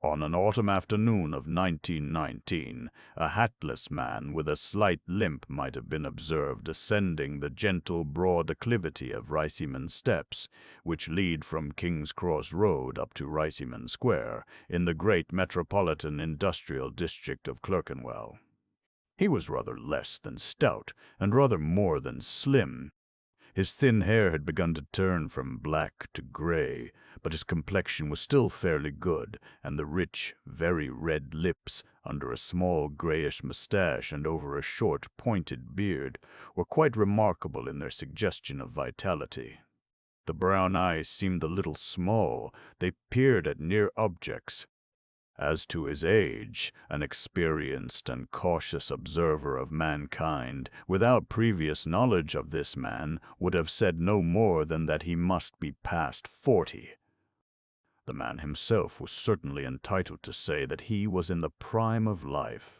On an autumn afternoon of 1919, a hatless man with a slight limp might have been observed ascending the gentle, broad acclivity of Riceyman Steps, which lead from King's Cross Road up to Riceyman Square, in the great metropolitan industrial district of Clerkenwell. He was rather less than stout, and rather more than slim. His thin hair had begun to turn from black to gray, but his complexion was still fairly good, and the rich, very red lips, under a small grayish mustache and over a short, pointed beard, were quite remarkable in their suggestion of vitality. The brown eyes seemed a little small. They peered at near objects. As to his age, an experienced and cautious observer of mankind, without previous knowledge of this man, would have said no more than that he must be past 40. The man himself was certainly entitled to say that he was in the prime of life.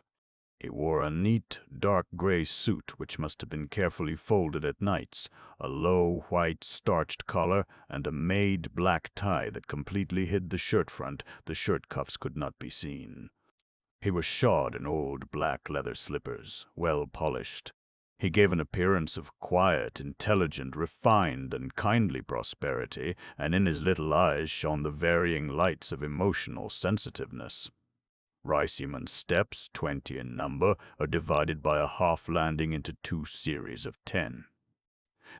He wore a neat, dark gray suit which must have been carefully folded at nights, a low, white, starched collar, and a made black tie that completely hid the shirt front. The shirt cuffs could not be seen. He was shod in old black leather slippers, well polished. He gave an appearance of quiet, intelligent, refined, and kindly prosperity, and in his little eyes shone the varying lights of emotional sensitiveness. Riceyman Steps, 20 in number, are divided by a half landing into 2 series of 10.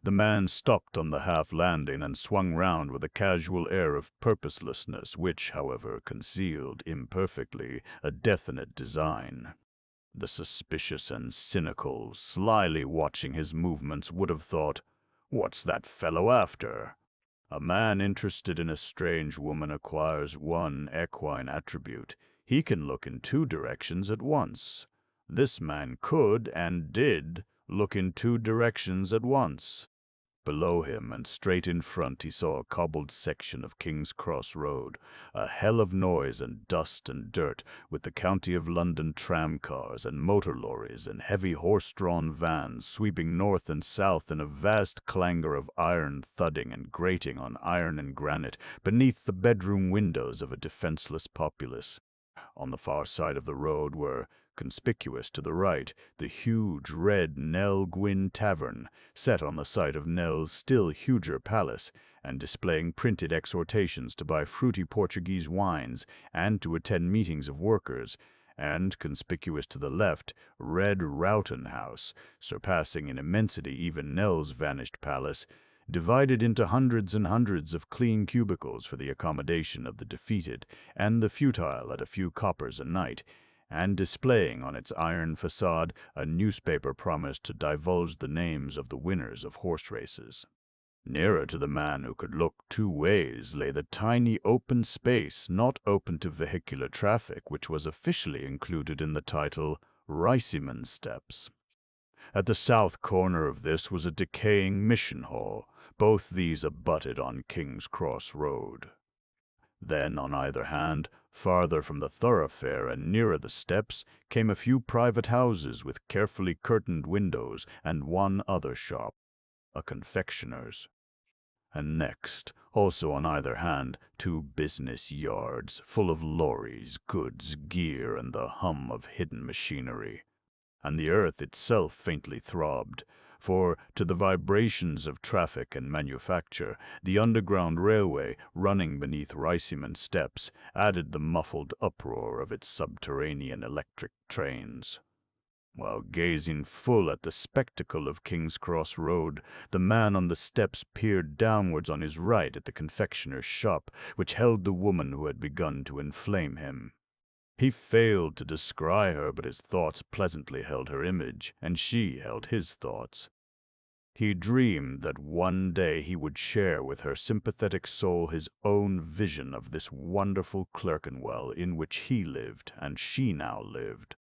The man stopped on the half landing and swung round with a casual air of purposelessness which, however, concealed, imperfectly, a definite design. The suspicious and cynical, slyly watching his movements, would have thought, "What's that fellow after?" A man interested in a strange woman acquires one equine attribute. He can look in 2 directions at once. This man could, and did, look in 2 directions at once. Below him and straight in front he saw a cobbled section of King's Cross Road, a hell of noise and dust and dirt, with the County of London tram-cars and motor lorries and heavy horse-drawn vans sweeping north and south in a vast clangor of iron thudding and grating on iron and granite beneath the bedroom windows of a defenseless populace. On the far side of the road were, conspicuous to the right, the huge red Nell Gwynn Tavern, set on the site of Nell's still huger palace, and displaying printed exhortations to buy fruity Portuguese wines and to attend meetings of workers, and, conspicuous to the left, Red Rowton House, surpassing in immensity even Nell's vanished palace, divided into hundreds and hundreds of clean cubicles for the accommodation of the defeated and the futile at a few coppers a night, and displaying on its iron facade a newspaper promised to divulge the names of the winners of horse races. Nearer to the man who could look 2 ways lay the tiny open space not open to vehicular traffic which was officially included in the title Riceyman Steps. At the south corner of this was a decaying mission hall. Both these abutted on King's Cross Road. Then, on either hand, farther from the thoroughfare and nearer the steps, came a few private houses with carefully curtained windows and one other shop, a confectioner's. And next, also on either hand, 2 business yards full of lorries, goods, gear, and the hum of hidden machinery. And the earth itself faintly throbbed, for to the vibrations of traffic and manufacture, the underground railway, running beneath Riceyman Steps, added the muffled uproar of its subterranean electric trains. While gazing full at the spectacle of King's Cross Road, the man on the steps peered downwards on his right at the confectioner's shop, which held the woman who had begun to inflame him. He failed to descry her, but his thoughts pleasantly held her image, and she held his thoughts. He dreamed that one day he would share with her sympathetic soul his own vision of this wonderful Clerkenwell in which he lived and she now lived.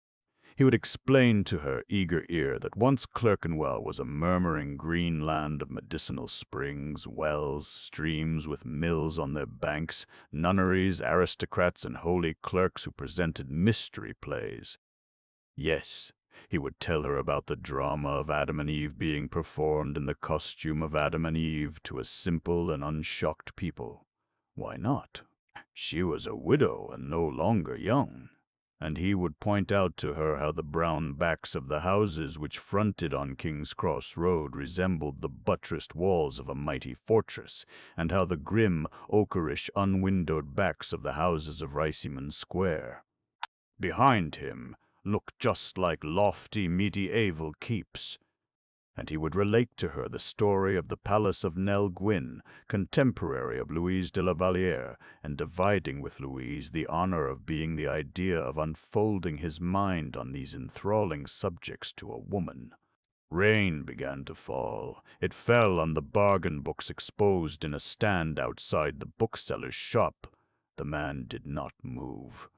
He would explain to her eager ear that once Clerkenwell was a murmuring green land of medicinal springs, wells, streams with mills on their banks, nunneries, aristocrats, and holy clerks who presented mystery plays. Yes, he would tell her about the drama of Adam and Eve being performed in the costume of Adam and Eve to a simple and unshocked people. Why not? She was a widow and no longer young, and he would point out to her how the brown backs of the houses which fronted on King's Cross Road resembled the buttressed walls of a mighty fortress, and how the grim, ochreish, unwindowed backs of the houses of Riceyman Square, behind him, looked just like lofty medieval keeps. And he would relate to her the story of the Palace of Nell Gwyn, contemporary of Louise de la Vallière, and dividing with Louise the honor of being the idea of unfolding his mind on these enthralling subjects to a woman. Rain began to fall. It fell on the bargain books exposed in a stand outside the bookseller's shop. The man did not move.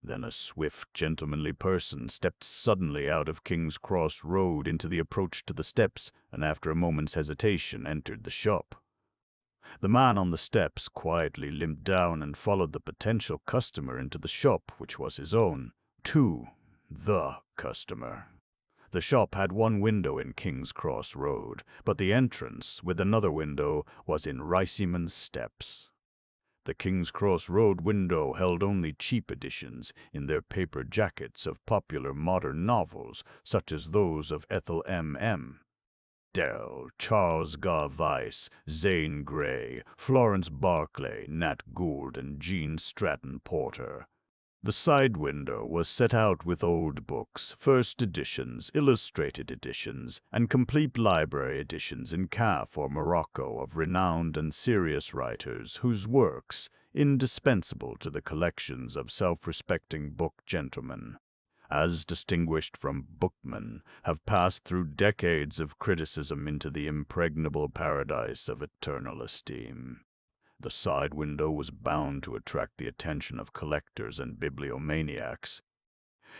Then a swift, gentlemanly person stepped suddenly out of King's Cross Road into the approach to the steps, and after a moment's hesitation entered the shop. The man on the steps quietly limped down and followed the potential customer into the shop, which was his own. The customer. The shop had one window in King's Cross Road, but the entrance, with another window, was in Riceyman Steps. The King's Cross Road window held only cheap editions, in their paper jackets, of popular modern novels, such as those of Ethel M. Dell, Charles Gar Weiss, Zane Grey, Florence Barclay, Nat Gould, and Jean Stratton Porter. The side window was set out with old books, first editions, illustrated editions, and complete library editions in calf or morocco of renowned and serious writers whose works, indispensable to the collections of self-respecting book gentlemen, as distinguished from bookmen, have passed through decades of criticism into the impregnable paradise of eternal esteem. The side window was bound to attract the attention of collectors and bibliomaniacs.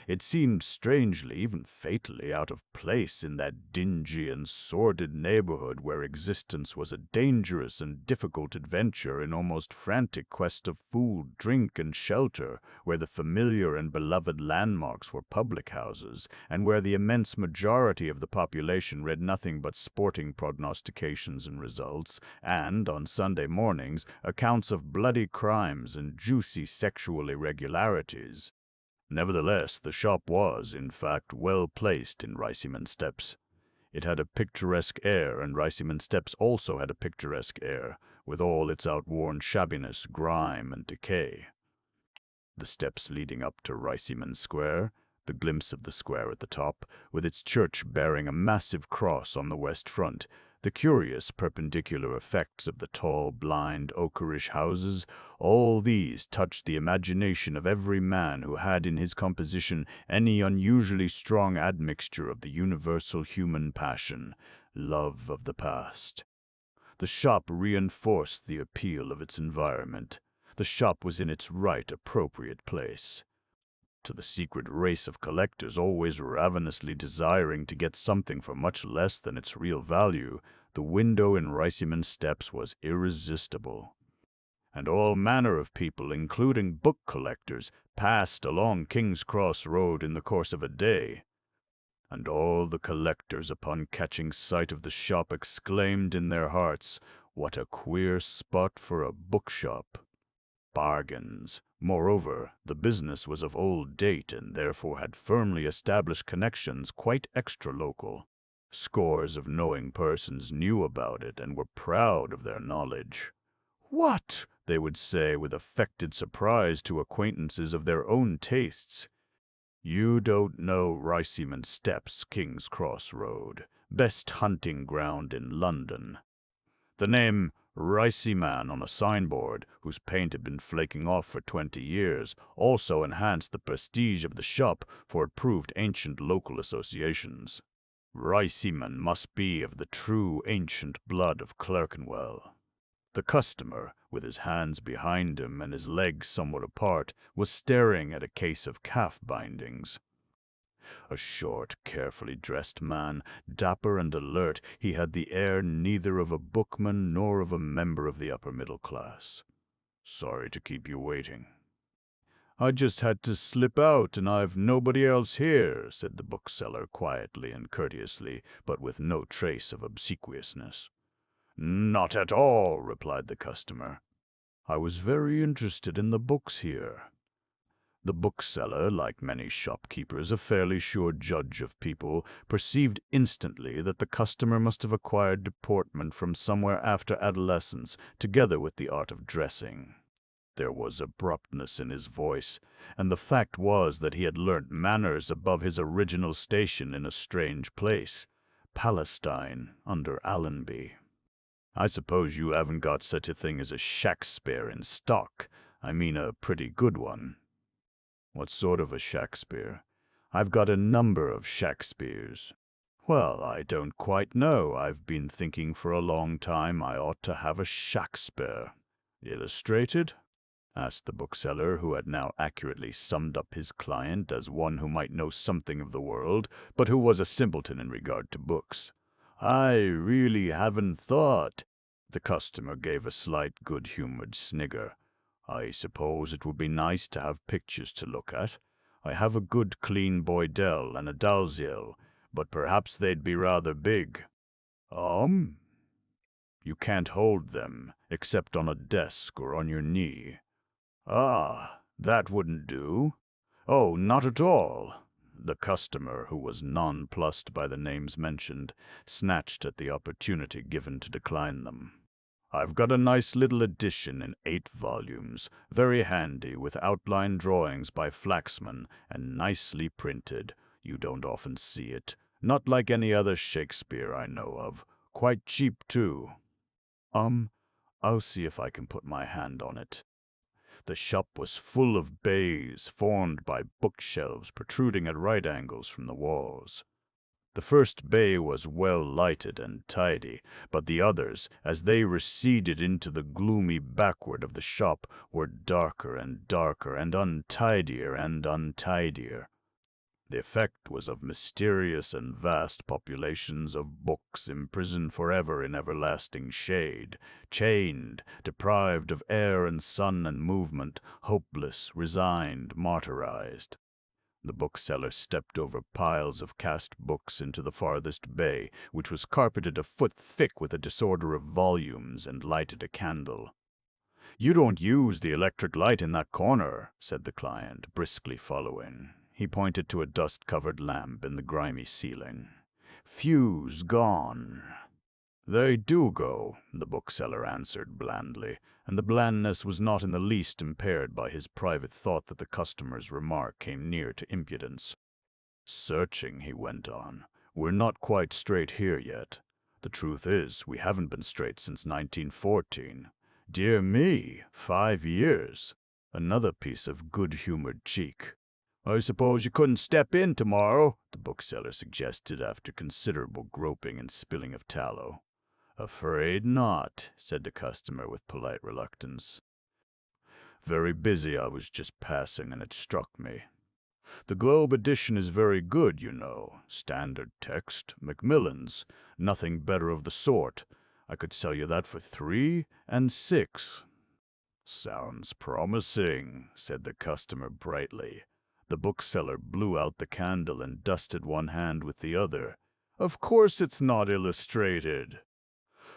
It seemed strangely, even fatally, out of place in that dingy and sordid neighborhood where existence was a dangerous and difficult adventure in almost frantic quest of food, drink, and shelter, where the familiar and beloved landmarks were public houses, and where the immense majority of the population read nothing but sporting prognostications and results, and, on Sunday mornings, accounts of bloody crimes and juicy sexual irregularities. Nevertheless, the shop was, in fact, well placed in Riceyman Steps. It had a picturesque air, and Riceyman Steps also had a picturesque air, with all its outworn shabbiness, grime, and decay. The steps leading up to Riceyman Square, the glimpse of the square at the top, with its church bearing a massive cross on the west front, the curious perpendicular effects of the tall, blind, ochreish houses, all these touched the imagination of every man who had in his composition any unusually strong admixture of the universal human passion, love of the past. The shop reinforced the appeal of its environment. The shop was in its right appropriate place. To the secret race of collectors always ravenously desiring to get something for much less than its real value, the window in Riceyman Steps was irresistible. And all manner of people, including book collectors, passed along King's Cross Road in the course of a day. And all the collectors, upon catching sight of the shop, exclaimed in their hearts, "What a queer spot for a bookshop!" Bargains. Moreover, the business was of old date and therefore had firmly established connections quite extra-local. Scores of knowing persons knew about it and were proud of their knowledge. "What?" they would say with affected surprise to acquaintances of their own tastes. "You don't know Riceyman Steps, King's Cross Road, best hunting ground in London." The name Riceyman on a signboard, whose paint had been flaking off for 20 years, also enhanced the prestige of the shop, for it proved ancient local associations. Riceyman must be of the true ancient blood of Clerkenwell. The customer, with his hands behind him and his legs somewhat apart, was staring at a case of calf bindings. A short, carefully dressed man, dapper and alert, he had the air neither of a bookman nor of a member of the upper middle class. "Sorry to keep you waiting." "I just had to slip out, and I've nobody else here," said the bookseller quietly and courteously, but with no trace of obsequiousness. "Not at all," replied the customer. I was very interested in the books here. The bookseller, like many shopkeepers, a fairly sure judge of people, perceived instantly that the customer must have acquired deportment from somewhere after adolescence, together with the art of dressing. There was abruptness in his voice, and the fact was that he had learnt manners above his original station in a strange place, Palestine, under Allenby. I suppose you haven't got such a thing as a Shakespeare in stock. I mean a pretty good one. What sort of a Shakespeare? I've got a number of Shakespeares. Well, I don't quite know. I've been thinking for a long time I ought to have a Shakespeare. Illustrated? Asked the bookseller, who had now accurately summed up his client as one who might know something of the world, but who was a simpleton in regard to books. I really haven't thought. The customer gave a slight good-humored snigger. I suppose it would be nice to have pictures to look at. I have a good clean Boydell and a Dalziel, but perhaps they'd be rather big. You can't hold them, except on a desk or on your knee. Ah, that wouldn't do. Oh, not at all. The customer, who was nonplussed by the names mentioned, snatched at the opportunity given to decline them. I've got a nice little edition in 8 volumes, very handy, with outline drawings by Flaxman, and nicely printed. You don't often see it. Not like any other Shakespeare I know of. Quite cheap, too. I'll see if I can put my hand on it. The shop was full of bays formed by bookshelves protruding at right angles from the walls. The first bay was well lighted and tidy, but the others, as they receded into the gloomy backward of the shop, were darker and darker and untidier and untidier. The effect was of mysterious and vast populations of books imprisoned forever in everlasting shade, chained, deprived of air and sun and movement, hopeless, resigned, martyrized. The bookseller stepped over piles of cast books into the farthest bay, which was carpeted a foot thick with a disorder of volumes, and lighted a candle. "You don't use the electric light in that corner," said the client, briskly following. He pointed to a dust-covered lamp in the grimy ceiling. "Fuse gone." "They do go," the bookseller answered blandly, and the blandness was not in the least impaired by his private thought that the customer's remark came near to impudence. "Searching," he went on. "We're not quite straight here yet. The truth is, we haven't been straight since 1914. Dear me, 5 years. Another piece of good-humored cheek. I suppose you couldn't step in tomorrow," the bookseller suggested after considerable groping and spilling of tallow. "Afraid not," said the customer with polite reluctance. "Very busy. I was just passing, and it struck me. The Globe edition is very good, you know. Standard text, Macmillan's. Nothing better of the sort. I could sell you that for 3 and 6. "Sounds promising," said the customer brightly. The bookseller blew out the candle and dusted one hand with the other. "Of course it's not illustrated."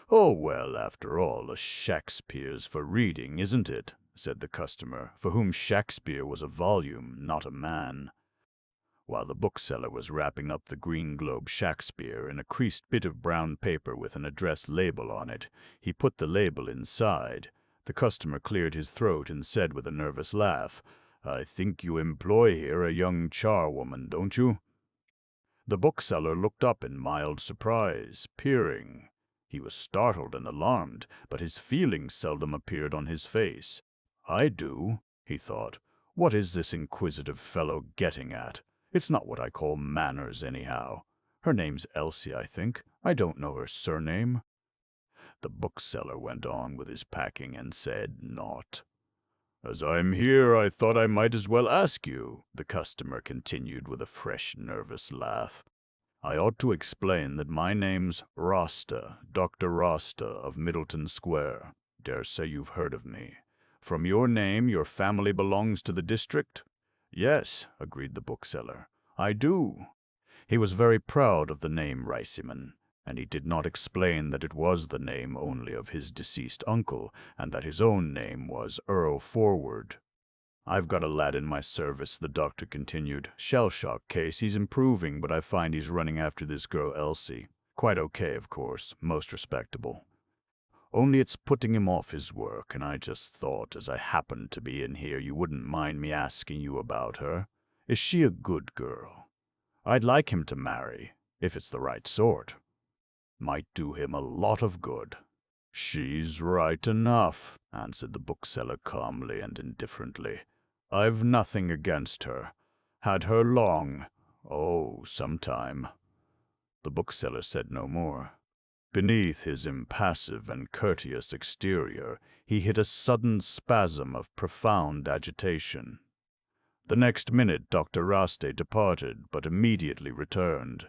"Oh, well, after all, a Shakespeare's for reading, isn't it?" said the customer, for whom Shakespeare was a volume, not a man. While the bookseller was wrapping up the Green Globe Shakespeare in a creased bit of brown paper with an address label on it, he put the label inside. The customer cleared his throat and said with a nervous laugh, "I think you employ here a young charwoman, don't you?" The bookseller looked up in mild surprise, peering. He was startled and alarmed, but his feelings seldom appeared on his face. "I do," he thought. "What is this inquisitive fellow getting at? It's not what I call manners, anyhow. Her name's Elsie, I think. I don't know her surname." The bookseller went on with his packing and said naught. "As I'm here, I thought I might as well ask you," the customer continued with a fresh nervous laugh. "I ought to explain that my name's Rasta, Dr. Rasta of Middleton Square. Dare say you've heard of me. From your name, your family belongs to the district?" "Yes," agreed the bookseller, "I do." He was very proud of the name Riceyman. and he did not explain that it was the name only of his deceased uncle, and that his own name was Earlforward. "I've got a lad in my service," the doctor continued. "Shell-shock case. He's improving, but I find he's running after this girl Elsie. Quite okay, of course, most respectable. Only it's putting him off his work, and I just thought, as I happened to be in here, you wouldn't mind me asking you about her. Is she a good girl? I'd like him to marry, if it's the right sort. Might do him a lot of good." "She's right enough," answered the bookseller calmly and indifferently. "I've nothing against her. Had her long. Oh, some time." The bookseller said no more. Beneath his impassive and courteous exterior, he hid a sudden spasm of profound agitation. The next minute Dr. Raste departed, but immediately returned.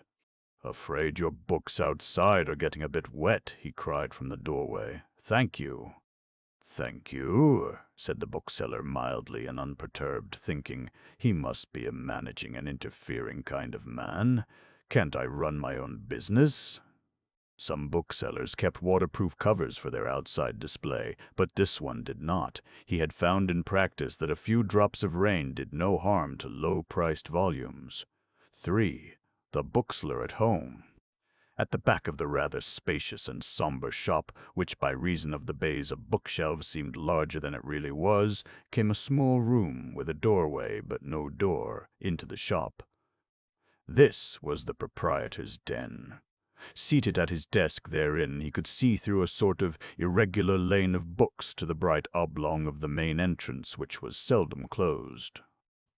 "Afraid your books outside are getting a bit wet," he cried from the doorway. "Thank you." "Thank you," said the bookseller mildly and unperturbed, thinking, he must be a managing and interfering kind of man. "Can't I run my own business?" Some booksellers kept waterproof covers for their outside display, but this one did not. He had found in practice that a few drops of rain did no harm to low-priced volumes. 3. The bookseller at home. At the back of the rather spacious and somber shop, which by reason of the bays of bookshelves seemed larger than it really was, came a small room with a doorway but no door into the shop. This was the proprietor's den. Seated at his desk therein, he could see through a sort of irregular lane of books to the bright oblong of the main entrance, which was seldom closed.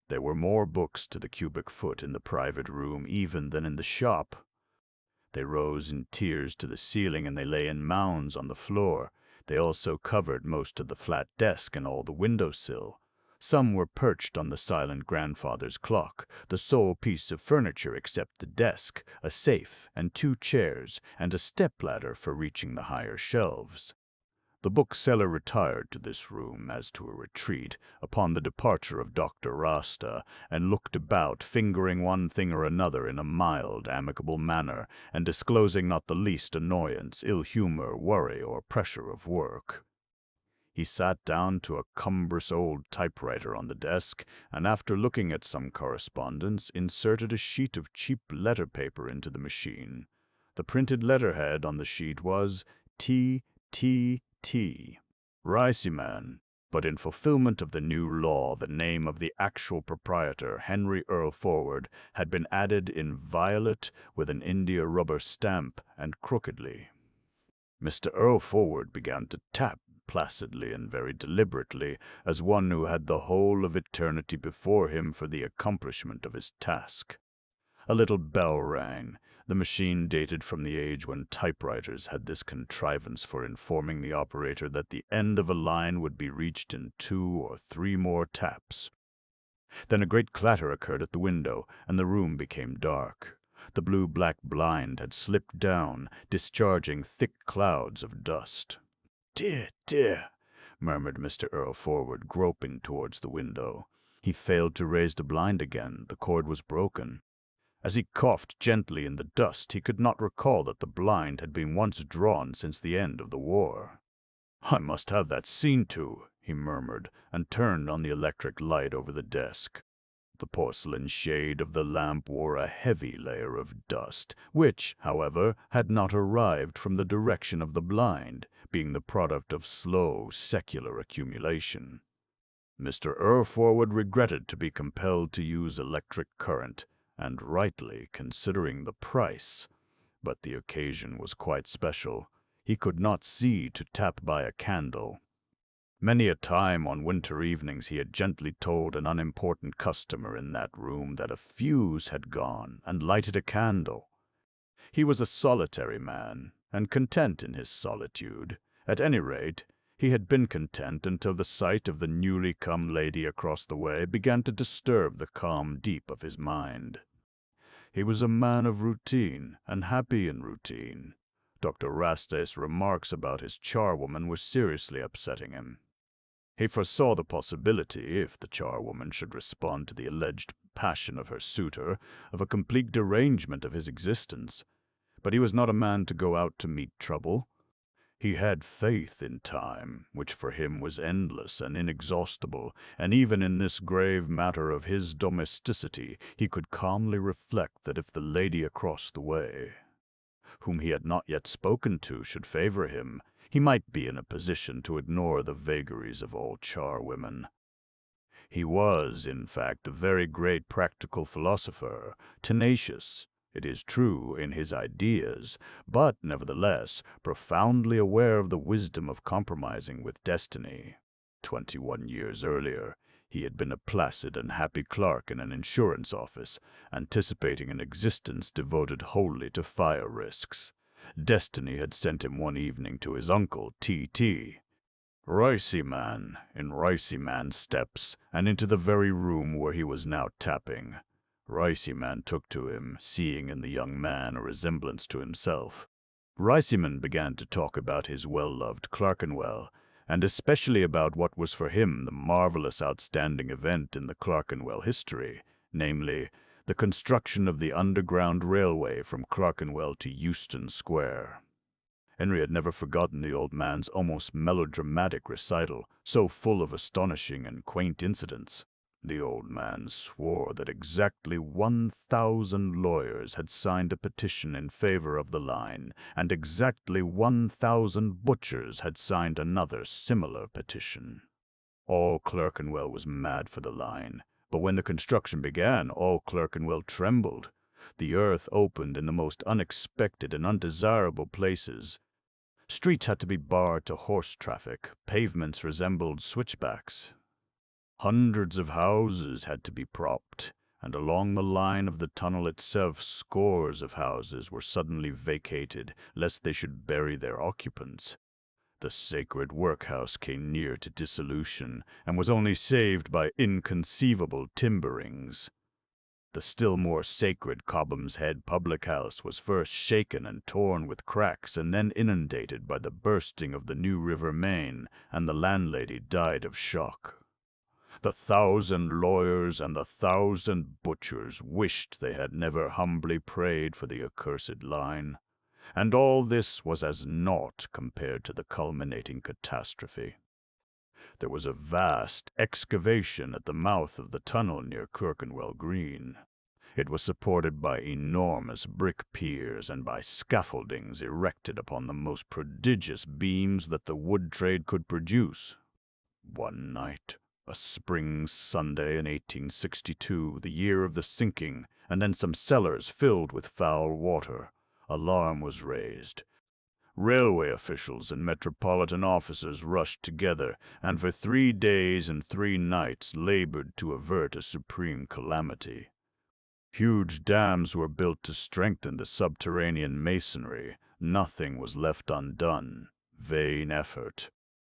There were more books to the cubic foot in the private room even than in the shop. They rose in tiers to the ceiling, and they lay in mounds on the floor. They also covered most of the flat desk and all the window-sill. Some were perched on the silent grandfather's clock, the sole piece of furniture except the desk, a safe, and 2 chairs, and a step-ladder for reaching the higher shelves. The bookseller retired to this room as to a retreat upon the departure of Dr. Rasta, and looked about, fingering one thing or another in a mild, amicable manner, and disclosing not the least annoyance, ill-humor, worry, or pressure of work. He sat down to a cumbrous old typewriter on the desk, and after looking at some correspondence, inserted a sheet of cheap letter paper into the machine. The printed letterhead on the sheet was T.T. Riceyman, but in fulfillment of the new law, the name of the actual proprietor, Henry Earlforward, had been added in violet with an India rubber stamp and crookedly. Mr. Earlforward began to tap placidly and very deliberately, as one who had the whole of eternity before him for the accomplishment of his task. A little bell rang. The machine dated from the age when typewriters had this contrivance for informing the operator that the end of a line would be reached in 2 or 3 more taps. Then a great clatter occurred at the window, and the room became dark. The blue-black blind had slipped down, discharging thick clouds of dust. "Dear, dear," murmured Mr. Earlforward, groping towards the window. He failed to raise the blind again. The cord was broken. As he coughed gently in the dust, he could not recall that the blind had been once drawn since the end of the war. "I must have that seen to," he murmured, and turned on the electric light over the desk. The porcelain shade of the lamp wore a heavy layer of dust, which, however, had not arrived from the direction of the blind, being the product of slow, secular accumulation. Mr. Earlforward regretted to be compelled to use electric current, and rightly, considering the price. But the occasion was quite special. He could not see to tap by a candle. Many a time on winter evenings he had gently told an unimportant customer in that room that a fuse had gone, and lighted a candle. He was a solitary man, and content in his solitude. At any rate, he had been content until the sight of the newly come lady across the way began to disturb the calm deep of his mind. He was a man of routine, and happy in routine. Dr. Raste's remarks about his charwoman were seriously upsetting him. He foresaw the possibility, if the charwoman should respond to the alleged passion of her suitor, of a complete derangement of his existence. But he was not a man to go out to meet trouble. He had faith in time, which for him was endless and inexhaustible, and even in this grave matter of his domesticity he could calmly reflect that if the lady across the way, whom he had not yet spoken to, should favor him, he might be in a position to ignore the vagaries of all charwomen. He was, in fact, a very great practical philosopher, tenacious, it is true, in his ideas, but, nevertheless, profoundly aware of the wisdom of compromising with destiny. 21 years earlier, he had been a placid and happy clerk in an insurance office, anticipating an existence devoted wholly to fire risks. Destiny had sent him one evening to his uncle, T.T., Riceyman, in Riceyman Steps, and into the very room where he was now tapping. Riceyman took to him, seeing in the young man a resemblance to himself. Riceyman began to talk about his well-loved Clerkenwell, and especially about what was for him the marvelous outstanding event in the Clerkenwell history, namely, the construction of the underground railway from Clerkenwell to Euston Square. Henry had never forgotten the old man's almost melodramatic recital, so full of astonishing and quaint incidents. The old man swore that exactly 1,000 lawyers had signed a petition in favor of the line, and exactly 1,000 butchers had signed another similar petition. All Clerkenwell was mad for the line, but when the construction began, all Clerkenwell trembled. The earth opened in the most unexpected and undesirable places. Streets had to be barred to horse traffic, pavements resembled switchbacks. Hundreds of houses had to be propped, and along the line of the tunnel itself scores of houses were suddenly vacated, lest they should bury their occupants. The sacred workhouse came near to dissolution, and was only saved by inconceivable timberings. The still more sacred Cobham's Head public house was first shaken and torn with cracks, and then inundated by the bursting of the New River main, and the landlady died of shock. The 1,000 lawyers and the 1,000 butchers wished they had never humbly prayed for the accursed line, and all this was as naught compared to the culminating catastrophe. There was a vast excavation at the mouth of the tunnel near Clerkenwell Green. It was supported by enormous brick piers and by scaffoldings erected upon the most prodigious beams that the wood trade could produce. One night, a spring Sunday in 1862, the year of the sinking, and then some cellars filled with foul water, alarm was raised. Railway officials and metropolitan officers rushed together, and for 3 days and 3 nights labored to avert a supreme calamity. Huge dams were built to strengthen the subterranean masonry. Nothing was left undone. Vain effort.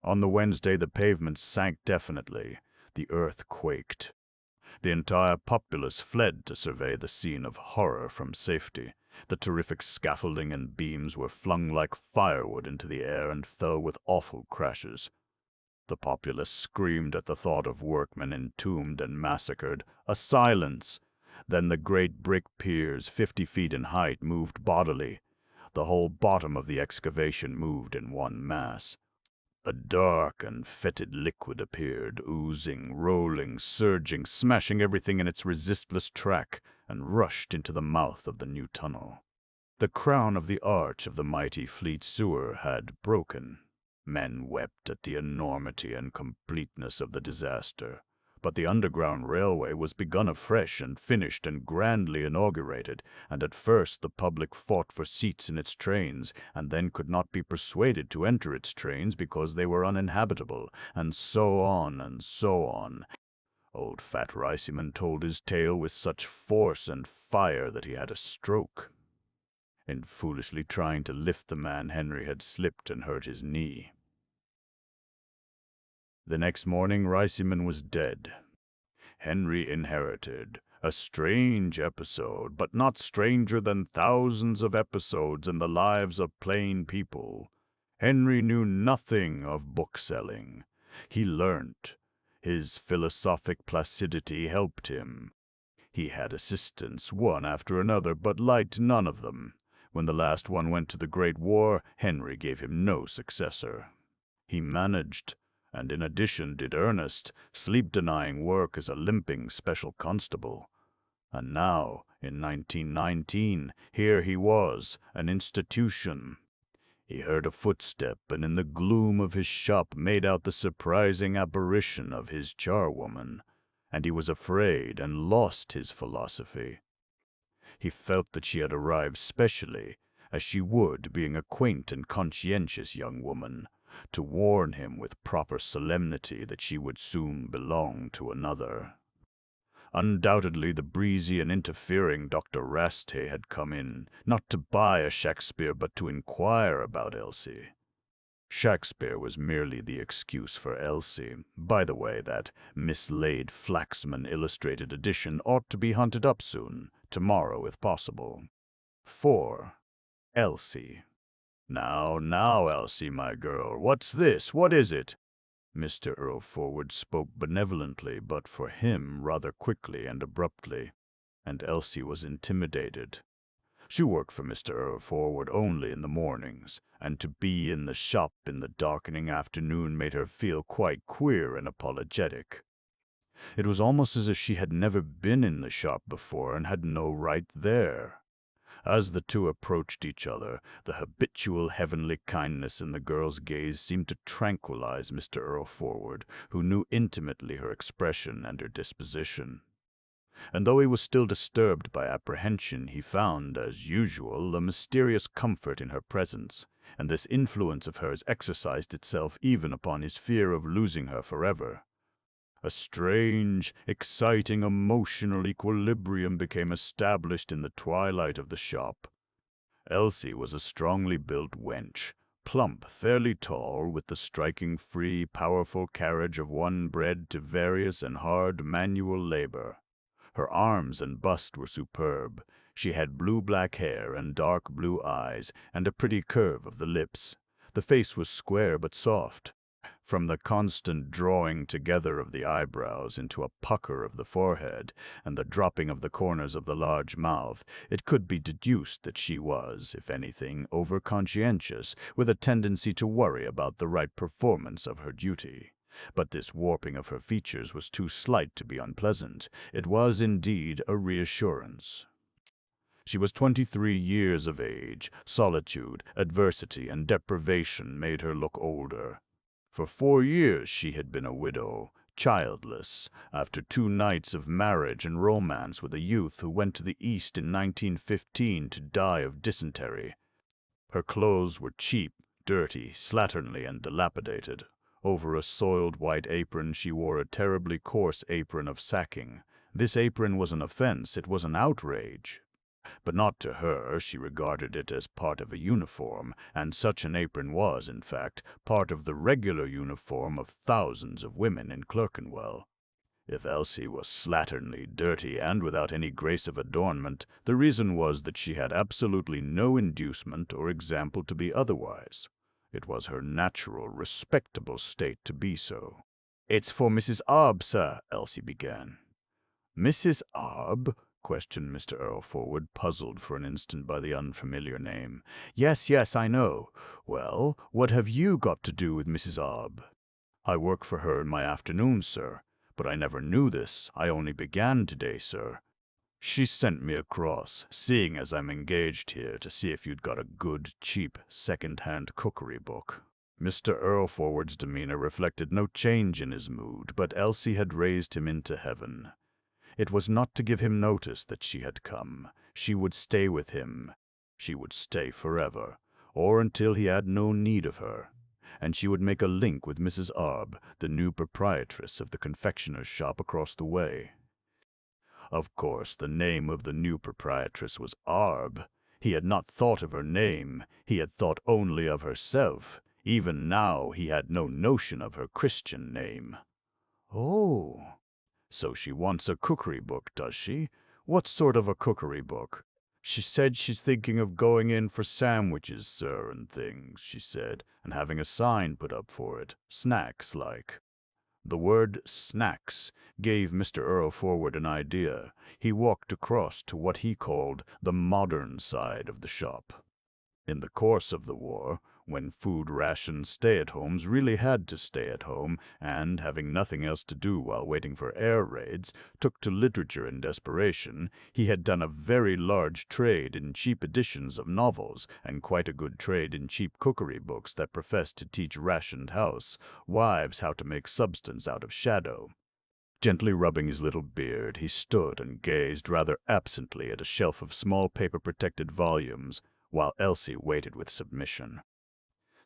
On the Wednesday the pavement sank definitely. The earth quaked. The entire populace fled to survey the scene of horror from safety. The terrific scaffolding and beams were flung like firewood into the air and fell with awful crashes. The populace screamed at the thought of workmen entombed and massacred. A silence! Then the great brick piers, 50 feet in height, moved bodily. The whole bottom of the excavation moved in one mass. A dark and fetid liquid appeared, oozing, rolling, surging, smashing everything in its resistless track, and rushed into the mouth of the new tunnel. The crown of the arch of the mighty Fleet sewer had broken. Men wept at the enormity and completeness of the disaster. But the underground railway was begun afresh and finished and grandly inaugurated, and at first the public fought for seats in its trains, and then could not be persuaded to enter its trains because they were uninhabitable, and so on and so on. Old fat Riceyman told his tale with such force and fire that he had a stroke. In foolishly trying to lift the man, Henry had slipped and hurt his knee. The next morning Riceyman was dead. Henry inherited a strange episode, but not stranger than thousands of episodes in the lives of plain people. Henry knew nothing of bookselling. He learnt. His philosophic placidity helped him. He had assistants, one after another, but liked none of them. When the last one went to the Great War, Henry gave him no successor. He managed, and in addition did earnest, sleep-denying work as a limping special constable. And now, in 1919, here he was, an institution. He heard a footstep, and in the gloom of his shop made out the surprising apparition of his charwoman, and he was afraid and lost his philosophy. He felt that she had arrived specially, as she would, being a quaint and conscientious young woman, to warn him with proper solemnity that she would soon belong to another. Undoubtedly the breezy and interfering Dr. Rastay had come in, not to buy a Shakespeare, but to inquire about Elsie. Shakespeare was merely the excuse for Elsie. By the way, that mislaid Flaxman illustrated edition ought to be hunted up soon, tomorrow if possible. 4. Elsie. Now, Elsie, my girl, what's this? What is it? Mr. Earlforward spoke benevolently, but for him rather quickly and abruptly, and Elsie was intimidated. She worked for Mr. Earlforward only in the mornings, and to be in the shop in the darkening afternoon made her feel quite queer and apologetic. It was almost as if she had never been in the shop before and had no right there. As the two approached each other, the habitual heavenly kindness in the girl's gaze seemed to tranquilize Mr. Earlforward, who knew intimately her expression and her disposition. And though he was still disturbed by apprehension, he found, as usual, a mysterious comfort in her presence, and this influence of hers exercised itself even upon his fear of losing her forever. A strange, exciting, emotional equilibrium became established in the twilight of the shop. Elsie was a strongly built wench, plump, fairly tall, with the striking, free, powerful carriage of one bred to various and hard manual labor. Her arms and bust were superb. She had blue-black hair and dark blue eyes, and a pretty curve of the lips. The face was square but soft. From the constant drawing together of the eyebrows into a pucker of the forehead, and the dropping of the corners of the large mouth, it could be deduced that she was, if anything, over-conscientious, with a tendency to worry about the right performance of her duty. But this warping of her features was too slight to be unpleasant. It was indeed a reassurance. She was 23 years of age. Solitude, adversity, and deprivation made her look older. For 4 years she had been a widow, childless, after 2 nights of marriage and romance with a youth who went to the East in 1915 to die of dysentery. Her clothes were cheap, dirty, slatternly, and dilapidated. Over a soiled white apron she wore a terribly coarse apron of sacking. This apron was an offense, it was an outrage. But not to her. She regarded it as part of a uniform, and such an apron was, in fact, part of the regular uniform of thousands of women in Clerkenwell. If Elsie was slatternly, dirty, and without any grace of adornment, the reason was that she had absolutely no inducement or example to be otherwise. It was her natural, respectable state to be so. "It's for Mrs. Arb, sir," Elsie began. "Mrs. Arb?" questioned Mr. Earlforward, puzzled for an instant by the unfamiliar name. Yes, I know. Well, what have you got to do with Mrs. Arb?" "I work for her in my afternoons, sir. But I never knew this. I only began today, sir. She sent me across, seeing as I'm engaged here, to see if you'd got a good, cheap, second-hand cookery book." Mr. Earlforward's demeanor reflected no change in his mood, but Elsie had raised him into heaven. It was not to give him notice that she had come. She would stay with him. She would stay forever, or until he had no need of her. And she would make a link with Mrs. Arb, the new proprietress of the confectioner's shop across the way. Of course, the name of the new proprietress was Arb. He had not thought of her name. He had thought only of herself. Even now he had no notion of her Christian name. "Oh, so she wants a cookery book, does she? What sort of a cookery book?" "She said she's thinking of going in for sandwiches, sir, and things," she said, "and having a sign put up for it. Snacks, like." The word snacks gave Mr. Earlforward an idea. He walked across to what he called the modern side of the shop. In the course of the war, when food rationed stay-at-homes really had to stay at home and, having nothing else to do while waiting for air raids, took to literature in desperation, he had done a very large trade in cheap editions of novels and quite a good trade in cheap cookery books that professed to teach rationed wives how to make substance out of shadow. Gently rubbing his little beard, he stood and gazed rather absently at a shelf of small paper-protected volumes, while Elsie waited with submission.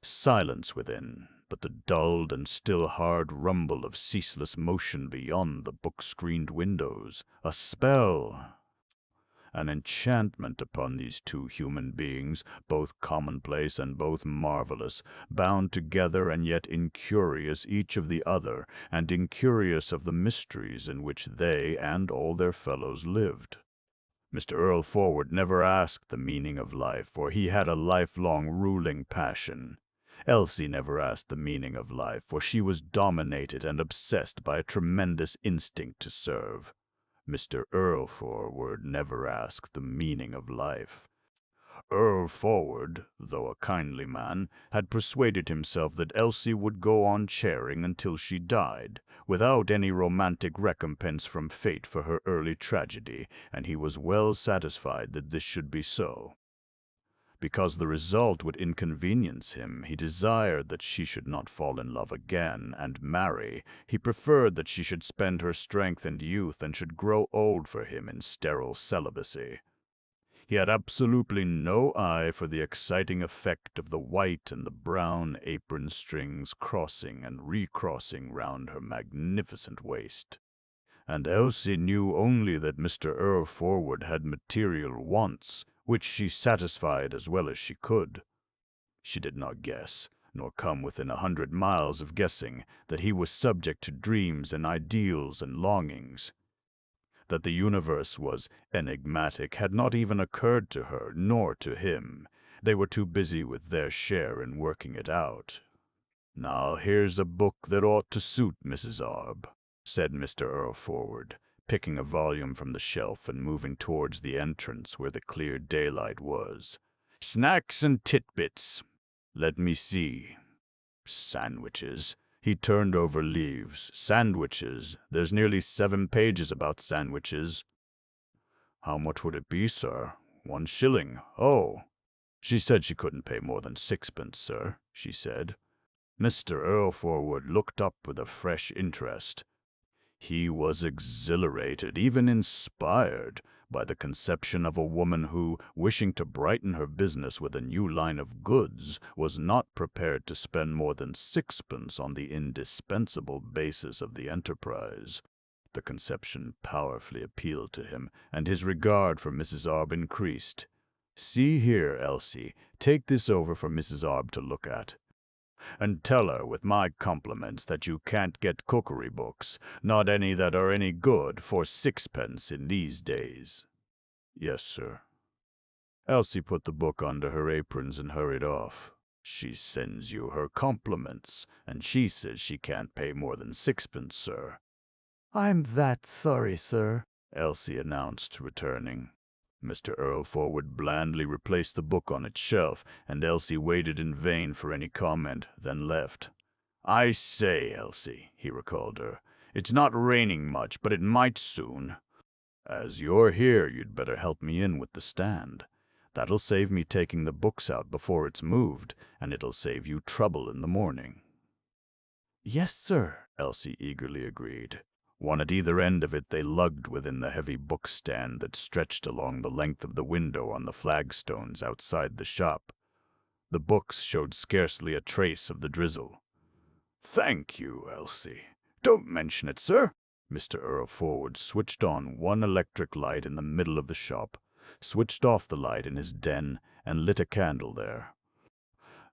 Silence within, but the dulled and still hard rumble of ceaseless motion beyond the book-screened windows. A spell! An enchantment upon these two human beings, both commonplace and both marvelous, bound together and yet incurious each of the other, and incurious of the mysteries in which they and all their fellows lived. Mr. Earlforward never asked the meaning of life, for he had a lifelong ruling passion. Elsie never asked the meaning of life, for she was dominated and obsessed by a tremendous instinct to serve. Mr. Earlforward never asked the meaning of life. Earlforward, though a kindly man, had persuaded himself that Elsie would go on charing until she died, without any romantic recompense from fate for her early tragedy, and he was well satisfied that this should be so. Because the result would inconvenience him, he desired that she should not fall in love again and marry. He preferred that she should spend her strength and youth and should grow old for him in sterile celibacy. He had absolutely no eye for the exciting effect of the white and the brown apron strings crossing and recrossing round her magnificent waist. And Elsie knew only that Mr. Earlforward had material wants, which she satisfied as well as she could. She did not guess, nor come within 100 miles of guessing, that he was subject to dreams and ideals and longings. That the universe was enigmatic had not even occurred to her, nor to him. They were too busy with their share in working it out. "Now here's a book that ought to suit Mrs. Arb," said Mr. Earlforward, picking a volume from the shelf and moving towards the entrance where the clear daylight was. "Snacks and titbits. Let me see. Sandwiches." He turned over leaves. "Sandwiches. There's nearly 7 pages about sandwiches." "How much would it be, sir?" "1 shilling. Oh." "She said she couldn't pay more than 6pence, sir," she said. Mr. Earlforward looked up with a fresh interest. He was exhilarated, even inspired, by the conception of a woman who, wishing to brighten her business with a new line of goods, was not prepared to spend more than 6pence on the indispensable basis of the enterprise. The conception powerfully appealed to him, and his regard for Mrs. Arb increased. "See here, Elsie, take this over for Mrs. Arb to look at. And tell her, with my compliments, that you can't get cookery books, not any that are any good, for 6pence in these days." "Yes, sir." Elsie put the book under her aprons and hurried off. "She sends you her compliments, and she says she can't pay more than 6pence, sir." "I'm that sorry, sir," Elsie announced, returning. Mr. Earlforward blandly replaced the book on its shelf, and Elsie waited in vain for any comment, then left. "I say, Elsie," he recalled her, "it's not raining much, but it might soon. As you're here, you'd better help me in with the stand. That'll save me taking the books out before it's moved, and it'll save you trouble in the morning." "Yes, sir," Elsie eagerly agreed. One at either end of it they lugged within the heavy bookstand that stretched along the length of the window on the flagstones outside the shop. The books showed scarcely a trace of the drizzle. "Thank you, Elsie. Don't mention it, sir." Mr. Earlforward switched on one electric light in the middle of the shop, switched off the light in his den, and lit a candle there.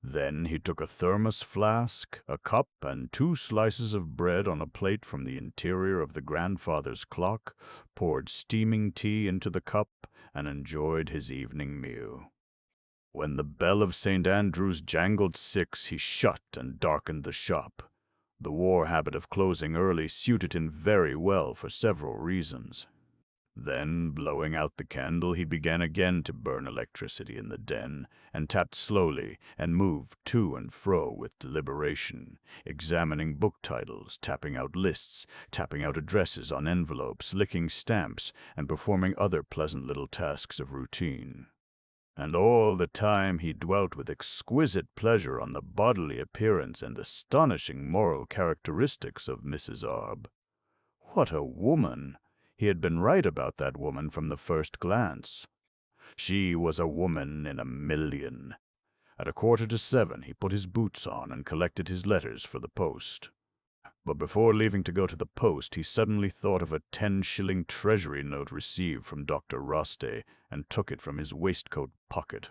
Then he took a thermos flask, a cup, and 2 slices of bread on a plate from the interior of the grandfather's clock, poured steaming tea into the cup, and enjoyed his evening meal. When the bell of St. Andrew's jangled 6, he shut and darkened the shop. The war habit of closing early suited him very well for several reasons. Then, blowing out the candle, he began again to burn electricity in the den, and tapped slowly, and moved to and fro with deliberation, examining book titles, tapping out lists, tapping out addresses on envelopes, licking stamps, and performing other pleasant little tasks of routine. And all the time he dwelt with exquisite pleasure on the bodily appearance and astonishing moral characteristics of Mrs. Arb. What a woman! He had been right about that woman from the first glance. She was a woman in a million. At 7:15, he put his boots on and collected his letters for the post. But before leaving to go to the post, he suddenly thought of a 10-shilling treasury note received from Dr. Roste, and took it from his waistcoat pocket.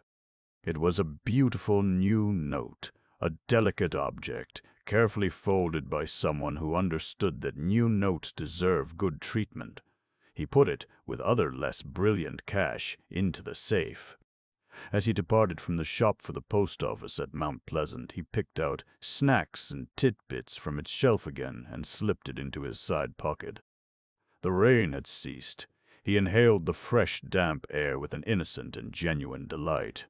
It was a beautiful new note, a delicate object, carefully folded by someone who understood that new notes deserve good treatment. He put it, with other less brilliant cash, into the safe. As he departed from the shop for the post office at Mount Pleasant, he picked out snacks and titbits from its shelf again and slipped it into his side pocket. The rain had ceased. He inhaled the fresh, damp air with an innocent and genuine delight.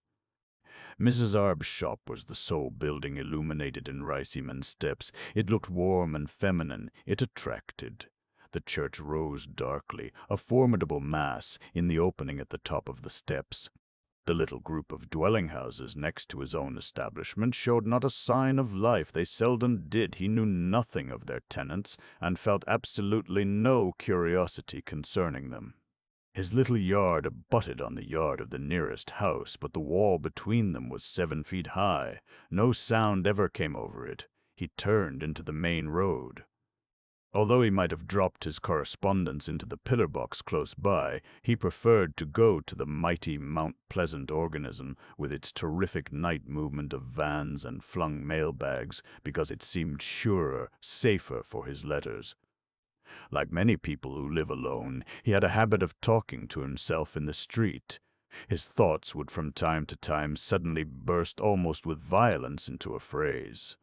Mrs. Arb's shop was the sole building illuminated in Riceyman Steps. It looked warm and feminine. It attracted. The church rose darkly, a formidable mass, in the opening at the top of the steps. The little group of dwelling houses next to his own establishment showed not a sign of life. They seldom did. He knew nothing of their tenants, and felt absolutely no curiosity concerning them. His little yard abutted on the yard of the nearest house, but the wall between them was 7 feet high. No sound ever came over it. He turned into the main road. Although he might have dropped his correspondence into the pillar box close by, he preferred to go to the mighty Mount Pleasant organism with its terrific night movement of vans and flung mailbags, because it seemed surer, safer for his letters. Like many people who live alone, he had a habit of talking to himself in the street. His thoughts would from time to time suddenly burst almost with violence into a phrase.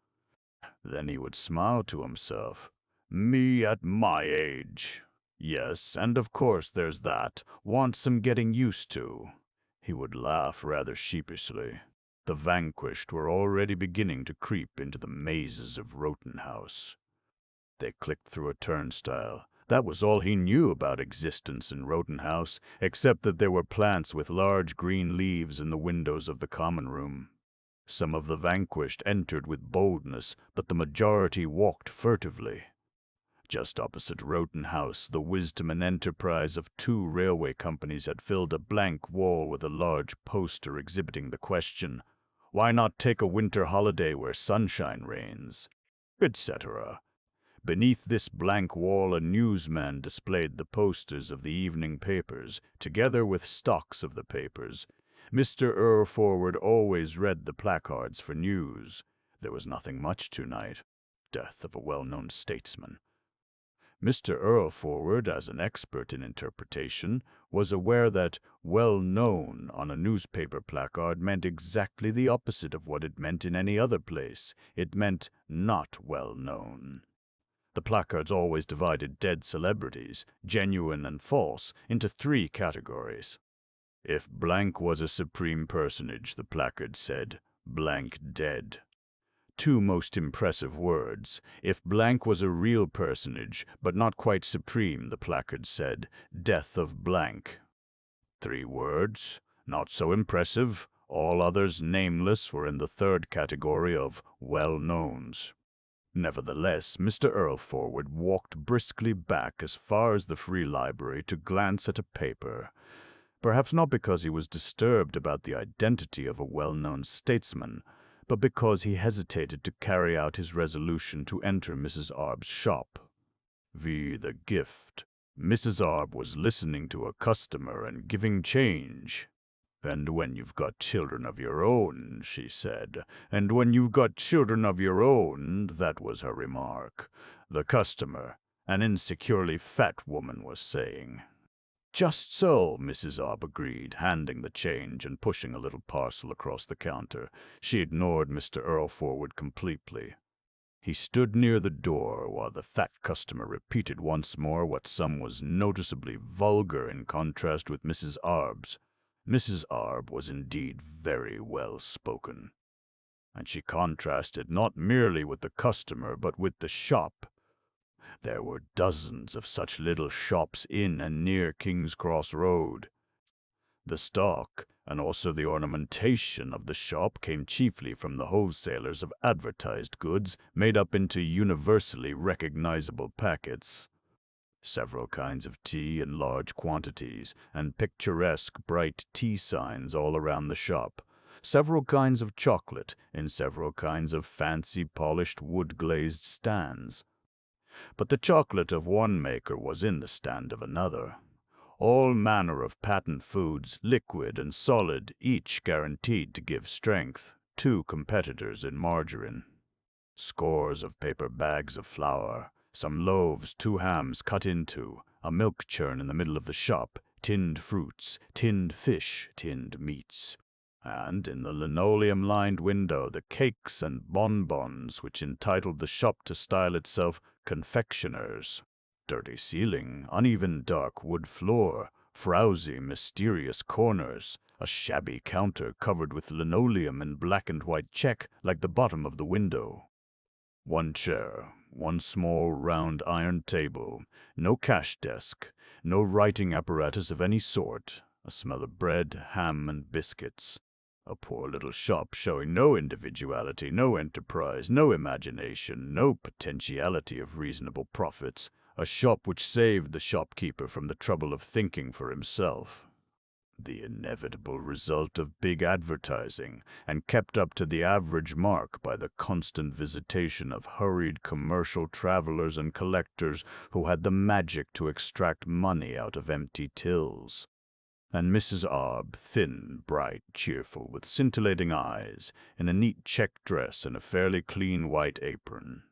Then he would smile to himself. Me at my age. Yes, and of course there's that. Want some getting used to. He would laugh rather sheepishly. The vanquished were already beginning to creep into the mazes of Rotenhouse. They clicked through a turnstile. That was all he knew about existence in Rotenhouse, except that there were plants with large green leaves in the windows of the common room. Some of the vanquished entered with boldness, but the majority walked furtively. Just opposite Rotenhouse, the wisdom and enterprise of 2 railway companies had filled a blank wall with a large poster exhibiting the question, "Why not take a winter holiday where sunshine reigns?" etc. Beneath this blank wall a newsman displayed the posters of the evening papers, together with stocks of the papers. Mr. Earlforward always read the placards for news. There was nothing much tonight. Death of a well-known statesman. Mr. Earlforward, as an expert in interpretation, was aware that well-known on a newspaper placard meant exactly the opposite of what it meant in any other place. It meant not well-known. The placards always divided dead celebrities, genuine and false, into 3 categories. If blank was a supreme personage, the placard said, blank dead. 2 most impressive words. If blank was a real personage, but not quite supreme, the placard said, death of blank. 3 words, not so impressive. All others, nameless, were in the 3rd category of well-knowns. Nevertheless, Mr. Earlforward walked briskly back as far as the Free Library to glance at a paper. Perhaps not because he was disturbed about the identity of a well-known statesman, but because he hesitated to carry out his resolution to enter Mrs. Arb's shop. The gift. Mrs. Arb was listening to a customer and giving change. "And when you've got children of your own," she said. "And when you've got children of your own," that was her remark. The customer, an insecurely fat woman, was saying. "Just so," Mrs. Arb agreed, handing the change and pushing a little parcel across the counter. She ignored Mr. Earlforward completely. He stood near the door while the fat customer repeated once more what some was noticeably vulgar in contrast with Mrs. Arb's. Mrs. Arb was indeed very well spoken, and she contrasted not merely with the customer but with the shop. There were dozens of such little shops in and near King's Cross Road. The stock, and also the ornamentation of the shop, came chiefly from the wholesalers of advertised goods made up into universally recognizable packets. Several kinds of tea in large quantities, and picturesque bright tea signs all around the shop. Several kinds of chocolate in several kinds of fancy polished wood-glazed stands. But the chocolate of one maker was in the stand of another. All manner of patent foods, liquid and solid, each guaranteed to give strength, two competitors in margarine. Scores of paper bags of flour, some loaves, 2 hams cut into, a milk churn in the middle of the shop, tinned fruits, tinned fish, tinned meats. And in the linoleum-lined window the cakes and bonbons which entitled the shop to style itself confectioners. Dirty ceiling, uneven dark wood floor, frowsy mysterious corners, a shabby counter covered with linoleum in black and white check like the bottom of the window. One chair, one small round iron table, no cash desk, no writing apparatus of any sort, a smell of bread, ham, and biscuits. A poor little shop showing no individuality, no enterprise, no imagination, no potentiality of reasonable profits. A shop which saved the shopkeeper from the trouble of thinking for himself. The inevitable result of big advertising, and kept up to the average mark by the constant visitation of hurried commercial travelers and collectors who had the magic to extract money out of empty tills. And Mrs. Arb, thin, bright, cheerful, with scintillating eyes, in a neat check dress and a fairly clean white apron.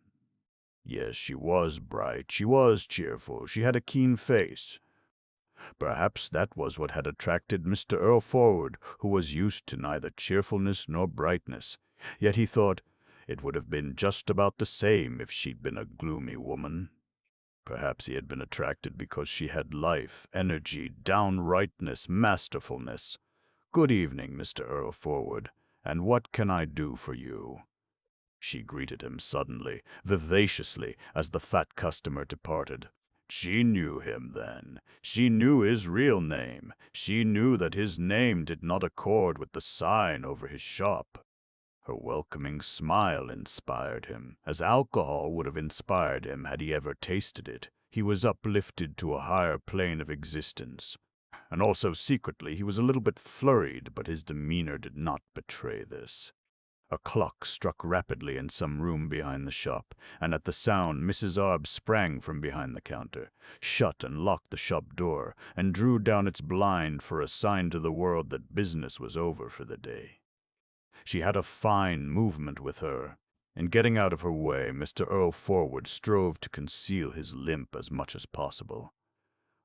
Yes, she was bright, she was cheerful, she had a keen face. Perhaps that was what had attracted Mr. Earlforward, who was used to neither cheerfulness nor brightness. Yet he thought it would have been just about the same if she'd been a gloomy woman. Perhaps he had been attracted because she had life, energy, downrightness, masterfulness. "Good evening, Mr. Earlforward, and what can I do for you?" She greeted him suddenly, vivaciously, as the fat customer departed. She knew him, then. She knew his real name. She knew that his name did not accord with the sign over his shop. Her welcoming smile inspired him, as alcohol would have inspired him had he ever tasted it. He was uplifted to a higher plane of existence. And also secretly he was a little bit flurried, but his demeanor did not betray this. A clock struck rapidly in some room behind the shop, and at the sound Mrs. Arb sprang from behind the counter, shut and locked the shop door, and drew down its blind for a sign to the world that business was over for the day. She had a fine movement with her. In getting out of her way, Mr. Earlforward strove to conceal his limp as much as possible.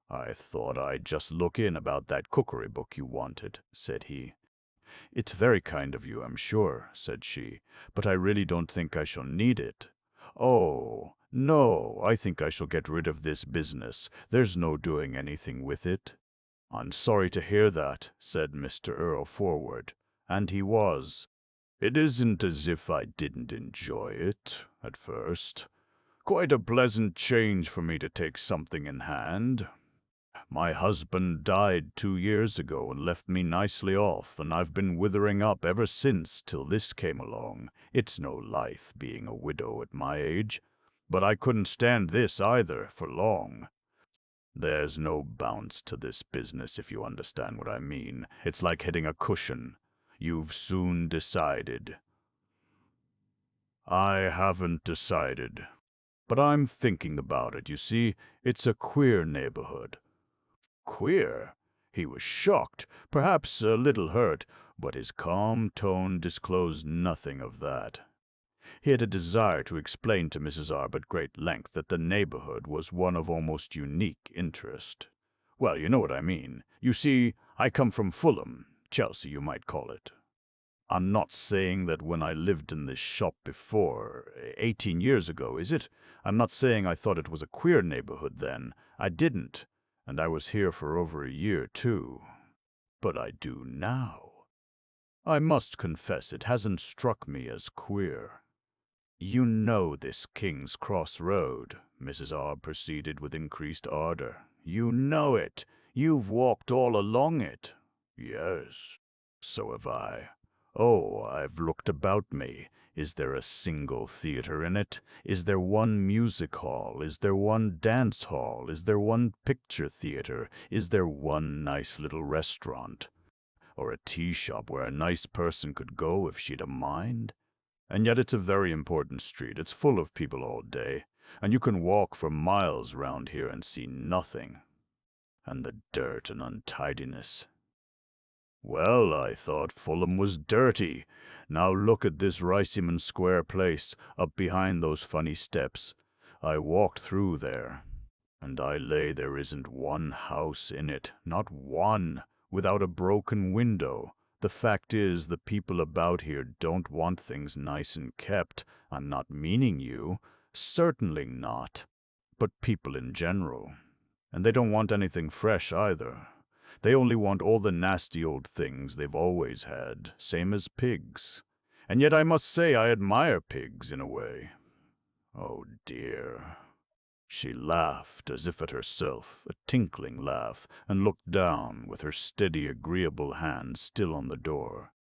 "I thought I'd just look in about that cookery book you wanted," said he. "It's very kind of you, I'm sure," said she, "but I really don't think I shall need it." "Oh, no, I think I shall get rid of this business. There's no doing anything with it." "I'm sorry to hear that," said Mr. Earlforward, and he was. "It isn't as if I didn't enjoy it, at first. Quite a pleasant change for me to take something in hand. My husband died 2 years ago and left me nicely off, and I've been withering up ever since till this came along. It's no life being a widow at my age, but I couldn't stand this either for long. There's no bounce to this business, if you understand what I mean. It's like hitting a cushion. You've soon decided." "I haven't decided, but I'm thinking about it. You see, it's a queer neighborhood." "Queer?" He was shocked, perhaps a little hurt, but his calm tone disclosed nothing of that. He had a desire to explain to Mrs. Arb at great length that the neighborhood was one of almost unique interest. "Well, you know what I mean. You see, I come from Fulham, Chelsea you might call it." I'm not saying that when I lived in this shop before, 18 years ago, is it? I'm not saying I thought it was a queer neighborhood then. I didn't. And I was here for over a year, too. But I do now. I must confess it hasn't struck me as queer. You know this King's Cross Road, Mrs. R. proceeded with increased ardor. You know it. You've walked all along it. Yes, so have I. Oh, I've looked about me. Is there a single theater in it? Is there one music hall? Is there one dance hall? Is there one picture theater? Is there one nice little restaurant? Or a tea shop where a nice person could go if she'd a mind? And yet it's a very important street. It's full of people all day, and you can walk for miles round here and see nothing. And the dirt and untidiness. Well, I thought Fulham was dirty. Now look at this Riceyman Square place, up behind those funny steps. I walked through there, and I lay there isn't one house in it, not one, without a broken window. The fact is, the people about here don't want things nice and kept. I'm not meaning you. Certainly not. But people in general. And they don't want anything fresh either. They only want all the nasty old things they've always had, same as pigs. And yet I must say I admire pigs in a way. Oh dear. She laughed as if at herself, a tinkling laugh, and looked down with her steady, agreeable hand still on the door.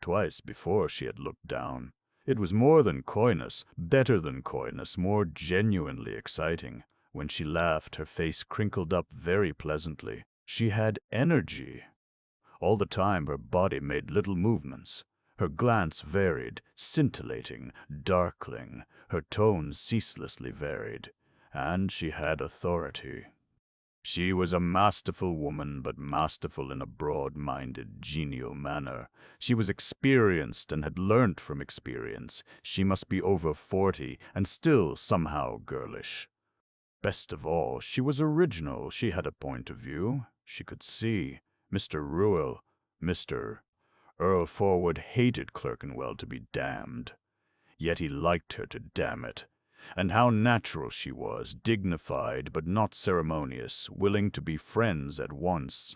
Twice before she had looked down. It was more than coyness, better than coyness, more genuinely exciting. When she laughed, her face crinkled up very pleasantly. She had energy. All the time her body made little movements. Her glance varied, scintillating, darkling, her tones ceaselessly varied. And she had authority. She was a masterful woman, but masterful in a broad-minded, genial manner. She was experienced and had learnt from experience. She must be over 40 and still somehow girlish. Best of all, she was original. She had a point of view. She could see. Mr. Earlforward hated Clerkenwell to be damned. Yet he liked her to damn it. And how natural she was, dignified but not ceremonious, willing to be friends at once.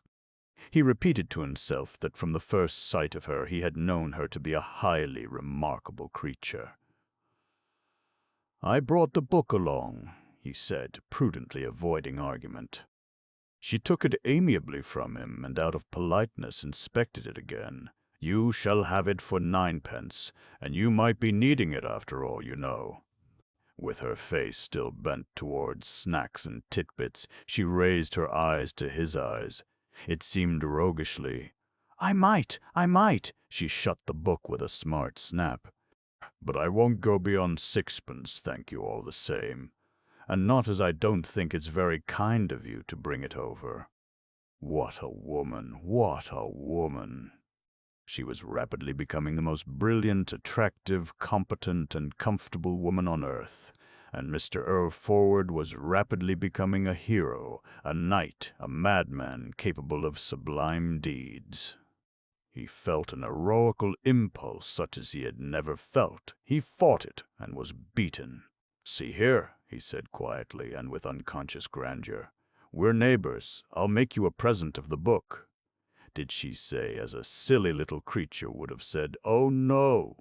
He repeated to himself that from the first sight of her he had known her to be a highly remarkable creature. "I brought the book along," he said, prudently avoiding argument. She took it amiably from him, and out of politeness inspected it again. "You shall have it for 9 pence, and you might be needing it after all, you know." With her face still bent towards snacks and titbits, she raised her eyes to his eyes. It seemed roguishly. I might. She shut the book with a smart snap. "But I won't go beyond 6pence, thank you all the same. And not as I don't think it's very kind of you to bring it over." What a woman, what a woman! She was rapidly becoming the most brilliant, attractive, competent, and comfortable woman on earth, and Mr. Earlforward was rapidly becoming a hero, a knight, a madman capable of sublime deeds. He felt an heroical impulse such as he had never felt. He fought it, and was beaten. "See here," he said quietly and with unconscious grandeur. "We're neighbors. I'll make you a present of the book." Did she say, as a silly little creature would have said, "Oh, no"?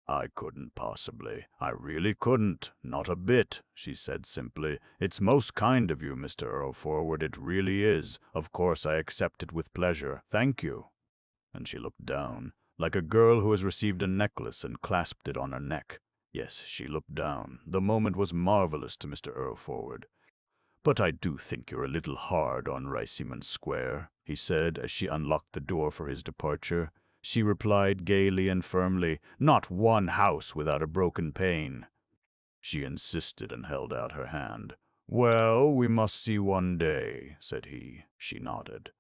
"I couldn't possibly. I really couldn't. Not a bit," she said simply. "It's most kind of you, Mr. Earlforward. It really is. Of course I accept it with pleasure. Thank you." And she looked down, like a girl who has received a necklace and clasped it on her neck. Yes, she looked down. The moment was marvelous to Mr. Earlforward. "But I do think you're a little hard on Riceyman Square," he said as she unlocked the door for his departure. She replied gaily and firmly, "Not one house without a broken pane." She insisted and held out her hand. "Well, we must see one day," said he. She nodded.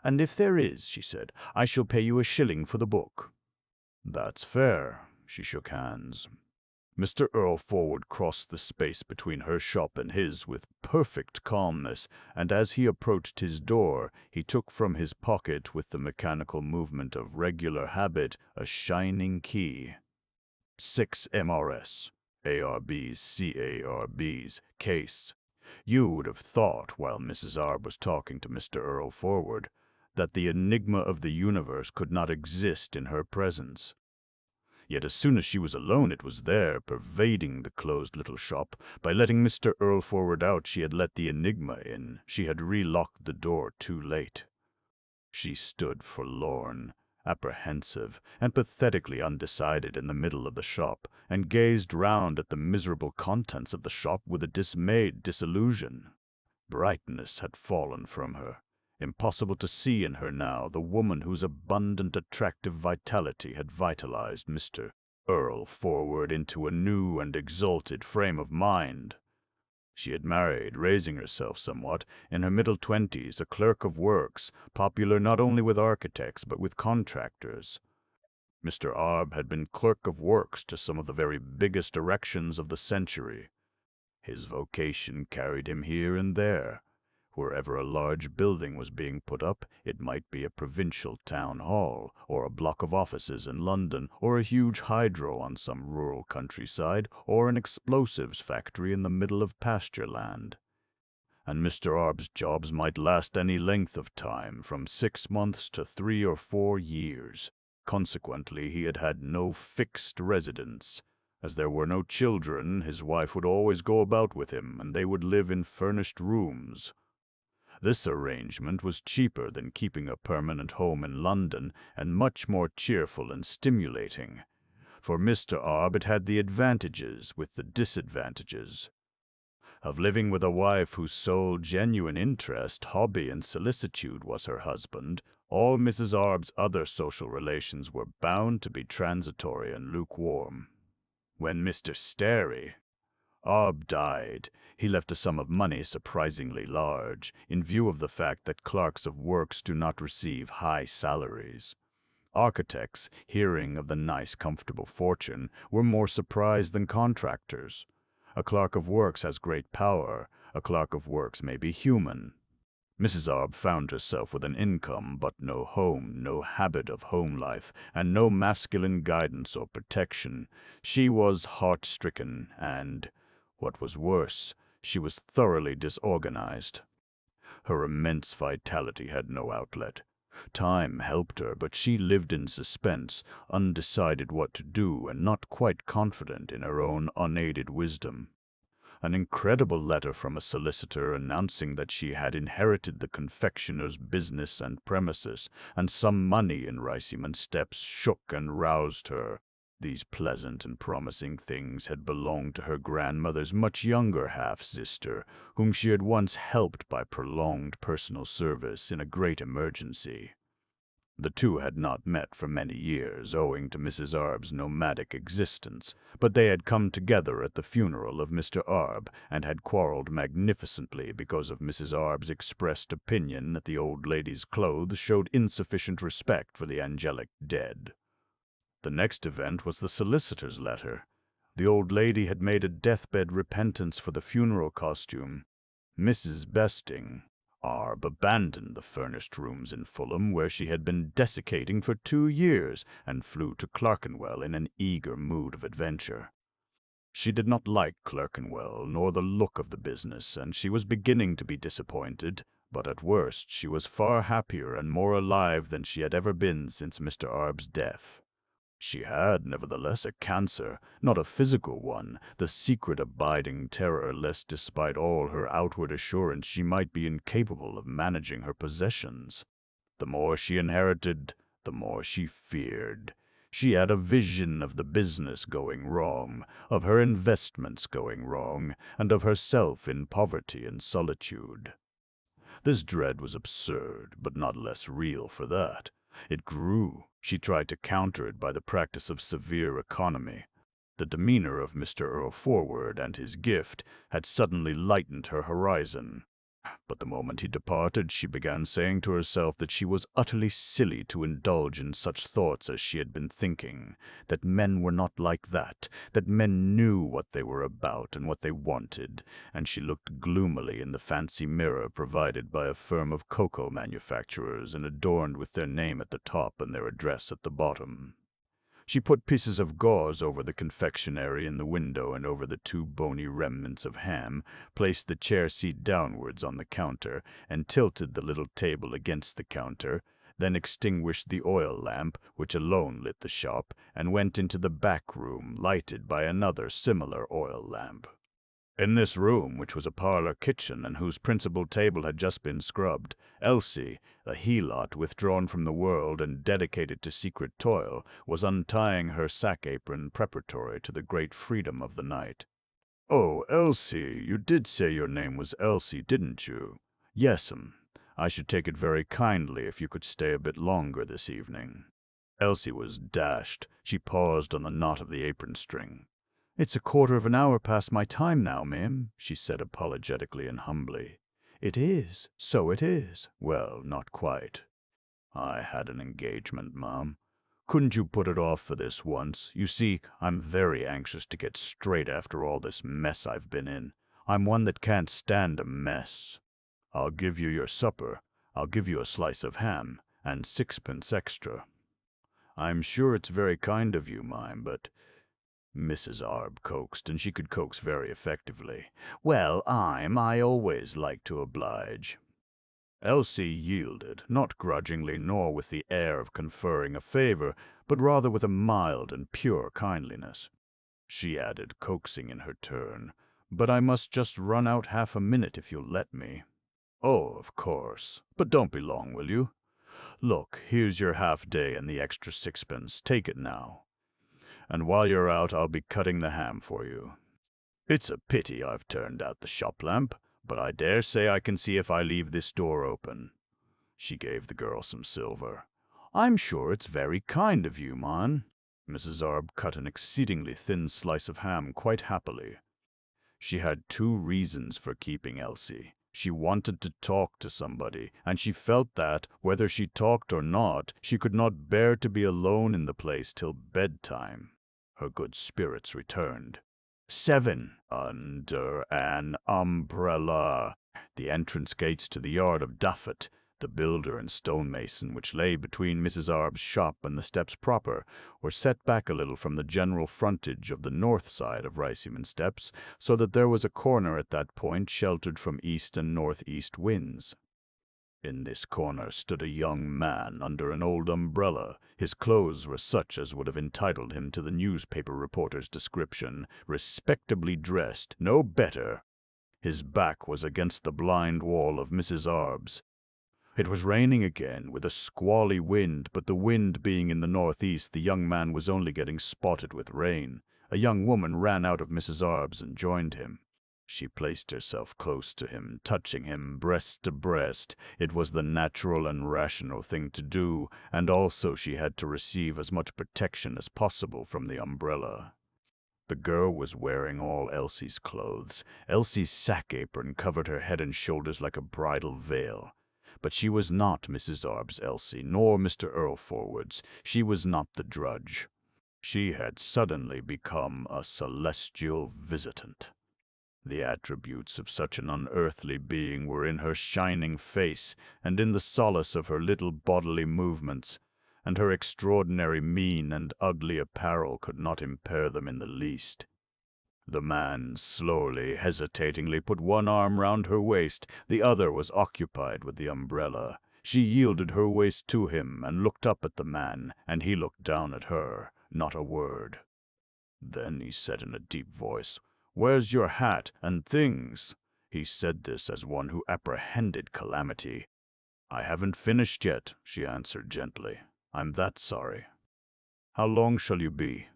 "And if there is," she said, "I shall pay you a shilling for the book." "That's fair." She shook hands. Mr. Earlforward crossed the space between her shop and his with perfect calmness, and as he approached his door, he took from his pocket, with the mechanical movement of regular habit, a shining key. 6 MRS, ARBs, CARBs, case. You would have thought, while Mrs. Arb was talking to Mr. Earlforward, that the enigma of the universe could not exist in her presence. Yet as soon as she was alone, it was there, pervading the closed little shop. By letting Mr. Earlforward out, she had let the enigma in. She had relocked the door too late. She stood forlorn, apprehensive, and pathetically undecided in the middle of the shop, and gazed round at the miserable contents of the shop with a dismayed disillusion. Brightness had fallen from her. Impossible to see in her now the woman whose abundant, attractive vitality had vitalized Mr. Earlforward into a new and exalted frame of mind. She had married, raising herself somewhat, in her middle 20s, a clerk of works, popular not only with architects but with contractors. Mr. Arb had been clerk of works to some of the very biggest erections of the century. His vocation carried him here and there. Wherever a large building was being put up, it might be a provincial town hall, or a block of offices in London, or a huge hydro on some rural countryside, or an explosives factory in the middle of pasture land. And Mr. Arb's jobs might last any length of time, from 6 months to 3 or 4 years. Consequently, he had had no fixed residence. As there were no children, his wife would always go about with him, and they would live in furnished rooms. This arrangement was cheaper than keeping a permanent home in London, and much more cheerful and stimulating. For Mr. Arb it had the advantages with the disadvantages of living with a wife whose sole genuine interest, hobby, and solicitude was her husband. All Mrs. Arb's other social relations were bound to be transitory and lukewarm. When Mr. Arb died, he left a sum of money surprisingly large, in view of the fact that clerks of works do not receive high salaries. Architects, hearing of the nice, comfortable fortune, were more surprised than contractors. A clerk of works has great power. A clerk of works may be human. Mrs. Arb found herself with an income, but no home, no habit of home life, and no masculine guidance or protection. She was heart-stricken, and, what was worse, she was thoroughly disorganized. Her immense vitality had no outlet. Time helped her, but she lived in suspense, undecided what to do and not quite confident in her own unaided wisdom. An incredible letter from a solicitor announcing that she had inherited the confectioner's business and premises, and some money in Riceyman Steps shook and roused her. These pleasant and promising things had belonged to her grandmother's much younger half-sister, whom she had once helped by prolonged personal service in a great emergency. The two had not met for many years, owing to Mrs. Arb's nomadic existence, but they had come together at the funeral of Mr. Arb, and had quarreled magnificently because of Mrs. Arb's expressed opinion that the old lady's clothes showed insufficient respect for the angelic dead. The next event was the solicitor's letter. The old lady had made a deathbed repentance for the funeral costume. Mrs. Arb abandoned the furnished rooms in Fulham, where she had been desiccating for 2 years, and flew to Clerkenwell in an eager mood of adventure. She did not like Clerkenwell, nor the look of the business, and she was beginning to be disappointed, but at worst she was far happier and more alive than she had ever been since Mr. Arb's death. She had, nevertheless, a cancer, not a physical one, the secret abiding terror lest despite all her outward assurance she might be incapable of managing her possessions. The more she inherited, the more she feared. She had a vision of the business going wrong, of her investments going wrong, and of herself in poverty and solitude. This dread was absurd, but not less real for that. It grew. She tried to counter it by the practice of severe economy. The demeanor of Mr. Earlforward and his gift had suddenly lightened her horizon. But the moment he departed, she began saying to herself that she was utterly silly to indulge in such thoughts as she had been thinking, that men were not like that men knew what they were about and what they wanted, and she looked gloomily in the fancy mirror provided by a firm of cocoa manufacturers and adorned with their name at the top and their address at the bottom. She put pieces of gauze over the confectionery in the window and over the two bony remnants of ham, placed the chair seat downwards on the counter, and tilted the little table against the counter, then extinguished the oil lamp, which alone lit the shop, and went into the back room, lighted by another similar oil lamp. In this room, which was a parlor kitchen and whose principal table had just been scrubbed, Elsie, a helot withdrawn from the world and dedicated to secret toil, was untying her sack apron preparatory to the great freedom of the night. "Oh, Elsie, you did say your name was Elsie, didn't you?" "Yes'm. I should take it very kindly if you could stay a bit longer this evening." Elsie was dashed. She paused on the knot of the apron string. "It's a quarter of an hour past my time now, ma'am," she said apologetically and humbly. "It is, so it is." "Well, not quite. I had an engagement, Mom. Couldn't you put it off for this once? You see, I'm very anxious to get straight after all this mess I've been in. I'm one that can't stand a mess. I'll give you your supper. I'll give you a slice of ham, and 6pence extra." "I'm sure it's very kind of you, Mime, but—" Mrs. Arb coaxed, and she could coax very effectively. "Well, I always like to oblige." Elsie yielded, not grudgingly nor with the air of conferring a favor, but rather with a mild and pure kindliness. She added, coaxing in her turn, "But I must just run out half a minute if you'll let me." "Oh, of course. But don't be long, will you? Look, here's your half-day and the extra 6pence. Take it now. And while you're out, I'll be cutting the ham for you. It's a pity I've turned out the shop lamp, but I dare say I can see if I leave this door open." She gave the girl some silver. "I'm sure it's very kind of you, Mon." Mrs. Arb cut an exceedingly thin slice of ham quite happily. She had two reasons for keeping Elsie. She wanted to talk to somebody, and she felt that, whether she talked or not, she could not bear to be alone in the place till bedtime. Her good spirits returned. 7. Under an umbrella. The entrance gates to the yard of Duffet, the builder and stonemason, which lay between Mrs. Arb's shop and the steps proper, were set back a little from the general frontage of the north side of Riceyman Steps, so that there was a corner at that point sheltered from east and northeast winds. In this corner stood a young man under an old umbrella. His clothes were such as would have entitled him to the newspaper reporter's description, respectably dressed, no better. His back was against the blind wall of Mrs. Arb's. It was raining again, with a squally wind, but the wind being in the northeast, the young man was only getting spotted with rain. A young woman ran out of Mrs. Arb's and joined him. She placed herself close to him, touching him breast to breast. It was the natural and rational thing to do, and also she had to receive as much protection as possible from the umbrella. The girl was wearing all Elsie's clothes. Elsie's sack apron covered her head and shoulders like a bridal veil. But she was not Mrs. Arb's Elsie, nor Mr. Earlforward's. She was not the drudge. She had suddenly become a celestial visitant. The attributes of such an unearthly being were in her shining face, and in the solace of her little bodily movements, and her extraordinary mean and ugly apparel could not impair them in the least. The man slowly, hesitatingly put one arm round her waist, the other was occupied with the umbrella. She yielded her waist to him and looked up at the man, and he looked down at her, not a word. Then he said in a deep voice, "Where's your hat and things?" He said this as one who apprehended calamity. "I haven't finished yet," she answered gently. "I'm that sorry." "How long shall you be?"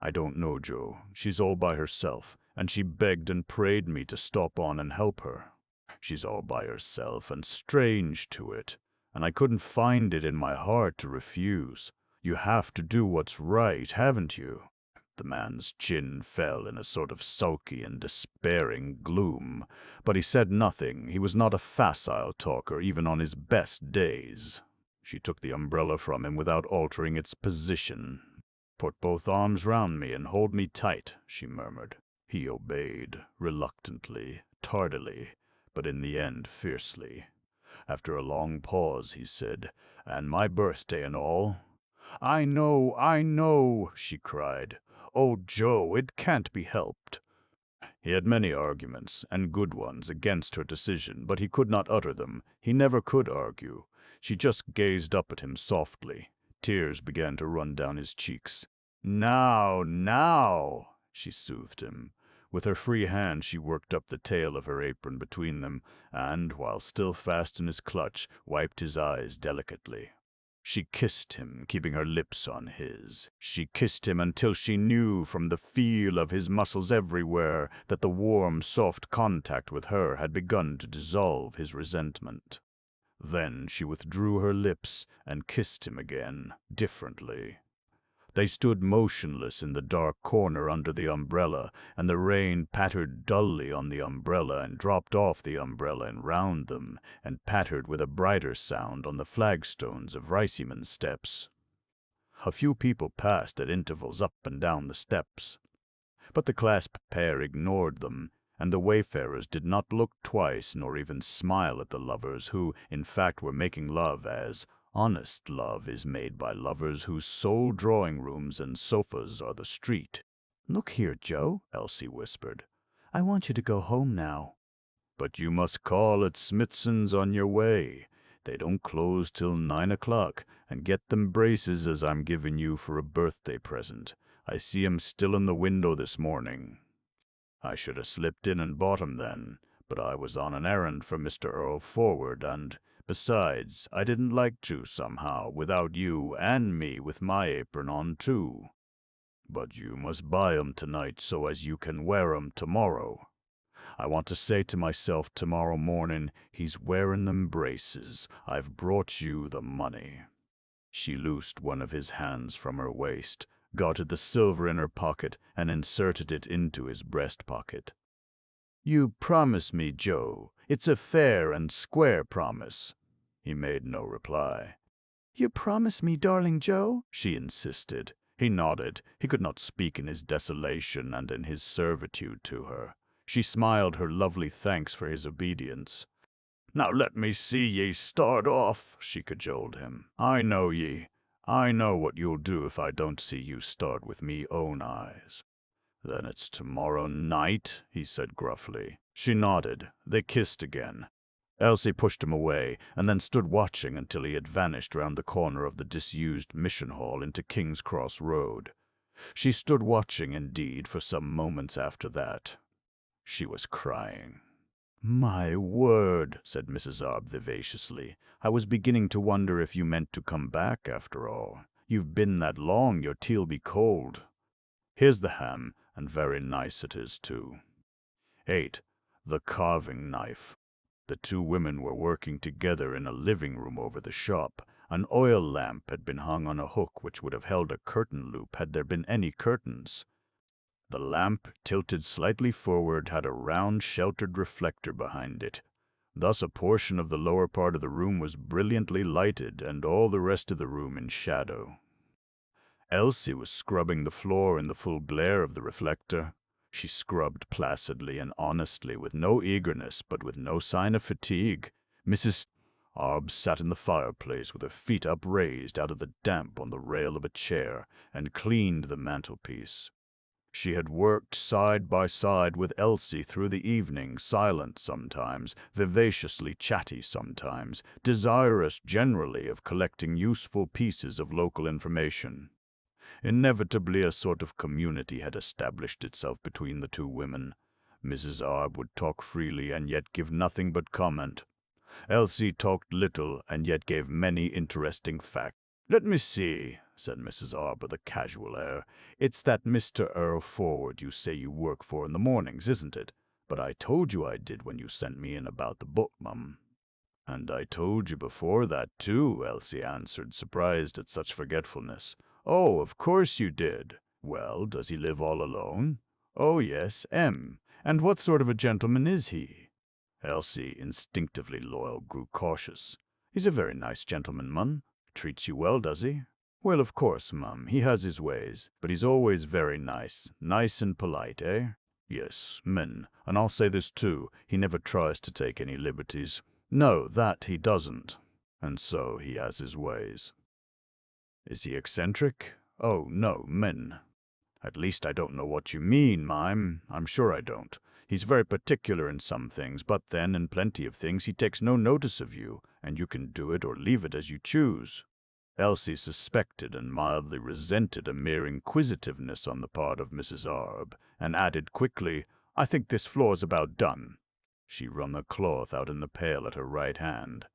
"I don't know, Joe. She's all by herself, and she begged and prayed me to stop on and help her. She's all by herself and strange to it, and I couldn't find it in my heart to refuse. You have to do what's right, haven't you?" The man's chin fell in a sort of sulky and despairing gloom, but he said nothing. He was not a facile talker, even on his best days. She took the umbrella from him without altering its position. "Put both arms round me and hold me tight," she murmured. He obeyed, reluctantly, tardily, but in the end fiercely. After a long pause, he said, "And my birthday and all?" I know," she cried. "Oh, Joe, it can't be helped." He had many arguments, and good ones, against her decision, but he could not utter them. He never could argue. She just gazed up at him softly. Tears began to run down his cheeks. Now," she soothed him. With her free hand she worked up the tail of her apron between them, and, while still fast in his clutch, wiped his eyes delicately. She kissed him, keeping her lips on his. She kissed him until she knew from the feel of his muscles everywhere that the warm, soft contact with her had begun to dissolve his resentment. Then she withdrew her lips and kissed him again, differently. They stood motionless in the dark corner under the umbrella, and the rain pattered dully on the umbrella and dropped off the umbrella and round them, and pattered with a brighter sound on the flagstones of Riceyman Steps. A few people passed at intervals up and down the steps, but the clasped pair ignored them, and the wayfarers did not look twice nor even smile at the lovers, who, in fact, were making love as honest love is made by lovers whose sole drawing-rooms and sofas are the street. "Look here, Joe," Elsie whispered. "I want you to go home now." "But you must call at Smithson's on your way. They don't close till 9 o'clock, and get them braces as I'm giving you for a birthday present. I see 'em still in the window this morning." "I should have slipped in and bought 'em then, but I was on an errand for Mr. Earlforward, and, besides, I didn't like to, somehow, without you and me with my apron on, too. But you must buy 'em tonight so as you can wear 'em tomorrow. I want to say to myself tomorrow morning, he's wearing them braces. I've brought you the money." She loosed one of his hands from her waist, got at the silver in her pocket, and inserted it into his breast pocket. "You promise me, Joe. It's a fair and square promise." He made no reply. "You promise me, darling Joe?" she insisted. He nodded. He could not speak in his desolation and in his servitude to her. She smiled her lovely thanks for his obedience. "Now let me see ye start off," she cajoled him. "I know ye. I know what you'll do if I don't see you start with me own eyes." "Then it's tomorrow night?" he said gruffly. She nodded. They kissed again. Elsie pushed him away, and then stood watching until he had vanished round the corner of the disused mission hall into King's Cross Road. She stood watching, indeed, for some moments after that. She was crying. "My word," said Mrs. Arb vivaciously. "I was beginning to wonder if you meant to come back, after all. You've been that long, your tea'll be cold. Here's the ham, and very nice it is, too." 8. The carving knife. The two women were working together in a living room over the shop. An oil lamp had been hung on a hook which would have held a curtain loop had there been any curtains. The lamp, tilted slightly forward, had a round sheltered reflector behind it. Thus a portion of the lower part of the room was brilliantly lighted, and all the rest of the room in shadow. Elsie was scrubbing the floor in the full glare of the reflector. She scrubbed placidly and honestly, with no eagerness, but with no sign of fatigue. Mrs. Arb sat in the fireplace with her feet upraised out of the damp on the rail of a chair, and cleaned the mantelpiece. She had worked side by side with Elsie through the evening, silent sometimes, vivaciously chatty sometimes, desirous generally of collecting useful pieces of local information. Inevitably a sort of community had established itself between the two women. Mrs. Arb would talk freely and yet give nothing but comment. Elsie talked little and yet gave many interesting facts. "Let me see," said Mrs. Arb with a casual air. "It's that Mr. Earlforward you say you work for in the mornings, isn't it? But I told you I did when you sent me in about the book, Mum." "And I told you before that, too," Elsie answered, surprised at such forgetfulness. "Oh, of course you did. Well, does he live all alone? Oh, yes, And what sort of a gentleman is he? Elsie, instinctively loyal, grew cautious. He's a very nice gentleman, mum. Treats you well, does he? Well, of course, mum, he has his ways, but he's always very nice. Nice and polite, eh? Yes, men, and I'll say this too, he never tries to take any liberties. No, that he doesn't. And so he has his ways. Is he eccentric? Oh, no, men. At least I don't know what you mean, mime. I'm sure I don't. He's very particular in some things, but then in plenty of things he takes no notice of you, and you can do it or leave it as you choose. Elsie suspected and mildly resented a mere inquisitiveness on the part of Mrs. Arb, and added quickly, I think this floor's about done. She wrung a cloth out in the pail at her right hand.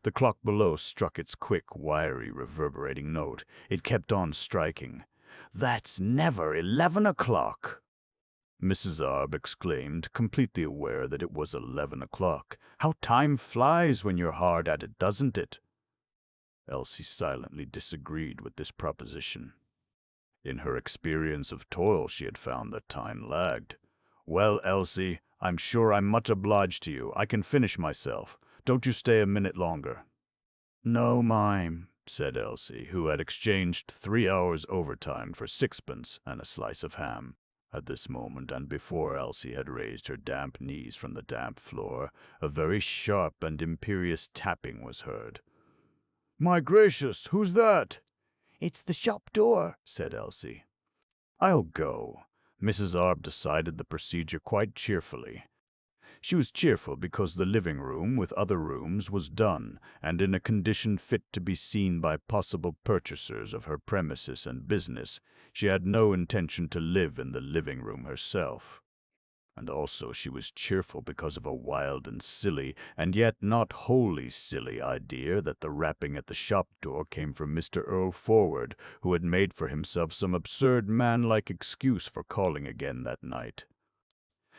The clock below struck its quick, wiry, reverberating note. It kept on striking. That's never 11 o'clock. Mrs. Arb exclaimed, completely aware that it was 11 o'clock. How time flies when you're hard at it, doesn't it? Elsie silently disagreed with this proposition. In her experience of toil, she had found that time lagged. Well, Elsie, I'm sure I'm much obliged to you. I can finish myself. Don't you stay a minute longer. No, mime, said Elsie, who had exchanged 3 hours overtime for sixpence and a slice of ham. At this moment, and before Elsie had raised her damp knees from the damp floor, a very sharp and imperious tapping was heard. My gracious, who's that? It's the shop door, said Elsie. I'll go. Mrs. Arb decided the procedure quite cheerfully. She was cheerful because the living room, with other rooms, was done, and in a condition fit to be seen by possible purchasers of her premises and business. She had no intention to live in the living room herself. And also she was cheerful because of a wild and silly, and yet not wholly silly, idea that the rapping at the shop door came from Mr. Earlforward, who had made for himself some absurd man-like excuse for calling again that night.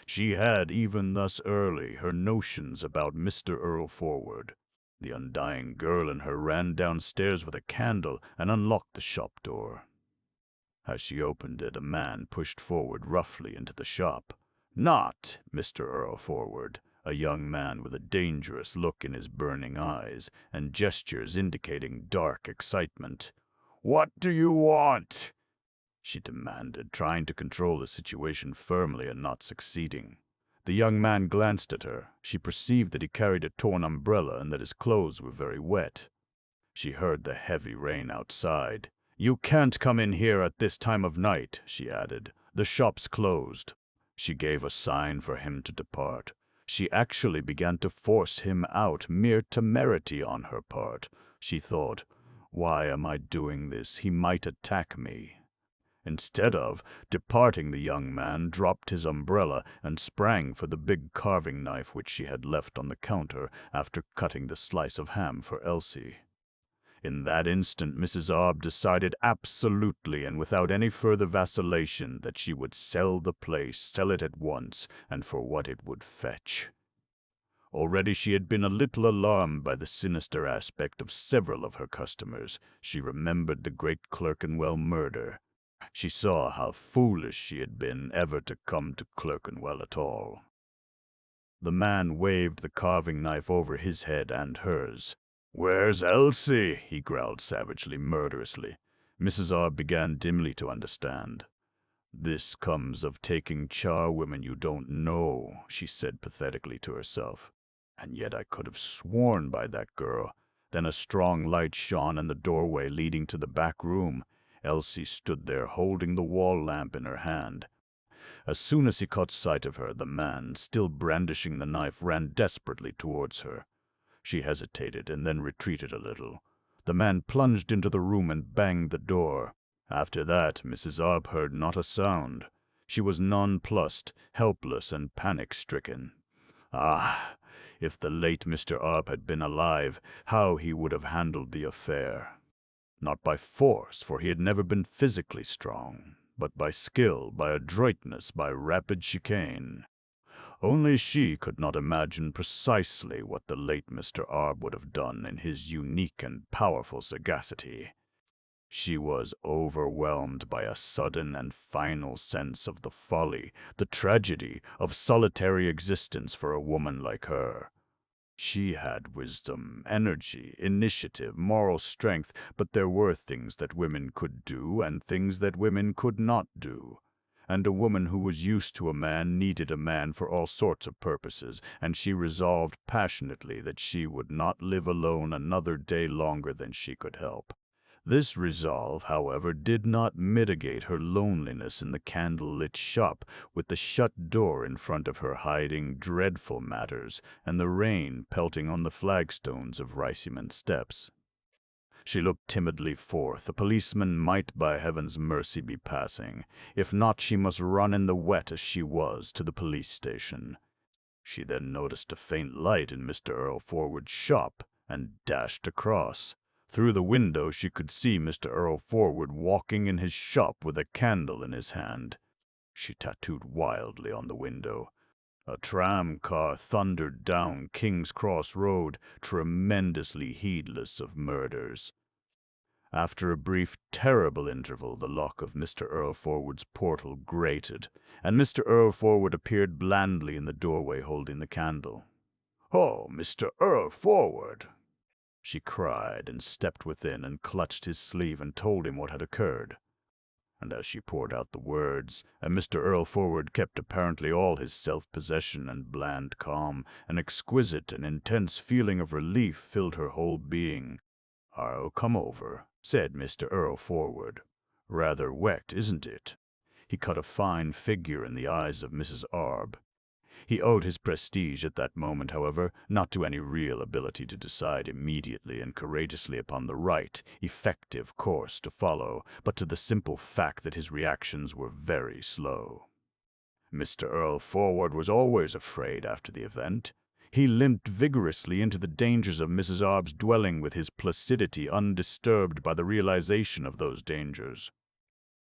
She had, even thus early, her notions about Mr. Earlforward. The undying girl in her ran downstairs with a candle and unlocked the shop door. As she opened it, a man pushed forward roughly into the shop. Not Mr. Earlforward, a young man with a dangerous look in his burning eyes, and gestures indicating dark excitement. "What do you want?" she demanded, trying to control the situation firmly and not succeeding. The young man glanced at her. She perceived that he carried a torn umbrella and that his clothes were very wet. She heard the heavy rain outside. "You can't come in here at this time of night," she added. "The shop's closed." She gave a sign for him to depart. She actually began to force him out, mere temerity on her part. She thought, why am I doing this? He might attack me. Instead of departing, the young man dropped his umbrella and sprang for the big carving knife which she had left on the counter after cutting the slice of ham for Elsie. In that instant, Mrs. Arb decided absolutely and without any further vacillation that she would sell the place, sell it at once, and for what it would fetch. Already she had been a little alarmed by the sinister aspect of several of her customers. She remembered the great Clerkenwell murder. She saw how foolish she had been ever to come to Clerkenwell at all. The man waved the carving knife over his head and hers. "Where's Elsie?" he growled savagely, murderously. Mrs. Arb began dimly to understand. "This comes of taking charwomen you don't know," she said pathetically to herself. "And yet I could have sworn by that girl." Then a strong light shone in the doorway leading to the back room. Elsie stood there holding the wall lamp in her hand. As soon as he caught sight of her, the man, still brandishing the knife, ran desperately towards her. She hesitated and then retreated a little. The man plunged into the room and banged the door. After that, Mrs. Arb heard not a sound. She was nonplussed, helpless, and panic-stricken. Ah, if the late Mr. Arb had been alive, how he would have handled the affair. Not by force, for he had never been physically strong, but by skill, by adroitness, by rapid chicane. Only she could not imagine precisely what the late Mr. Arb would have done in his unique and powerful sagacity. She was overwhelmed by a sudden and final sense of the folly, the tragedy of solitary existence for a woman like her. She had wisdom, energy, initiative, moral strength, but there were things that women could do and things that women could not do. And a woman who was used to a man needed a man for all sorts of purposes, and she resolved passionately that she would not live alone another day longer than she could help. This resolve, however, did not mitigate her loneliness in the candle-lit shop, with the shut door in front of her hiding dreadful matters, and the rain pelting on the flagstones of Riceyman Steps. She looked timidly forth. A policeman might by heaven's mercy be passing. If not, she must run in the wet as she was to the police station. She then noticed a faint light in Mr. Earlforward's shop, and dashed across. Through the window she could see Mr. Earlforward walking in his shop with a candle in his hand. She tattooed wildly on the window. A tram car thundered down King's Cross Road, tremendously heedless of murders. After a brief, terrible interval, the lock of Mr. Earlforward's portal grated, and Mr. Earlforward appeared blandly in the doorway holding the candle. "Oh, Mr. Earlforward!" she cried, and stepped within and clutched his sleeve and told him what had occurred. And as she poured out the words, and Mr. Earlforward kept apparently all his self-possession and bland calm, an exquisite and intense feeling of relief filled her whole being. "I'll come over," said Mr. Earlforward. "Rather wet, isn't it?" He cut a fine figure in the eyes of Mrs. Arb. He owed his prestige at that moment, however, not to any real ability to decide immediately and courageously upon the right, effective course to follow, but to the simple fact that his reactions were very slow. Mr. Earlforward was always afraid after the event. He limped vigorously into the dangers of Mrs. Arb's dwelling with his placidity undisturbed by the realization of those dangers.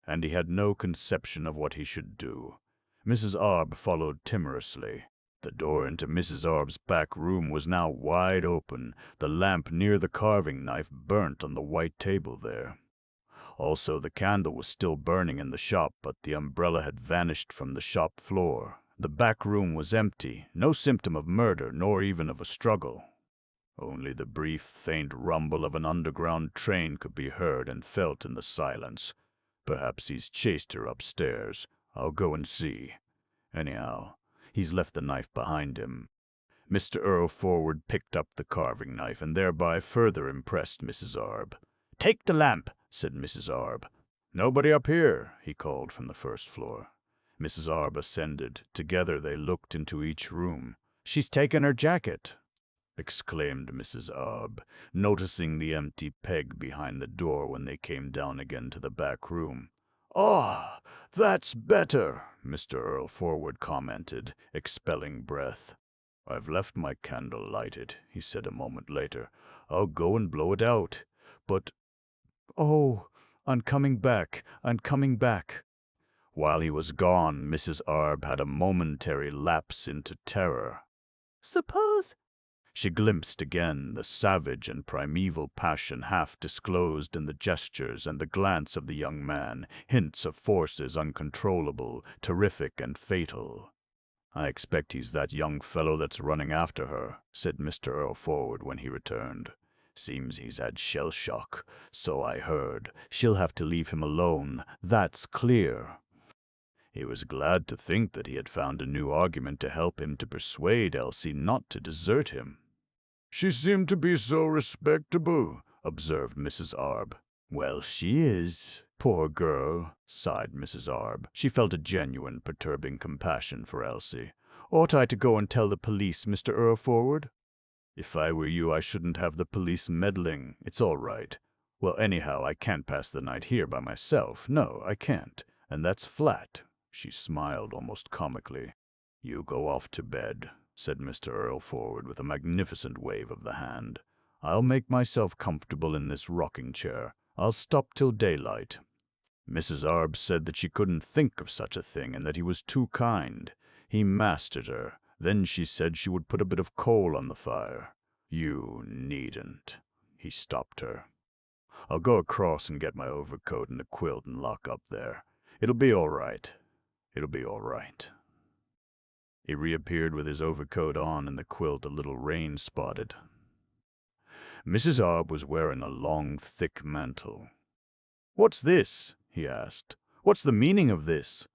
And he had no conception of what he should do. Mrs. Arb followed timorously. The door into Mrs. Arb's back room was now wide open, the lamp near the carving knife burnt on the white table there. Also, the candle was still burning in the shop, but the umbrella had vanished from the shop floor. The back room was empty, no symptom of murder, nor even of a struggle. Only the brief, faint rumble of an underground train could be heard and felt in the silence. Perhaps he's chased her upstairs. I'll go and see. Anyhow, he's left the knife behind him. Mr. Earlforward picked up the carving knife and thereby further impressed Mrs. Arb. "Take the lamp," said Mrs. Arb. "Nobody up here," he called from the first floor. Mrs. Arb ascended. Together they looked into each room. "She's taken her jacket," exclaimed Mrs. Arb, noticing the empty peg behind the door when they came down again to the back room. "Ah, that's better," Mr. Earlforward commented, expelling breath. "I've left my candle lighted," he said a moment later. "I'll go and blow it out. But, oh, I'm coming back. While he was gone, Mrs. Arb had a momentary lapse into terror. Suppose She glimpsed again the savage and primeval passion half disclosed in the gestures and the glance of the young man, hints of forces uncontrollable, terrific and fatal. "I expect he's that young fellow that's running after her," said Mr. Earlforward when he returned. "Seems he's had shell shock, so I heard. She'll have to leave him alone, that's clear." He was glad to think that he had found a new argument to help him to persuade Elsie not to desert him. "She seemed to be so respectable," observed Mrs. Arb. "Well, she is. Poor girl," sighed Mrs. Arb. She felt a genuine, perturbing compassion for Elsie. "Ought I to go and tell the police, Mr. Earlforward?" "If I were you, I shouldn't have the police meddling. It's all right. Well, anyhow, I can't pass the night here by myself. No, I can't. And that's flat." She smiled almost comically. "You go off to bed," said Mr. Earlforward with a magnificent wave of the hand. "I'll make myself comfortable in this rocking chair. I'll stop till daylight." Mrs. Arb said that she couldn't think of such a thing and that he was too kind. He mastered her. Then she said she would put a bit of coal on the fire. "You needn't." He stopped her. I'll go across and get my overcoat and a quilt and lock up there. It'll be all right. It'll be all right." He reappeared with his overcoat on and the quilt a little rain-spotted. Mrs. Arb was wearing a long, thick mantle. "What's this?" he asked. "What's the meaning of this?"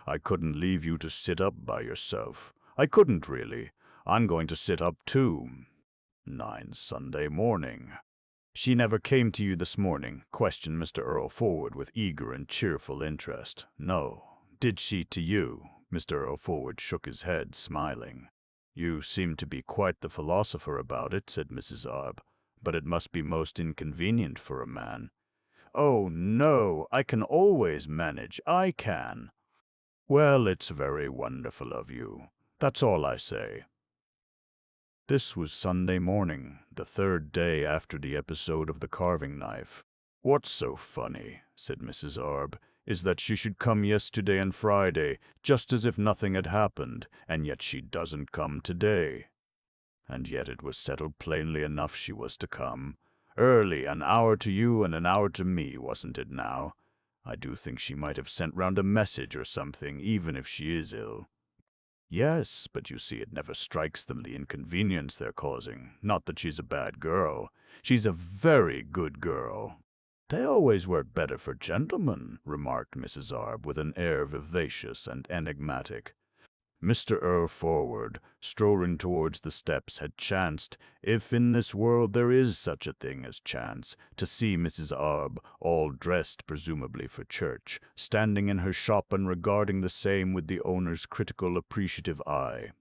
"I couldn't leave you to sit up by yourself. I couldn't, really. I'm going to sit up, too. 9 Sunday morning." "She never came to you this morning?" questioned Mr. Earlforward with eager and cheerful interest. "No. Did she to you?" Mr. Earlforward shook his head, smiling. "You seem to be quite the philosopher about it," said Mrs. Arb. "But it must be most inconvenient for a man." "Oh, no, I can always manage. I can." "Well, it's very wonderful of you. That's all I say." This was Sunday morning, the 3rd day after the episode of the carving knife. "What's so funny," said Mrs. Arb, "is that she should come yesterday and Friday, just as if nothing had happened, and yet she doesn't come today. And yet it was settled plainly enough she was to come. Early, an hour to you and an hour to me, wasn't it now? I do think she might have sent round a message or something, even if she is ill." "Yes, but you see it never strikes them the inconvenience they're causing. Not that she's a bad girl. She's a very good girl." "They always work better for gentlemen," remarked Mrs. Arb with an air vivacious and enigmatic. Mr. Earlforward, strolling towards the steps, had chanced, if in this world there is such a thing as chance, to see Mrs. Arb, all dressed presumably for church, standing in her shop and regarding the same with the owner's critical, appreciative eye.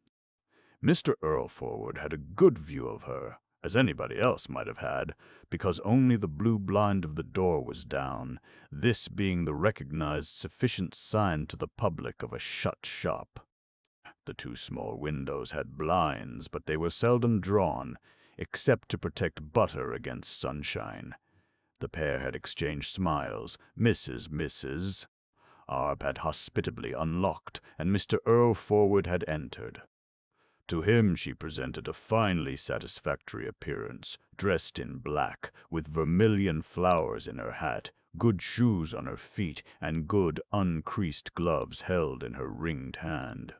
Mr. Earlforward had a good view of her, as anybody else might have had, because only the blue blind of the door was down, this being the recognized sufficient sign to the public of a shut shop. The 2 small windows had blinds, but they were seldom drawn, except to protect butter against sunshine. The pair had exchanged smiles. Mrs. Arb had hospitably unlocked, and Mr. Earlforward had entered. To him she presented a finely satisfactory appearance, dressed in black, with vermilion flowers in her hat, good shoes on her feet, and good uncreased gloves held in her ringed hand.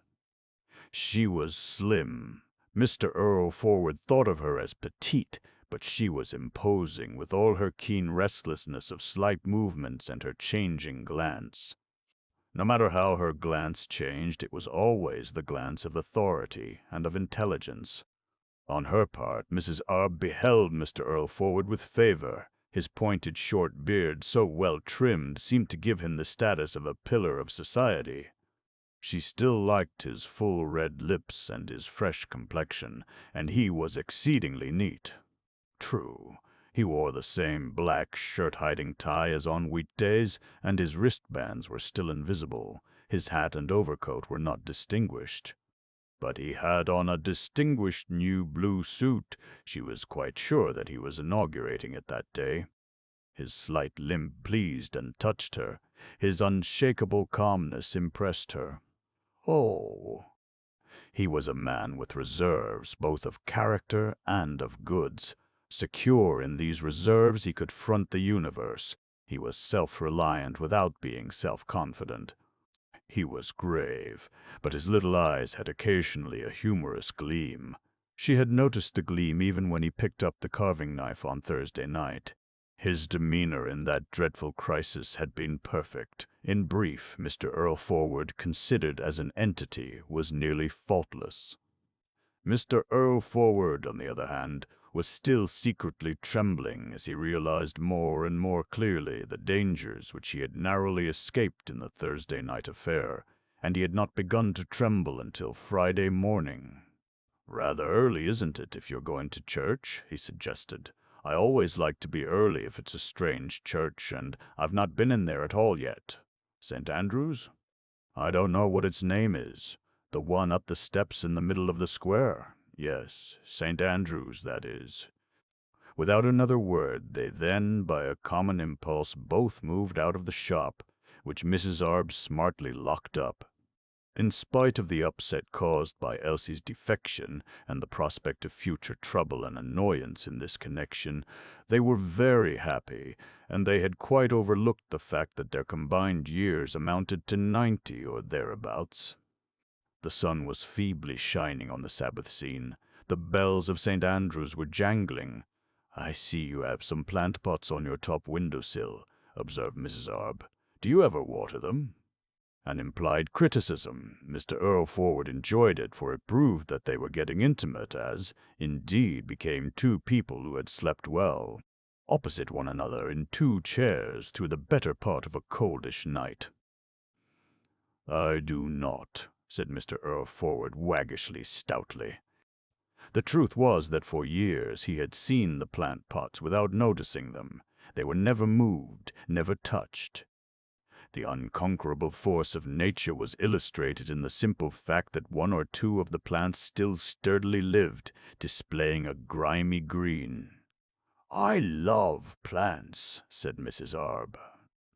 She was slim. Mr. Earlforward thought of her as petite, but she was imposing with all her keen restlessness of slight movements and her changing glance. No matter how her glance changed, it was always the glance of authority and of intelligence. On her part, Mrs. Arb beheld Mr. Earlforward with favor. His pointed short beard, so well trimmed, seemed to give him the status of a pillar of society. She still liked his full red lips and his fresh complexion, and he was exceedingly neat. True, he wore the same black shirt-hiding tie as on weekdays, and his wristbands were still invisible. His hat and overcoat were not distinguished. But he had on a distinguished new blue suit. She was quite sure that he was inaugurating it that day. His slight limp pleased and touched her. His unshakable calmness impressed her. Oh, he was a man with reserves, both of character and of goods. Secure in these reserves, he could front the universe. He was self-reliant without being self-confident. He was grave, but his little eyes had occasionally a humorous gleam. She had noticed the gleam even when he picked up the carving knife on Thursday night. His demeanor in that dreadful crisis had been perfect. In brief, Mr. Earlforward, considered as an entity, was nearly faultless. Mr. Earlforward, on the other hand, was still secretly trembling as he realized more and more clearly the dangers which he had narrowly escaped in the Thursday night affair, and he had not begun to tremble until Friday morning. "Rather early, isn't it, if you're going to church?" he suggested. "I always like to be early if it's a strange church, and I've not been in there at all yet. St. Andrew's?" "I don't know what its name is. The one up the steps in the middle of the square. Yes, St. Andrew's, that is." Without another word, they then, by a common impulse, both moved out of the shop, which Mrs. Arb smartly locked up. In spite of the upset caused by Elsie's defection and the prospect of future trouble and annoyance in this connection, they were very happy, and they had quite overlooked the fact that their combined years amounted to 90 or thereabouts. The sun was feebly shining on the Sabbath scene. The bells of St. Andrew's were jangling. "I see you have some plant pots on your top window-sill," observed Mrs. Arb. "Do you ever water them?" An implied criticism. Mr. Earlforward enjoyed it, for it proved that they were getting intimate, as, indeed, became two people who had slept well, opposite one another in two chairs through the better part of a coldish night. "I do not," said Mr. Earlforward waggishly stoutly. The truth was that for years he had seen the plant pots without noticing them. They were never moved, never touched. The unconquerable force of nature was illustrated in the simple fact that one or two of the plants still sturdily lived, displaying a grimy green. "I love plants," said Mrs. Arb.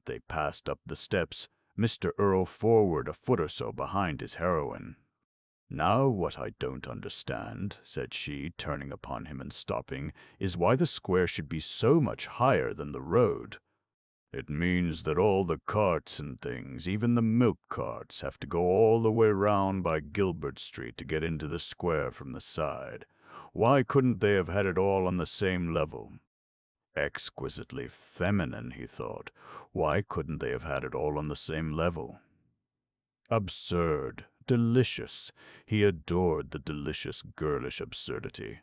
They passed up the steps, Mr. Earlforward a foot or so behind his heroine. "Now what I don't understand," said she, turning upon him and stopping, "is why the square should be so much higher than the road. It means that all the carts and things, even the milk carts, have to go all the way round by Gilbert Street to get into the square from the side. Why couldn't they have had it all on the same level? Exquisitely feminine, he thought. Why couldn't they have had it all on the same level? Absurd, delicious. He adored the delicious girlish absurdity.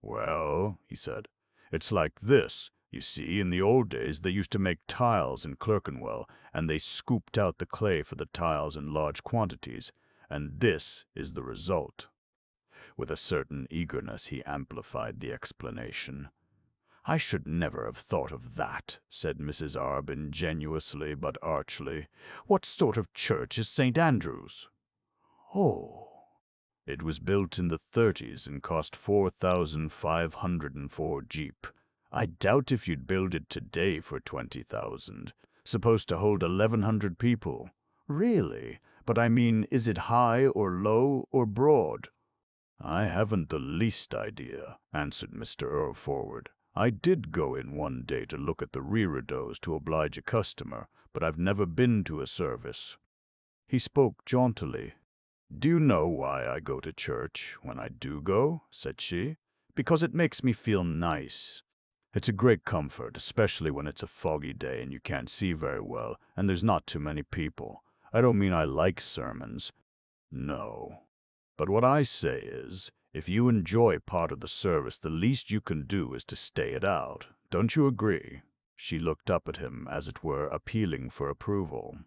"Well," he said, "it's like this. You see, in the old days they used to make tiles in Clerkenwell, and they scooped out the clay for the tiles in large quantities, and this is the result." With a certain eagerness he amplified the explanation. "I should never have thought of that," said Mrs. Arb ingenuously but archly. "What sort of church is St. Andrew's?" "Oh." "It was built in the 30s and cost 4,504 jeep. I doubt if you'd build it today for 20,000. Supposed to hold 1,100 people." "Really? But I mean, is it high or low or broad?" "I haven't the least idea," answered Mr. Earlforward. "I did go in one day to look at the reredos to oblige a customer, but I've never been to a service." He spoke jauntily. "Do you know why I go to church when I do go?" said she. "Because it makes me feel nice. It's a great comfort, especially when it's a foggy day and you can't see very well, and there's not too many people. I don't mean I like sermons. No. But what I say is, if you enjoy part of the service, the least you can do is to stay it out. Don't you agree?" She looked up at him, as it were, appealing for approval.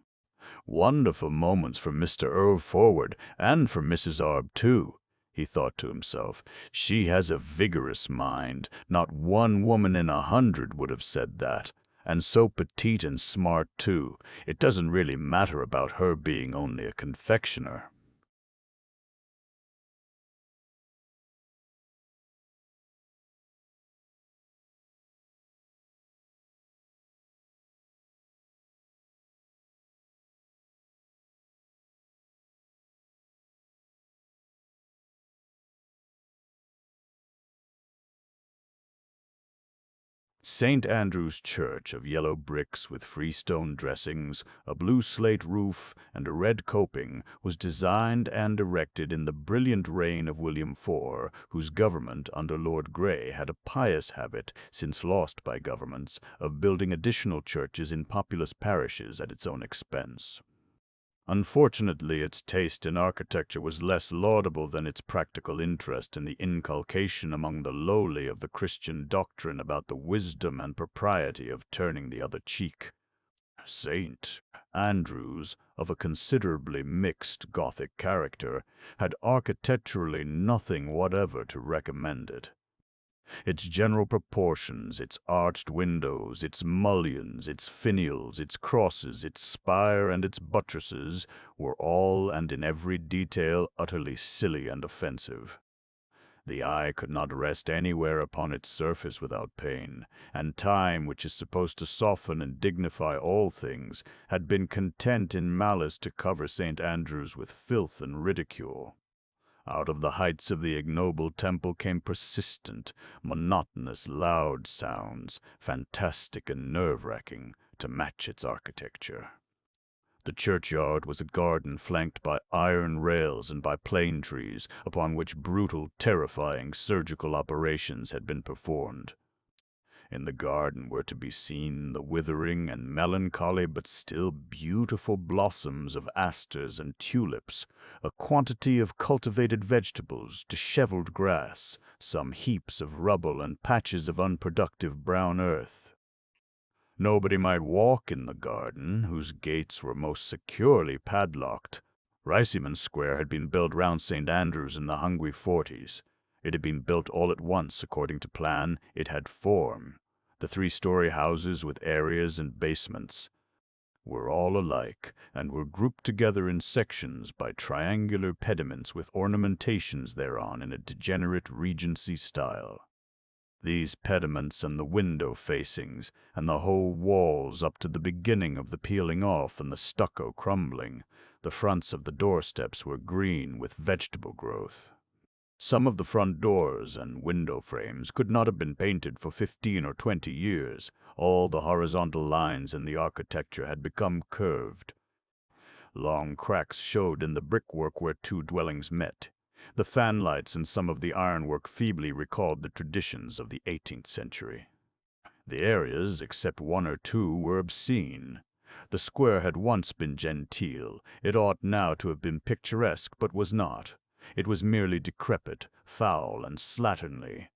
Wonderful moments for Mr. Earlforward, and for Mrs. Arb, too. He thought to himself, "She has a vigorous mind. Not one woman in 100 would have said that. And so petite and smart, too. It doesn't really matter about her being only a confectioner." St. Andrew's Church, of yellow bricks with freestone dressings, a blue slate roof, and a red coping, was designed and erected in the brilliant reign of William IV, whose government under Lord Grey had a pious habit, since lost by governments, of building additional churches in populous parishes at its own expense. Unfortunately, its taste in architecture was less laudable than its practical interest in the inculcation among the lowly of the Christian doctrine about the wisdom and propriety of turning the other cheek. St. Andrew's, of a considerably mixed Gothic character, had architecturally nothing whatever to recommend it. Its general proportions, its arched windows, its mullions, its finials, its crosses, its spire, and its buttresses were all and in every detail utterly silly and offensive. The eye could not rest anywhere upon its surface without pain, and time, which is supposed to soften and dignify all things, had been content in malice to cover St. Andrew's with filth and ridicule. Out of the heights of the ignoble temple came persistent, monotonous, loud sounds, fantastic and nerve-wracking, to match its architecture. The churchyard was a garden flanked by iron rails and by plane trees, upon which brutal, terrifying surgical operations had been performed. In the garden were to be seen the withering and melancholy but still beautiful blossoms of asters and tulips, a quantity of cultivated vegetables, disheveled grass, some heaps of rubble and patches of unproductive brown earth. Nobody might walk in the garden, whose gates were most securely padlocked. Riceyman Square had been built round St. Andrew's in the hungry 40s. It had been built all at once according to plan. It had form. The 3-story houses with areas and basements were all alike, and were grouped together in sections by triangular pediments with ornamentations thereon in a degenerate Regency style. These pediments and the window facings, and the whole walls up to the beginning of the peeling off and the stucco crumbling, the fronts of the doorsteps were green with vegetable growth. Some of the front doors and window frames could not have been painted for 15 or 20 years. All the horizontal lines in the architecture had become curved. Long cracks showed in the brickwork where 2 dwellings met. The fanlights and some of the ironwork feebly recalled the traditions of the 18th century. The areas, except 1 or 2, were obscene. The square had once been genteel. It ought now to have been picturesque, but was not. It was merely decrepit, foul, and slatternly.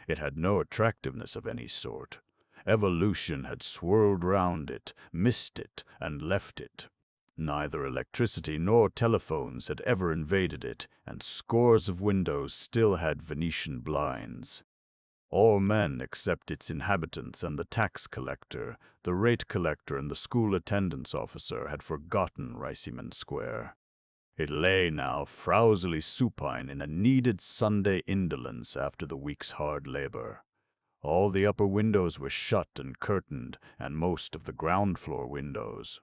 It had no attractiveness of any sort. Evolution had swirled round it, missed it, and left it. Neither electricity nor telephones had ever invaded it, and scores of windows still had Venetian blinds. All men except its inhabitants and the tax collector, the rate collector and the school attendance officer had forgotten Riceyman Square. It lay now frowsily supine in a needed Sunday indolence after the week's hard labor. All the upper windows were shut and curtained, and most of the ground-floor windows.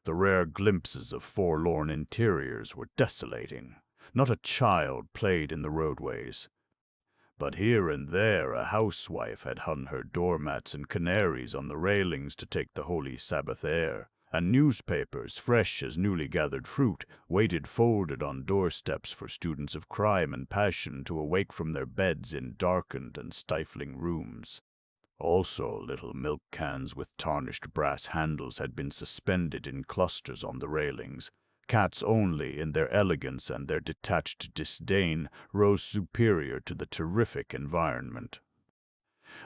The rare glimpses of forlorn interiors were desolating. Not a child played in the roadways. But here and there a housewife had hung her doormats and canaries on the railings to take the holy Sabbath air, and newspapers, fresh as newly gathered fruit, waited folded on doorsteps for students of crime and passion to awake from their beds in darkened and stifling rooms. Also, little milk cans with tarnished brass handles had been suspended in clusters on the railings. Cats only, in their elegance and their detached disdain, rose superior to the terrific environment.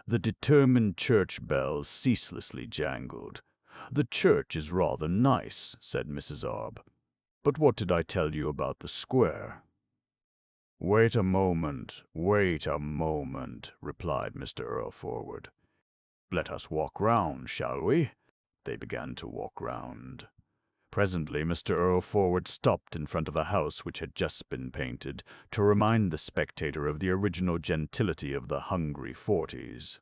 The determined church bells ceaselessly jangled. "The church is rather nice," said Mrs. Arb. "But what did I tell you about the square?" "Wait a moment, replied Mr. Earlforward. "Let us walk round, shall we?" They began to walk round. Presently Mr. Earlforward stopped in front of a house which had just been painted, to remind the spectator of the original gentility of the hungry 40s.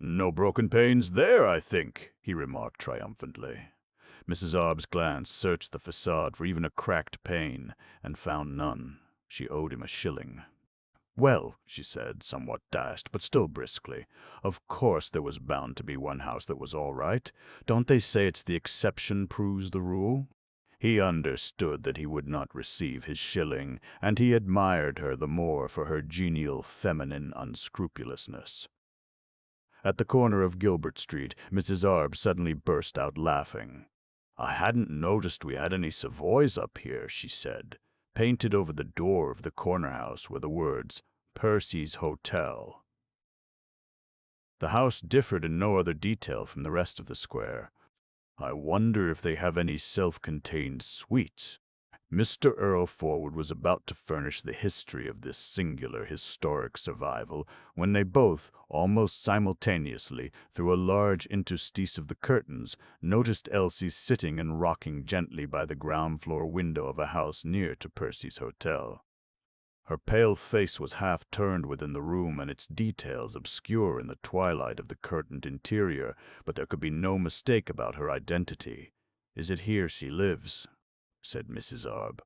"No broken panes there, I think," he remarked triumphantly. Mrs. Arb's glance searched the facade for even a cracked pane, and found none. She owed him a shilling. "Well," she said, somewhat dashed, but still briskly, "of course there was bound to be one house that was all right. Don't they say it's the exception proves the rule?" He understood that he would not receive his shilling, and he admired her the more for her genial feminine unscrupulousness. At the corner of Gilbert Street, Mrs. Arb suddenly burst out laughing. "I hadn't noticed we had any Savoys up here," she said. Painted over the door of the corner house were the words, "Percy's Hotel." The house differed in no other detail from the rest of the square. "I wonder if they have any self-contained suites." Mr. Earlforward was about to furnish the history of this singular historic survival, when they both, almost simultaneously, through a large interstice of the curtains, noticed Elsie sitting and rocking gently by the ground-floor window of a house near to Percy's Hotel. Her pale face was half turned within the room and its details obscure in the twilight of the curtained interior, but there could be no mistake about her identity. "Is it here she lives?" said Mrs. Arb.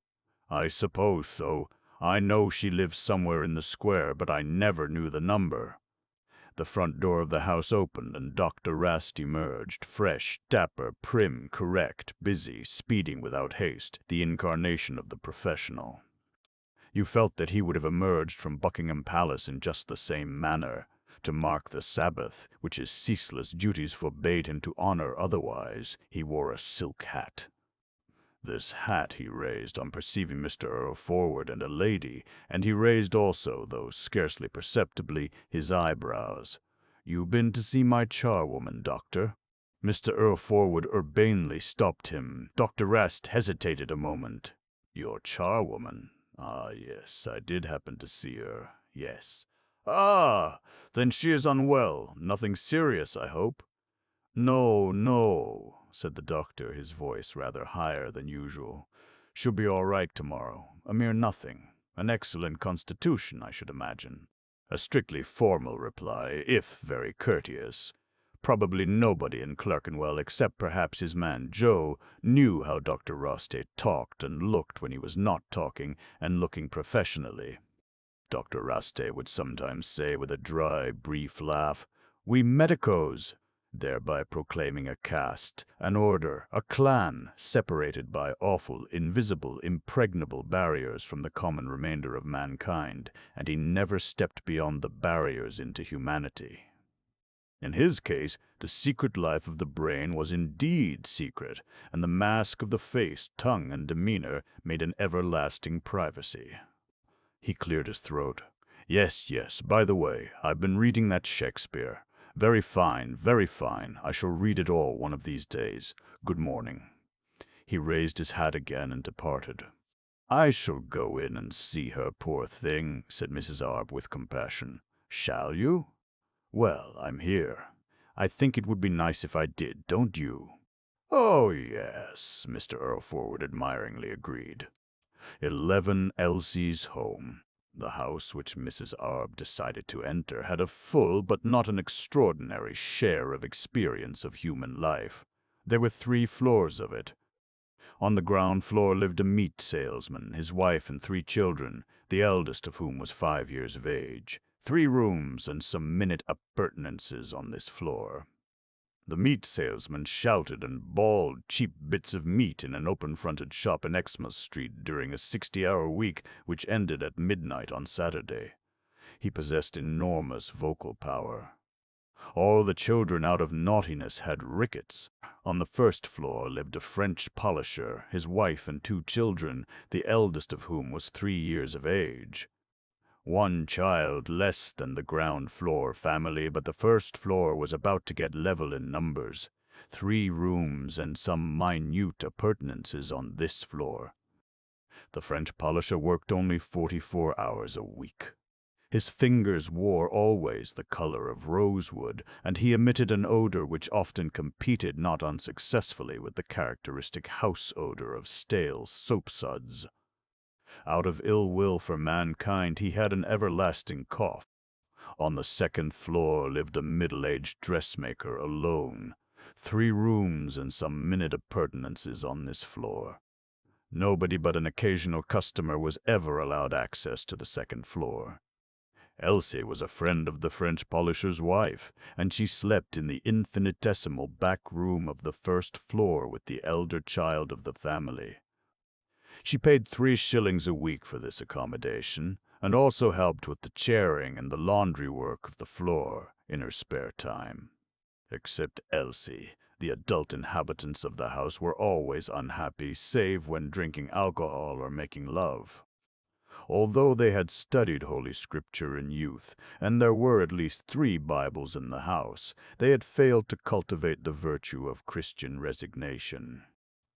"I suppose so. I know she lives somewhere in the square, but I never knew the number." The front door of the house opened, and Dr. Rast emerged, fresh, dapper, prim, correct, busy, speeding without haste, the incarnation of the professional. You felt that he would have emerged from Buckingham Palace in just the same manner. To mark the Sabbath, which his ceaseless duties forbade him to honor otherwise, he wore a silk hat. This hat he raised on perceiving Mr. Earlforward and a lady, and he raised also, though scarcely perceptibly, his eyebrows. "You been to see my charwoman, Doctor?" Mr. Earlforward urbanely stopped him. Dr. Rast hesitated a moment. "Your charwoman? Ah, yes, I did happen to see her, yes." "Ah, then she is unwell. Nothing serious, I hope?" "No, no," said the doctor, his voice rather higher than usual. "She'll be all right tomorrow. A mere nothing. An excellent constitution, I should imagine." A strictly formal reply, if very courteous. Probably nobody in Clerkenwell, except perhaps his man Joe, knew how Dr. Tait talked and looked when he was not talking and looking professionally. Dr. Tait would sometimes say with a dry, brief laugh, "We medicos," thereby proclaiming a caste, an order, a clan, separated by awful, invisible, impregnable barriers from the common remainder of mankind, and he never stepped beyond the barriers into humanity. In his case, the secret life of the brain was indeed secret, and the mask of the face, tongue, and demeanor made an everlasting privacy. He cleared his throat. Yes, by the way, I've been reading that Shakespeare. Very fine, very fine. I shall read it all one of these days. Good morning." He raised his hat again and departed. "I shall go in and see her, poor thing," said Mrs. Arb with compassion. "Shall you?" "Well, I'm here. I think it would be nice if I did, don't you?" "Oh, yes," Mr. Earlforward admiringly agreed. 11 Elsie's home. The house which Mrs. Arb decided to enter had a full but not an extraordinary share of experience of human life. There were 3 floors of it. On the ground floor lived a meat salesman, his wife and 3 children, the eldest of whom was 5 years of age. 3 rooms and some minute appurtenances on this floor. The meat salesman shouted and bawled cheap bits of meat in an open-fronted shop in Exmouth Street during a 60-hour week which ended at midnight on Saturday. He possessed enormous vocal power. All the children out of naughtiness had rickets. On the first floor lived a French polisher, his wife and 2 children, the eldest of whom was 3 years of age. 1 child less than the ground floor family, but the first floor was about to get level in numbers. 3 rooms and some minute appurtenances on this floor. The French polisher worked only 44 hours a week. His fingers wore always the color of rosewood, and he emitted an odor which often competed not unsuccessfully with the characteristic house odor of stale soapsuds. Out of ill will for mankind, he had an everlasting cough. On the 2nd floor lived a middle-aged dressmaker alone. 3 rooms and some minute appurtenances on this floor. Nobody but an occasional customer was ever allowed access to the 2nd floor. Elsie was a friend of the French polisher's wife, and she slept in the infinitesimal back room of the 1st floor with the elder child of the family. She paid 3 shillings a week for this accommodation, and also helped with the chairing and the laundry work of the floor in her spare time. Except Elsie, the adult inhabitants of the house were always unhappy, save when drinking alcohol or making love. Although they had studied Holy Scripture in youth, and there were at least 3 Bibles in the house, they had failed to cultivate the virtue of Christian resignation.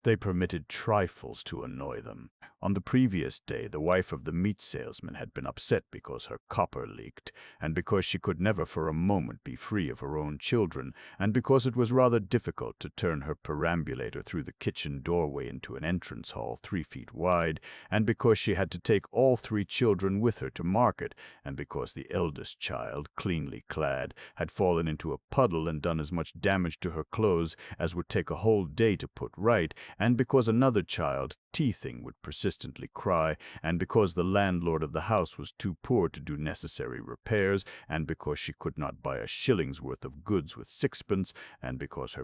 They permitted trifles to annoy them. On the previous day, the wife of the meat salesman had been upset because her copper leaked, and because she could never for a moment be free of her own children, and because it was rather difficult to turn her perambulator through the kitchen doorway into an entrance hall 3 feet wide, and because she had to take all 3 children with her to market, and because the eldest child, cleanly clad, had fallen into a puddle and done as much damage to her clothes as would take a whole day to put right, and because another child, teething, would persistently cry, and because the landlord of the house was too poor to do necessary repairs, and because she could not buy a shilling's worth of goods with sixpence, and because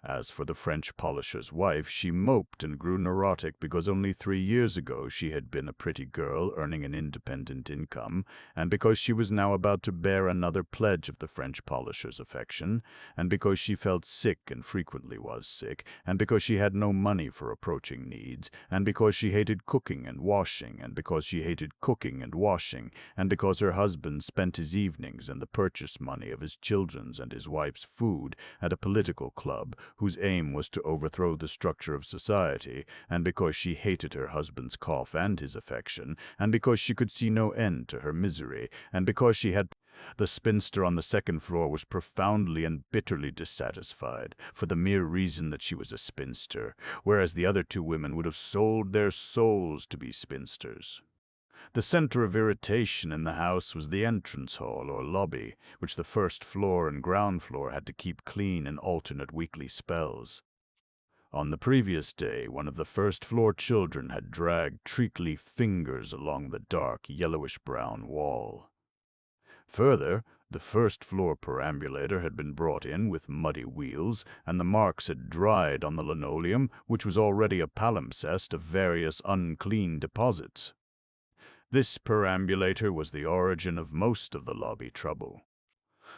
as for the French polisher's wife, she moped and grew neurotic because only 3 years ago she had been a pretty girl earning an independent income, and because she was now about to bear another pledge of the French polisher's affection, and because she felt sick and frequently was sick, and because she had no money for approaching needs, and because she hated cooking and washing, and because she hated cooking and washing, and because her husband spent his evenings and the purchase money of his children's and his wife's food at a political club whose aim was to overthrow the structure of society, and because she hated her husband's cough and his affection, and because she could see no end to her misery, and because she had the spinster on the second floor was profoundly and bitterly dissatisfied, for the mere reason that she was a spinster, whereas the other 2 women would have sold their souls to be spinsters. The center of irritation in the house was the entrance hall or lobby, which the first floor and ground floor had to keep clean in alternate weekly spells. On the previous day, one of the first-floor children had dragged treacly fingers along the dark, yellowish-brown wall. Further, the first-floor perambulator had been brought in with muddy wheels, and the marks had dried on the linoleum, which was already a palimpsest of various unclean deposits. This perambulator was the origin of most of the lobby trouble.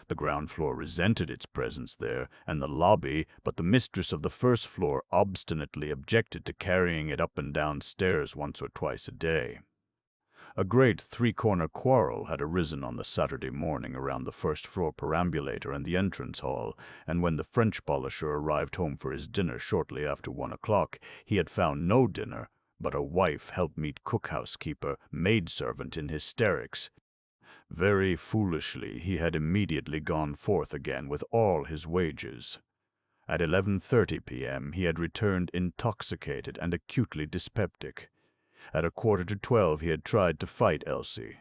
The ground floor resented its presence there, and the lobby, but the mistress of the first floor obstinately objected to carrying it up and down stairs once or twice a day. A great 3-corner quarrel had arisen on the Saturday morning around the first-floor perambulator and the entrance hall, and when the French polisher arrived home for his dinner shortly after 1 o'clock, he had found no dinner, but a wife, helpmeet, cook-housekeeper, maidservant in hysterics. Very foolishly, he had immediately gone forth again with all his wages. At 11:30 p.m. he had returned intoxicated and acutely dyspeptic. At 11:45 he had tried to fight Elsie.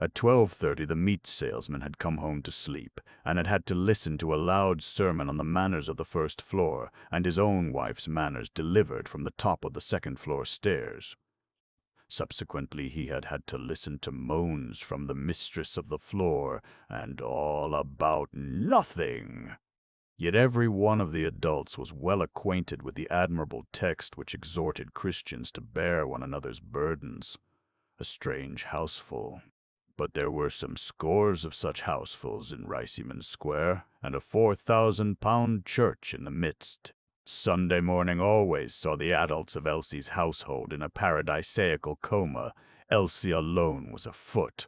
At 12:30 the meat salesman had come home to sleep, and had had to listen to a loud sermon on the manners of the first floor, and his own wife's manners delivered from the top of the second-floor stairs. Subsequently he had had to listen to moans from the mistress of the floor, and all about nothing. Yet every one of the adults was well acquainted with the admirable text which exhorted Christians to bear one another's burdens. A strange houseful. But there were some scores of such housefuls in Riceyman Square, and a 4,000-pound church in the midst. Sunday morning always saw the adults of Elsie's household in a paradisaical coma. Elsie alone was afoot.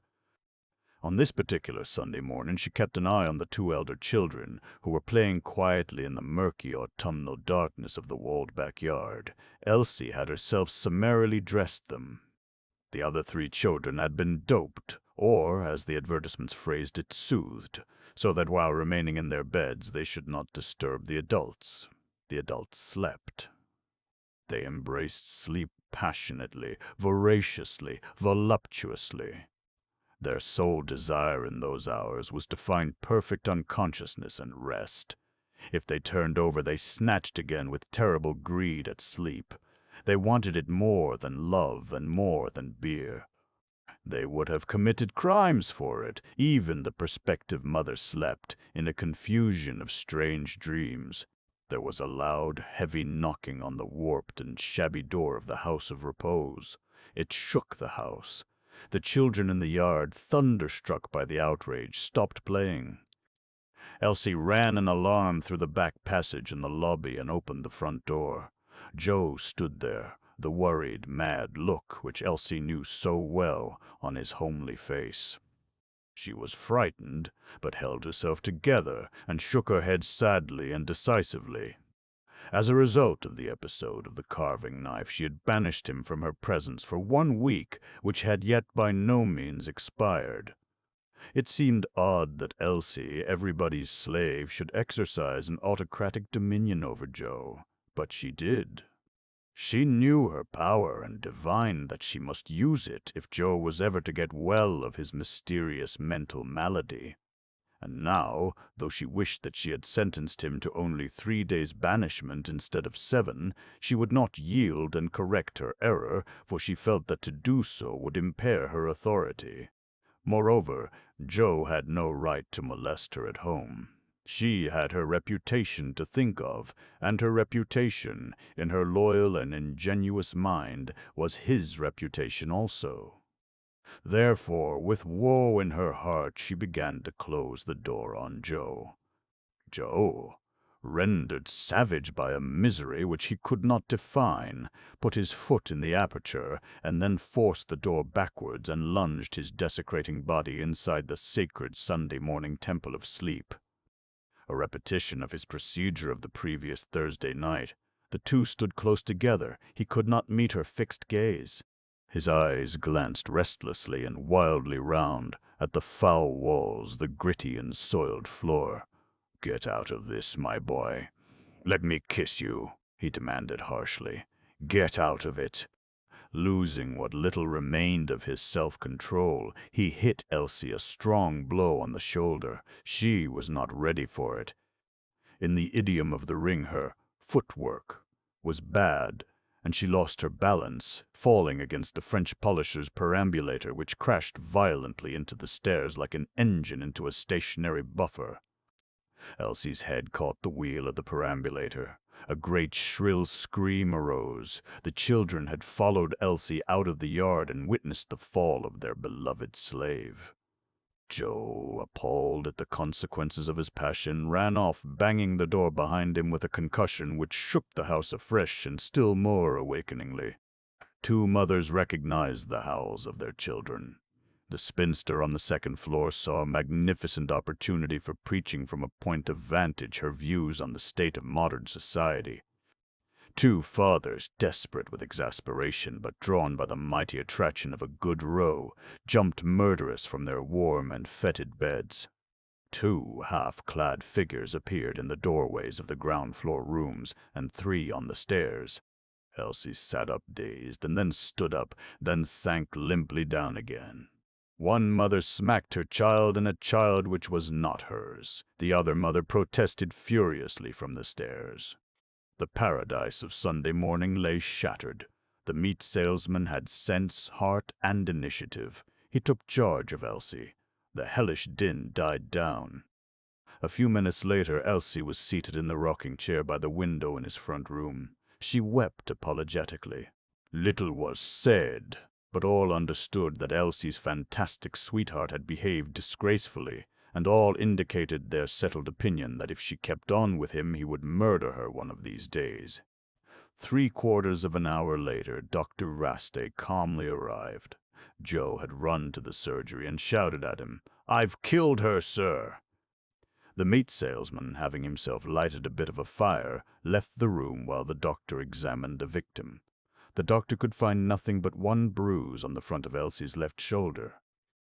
On this particular Sunday morning she kept an eye on the 2 elder children, who were playing quietly in the murky autumnal darkness of the walled backyard. Elsie had herself summarily dressed them. The other 3 children had been doped, or, as the advertisements phrased it, soothed, so that while remaining in their beds they should not disturb the adults. The adults slept. They embraced sleep passionately, voraciously, voluptuously. Their sole desire in those hours was to find perfect unconsciousness and rest. If they turned over, they snatched again with terrible greed at sleep. They wanted it more than love and more than beer. They would have committed crimes for it. Even the prospective mother slept, in a confusion of strange dreams. There was a loud, heavy knocking on the warped and shabby door of the house of repose. It shook the house. The children in the yard, thunderstruck by the outrage, stopped playing. Elsie ran in alarm through the back passage in the lobby and opened the front door. Joe stood there, the worried, mad look which Elsie knew so well on his homely face. She was frightened, but held herself together and shook her head sadly and decisively. As a result of the episode of the carving knife, she had banished him from her presence for 1 week, which had yet by no means expired. It seemed odd that Elsie, everybody's slave, should exercise an autocratic dominion over Joe, but she did. She knew her power and divined that she must use it if Joe was ever to get well of his mysterious mental malady. And now, though she wished that she had sentenced him to only 3 days' banishment instead of 7, she would not yield and correct her error, for she felt that to do so would impair her authority. Moreover, Joe had no right to molest her at home. She had her reputation to think of, and her reputation, in her loyal and ingenuous mind, was his reputation also. Therefore, with woe in her heart, she began to close the door on Joe. Joe, rendered savage by a misery which he could not define, put his foot in the aperture, and then forced the door backwards and lunged his desecrating body inside the sacred Sunday morning temple of sleep. A repetition of his procedure of the previous Thursday night. The two stood close together. He could not meet her fixed gaze. His eyes glanced restlessly and wildly round, at the foul walls, the gritty and soiled floor. "Get out of this, my boy. Let me kiss you," he demanded harshly. "Get out of it." Losing what little remained of his self-control, he hit Elsie a strong blow on the shoulder. She was not ready for it. In the idiom of the ring, her footwork was bad, and she lost her balance, falling against the French polisher's perambulator, which crashed violently into the stairs like an engine into a stationary buffer. Elsie's head caught the wheel of the perambulator. A great shrill scream arose. The children had followed Elsie out of the yard and witnessed the fall of their beloved slave. Joe, appalled at the consequences of his passion, ran off, banging the door behind him with a concussion which shook the house afresh and still more awakeningly. Two mothers recognized the howls of their children. The spinster on the second floor saw a magnificent opportunity for preaching from a point of vantage her views on the state of modern society. Two fathers, desperate with exasperation but drawn by the mighty attraction of a good row, jumped murderous from their warm and fetid beds. Two half-clad figures appeared in the doorways of the ground-floor rooms, and 3 on the stairs. Elsie sat up dazed, and then stood up, then sank limply down again. One mother smacked her child, and a child which was not hers. The other mother protested furiously from the stairs. The paradise of Sunday morning lay shattered. The meat salesman had sense, heart, and initiative. He took charge of Elsie. The hellish din died down. A few minutes later, Elsie was seated in the rocking chair by the window in his front room. She wept apologetically. Little was said, but all understood that Elsie's fantastic sweetheart had behaved disgracefully, and all indicated their settled opinion that if she kept on with him he would murder her one of these days. 3/4 of an hour later, Dr. Raste calmly arrived. Joe had run to the surgery and shouted at him, "I've killed her, sir!" The meat salesman, having himself lighted a bit of a fire, left the room while the doctor examined the victim. The doctor could find nothing but one bruise on the front of Elsie's left shoulder.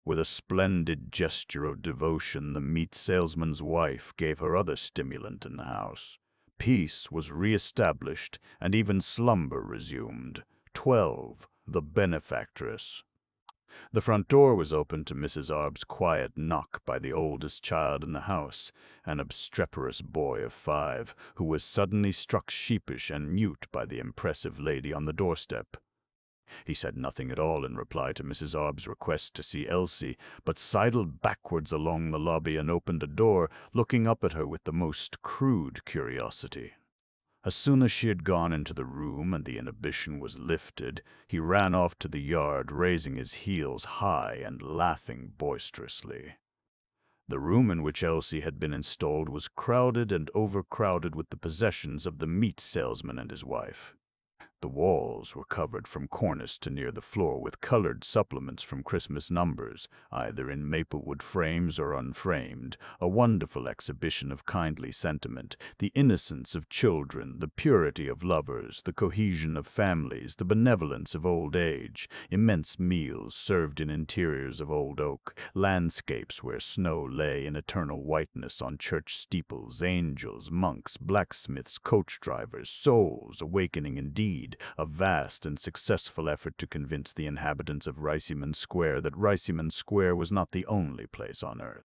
With a splendid gesture of devotion, the meat salesman's wife gave her other stimulant in the house. Peace was re-established, and even slumber resumed. 12. The benefactress. The front door was opened to Mrs. Arb's quiet knock by the oldest child in the house, an obstreperous boy of 5, who was suddenly struck sheepish and mute by the impressive lady on the doorstep. He said nothing at all in reply to Mrs. Arb's request to see Elsie, but sidled backwards along the lobby and opened a door, looking up at her with the most crude curiosity. As soon as she had gone into the room and the inhibition was lifted, he ran off to the yard, raising his heels high and laughing boisterously. The room in which Elsie had been installed was crowded and overcrowded with the possessions of the meat salesman and his wife. The walls were covered from cornice to near the floor with colored supplements from Christmas numbers, either in maplewood frames or unframed, a wonderful exhibition of kindly sentiment, the innocence of children, the purity of lovers, the cohesion of families, the benevolence of old age, immense meals served in interiors of old oak, landscapes where snow lay in eternal whiteness on church steeples, angels, monks, blacksmiths, coach drivers, souls awakening indeed, a vast and successful effort to convince the inhabitants of Riceyman Square that Riceyman Square was not the only place on earth.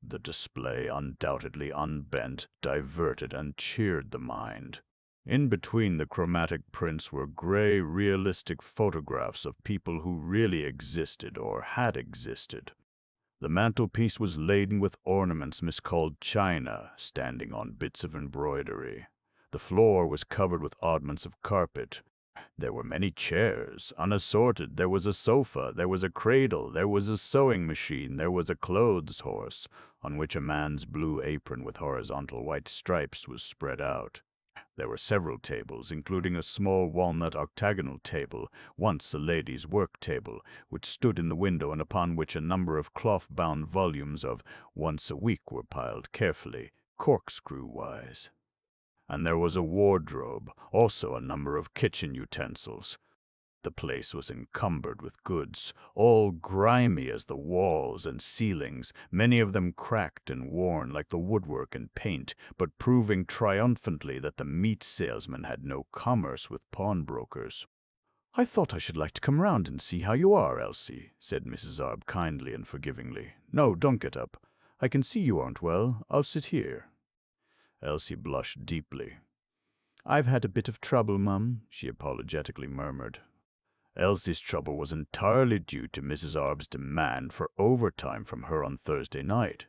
The display undoubtedly unbent, diverted, and cheered the mind. In between the chromatic prints were gray, realistic photographs of people who really existed or had existed. The mantelpiece was laden with ornaments miscalled china, standing on bits of embroidery. The floor was covered with oddments of carpet. There were many chairs, unassorted. There was a sofa, there was a cradle, there was a sewing machine, there was a clothes horse, on which a man's blue apron with horizontal white stripes was spread out. There were several tables, including a small walnut octagonal table, once a lady's work table, which stood in the window and upon which a number of cloth-bound volumes of Once a Week were piled carefully, corkscrew-wise. And there was a wardrobe, also a number of kitchen utensils. The place was encumbered with goods, all grimy as the walls and ceilings, many of them cracked and worn like the woodwork and paint, but proving triumphantly that the meat salesman had no commerce with pawnbrokers. "I thought I should like to come round and see how you are, Elsie," said Mrs. Arb kindly and forgivingly. "No, don't get up. I can see you aren't well. I'll sit here." Elsie blushed deeply. "I've had a bit of trouble, Mum," she apologetically murmured. Elsie's trouble was entirely due to Mrs. Arb's demand for overtime from her on Thursday night.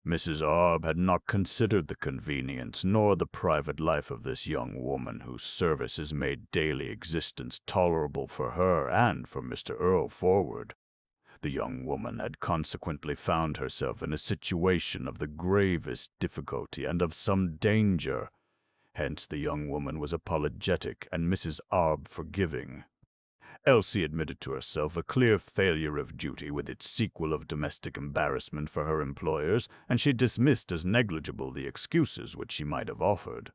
Mrs. Arb had not considered the convenience nor the private life of this young woman whose services made daily existence tolerable for her and for Mr. Earlforward. The young woman had consequently found herself in a situation of the gravest difficulty and of some danger. Hence the young woman was apologetic and Mrs. Arb forgiving. Elsie admitted to herself a clear failure of duty with its sequel of domestic embarrassment for her employers, and she dismissed as negligible the excuses which she might have offered.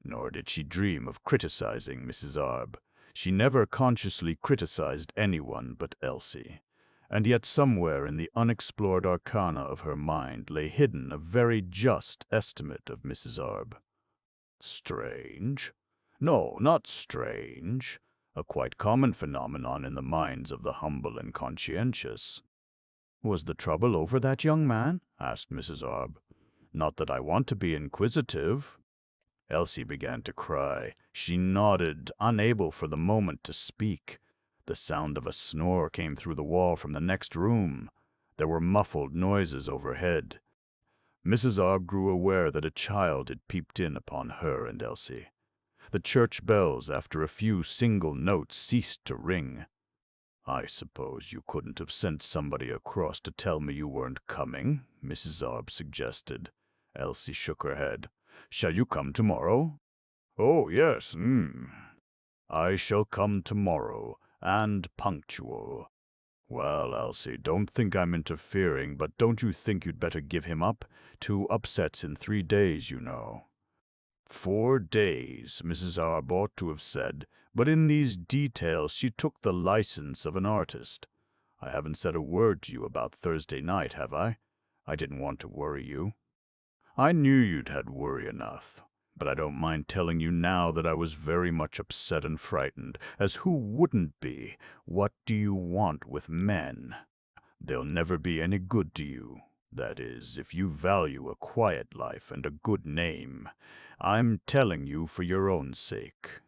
Nor did she dream of criticizing Mrs. Arb. She never consciously criticized anyone but Elsie. And yet somewhere in the unexplored arcana of her mind lay hidden a very just estimate of Mrs. Arb. Strange? No, not strange. A quite common phenomenon in the minds of the humble and conscientious. "Was the trouble over that young man?" asked Mrs. Arb. "Not that I want to be inquisitive." Elsie began to cry. She nodded, unable for the moment to speak. The sound of a snore came through the wall from the next room. There were muffled noises overhead. Mrs. Arb grew aware that a child had peeped in upon her and Elsie. The church bells, after a few single notes, ceased to ring. "I suppose you couldn't have sent somebody across to tell me you weren't coming," Mrs. Arb suggested. Elsie shook her head. "Shall you come tomorrow?" "Oh, yes, I shall come tomorrow, and punctual." "Well, Elsie, don't think I'm interfering, but don't you think you'd better give him up? 2 upsets in 3 days, you know." 4 days, Mrs. Arb ought to have said, but in these details she took the license of an artist. "I haven't said a word to you about Thursday night, have I? I didn't want to worry you." "I knew you'd had worry enough. But I don't mind telling you now that I was very much upset and frightened, as who wouldn't be? What do you want with men? They'll never be any good to you. That is, if you value a quiet life and a good name. I'm telling you for your own sake.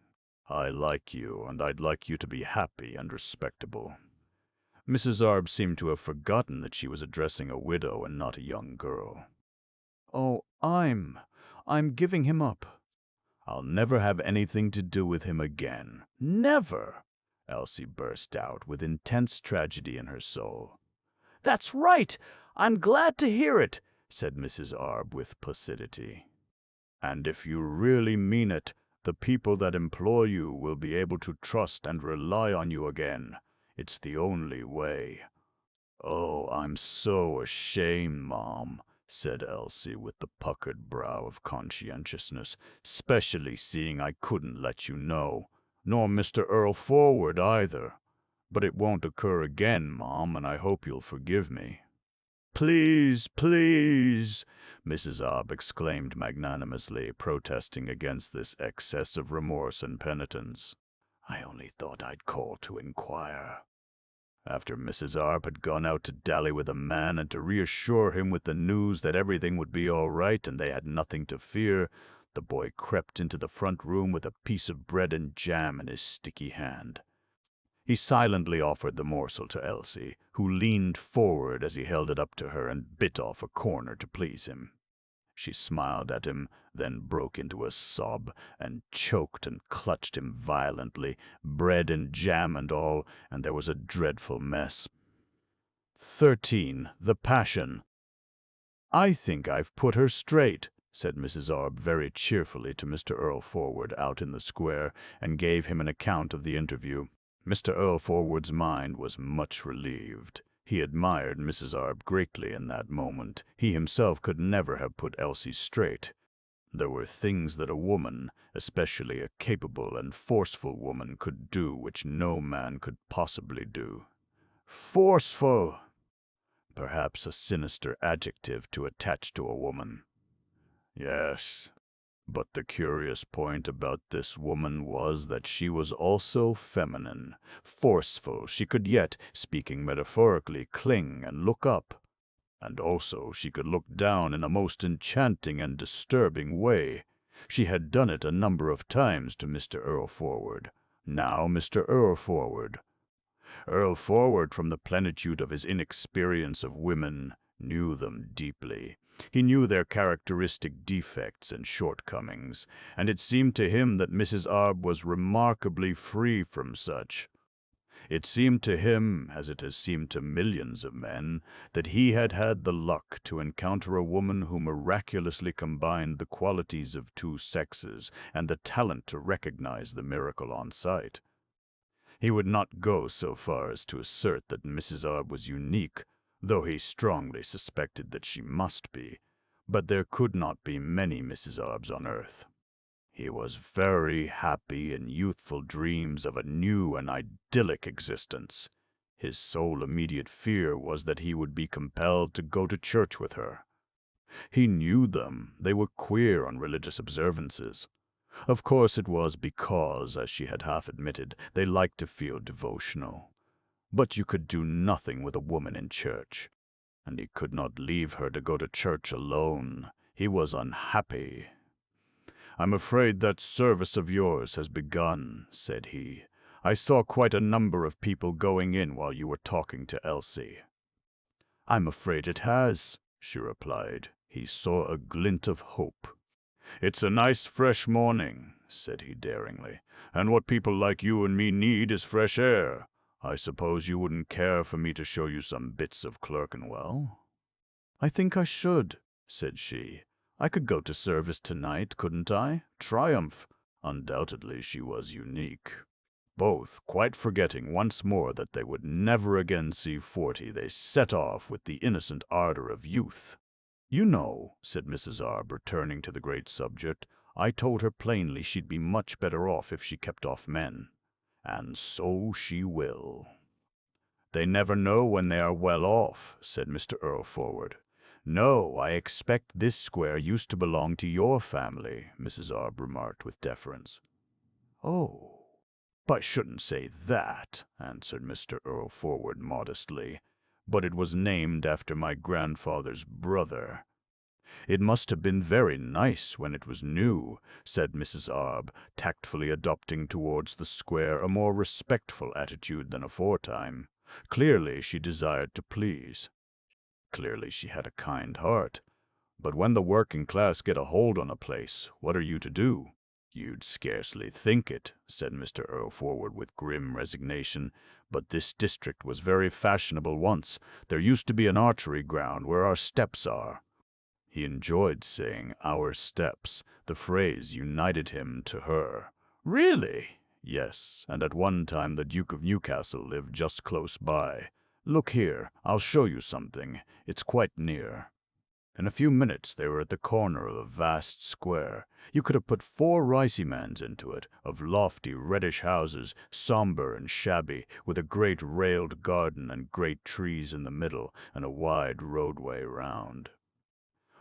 I like you, and I'd like you to be happy and respectable." Mrs. Arb seemed to have forgotten that she was addressing a widow and not a young girl. "Oh, I'm giving him up." "I'll never have anything to do with him again. Never!" Elsie burst out with intense tragedy in her soul. "That's right! I'm glad to hear it," said Mrs. Arb with placidity. "And if you really mean it, The people that employ you will be able to trust and rely on you again. It's the only way." "Oh, I'm so ashamed, Mom," said Elsie with the puckered brow of conscientiousness, "specially seeing I couldn't let you know, nor Mr. Earlforward either. But it won't occur again, Mom, and I hope you'll forgive me." "Please, please," Mrs. Arb exclaimed magnanimously, protesting against this excess of remorse and penitence. "I only thought I'd call to inquire." After Mrs. Arp had gone out to dally with a man and to reassure him with the news that everything would be all right and they had nothing to fear, the boy crept into the front room with a piece of bread and jam in his sticky hand. He silently offered the morsel to Elsie, who leaned forward as he held it up to her and bit off a corner to please him. She smiled at him, then broke into a sob, and choked and clutched him violently, bread and jam and all, and there was a dreadful mess. 13. The Passion. "I think I've put her straight," said Mrs. Arb very cheerfully to Mr. Earlforward out in the square, and gave him an account of the interview. Mr. Earlforward's mind was much relieved. He admired Mrs. Arb greatly in that moment. He himself could never have put Elsie straight. There were things that a woman, especially a capable and forceful woman, could do which no man could possibly do. Forceful! Perhaps a sinister adjective to attach to a woman. Yes. But the curious point about this woman was that she was also feminine, forceful. She could yet, speaking metaphorically, cling and look up. And also she could look down in a most enchanting and disturbing way. She had done it a number of times to Mr. Earlforward. Now Mr. Earlforward. Earlforward, from the plenitude of his inexperience of women, knew them deeply. He knew their characteristic defects and shortcomings, and it seemed to him that Mrs. Arb was remarkably free from such. It seemed to him, as it has seemed to millions of men, that he had had the luck to encounter a woman who miraculously combined the qualities of two sexes and the talent to recognize the miracle on sight. He would not go so far as to assert that Mrs. Arb was unique, though he strongly suspected that she must be, but there could not be many Mrs. Arbs on earth. He was very happy in youthful dreams of a new and idyllic existence. His sole immediate fear was that he would be compelled to go to church with her. He knew them. They were queer on religious observances. Of course it was because, as she had half admitted, they liked to feel devotional. But you could do nothing with a woman in church, and he could not leave her to go to church alone. He was unhappy. "I'm afraid that service of yours has begun," said he. "I saw quite a number of people going in while you were talking to Elsie." "I'm afraid it has," she replied. He saw a glint of hope. "It's a nice fresh morning," said he daringly, "and what people like you and me need is fresh air. I suppose you wouldn't care for me to show you some bits of Clerkenwell?" "I think I should," said she. "I could go to service tonight, couldn't I? Triumph!" Undoubtedly she was unique. Both, quite forgetting once more that they would never again see 40, they set off with the innocent ardor of youth. "You know," said Mrs. Arb, returning to the great subject, "I told her plainly she'd be much better off if she kept off men. And so she will." "They never know when they are well off," said Mr. Earlforward. "No, I expect this square used to belong to your family," Mrs. Arb remarked with deference. "Oh, but I shouldn't say that," answered Mr. Earlforward modestly. "But it was named after my grandfather's brother." "It must have been very nice when it was new," said Mrs. Arb, tactfully adopting towards the square a more respectful attitude than aforetime. Clearly she desired to please. Clearly she had a kind heart. But when the working class get a hold on a place, what are you to do? "You'd scarcely think it," said Mr. Earlforward with grim resignation, "but this district was very fashionable once. There used to be an archery ground where our steps are." He enjoyed saying "our steps." The phrase united him to her. Really? Yes, and at one time the Duke of Newcastle lived just close by. Look here, I'll show you something. It's quite near. In a few minutes they were at the corner of a vast square. You could have put 4 Riceymans into it, of lofty reddish houses, somber and shabby, with a great railed garden and great trees in the middle, and a wide roadway round.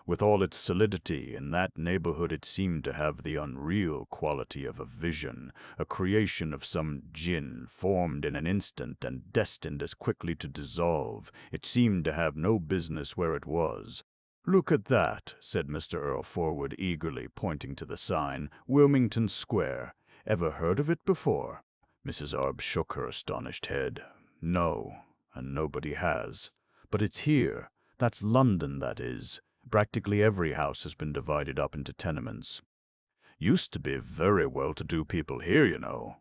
With all its solidity, in that neighborhood it seemed to have the unreal quality of a vision, a creation of some djinn, formed in an instant and destined as quickly to dissolve. It seemed to have no business where it was. "Look at that," said Mr. Earlforward eagerly, pointing to the sign, "Wilmington Square. Ever heard of it before?" Mrs. Arb shook her astonished head. "No, and nobody has. But it's here. That's London, that is. Practically every house has been divided up into tenements. Used to be very well-to-do people here, you know."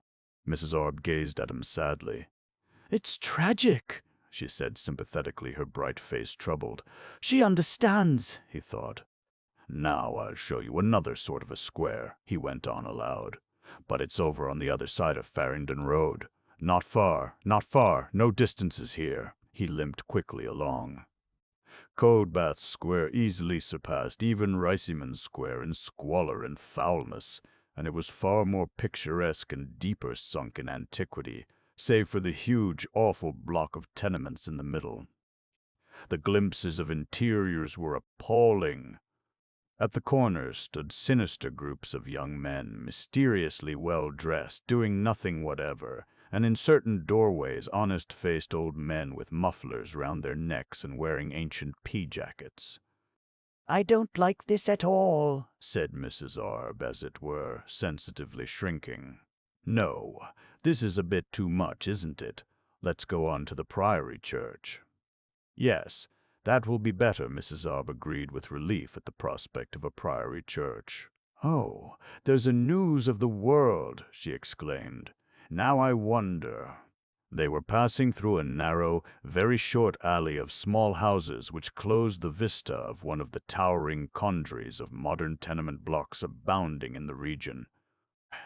Mrs. Arb gazed at him sadly. "It's tragic," she said sympathetically, her bright face troubled. "She understands," he thought. "Now I'll show you another sort of a square," he went on aloud. "But it's over on the other side of Farringdon Road. Not far, no distances here." He limped quickly along. Coldbath Square easily surpassed even Riceyman Square in squalor and foulness, and it was far more picturesque and deeper sunk in antiquity, save for the huge, awful block of tenements in the middle. The glimpses of interiors were appalling. At the corners stood sinister groups of young men, mysteriously well-dressed, doing nothing whatever, and in certain doorways honest-faced old men with mufflers round their necks and wearing ancient pea-jackets. "I don't like this at all," said Mrs. Arb, as it were, sensitively shrinking. "No, this is a bit too much, isn't it? Let's go on to the Priory Church." "Yes, that will be better," Mrs. Arb agreed with relief at the prospect of a Priory Church. "Oh, there's a News of the World!" she exclaimed. "Now I wonder—" They were passing through a narrow, very short alley of small houses which closed the vista of one of the towering congeries of modern tenement blocks abounding in the region.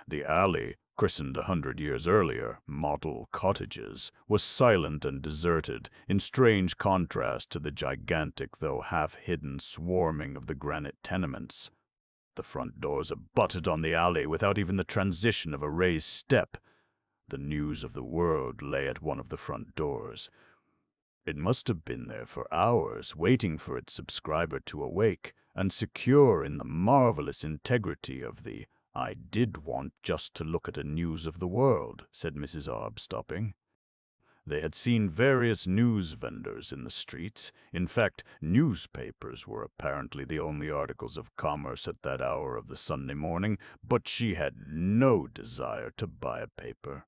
The alley, christened 100 years earlier Model Cottages, was silent and deserted, in strange contrast to the gigantic though half-hidden swarming of the granite tenements. The front doors abutted on the alley without even the transition of a raised step. The News of the World lay at one of the front doors. It must have been there for hours, waiting for its subscriber to awake, and secure in the marvelous integrity of the "I did want just to look at a News of the World," said Mrs. Arb, stopping. They had seen various news vendors in the streets. In fact, newspapers were apparently the only articles of commerce at that hour of the Sunday morning, but she had no desire to buy a paper.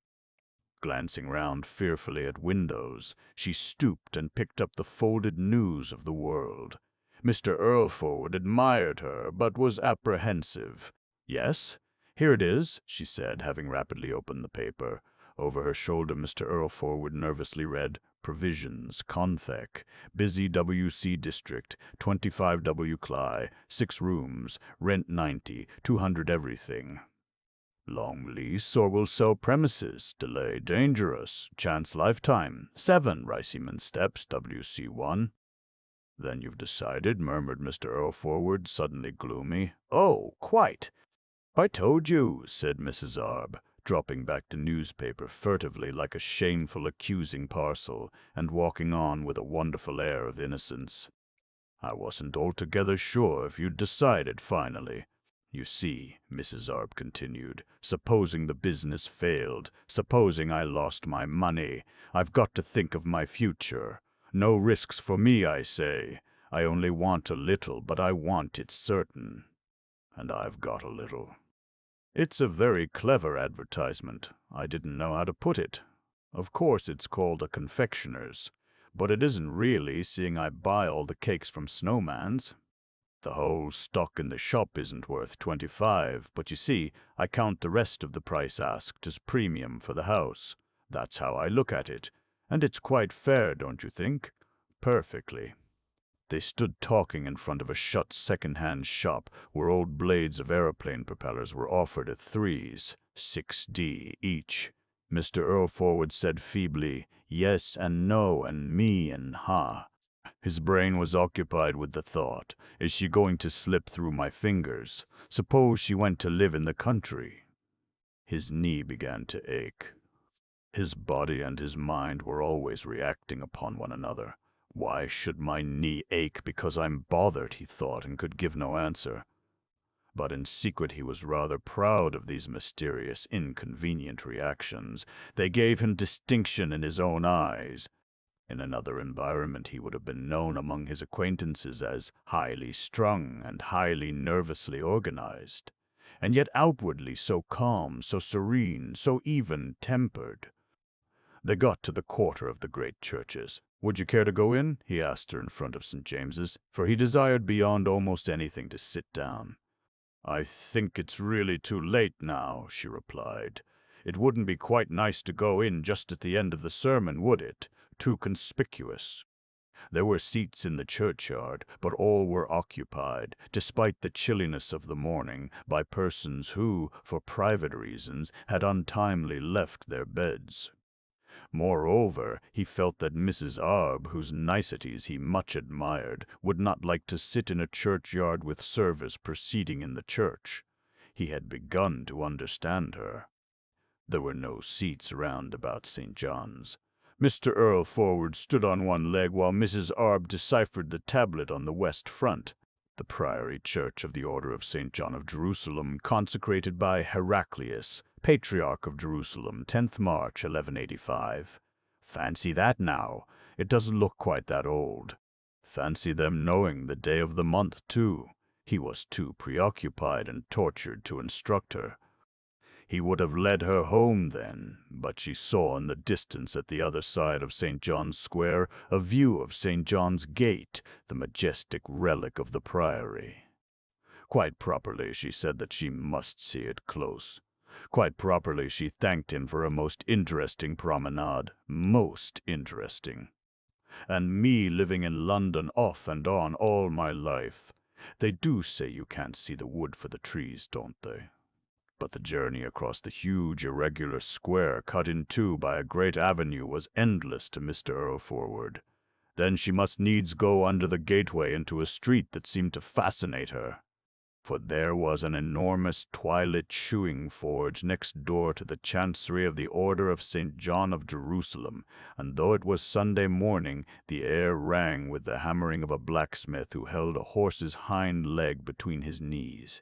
Glancing round fearfully at windows, she stooped and picked up the folded News of the World. Mr. Earlforward admired her, but was apprehensive. "Yes, here it is," she said, having rapidly opened the paper. Over her shoulder Mr. Earlforward nervously read, "Provisions, Confec, busy W.C. district, 25 W. Cly, 6 rooms, rent 90, 200 everything. Long lease or will sell premises, delay dangerous, chance lifetime, 7 Riceyman Steps, WC1. "Then you've decided," murmured Mr. Earlforward, suddenly gloomy. "Oh, quite." "I told you," said Mrs. Arb, dropping back the newspaper furtively like a shameful accusing parcel, and walking on with a wonderful air of innocence. "I wasn't altogether sure if you'd decided finally. You see," Mrs. Arb continued, "supposing the business failed, supposing I lost my money, I've got to think of my future. No risks for me, I say. I only want a little, but I want it certain. And I've got a little." "It's a very clever advertisement. I didn't know how to put it. Of course it's called a confectioner's, but it isn't really, seeing I buy all the cakes from Snowman's. The whole stock in the shop isn't worth 25, but you see, I count the rest of the price asked as premium for the house. That's how I look at it. And it's quite fair, don't you think?" "Perfectly." They stood talking in front of a shut second-hand shop where old blades of aeroplane propellers were offered at threes, 6D each. Mr. Earlforward said feebly, "Yes and no and me and ha." His brain was occupied with the thought, is she going to slip through my fingers? Suppose she went to live in the country? His knee began to ache. His body and his mind were always reacting upon one another. Why should my knee ache because I'm bothered, he thought, and could give no answer. But in secret he was rather proud of these mysterious, inconvenient reactions. They gave him distinction in his own eyes. In another environment he would have been known among his acquaintances as highly strung and highly nervously organized, and yet outwardly so calm, so serene, so even-tempered. They got to the quarter of the great churches. "Would you care to go in?" he asked her in front of St. James's, for he desired beyond almost anything to sit down. "I think it's really too late now," she replied. "It wouldn't be quite nice to go in just at the end of the sermon, would it? Too conspicuous." There were seats in the churchyard, but all were occupied, despite the chilliness of the morning, by persons who, for private reasons, had untimely left their beds. Moreover, he felt that Mrs. Arb, whose niceties he much admired, would not like to sit in a churchyard with service proceeding in the church. He had begun to understand her. There were no seats round about St. John's. Mr. Earlforward stood on one leg while Mrs. Arb deciphered the tablet on the west front. The Priory Church of the Order of St. John of Jerusalem, consecrated by Heraclius, Patriarch of Jerusalem, 10th March, 1185. Fancy that now. It doesn't look quite that old. Fancy them knowing the day of the month, too. He was too preoccupied and tortured to instruct her. He would have led her home then, but she saw in the distance at the other side of St. John's Square a view of St. John's Gate, the majestic relic of the Priory. Quite properly she said that she must see it close. Quite properly she thanked him for a most interesting promenade. Most interesting. And me living in London off and on all my life. They do say you can't see the wood for the trees, don't they? But the journey across the huge irregular square cut in two by a great avenue was endless to Mr. Earlforward. Then she must needs go under the gateway into a street that seemed to fascinate her. For there was an enormous twilit shoeing forge next door to the chancery of the Order of St. John of Jerusalem, and though it was Sunday morning, the air rang with the hammering of a blacksmith who held a horse's hind leg between his knees.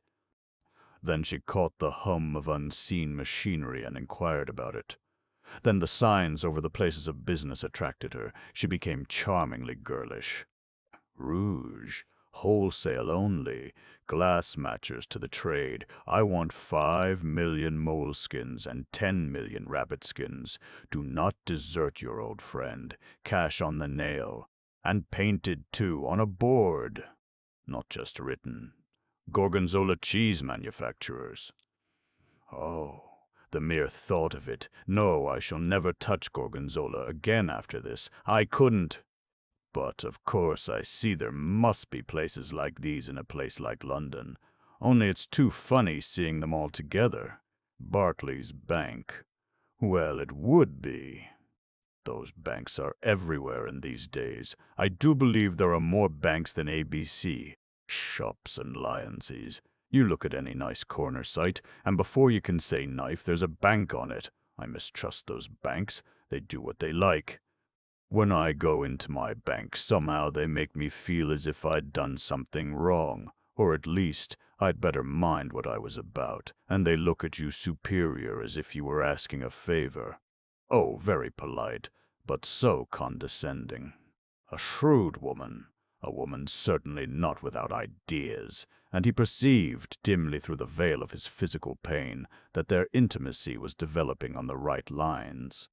Then she caught the hum of unseen machinery and inquired about it. Then the signs over the places of business attracted her. She became charmingly girlish. Rouge, wholesale only, glass matchers to the trade. I want 5 million moleskins and 10 million rabbit skins. Do not desert your old friend. Cash on the nail. And painted, too, on a board. Not just written. Gorgonzola cheese manufacturers. Oh, the mere thought of it. No, I shall never touch Gorgonzola again after this. I couldn't. But, of course, I see there must be places like these in a place like London. Only it's too funny seeing them all together. Barclay's Bank. Well, it would be. Those banks are everywhere in these days. I do believe there are more banks than ABC. Shops and lianses. You look at any nice corner site, and before you can say knife, there's a bank on it. I mistrust those banks. They do what they like. When I go into my bank, somehow they make me feel as if I'd done something wrong, or at least I'd better mind what I was about, and they look at you superior as if you were asking a favor. Oh, very polite, but so condescending. A shrewd woman. A woman certainly not without ideas, and he perceived, dimly through the veil of his physical pain, that their intimacy was developing on the right lines.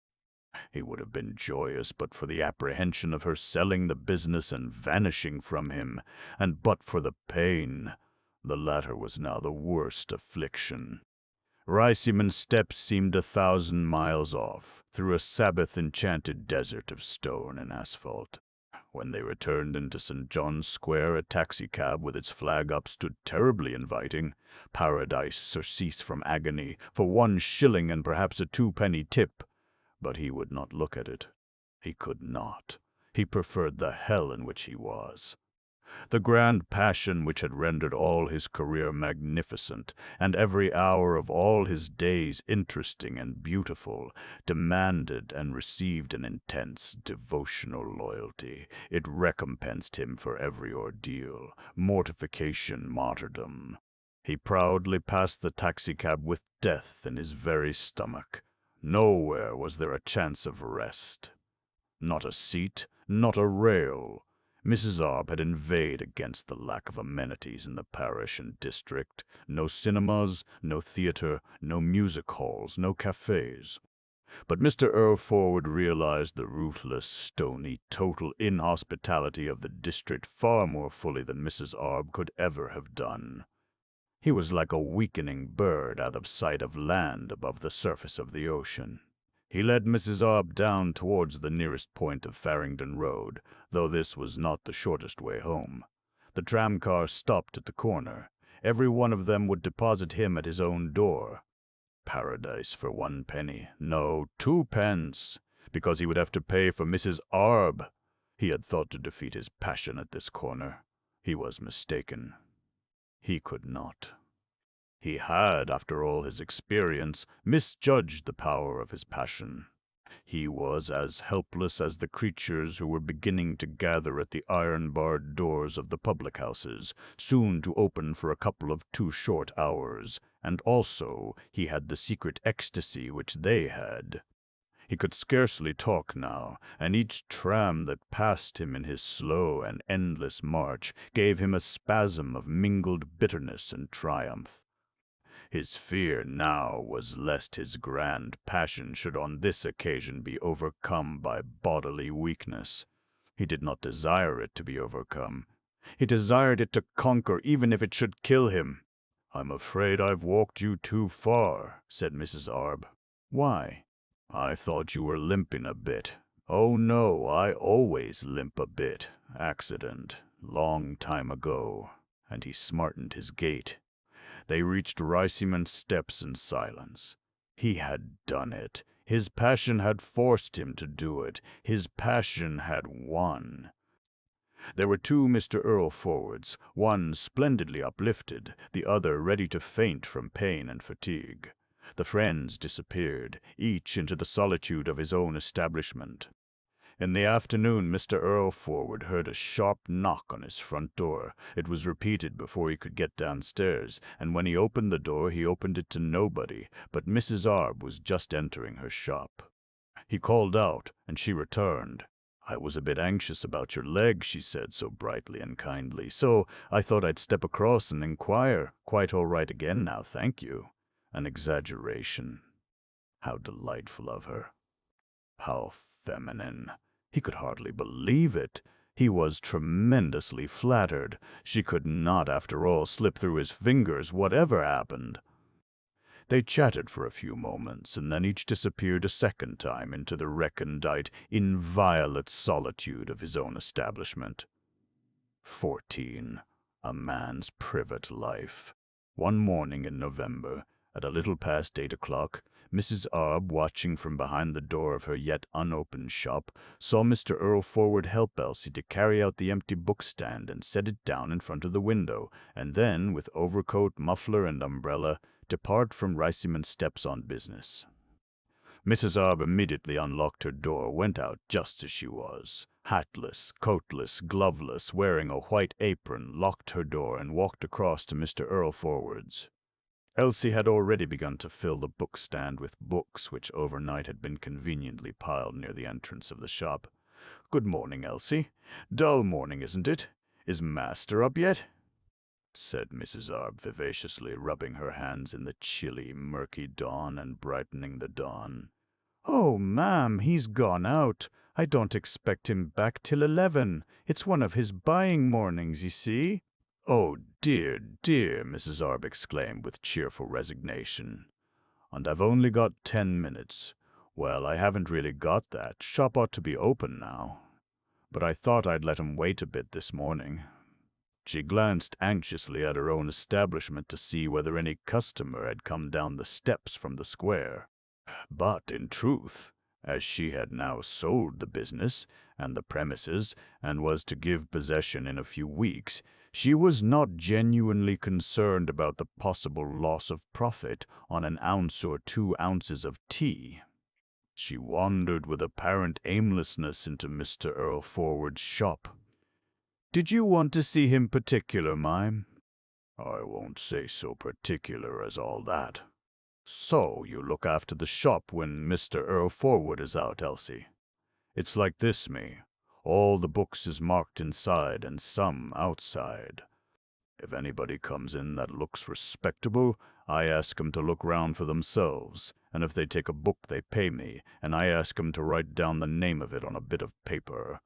He would have been joyous but for the apprehension of her selling the business and vanishing from him, and but for the pain. The latter was now the worst affliction. Riceyman Steps seemed 1,000 miles off, through a Sabbath-enchanted desert of stone and asphalt. When they returned into St. John's Square, a taxicab with its flag up stood terribly inviting. Paradise surcease from agony, for 1 shilling and perhaps a 2-penny tip. But he would not look at it. He could not. He preferred the hell in which he was. The grand passion which had rendered all his career magnificent, and every hour of all his days interesting and beautiful, demanded and received an intense devotional loyalty. It recompensed him for every ordeal, mortification, martyrdom. He proudly passed the taxicab with death in his very stomach. Nowhere was there a chance of rest. Not a seat, not a rail. Mrs. Arb had inveighed against the lack of amenities in the parish and district. No cinemas, no theatre, no music halls, no cafes. But Mr. Earlforward realized the ruthless, stony, total inhospitality of the district far more fully than Mrs. Arb could ever have done. He was like a weakening bird out of sight of land above the surface of the ocean. He led Mrs. Arb down towards the nearest point of Farringdon Road, though this was not the shortest way home. The tram-car stopped at the corner. Every one of them would deposit him at his own door. Paradise for 1 penny. No, 2 pence, because he would have to pay for Mrs. Arb. He had thought to defeat his passion at this corner. He was mistaken. He could not. He had, after all his experience, misjudged the power of his passion. He was as helpless as the creatures who were beginning to gather at the iron-barred doors of the public-houses, soon to open for a couple of too short hours, and also he had the secret ecstasy which they had. He could scarcely talk now, and each tram that passed him in his slow and endless march gave him a spasm of mingled bitterness and triumph. His fear now was lest his grand passion should on this occasion be overcome by bodily weakness. He did not desire it to be overcome. He desired it to conquer even if it should kill him. "I'm afraid I've walked you too far," said Mrs. Arb. "Why?" "I thought you were limping a bit." "Oh, no, I always limp a bit. Accident. Long time ago." And he smartened his gait. They reached Riceyman Steps in silence. He had done it. His passion had forced him to do it. His passion had won. There were 2 Mr. Earlforwards, one splendidly uplifted, the other ready to faint from pain and fatigue. The friends disappeared, each into the solitude of his own establishment. In the afternoon, Mr. Earlforward heard a sharp knock on his front door. It was repeated before he could get downstairs, and when he opened the door, he opened it to nobody, but Mrs. Arb was just entering her shop. He called out, and she returned. "I was a bit anxious about your leg," she said so brightly and kindly, "so I thought I'd step across and inquire. Quite all right again now, thank you." An exaggeration. How delightful of her. How feminine. He could hardly believe it. He was tremendously flattered. She could not, after all, slip through his fingers, whatever happened. They chatted for a few moments, and then each disappeared a second time into the recondite, inviolate solitude of his own establishment. 14. A man's privet life. One morning in November, at a little past 8 o'clock, Mrs. Arb, watching from behind the door of her yet unopened shop, saw Mr. Earlforward help Elsie to carry out the empty bookstand and set it down in front of the window, and then, with overcoat, muffler, and umbrella, depart from Riceyman Steps on business. Mrs. Arb immediately unlocked her door, went out just as she was, hatless, coatless, gloveless, wearing a white apron, locked her door, and walked across to Mr. Earlforward's. Elsie had already begun to fill the bookstand with books which overnight had been conveniently piled near the entrance of the shop. "Good morning, Elsie. Dull morning, isn't it? Is Master up yet?" said Mrs. Arb vivaciously, rubbing her hands in the chilly, murky dawn and brightening the dawn. "Oh, ma'am, he's gone out. I don't expect him back till 11. It's one of his buying mornings, you see." "Oh, dear, dear," Mrs. Arb exclaimed with cheerful resignation. "And I've only got 10 minutes. Well, I haven't really got that. Shop ought to be open now." but I thought I'd let him wait a bit this morning." She glanced anxiously at her own establishment to see whether any customer had come down the steps from the square. But, in truth, as she had now sold the business and the premises and was to give possession in a few weeks, she was not genuinely concerned about the possible loss of profit on an ounce or 2 ounces of tea. She wandered with apparent aimlessness into Mr. Earlforward's shop. "Did you want to see him particular, ma'am?" "I won't say so particular as all that." "So you look after the shop when Mr. Earlforward is out, Elsie?" "It's like this, me. All the books is marked inside and some outside. If anybody comes in that looks respectable, I ask 'em to look round for themselves, and if they take a book they pay me, and I ask 'em to write down the name of it on a bit of paper."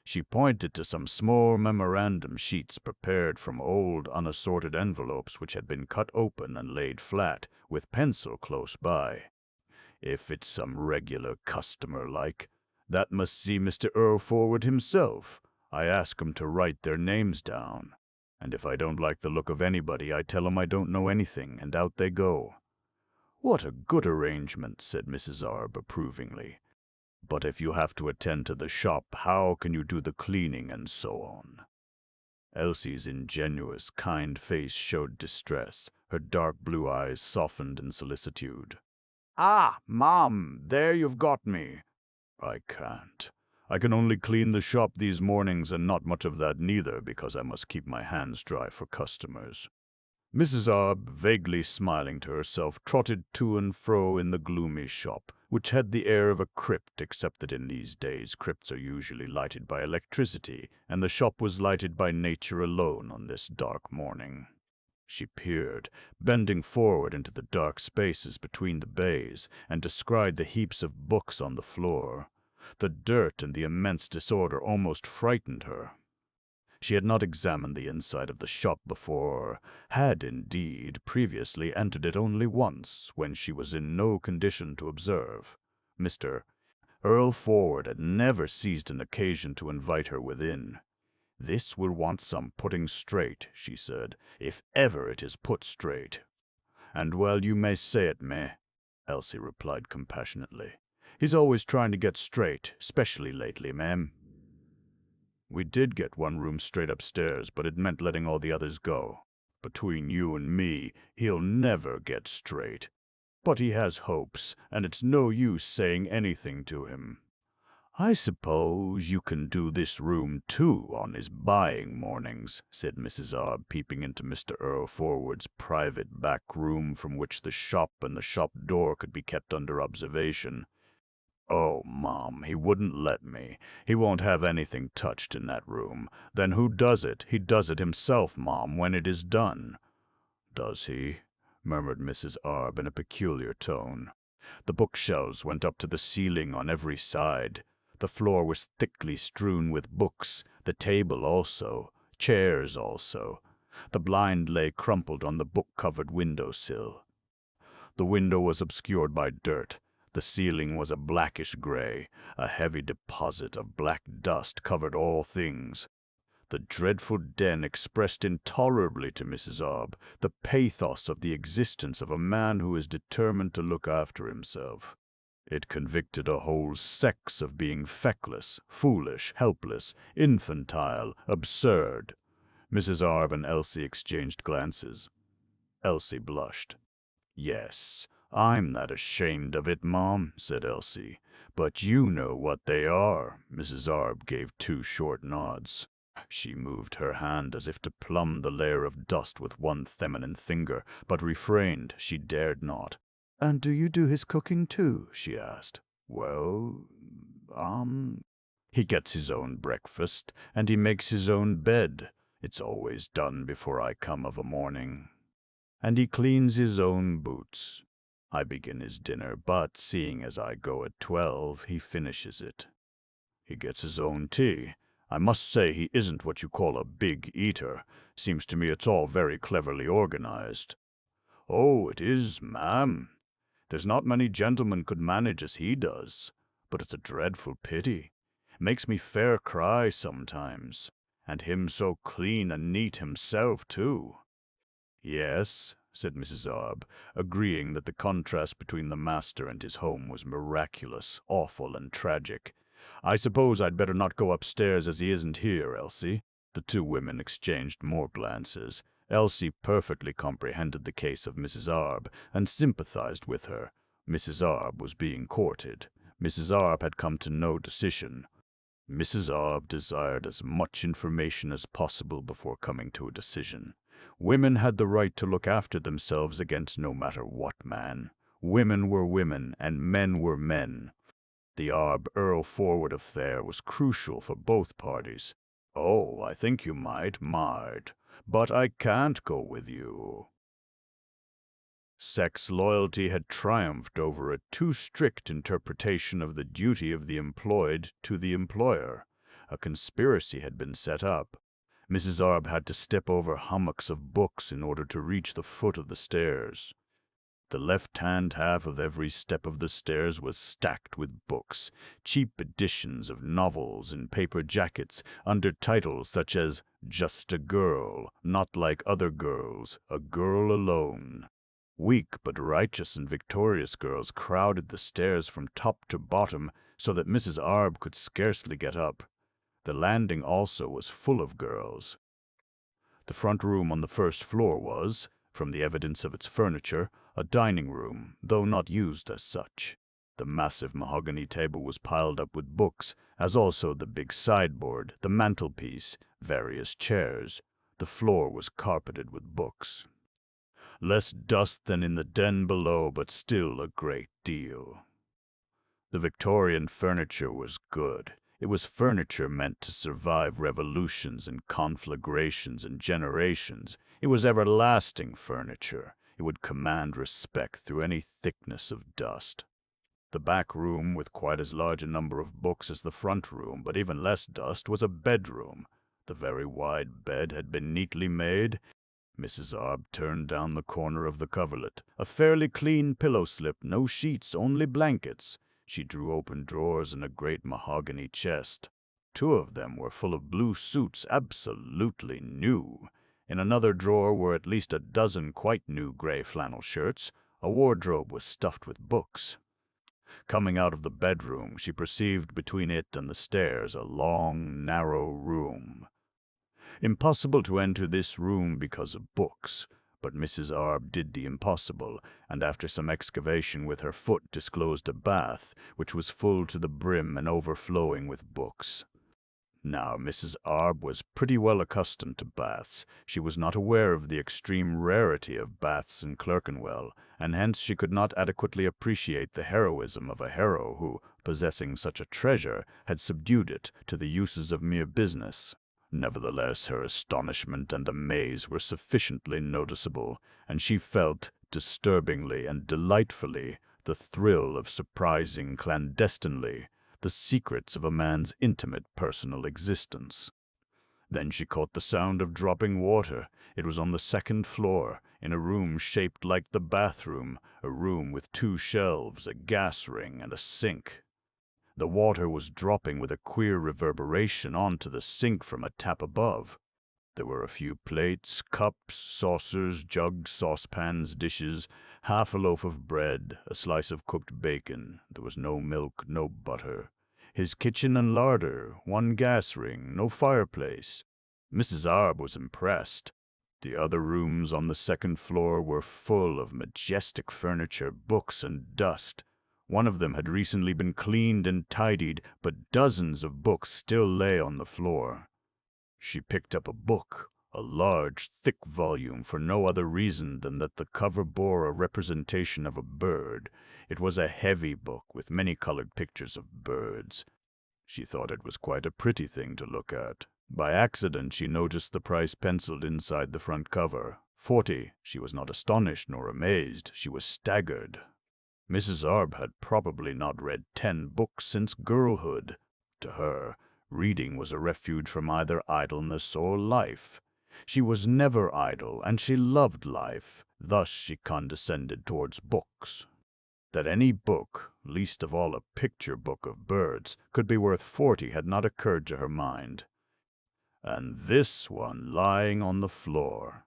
She pointed to some small memorandum sheets prepared from old unassorted envelopes which had been cut open and laid flat, with pencil close by. "If it's some regular customer like, that must see Mr. Earlforward himself. I ask 'em to write their names down, and if I don't like the look of anybody, I tell 'em I don't know anything, and out they go." "What a good arrangement," said Mrs. Arb approvingly. "But if you have to attend to the shop, how can you do the cleaning and so on?" Elsie's ingenuous, kind face showed distress. Her dark blue eyes softened in solicitude. "Ah, Mom, there you've got me." "I can't. I can only clean the shop these mornings, and not much of that neither, because I must keep my hands dry for customers." Mrs. Arb, vaguely smiling to herself, trotted to and fro in the gloomy shop, which had the air of a crypt, except that in these days crypts are usually lighted by electricity, and the shop was lighted by nature alone on this dark morning. She peered, bending forward into the dark spaces between the bays, and descried the heaps of books on the floor. The dirt and the immense disorder almost frightened her. She had not examined the inside of the shop before, had, indeed, previously entered it only once, when she was in no condition to observe. Mr. Earlforward had never seized an occasion to invite her within. "This will want some putting straight," she said, "if ever it is put straight." "And well you may say it, me," Elsie replied compassionately. "He's always trying to get straight, specially lately, ma'am." "We did get one room straight upstairs, but it meant letting all the others go. Between you and me, he'll never get straight. But he has hopes, and it's no use saying anything to him." "I suppose you can do this room, too, on his buying mornings," said Mrs. Arb, peeping into Mr. Earlforward's private back room, from which the shop and the shop door could be kept under observation. "Oh, Mom, he wouldn't let me. He won't have anything touched in that room. Then who does it? He does it himself, Mom, when it is done." "Does he?" murmured Mrs. Arb in a peculiar tone. The bookshelves went up to the ceiling on every side. The floor was thickly strewn with books, the table also, chairs also. The blind lay crumpled on the book-covered window-sill. The window was obscured by dirt. The ceiling was a blackish gray. A heavy deposit of black dust covered all things. The dreadful den expressed intolerably to Mrs. Arb the pathos of the existence of a man who is determined to look after himself. It convicted a whole sex of being feckless, foolish, helpless, infantile, absurd. Mrs. Arb and Elsie exchanged glances. Elsie blushed. "Yes, I'm not ashamed of it, Mom," said Elsie. "But you know what they are." Mrs. Arb gave 2 short nods. She moved her hand as if to plumb the layer of dust with one feminine finger, but refrained. She dared not. "And do you do his cooking, too?" she asked. "Well, he gets his own breakfast, and he makes his own bed. It's always done before I come of a morning. And he cleans his own boots. I begin his dinner, but seeing as I go at 12, he finishes it. He gets his own tea. I must say he isn't what you call a big eater. Seems to me it's all very cleverly organized." "Oh, it is, ma'am. There's not many gentlemen could manage as he does. But it's a dreadful pity. Makes me fair cry sometimes. And him so clean and neat himself, too." "Yes," said Mrs. Arb, agreeing that the contrast between the master and his home was miraculous, awful, and tragic. "I suppose I'd better not go upstairs as he isn't here, Elsie." The two women exchanged more glances. Elsie perfectly comprehended the case of Mrs. Arb and sympathized with her. Mrs. Arb was being courted. Mrs. Arb had come to no decision. Mrs. Arb desired as much information as possible before coming to a decision. Women had the right to look after themselves against no matter what man. Women were women, and men were men. The Arb Earlforward affair was crucial for both parties. "Oh, I think you might, but I can't go with you." Sex loyalty had triumphed over a too strict interpretation of the duty of the employed to the employer. A conspiracy had been set up. Mrs. Arb had to step over hummocks of books in order to reach the foot of the stairs. The left-hand half of every step of the stairs was stacked with books, cheap editions of novels in paper jackets under titles such as "Just a Girl, Not Like Other Girls, A Girl Alone." Weak but righteous and victorious girls crowded the stairs from top to bottom so that Mrs. Arb could scarcely get up. The landing also was full of girls. The front room on the first floor was, from the evidence of its furniture, a dining room, though not used as such. The massive mahogany table was piled up with books, as also the big sideboard, the mantelpiece, various chairs. The floor was carpeted with books. Less dust than in the den below, but still a great deal. The Victorian furniture was good. It was furniture meant to survive revolutions and conflagrations and generations. It was everlasting furniture. It would command respect through any thickness of dust. The back room, with quite as large a number of books as the front room, but even less dust, was a bedroom. The very wide bed had been neatly made. Mrs. Arb turned down the corner of the coverlet. A fairly clean pillow slip, no sheets, only blankets. She drew open drawers in a great mahogany chest. Two of them were full of blue suits, absolutely new. In another drawer were at least a dozen quite new gray flannel shirts. A wardrobe was stuffed with books. Coming out of the bedroom, she perceived between it and the stairs a long, narrow room. Impossible to enter this room because of books. But Mrs. Arb did the impossible, and after some excavation with her foot disclosed a bath, which was full to the brim and overflowing with books. Now, Mrs. Arb was pretty well accustomed to baths. She was not aware of the extreme rarity of baths in Clerkenwell, and hence she could not adequately appreciate the heroism of a hero who, possessing such a treasure, had subdued it to the uses of mere business. Nevertheless, her astonishment and amaze were sufficiently noticeable, and she felt, disturbingly and delightfully, the thrill of surprising clandestinely the secrets of a man's intimate personal existence. Then she caught the sound of dropping water. It was on the second floor, in a room shaped like the bathroom, a room with 2 shelves, a gas ring, and a sink. The water was dropping with a queer reverberation onto the sink from a tap above. There were a few plates, cups, saucers, jugs, saucepans, dishes, half a loaf of bread, a slice of cooked bacon. There was no milk, no butter. His kitchen and larder, 1 gas ring, no fireplace. Mrs. Arb was impressed. The other rooms on the second floor were full of majestic furniture, books, and dust. One of them had recently been cleaned and tidied, but dozens of books still lay on the floor. She picked up a book, a large, thick volume, for no other reason than that the cover bore a representation of a bird. It was a heavy book with many colored pictures of birds. She thought it was quite a pretty thing to look at. By accident she noticed the price penciled inside the front cover. 40. She was not astonished nor amazed. She was staggered. Mrs. Arb had probably not read 10 books since girlhood. To her, reading was a refuge from either idleness or life. She was never idle, and she loved life. Thus she condescended towards books. That any book, least of all a picture book of birds, could be worth 40 had not occurred to her mind. And this one lying on the floor.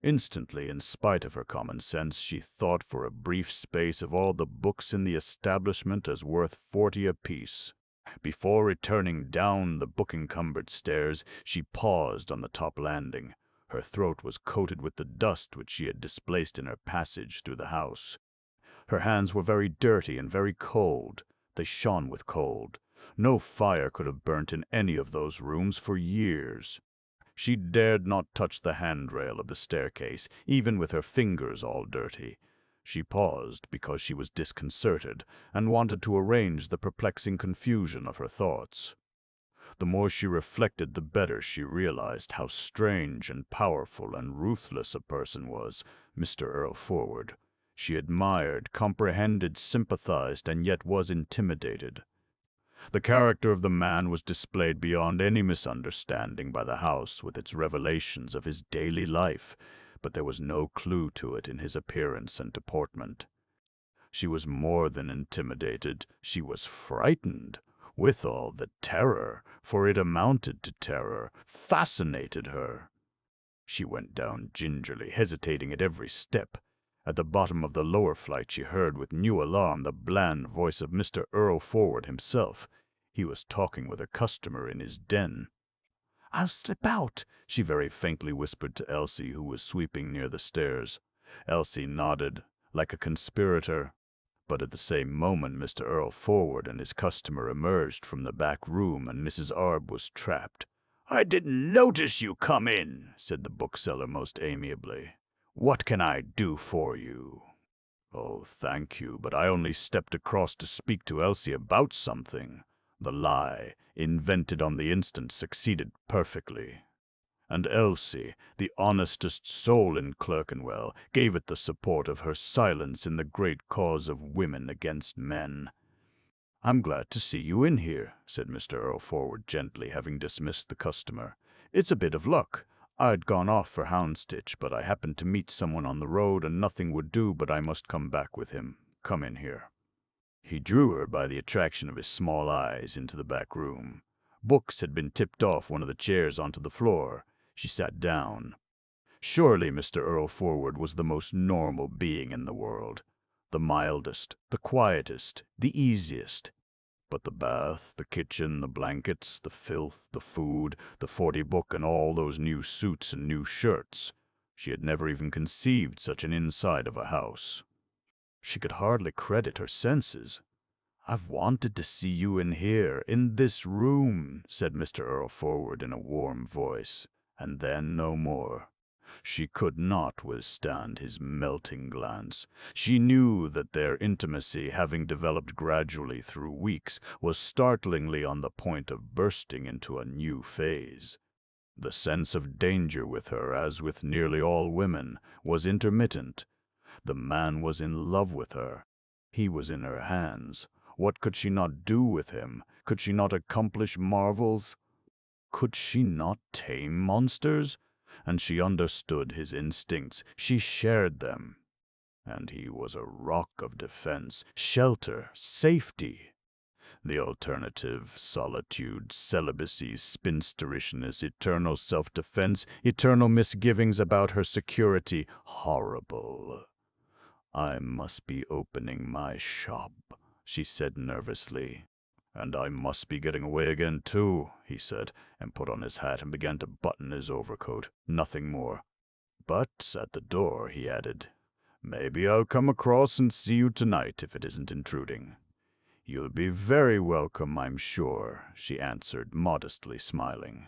Instantly, in spite of her common sense, she thought for a brief space of all the books in the establishment as worth 40 apiece. Before returning down the book-encumbered stairs, she paused on the top landing. Her throat was coated with the dust which she had displaced in her passage through the house. Her hands were very dirty and very cold. They shone with cold. No fire could have burnt in any of those rooms for years. She dared not touch the handrail of the staircase, even with her fingers all dirty. She paused because she was disconcerted and wanted to arrange the perplexing confusion of her thoughts. The more she reflected, the better she realized how strange and powerful and ruthless a person was Mr. Earlforward. She admired, comprehended, sympathized, and yet was intimidated. The character of the man was displayed beyond any misunderstanding by the house with its revelations of his daily life, but there was no clue to it in his appearance and deportment. She was more than intimidated, she was frightened. Withal, the terror, for it amounted to terror, fascinated her. She went down gingerly, hesitating at every step. At the bottom of the lower flight she heard with new alarm the bland voice of Mr. Earlforward himself. He was talking with a customer in his den. "I'll step out," she very faintly whispered to Elsie, who was sweeping near the stairs. Elsie nodded, like a conspirator. But at the same moment Mr. Earlforward and his customer emerged from the back room, and Mrs. Arb was trapped. "I didn't notice you come in," said the bookseller most amiably. "What can I do for you?" "Oh, thank you, but I only stepped across to speak to Elsie about something." The lie, invented on the instant, succeeded perfectly. And Elsie, the honestest soul in Clerkenwell, gave it the support of her silence in the great cause of women against men. "I'm glad to see you in here," said Mr. Earlforward gently, having dismissed the customer. "It's a bit of luck. I'd gone off for Houndstitch, but I happened to meet someone on the road, and nothing would do but I must come back with him. Come in here." He drew her by the attraction of his small eyes into the back room. Books had been tipped off one of the chairs onto the floor. She sat down. Surely Mr. Earlforward was the most normal being in the world, the mildest, the quietest, the easiest. But the bath, the kitchen, the blankets, the filth, the food, the 40 book, and all those new suits and new shirts. She had never even conceived such an inside of a house. She could hardly credit her senses. "I've wanted to see you in here, in this room," said Mr. Earlforward in a warm voice, and then no more. She could not withstand his melting glance. She knew that their intimacy, having developed gradually through weeks, was startlingly on the point of bursting into a new phase. The sense of danger with her, as with nearly all women, was intermittent. The man was in love with her. He was in her hands. What could she not do with him? Could she not accomplish marvels? Could she not tame monsters? And she understood his instincts. She shared them. And he was a rock of defense, shelter, safety. The alternative, solitude, celibacy, spinsterishness, eternal self-defense, eternal misgivings about her security, horrible. "I must be opening my shop," she said nervously. "And I must be getting away again, too," he said, and put on his hat and began to button his overcoat. Nothing more. "But at the door," he added, "maybe I'll come across and see you tonight if it isn't intruding." "You'll be very welcome, I'm sure," she answered, modestly smiling.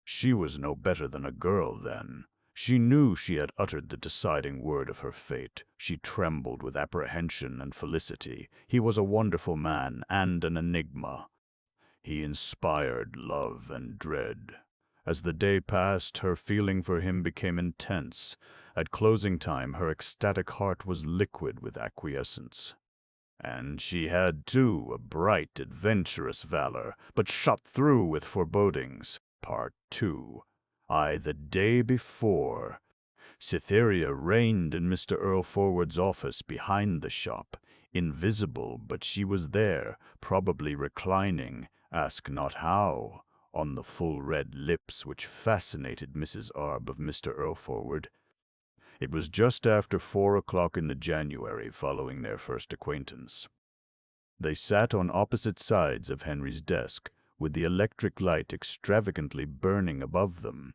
She was no better than a girl then. She knew she had uttered the deciding word of her fate. She trembled with apprehension and felicity. He was a wonderful man and an enigma. He inspired love and dread. As the day passed, her feeling for him became intense. At closing time, her ecstatic heart was liquid with acquiescence. And she had, too, a bright, adventurous valor, but shot through with forebodings. Part 2. The day before, Cytherea reigned in Mr. Earlforward's office behind the shop. Invisible, but she was there, probably reclining, ask not how, on the full red lips which fascinated Mrs. Arb of Mr. Earlforward. It was just after 4 o'clock in the January following their first acquaintance. They sat on opposite sides of Henry's desk, with the electric light extravagantly burning above them.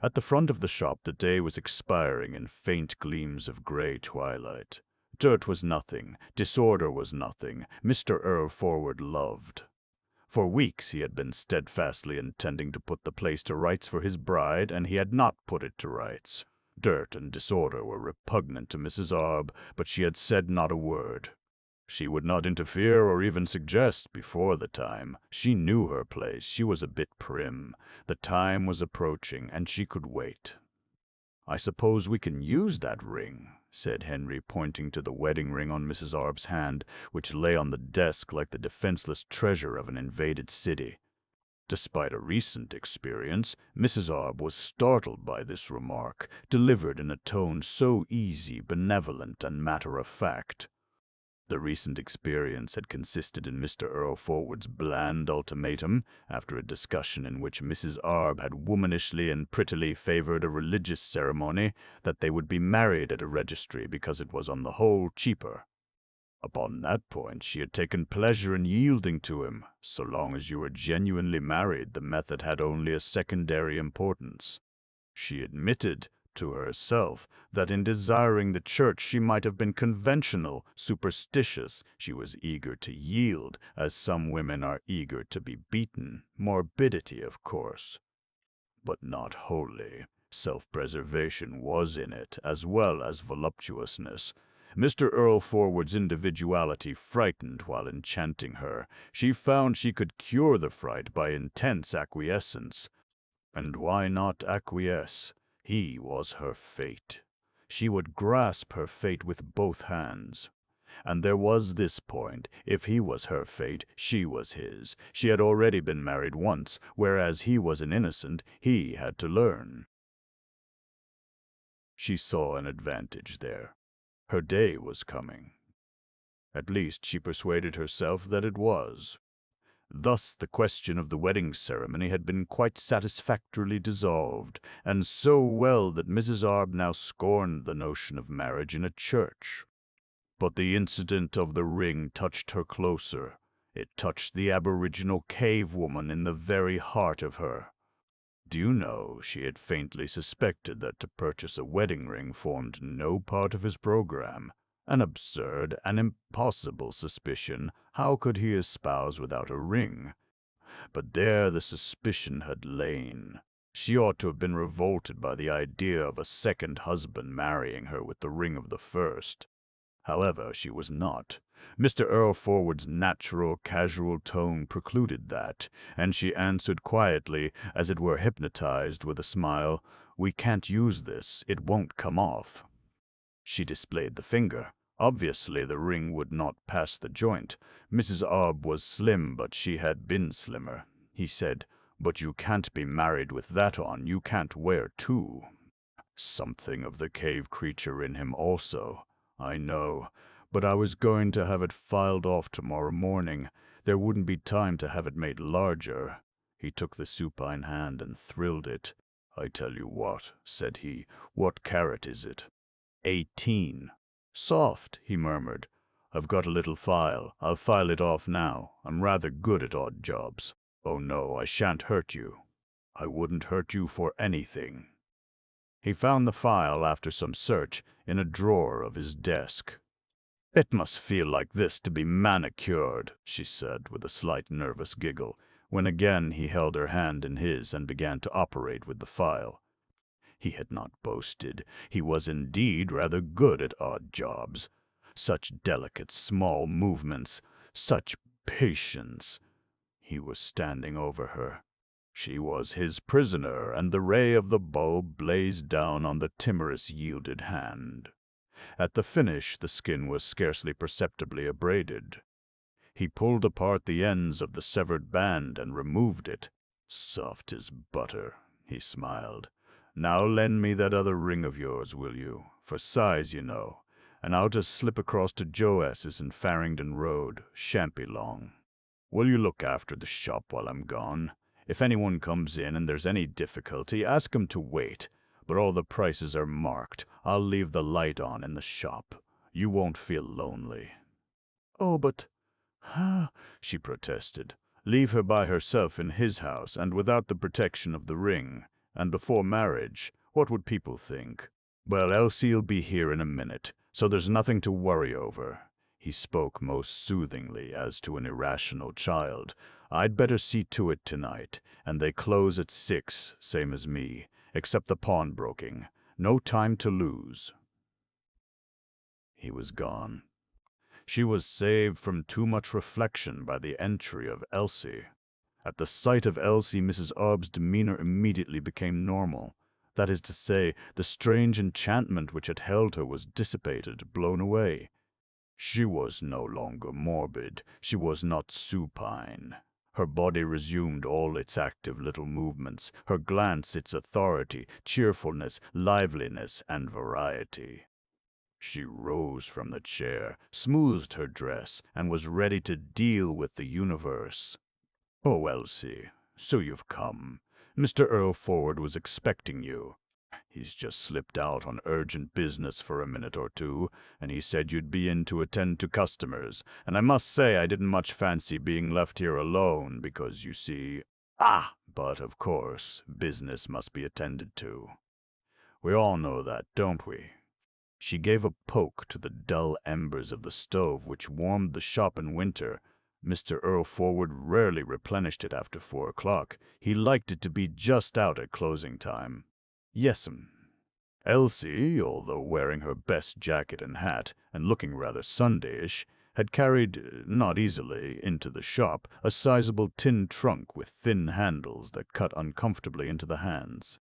At the front of the shop the day was expiring in faint gleams of grey twilight. Dirt was nothing, disorder was nothing, Mr. Earlforward loved. For weeks he had been steadfastly intending to put the place to rights for his bride, and he had not put it to rights. Dirt and disorder were repugnant to Mrs. Arb, but she had said not a word. She would not interfere or even suggest before the time. She knew her place. She was a bit prim. The time was approaching, and she could wait. "I suppose we can use that ring," said Henry, pointing to the wedding ring on Mrs. Arb's hand, which lay on the desk like the defenseless treasure of an invaded city. Despite a recent experience, Mrs. Arb was startled by this remark, delivered in a tone so easy, benevolent, and matter-of-fact. The recent experience had consisted in Mr. Earlforward's bland ultimatum, after a discussion in which Mrs. Arb had womanishly and prettily favored a religious ceremony, that they would be married at a registry because it was on the whole cheaper. Upon that point she had taken pleasure in yielding to him. So long as you were genuinely married, the method had only a secondary importance. She admitted to herself that in desiring the church she might have been conventional, superstitious. She was eager to yield, as some women are eager to be beaten. Morbidity, of course, but not wholly. Self-preservation was in it, as well as voluptuousness. Mr. Earlforward's individuality frightened while enchanting her. She found she could cure the fright by intense acquiescence. And why not acquiesce? He was her fate. She would grasp her fate with both hands. And there was this point: if he was her fate, she was his. She had already been married once, whereas he was an innocent. He had to learn. She saw an advantage there. Her day was coming. At least she persuaded herself that it was. Thus the question of the wedding ceremony had been quite satisfactorily dissolved, and so well that Mrs. Arb now scorned the notion of marriage in a church. But the incident of the ring touched her closer. It touched the aboriginal cave woman in the very heart of her. Do you know, she had faintly suspected that to purchase a wedding ring formed no part of his program. An absurd and impossible suspicion. How could he espouse without a ring? But there the suspicion had lain. She ought to have been revolted by the idea of a second husband marrying her with the ring of the first. However, she was not. Mr. Earlforward's natural, casual tone precluded that, and she answered quietly, as it were hypnotized, with a smile, "We can't use this. It won't come off." She displayed the finger. Obviously the ring would not pass the joint. Mrs. Arb was slim, but she had been slimmer. He said, "But you can't be married with that on. You can't wear two." Something of the cave creature in him also. I know, but I was going to have it filed off tomorrow morning. There wouldn't be time to have it made larger. He took the supine hand and thrilled it. "I tell you what," said he, "what carat is it?" 18. "Soft," he murmured. "I've got a little file. I'll file it off now. I'm rather good at odd jobs." "Oh no, I shan't hurt you." "I wouldn't hurt you for anything." He found the file, after some search, in a drawer of his desk. "It must feel like this to be manicured," she said, with a slight nervous giggle, when again he held her hand in his and began to operate with the file. He had not boasted. He was indeed rather good at odd jobs. Such delicate small movements, such patience. He was standing over her. She was his prisoner, and the ray of the bulb blazed down on the timorous yielded hand. At the finish the skin was scarcely perceptibly abraded. He pulled apart the ends of the severed band and removed it. "Soft as butter," he smiled. "Now lend me that other ring of yours, will you? For size, you know. and I'll just slip across to Joe S's in Farringdon Road, shan't be long. Will you look after the shop while I'm gone? If anyone comes in and there's any difficulty, ask 'em to wait, but all the prices are marked. I'll leave the light on in the shop. You won't feel lonely." "Oh, but—" she protested. "Leave her by herself in his house and without the protection of the ring, and before marriage, what would people think?" "Well, Elsie'll be here in a minute, so there's nothing to worry over." He spoke most soothingly, as to an irrational child. "I'd better see to it tonight, and they close at 6, same as me, except the pawnbroking. No time to lose." He was gone. She was saved from too much reflection by the entry of Elsie. At the sight of Elsie, Mrs. Arb's demeanor immediately became normal. That is to say, the strange enchantment which had held her was dissipated, blown away. She was no longer morbid. She was not supine. Her body resumed all its active little movements, her glance its authority, cheerfulness, liveliness, and variety. She rose from the chair, smoothed her dress, and was ready to deal with the universe. "Oh, Elsie, so you've come. Mr. Earlforward was expecting you. He's just slipped out on urgent business for a minute or two, and he said you'd be in to attend to customers, and I must say I didn't much fancy being left here alone, because, you see— but, of course, business must be attended to. We all know that, don't we?" She gave a poke to the dull embers of the stove which warmed the shop in winter. Mr. Earlforward rarely replenished it after 4 o'clock. He liked it to be just out at closing time. "Yes'm." Elsie, although wearing her best jacket and hat, and looking rather Sundayish, had carried, not easily, into the shop, a sizable tin trunk with thin handles that cut uncomfortably into the hands.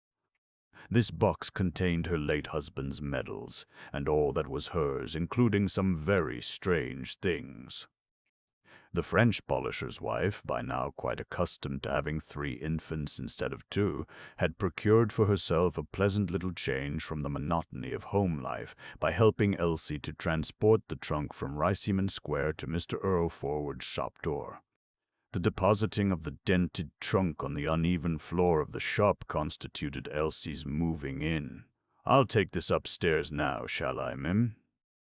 This box contained her late husband's medals, and all that was hers, including some very strange things. The French polisher's wife, by now quite accustomed to having 3 infants instead of 2, had procured for herself a pleasant little change from the monotony of home life by helping Elsie to transport the trunk from Riceyman Square to Mr. Earlforward's shop door. The depositing of the dented trunk on the uneven floor of the shop constituted Elsie's moving in. "I'll take this upstairs now, shall I, Mim?"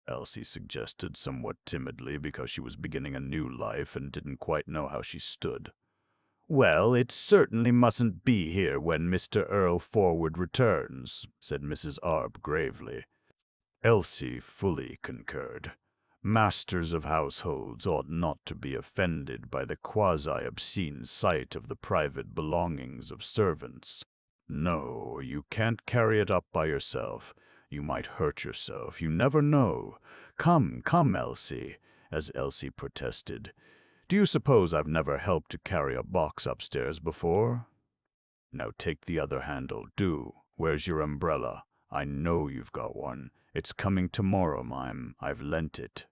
Elsie suggested somewhat timidly, because she was beginning a new life and didn't quite know how she stood. "Well, it certainly mustn't be here when Mr. Earlforward returns," said Mrs. Arp gravely. Elsie fully concurred. Masters of households ought not to be offended by the quasi-obscene sight of the private belongings of servants. No, you can't carry it up by yourself. You might hurt yourself. You never know. Come, come, Elsie," as Elsie protested. "Do you suppose I've never helped to carry a box upstairs before? Now take the other handle, do. Where's your umbrella? I know you've got one. It's coming tomorrow, mime. I've lent it."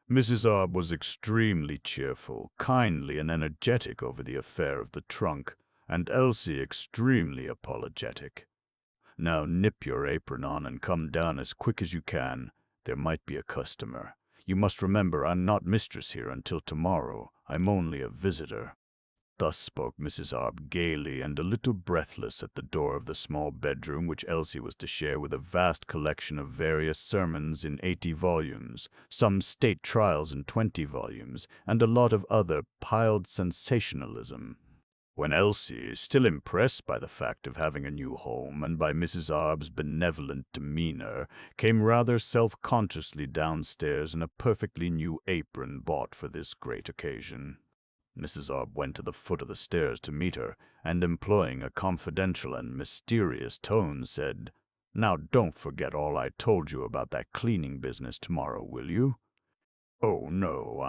Mrs. Arb was extremely cheerful, kindly, and energetic over the affair of the trunk, and Elsie extremely apologetic. "Now nip your apron on and come down as quick as you can. There might be a customer. You must remember I'm not mistress here until tomorrow. I'm only a visitor." Thus spoke Mrs. Arb gaily and a little breathless at the door of the small bedroom which Elsie was to share with a vast collection of various sermons in 80 volumes, some state trials in 20 volumes, and a lot of other piled sensationalism. When Elsie, still impressed by the fact of having a new home and by Mrs. Arb's benevolent demeanor, came rather self-consciously downstairs in a perfectly new apron bought for this great occasion, Mrs. Arb went to the foot of the stairs to meet her, and employing a confidential and mysterious tone, said, "Now don't forget all I told you about that cleaning business tomorrow, will you?" "Oh, no,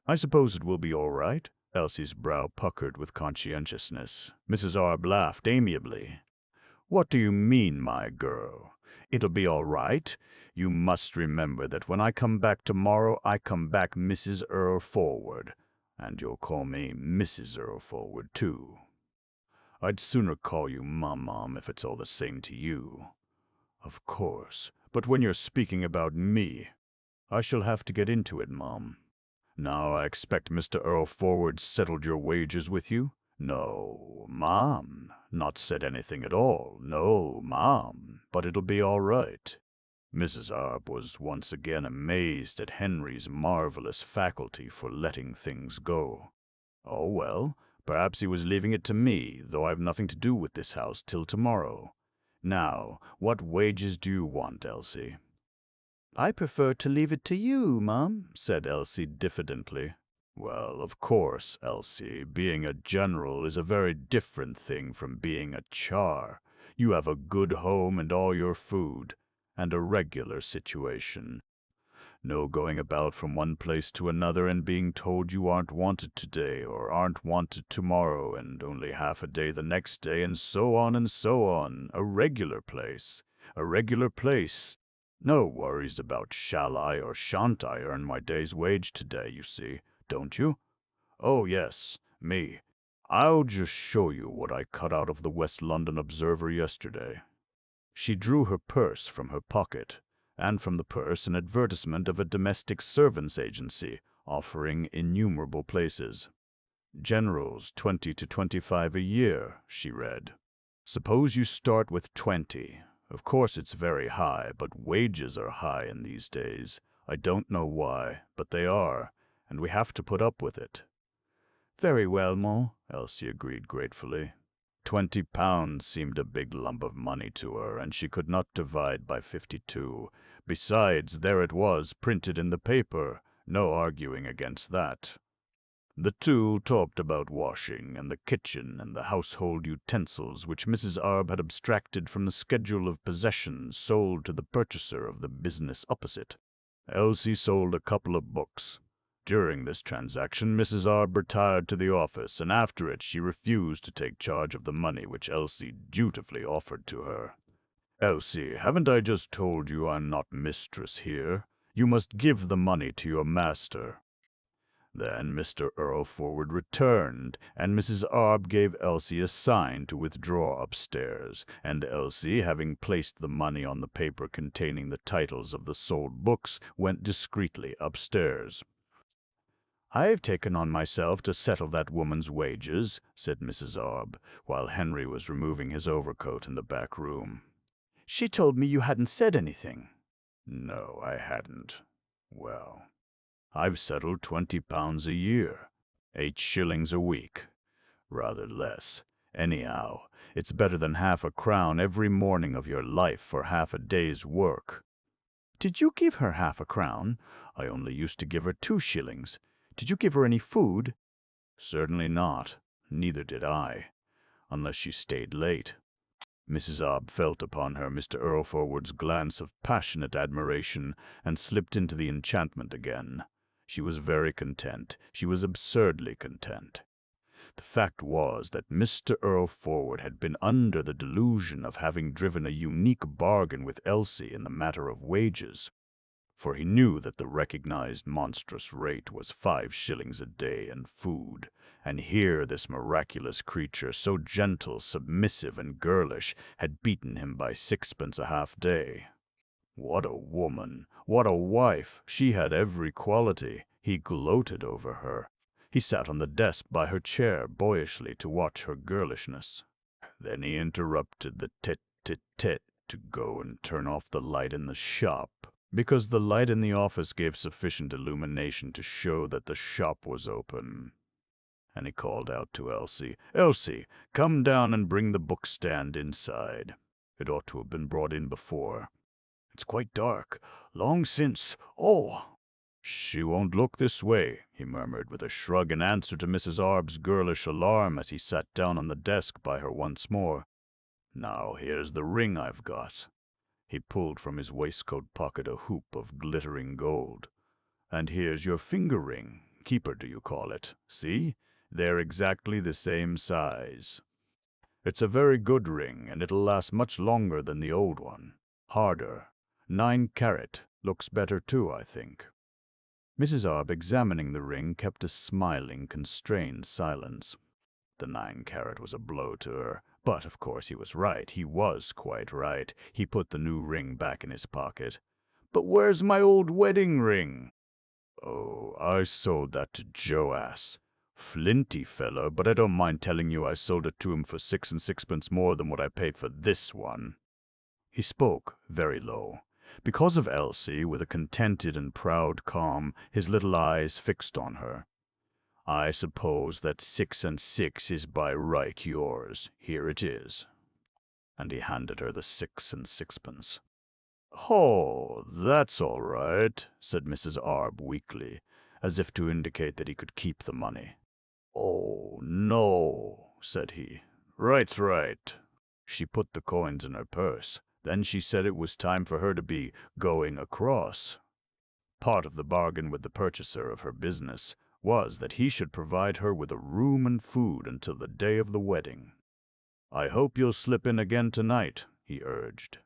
I suppose it will be all right." Elsie's brow puckered with conscientiousness. Mrs. Arb laughed amiably. "What do you mean, my girl? It'll be all right. You must remember that when I come back tomorrow, I come back Mrs. Earlforward. And you'll call me Mrs. Earlforward, too." "I'd sooner call you Mom if it's all the same to you." "Of course, But when you're speaking about me, I shall have to get into it, Mom. Now I expect Mr. Earlforward settled your wages with you? No, Mom, not said anything at all. No, Mom, but it'll be all right. Mrs. Arp was once again amazed at Henry's marvelous faculty for letting things go. Oh, well, perhaps he was leaving it to me, though I've nothing to do with this house till tomorrow. Now, what wages do you want, Elsie? I prefer to leave it to you, Mum, said Elsie diffidently. Well, of course, Elsie, being a general is a very different thing from being a char. You have a good home and all your food, and a regular situation. No going about from one place to another and being told you aren't wanted today or aren't wanted tomorrow and only half a day the next day and so on and so on. A regular place. A regular place. No worries about shall I or shan't I earn my day's wage today, you see, don't you? Oh, yes, me. I'll just show you what I cut out of the West London Observer yesterday. She drew her purse from her pocket, and from the purse an advertisement of a domestic servants' agency offering innumerable places. Generals 20 to 25 a year, she read. Suppose you start with 20. Of course it's very high, but wages are high in these days. I don't know why, but they are, and we have to put up with it. Very well, Ma, Elsie agreed gratefully. £20 seemed a big lump of money to her, and she could not divide by 52. Besides, there it was, printed in the paper. No arguing against that. The two talked about washing and the kitchen and the household utensils which Mrs. Arb had abstracted from the schedule of possessions sold to the purchaser of the business opposite. Elsie sold a couple of books. During this transaction, Mrs. Arb retired to the office, and after it she refused to take charge of the money which Elsie dutifully offered to her. Elsie, haven't I just told you I'm not mistress here? You must give the money to your master. Then Mr. Earlforward returned, and Mrs. Arb gave Elsie a sign to withdraw upstairs, and Elsie, having placed the money on the paper containing the titles of the sold books, went discreetly upstairs. I've taken on myself to settle that woman's wages, said Mrs. Arb, while Henry was removing his overcoat in the back room. She told me you hadn't said anything. No, I hadn't. Well, I've settled £20 a year, 8 shillings a week. Rather less. Anyhow, it's better than half a crown every morning of your life for half a day's work. Did you give her half a crown? I only used to give her 2 shillings. Did you give her any food? Certainly not. Neither did I, unless she stayed late. Mrs. Arb felt upon her Mr. Earlforward's glance of passionate admiration and slipped into the enchantment again. She was very content. She was absurdly content. The fact was that Mr. Earlforward had been under the delusion of having driven a unique bargain with Elsie in the matter of wages, for he knew that the recognized monstrous rate was 5 shillings a day and food, and here this miraculous creature, so gentle, submissive, and girlish, had beaten him by 6pence a half-day. What a woman! What a wife! She had every quality. He gloated over her. He sat on the desk by her chair boyishly to watch her girlishness. Then he interrupted the tete-tete to go and turn off the light in the shop, because the light in the office gave sufficient illumination to show that the shop was open. And he called out to Elsie, "Elsie, come down and bring the bookstand inside. It ought to have been brought in before. It's quite dark. Long since. Oh!" "She won't look this way," he murmured with a shrug in answer to Mrs. Arb's girlish alarm as he sat down on the desk by her once more. "Now here's the ring I've got." He pulled from his waistcoat pocket a hoop of glittering gold. "And here's your finger ring. Keeper, do you call it? See? They're exactly the same size. It's a very good ring, and it'll last much longer than the old one. Harder. 9 carat. Looks better too, I think." Mrs. Arb, examining the ring, kept a smiling, constrained silence. The 9 carat was a blow to her, But, of course, he was right. He was quite right. He put the new ring back in his pocket. "But where's my old wedding ring?" "Oh, I sold that to Joas. Flinty feller, but I don't mind telling you I sold it to him for 6 and sixpence more than what I paid for this one." He spoke very low. Because of Elsie, with a contented and proud calm, his little eyes fixed on her. "I suppose that 6 and 6 is by right yours. Here it is." And he handed her the 6 and sixpence. "Oh, that's all right," said Mrs. Arb weakly, as if to indicate that he could keep the money. "Oh, no," said he. "Right's right." She put the coins in her purse. Then she said it was time for her to be going across. Part of the bargain with the purchaser of her business was that he should provide her with a room and food until the day of the wedding. "I hope you'll slip in again tonight," he urged.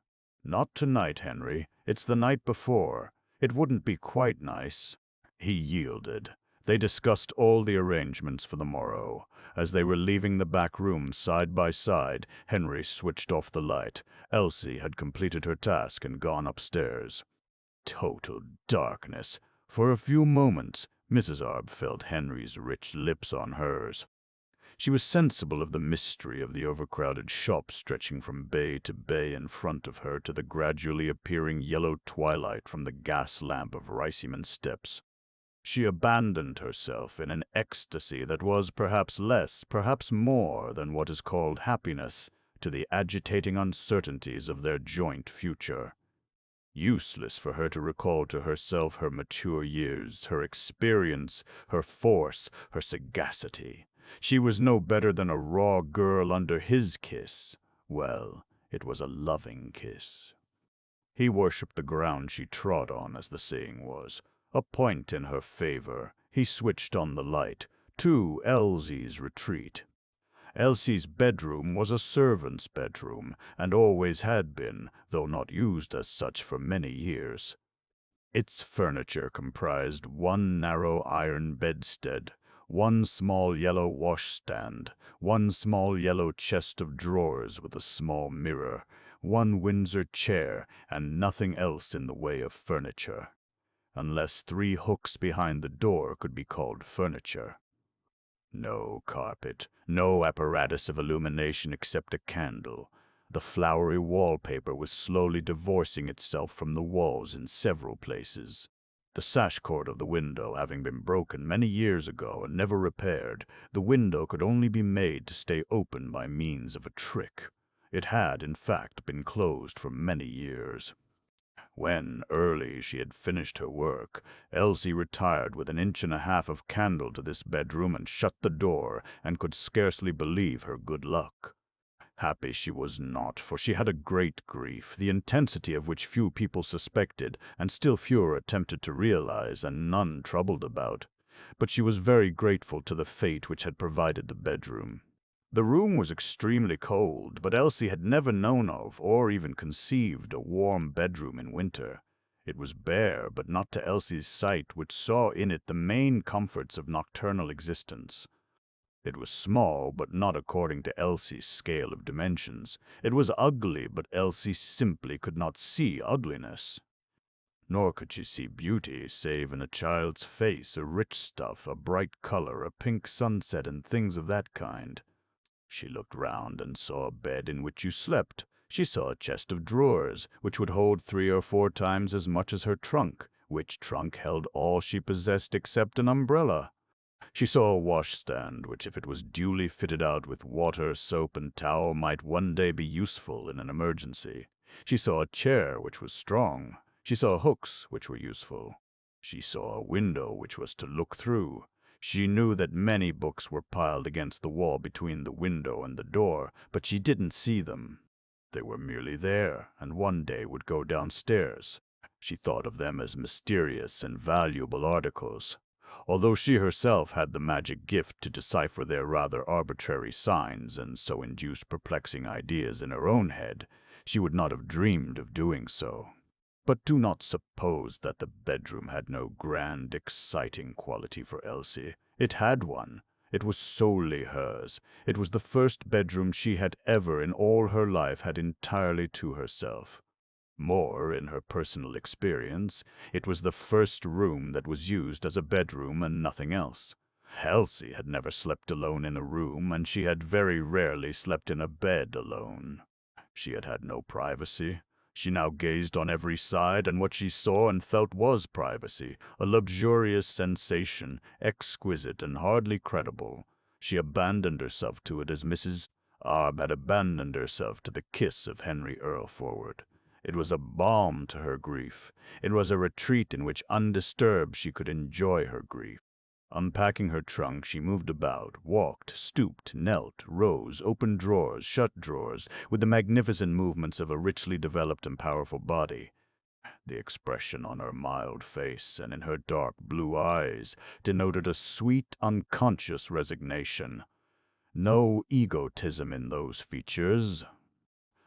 "Not tonight, Henry. It's the night before. It wouldn't be quite nice." He yielded. They discussed all the arrangements for the morrow. As they were leaving the back room side by side, Henry switched off the light. Elsie had completed her task and gone upstairs. Total darkness. For a few moments, Mrs. Arb felt Henry's rich lips on hers. She was sensible of the mystery of the overcrowded shop stretching from bay to bay in front of her to the gradually appearing yellow twilight from the gas lamp of Riceyman Steps. She abandoned herself in an ecstasy that was perhaps less, perhaps more than what is called happiness, to the agitating uncertainties of their joint future. Useless for her to recall to herself her mature years, her experience, her force, her sagacity. She was no better than a raw girl under his kiss. Well, it was a loving kiss. He worshipped the ground she trod on, as the saying was. A point in her favor. He switched on the light. To Elsie's retreat. Elsie's bedroom was a servant's bedroom, and always had been, though not used as such for many years. Its furniture comprised one narrow iron bedstead, one small yellow washstand, one small yellow chest of drawers with a small mirror, one Windsor chair, and nothing else in the way of furniture, unless 3 hooks behind the door could be called furniture. No carpet, no apparatus of illumination except a candle. The flowery wallpaper was slowly divorcing itself from the walls in several places. The sash cord of the window having been broken many years ago and never repaired, the window could only be made to stay open by means of a trick. It had, in fact, been closed for many years. When, early, she had finished her work, Elsie retired with 1.5 inches of candle to this bedroom and shut the door, and could scarcely believe her good luck. Happy she was not, for she had a great grief, the intensity of which few people suspected, and still fewer attempted to realize, and none troubled about. But she was very grateful to the fate which had provided the bedroom. The room was extremely cold, but Elsie had never known of, or even conceived, a warm bedroom in winter. It was bare, but not to Elsie's sight, which saw in it the main comforts of nocturnal existence. It was small, but not according to Elsie's scale of dimensions. It was ugly, but Elsie simply could not see ugliness. Nor could she see beauty, save in a child's face, a rich stuff, a bright color, a pink sunset, and things of that kind. She looked round and saw a bed in which you slept. She saw a chest of drawers, which would hold 3 or 4 times as much as her trunk, which trunk held all she possessed except an umbrella. She saw a washstand, which if it was duly fitted out with water, soap, and towel, might one day be useful in an emergency. She saw a chair, which was strong. She saw hooks, which were useful. She saw a window, which was to look through. She knew that many books were piled against the wall between the window and the door, but she didn't see them. They were merely there, and one day would go downstairs. She thought of them as mysterious and valuable articles. Although she herself had the magic gift to decipher their rather arbitrary signs and so induce perplexing ideas in her own head, she would not have dreamed of doing so. But do not suppose that the bedroom had no grand, exciting quality for Elsie. It had one. It was solely hers. It was the first bedroom she had ever in all her life had entirely to herself. More, in her personal experience, it was the first room that was used as a bedroom and nothing else. Elsie had never slept alone in a room, and she had very rarely slept in a bed alone. She had had no privacy. She now gazed on every side, and what she saw and felt was privacy, a luxurious sensation, exquisite and hardly credible. She abandoned herself to it as Mrs. Arb had abandoned herself to the kiss of Henry Earlforward. It was a balm to her grief. It was a retreat in which undisturbed she could enjoy her grief. Unpacking her trunk, she moved about, walked, stooped, knelt, rose, opened drawers, shut drawers, with the magnificent movements of a richly developed and powerful body. The expression on her mild face and in her dark blue eyes denoted a sweet, unconscious resignation. No egotism in those features.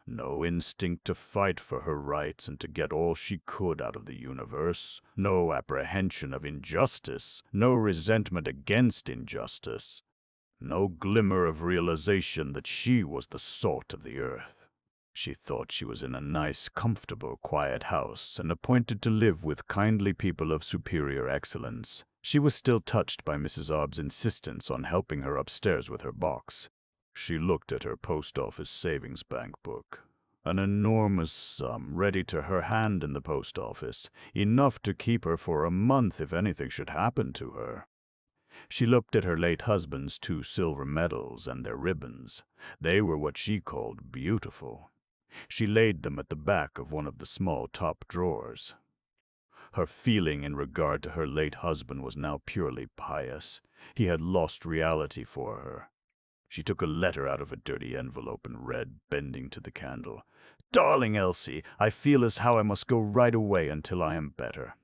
No instinct to fight for her rights and to get all she could out of the universe. No apprehension of injustice. No resentment against injustice. No glimmer of realization that she was the salt of the earth. She thought she was in a nice, comfortable, quiet house and appointed to live with kindly people of superior excellence. She was still touched by Mrs. Obb's insistence on helping her upstairs with her box. She looked at her post office savings bank book. An enormous sum ready to her hand in the post office, enough to keep her for a month if anything should happen to her. She looked at her late husband's 2 silver medals and their ribbons. They were what she called beautiful. She laid them at the back of one of the small top drawers. Her feeling in regard to her late husband was now purely pious. He had lost reality for her. She took a letter out of a dirty envelope and read, bending to the candle. "Darling Elsie, I feel as how I must go right away until I am better.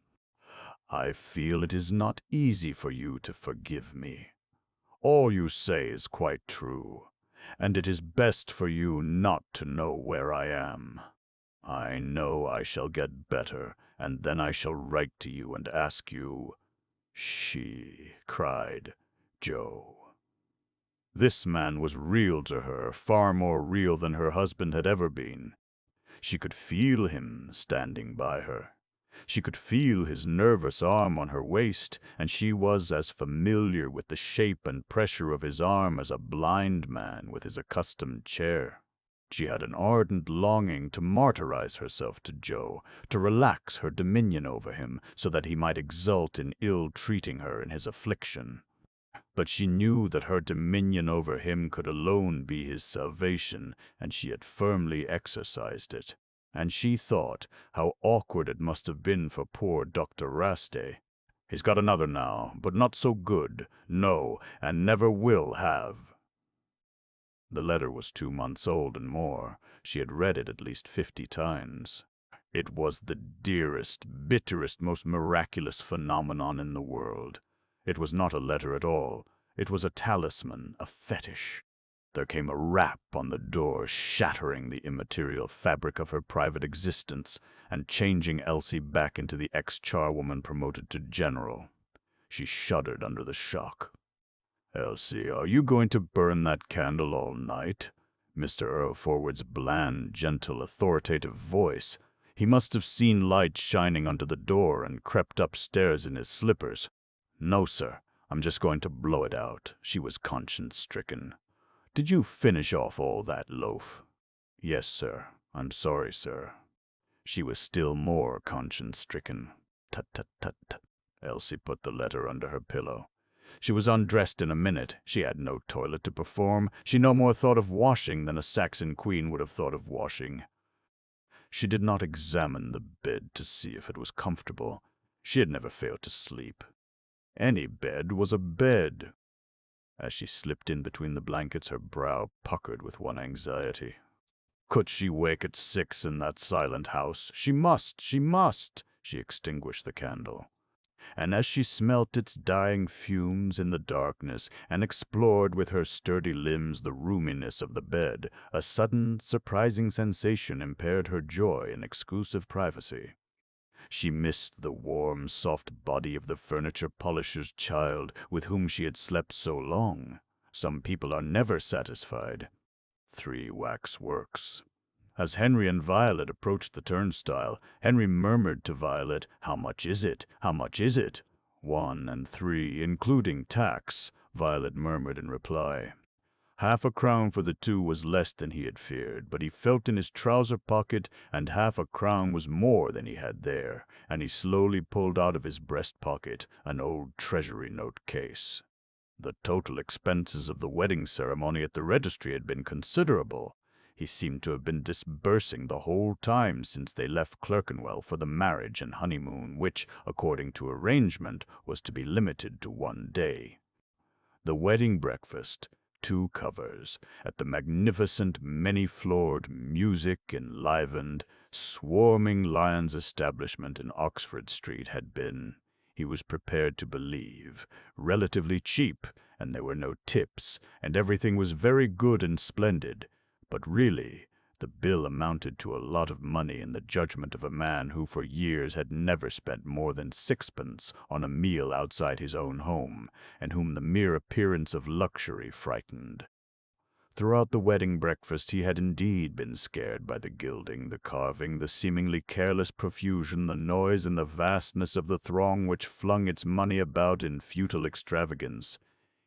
I feel it is not easy for you to forgive me. All you say is quite true, and it is best for you not to know where I am. I know I shall get better, and then I shall write to you and ask you." She cried, "Joe." This man was real to her, far more real than her husband had ever been. She could feel him standing by her. She could feel his nervous arm on her waist, and she was as familiar with the shape and pressure of his arm as a blind man with his accustomed chair. She had an ardent longing to martyrize herself to Joe, to relax her dominion over him, so that he might exult in ill-treating her in his affliction. But she knew that her dominion over him could alone be his salvation, and she had firmly exercised it. And she thought how awkward it must have been for poor Dr. Raste. "He's got another now, but not so good. No, and never will have." The letter was 2 months old and more. She had read it at least 50 times. It was the dearest, bitterest, most miraculous phenomenon in the world. It was not a letter at all. It was a talisman, a fetish. There came a rap on the door, shattering the immaterial fabric of her private existence and changing Elsie back into the ex-charwoman promoted to general. She shuddered under the shock. "Elsie, are you going to burn that candle all night?" Mr. Earlforward's bland, gentle, authoritative voice. He must have seen light shining under the door and crept upstairs in his slippers. "No, sir. I'm just going to blow it out." She was conscience-stricken. "Did you finish off all that loaf?" "Yes, sir. I'm sorry, sir." She was still more conscience-stricken. "Tut, tut, tut, tut." Elsie put the letter under her pillow. She was undressed in a minute. She had no toilet to perform. She no more thought of washing than a Saxon queen would have thought of washing. She did not examine the bed to see if it was comfortable. She had never failed to sleep. Any bed was a bed. As she slipped in between the blankets, her brow puckered with one anxiety. Could she wake at 6 in that silent house? She must, she must! She extinguished the candle. And as she smelt its dying fumes in the darkness and explored with her sturdy limbs the roominess of the bed, a sudden, surprising sensation impaired her joy in exclusive privacy. She missed the warm, soft body of the furniture polisher's child with whom she had slept so long. Some people are never satisfied. 3 waxworks. As Henry and Violet approached the turnstile, Henry murmured to Violet, "How much is it? How much is it?" 1 and 3, including tax, Violet murmured in reply. 1/2 crown for the 2 was less than he had feared, but he felt in his trouser pocket, and 1/2 crown was more than he had there, and he slowly pulled out of his breast pocket an old treasury note case. The total expenses of the wedding ceremony at the registry had been considerable. He seemed to have been disbursing the whole time since they left Clerkenwell for the marriage and honeymoon, which, according to arrangement, was to be limited to 1 day. The wedding breakfast, 2 covers, at the magnificent, many-floored, music-enlivened, swarming Lyons establishment in Oxford Street had been, he was prepared to believe, relatively cheap, and there were no tips, and everything was very good and splendid. But really, the bill amounted to a lot of money in the judgment of a man who for years had never spent more than 6pence on a meal outside his own home, and whom the mere appearance of luxury frightened. Throughout the wedding breakfast he had indeed been scared by the gilding, the carving, the seemingly careless profusion, the noise and the vastness of the throng which flung its money about in futile extravagance.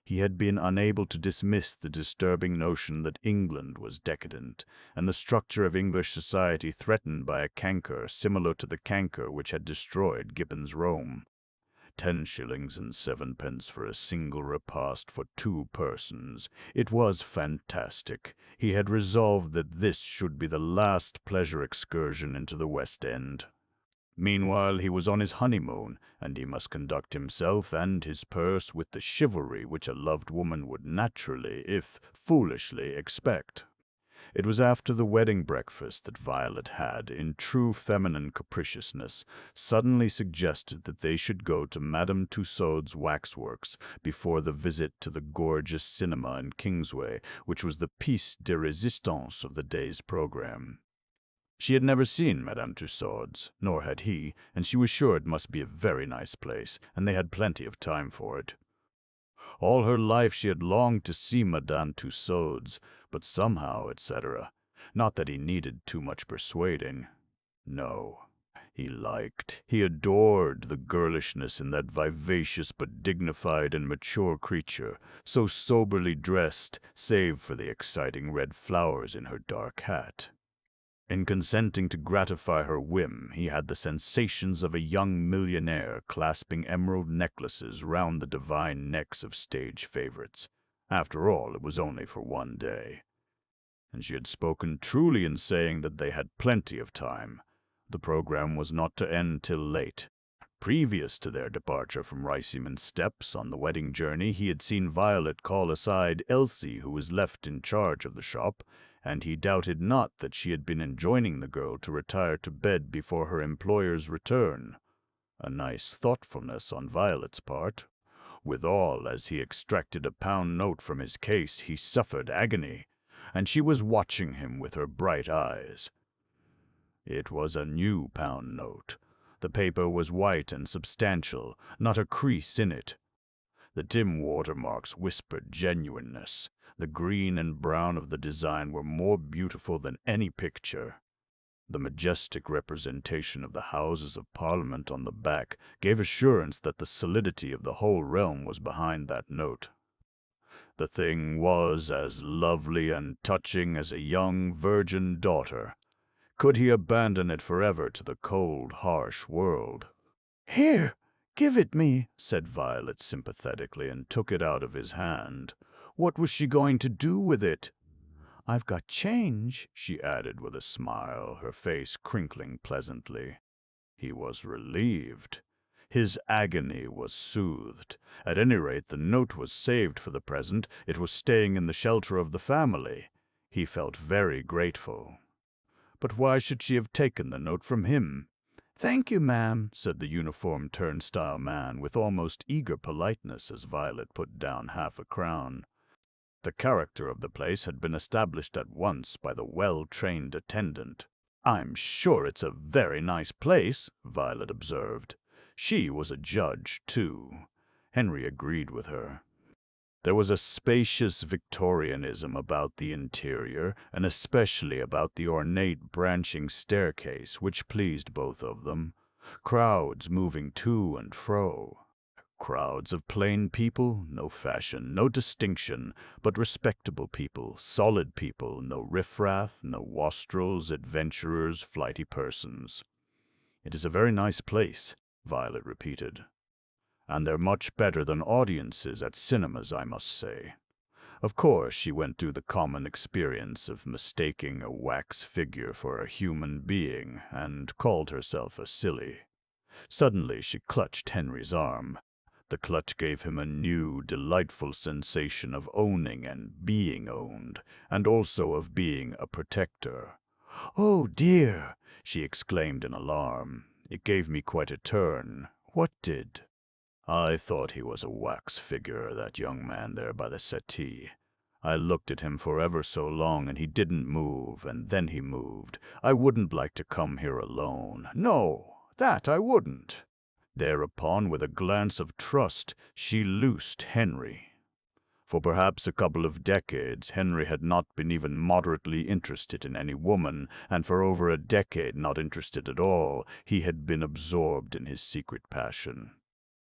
He had been unable to dismiss the disturbing notion that England was decadent, and the structure of English society threatened by a canker similar to the canker which had destroyed Gibbon's Rome. 10 shillings and 7pence for a single repast for 2 persons. It was fantastic. He had resolved that this should be the last pleasure excursion into the West End. Meanwhile, he was on his honeymoon, and he must conduct himself and his purse with the chivalry which a loved woman would naturally, if foolishly, expect. It was after the wedding breakfast that Violet had, in true feminine capriciousness, suddenly suggested that they should go to Madame Tussaud's waxworks before the visit to the gorgeous cinema in Kingsway, which was the piece de resistance of the day's program. She had never seen Madame Tussaud's, nor had he, and she was sure it must be a very nice place, and they had plenty of time for it. All her life she had longed to see Madame Tussaud's, but somehow, etc. Not that he needed too much persuading. No. He adored the girlishness in that vivacious but dignified and mature creature, so soberly dressed, save for the exciting red flowers in her dark hat. In consenting to gratify her whim, he had the sensations of a young millionaire clasping emerald necklaces round the divine necks of stage favorites. After all, it was only for 1 day. And she had spoken truly in saying that they had plenty of time. The program was not to end till late. Previous to their departure from Riceyman Steps on the wedding journey, he had seen Violet call aside Elsie, who was left in charge of the shop, and he doubted not that she had been enjoining the girl to retire to bed before her employer's return. A nice thoughtfulness on Violet's part. Withal, as he extracted a pound note from his case, he suffered agony, and she was watching him with her bright eyes. It was a new pound note. The paper was white and substantial, not a crease in it. The dim watermarks whispered genuineness. The green and brown of the design were more beautiful than any picture. The majestic representation of the Houses of Parliament on the back gave assurance that the solidity of the whole realm was behind that note. The thing was as lovely and touching as a young virgin daughter. Could he abandon it forever to the cold, harsh world? "Here, give it me," said Violet sympathetically, and took it out of his hand. What was she going to do with it? "I've got change," she added with a smile, her face crinkling pleasantly. He was relieved. His agony was soothed. At any rate, the note was saved for the present. It was staying in the shelter of the family. He felt very grateful. But why should she have taken the note from him? "Thank you, ma'am," said the uniformed turnstile man with almost eager politeness as Violet put down 1/2 crown. The character of the place had been established at once by the well-trained attendant. "I'm sure it's a very nice place," Violet observed. She was a judge, too. Henry agreed with her. There was a spacious Victorianism about the interior, and especially about the ornate branching staircase, which pleased both of them. Crowds moving to and fro. Crowds of plain people, no fashion, no distinction, but respectable people, solid people, no riffraff, no wastrels, adventurers, flighty persons. "It is a very nice place," Violet repeated. "And they're much better than audiences at cinemas, I must say." Of course, she went through the common experience of mistaking a wax figure for a human being, and called herself a silly. Suddenly she clutched Henry's arm. The clutch gave him a new, delightful sensation of owning and being owned, and also of being a protector. "Oh, dear!" she exclaimed in alarm. "It gave me quite a turn." "What did?" "I thought he was a wax figure, that young man there by the settee. I looked at him for ever so long, and he didn't move, and then he moved. I wouldn't like to come here alone. No, that I wouldn't." Thereupon, with a glance of trust, she loosed Henry. For perhaps a couple of decades, Henry had not been even moderately interested in any woman, and for over a decade not interested at all. He had been absorbed in his secret passion.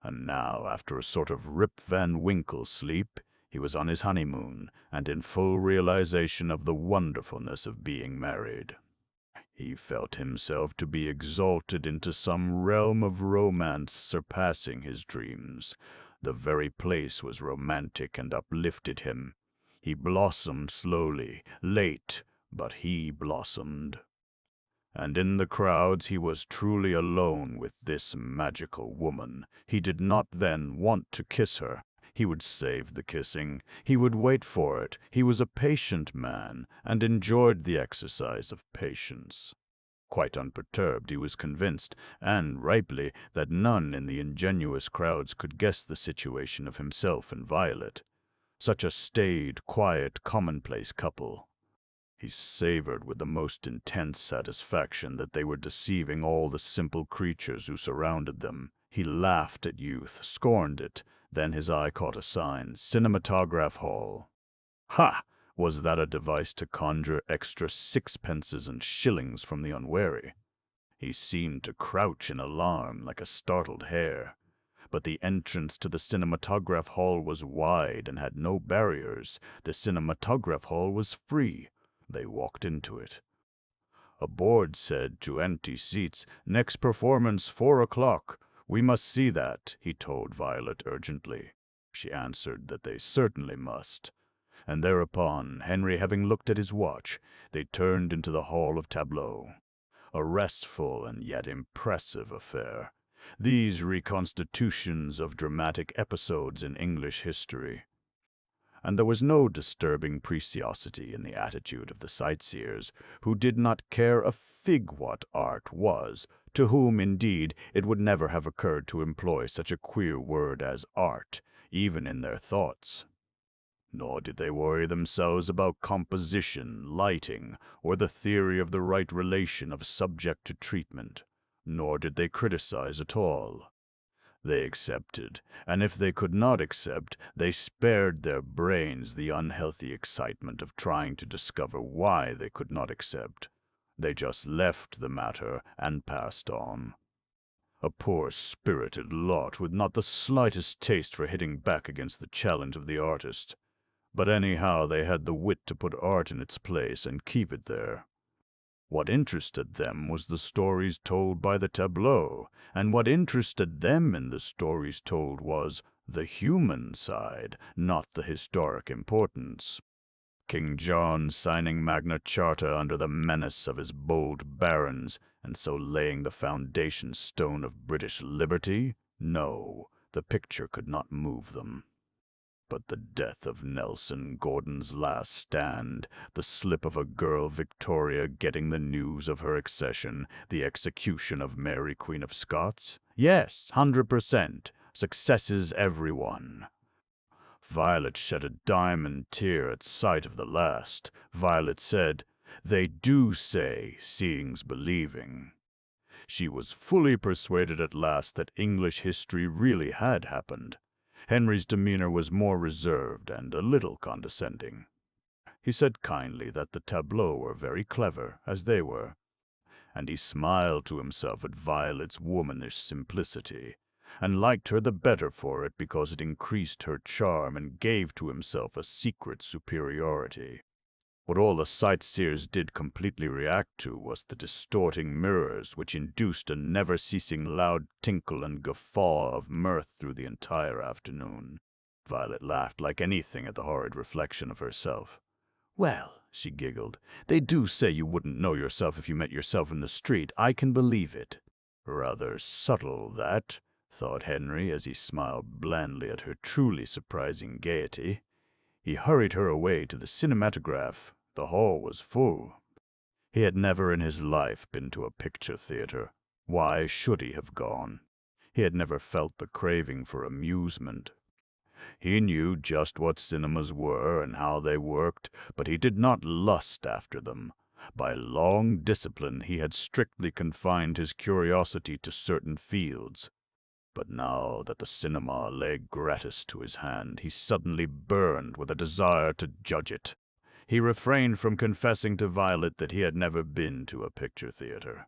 And now, after a sort of Rip Van Winkle sleep, he was on his honeymoon, and in full realization of the wonderfulness of being married. He felt himself to be exalted into some realm of romance surpassing his dreams. The very place was romantic and uplifted him. He blossomed slowly, late, but he blossomed. And in the crowds he was truly alone with this magical woman. He did not then want to kiss her. He would save the kissing. He would wait for it. He was a patient man, and enjoyed the exercise of patience. Quite unperturbed, he was convinced, and rightly, that none in the ingenuous crowds could guess the situation of himself and Violet. Such a staid, quiet, commonplace couple. He savored with the most intense satisfaction that they were deceiving all the simple creatures who surrounded them. He laughed at youth, scorned it. Then his eye caught a sign, Cinematograph Hall. Ha! Was that a device to conjure extra sixpences and shillings from the unwary? He seemed to crouch in alarm like a startled hare. But the entrance to the cinematograph hall was wide and had no barriers. The cinematograph hall was free. They walked into it. A board said to empty seats, "Next performance, 4 o'clock. We must see that," he told Violet urgently. She answered that they certainly must. And thereupon, Henry having looked at his watch, they turned into the hall of tableaux. A restful and yet impressive affair. These reconstitutions of dramatic episodes in English history. And there was no disturbing preciosity in the attitude of the sightseers, who did not care a fig what art was, to whom, indeed, it would never have occurred to employ such a queer word as art, even in their thoughts. Nor did they worry themselves about composition, lighting, or the theory of the right relation of subject to treatment. Nor did they criticize at all. They accepted, and if they could not accept, they spared their brains the unhealthy excitement of trying to discover why they could not accept. They just left the matter and passed on. A poor-spirited lot with not the slightest taste for hitting back against the challenge of the artist. But anyhow, they had the wit to put art in its place and keep it there. What interested them was the stories told by the tableau, and what interested them in the stories told was the human side, not the historic importance. King John signing Magna Charta under the menace of his bold barons, and so laying the foundation stone of British liberty? No, the picture could not move them. But the death of Nelson, Gordon's last stand, the slip of a girl Victoria getting the news of her accession, the execution of Mary Queen of Scots? Yes, 100%. Successes everyone. Violet shed a diamond tear at sight of the last. Violet said, They do say seeing's believing. She was fully persuaded at last that English history really had happened. Henry's demeanor was more reserved and a little condescending. He said kindly that the tableaux were very clever, as they were, and he smiled to himself at Violet's womanish simplicity, and liked her the better for it because it increased her charm and gave to himself a secret superiority. What all the sightseers did completely react to was the distorting mirrors, which induced a never-ceasing loud tinkle and guffaw of mirth through the entire afternoon. Violet laughed like anything at the horrid reflection of herself. "Well," she giggled, "they do say you wouldn't know yourself if you met yourself in the street. I can believe it." Rather subtle, that, thought Henry as he smiled blandly at her truly surprising gaiety. He hurried her away to the cinematograph. The hall was full. He had never in his life been to a picture theater. Why should he have gone? He had never felt the craving for amusement. He knew just what cinemas were and how they worked, but he did not lust after them. By long discipline he had strictly confined his curiosity to certain fields. But now that the cinema lay gratis to his hand, he suddenly burned with a desire to judge it. He refrained from confessing to Violet that he had never been to a picture theater.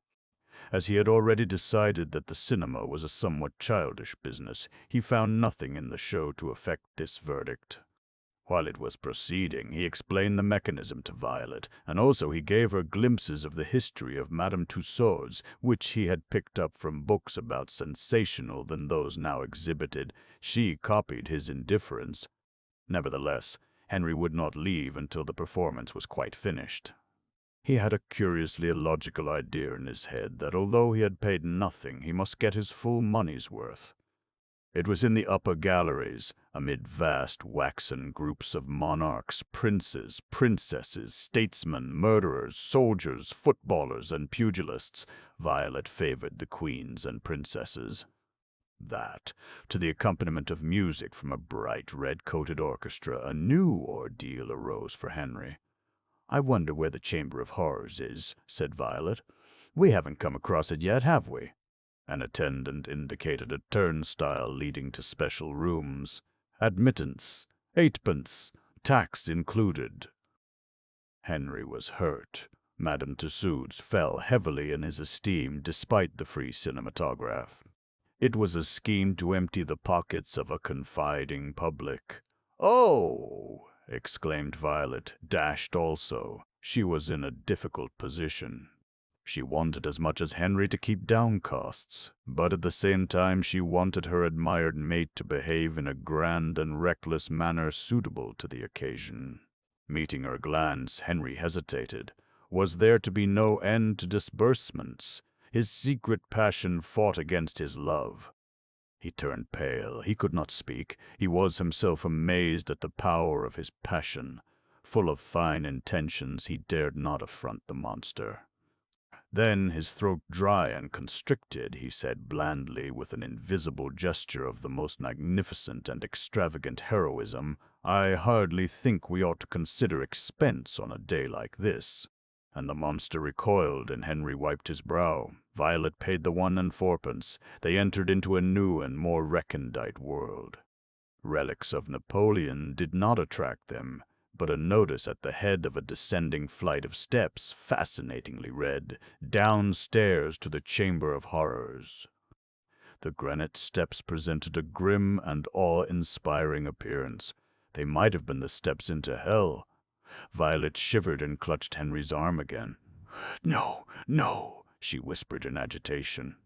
As he had already decided that the cinema was a somewhat childish business, he found nothing in the show to affect this verdict. While it was proceeding, he explained the mechanism to Violet, and also he gave her glimpses of the history of Madame Tussauds, which he had picked up from books about sensational than those now exhibited. She copied his indifference. Nevertheless, Henry would not leave until the performance was quite finished. He had a curiously illogical idea in his head that although he had paid nothing, he must get his full money's worth. It was in the upper galleries, amid vast waxen groups of monarchs, princes, princesses, statesmen, murderers, soldiers, footballers, and pugilists. Violet favored the queens and princesses. That, to the accompaniment of music from a bright red-coated orchestra, a new ordeal arose for Henry. "I wonder where the Chamber of Horrors is," said Violet. "We haven't come across it yet, have we?" An attendant indicated a turnstile leading to special rooms. "Admittance, 8d, tax included." Henry was hurt. Madame Tussauds fell heavily in his esteem despite the free cinematograph. It was a scheme to empty the pockets of a confiding public. "Oh!" exclaimed Violet, dashed also. She was in a difficult position. She wanted as much as Henry to keep down costs, but at the same time she wanted her admired mate to behave in a grand and reckless manner suitable to the occasion. Meeting her glance, Henry hesitated. Was there to be no end to disbursements? His secret passion fought against his love. He turned pale. He could not speak. He was himself amazed at the power of his passion. Full of fine intentions, he dared not affront the monster. Then, his throat dry and constricted, he said blandly, with an invisible gesture of the most magnificent and extravagant heroism, "I hardly think we ought to consider expense on a day like this." And the monster recoiled, and Henry wiped his brow. Violet paid the 1 and 4d. They entered into a new and more recondite world. Relics of Napoleon did not attract them, but a notice at the head of a descending flight of steps fascinatingly read, "Downstairs to the Chamber of Horrors." The granite steps presented a grim and awe-inspiring appearance. They might have been the steps into hell. Violet shivered and clutched Henry's arm again. "No, no," she whispered in agitation.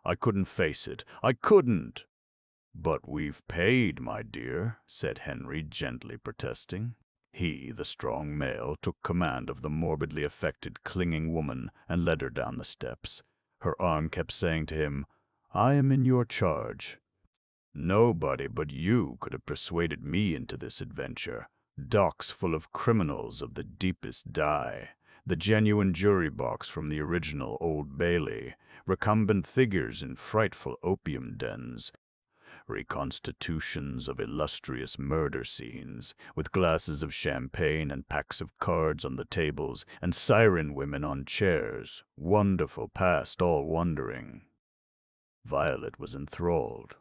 "I couldn't face it. I couldn't." "But we've paid, my dear," said Henry, gently protesting. He, the strong male, took command of the morbidly affected, clinging woman and led her down the steps. Her arm kept saying to him, "I am in your charge." "Nobody but you could have persuaded me into this adventure. Docks full of criminals of the deepest dye, the genuine jury box from the original Old Bailey, recumbent figures in frightful opium dens, reconstitutions of illustrious murder scenes, with glasses of champagne and packs of cards on the tables, and siren women on chairs, wonderful past all wondering. Violet was enthralled.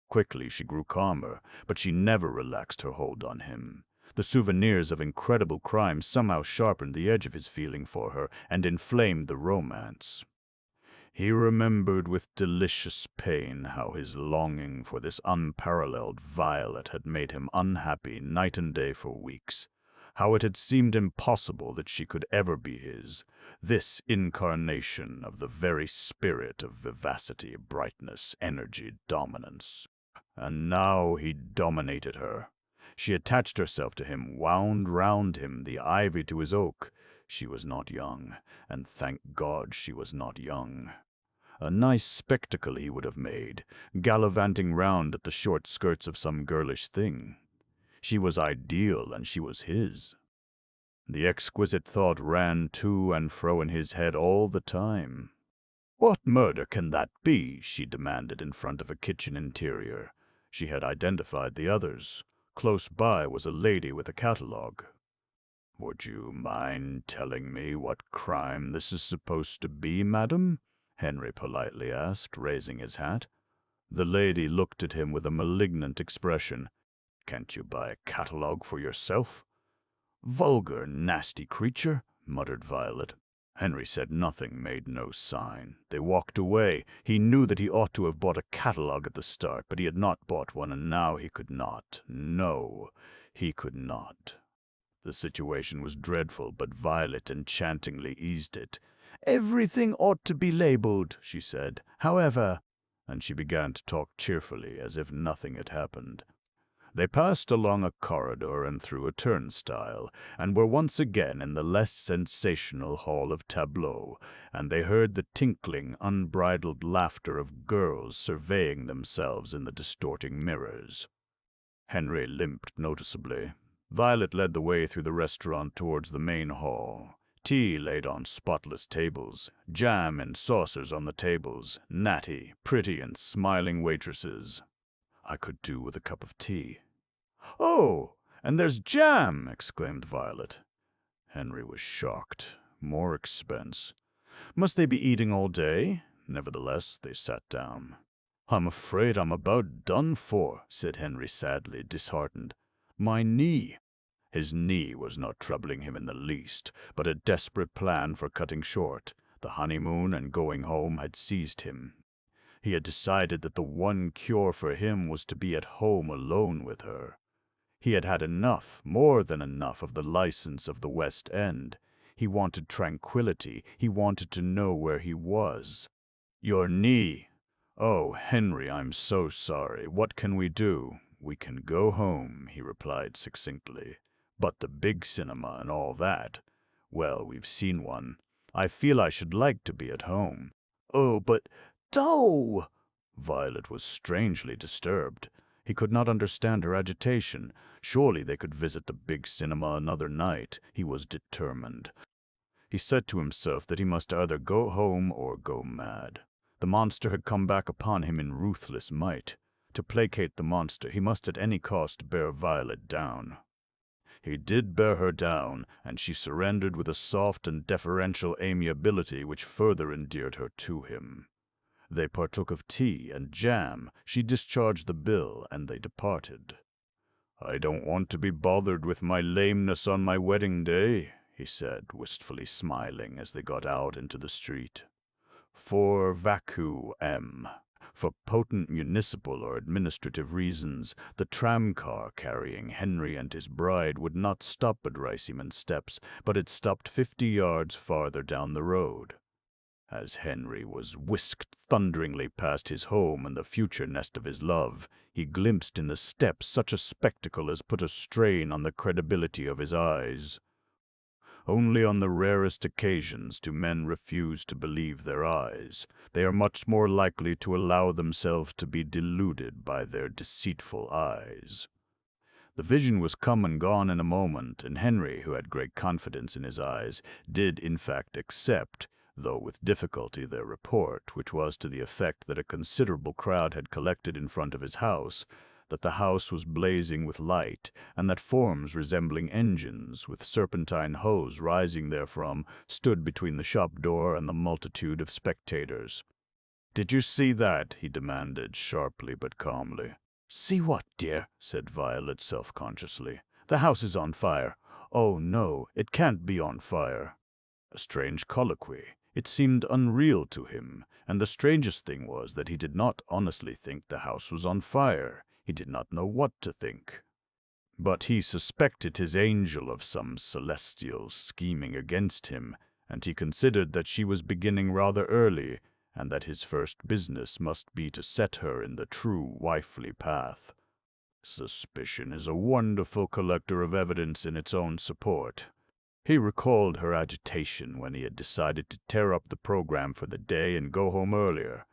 Quickly she grew calmer, but she never relaxed her hold on him. The souvenirs of incredible crimes somehow sharpened the edge of his feeling for her and inflamed the romance. He remembered with delicious pain how his longing for this unparalleled Violet had made him unhappy night and day for weeks, how it had seemed impossible that she could ever be his, this incarnation of the very spirit of vivacity, brightness, energy, dominance. And now he dominated her. She attached herself to him, wound round him the ivy to his oak. She was not young, and thank God she was not young. A nice spectacle he would have made, gallivanting round at the short skirts of some girlish thing. She was ideal, and she was his. The exquisite thought ran to and fro in his head all the time. "What murder can that be?" she demanded in front of a kitchen interior. She had identified the others. Close by was a lady with a catalogue. "Would you mind telling me what crime this is supposed to be, madam?" Henry politely asked, raising his hat. The lady looked at him with a malignant expression. "Can't you buy a catalogue for yourself?" "Vulgar, nasty creature," muttered Violet. Henry said nothing, made no sign. They walked away. He knew that he ought to have bought a catalogue at the start, but he had not bought one, and now he could not. No, he could not. The situation was dreadful, but Violet enchantingly eased it. "Everything ought to be labelled," she said. "However," and she began to talk cheerfully, as if nothing had happened. They passed along a corridor and through a turnstile, and were once again in the less sensational hall of tableaux, and they heard the tinkling, unbridled laughter of girls surveying themselves in the distorting mirrors. Henry limped noticeably. Violet led the way through the restaurant towards the main hall. Tea laid on spotless tables, jam in saucers on the tables, natty, pretty and smiling waitresses. "I could do with a cup of tea." "Oh, and there's jam!" exclaimed Violet. Henry was shocked. More expense. Must they be eating all day? Nevertheless, they sat down. "I'm afraid I'm about done for," said Henry sadly, disheartened. "My knee." His knee was not troubling him in the least, but a desperate plan for cutting short. The honeymoon and going home had seized him. He had decided that the one cure for him was to be at home alone with her. He had had enough, more than enough, of the license of the West End. He wanted tranquility. He wanted to know where he was. "Your knee. Oh, Henry, I'm so sorry. What can we do?" "We can go home," he replied succinctly. "But the big cinema and all that. Well, we've seen one. I feel I should like to be at home." "Oh, but do!" Violet was strangely disturbed. He could not understand her agitation. Surely they could visit the big cinema another night. He was determined. He said to himself that he must either go home or go mad. The monster had come back upon him in ruthless might. To placate the monster, he must at any cost bear Violet down. He did bear her down, and she surrendered with a soft and deferential amiability which further endeared her to him. They partook of tea and jam, she discharged the bill, and they departed. "I don't want to be bothered with my lameness on my wedding day," he said, wistfully smiling as they got out into the street. "For vacuum. For potent municipal or administrative reasons, the tramcar carrying Henry and his bride would not stop at Riceyman Steps, but it stopped 50 yards farther down the road. As Henry was whisked thunderingly past his home and the future nest of his love, he glimpsed in the steps such a spectacle as put a strain on the credibility of his eyes. Only on the rarest occasions do men refuse to believe their eyes. They are much more likely to allow themselves to be deluded by their deceitful eyes. The vision was come and gone in a moment, and Henry, who had great confidence in his eyes, did in fact accept, though with difficulty their report, which was to the effect that a considerable crowd had collected in front of his house, that the house was blazing with light, and that forms resembling engines, with serpentine hose rising therefrom, stood between the shop door and the multitude of spectators. "Did you see that?" he demanded, sharply but calmly. "See what, dear?" said Violet self-consciously. "The house is on fire." "Oh, no, it can't be on fire." A strange colloquy. It seemed unreal to him, and the strangest thing was that he did not honestly think the house was on fire. He did not know what to think. But he suspected his angel of some celestial scheming against him, and he considered that she was beginning rather early, and that his first business must be to set her in the true wifely path. Suspicion is a wonderful collector of evidence in its own support. He recalled her agitation when he had decided to tear up the program for the day and go home earlier.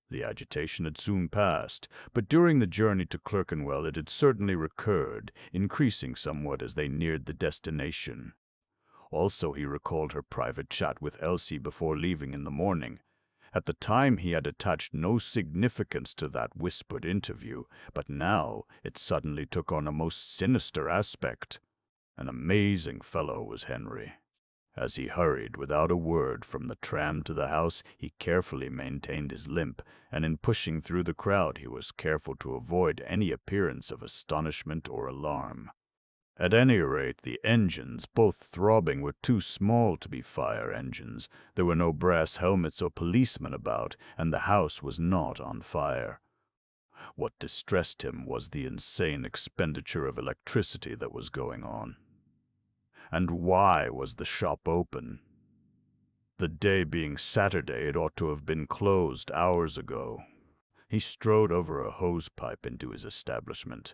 The agitation had soon passed, but during the journey to Clerkenwell it had certainly recurred, increasing somewhat as they neared the destination. Also he recalled her private chat with Elsie before leaving in the morning. At the time he had attached no significance to that whispered interview, but now it suddenly took on a most sinister aspect. An amazing fellow was Henry. As he hurried without a word from the tram to the house, he carefully maintained his limp, and in pushing through the crowd he was careful to avoid any appearance of astonishment or alarm. At any rate, the engines, both throbbing, were too small to be fire engines. There were no brass helmets or policemen about, and the house was not on fire. What distressed him was the insane expenditure of electricity that was going on. And why was the shop open? The day being Saturday, it ought to have been closed hours ago. He strode over a hose-pipe into his establishment.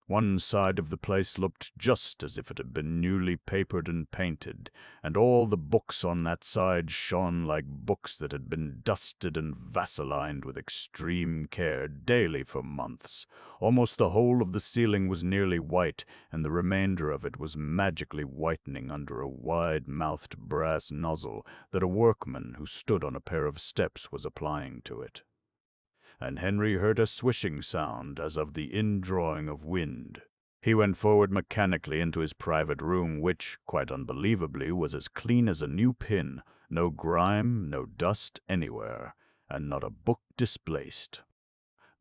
One side of the place looked just as if it had been newly papered and painted, and all the books on that side shone like books that had been dusted and vaselined with extreme care daily for months. Almost the whole of the ceiling was nearly white, and the remainder of it was magically whitening under a wide-mouthed brass nozzle that a workman who stood on a pair of steps was applying to it. And Henry heard a swishing sound as of the indrawing of wind. He went forward mechanically into his private room, which, quite unbelievably, was as clean as a new pin, no grime, no dust anywhere, and not a book displaced.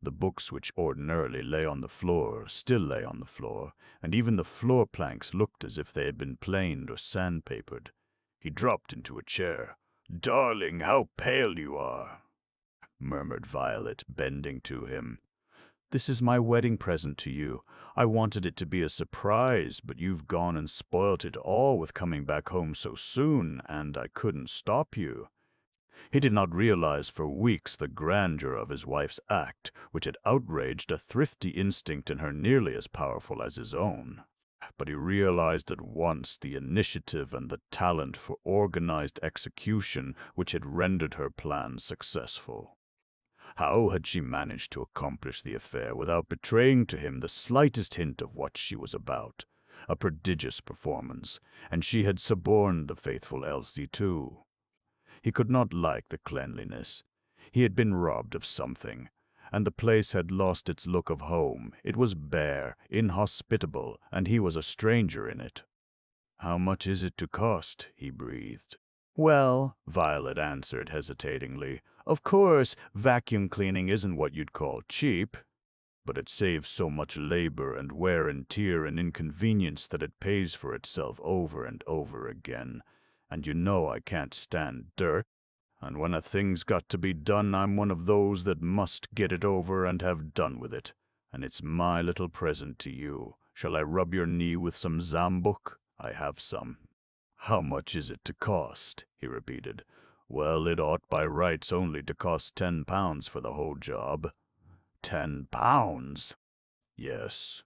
The books which ordinarily lay on the floor still lay on the floor, and even the floor planks looked as if they had been planed or sandpapered. He dropped into a chair. "Darling, how pale you are!" murmured Violet, bending to him. "This is my wedding present to you. I wanted it to be a surprise, but you've gone and spoilt it all with coming back home so soon, and I couldn't stop you." He did not realize for weeks the grandeur of his wife's act, which had outraged a thrifty instinct in her nearly as powerful as his own. But he realized at once the initiative and the talent for organized execution which had rendered her plan successful. How had she managed to accomplish the affair without betraying to him the slightest hint of what she was about? A prodigious performance, and she had suborned the faithful Elsie too. He could not like the cleanliness. He had been robbed of something, and the place had lost its look of home. It was bare, inhospitable, and he was a stranger in it. "How much is it to cost?" he breathed. "Well," Violet answered hesitatingly, "of course, vacuum cleaning isn't what you'd call cheap, but it saves so much labor and wear and tear and inconvenience that it pays for itself over and over again. And you know I can't stand dirt, and when a thing's got to be done, I'm one of those that must get it over and have done with it. And it's my little present to you. Shall I rub your knee with some Zambuk? I have some." "How much is it to cost?" he repeated. "Well, it ought by rights only to cost £10 for the whole job." £10? "Yes.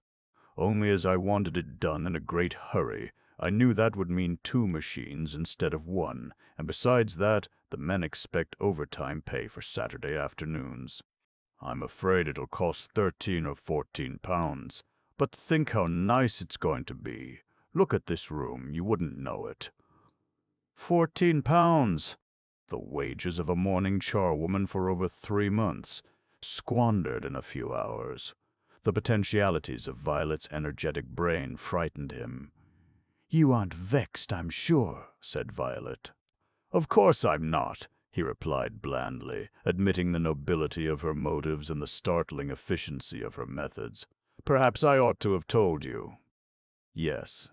Only as I wanted it done in a great hurry, I knew that would mean 2 machines instead of 1, and besides that, the men expect overtime pay for Saturday afternoons. I'm afraid it'll cost £13 or £14, but think how nice it's going to be. Look at this room, you wouldn't know it." £14! the wages of a morning charwoman for over 3 months, squandered in a few hours. The potentialities of Violet's energetic brain frightened him. "You aren't vexed, I'm sure," said Violet. "Of course I'm not," he replied blandly, admitting the nobility of her motives and the startling efficiency of her methods. "Perhaps I ought to have told you." "Yes.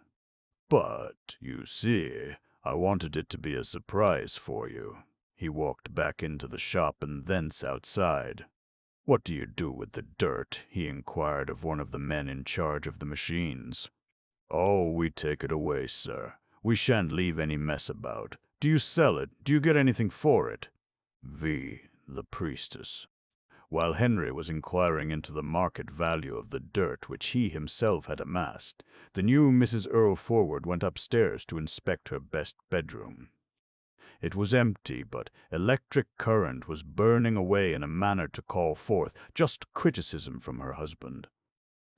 But, you see, I wanted it to be a surprise for you." He walked back into the shop and thence outside. "What do you do with the dirt?" he inquired of one of the men in charge of the machines. "Oh, we take it away, sir. We shan't leave any mess about. Do you sell it? Do you get anything for it?" The priestess. While Henry was inquiring into the market value of the dirt which he himself had amassed, the new Mrs. Earlforward went upstairs to inspect her best bedroom. It was empty, but electric current was burning away in a manner to call forth just criticism from her husband.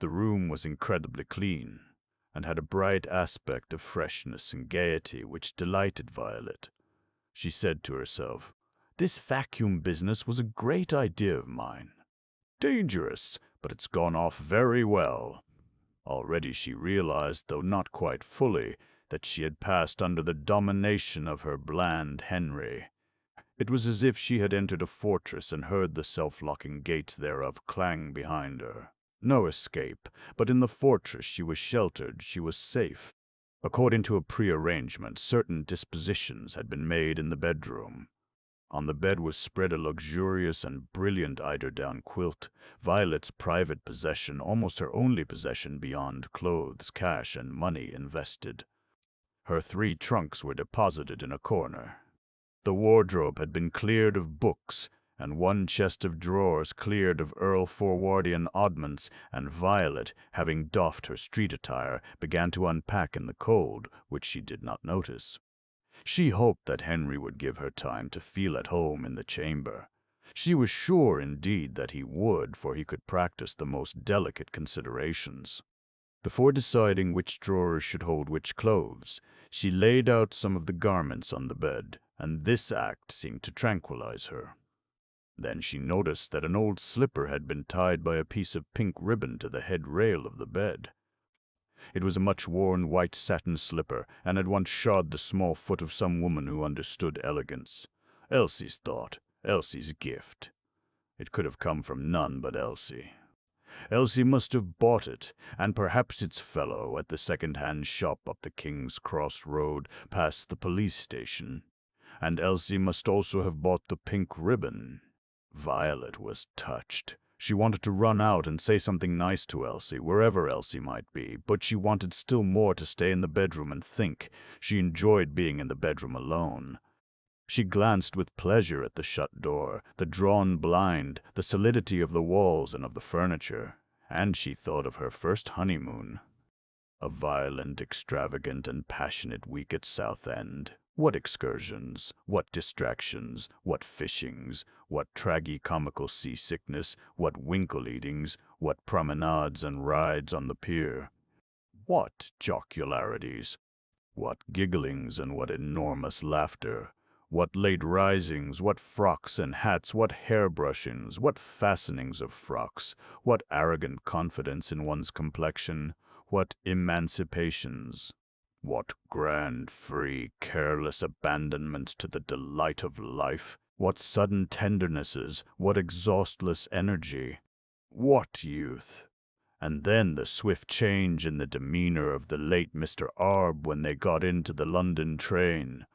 The room was incredibly clean, and had a bright aspect of freshness and gaiety which delighted Violet. She said to herself, "This vacuum business was a great idea of mine. Dangerous, but it's gone off very well." Already she realized, though not quite fully, that she had passed under the domination of her bland Henry. It was as if she had entered a fortress and heard the self-locking gates thereof clang behind her. No escape, but in the fortress she was sheltered, she was safe. According to a prearrangement, certain dispositions had been made in the bedroom. On the bed was spread a luxurious and brilliant eiderdown quilt, Violet's private possession, almost her only possession beyond clothes, cash, and money invested. Her 3 trunks were deposited in a corner. The wardrobe had been cleared of books, and 1 chest of drawers cleared of Earlforwardian oddments, and Violet, having doffed her street attire, began to unpack in the cold, which she did not notice. She hoped that Henry would give her time to feel at home in the chamber. She was sure, indeed, that he would, for he could practice the most delicate considerations. Before deciding which drawers should hold which clothes, she laid out some of the garments on the bed, and this act seemed to tranquilize her. Then she noticed that an old slipper had been tied by a piece of pink ribbon to the head rail of the bed. It was a much-worn white satin slipper, and had once shod the small foot of some woman who understood elegance. Elsie's thought, Elsie's gift. It could have come from none but Elsie. Elsie must have bought it, and perhaps its fellow, at the second-hand shop up the King's Cross Road, past the police station. And Elsie must also have bought the pink ribbon. Violet was touched. She wanted to run out and say something nice to Elsie, wherever Elsie might be, but she wanted still more to stay in the bedroom and think. She enjoyed being in the bedroom alone. She glanced with pleasure at the shut door, the drawn blind, the solidity of the walls and of the furniture, and she thought of her first honeymoon. A violent, extravagant, and passionate week at Southend. What excursions, what distractions, what fishings, what tragi-comical seasickness, what winkle-eatings, what promenades and rides on the pier. What jocularities, what gigglings and what enormous laughter, what late risings, what frocks and hats, what hair-brushings, what fastenings of frocks, what arrogant confidence in one's complexion, what emancipations. What grand, free, careless abandonments to the delight of life! What sudden tendernesses! What exhaustless energy! What youth! And then the swift change in the demeanor of the late Mr. Arb when they got into the London train.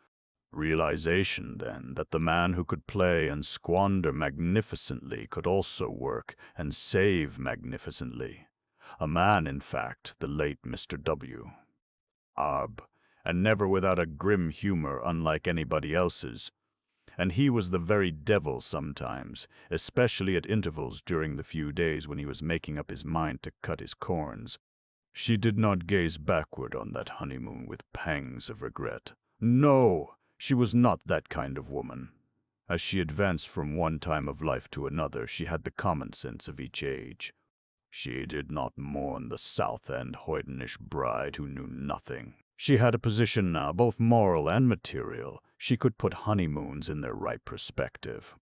Realization, then, that the man who could play and squander magnificently could also work and save magnificently. A man, in fact, the late Mr. W. Arb, and never without a grim humor unlike anybody else's. And he was the very devil sometimes, especially at intervals during the few days when he was making up his mind to cut his corns. She did not gaze backward on that honeymoon with pangs of regret. No, she was not that kind of woman. As she advanced from one time of life to another, she had the common sense of each age. She did not mourn the Southend hoydenish bride who knew nothing. She had a position now, both moral and material. She could put honeymoons in their right perspective.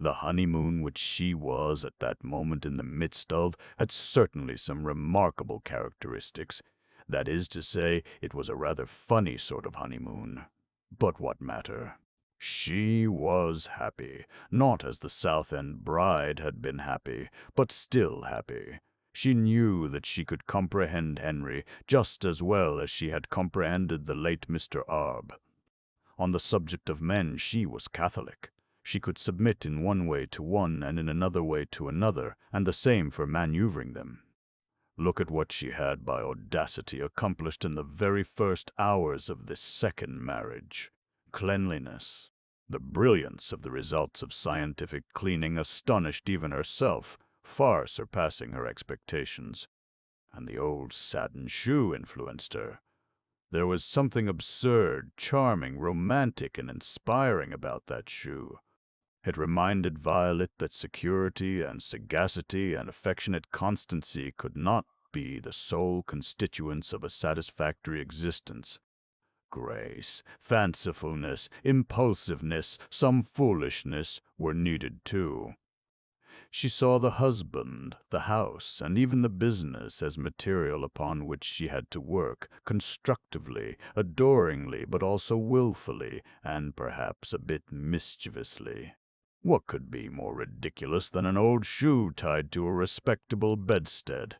The honeymoon which she was at that moment in the midst of had certainly some remarkable characteristics. That is to say, it was a rather funny sort of honeymoon. But what matter? She was happy, not as the South End bride had been happy, but still happy. She knew that she could comprehend Henry just as well as she had comprehended the late Mr. Arb. On the subject of men she was Catholic. She could submit in one way to one and in another way to another, and the same for manoeuvring them. Look at what she had by audacity accomplished in the very first hours of this second marriage. Cleanliness. The brilliance of the results of scientific cleaning astonished even herself, far surpassing her expectations. And the old satin shoe influenced her. There was something absurd, charming, romantic, and inspiring about that shoe. It reminded Violet that security and sagacity and affectionate constancy could not be the sole constituents of a satisfactory existence. Grace, fancifulness, impulsiveness, some foolishness were needed too. She saw the husband, the house, and even the business as material upon which she had to work, constructively, adoringly, but also willfully, and perhaps a bit mischievously. What could be more ridiculous than an old shoe tied to a respectable bedstead?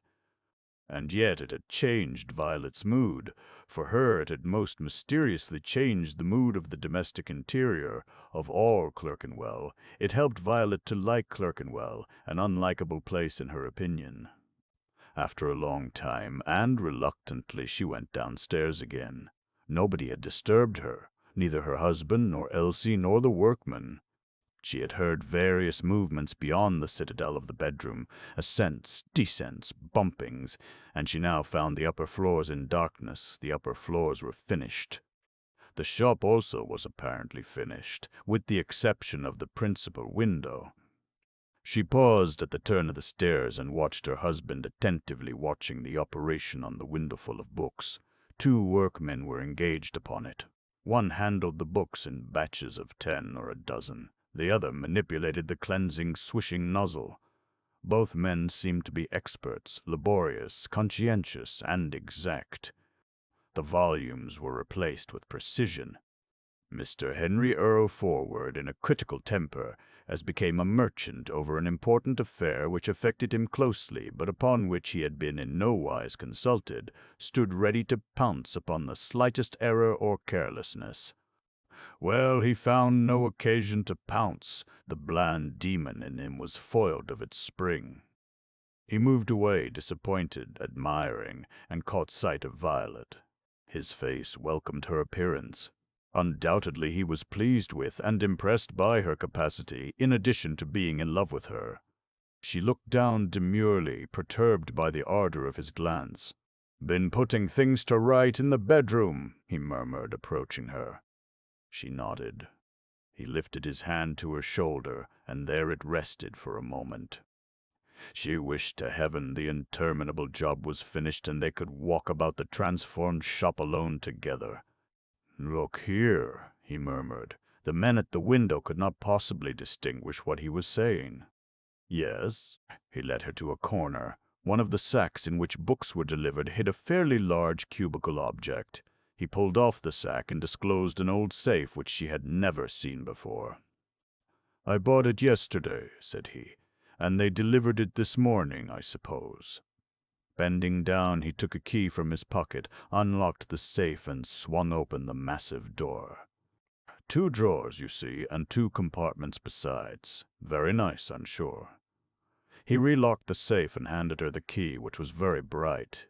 And yet it had changed Violet's mood. For her it had most mysteriously changed the mood of the domestic interior, of all Clerkenwell. It helped Violet to like Clerkenwell, an unlikable place in her opinion. After a long time, and reluctantly, she went downstairs again. Nobody had disturbed her, neither her husband, nor Elsie, nor the workmen. She had heard various movements beyond the citadel of the bedroom, ascents, descents, bumpings, and she now found the upper floors in darkness. The upper floors were finished. The shop also was apparently finished, with the exception of the principal window. She paused at the turn of the stairs and watched her husband attentively watching the operation on the windowful of books. 2 workmen were engaged upon it. One handled the books in batches of 10 or a dozen. The other manipulated the cleansing, swishing nozzle. Both men seemed to be experts, laborious, conscientious, and exact. The volumes were replaced with precision. Mr. Henry Earlforward, in a critical temper, as became a merchant over an important affair which affected him closely, but upon which he had been in no wise consulted, stood ready to pounce upon the slightest error or carelessness. Well, he found no occasion to pounce. The bland demon in him was foiled of its spring. He moved away, disappointed, admiring, and caught sight of Violet. His face welcomed her appearance. Undoubtedly he was pleased with and impressed by her capacity, in addition to being in love with her. She looked down demurely, perturbed by the ardor of his glance. "Been putting things to right in the bedroom," he murmured, approaching her. She nodded. He lifted his hand to her shoulder, and there it rested for a moment. She wished to heaven the interminable job was finished and they could walk about the transformed shop alone together. "Look here," he murmured. The men at the window could not possibly distinguish what he was saying. "Yes." He led her to a corner. One of the sacks in which books were delivered hid a fairly large cubical object. He pulled off the sack and disclosed an old safe which she had never seen before. "I bought it yesterday," said he, "and they delivered it this morning, I suppose." Bending down, he took a key from his pocket, unlocked the safe, and swung open the massive door. 2 drawers, you see, and 2 compartments besides. Very nice, I'm sure. He relocked the safe and handed her the key, which was very bright.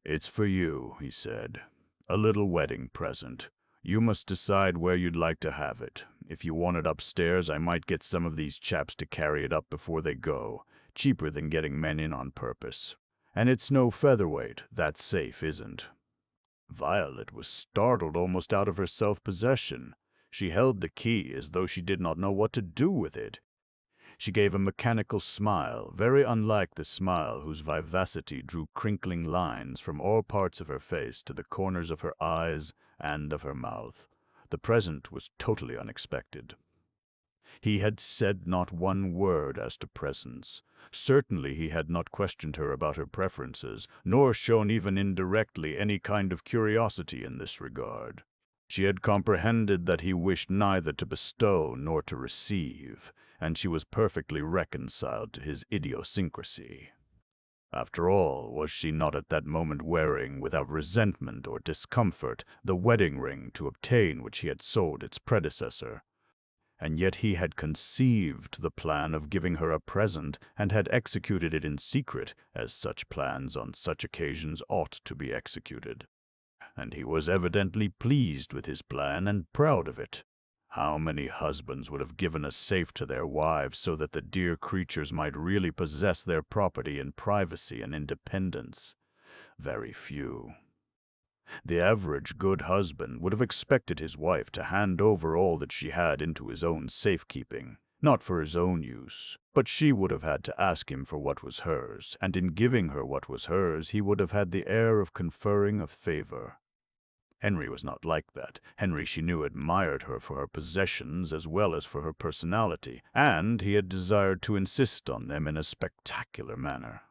"It's for you," he said. "A little wedding present. You must decide where you'd like to have it. If you want it upstairs, I might get some of these chaps to carry it up before they go. Cheaper than getting men in on purpose. And it's no featherweight, that safe isn't." Violet was startled almost out of her self-possession. She held the key as though she did not know what to do with it. She gave a mechanical smile, very unlike the smile whose vivacity drew crinkling lines from all parts of her face to the corners of her eyes and of her mouth. The present was totally unexpected. He had said not one word as to presents. Certainly he had not questioned her about her preferences, nor shown even indirectly any kind of curiosity in this regard. She had comprehended that he wished neither to bestow nor to receive, and she was perfectly reconciled to his idiosyncrasy. After all, was she not at that moment wearing, without resentment or discomfort, the wedding ring to obtain which he had sold its predecessor? And yet he had conceived the plan of giving her a present and had executed it in secret, as such plans on such occasions ought to be executed. And he was evidently pleased with his plan and proud of it. How many husbands would have given a safe to their wives so that the dear creatures might really possess their property in privacy and independence? Very few. The average good husband would have expected his wife to hand over all that she had into his own safekeeping, not for his own use, but she would have had to ask him for what was hers, and in giving her what was hers he would have had the air of conferring a favor. Henry was not like that. Henry, she knew, admired her for her possessions as well as for her personality, and he had desired to insist on them in a spectacular manner.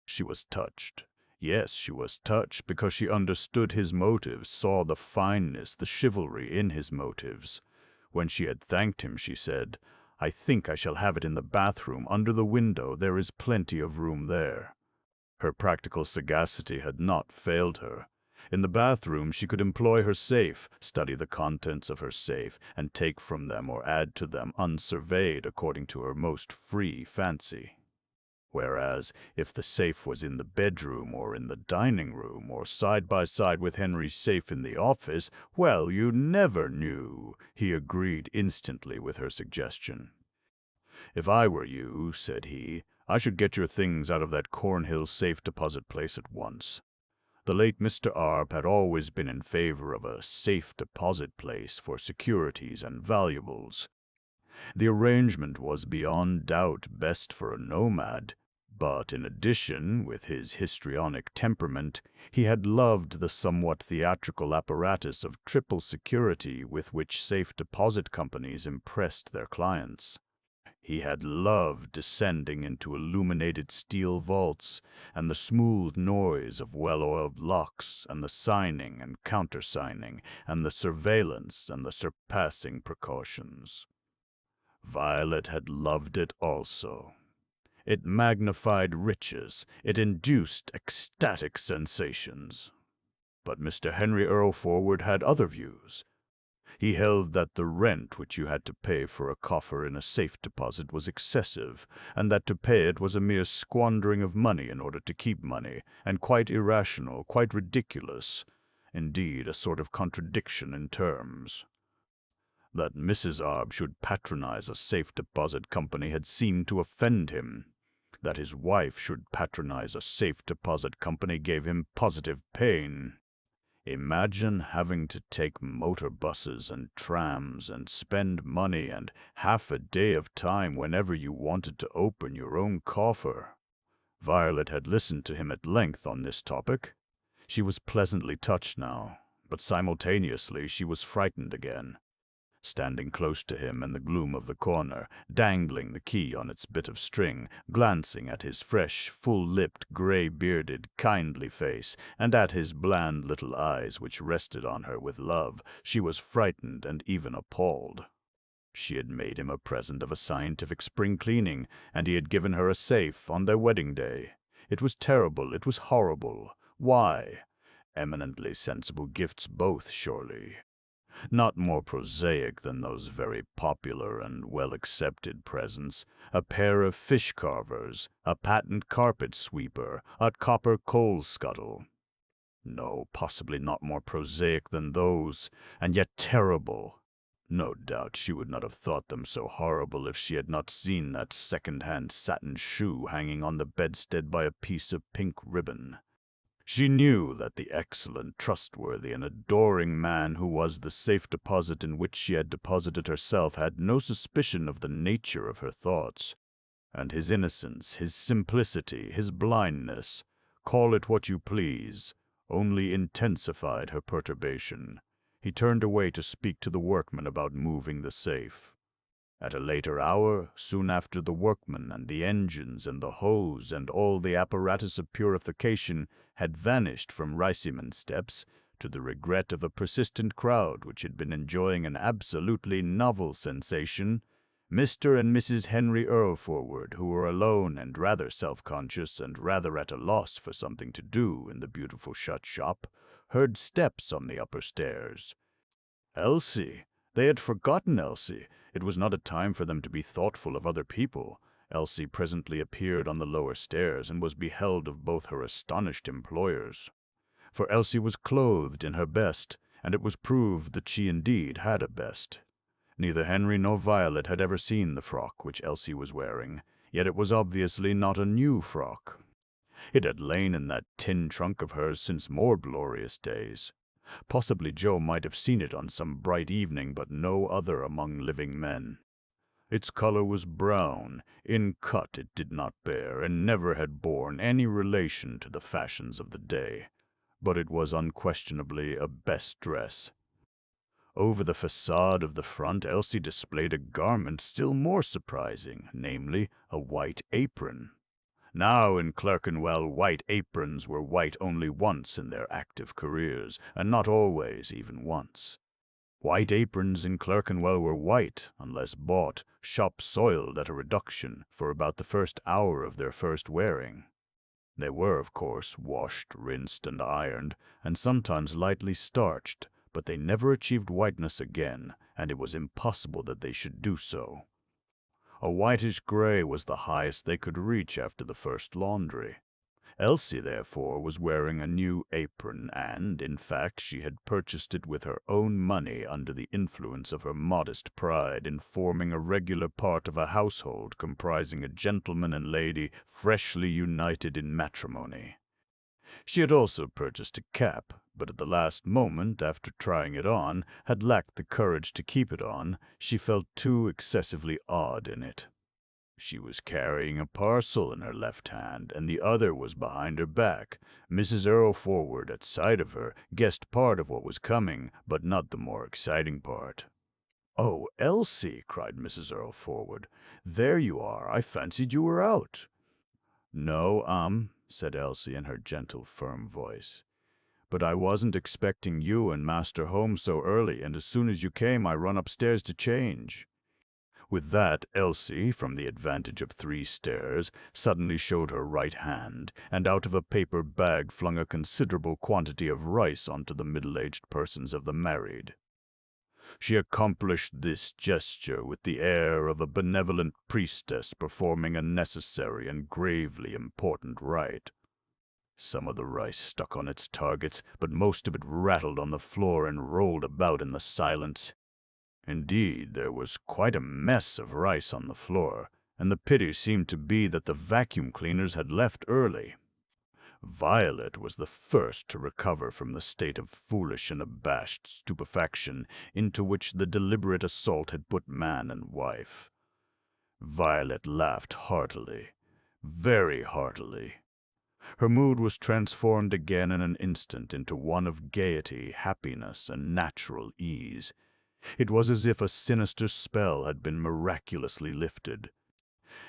She was touched. Yes, she was touched because she understood his motives, saw the fineness, the chivalry in his motives. When she had thanked him, she said, "I think I shall have it in the bathroom under the window. There is plenty of room there." Her practical sagacity had not failed her. In the bathroom she could employ her safe, study the contents of her safe, and take from them or add to them unsurveyed according to her most free fancy. Whereas, if the safe was in the bedroom or in the dining room or side by side with Henry's safe in the office, well, you never knew. He agreed instantly with her suggestion. "If I were you," said he, "I should get your things out of that Cornhill safe deposit place at once." The late Mr. Arp had always been in favor of a safe deposit place for securities and valuables. The arrangement was beyond doubt best for a nomad, but in addition, with his histrionic temperament, he had loved the somewhat theatrical apparatus of triple security with which safe deposit companies impressed their clients. He had loved descending into illuminated steel vaults, and the smooth noise of well-oiled locks, and the signing and countersigning, and the surveillance and the surpassing precautions. Violet had loved it also. It magnified riches, it induced ecstatic sensations. But Mr. Henry Earlforward had other views. He held that the rent which you had to pay for a coffer in a safe deposit was excessive, and that to pay it was a mere squandering of money in order to keep money, and quite irrational, quite ridiculous, indeed a sort of contradiction in terms. That Mrs. Arp should patronize a safe deposit company had seemed to offend him. That his wife should patronize a safe deposit company gave him positive pain. Imagine having to take motor buses and trams and spend money and half a day of time whenever you wanted to open your own coffer. Violet had listened to him at length on this topic. She was pleasantly touched now, but simultaneously she was frightened again. Standing close to him in the gloom of the corner, dangling the key on its bit of string, glancing at his fresh, full-lipped, gray-bearded, kindly face, and at his bland little eyes which rested on her with love, she was frightened and even appalled. She had made him a present of a scientific spring cleaning, and he had given her a safe on their wedding day. It was terrible, it was horrible. Why? Eminently sensible gifts both, surely. Not more prosaic than those very popular and well-accepted presents, a pair of fish carvers, a patent carpet sweeper, a copper coal scuttle. No, possibly not more prosaic than those, and yet terrible. No doubt she would not have thought them so horrible if she had not seen that second-hand satin shoe hanging on the bedstead by a piece of pink ribbon. She knew that the excellent, trustworthy, and adoring man who was the safe deposit in which she had deposited herself had no suspicion of the nature of her thoughts, and his innocence, his simplicity, his blindness, call it what you please, only intensified her perturbation. He turned away to speak to the workmen about moving the safe. At a later hour, soon after the workmen and the engines and the hose and all the apparatus of purification had vanished from Riceyman Steps, to the regret of a persistent crowd which had been enjoying an absolutely novel sensation, Mr. and Mrs. Henry Earlforward, who were alone and rather self-conscious and rather at a loss for something to do in the beautiful shut shop, heard steps on the upper stairs. Elsie! They had forgotten Elsie. It was not a time for them to be thoughtful of other people. Elsie presently appeared on the lower stairs and was beheld of both her astonished employers. For Elsie was clothed in her best, and it was proved that she indeed had a best. Neither Henry nor Violet had ever seen the frock which Elsie was wearing, yet it was obviously not a new frock. It had lain in that tin trunk of hers since more glorious days. Possibly Joe might have seen it on some bright evening, but no other among living men. Its color was brown, in cut it did not bear, and never had borne any relation to the fashions of the day. But it was unquestionably a best dress. Over the facade of the front, Elsie displayed a garment still more surprising, namely, a white apron. Now in Clerkenwell, white aprons were white only once in their active careers, and not always even once. White aprons in Clerkenwell were white, unless bought, shop-soiled at a reduction, for about the first hour of their first wearing. They were, of course, washed, rinsed, and ironed, and sometimes lightly starched, but they never achieved whiteness again, and it was impossible that they should do so. A whitish gray was the highest they could reach after the first laundry. Elsie, therefore, was wearing a new apron, and, in fact, she had purchased it with her own money under the influence of her modest pride in forming a regular part of a household comprising a gentleman and lady freshly united in matrimony. She had also purchased a cap, but at the last moment, after trying it on, had lacked the courage to keep it on. She felt too excessively odd in it. She was carrying a parcel in her left hand, and the other was behind her back. Mrs. Earlforward, at sight of her, guessed part of what was coming, but not the more exciting part. "Oh, Elsie!" cried Mrs. Earlforward. "There you are. I fancied you were out." "No, said Elsie in her gentle, firm voice. "But I wasn't expecting you and Master home so early, and as soon as you came I run upstairs to change." With that, Elsie, from the advantage of 3 stairs, suddenly showed her right hand, and out of a paper bag flung a considerable quantity of rice onto the middle-aged persons of the married. She accomplished this gesture with the air of a benevolent priestess performing a necessary and gravely important rite. Some of the rice stuck on its targets, but most of it rattled on the floor and rolled about in the silence. Indeed, there was quite a mess of rice on the floor, and the pity seemed to be that the vacuum cleaners had left early. Violet was the first to recover from the state of foolish and abashed stupefaction into which the deliberate assault had put man and wife. Violet laughed heartily, very heartily. Her mood was transformed again in an instant into one of gaiety, happiness, and natural ease. It was as if a sinister spell had been miraculously lifted.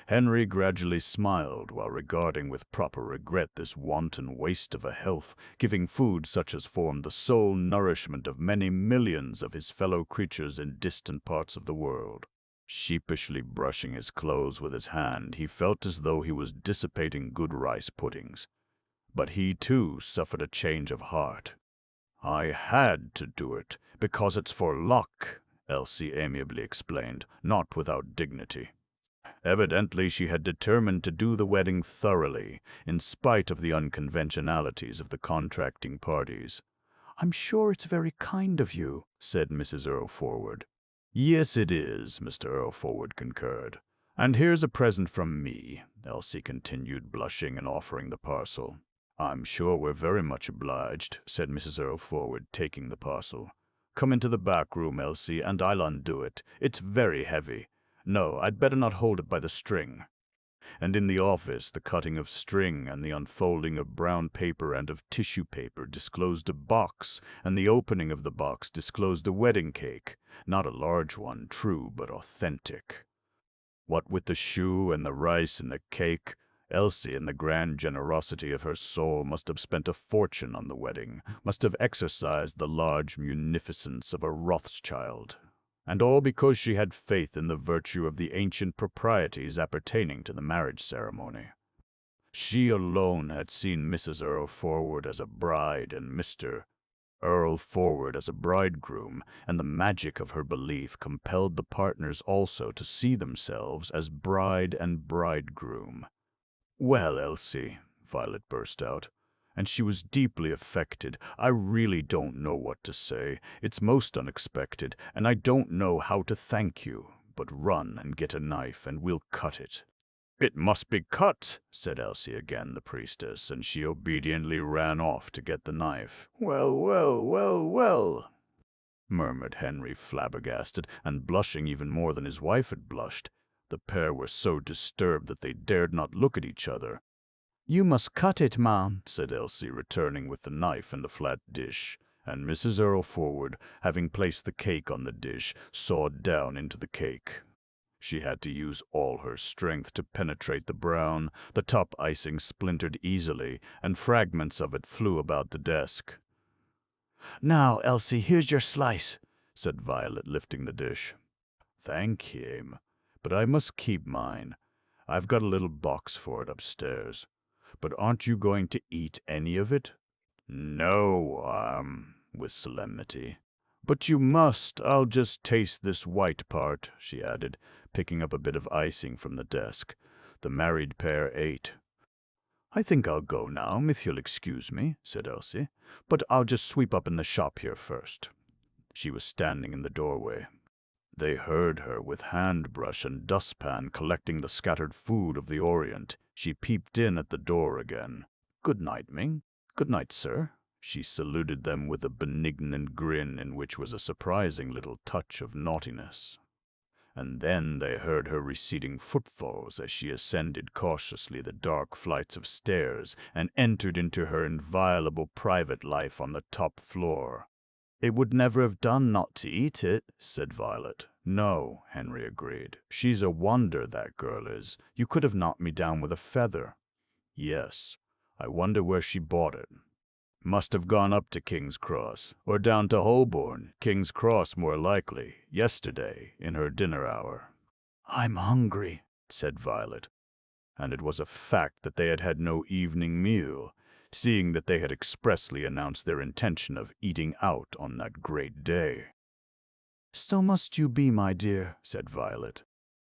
Henry gradually smiled while regarding with proper regret this wanton waste of a health, giving food such as formed the sole nourishment of many millions of his fellow creatures in distant parts of the world. Sheepishly brushing his clothes with his hand, he felt as though he was dissipating good rice puddings. But he, too, suffered a change of heart. "I had to do it, because it's for luck," Elsie amiably explained, not without dignity. Evidently she had determined to do the wedding thoroughly, in spite of the unconventionalities of the contracting parties. "I'm sure it's very kind of you," said Mrs. Earlforward. "Yes, it is," Mr. Earlforward concurred. "And here's a present from me," Elsie continued, blushing and offering the parcel. "I'm sure we're very much obliged," said Mrs. Earlforward, taking the parcel. "Come into the back room, Elsie, and I'll undo it. It's very heavy. No, I'd better not hold it by the string." And in the office, the cutting of string and the unfolding of brown paper and of tissue paper disclosed a box, and the opening of the box disclosed a wedding cake. Not a large one, true, but authentic. What with the shoe and the rice and the cake, Elsie, in the grand generosity of her soul, must have spent a fortune on the wedding, must have exercised the large munificence of a Rothschild. And all because she had faith in the virtue of the ancient proprieties appertaining to the marriage ceremony. She alone had seen Mrs. Earlforward as a bride and Mr. Earlforward as a bridegroom, and the magic of her belief compelled the partners also to see themselves as bride and bridegroom. "Well, Elsie," Violet burst out, and she was deeply affected. "I really don't know what to say. It's most unexpected, and I don't know how to thank you. But run and get a knife, and we'll cut it." "It must be cut," said Elsie again, the priestess, and she obediently ran off to get the knife. "Well, well, well, well," murmured Henry, flabbergasted, and blushing even more than his wife had blushed. The pair were so disturbed that they dared not look at each other. "You must cut it, ma'am," said Elsie, returning with the knife and a flat dish, and Mrs. Earlforward, having placed the cake on the dish, sawed down into the cake. She had to use all her strength to penetrate the brown. The top icing splintered easily, and fragments of it flew about the desk. "Now, Elsie, here's your slice," said Violet, lifting the dish. "Thank you, but I must keep mine. I've got a little box for it upstairs. But aren't you going to eat any of it?" "No, with solemnity. "But you must. I'll just taste this white part," she added, picking up a bit of icing from the desk. The married pair ate. "I think I'll go now, if you'll excuse me," said Elsie. "But I'll just sweep up in the shop here first." She was standing in the doorway. They heard her with hand-brush and dustpan collecting the scattered food of the Orient. She peeped in at the door again. "Good night, Ming. Good night, sir." She saluted them with a benignant grin in which was a surprising little touch of naughtiness. And then they heard her receding footfalls as she ascended cautiously the dark flights of stairs and entered into her inviolable private life on the top floor. "It would never have done not to eat it," said Violet. "No," Henry agreed. "She's a wonder, that girl is. You could have knocked me down with a feather." "Yes. I wonder where she bought it." "Must have gone up to King's Cross, or down to Holborn. King's Cross, more likely. Yesterday, in her dinner hour." "I'm hungry," said Violet. And it was a fact that they had had no evening meal, seeing that they had expressly announced their intention of eating out on that great day. "So must you be, my dear," said Violet.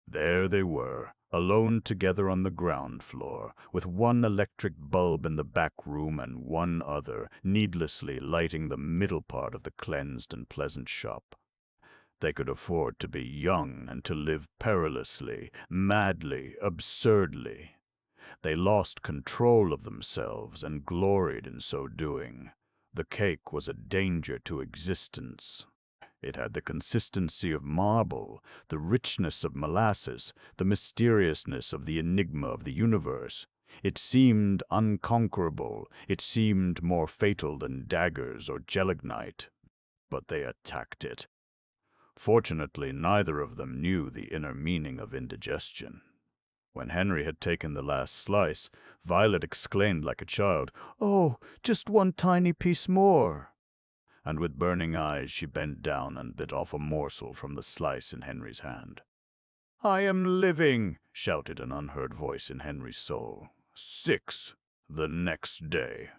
There they were, alone together on the ground floor, with one electric bulb in the back room and one other, needlessly lighting the middle part of the cleansed and pleasant shop. They could afford to be young and to live perilously, madly, absurdly. They lost control of themselves and gloried in so doing. The cake was a danger to existence. It had the consistency of marble, the richness of molasses, the mysteriousness of the enigma of the universe. It seemed unconquerable. It seemed more fatal than daggers or gelignite. But they attacked it. Fortunately, neither of them knew the inner meaning of indigestion. When Henry had taken the last slice, Violet exclaimed like a child, "Oh, just one tiny piece more!" And with burning eyes she bent down and bit off a morsel from the slice in Henry's hand. "I am living!" shouted an unheard voice in Henry's soul. 6. The next day.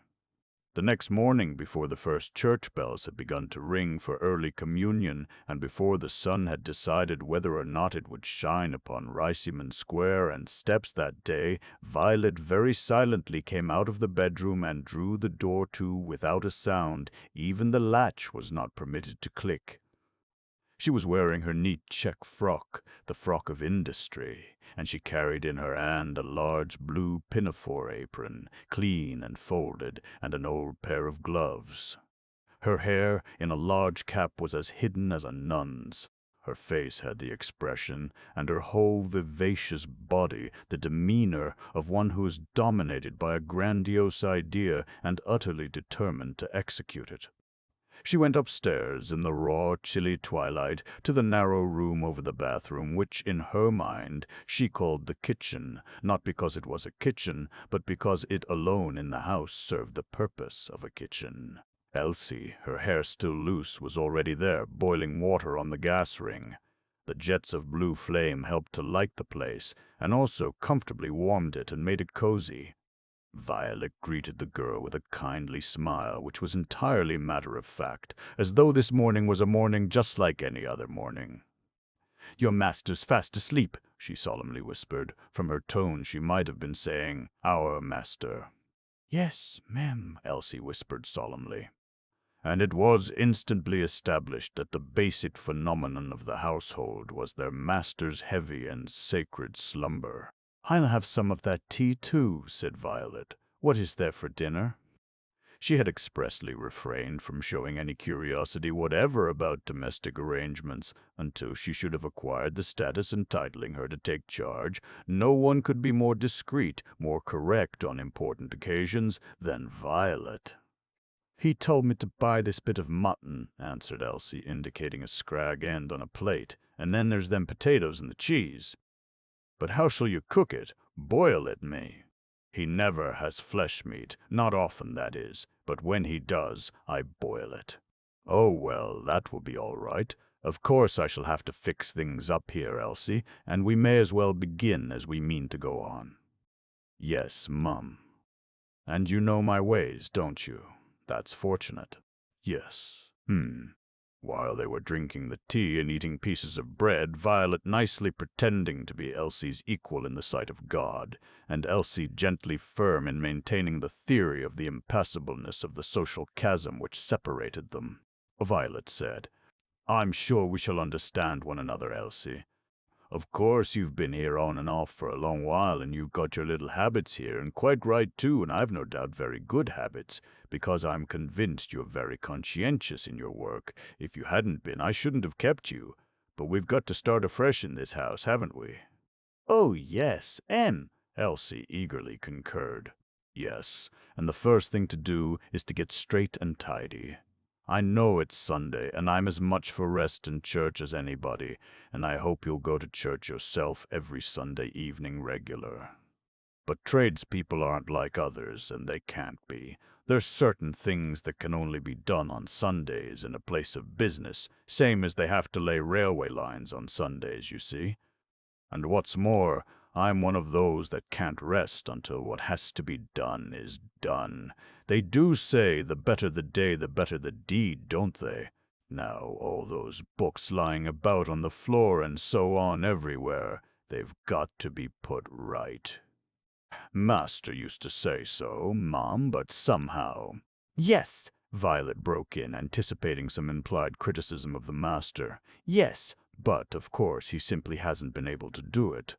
The next morning, before the first church bells had begun to ring for early communion, and before the sun had decided whether or not it would shine upon Riceyman Square and Steps that day, Violet very silently came out of the bedroom and drew the door to without a sound. Even the latch was not permitted to click. She was wearing her neat check frock, the frock of industry, and she carried in her hand a large blue pinafore apron, clean and folded, and an old pair of gloves. Her hair, in a large cap, was as hidden as a nun's. Her face had the expression, and her whole vivacious body the demeanor of one who is dominated by a grandiose idea and utterly determined to execute it. She went upstairs in the raw, chilly twilight to the narrow room over the bathroom, which, in her mind, she called the kitchen, not because it was a kitchen, but because it alone in the house served the purpose of a kitchen. Elsie, her hair still loose, was already there, boiling water on the gas ring. The jets of blue flame helped to light the place, and also comfortably warmed it and made it cozy. Violet greeted the girl with a kindly smile, which was entirely matter-of-fact, as though this morning was a morning just like any other morning. "Your master's fast asleep," she solemnly whispered. From her tone she might have been saying, "Our master." "Yes, ma'am," Elsie whispered solemnly. And it was instantly established that the basic phenomenon of the household was their master's heavy and sacred slumber. "I'll have some of that tea, too," said Violet. "What is there for dinner?" She had expressly refrained from showing any curiosity whatever about domestic arrangements until she should have acquired the status entitling her to take charge. No one could be more discreet, more correct on important occasions than Violet. "He told me to buy this bit of mutton," answered Elsie, indicating a scrag end on a plate, "and then there's them potatoes and the cheese." "But how shall you cook it? Boil it, me." "He never has flesh meat, not often, that is, but when he does, I boil it." "Oh, well, that will be all right. Of course I shall have to fix things up here, Elsie, and we may as well begin as we mean to go on." "Yes, Mum. And you know my ways, don't you? That's fortunate." "Yes. While they were drinking the tea and eating pieces of bread, Violet nicely pretending to be Elsie's equal in the sight of God, and Elsie gently firm in maintaining the theory of the impassableness of the social chasm which separated them, Violet said, "I'm sure we shall understand one another, Elsie. Of course you've been here on and off for a long while, and you've got your little habits here, and quite right too, and I've no doubt very good habits, because I'm convinced you're very conscientious in your work. If you hadn't been, I shouldn't have kept you. But we've got to start afresh in this house, haven't we?" "Oh, yes, Elsie eagerly concurred. "Yes, and the first thing to do is to get straight and tidy. I know it's Sunday, and I'm as much for rest and church as anybody, and I hope you'll go to church yourself every Sunday evening regular. But tradespeople aren't like others, and they can't be. There's certain things that can only be done on Sundays in a place of business, same as they have to lay railway lines on Sundays, you see. And what's more, I'm one of those that can't rest until what has to be done is done. They do say the better the day, the better the deed, don't they? Now, all those books lying about on the floor and so on everywhere, they've got to be put right. Master used to say so, Mom, but somehow—" "Yes," Violet broke in, anticipating some implied criticism of the master. "Yes, but, of course, he simply hasn't been able to do it.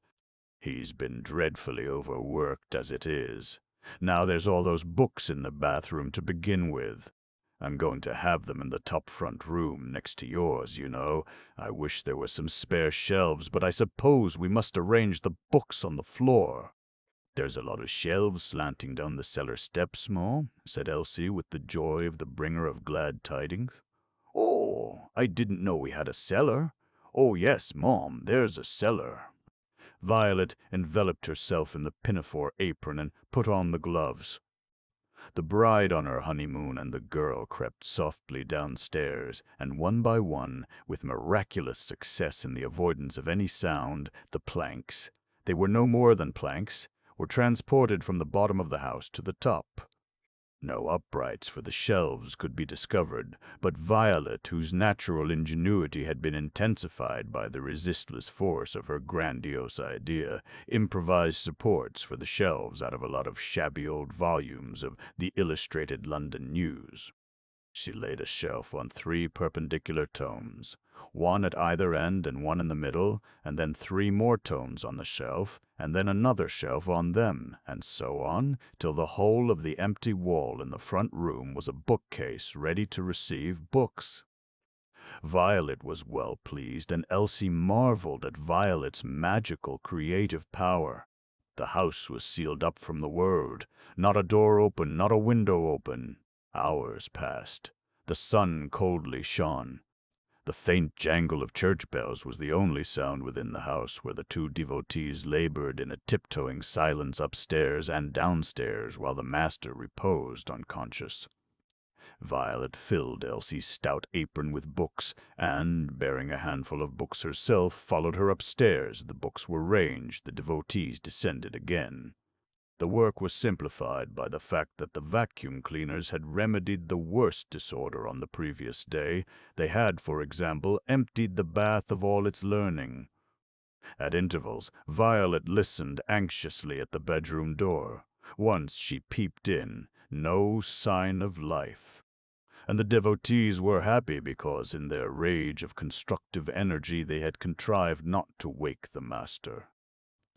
He's been dreadfully overworked as it is. Now there's all those books in the bathroom to begin with. I'm going to have them in the top front room, next to yours, you know. I wish there were some spare shelves, but I suppose we must arrange the books on the floor." "There's a lot of shelves slanting down the cellar steps, Ma," said Elsie with the joy of the bringer of glad tidings. "Oh, I didn't know we had a cellar. Oh, yes, Mom, there's a cellar." Violet enveloped herself in the pinafore apron and put on the gloves. The bride on her honeymoon and the girl crept softly downstairs, and one by one, with miraculous success in the avoidance of any sound, the planks—they were no more than planks—were transported from the bottom of the house to the top. No uprights for the shelves could be discovered, but Violet, whose natural ingenuity had been intensified by the resistless force of her grandiose idea, improvised supports for the shelves out of a lot of shabby old volumes of the Illustrated London News. She laid a shelf on 3 perpendicular tomes, one at either end and one in the middle, and then 3 more tomes on the shelf, and then another shelf on them, and so on, till the whole of the empty wall in the front room was a bookcase ready to receive books. Violet was well pleased, and Elsie marveled at Violet's magical creative power. The house was sealed up from the world. Not a door open, not a window open. Hours passed. The sun coldly shone. The faint jangle of church bells was the only sound within the house, where the 2 devotees labored in a tiptoeing silence upstairs and downstairs while the master reposed unconscious. Violet filled Elsie's stout apron with books, and, bearing a handful of books herself, followed her upstairs. The books were ranged, the devotees descended again. The work was simplified by the fact that the vacuum cleaners had remedied the worst disorder on the previous day. They had, for example, emptied the bath of all its learning. At intervals, Violet listened anxiously at the bedroom door. Once she peeped in. No sign of life. And the devotees were happy because, in their rage of constructive energy, they had contrived not to wake the master.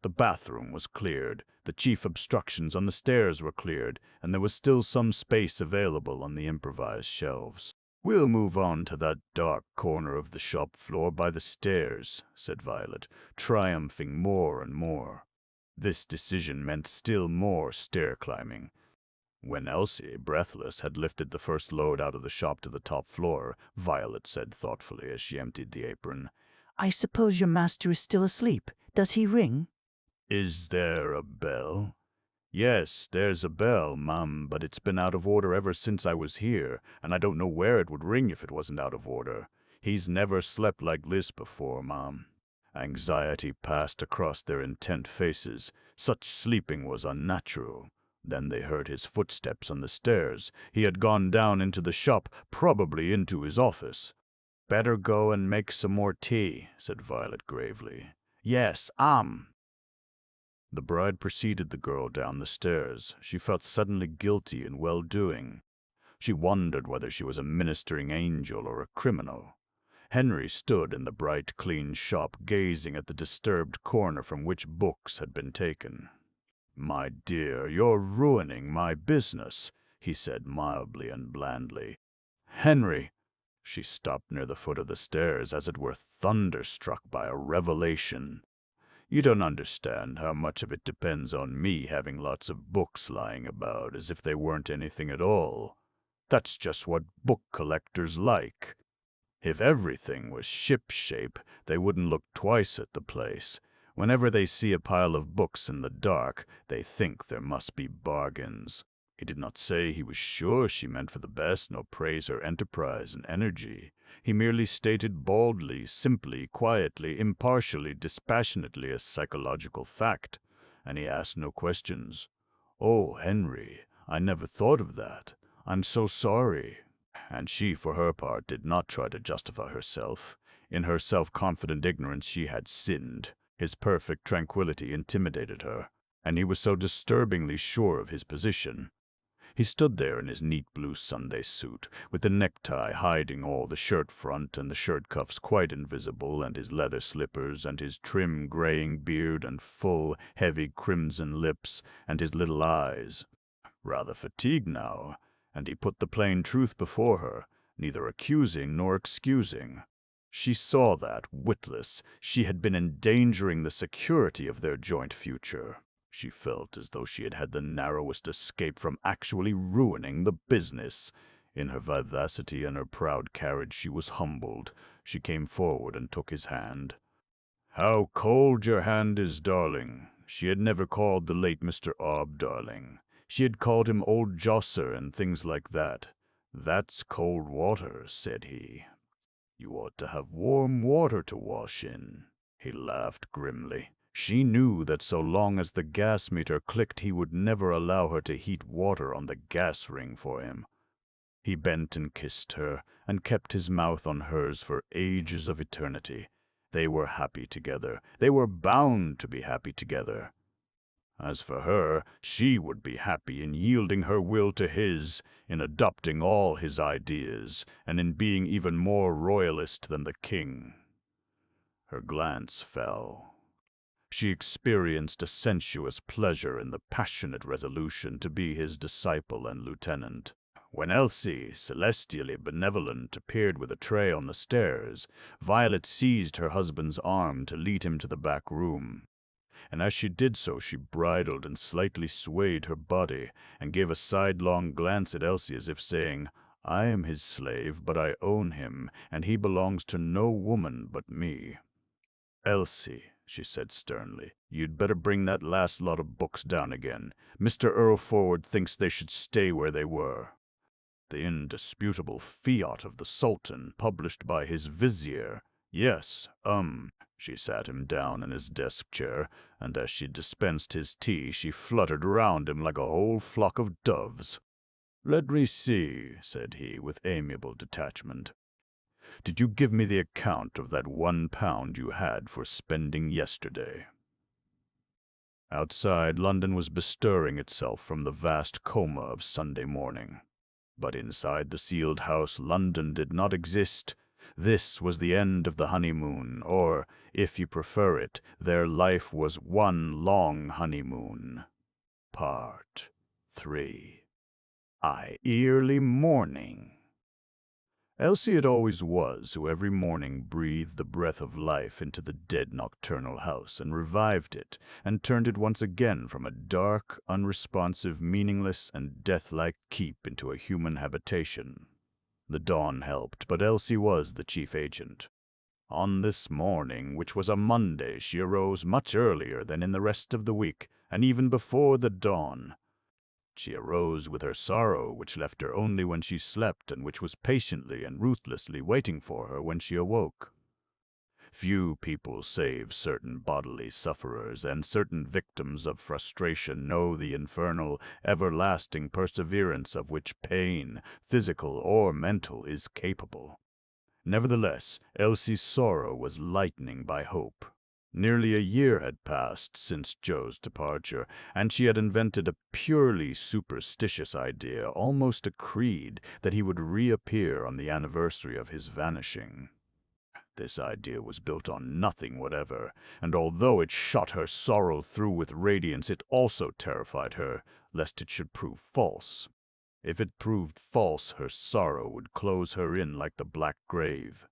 The bathroom was cleared, the chief obstructions on the stairs were cleared, and there was still some space available on the improvised shelves. "We'll move on to that dark corner of the shop floor by the stairs," said Violet, triumphing more and more. This decision meant still more stair-climbing. When Elsie, breathless, had lifted the first load out of the shop to the top floor, Violet said thoughtfully as she emptied the apron, "I suppose your master is still asleep. Does he ring?" "Is there a bell?" "Yes, there's a bell, Mum, but it's been out of order ever since I was here, and I don't know where it would ring if it wasn't out of order. He's never slept like this before, Mum." Anxiety passed across their intent faces. Such sleeping was unnatural. Then they heard his footsteps on the stairs. He had gone down into the shop, probably into his office. "Better go and make some more tea," said Violet gravely. "Yes, The bride preceded the girl down the stairs. She felt suddenly guilty in well-doing. She wondered whether she was a ministering angel or a criminal. Henry stood in the bright, clean shop, gazing at the disturbed corner from which books had been taken. "My dear, you're ruining my business," he said mildly and blandly. "Henry!" She stopped near the foot of the stairs, as it were thunderstruck by a revelation. "You don't understand how much of it depends on me having lots of books lying about, as if they weren't anything at all. That's just what book collectors like. If everything was ship-shape, they wouldn't look twice at the place. Whenever they see a pile of books in the dark, they think there must be bargains." He did not say he was sure she meant for the best, nor praise her enterprise and energy. He merely stated baldly, simply, quietly, impartially, dispassionately a psychological fact, and he asked no questions. "Oh, Henry, I never thought of that. I'm so sorry." And she, for her part, did not try to justify herself. In her self-confident ignorance she had sinned. His perfect tranquility intimidated her, and he was so disturbingly sure of his position. He stood there in his neat blue Sunday suit, with the necktie hiding all the shirt front and the shirt cuffs quite invisible, and his leather slippers, and his trim graying beard, and full, heavy crimson lips, and his little eyes. Rather fatigued now, and he put the plain truth before her, neither accusing nor excusing. She saw that, witless, she had been endangering the security of their joint future. She felt as though she had had the narrowest escape from actually ruining the business. In her vivacity and her proud carriage she was humbled. She came forward and took his hand. "How cold your hand is, darling." She had never called the late Mr. Arb darling. She had called him old Josser and things like that. "That's cold water," said he. "You ought to have warm water to wash in." He laughed grimly. She knew that so long as the gas meter clicked he would never allow her to heat water on the gas ring for him. He bent and kissed her, and kept his mouth on hers for ages of eternity. They were happy together. They were bound to be happy together. As for her, she would be happy in yielding her will to his, in adopting all his ideas, and in being even more royalist than the king. Her glance fell. She experienced a sensuous pleasure in the passionate resolution to be his disciple and lieutenant. When Elsie, celestially benevolent, appeared with a tray on the stairs, Violet seized her husband's arm to lead him to the back room. And as she did so, she bridled and slightly swayed her body, and gave a sidelong glance at Elsie as if saying, "I am his slave, but I own him, and he belongs to no woman but me." "Elsie," she said sternly, "you'd better bring that last lot of books down again. Mr. Earlforward thinks they should stay where they were." The indisputable fiat of the Sultan, published by his vizier. Yes, She sat him down in his desk chair, and as she dispensed his tea, she fluttered round him like a whole flock of doves. "Let me see," said he, with amiable detachment. "Did you give me the account of that £1 you had for spending yesterday?" Outside, London was bestirring itself from the vast coma of Sunday morning. But inside the sealed house, London did not exist. This was the end of the honeymoon, or, if you prefer it, their life was one long honeymoon. Part 3. Early morning. Elsie it always was who every morning breathed the breath of life into the dead nocturnal house and revived it, and turned it once again from a dark, unresponsive, meaningless, and death-like keep into a human habitation. The dawn helped, but Elsie was the chief agent. On this morning, which was a Monday, she arose much earlier than in the rest of the week, and even before the dawn. She arose with her sorrow, which left her only when she slept, and which was patiently and ruthlessly waiting for her when she awoke. Few people save certain bodily sufferers and certain victims of frustration know the infernal, everlasting perseverance of which pain, physical or mental, is capable. Nevertheless, Elsie's sorrow was lightening by hope. Nearly a year had passed since Joe's departure, and she had invented a purely superstitious idea, almost a creed, that he would reappear on the anniversary of his vanishing. This idea was built on nothing whatever, and although it shot her sorrow through with radiance, it also terrified her, lest it should prove false. If it proved false, her sorrow would close her in like the black grave.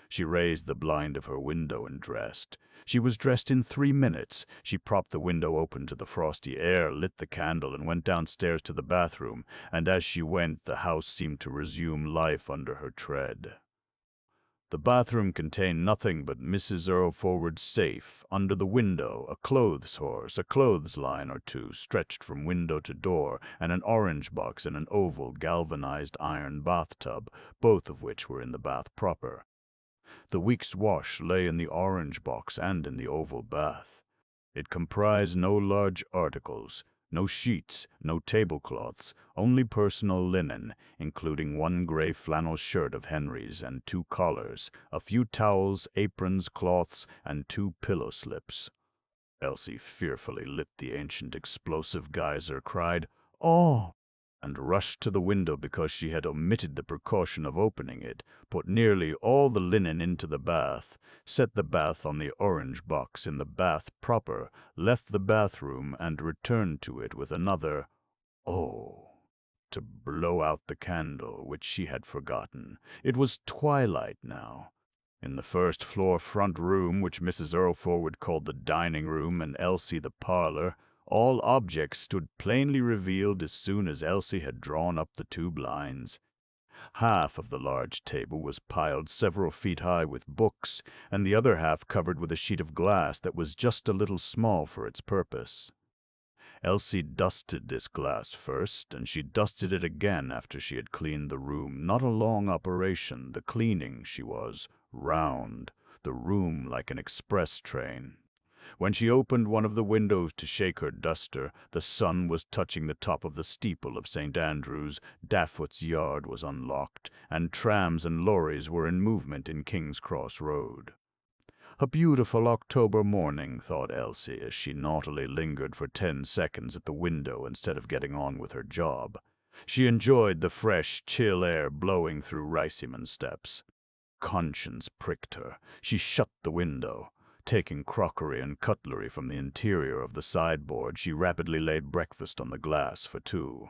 She raised the blind of her window and dressed. She was dressed in 3 minutes. She propped the window open to the frosty air, lit the candle, and went downstairs to the bathroom, and as she went, the house seemed to resume life under her tread. The bathroom contained nothing but Mrs. Earlforward's safe, under the window, a clothes horse, a clothesline or two stretched from window to door, and an orange box in an oval galvanized iron bathtub, both of which were in the bath proper. The week's wash lay in the orange box and in the oval bath. It comprised no large articles, no sheets, no tablecloths, only personal linen, including 1 gray flannel shirt of Henry's and 2 collars, a few towels, aprons, cloths, and 2 pillow slips. Elsie fearfully lit the ancient explosive geyser, cried, "Oh!" and rushed to the window because she had omitted the precaution of opening it, put nearly all the linen into the bath, set the bath on the orange box in the bath proper, left the bathroom, and returned to it with another "oh!" to blow out the candle, which she had forgotten. It was twilight now. In the first-floor front room, which Mrs. Earlforward called the dining room and Elsie the parlor, all objects stood plainly revealed as soon as Elsie had drawn up the 2 blinds. Half of the large table was piled several feet high with books, and the other half covered with a sheet of glass that was just a little small for its purpose. Elsie dusted this glass first, and she dusted it again after she had cleaned the room. Not a long operation. The cleaning, she was, round, the room like an express train. When she opened one of the windows to shake her duster, the sun was touching the top of the steeple of St. Andrew's, Daffoot's Yard was unlocked, and trams and lorries were in movement in King's Cross Road. A beautiful October morning, thought Elsie as she naughtily lingered for 10 seconds at the window instead of getting on with her job. She enjoyed the fresh, chill air blowing through Riceyman Steps. Conscience pricked her. She shut the window. Taking crockery and cutlery from the interior of the sideboard, she rapidly laid breakfast on the glass for 2.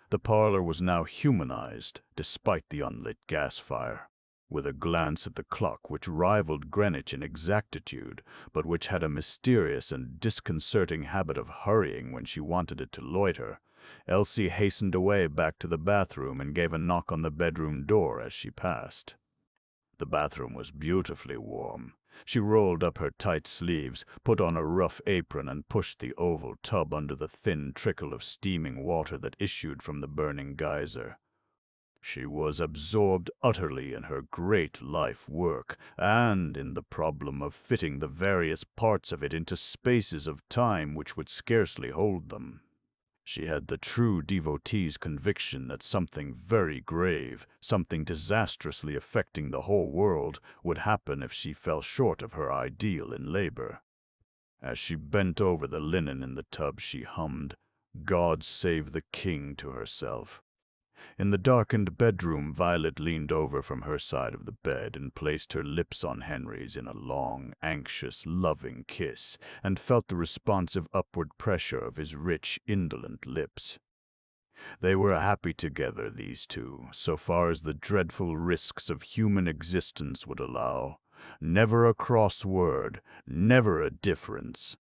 The parlor was now humanized, despite the unlit gas fire. With a glance at the clock which rivaled Greenwich in exactitude, but which had a mysterious and disconcerting habit of hurrying when she wanted it to loiter, Elsie hastened away back to the bathroom and gave a knock on the bedroom door as she passed. The bathroom was beautifully warm. She rolled up her tight sleeves, put on a rough apron, and pushed the oval tub under the thin trickle of steaming water that issued from the burning geyser. She was absorbed utterly in her great life work, and in the problem of fitting the various parts of it into spaces of time which would scarcely hold them. She had the true devotee's conviction that something very grave, something disastrously affecting the whole world, would happen if she fell short of her ideal in labor. As she bent over the linen in the tub, she hummed, "God Save the King," to herself. In the darkened bedroom, Violet leaned over from her side of the bed and placed her lips on Henry's in a long, anxious, loving kiss, and felt the responsive upward pressure of his rich, indolent lips. They were happy together, these two, so far as the dreadful risks of human existence would allow. Never a cross word, never a difference.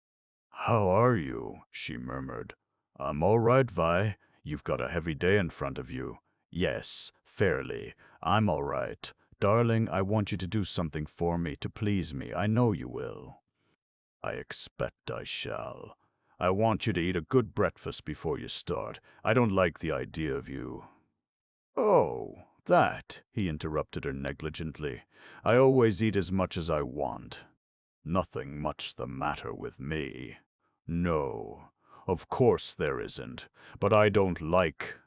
"How are you?" she murmured. "I'm all right, Vi. You've got a heavy day in front of you." "Yes, fairly. I'm all right. Darling, I want you to do something for me, to please me. I know you will." "I expect I shall. I want you to eat a good breakfast before you start. I don't like the idea of you—" "Oh, that," he interrupted her negligently. "I always eat as much as I want. Nothing much the matter with me." "No, of course there isn't, but I don't like—"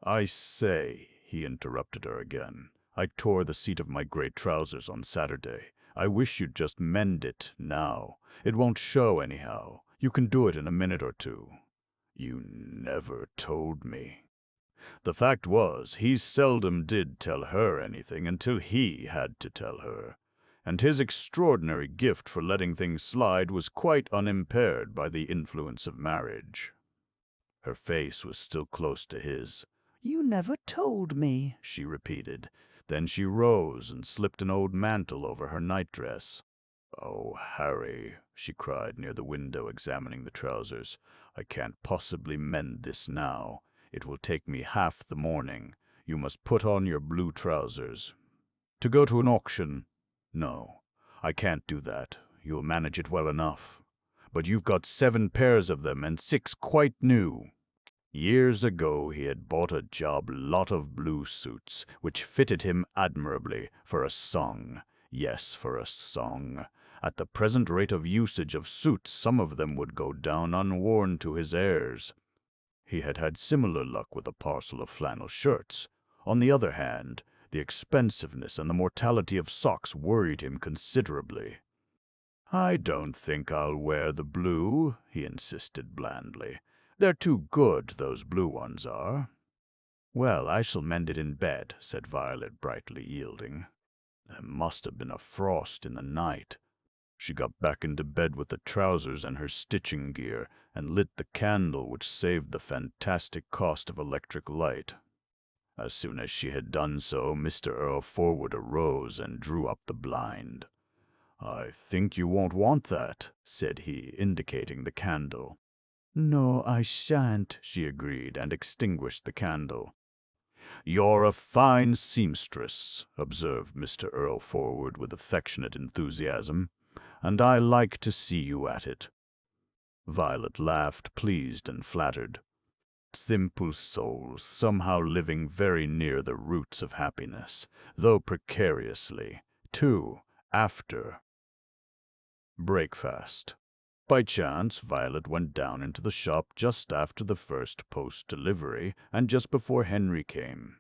"I say," he interrupted her again, "I tore the seat of my gray trousers on Saturday. I wish you'd just mend it now. It won't show anyhow. You can do it in a minute or 2. "You never told me." The fact was, he seldom did tell her anything until he had to tell her, and his extraordinary gift for letting things slide was quite unimpaired by the influence of marriage. Her face was still close to his. "You never told me," she repeated. Then she rose and slipped an old mantle over her nightdress. "Oh, Harry," she cried near the window, examining the trousers, "I can't possibly mend this now. It will take me half the morning. You must put on your blue trousers." "To go to an auction?" "No, I can't do that. You'll manage it well enough. But you've got 7 pairs of them, and 6 quite new." Years ago he had bought a job lot of blue suits, which fitted him admirably, for a song. Yes, for a song. At the present rate of usage of suits, some of them would go down unworn to his heirs. He had had similar luck with a parcel of flannel shirts. On the other hand, the expensiveness and the mortality of socks worried him considerably. "I don't think I'll wear the blue," he insisted blandly. "They're too good, those blue ones are." "Well, I shall mend it in bed," said Violet, brightly yielding. "There must have been a frost in the night." She got back into bed with the trousers and her stitching gear, and lit the candle which saved the fantastic cost of electric light. As soon as she had done so, Mr. Earlforward arose and drew up the blind. "I think you won't want that," said he, indicating the candle. "No, I shan't," she agreed, and extinguished the candle. "You're a fine seamstress," observed Mr. Earlforward with affectionate enthusiasm, "and I like to see you at it." Violet laughed, pleased and flattered. Simple souls, somehow living very near the roots of happiness, though precariously, too, after breakfast. By chance, Violet went down into the shop just after the first post delivery and just before Henry came.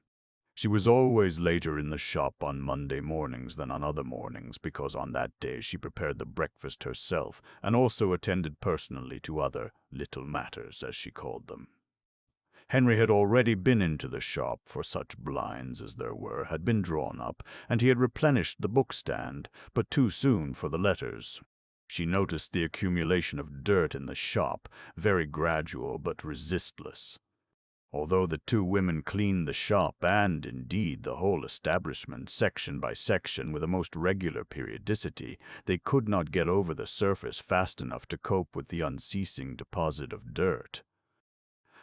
She was always later in the shop on Monday mornings than on other mornings, because on that day she prepared the breakfast herself and also attended personally to other little matters, as she called them. Henry had already been into the shop, for such blinds as there were had been drawn up, and he had replenished the bookstand, but too soon for the letters. She noticed the accumulation of dirt in the shop, very gradual but resistless. Although the two women cleaned the shop and, indeed, the whole establishment, section by section, with a most regular periodicity, they could not get over the surface fast enough to cope with the unceasing deposit of dirt.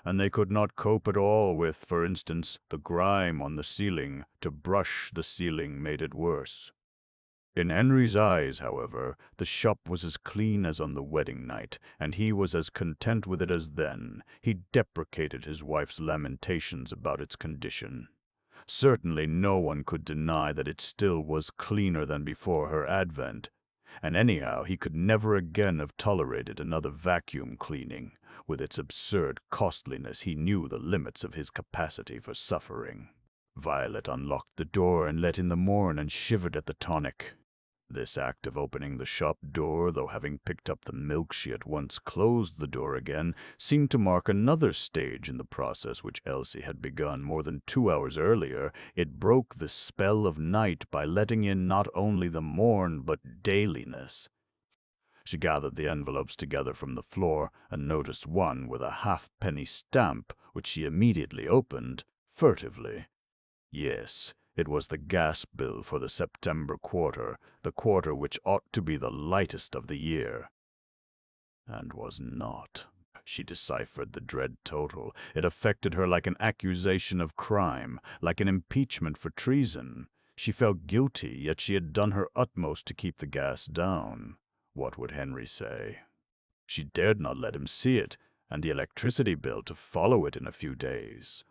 And they could not cope at all with, for instance, the grime on the ceiling. To brush the ceiling made it worse. In Henry's eyes, however, the shop was as clean as on the wedding night, and he was as content with it as then. He deprecated his wife's lamentations about its condition. Certainly no one could deny that it still was cleaner than before her advent, and anyhow he could never again have tolerated another vacuum cleaning. With its absurd costliness, he knew the limits of his capacity for suffering. Violet unlocked the door and let in the morn and shivered at the tonic. This act of opening the shop door, though having picked up the milk she at once closed the door again, seemed to mark another stage in the process which Elsie had begun more than 2 hours earlier. It broke the spell of night by letting in not only the morn but dayliness. She gathered the envelopes together from the floor and noticed one with a halfpenny stamp, which she immediately opened, furtively. Yes, it was the gas bill for the September quarter, the quarter which ought to be the lightest of the year. And was not. She deciphered the dread total. It affected her like an accusation of crime, like an impeachment for treason. She felt guilty, yet she had done her utmost to keep the gas down. What would Henry say? She dared not let him see it, and the electricity bill to follow it in a few days.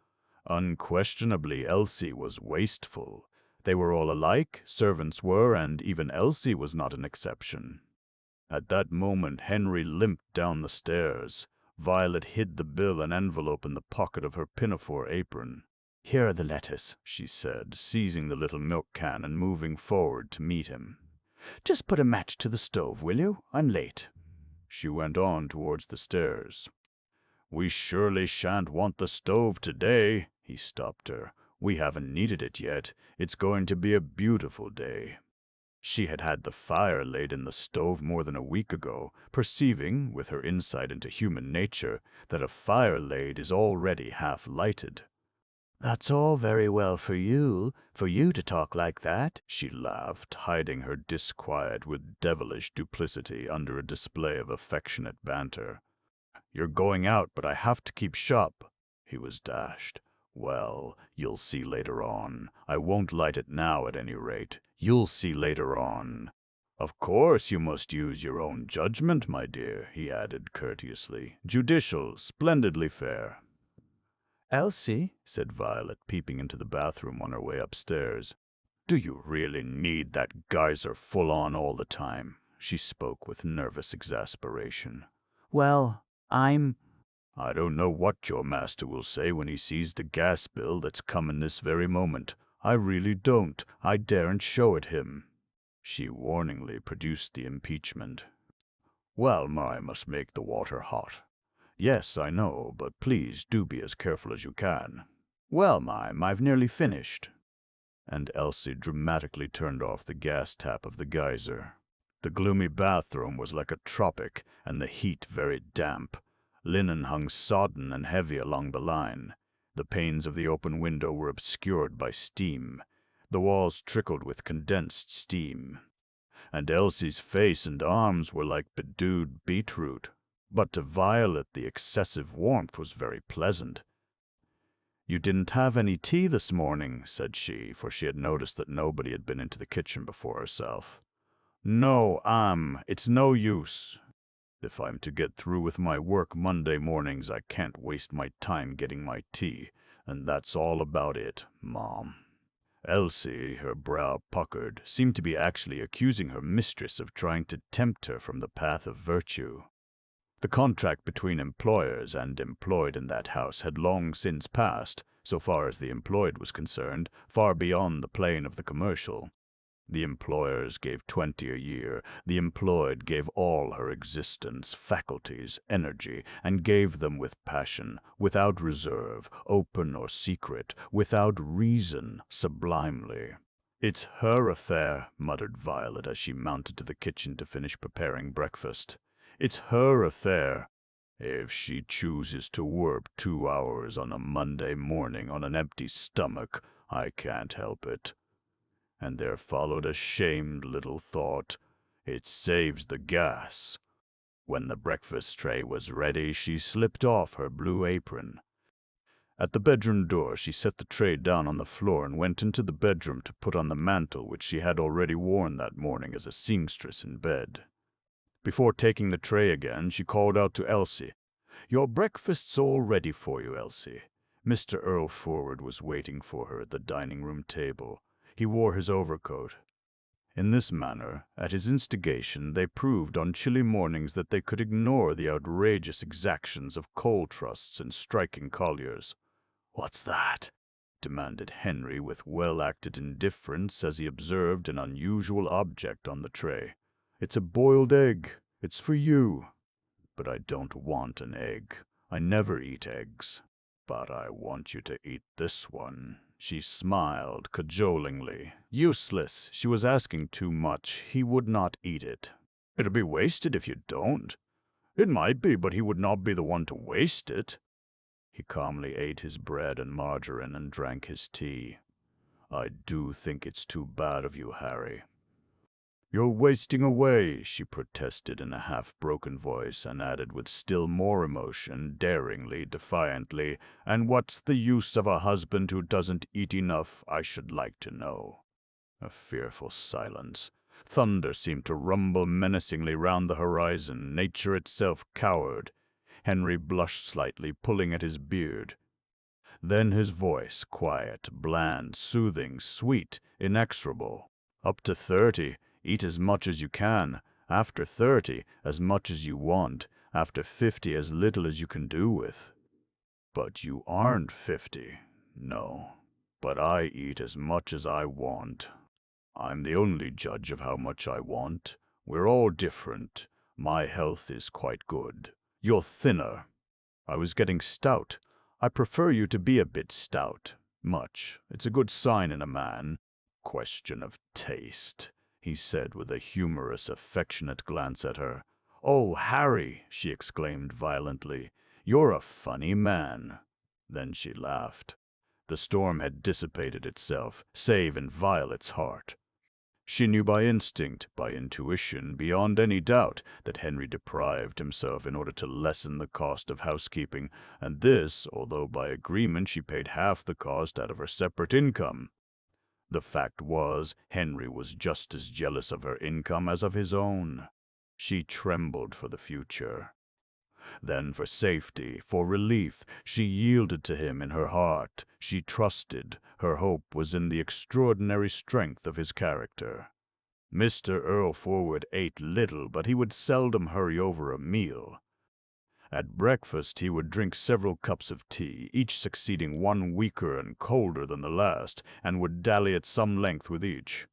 Unquestionably, Elsie was wasteful. They were all alike, servants were, and even Elsie was not an exception. At that moment, Henry limped down the stairs. Violet hid the bill and envelope in the pocket of her pinafore apron. "Here are the letters," she said, seizing the little milk can and moving forward to meet him. "Just put a match to the stove, will you? I'm late." She went on towards the stairs. "We surely shan't want the stove today," he stopped her. "We haven't needed it yet. It's going to be a beautiful day." She had had the fire laid in the stove more than a week ago, perceiving, with her insight into human nature, that a fire laid is already half lighted. "That's all very well for you to talk like that," she laughed, hiding her disquiet with devilish duplicity under a display of affectionate banter. "You're going out, but I have to keep shop." He was dashed. "Well, you'll see later on. I won't light it now at any rate. You'll see later on. Of course you must use your own judgment, my dear," he added courteously. "Judicial, splendidly fair." "Elsie," said Violet, peeping into the bathroom on her way upstairs, "do you really need that geyser full on all the time?" She spoke with nervous exasperation. "Well, I don't know what your master will say when he sees the gas bill that's coming this very moment. I really don't. I daren't show it him." She warningly produced the impeachment. "Well, I must make the water hot." "Yes, I know, but please do be as careful as you can." "Well, ma'am, I've nearly finished." And Elsie dramatically turned off the gas tap of the geyser. The gloomy bathroom was like a tropic, and the heat very damp. Linen hung sodden and heavy along the line. The panes of the open window were obscured by steam. The walls trickled with condensed steam. And Elsie's face and arms were like bedewed beetroot. But to Violet the excessive warmth was very pleasant. "You didn't have any tea this morning," said she, for she had noticed that nobody had been into the kitchen before herself. "No, it's no use. If I'm to get through with my work Monday mornings, I can't waste my time getting my tea, and that's all about it, Mom." Elsie, her brow puckered, seemed to be actually accusing her mistress of trying to tempt her from the path of virtue. The contract between employers and employed in that house had long since passed, so far as the employed was concerned, far beyond the plane of the commercial. The employers gave 20 a year. The employed gave all her existence, faculties, energy, and gave them with passion, without reserve, open or secret, without reason, sublimely. "It's her affair," muttered Violet as she mounted to the kitchen to finish preparing breakfast. "It's her affair. If she chooses to work 2 hours on a Monday morning on an empty stomach, I can't help it." And there followed a shamed little thought. It saves the gas. When the breakfast tray was ready, she slipped off her blue apron. At the bedroom door, she set the tray down on the floor and went into the bedroom to put on the mantle which she had already worn that morning as a seamstress in bed. Before taking the tray again, she called out to Elsie. "Your breakfast's all ready for you, Elsie." Mr. Earlforward was waiting for her at the dining-room table. He wore his overcoat. In this manner, at his instigation, they proved on chilly mornings that they could ignore the outrageous exactions of coal trusts and striking colliers. "What's that?" demanded Henry with well-acted indifference as he observed an unusual object on the tray. "It's a boiled egg. It's for you." "But I don't want an egg. I never eat eggs." "But I want you to eat this one." She smiled cajolingly. Useless. She was asking too much. He would not eat it. "It'll be wasted if you don't." "It might be, but he would not be the one to waste it." He calmly ate his bread and margarine and drank his tea. "I do think it's too bad of you, Harry." "You're wasting away," she protested in a half-broken voice, and added with still more emotion, daringly, defiantly, "And what's the use of a husband who doesn't eat enough, I should like to know?" A fearful silence. Thunder seemed to rumble menacingly round the horizon. Nature itself cowered. Henry blushed slightly, pulling at his beard. Then his voice, quiet, bland, soothing, sweet, inexorable. "Up to 30. Eat as much as you can. After 30, as much as you want. After 50, as little as you can do with." "But you aren't 50. "No. But I eat as much as I want. I'm the only judge of how much I want. We're all different. My health is quite good. You're thinner. I was getting stout. I prefer you to be a bit stout. Much. It's a good sign in a man." "Question of taste," he said with a humorous, affectionate glance at her. "Oh, Harry!" she exclaimed violently. "You're a funny man." Then she laughed. The storm had dissipated itself, save in Violet's heart. She knew by instinct, by intuition, beyond any doubt, that Henry deprived himself in order to lessen the cost of housekeeping, and this, although by agreement she paid half the cost out of her separate income. The fact was, Henry was just as jealous of her income as of his own. She trembled for the future. Then for safety, for relief, she yielded to him in her heart. She trusted. Her hope was in the extraordinary strength of his character. Mr. Earlforward ate little, but he would seldom hurry over a meal. At breakfast he would drink several cups of tea, each succeeding one weaker and colder than the last, and would dally at some length with each.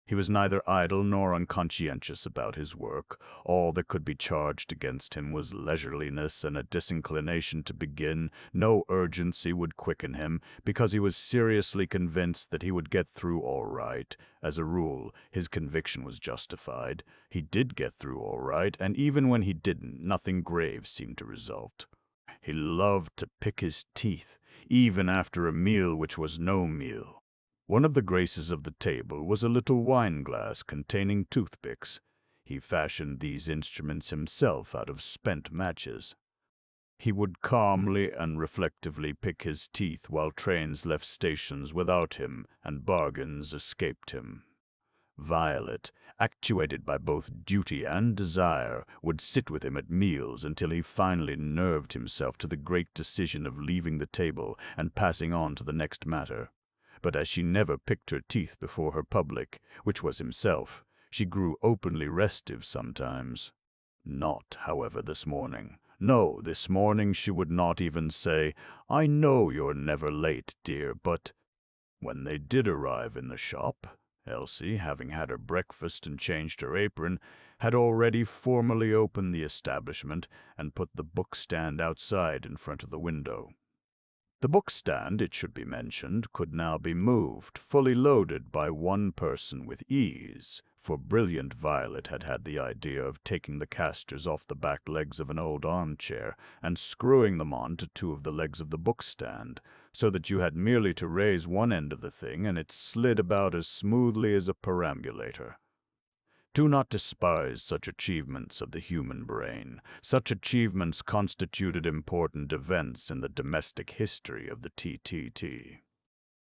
He was neither idle nor unconscientious about his work. All that could be charged against him was leisureliness and a disinclination to begin. No urgency would quicken him, because he was seriously convinced that he would get through all right. As a rule, his conviction was justified. He did get through all right, and even when he didn't, nothing grave seemed to result. He loved to pick his teeth, even after a meal which was no meal. One of the graces of the table was a little wine-glass containing toothpicks. He fashioned these instruments himself out of spent matches. He would calmly and reflectively pick his teeth while trains left stations without him and bargains escaped him. Violet, actuated by both duty and desire, would sit with him at meals until he finally nerved himself to the great decision of leaving the table and passing on to the next matter. But as she never picked her teeth before her public, which was himself, she grew openly restive sometimes. Not, however, this morning. No, this morning she would not even say, "I know you're never late, dear," but when they did arrive in the shop, Elsie, having had her breakfast and changed her apron, had already formally opened the establishment and put the bookstand outside in front of the window. The bookstand, it should be mentioned, could now be moved, fully loaded by one person with ease, for brilliant Violet had had the idea of taking the casters off the back legs of an old armchair and screwing them on to two of the legs of the bookstand, so that you had merely to raise one end of the thing and it slid about as smoothly as a perambulator. Do not despise such achievements of the human brain. Such achievements constituted important events in the domestic history of the TTT.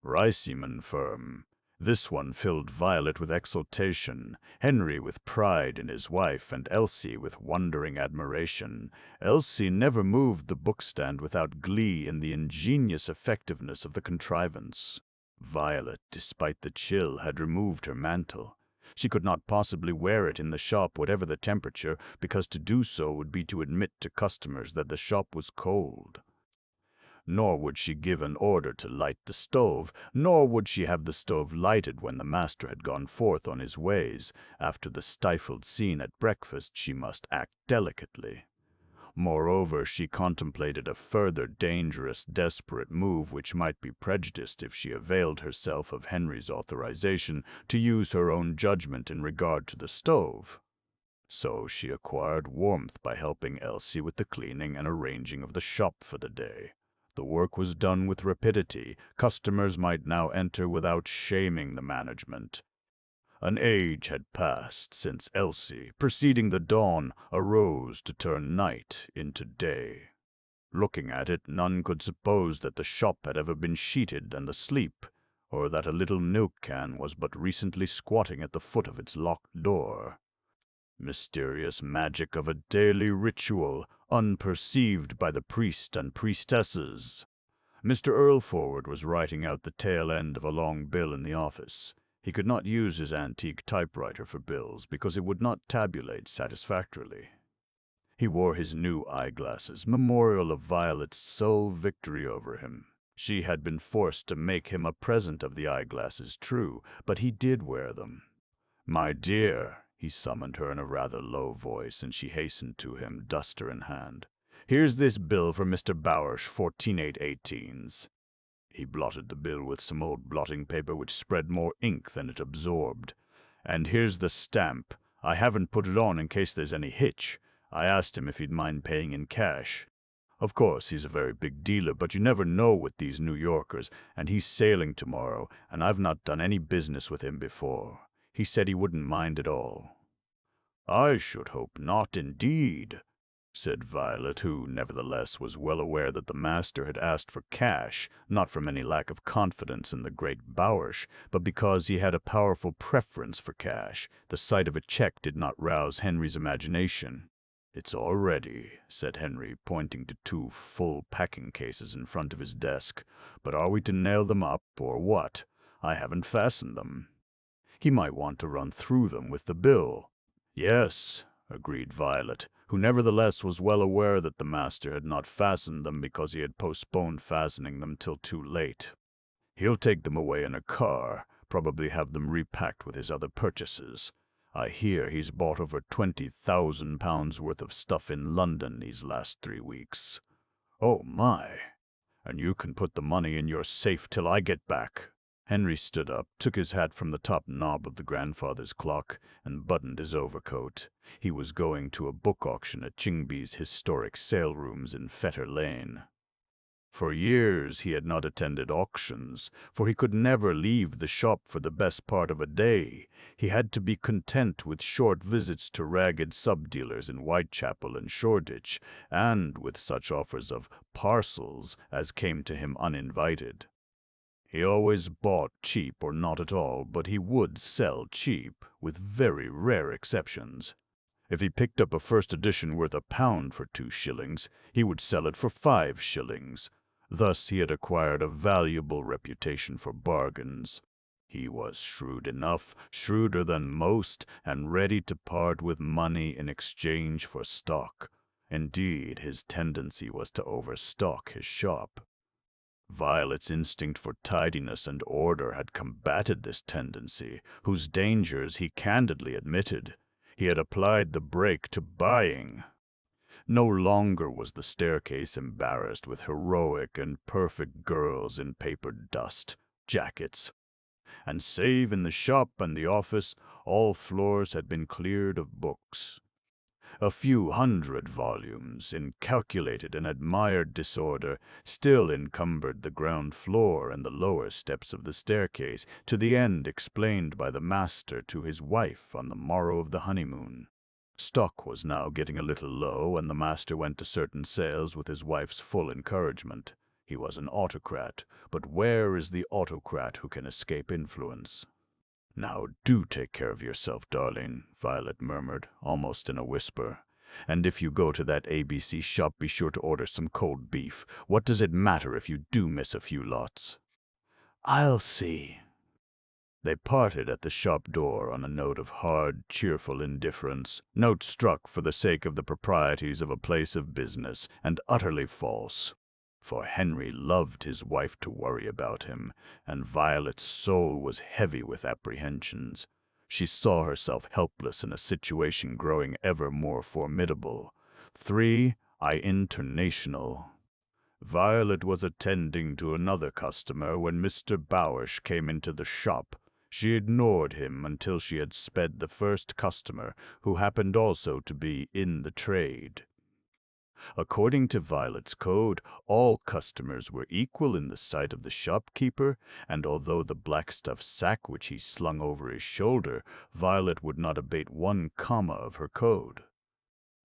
Riceyman firm. This one filled Violet with exultation, Henry with pride in his wife, and Elsie with wondering admiration. Elsie never moved the bookstand without glee in the ingenious effectiveness of the contrivance. Violet, despite the chill, had removed her mantle. She could not possibly wear it in the shop whatever the temperature, because to do so would be to admit to customers that the shop was cold. Nor would she give an order to light the stove, nor would she have the stove lighted when the master had gone forth on his ways. After the stifled scene at breakfast, she must act delicately. Moreover, she contemplated a further dangerous, desperate move which might be prejudiced if she availed herself of Henry's authorization to use her own judgment in regard to the stove. So she acquired warmth by helping Elsie with the cleaning and arranging of the shop for the day. The work was done with rapidity. Customers might now enter without shaming the management. An age had passed since Elsie, preceding the dawn, arose to turn night into day. Looking at it, none could suppose that the shop had ever been sheeted and asleep, or that a little milk can was but recently squatting at the foot of its locked door. Mysterious magic of a daily ritual, unperceived by the priest and priestesses. Mr. Earlforward was writing out the tail end of a long bill in the office. He could not use his antique typewriter for bills because it would not tabulate satisfactorily. He wore his new eyeglasses, memorial of Violet's sole victory over him. She had been forced to make him a present of the eyeglasses, true, but he did wear them. "My dear," he summoned her in a rather low voice, and she hastened to him, duster in hand. "Here's this bill for Mr. Bowers, 14818s. He blotted the bill with some old blotting paper which spread more ink than it absorbed. "And here's the stamp. I haven't put it on in case there's any hitch. I asked him if he'd mind paying in cash. Of course, he's a very big dealer, but you never know with these New Yorkers, and he's sailing tomorrow, and I've not done any business with him before. He said he wouldn't mind at all." "I should hope not, indeed," said Violet, who, nevertheless, was well aware that the master had asked for cash, not from any lack of confidence in the great Bowers, but because he had a powerful preference for cash. The sight of a check did not rouse Henry's imagination. "It's all ready," said Henry, pointing to two full packing cases in front of his desk. "But are we to nail them up, or what? I haven't fastened them." He might want to run through them with the bill. "Yes," agreed Violet, who nevertheless was well aware that the master had not fastened them because he had postponed fastening them till too late. "He'll take them away in a car, probably have them repacked with his other purchases. I hear he's bought over £20,000 worth of stuff in London these last 3 weeks. Oh, my! And you can put the money in your safe till I get back." Henry stood up, took his hat from the top knob of the grandfather's clock, and buttoned his overcoat. He was going to a book auction at Chingby's historic sale rooms in Fetter Lane. For years he had not attended auctions, for he could never leave the shop for the best part of a day. He had to be content with short visits to ragged sub-dealers in Whitechapel and Shoreditch, and with such offers of parcels as came to him uninvited. He always bought cheap or not at all, but he would sell cheap, with very rare exceptions. If he picked up a first edition worth £1 for 2 shillings, he would sell it for 5 shillings. Thus he had acquired a valuable reputation for bargains. He was shrewd enough, shrewder than most, and ready to part with money in exchange for stock. Indeed, his tendency was to overstock his shop. Violet's instinct for tidiness and order had combated this tendency, whose dangers he candidly admitted. He had applied the brake to buying. No longer was the staircase embarrassed with heroic and perfect girls in papered dust jackets, and save in the shop and the office, all floors had been cleared of books. A few hundred volumes, in calculated and admired disorder, still encumbered the ground floor and the lower steps of the staircase, to the end explained by the master to his wife on the morrow of the honeymoon. Stock was now getting a little low, and the master went to certain sales with his wife's full encouragement. He was an autocrat, but where is the autocrat who can escape influence? "Now do take care of yourself, darling," Violet murmured, almost in a whisper. "And if you go to that ABC shop, be sure to order some cold beef. What does it matter if you do miss a few lots?" "I'll see." They parted at the shop door on a note of hard, cheerful indifference, note struck for the sake of the proprieties of a place of business, and utterly false. For Henry loved his wife to worry about him, and Violet's soul was heavy with apprehensions. She saw herself helpless in a situation growing ever more formidable. International. Violet was attending to another customer when Mr. Bowers came into the shop. She ignored him until she had sped the first customer, who happened also to be in the trade. According to Violet's code, all customers were equal in the sight of the shopkeeper, and although the black-stuff sack which he slung over his shoulder, Violet would not abate 1 comma of her code.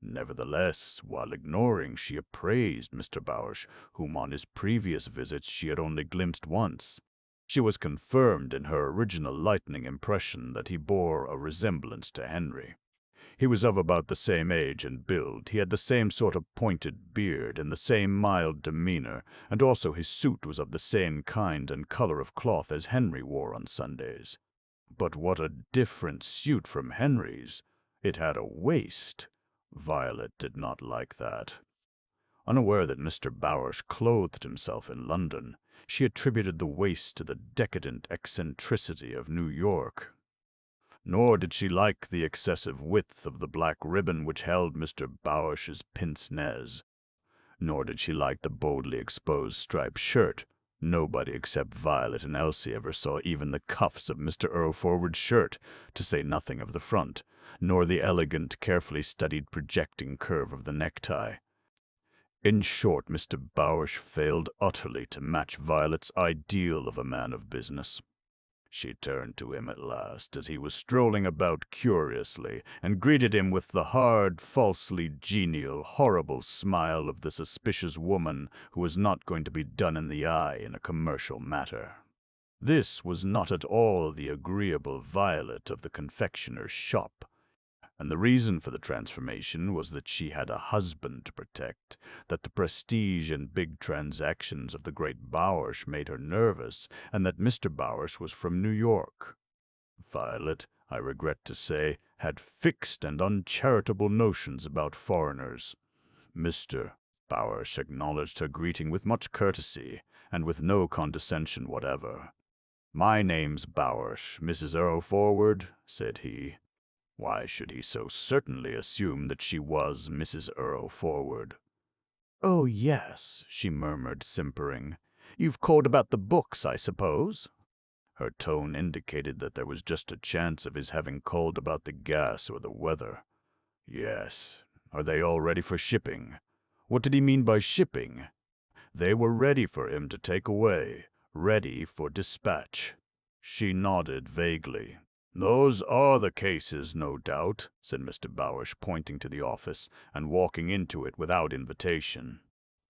Nevertheless, while ignoring, she appraised Mr. Bowers, whom on his previous visits she had only glimpsed once. She was confirmed in her original lightning impression that he bore a resemblance to Henry. He was of about the same age and build, he had the same sort of pointed beard and the same mild demeanor, and also his suit was of the same kind and color of cloth as Henry wore on Sundays. But what a different suit from Henry's! It had a waist. Violet did not like that. Unaware that Mr. Bowers clothed himself in London, she attributed the waist to the decadent eccentricity of New York. Nor did she like the excessive width of the black ribbon which held Mr. Bowers's pince-nez. Nor did she like the boldly exposed striped shirt. Nobody except Violet and Elsie ever saw even the cuffs of Mr. Earlforward's shirt, to say nothing of the front, nor the elegant, carefully studied projecting curve of the necktie. In short, Mr. Bowers failed utterly to match Violet's ideal of a man of business. She turned to him at last as he was strolling about curiously, and greeted him with the hard, falsely genial, horrible smile of the suspicious woman who was not going to be done in the eye in a commercial matter. This was not at all the agreeable Violet of the confectioner's shop, and the reason for the transformation was that she had a husband to protect, that the prestige and big transactions of the great Bowers made her nervous, and that Mr. Bowers was from New York. Violet, I regret to say, had fixed and uncharitable notions about foreigners. Mr. Bowers acknowledged her greeting with much courtesy, and with no condescension whatever. "My name's Bowers, Mrs. Earlforward," said he. Why should he so certainly assume that she was Mrs. Earlforward? "Oh, yes," she murmured, simpering. "You've called about the books, I suppose?" Her tone indicated that there was just a chance of his having called about the gas or the weather. "Yes. Are they all ready for shipping?" What did he mean by shipping? They were ready for him to take away, ready for dispatch. She nodded vaguely. "Those are the cases, no doubt," said Mr. Bowers, pointing to the office, and walking into it without invitation.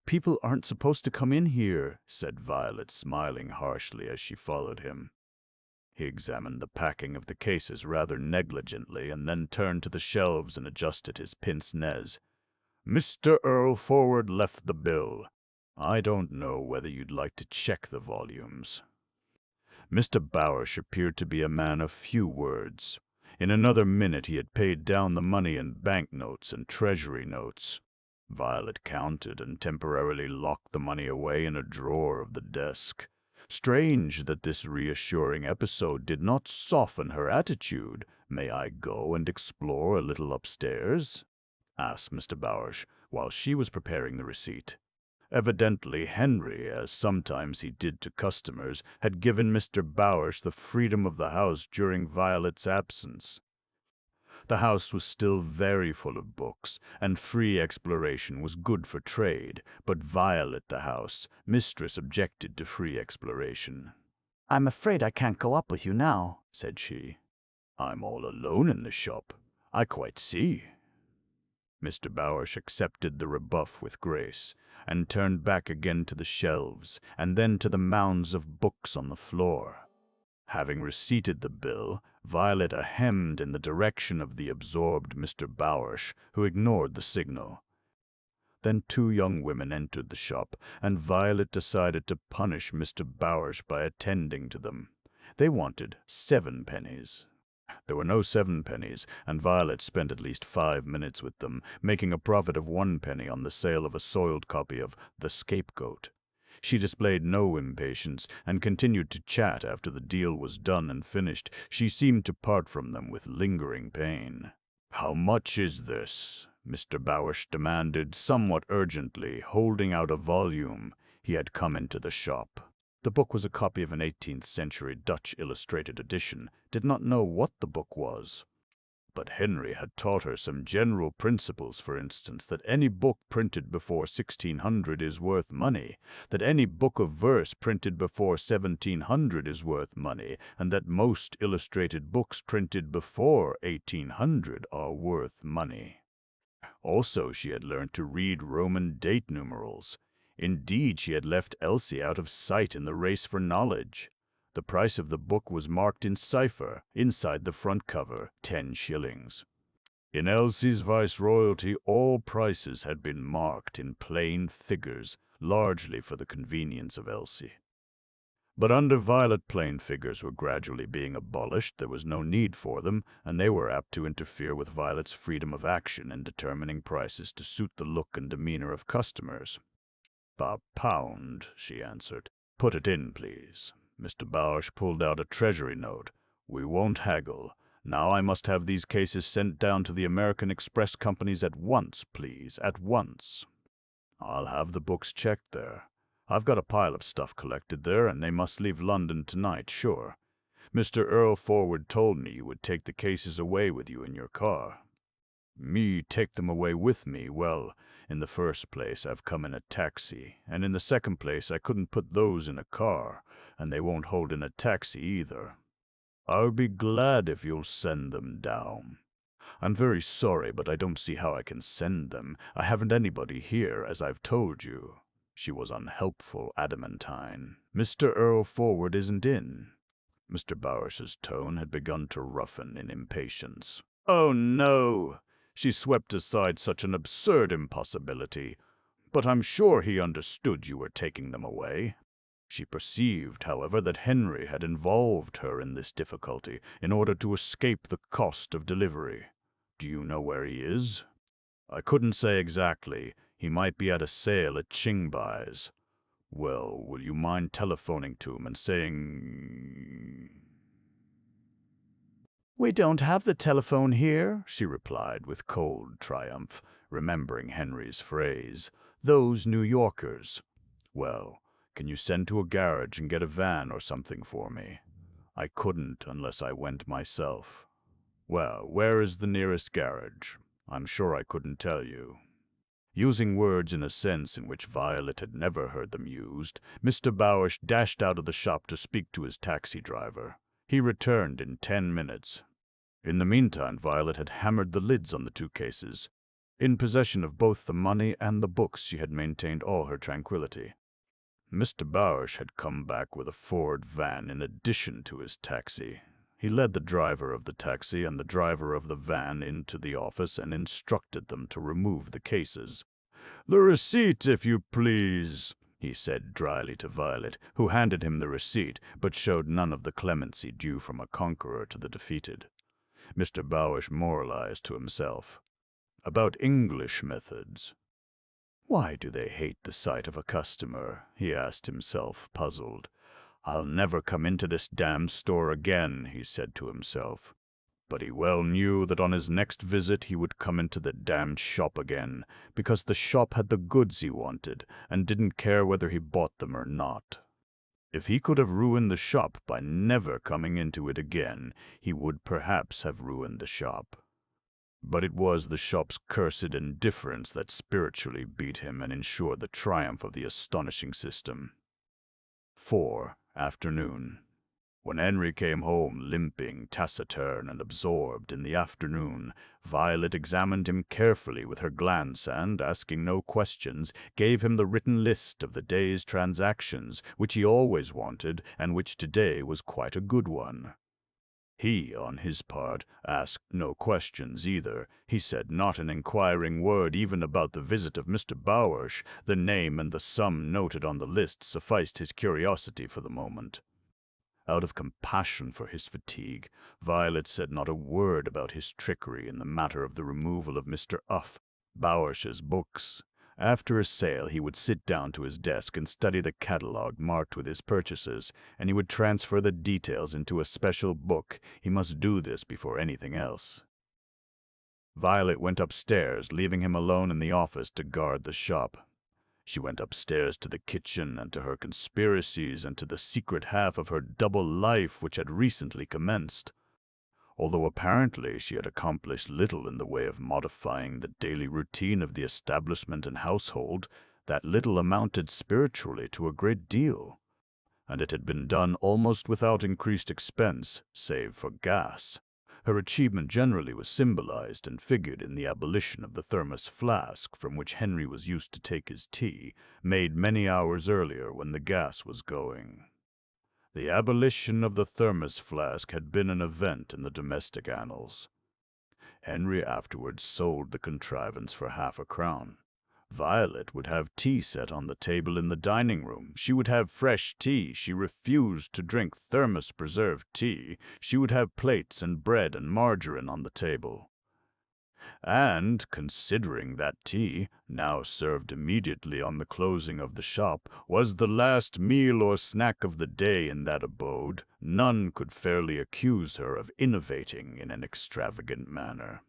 "People aren't supposed to come in here," said Violet, smiling harshly as she followed him. He examined the packing of the cases rather negligently, and then turned to the shelves and adjusted his pince-nez. "Mr. Earlforward left the bill. I don't know whether you'd like to check the volumes." Mr. Bowers appeared to be a man of few words. In another minute he had paid down the money in banknotes and treasury notes. Violet counted and temporarily locked the money away in a drawer of the desk. Strange that this reassuring episode did not soften her attitude. "May I go and explore a little upstairs?" asked Mr. Bowers, while she was preparing the receipt. Evidently Henry, as sometimes he did to customers, had given Mr. Bowers the freedom of the house during Violet's absence. The house was still very full of books, and free exploration was good for trade, but Violet, the house mistress, objected to free exploration. "I'm afraid I can't go up with you now," said she. "I'm all alone in the shop. I quite see." Mr. Bowers accepted the rebuff with grace, and turned back again to the shelves, and then to the mounds of books on the floor. Having receipted the bill, Violet hemmed in the direction of the absorbed Mr. Bowers, who ignored the signal. Then 2 young women entered the shop, and Violet decided to punish Mr. Bowers by attending to them. They wanted 7 pennies. There were no 7 pennies, and Violet spent at least 5 minutes with them, making a profit of 1 penny on the sale of a soiled copy of The Scapegoat. She displayed no impatience, and continued to chat after the deal was done and finished. She seemed to part from them with lingering pain. "How much is this?" Mr. Bowers demanded, somewhat urgently, holding out a volume. He had come into the shop. The book was a copy of an 18th-century Dutch illustrated edition. Did not know what the book was. But Henry had taught her some general principles, for instance, that any book printed before 1600 is worth money, that any book of verse printed before 1700 is worth money, and that most illustrated books printed before 1800 are worth money. Also, she had learned to read Roman date numerals. Indeed, she had left Elsie out of sight in the race for knowledge. The price of the book was marked in cipher, inside the front cover, 10 shillings. In Elsie's viceroyalty, all prices had been marked in plain figures, largely for the convenience of Elsie. But under Violet, plain figures were gradually being abolished. There was no need for them, and they were apt to interfere with Violet's freedom of action in determining prices to suit the look and demeanor of customers. "A pound," she answered. "Put it in, please." Mr. Bowers pulled out a treasury note. "We won't haggle. Now I must have these cases sent down to the American Express companies at once, please, at once." "I'll have the books checked there. I've got a pile of stuff collected there, and they must leave London tonight, sure. Mr. Earlforward told me you would take the cases away with you in your car." "Me take them away with me? Well, in the first place, I've come in a taxi, and in the second place, I couldn't put those in a car, and they won't hold in a taxi either." "I'll be glad if you'll send them down." "I'm very sorry, but I don't see how I can send them. I haven't anybody here, as I've told you." She was unhelpful, adamantine. "Mr. Earlforward isn't in." Mr. Bowers's tone had begun to roughen in impatience. "Oh, no!" She swept aside such an absurd impossibility. "But I'm sure he understood you were taking them away." She perceived, however, that Henry had involved her in this difficulty in order to escape the cost of delivery. "Do you know where he is?" "I couldn't say exactly. He might be at a sale at Chingbai's." "Well, will you mind telephoning to him and saying—" "We don't have the telephone here," she replied with cold triumph, remembering Henry's phrase. "Those New Yorkers." "Well, can you send to a garage and get a van or something for me?" "I couldn't unless I went myself." "Well, where is the nearest garage?" "I'm sure I couldn't tell you." Using words in a sense in which Violet had never heard them used, Mr. Bowers dashed out of the shop to speak to his taxi driver. He returned in 10 minutes. In the meantime, Violet had hammered the lids on the 2 cases. In possession of both the money and the books, she had maintained all her tranquility. Mr. Bowers had come back with a Ford van in addition to his taxi. He led the driver of the taxi and the driver of the van into the office and instructed them to remove the cases. "The receipt, if you please," he said dryly to Violet, who handed him the receipt, but showed none of the clemency due from a conqueror to the defeated. Mr. Bowers moralized to himself. "About English methods." Why do they hate the sight of a customer? He asked himself, puzzled. I'll never come into this damn store again, he said to himself. But he well knew that on his next visit he would come into the damned shop again, because the shop had the goods he wanted, and didn't care whether he bought them or not. If he could have ruined the shop by never coming into it again, he would perhaps have ruined the shop. But it was the shop's cursed indifference that spiritually beat him and ensured the triumph of the astonishing system. 4. Afternoon. When Henry came home limping, taciturn, and absorbed in the afternoon, Violet examined him carefully with her glance and, asking no questions, gave him the written list of the day's transactions, which he always wanted, and which today was quite a good one. He, on his part, asked no questions either. He said not an inquiring word even about the visit of Mr. Bowers. The name and the sum noted on the list sufficed his curiosity for the moment. Out of compassion for his fatigue, Violet said not a word about his trickery in the matter of the removal of Mr. Bowers's books. After a sale, he would sit down to his desk and study the catalogue marked with his purchases, and he would transfer the details into a special book. He must do this before anything else. Violet went upstairs, leaving him alone in the office to guard the shop. She went upstairs to the kitchen and to her conspiracies and to the secret half of her double life which had recently commenced. Although apparently she had accomplished little in the way of modifying the daily routine of the establishment and household, that little amounted spiritually to a great deal, and it had been done almost without increased expense, save for gas. Her achievement generally was symbolized and figured in the abolition of the thermos flask from which Henry was used to take his tea, made many hours earlier when the gas was going. The abolition of the thermos flask had been an event in the domestic annals. Henry afterwards sold the contrivance for £0.50. Violet would have tea set on the table in the dining room. She would have fresh tea. She refused to drink thermos-preserved tea. She would have plates and bread and margarine on the table. And, considering that tea, now served immediately on the closing of the shop, was the last meal or snack of the day in that abode, none could fairly accuse her of innovating in an extravagant manner.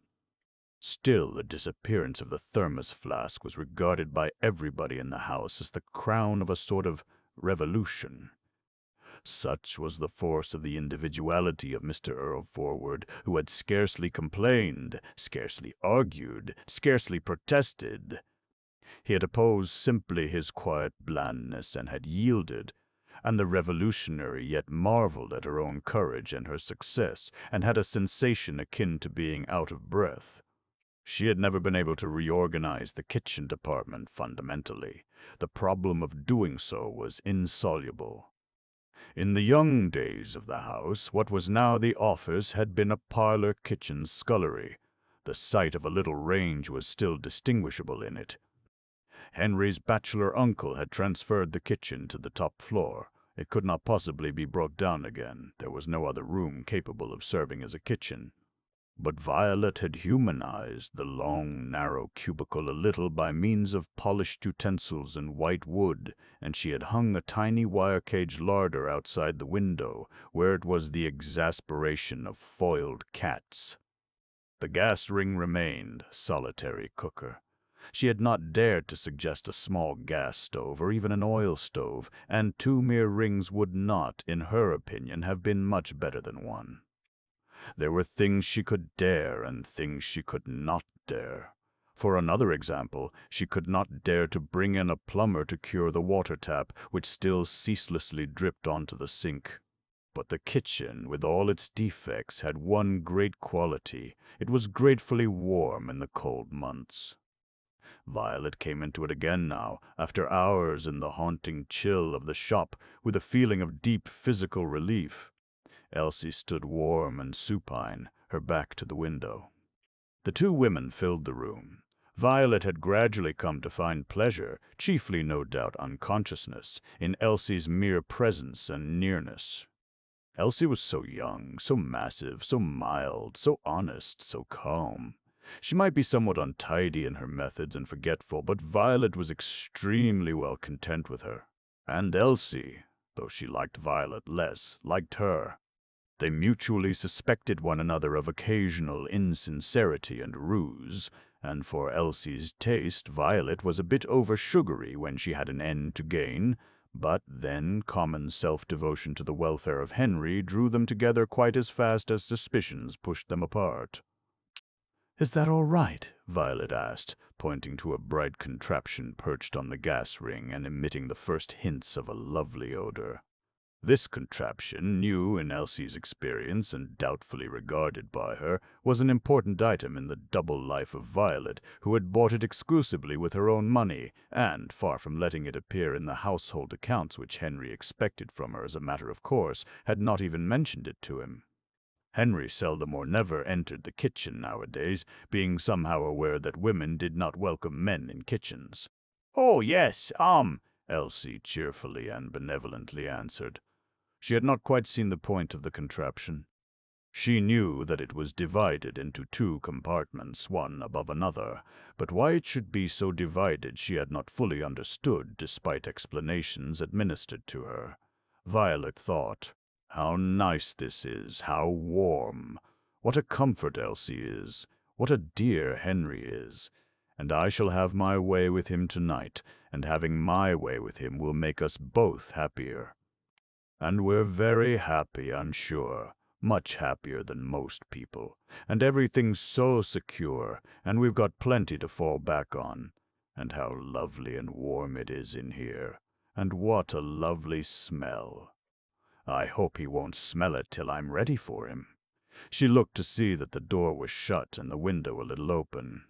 Still, the disappearance of the thermos flask was regarded by everybody in the house as the crown of a sort of revolution. Such was the force of the individuality of Mr. Earlforward, who had scarcely complained, scarcely argued, scarcely protested. He had opposed simply his quiet blandness and had yielded, and the revolutionary yet marveled at her own courage and her success, and had a sensation akin to being out of breath. She had never been able to reorganize the kitchen department fundamentally. The problem of doing so was insoluble. In the young days of the house, what was now the office had been a parlor-kitchen scullery. The sight of a little range was still distinguishable in it. Henry's bachelor uncle had transferred the kitchen to the top floor. It could not possibly be brought down again. There was no other room capable of serving as a kitchen. But Violet had humanized the long, narrow cubicle a little by means of polished utensils and white wood, and she had hung a tiny wire-cage larder outside the window, where it was the exasperation of foiled cats. The gas ring remained, solitary cooker. She had not dared to suggest a small gas stove or even an oil stove, and 2 mere rings would not, in her opinion, have been much better than one. There were things she could dare and things she could not dare. For another example, she could not dare to bring in a plumber to cure the water tap, which still ceaselessly dripped onto the sink. But the kitchen, with all its defects, had one great quality. It was gratefully warm in the cold months. Violet came into it again now, after hours in the haunting chill of the shop, with a feeling of deep physical relief. Elsie stood warm and supine, her back to the window. The 2 women filled the room. Violet had gradually come to find pleasure, chiefly no doubt unconsciousness, in Elsie's mere presence and nearness. Elsie was so young, so massive, so mild, so honest, so calm. She might be somewhat untidy in her methods and forgetful, but Violet was extremely well content with her. And Elsie, though she liked Violet less, liked her. They mutually suspected one another of occasional insincerity and ruse, and for Elsie's taste, Violet was a bit over-sugary when she had an end to gain, but then common self-devotion to the welfare of Henry drew them together quite as fast as suspicions pushed them apart. "Is that all right?" Violet asked, pointing to a bright contraption perched on the gas ring and emitting the first hints of a lovely odor. This contraption, new in Elsie's experience and doubtfully regarded by her, was an important item in the double life of Violet, who had bought it exclusively with her own money, and, far from letting it appear in the household accounts which Henry expected from her as a matter of course, had not even mentioned it to him. Henry seldom or never entered the kitchen nowadays, being somehow aware that women did not welcome men in kitchens. "Oh, yes, Elsie cheerfully and benevolently answered. She had not quite seen the point of the contraption. She knew that it was divided into two compartments, one above another, but why it should be so divided she had not fully understood, despite explanations administered to her. Violet thought, "How nice this is, how warm. What a comfort Elsie is, what a dear Henry is. And I shall have my way with him tonight, and having my way with him will make us both happier. And we're very happy, I'm sure, much happier than most people, and everything's so secure, and we've got plenty to fall back on. And how lovely and warm it is in here, and what a lovely smell. I hope he won't smell it till I'm ready for him." She looked to see that the door was shut and the window a little open.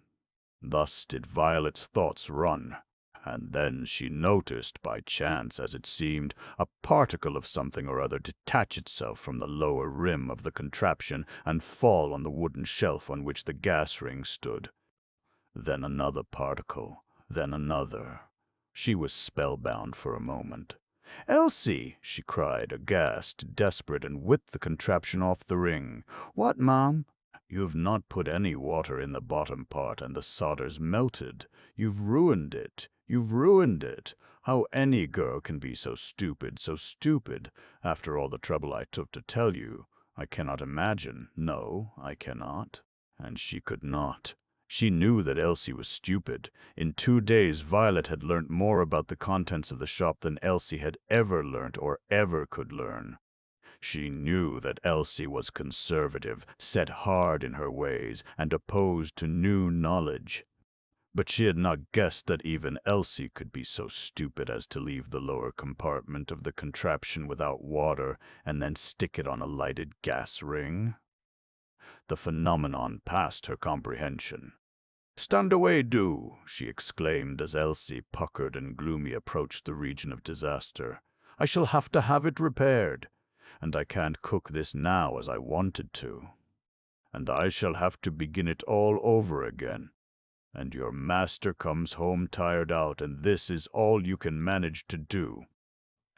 Thus did Violet's thoughts run, and then she noticed, by chance as it seemed, a particle of something or other detach itself from the lower rim of the contraption and fall on the wooden shelf on which the gas ring stood. Then another particle, then another. She was spellbound for a moment. "Elsie!" she cried, aghast, desperate, and whipped the contraption off the ring. "What, Mom?" "You've not put any water in the bottom part, and the solder's melted. You've ruined it. You've ruined it. How any girl can be so stupid, after all the trouble I took to tell you, I cannot imagine. No, I cannot." And she could not. She knew that Elsie was stupid. In 2 days Violet had learnt more about the contents of the shop than Elsie had ever learnt or ever could learn. She knew that Elsie was conservative, set hard in her ways, and opposed to new knowledge. But she had not guessed that even Elsie could be so stupid as to leave the lower compartment of the contraption without water and then stick it on a lighted gas ring. The phenomenon passed her comprehension. "Stand away, do!" she exclaimed as Elsie, puckered and gloomy, approached the region of disaster. "I shall have to have it repaired. And I can't cook this now as I wanted to. And I shall have to begin it all over again. And your master comes home tired out, and this is all you can manage to do."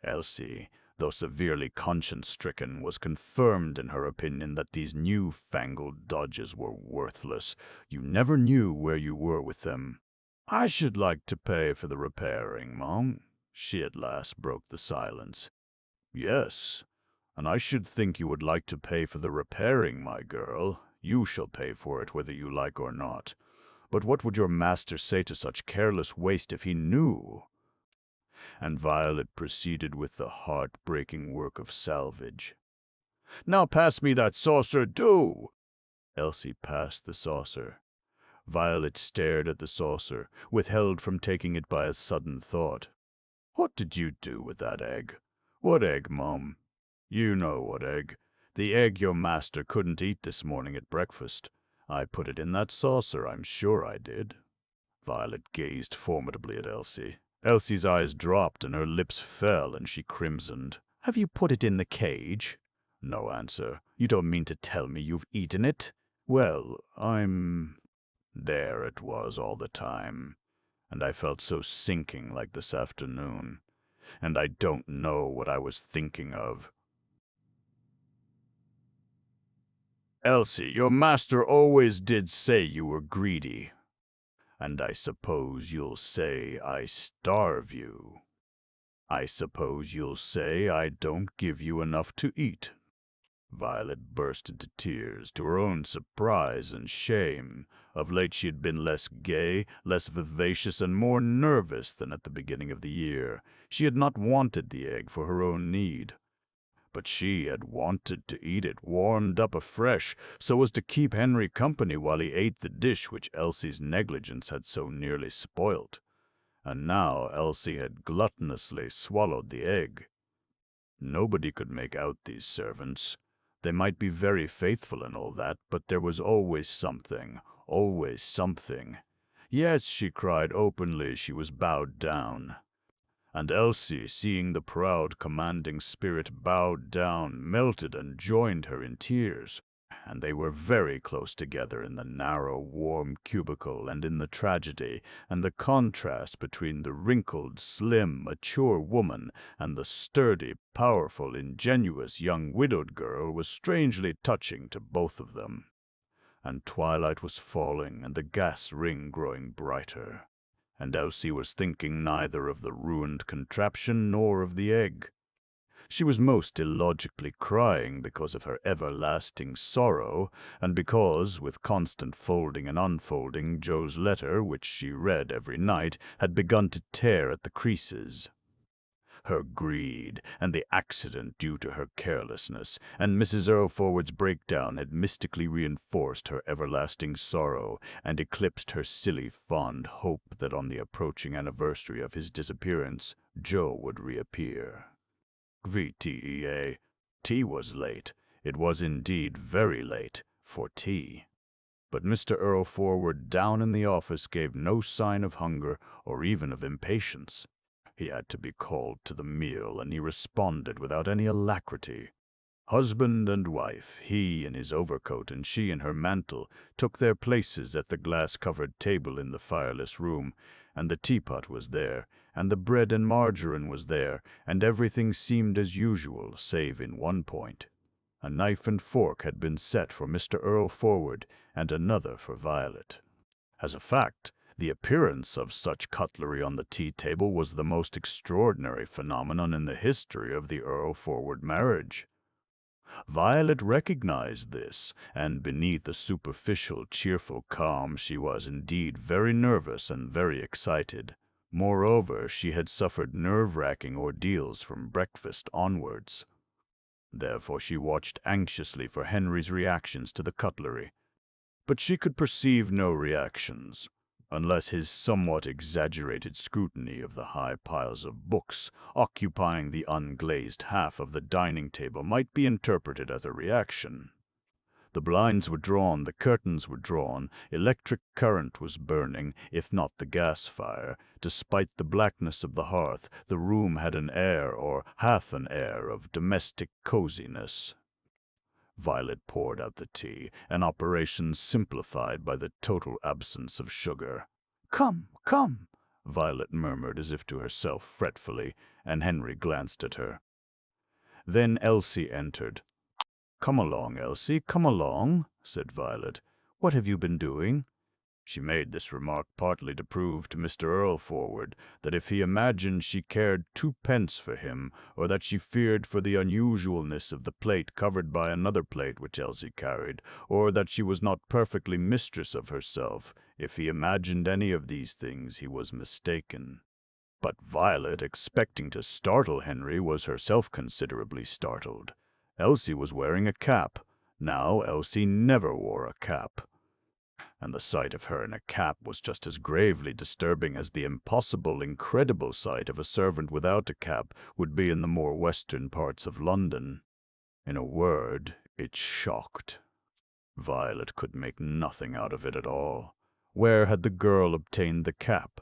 Elsie, though severely conscience-stricken, was confirmed in her opinion that these new-fangled dodges were worthless. You never knew where you were with them. "I should like to pay for the repairing, Mom." She at last broke the silence. "Yes, and I should think you would like to pay for the repairing, my girl. You shall pay for it whether you like or not. But what would your master say to such careless waste if he knew?" And Violet proceeded with the heart-breaking work of salvage. "Now pass me that saucer, do!" Elsie passed the saucer. Violet stared at the saucer, withheld from taking it by a sudden thought. "What did you do with that egg?" "What egg, Mum?" "You know what egg. The egg your master couldn't eat this morning at breakfast. I put it in that saucer, I'm sure I did." Violet gazed formidably at Elsie. Elsie's eyes dropped and her lips fell, and she crimsoned. "Have you put it in the cage?" No answer. "You don't mean to tell me you've eaten it?" "Well, There it was all the time. And I felt so sinking like this afternoon. And I don't know what I was thinking of." Elsie, your master always did say you were greedy. And I suppose you'll say I starve you. I suppose you'll say I don't give you enough to eat." Violet burst into tears, to her own surprise and shame. Of late she had been less gay, less vivacious, and more nervous than at the beginning of the year. She had not wanted the egg for her own need, but she had wanted to eat it warmed up afresh, so as to keep Henry company while he ate the dish which Elsie's negligence had so nearly spoilt. And now Elsie had gluttonously swallowed the egg. Nobody could make out these servants. They might be very faithful and all that, but there was always something, always something. Yes, she cried openly, she was bowed down. And Elsie, seeing the proud, commanding spirit bowed down, melted and joined her in tears. And they were very close together in the narrow, warm cubicle, and in the tragedy, and the contrast between the wrinkled, slim, mature woman and the sturdy, powerful, ingenuous young widowed girl was strangely touching to both of them. And twilight was falling, and the gas ring growing brighter, and Elsie was thinking neither of the ruined contraption nor of the egg. She was most illogically crying because of her everlasting sorrow, and because, with constant folding and unfolding, Joe's letter, which she read every night, had begun to tear at the creases. Her greed, and the accident due to her carelessness, and Mrs. Earlforward's breakdown had mystically reinforced her everlasting sorrow, and eclipsed her silly, fond hope that on the approaching anniversary of his disappearance, Joe would reappear. VTEA. Tea was late. It was indeed very late for tea. But Mr. Earlforward down in the office gave no sign of hunger or even of impatience. He had to be called to the meal, and he responded without any alacrity. Husband and wife, he in his overcoat and she in her mantle, took their places at the glass-covered table in the fireless room, and the teapot was there, and the bread and margarine was there, and everything seemed as usual, save in one point. A knife and fork had been set for Mr. Earlforward, and another for Violet. As a fact, the appearance of such cutlery on the tea-table was the most extraordinary phenomenon in the history of the Earlforward marriage. Violet recognized this, and beneath a superficial, cheerful calm she was indeed very nervous and very excited. Moreover, she had suffered nerve-wracking ordeals from breakfast onwards. Therefore she watched anxiously for Henry's reactions to the cutlery. But she could perceive no reactions, unless his somewhat exaggerated scrutiny of the high piles of books occupying the unglazed half of the dining table might be interpreted as a reaction. The blinds were drawn, the curtains were drawn, electric current was burning, if not the gas fire. Despite the blackness of the hearth, the room had an air, or half an air, of domestic coziness. Violet poured out the tea, an operation simplified by the total absence of sugar. "Come, come," Violet murmured as if to herself fretfully, and Henry glanced at her. Then Elsie entered. "Come along, Elsie, come along," said Violet. "What have you been doing?" She made this remark partly to prove to Mr. Earlforward that if he imagined she cared twopence for him, or that she feared for the unusualness of the plate covered by another plate which Elsie carried, or that she was not perfectly mistress of herself, if he imagined any of these things, he was mistaken. But Violet, expecting to startle Henry, was herself considerably startled. Elsie was wearing a cap. Now Elsie never wore a cap, and the sight of her in a cap was just as gravely disturbing as the impossible, incredible sight of a servant without a cap would be in the more western parts of London. In a word, it shocked. Violet could make nothing out of it at all. Where had the girl obtained the cap?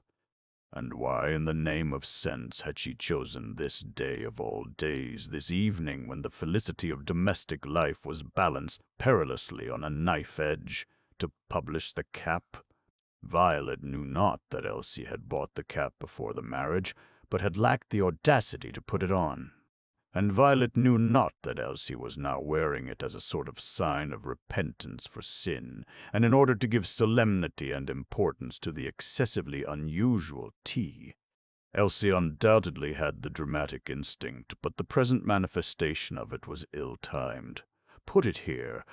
And why in the name of sense had she chosen this day of all days, this evening when the felicity of domestic life was balanced perilously on a knife edge, to publish the cap? Violet knew not that Elsie had bought the cap before the marriage, but had lacked the audacity to put it on. and Violet knew not that Elsie was now wearing it as a sort of sign of repentance for sin, and in order to give solemnity and importance to the excessively unusual tea. Elsie undoubtedly had the dramatic instinct, but the present manifestation of it was ill-timed. "Put it here,"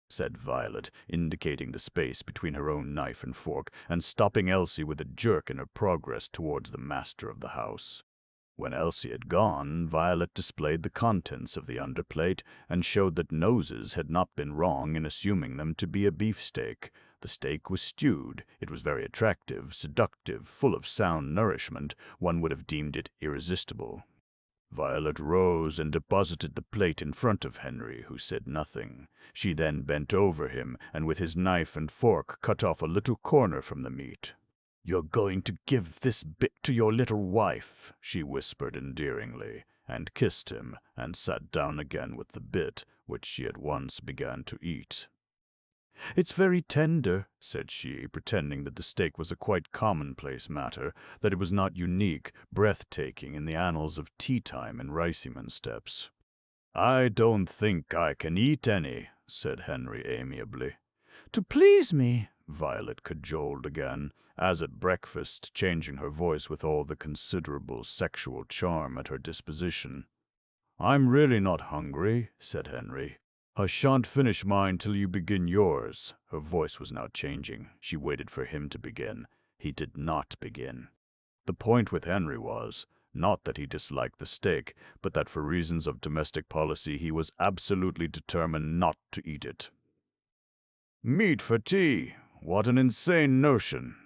said Violet, indicating the space between her own knife and fork, and stopping Elsie with a jerk in her progress towards the master of the house. When Elsie had gone, Violet displayed the contents of the underplate and showed that noses had not been wrong in assuming them to be a beefsteak. The steak was stewed. It was very attractive, seductive, full of sound nourishment. One would have deemed it irresistible. Violet rose and deposited the plate in front of Henry, who said nothing. She then bent over him, and with his knife and fork cut off a little corner from the meat. "You're going to give this bit to your little wife," she whispered endearingly, and kissed him, and sat down again with the bit, which she at once began to eat. "It's very tender," said she, pretending that the steak was a quite commonplace matter, that it was not unique, breathtaking in the annals of tea-time in Riceyman Steps. "I don't think I can eat any," said Henry amiably. "To please me," Violet cajoled again, as at breakfast, changing her voice with all the considerable sexual charm at her disposition. "I'm really not hungry," said Henry. "I shan't finish mine till you begin yours." Her voice was now changing. She waited for him to begin. He did not begin. The point with Henry was, not that he disliked the steak, but that for reasons of domestic policy he was absolutely determined not to eat it. "Meat for tea! What an insane notion!"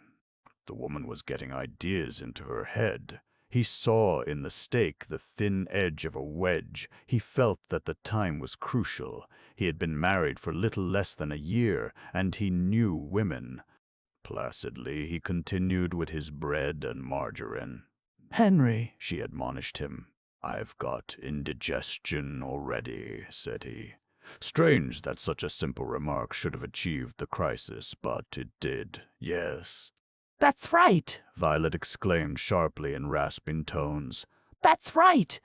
The woman was getting ideas into her head. He saw in the steak the thin edge of a wedge. He felt that the time was crucial. He had been married for little less than a year, and he knew women. Placidly he continued with his bread and margarine. "Henry," she admonished him. "I've got indigestion already," said he. Strange that such a simple remark should have achieved the crisis, but it did, yes. "That's right," Violet exclaimed sharply in rasping tones. "That's right."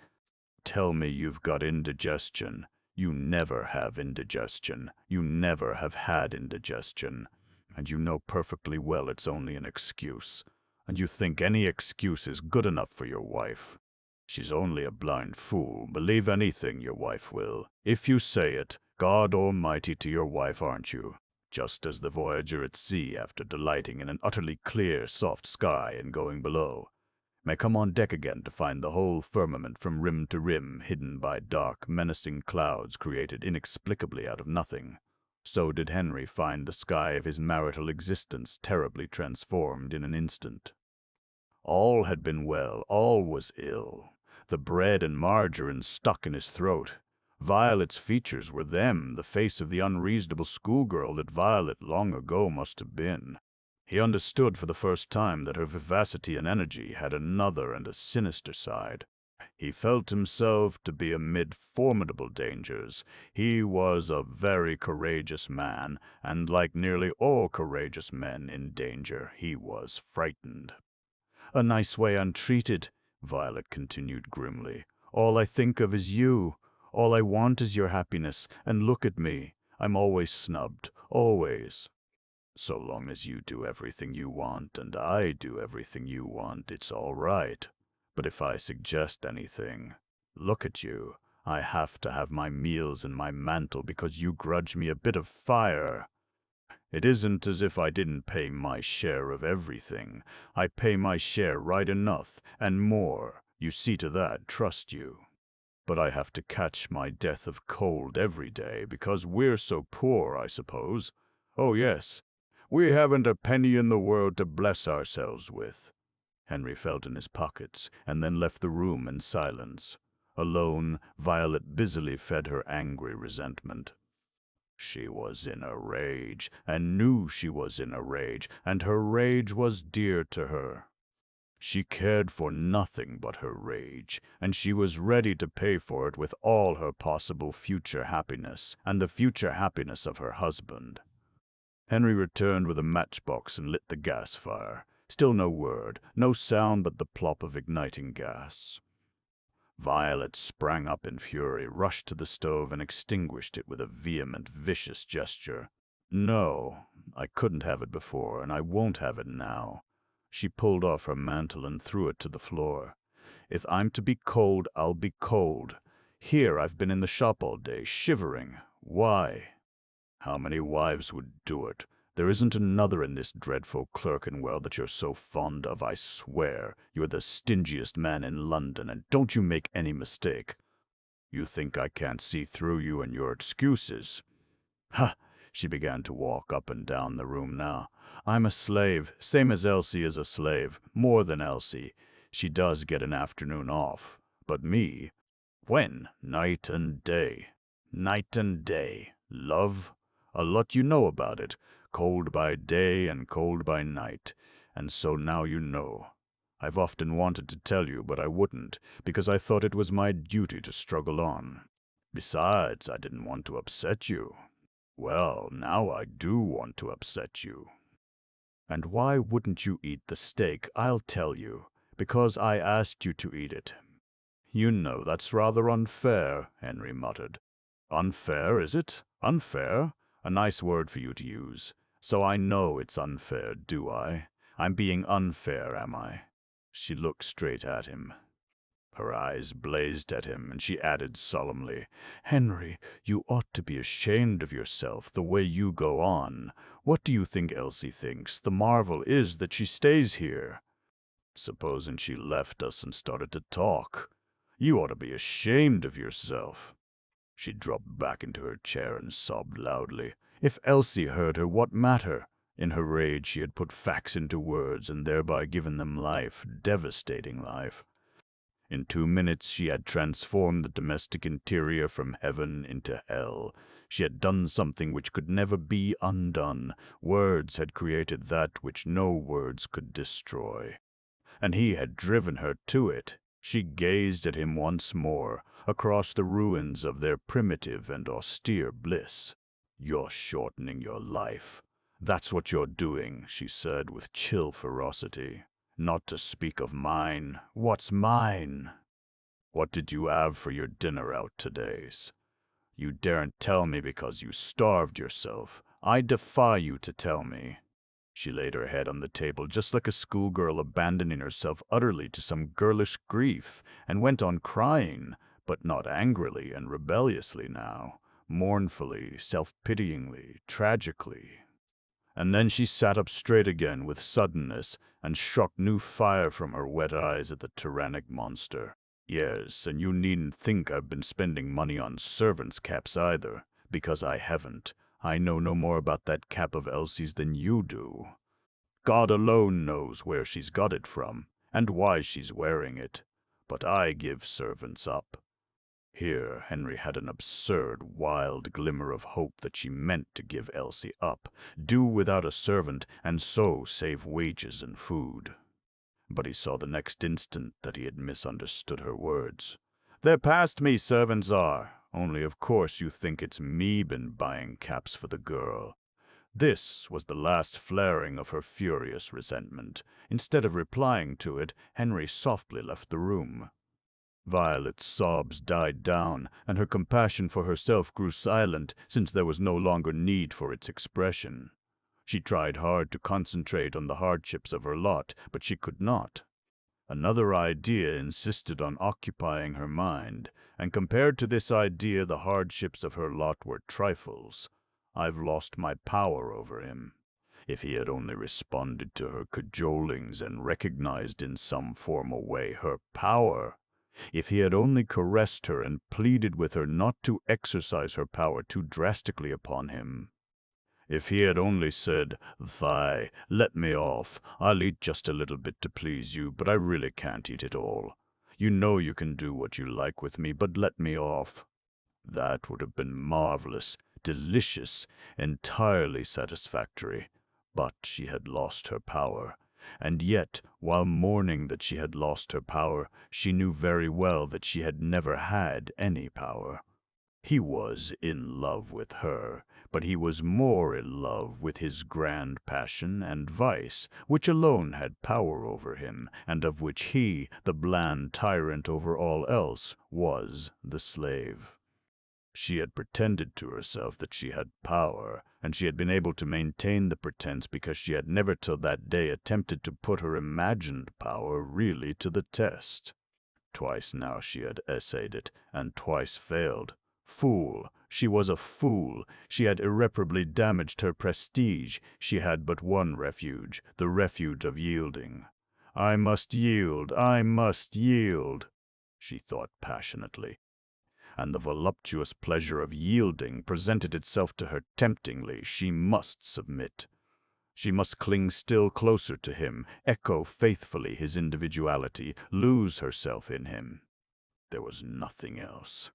"Tell me you've got indigestion. You never have indigestion. You never have had indigestion. And you know perfectly well it's only an excuse. And you think any excuse is good enough for your wife. She's only a blind fool. Believe anything your wife will. If you say it, God Almighty to your wife, aren't you? Just as the voyager at sea, after delighting in an utterly clear, soft sky and going below, may come on deck again to find the whole firmament from rim to rim hidden by dark, menacing clouds created inexplicably out of nothing. So did Henry find the sky of his marital existence terribly transformed in an instant. All had been well, all was ill. The bread and margarine stuck in his throat. Violet's features were them, the face of the unreasonable schoolgirl that Violet long ago must have been. He understood for the first time that her vivacity and energy had another and a sinister side. He felt himself to be amid formidable dangers. He was a very courageous man, and like nearly all courageous men in danger, he was frightened. "A nice way untreated," Violet continued grimly. "All I think of is you. All I want is your happiness, and look at me. I'm always snubbed, always." "So long as you do everything you want and I do everything you want, it's all right. But if I suggest anything, look at you. I have to have my meals and my mantle because you grudge me a bit of fire. It isn't as if I didn't pay my share of everything. I pay my share right enough, and more. You see to that, trust you. But I have to catch my death of cold every day because we're so poor, I suppose. Oh, yes. We haven't a penny in the world to bless ourselves with." Henry felt in his pockets and then left the room in silence. Alone, Violet busily fed her angry resentment. She was in a rage, and knew she was in a rage, and her rage was dear to her. She cared for nothing but her rage, and she was ready to pay for it with all her possible future happiness, and the future happiness of her husband. Henry returned with a matchbox and lit the gas fire. Still no word, no sound but the plop of igniting gas. Violet sprang up in fury, rushed to the stove, and extinguished it with a vehement, vicious gesture. "No, I couldn't have it before, and I won't have it now." She pulled off her mantle and threw it to the floor. "If I'm to be cold, I'll be cold. Here I've been in the shop all day, shivering. Why? How many wives would do it? There isn't another in this dreadful Clerkenwell that you're so fond of, I swear. You're the stingiest man in London, and don't you make any mistake. You think I can't see through you and your excuses. Ha!" She began to walk up and down the room now. "I'm a slave, same as Elsie is a slave, more than Elsie. She does get an afternoon off. But me? When? Night and day. Night and day. Love? A lot you know about it. Cold by day and cold by night. And so now you know. I've often wanted to tell you, but I wouldn't, because I thought it was my duty to struggle on. Besides, I didn't want to upset you. Well, now I do want to upset you." "And why wouldn't you eat the steak? I'll tell you. Because I asked you to eat it." "You know, that's rather unfair," Henry muttered. "Unfair, is it? Unfair? A nice word for you to use. So I know it's unfair, do I? I'm being unfair, am I?" She looked straight at him. Her eyes blazed at him, and she added solemnly, "Henry, you ought to be ashamed of yourself, the way you go on. What do you think Elsie thinks? The marvel is that she stays here. Supposing she left us and started to talk? You ought to be ashamed of yourself." She dropped back into her chair and sobbed loudly. If Elsie heard her, what matter? In her rage she had put facts into words and thereby given them life, devastating life. In 2 minutes she had transformed the domestic interior from heaven into hell. She had done something which could never be undone. Words had created that which no words could destroy. And he had driven her to it. She gazed at him once more, across the ruins of their primitive and austere bliss. "You're shortening your life. That's what you're doing," she said with chill ferocity. "Not to speak of mine. What's mine? What did you have for your dinner out today's? You daren't tell me because you starved yourself. I defy you to tell me." She laid her head on the table just like a schoolgirl abandoning herself utterly to some girlish grief, and went on crying, but not angrily and rebelliously now, mournfully, self-pityingly, tragically. And then she sat up straight again with suddenness and struck new fire from her wet eyes at the tyrannic monster. "Yes, and you needn't think I've been spending money on servants' caps either, because I haven't. I know no more about that cap of Elsie's than you do. God alone knows where she's got it from, and why she's wearing it. But I give servants up." Here Henry had an absurd, wild glimmer of hope that she meant to give Elsie up, do without a servant, and so save wages and food. But he saw the next instant that he had misunderstood her words. "They're past me, servants are. Only of course you think it's me been buying caps for the girl." This was the last flaring of her furious resentment. Instead of replying to it, Henry softly left the room. Violet's sobs died down, and her compassion for herself grew silent, since there was no longer need for its expression. She tried hard to concentrate on the hardships of her lot, but she could not. Another idea insisted on occupying her mind, and compared to this idea the hardships of her lot were trifles. "I've lost my power over him." If he had only responded to her cajolings and recognized in some formal way her power. If he had only caressed her and pleaded with her not to exercise her power too drastically upon him. If he had only said, "Vi, let me off. I'll eat just a little bit to please you, but I really can't eat it all. You know you can do what you like with me, but let me off." That would have been marvelous, delicious, entirely satisfactory. But she had lost her power. And yet, while mourning that she had lost her power, she knew very well that she had never had any power. He was in love with her, but he was more in love with his grand passion and vice, which alone had power over him, and of which he, the bland tyrant over all else, was the slave. She had pretended to herself that she had power, and she had been able to maintain the pretense because she had never till that day attempted to put her imagined power really to the test. Twice now she had essayed it, and twice failed. Fool! She was a fool. She had irreparably damaged her prestige. She had but one refuge, the refuge of yielding. I must yield, I must yield, she thought passionately. And the voluptuous pleasure of yielding presented itself to her temptingly. She must submit. She must cling still closer to him, echo faithfully his individuality, lose herself in him. There was nothing else.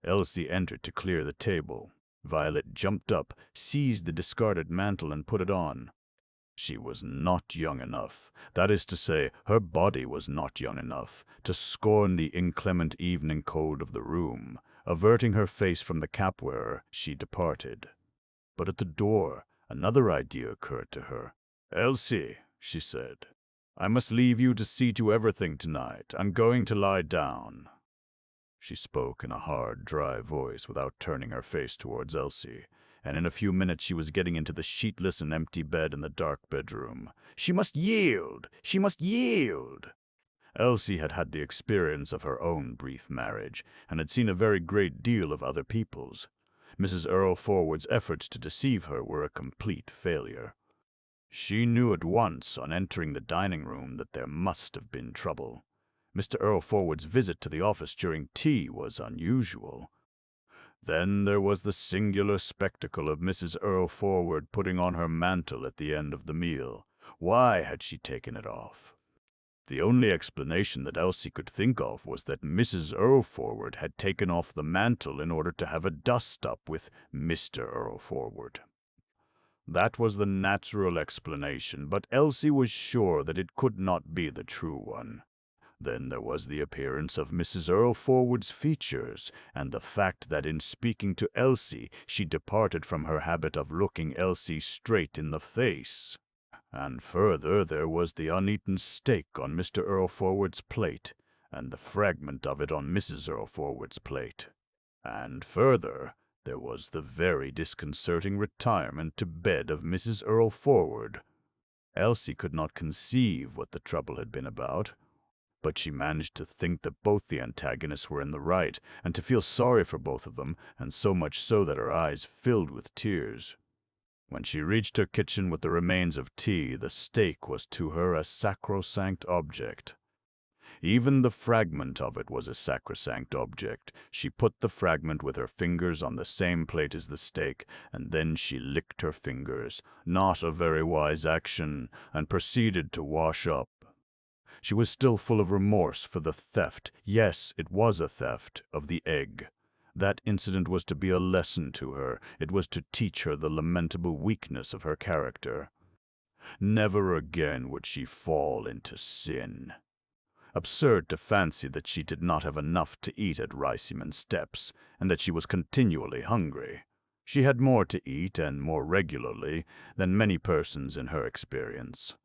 Elsie entered to clear the table. Violet jumped up, seized the discarded mantle, and put it on. She was not young enough, that is to say, her body was not young enough, to scorn the inclement evening cold of the room. Averting her face from the cap-wearer, she departed. But at the door, another idea occurred to her. "Elsie," she said, "I must leave you to see to everything tonight. I'm going to lie down." She spoke in a hard, dry voice without turning her face towards Elsie, and in a few minutes she was getting into the sheetless and empty bed in the dark bedroom. She must yield! She must yield! Elsie had had the experience of her own brief marriage, and had seen a very great deal of other people's. Mrs. Earlforward's efforts to deceive her were a complete failure. She knew at once, on entering the dining room, that there must have been trouble. Mr. Earlforward's visit to the office during tea was unusual. Then there was the singular spectacle of Mrs. Earlforward putting on her mantle at the end of the meal. Why had she taken it off? The only explanation that Elsie could think of was that Mrs. Earlforward had taken off the mantle in order to have a dust-up with Mr. Earlforward. That was the natural explanation, but Elsie was sure that it could not be the true one. Then there was the appearance of Mrs. Earlforward's features, and the fact that in speaking to Elsie she departed from her habit of looking Elsie straight in the face. And further, there was the uneaten steak on Mr. Earlforward's plate, and the fragment of it on Mrs. Earlforward's plate. And further, there was the very disconcerting retirement to bed of Mrs. Earlforward. Elsie could not conceive what the trouble had been about, but she managed to think that both the antagonists were in the right, and to feel sorry for both of them, and so much so that her eyes filled with tears. When she reached her kitchen with the remains of tea, the steak was to her a sacrosanct object. Even the fragment of it was a sacrosanct object. She put the fragment with her fingers on the same plate as the steak, and then she licked her fingers, not a very wise action, and proceeded to wash up. She was still full of remorse for the theft, yes, it was a theft, of the egg. That incident was to be a lesson to her. It was to teach her the lamentable weakness of her character. Never again would she fall into sin. Absurd to fancy that she did not have enough to eat at Riceyman Steps, and that she was continually hungry. She had more to eat, and more regularly, than many persons in her experience.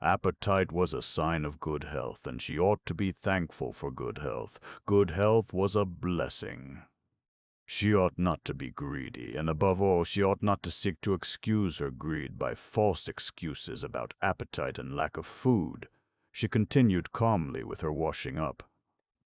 Appetite was a sign of good health, and she ought to be thankful for good health. Good health was a blessing. She ought not to be greedy, and above all, she ought not to seek to excuse her greed by false excuses about appetite and lack of food. She continued calmly with her washing up.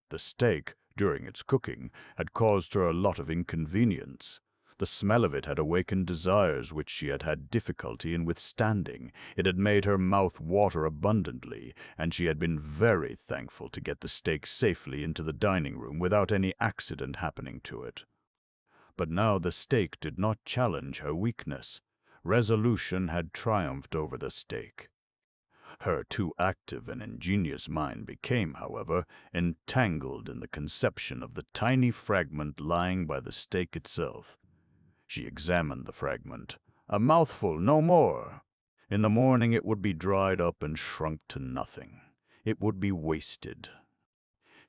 The steak, during its cooking, had caused her a lot of inconvenience. The smell of it had awakened desires which she had had difficulty in withstanding. It had made her mouth water abundantly, and she had been very thankful to get the steak safely into the dining room without any accident happening to it. But now the steak did not challenge her weakness. Resolution had triumphed over the steak. Her too active and ingenious mind became, however, entangled in the conception of the tiny fragment lying by the steak itself. She examined the fragment. A mouthful, no more. In the morning it would be dried up and shrunk to nothing. It would be wasted.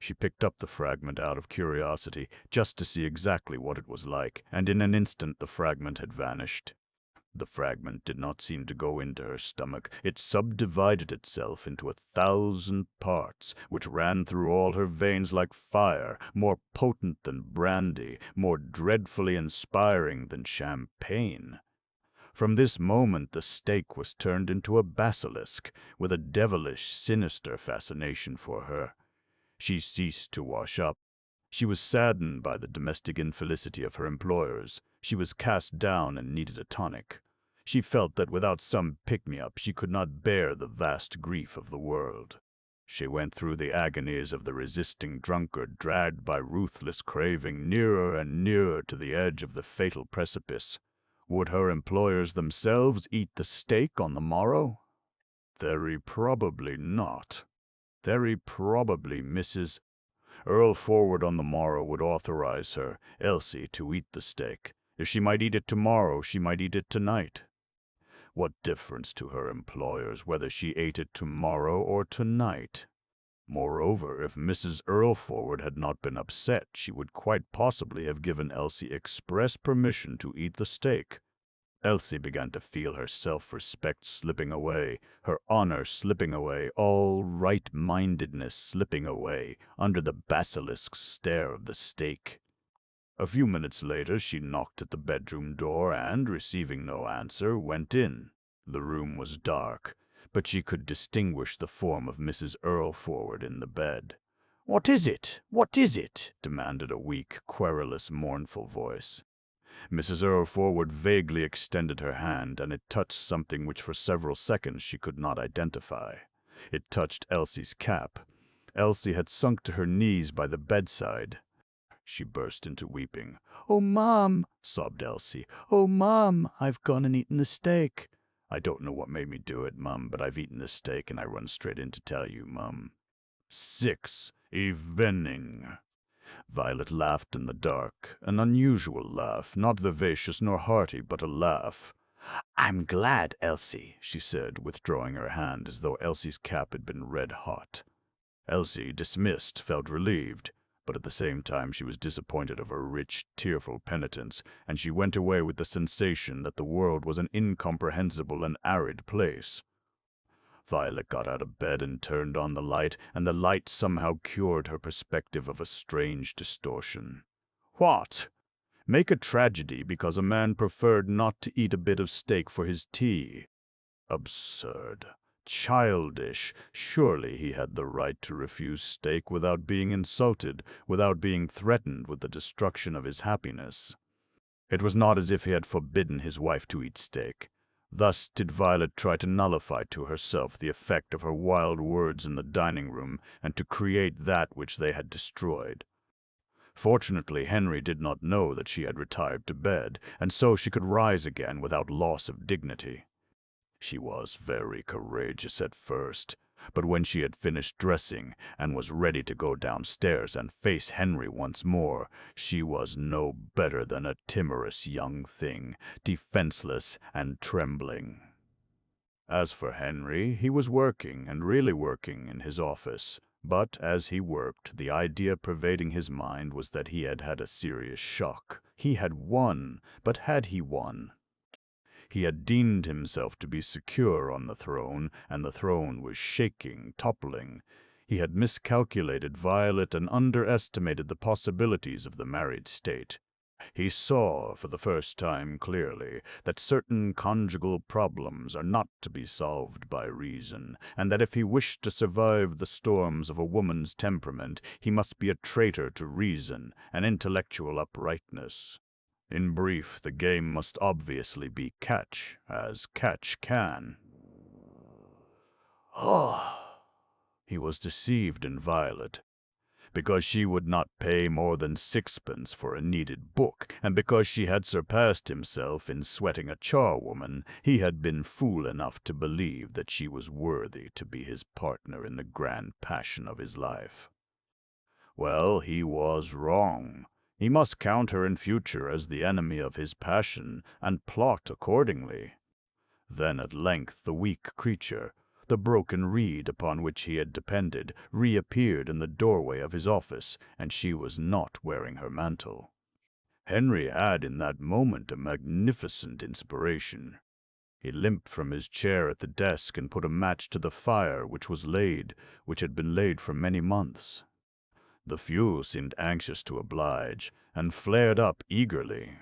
She picked up the fragment out of curiosity, just to see exactly what it was like, and in an instant the fragment had vanished. The fragment did not seem to go into her stomach. It subdivided itself into 1,000 parts, which ran through all her veins like fire, more potent than brandy, more dreadfully inspiring than champagne. From this moment the steak was turned into a basilisk, with a devilish, sinister fascination for her. She ceased to wash up. She was saddened by the domestic infelicity of her employers. She was cast down and needed a tonic. She felt that without some pick-me-up she could not bear the vast grief of the world. She went through the agonies of the resisting drunkard, dragged by ruthless craving nearer and nearer to the edge of the fatal precipice. Would her employers themselves eat the steak on the morrow? Very probably not. Very probably Mrs. Earlforward on the morrow would authorize her, Elsie, to eat the steak. If she might eat it tomorrow, she might eat it tonight. What difference to her employers whether she ate it tomorrow or tonight? Moreover, if Mrs. Earlforward had not been upset, she would quite possibly have given Elsie express permission to eat the steak. Elsie began to feel her self-respect slipping away, her honor slipping away, all right-mindedness slipping away, under the basilisk's stare of the steak. A few minutes later she knocked at the bedroom door and, receiving no answer, went in. The room was dark, but she could distinguish the form of Mrs. Earlforward in the bed. "What is it? What is it?" demanded a weak, querulous, mournful voice. Mrs. Earlforward vaguely extended her hand, and it touched something which for several seconds she could not identify. It touched Elsie's cap. Elsie had sunk to her knees by the bedside. She burst into weeping. "Oh, Mom," sobbed Elsie. "Oh, Mom, I've gone and eaten the steak." "I don't know what made me do it, Mum, but I've eaten the steak, and I run straight in to tell you, Mum." 6. Evening. Violet laughed in the dark, an unusual laugh, not vivacious nor hearty, but a laugh. "I'm glad, Elsie," she said, withdrawing her hand as though Elsie's cap had been red hot. Elsie, dismissed, felt relieved, but at the same time she was disappointed of her rich, tearful penitence, and she went away with the sensation that the world was an incomprehensible and arid place. Violet got out of bed and turned on the light, and the light somehow cured her perspective of a strange distortion. What? Make a tragedy because a man preferred not to eat a bit of steak for his tea? Absurd. Childish. Surely he had the right to refuse steak without being insulted, without being threatened with the destruction of his happiness. It was not as if he had forbidden his wife to eat steak. Thus did Violet try to nullify to herself the effect of her wild words in the dining room, and to create that which they had destroyed. Fortunately, Henry did not know that she had retired to bed, and so she could rise again without loss of dignity. She was very courageous at first, but when she had finished dressing and was ready to go downstairs and face Henry once more, she was no better than a timorous young thing, defenseless and trembling. As for Henry, he was working, and really working, in his office. But as he worked, the idea pervading his mind was that he had had a serious shock. He had won, but had he won? He had deemed himself to be secure on the throne, and the throne was shaking, toppling. He had miscalculated Violet and underestimated the possibilities of the married state. He saw, for the first time clearly, that certain conjugal problems are not to be solved by reason, and that if he wished to survive the storms of a woman's temperament, he must be a traitor to reason and intellectual uprightness. In brief, the game must obviously be catch, as catch can. He was deceived in Violet. Because she would not pay more than 6pence for a needed book, and because she had surpassed himself in sweating a charwoman, he had been fool enough to believe that she was worthy to be his partner in the grand passion of his life. Well, he was wrong. He must count her in future as the enemy of his passion, and plot accordingly. Then at length the weak creature, The broken reed upon which he had depended reappeared in the doorway of his office, and she was not wearing her mantle. Henry had in that moment a magnificent inspiration. He limped from his chair at the desk and put a match to the fire which had been laid for many months. The fuel seemed anxious to oblige, and flared up eagerly.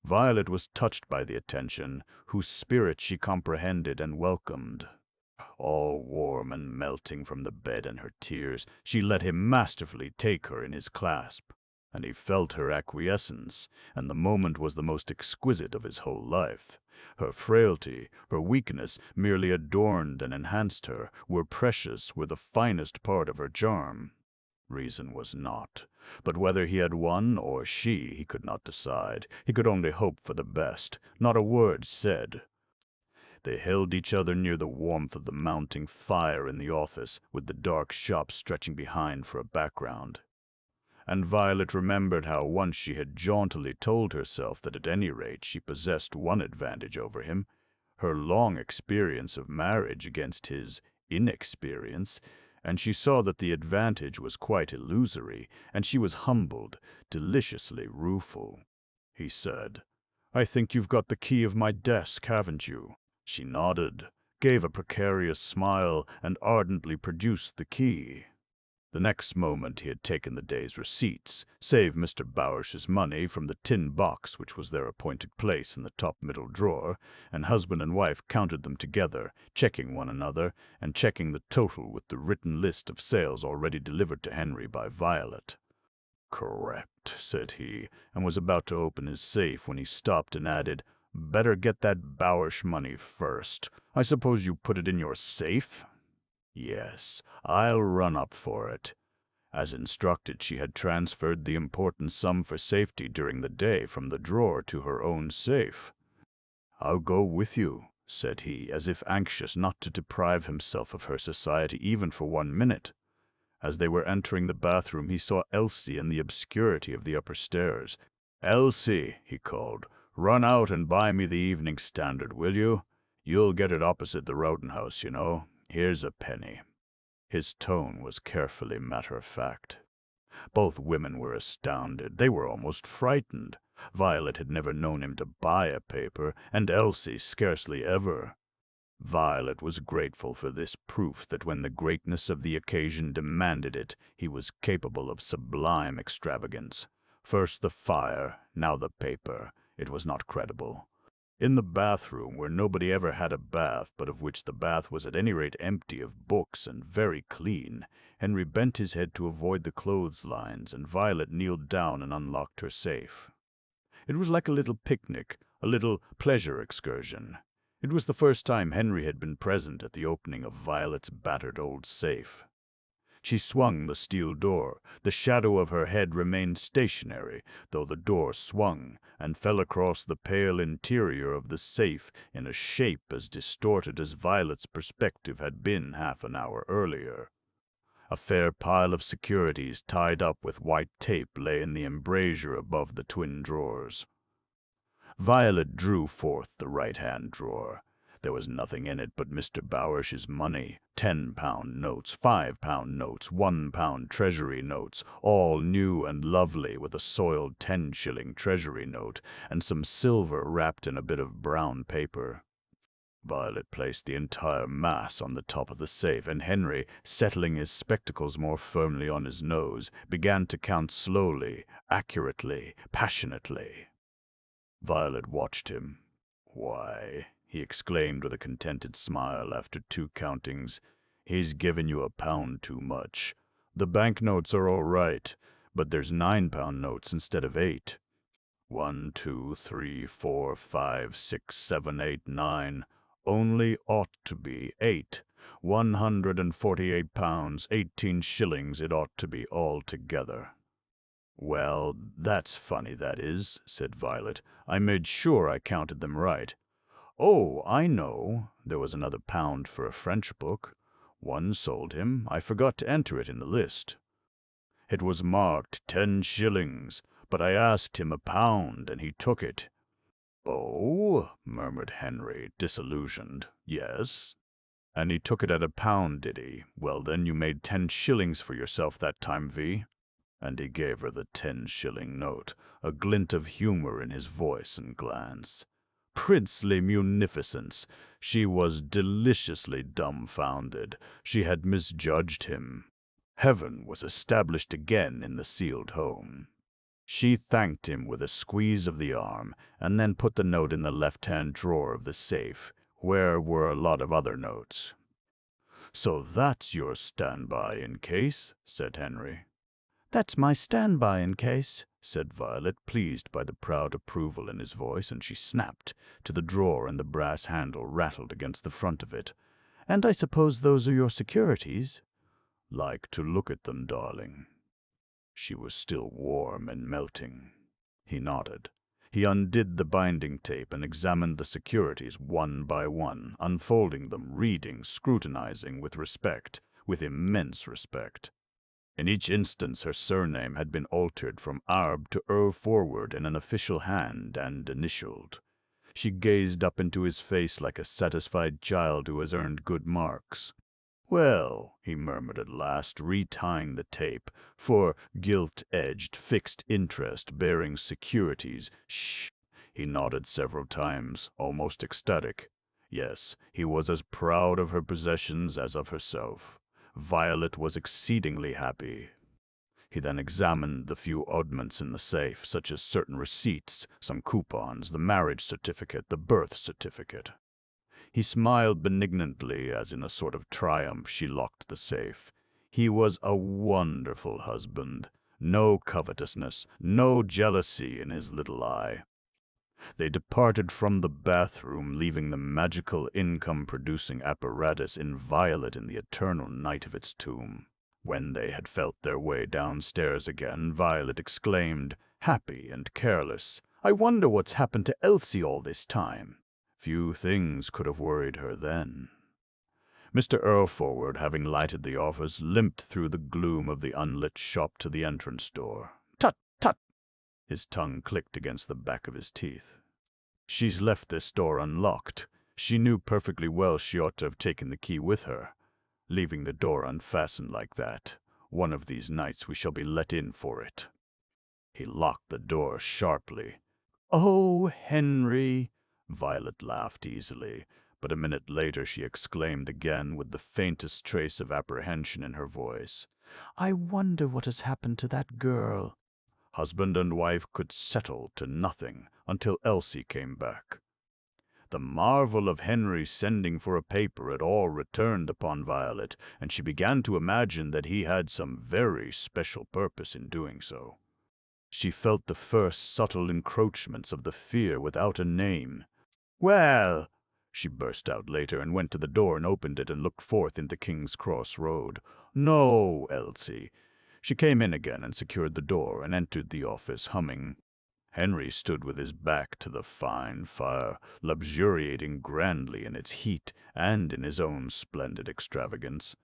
Violet was touched by the attention, whose spirit she comprehended and welcomed. All warm and melting from the bed and her tears, she let him masterfully take her in his clasp, and he felt her acquiescence, and the moment was the most exquisite of his whole life. Her frailty, her weakness merely adorned and enhanced her, were the finest part of her charm. Reason was not, but whether he had won or she, he could not decide. He could only hope for the best. Not a word said. They held each other near the warmth of the mounting fire in the office, with the dark shop stretching behind for a background. And Violet remembered how once she had jauntily told herself that at any rate she possessed one advantage over him, her long experience of marriage against his inexperience, and she saw that the advantage was quite illusory, and she was humbled, deliciously rueful. He said, "I think you've got the key of my desk, haven't you?" She nodded, gave a precarious smile, and ardently produced the key. The next moment he had taken the day's receipts, save Mr. Bowersh's money, from the tin box which was their appointed place in the top middle drawer, and husband and wife counted them together, checking one another, and checking the total with the written list of sales already delivered to Henry by Violet. "Correct," said he, and was about to open his safe when he stopped and added, "Better get that Bowersh money first. I suppose you put it in your safe?" "Yes, I'll run up for it." As instructed, she had transferred the important sum for safety during the day from the drawer to her own safe. "I'll go with you," said he, as if anxious not to deprive himself of her society even for 1 minute. As they were entering the bathroom, he saw Elsie in the obscurity of the upper stairs. "Elsie," he called, "run out and buy me the Evening Standard, will you? You'll get it opposite the Rowden House, you know. Here's a penny." His tone was carefully matter-of-fact. Both women were astounded. They were almost frightened. Violet had never known him to buy a paper, and Elsie scarcely ever. Violet was grateful for this proof that when the greatness of the occasion demanded it, he was capable of sublime extravagance. First the fire, now the paper. It was not credible. In the bathroom, where nobody ever had a bath, but of which the bath was at any rate empty of books and very clean, Henry bent his head to avoid the clotheslines, and Violet kneeled down and unlocked her safe. It was like a little picnic, a little pleasure excursion. It was the first time Henry had been present at the opening of Violet's battered old safe. She swung the steel door. The shadow of her head remained stationary, though the door swung, and fell across the pale interior of the safe in a shape as distorted as Violet's perspective had been half an hour earlier. A fair pile of securities tied up with white tape lay in the embrasure above the twin drawers. Violet drew forth the right-hand drawer. There was nothing in it but Mr. Bowersh's money, £10 notes, £5 notes, £1 Treasury notes, all new and lovely, with a soiled 10-shilling Treasury note, and some silver wrapped in a bit of brown paper. Violet placed the entire mass on the top of the safe, and Henry, settling his spectacles more firmly on his nose, began to count slowly, accurately, passionately. Violet watched him. "Why," he exclaimed with a contented smile after 2 countings, "he's given you £1 too much. The banknotes are all right, but there's £9 notes instead of 8. 1, 2, 3, 4, 5, 6, 7, 8, 9. Only ought to be 8. £148, 18 shillings it ought to be altogether." "Well, that's funny, that is," said Violet. "I made sure I counted them right." "Oh, I know. There was another £1 for a French book. One sold him. I forgot to enter it in the list. It was marked 10 shillings, but I asked him £1, and he took it." "Oh," murmured Henry, disillusioned. "Yes?" And he took it at £1, did he? Well, then you made 10 shillings for yourself that time, V." And he gave her the 10-shilling note, a glint of humor in his voice and glance. Princely munificence. She was deliciously dumbfounded. She had misjudged him. Heaven was established again in the sealed home. She thanked him with a squeeze of the arm, and then put the note in the left-hand drawer of the safe, where were a lot of other notes. "So that's your standby in case," said Henry. "That's my standby in case," said Violet, pleased by the proud approval in his voice, and she snapped to the drawer, and the brass handle rattled against the front of it. "And I suppose those are your securities?" "Like to look at them, darling." She was still warm and melting. He nodded. He undid the binding tape and examined the securities one by one, unfolding them, reading, scrutinizing with respect, with immense respect. In each instance her surname had been altered from Arb to Earlforward in an official hand and initialed. She gazed up into his face like a satisfied child who has earned good marks. "Well," he murmured at last, retying the tape, "for gilt-edged fixed interest bearing securities, shh." He nodded several times, almost ecstatic. Yes, he was as proud of her possessions as of herself. Violet was exceedingly happy. He then examined the few oddments in the safe, such as certain receipts, some coupons, the marriage certificate, the birth certificate. He smiled benignantly as in a sort of triumph she locked the safe. He was a wonderful husband. No covetousness, no jealousy in his little eye. They departed from the bathroom, leaving the magical income-producing apparatus inviolate in the eternal night of its tomb. When they had felt their way downstairs again, Violet exclaimed, happy and careless, "I wonder what's happened to Elsie all this time." Few things could have worried her then. Mr. Earlforward, having lighted the office, limped through the gloom of the unlit shop to the entrance door. "Tut, tut!" His tongue clicked against the back of his teeth. "She's left this door unlocked. She knew perfectly well she ought to have taken the key with her. Leaving the door unfastened like that. One of these nights we shall be let in for it." He locked the door sharply. "Oh, Henry!" Violet laughed easily, but a minute later she exclaimed again with the faintest trace of apprehension in her voice, "I wonder what has happened to that girl." Husband and wife could settle to nothing until Elsie came back. The marvel of Henry sending for a paper at all returned upon Violet, and she began to imagine that he had some very special purpose in doing so. She felt the first subtle encroachments of the fear without a name. "Well," she burst out later, and went to the door and opened it and looked forth into King's Cross Road. "No, Elsie." She came in again and secured the door and entered the office, humming. Henry stood with his back to the fine fire, luxuriating grandly in its heat and in his own splendid extravagance.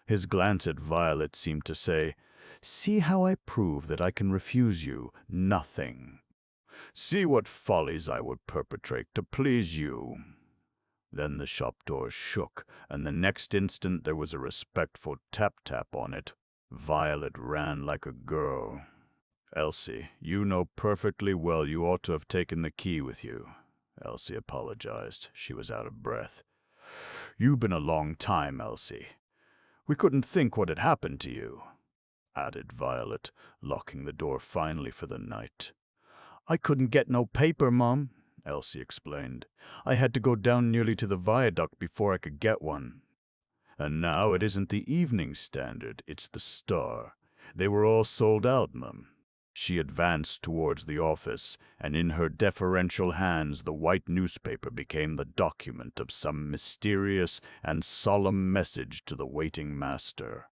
His glance at Violet seemed to say, "See how I prove that I can refuse you nothing. See what follies I would perpetrate to please you." Then the shop door shook, and the next instant there was a respectful tap-tap on it. Violet ran like a girl. "Elsie, you know perfectly well you ought to have taken the key with you." Elsie apologized. She was out of breath. "You've been a long time, Elsie. We couldn't think what had happened to you," added Violet, locking the door finally for the night. "I couldn't get no paper, Mum," Elsie explained. "I had to go down nearly to the viaduct before I could get one. And now it isn't the Evening Standard, it's the Star. They were all sold out, Mum." She advanced towards the office, and in her deferential hands the white newspaper became the document of some mysterious and solemn message to the waiting master.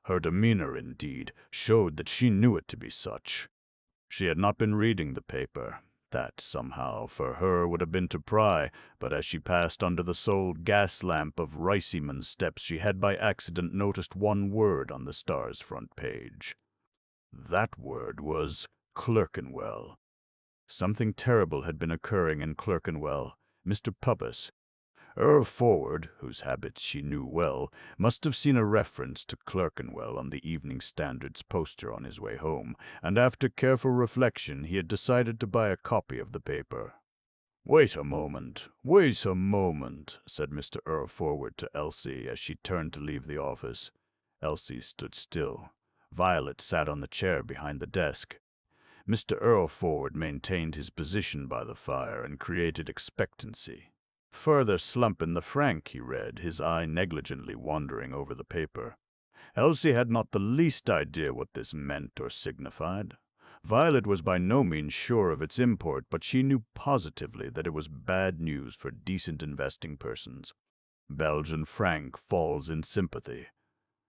Her demeanor, indeed, showed that she knew it to be such. She had not been reading the paper. That, somehow, for her would have been to pry, but as she passed under the sole gas lamp of Riceyman Steps she had by accident noticed one word on the Star's front page. That word was Clerkenwell. Something terrible had been occurring in Clerkenwell. Mr. Pubus, Earlforward, whose habits she knew well, must have seen a reference to Clerkenwell on the Evening Standard's poster on his way home, and after careful reflection he had decided to buy a copy of the paper. Wait a moment, said Mr. Earlforward to Elsie as she turned to leave the office. Elsie stood still. Violet sat on the chair behind the desk. Mr. Earlforward maintained his position by the fire and created expectancy. Further slump in the franc, he read, his eye negligently wandering over the paper. Elsie had not the least idea what this meant or signified. Violet was by no means sure of its import, but she knew positively that it was bad news for decent investing persons. Belgian franc falls in sympathy.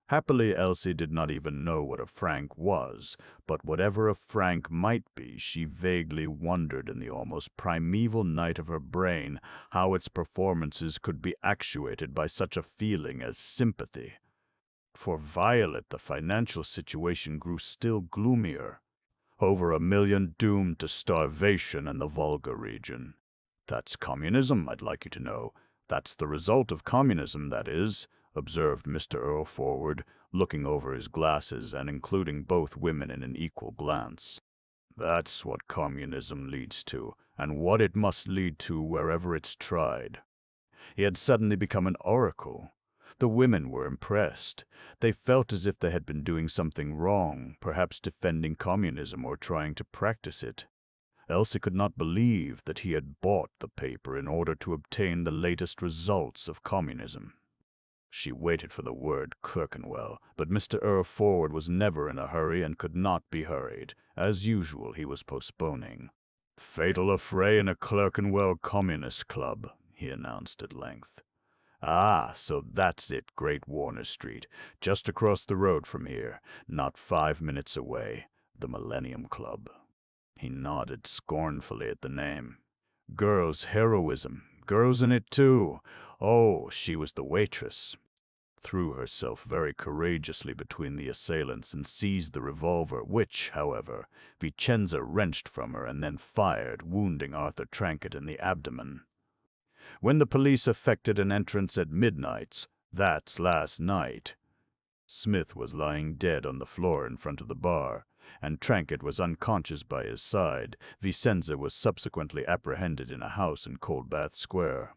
Happily, Elsie did not even know what a franc was, but whatever a franc might be, she vaguely wondered in the almost primeval night of her brain how its performances could be actuated by such a feeling as sympathy. For Violet, the financial situation grew still gloomier. Over 1 million doomed to starvation in the Volga region. That's communism, I'd like you to know. That's the result of communism, that is, observed Mr. Earlforward, looking over his glasses and including both women in an equal glance. That's what communism leads to, and what it must lead to wherever it's tried. He had suddenly become an oracle. The women were impressed. They felt as if they had been doing something wrong, perhaps defending communism or trying to practice it. Elsie could not believe that he had bought the paper in order to obtain the latest results of communism. She waited for the word Clerkenwell, but Mr. Earlforward was never in a hurry and could not be hurried. As usual, he was postponing. "Fatal affray in a Clerkenwell Communist Club," he announced at length. "Ah, so that's it, Great Warner Street, just across the road from here, not 5 minutes away, the Millennium Club." He nodded scornfully at the name. Girls' heroism, girls in it too. Oh, she was the waitress. Threw herself very courageously between the assailants and seized the revolver, which, however, Vicenza wrenched from her and then fired, wounding Arthur Trankett in the abdomen. When the police effected an entrance at midnight, that's last night, Smith was lying dead on the floor in front of the bar, and Trankett was unconscious by his side. Vicenza was subsequently apprehended in a house in Coldbath Square.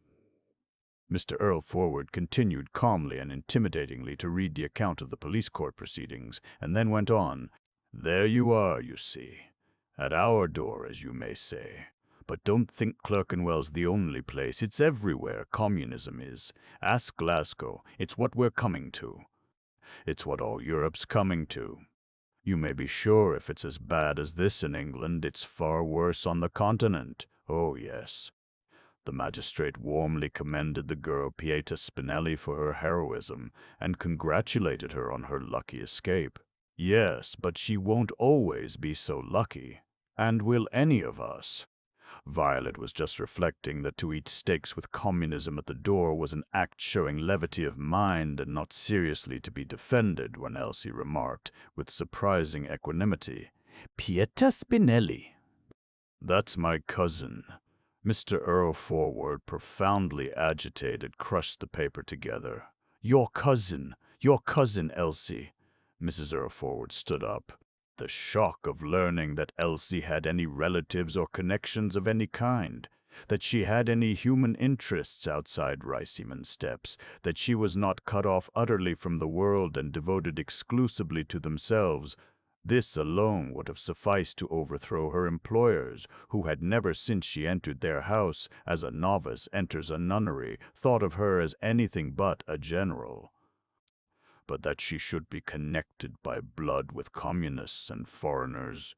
Mr. Earlforward continued calmly and intimidatingly to read the account of the police court proceedings, and then went on. "There you are, you see. At our door, as you may say. But don't think Clerkenwell's the only place. It's everywhere, communism is. Ask Glasgow. It's what we're coming to. It's what all Europe's coming to. You may be sure if it's as bad as this in England, it's far worse on the continent. Oh, yes." The magistrate warmly commended the girl Pieta Spinelli for her heroism and congratulated her on her lucky escape. "Yes, but she won't always be so lucky. And will any of us?" Violet was just reflecting that to eat steaks with communism at the door was an act showing levity of mind and not seriously to be defended when Elsie remarked, with surprising equanimity, "Pieta Spinelli." "That's my cousin." Mr. Earlforward, profoundly agitated, crushed the paper together. Your cousin, Elsie." Mrs. Earlforward stood up. The shock of learning that Elsie had any relatives or connections of any kind, that she had any human interests outside Riceyman Steps, that she was not cut off utterly from the world and devoted exclusively to themselves, this alone would have sufficed to overthrow her employers, who had never since she entered their house, as a novice enters a nunnery, thought of her as anything but a general. But that she should be connected by blood with communists and foreigners.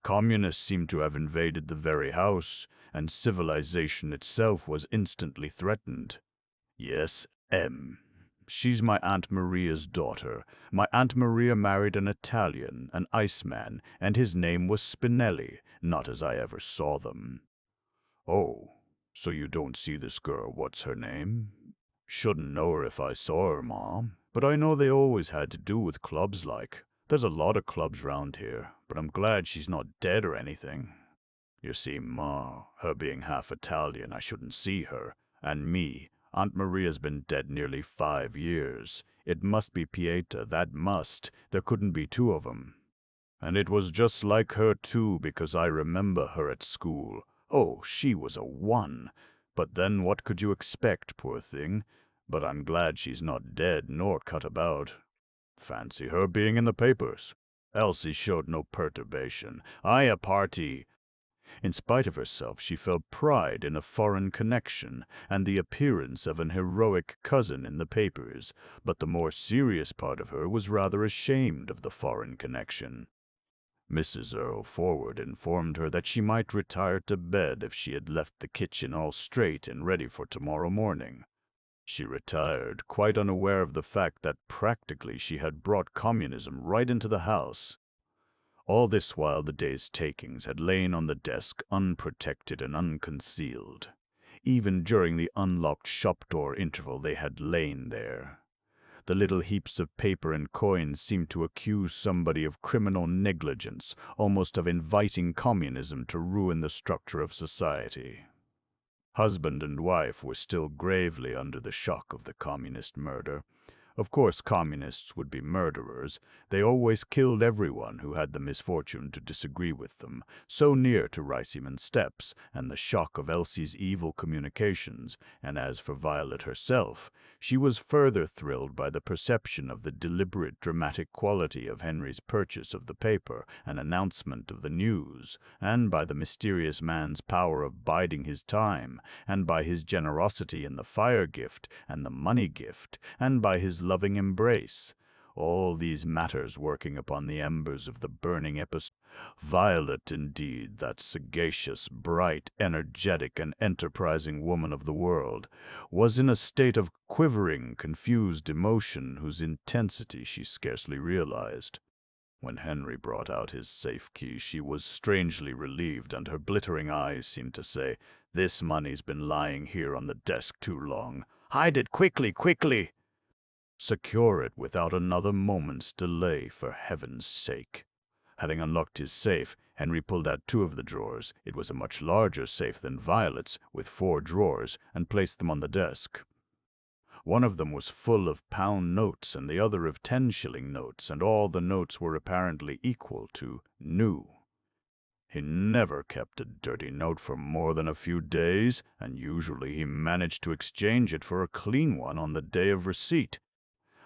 Communists seemed to have invaded the very house, and civilization itself was instantly threatened. Yes, she's my Aunt Maria's daughter. My Aunt Maria married an Italian, an Iceman, and his name was Spinelli, not as I ever saw them. Oh, so you don't see this girl, what's her name? Shouldn't know her if I saw her, Mom. But I know they always had to do with clubs like. There's a lot of clubs round here, but I'm glad she's not dead or anything. You see, Ma, her being half Italian, I shouldn't see her. And me, Aunt Maria's been dead nearly 5 years. It must be Pieta, that must. There couldn't be two of 'em. And it was just like her, too, because I remember her at school. Oh, she was a one. But then what could you expect, poor thing? But I'm glad she's not dead nor cut about. Fancy her being in the papers. Elsie showed no perturbation. Aye, a party. In spite of herself, she felt pride in a foreign connection and the appearance of an heroic cousin in the papers, but the more serious part of her was rather ashamed of the foreign connection. Mrs. Earlforward informed her that she might retire to bed if she had left the kitchen all straight and ready for tomorrow morning. She retired, quite unaware of the fact that practically she had brought communism right into the house. All this while the day's takings had lain on the desk unprotected and unconcealed. Even during the unlocked shop door interval they had lain there. The little heaps of paper and coins seemed to accuse somebody of criminal negligence, almost of inviting communism to ruin the structure of society. Husband and wife were still gravely under the shock of the communist murder. Of course, communists would be murderers. They always killed everyone who had the misfortune to disagree with them, so near to Riceyman Steps, and the shock of Elsie's evil communications, and as for Violet herself, she was further thrilled by the perception of the deliberate dramatic quality of Henry's purchase of the paper and announcement of the news, and by the mysterious man's power of biding his time, and by his generosity in the fire gift and the money gift, and by his loving embrace, all these matters working upon the embers of the burning episode. Violet, indeed, that sagacious, bright, energetic, and enterprising woman of the world, was in a state of quivering, confused emotion whose intensity she scarcely realized. When Henry brought out his safe key, she was strangely relieved, and her glittering eyes seemed to say, "This money's been lying here on the desk too long. Hide it quickly, quickly! Secure it without another moment's delay, for heaven's sake." Having unlocked his safe, Henry pulled out two of the drawers. It was a much larger safe than Violet's, with 4 drawers, and placed them on the desk. One of them was full of pound notes and the other of 10-shilling notes, and all the notes were apparently equal to new. He never kept a dirty note for more than a few days, and usually he managed to exchange it for a clean one on the day of receipt.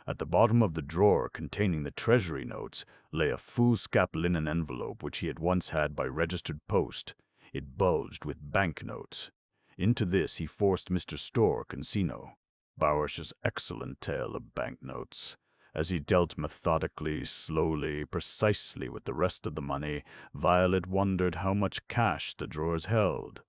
At the bottom of the drawer containing the treasury notes lay a foolscap linen envelope which he had once had by registered post. It bulged with banknotes. Into this he forced Mr. Storr, Consino, Bowish's excellent tale of banknotes. As he dealt methodically, slowly, precisely with the rest of the money, Violet wondered how much cash the drawers held.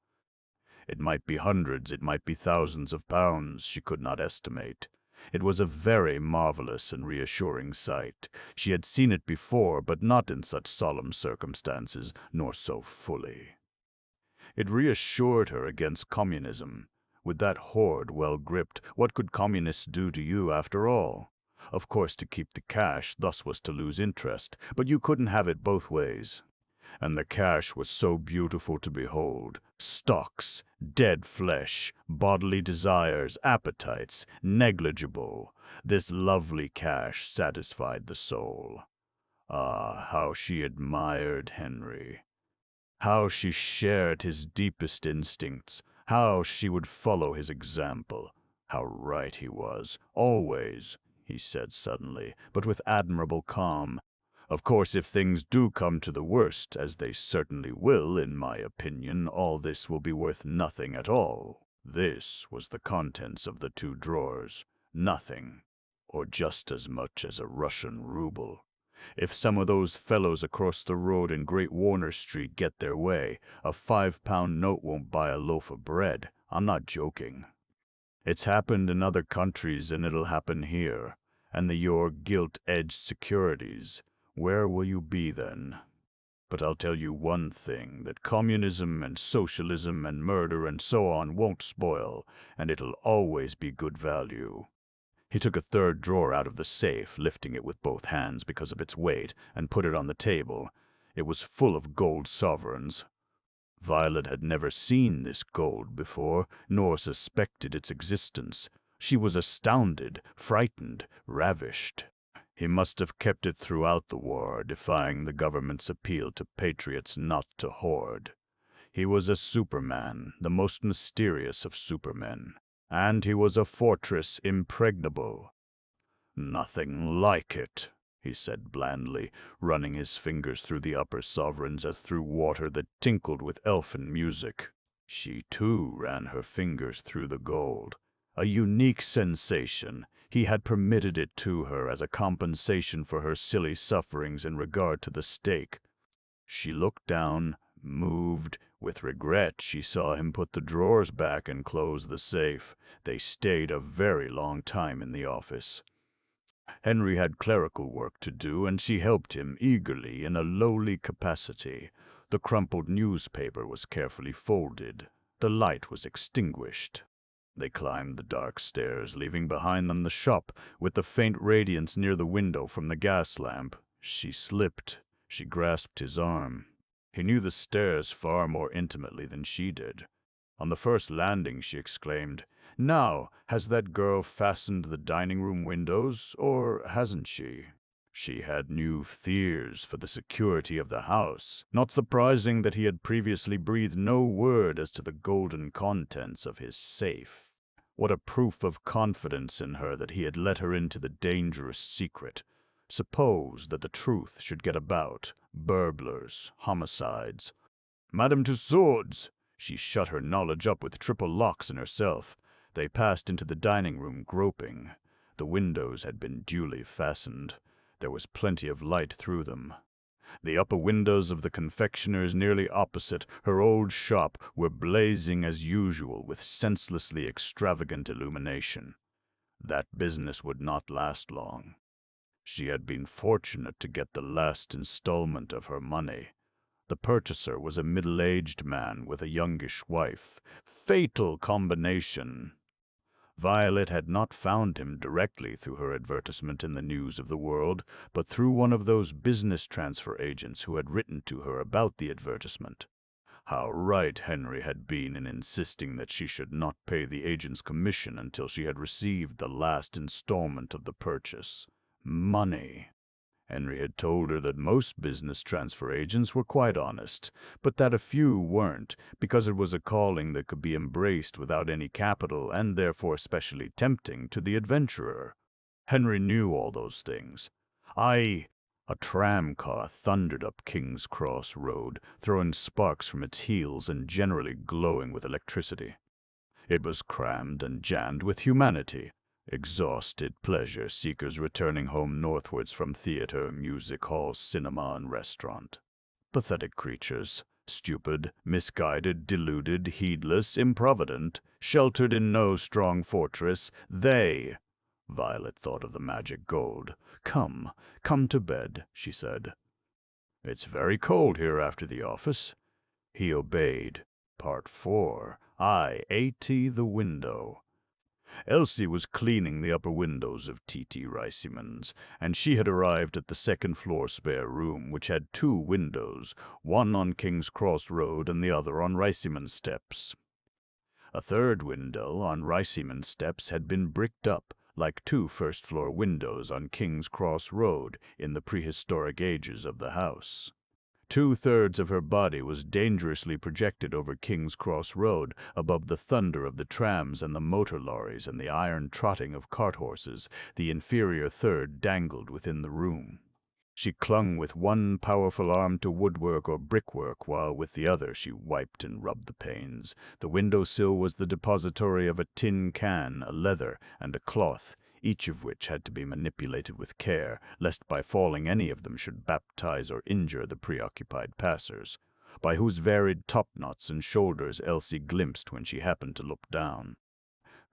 It might be hundreds, it might be thousands of pounds, she could not estimate. It was a very marvelous and reassuring sight. She had seen it before, but not in such solemn circumstances, nor so fully. It reassured her against communism. With that hoard well gripped, what could communists do to you after all? Of course, to keep the cash thus was to lose interest, but you couldn't have it both ways. And the cash was so beautiful to behold. Stocks, dead flesh, bodily desires, appetites, negligible. This lovely cash satisfied the soul. Ah, how she admired Henry! How she shared his deepest instincts! How she would follow his example! How right he was, always, he said suddenly, but with admirable calm. Of course, if things do come to the worst, as they certainly will, in my opinion, all this will be worth nothing at all. This was the contents of the 2 drawers. Nothing, or just as much as a Russian ruble. If some of those fellows across the road in Great Warner Street get their way, a £5 note won't buy a loaf of bread. I'm not joking. It's happened in other countries, and it'll happen here. And your gilt-edged securities. Where will you be then? But I'll tell you one thing, that communism and socialism and murder and so on won't spoil, and it'll always be good value. He took a 3rd drawer out of the safe, lifting it with both hands because of its weight, and put it on the table. It was full of gold sovereigns. Violet had never seen this gold before, nor suspected its existence. She was astounded, frightened, ravished. He must have kept it throughout the war, defying the government's appeal to patriots not to hoard. He was a superman, the most mysterious of supermen, and he was a fortress impregnable. "Nothing like it," he said blandly, running his fingers through the upper sovereigns as through water that tinkled with elfin music. She, too, ran her fingers through the gold. A unique sensation. He had permitted it to her as a compensation for her silly sufferings in regard to the stake. She looked down, moved. With regret, she saw him put the drawers back and close the safe. They stayed a very long time in the office. Henry had clerical work to do, and she helped him eagerly in a lowly capacity. The crumpled newspaper was carefully folded. The light was extinguished. They climbed the dark stairs, leaving behind them the shop, with the faint radiance near the window from the gas lamp. She slipped. She grasped his arm. He knew the stairs far more intimately than she did. On the first landing, she exclaimed, "Now, has that girl fastened the dining-room windows, or hasn't she?" She had new fears for the security of the house. Not surprising that he had previously breathed no word as to the golden contents of his safe. What a proof of confidence in her that he had let her into the dangerous secret. Suppose that the truth should get about. Burglars, homicides. "Madame Tussauds!" She shut her knowledge up with triple locks in herself. They passed into the dining-room, groping. The windows had been duly fastened. There was plenty of light through them. The upper windows of the confectioner's nearly opposite, her old shop, were blazing as usual with senselessly extravagant illumination. That business would not last long. She had been fortunate to get the last installment of her money. The purchaser was a middle-aged man with a youngish wife. Fatal combination! Violet had not found him directly through her advertisement in the News of the World, but through one of those business transfer agents who had written to her about the advertisement. How right Henry had been in insisting that she should not pay the agent's commission until she had received the last installment of the purchase. Money! Henry had told her that most business transfer agents were quite honest, but that a few weren't, because it was a calling that could be embraced without any capital and therefore specially tempting to the adventurer. Henry knew all those things. A tram car thundered up King's Cross Road, throwing sparks from its heels and generally glowing with electricity. It was crammed and jammed with humanity. Exhausted pleasure-seekers returning home northwards from theater, music hall, cinema, and restaurant. Pathetic creatures, stupid, misguided, deluded, heedless, improvident, sheltered in no strong fortress, they. Violet thought of the magic gold. Come to bed," she said. "It's very cold here after the office." He obeyed. Part 4. A.T. the window. Elsie was cleaning the upper windows of T.T. Riceyman's, and she had arrived at the second-floor spare room, which had 2 windows, one on King's Cross Road and the other on Riceyman Steps. A third window on Riceyman Steps had been bricked up, like 2 first-floor windows on King's Cross Road in the prehistoric ages of the house. 2/3 of her body was dangerously projected over King's Cross Road, above the thunder of the trams and the motor lorries and the iron trotting of cart-horses. The inferior third dangled within the room. She clung with one powerful arm to woodwork or brickwork, while with the other she wiped and rubbed the panes. The window-sill was the depository of a tin can, a leather, and a cloth, each of which had to be manipulated with care, lest by falling any of them should baptize or injure the preoccupied passers, by whose varied topknots and shoulders Elsie glimpsed when she happened to look down.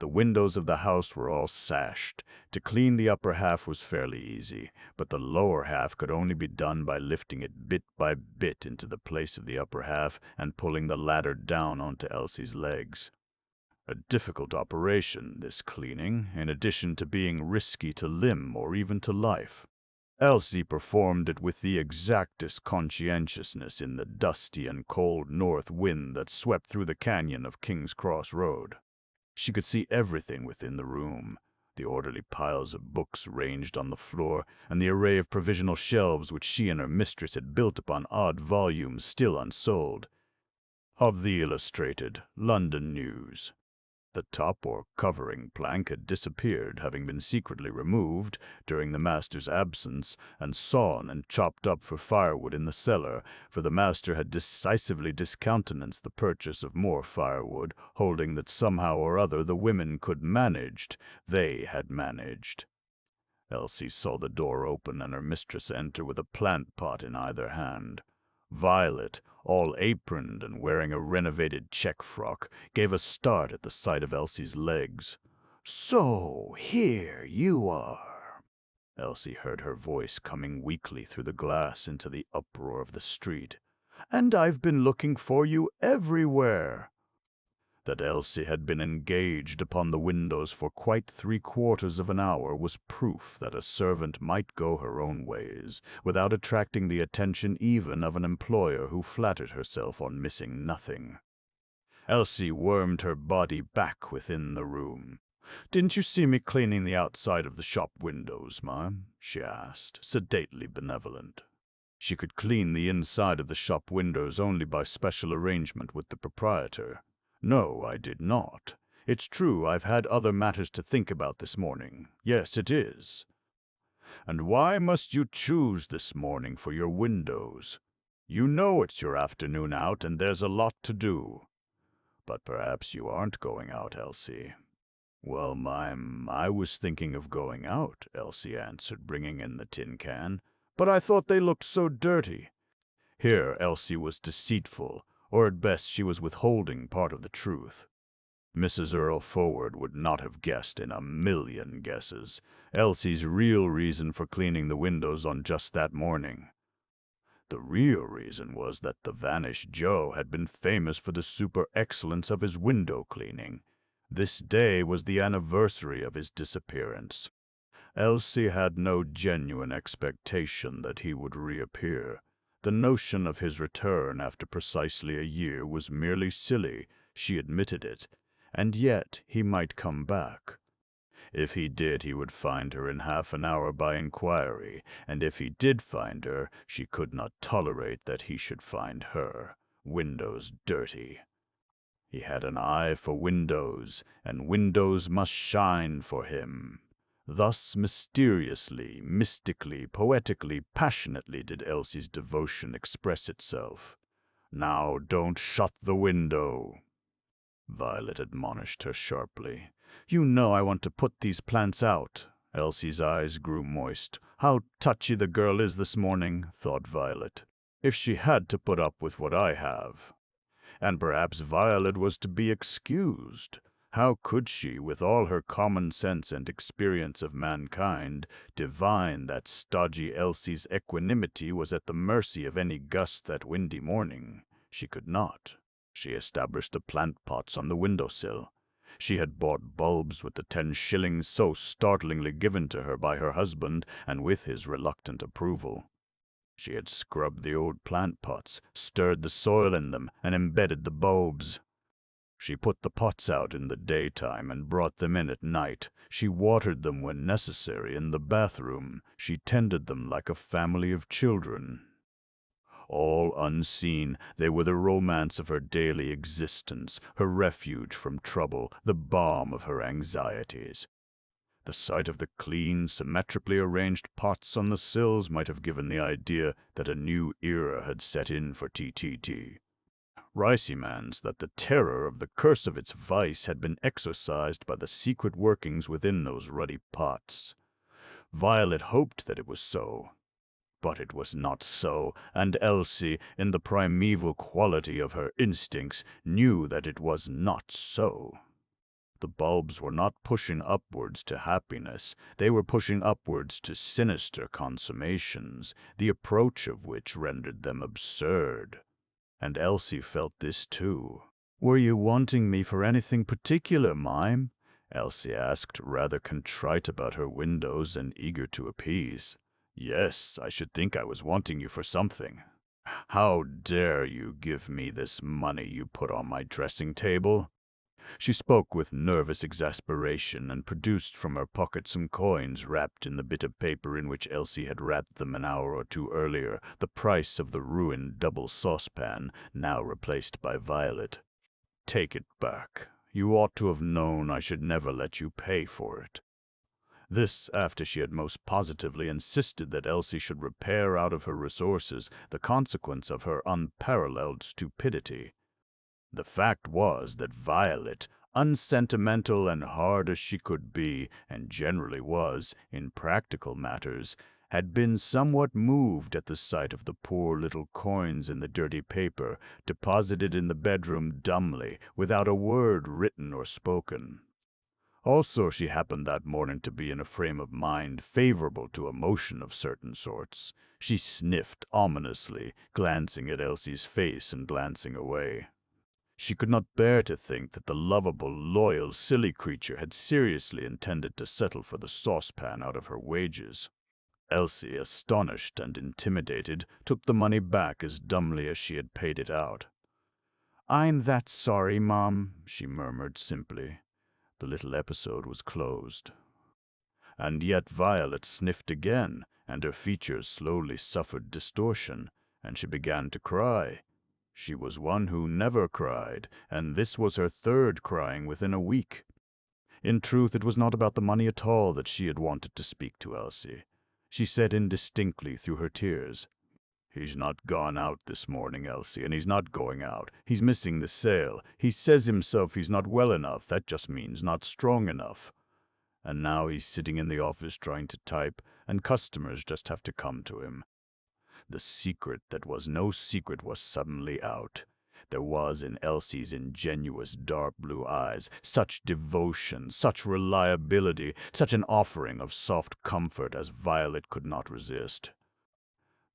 The windows of the house were all sashed. To clean the upper half was fairly easy, but the lower half could only be done by lifting it bit by bit into the place of the upper half and pulling the ladder down onto Elsie's legs. A difficult operation, this cleaning, in addition to being risky to limb or even to life. Elsie performed it with the exactest conscientiousness in the dusty and cold north wind that swept through the canyon of King's Cross Road. She could see everything within the room, the orderly piles of books ranged on the floor, and the array of provisional shelves which she and her mistress had built upon odd volumes still unsold, of the Illustrated London News. The top or covering plank had disappeared, having been secretly removed during the master's absence and sawn and chopped up for firewood in the cellar, for the master had decisively discountenanced the purchase of more firewood, holding that somehow or other the women could managed, they had managed. Elsie saw the door open and her mistress enter with a plant pot in either hand. Violet, all aproned and wearing a renovated check frock, gave a start at the sight of Elsie's legs. "So, here you are." Elsie heard her voice coming weakly through the glass into the uproar of the street. "And I've been looking for you everywhere." That Elsie had been engaged upon the windows for quite 3/4 of an hour was proof that a servant might go her own ways, without attracting the attention even of an employer who flattered herself on missing nothing. Elsie wormed her body back within the room. "Didn't you see me cleaning the outside of the shop windows, ma'am?" she asked, sedately benevolent. She could clean the inside of the shop windows only by special arrangement with the proprietor. "No, I did not. It's true I've had other matters to think about this morning. Yes, it is." "And why must you choose this morning for your windows? You know it's your afternoon out and there's a lot to do." "But perhaps you aren't going out, Elsie." "Well, ma'am, I was thinking of going out," Elsie answered, bringing in the tin can. "But I thought they looked so dirty." Here Elsie was deceitful, or at best she was withholding part of the truth. Mrs. Earlforward would not have guessed in a million guesses Elsie's real reason for cleaning the windows on just that morning. The real reason was that the vanished Joe had been famous for the super-excellence of his window cleaning. This day was the anniversary of his disappearance. Elsie had no genuine expectation that he would reappear. The notion of his return after precisely a year was merely silly, she admitted it, and yet he might come back. If he did, he would find her in half an hour by inquiry, and if he did find her, she could not tolerate that he should find her, windows dirty. He had an eye for windows, and windows must shine for him. Thus mysteriously, mystically, poetically, passionately did Elsie's devotion express itself. "Now don't shut the window," Violet admonished her sharply. "You know I want to put these plants out." Elsie's eyes grew moist. "How touchy the girl is this morning," thought Violet. "If she had to put up with what I have." And perhaps Violet was to be excused. How could she, with all her common sense and experience of mankind, divine that stodgy Elsie's equanimity was at the mercy of any gust that windy morning? She could not. She established the plant pots on the window-sill. She had bought bulbs with the 10 shillings so startlingly given to her by her husband, and with his reluctant approval. She had scrubbed the old plant pots, stirred the soil in them, and embedded the bulbs. She put the pots out in the daytime and brought them in at night. She watered them when necessary in the bathroom. She tended them like a family of children. All unseen, they were the romance of her daily existence, her refuge from trouble, the balm of her anxieties. The sight of the clean, symmetrically arranged pots on the sills might have given the idea that a new era had set in for TTT. Riceyman's that the terror of the curse of its vice had been exorcised by the secret workings within those ruddy pots. Violet hoped that it was so. But it was not so, and Elsie, in the primeval quality of her instincts, knew that it was not so. The bulbs were not pushing upwards to happiness, they were pushing upwards to sinister consummations, the approach of which rendered them absurd. And Elsie felt this too. "Were you wanting me for anything particular, mime?" Elsie asked, rather contrite about her windows and eager to appease. Yes, I should think I was wanting you for something. How dare you give me this money you put on my dressing table? She spoke with nervous exasperation and produced from her pocket some coins wrapped in the bit of paper in which Elsie had wrapped them an hour or two earlier, the price of the ruined double saucepan, now replaced by Violet. Take it back. You ought to have known I should never let you pay for it. This after she had most positively insisted that Elsie should repair out of her resources the consequence of her unparalleled stupidity. The fact was that Violet, unsentimental and hard as she could be, and generally was, in practical matters, had been somewhat moved at the sight of the poor little coins in the dirty paper, deposited in the bedroom dumbly, without a word written or spoken. Also, she happened that morning to be in a frame of mind favorable to emotion of certain sorts. She sniffed ominously, glancing at Elsie's face and glancing away. She could not bear to think that the lovable, loyal, silly creature had seriously intended to settle for the saucepan out of her wages. Elsie, astonished and intimidated, took the money back as dumbly as she had paid it out. "I'm that sorry, Mom," she murmured simply. The little episode was closed. And yet Violet sniffed again, and her features slowly suffered distortion, and she began to cry. She was one who never cried, and this was her third crying within a week. In truth, it was not about the money at all that she had wanted to speak to Elsie. She said indistinctly through her tears, "He's not gone out this morning, Elsie, and he's not going out. He's missing the sale. He says himself he's not well enough. That just means not strong enough. And now he's sitting in the office trying to type, and customers just have to come to him." The secret that was no secret was suddenly out. There was in Elsie's ingenuous dark blue eyes such devotion, such reliability, such an offering of soft comfort as Violet could not resist.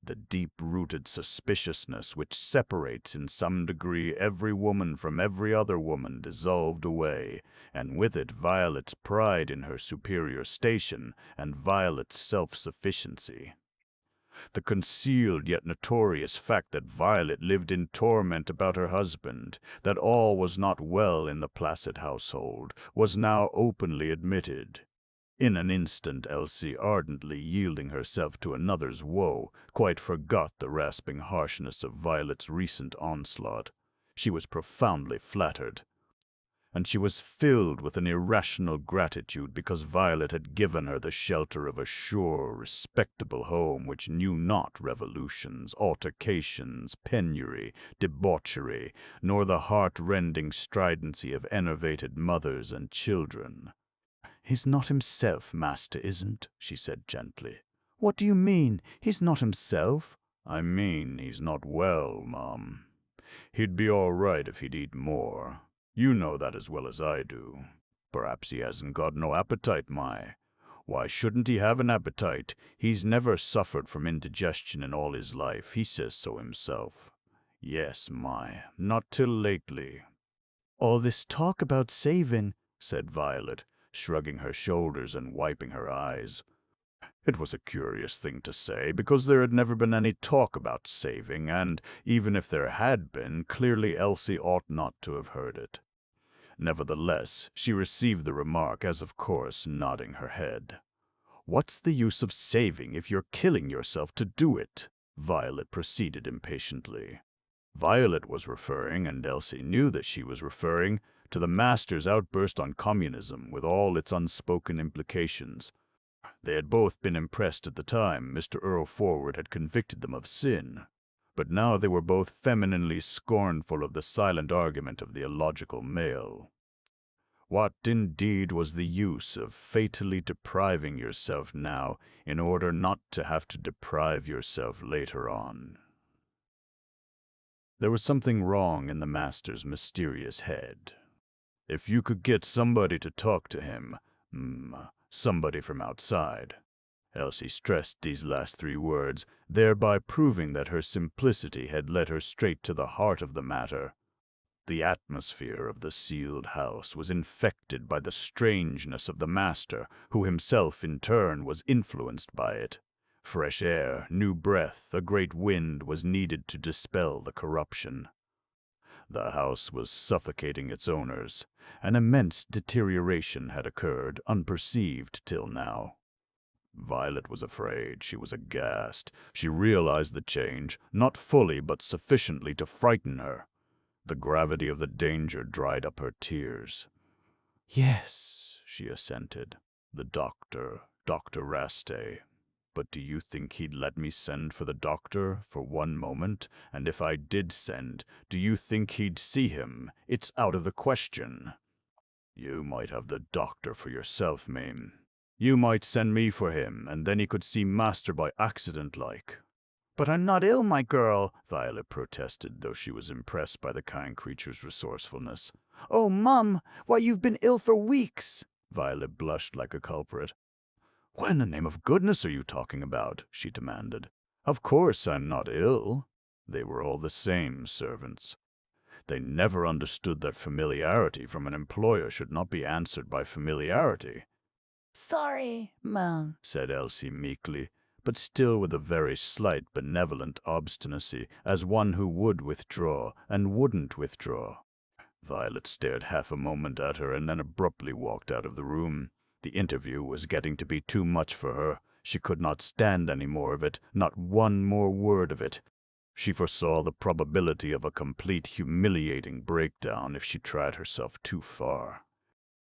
The deep-rooted suspiciousness which separates in some degree every woman from every other woman dissolved away, and with it Violet's pride in her superior station and Violet's self-sufficiency. The concealed yet notorious fact that Violet lived in torment about her husband, that all was not well in the placid household, was now openly admitted. In an instant Elsie, ardently yielding herself to another's woe, quite forgot the rasping harshness of Violet's recent onslaught. She was profoundly flattered, and she was filled with an irrational gratitude because Violet had given her the shelter of a sure, respectable home which knew not revolutions, altercations, penury, debauchery, nor the heart-rending stridency of enervated mothers and children. "He's not himself, Master isn't," she said gently. "What do you mean? He's not himself?" "I mean he's not well, Mom. He'd be all right if he'd eat more. You know that as well as I do. Perhaps he hasn't got no appetite, my. Why shouldn't he have an appetite? He's never suffered from indigestion in all his life. He says so himself." "Yes, my, not till lately." "All this talk about saving," said Violet, shrugging her shoulders and wiping her eyes. It was a curious thing to say, because there had never been any talk about saving, and, even if there had been, clearly Elsie ought not to have heard it. Nevertheless, she received the remark as of course, nodding her head. "What's the use of saving if you're killing yourself to do it?" Violet proceeded impatiently. Violet was referring, and Elsie knew that she was referring, to the master's outburst on communism with all its unspoken implications. They had both been impressed at the time Mr. Earlforward had convicted them of sin, but now they were both femininely scornful of the silent argument of the illogical male. What, indeed, was the use of fatally depriving yourself now in order not to have to deprive yourself later on? There was something wrong in the master's mysterious head. If you could get somebody to talk to him, somebody from outside. Elsie stressed these last three words, thereby proving that her simplicity had led her straight to the heart of the matter. The atmosphere of the sealed house was infected by the strangeness of the master, who himself in turn was influenced by it. Fresh air, new breath, a great wind was needed to dispel the corruption. The house was suffocating its owners. An immense deterioration had occurred, unperceived till now. Violet was afraid. She was aghast. She realized the change, not fully but sufficiently to frighten her. The gravity of the danger dried up her tears. "Yes," she assented. "The doctor, Dr. Raste. But do you think he'd let me send for the doctor for one moment? And if I did send, do you think he'd see him? It's out of the question." "You might have the doctor for yourself, Mame. You might send me for him, and then he could see Master by accident like." "But I'm not ill, my girl," Violet protested, though she was impressed by the kind creature's resourcefulness. "Oh, Mum, why, you've been ill for weeks." Violet blushed like a culprit. "What in the name of goodness are you talking about?" she demanded. "Of course I'm not ill." They were all the same, servants. They never understood that familiarity from an employer should not be answered by familiarity. "Sorry, Mum," said Elsie meekly, but still with a very slight benevolent obstinacy, as one who would withdraw and wouldn't withdraw. Violet stared half a moment at her and then abruptly walked out of the room. The interview was getting to be too much for her. She could not stand any more of it, not one more word of it. She foresaw the probability of a complete humiliating breakdown if she tried herself too far.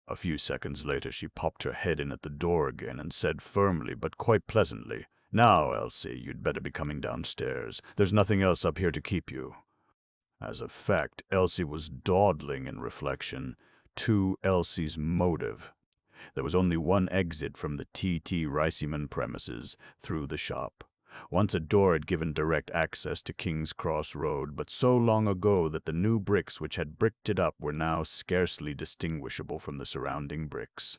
A few seconds later she popped her head in at the door again and said firmly but quite pleasantly, "Now, Elsie, you'd better be coming downstairs. There's nothing else up here to keep you." As a fact, Elsie was dawdling in reflection. To Elsie's motive. There was only one exit from the T.T. Riceyman premises, through the shop. Once a door had given direct access to King's Cross Road, but so long ago that the new bricks which had bricked it up were now scarcely distinguishable from the surrounding bricks.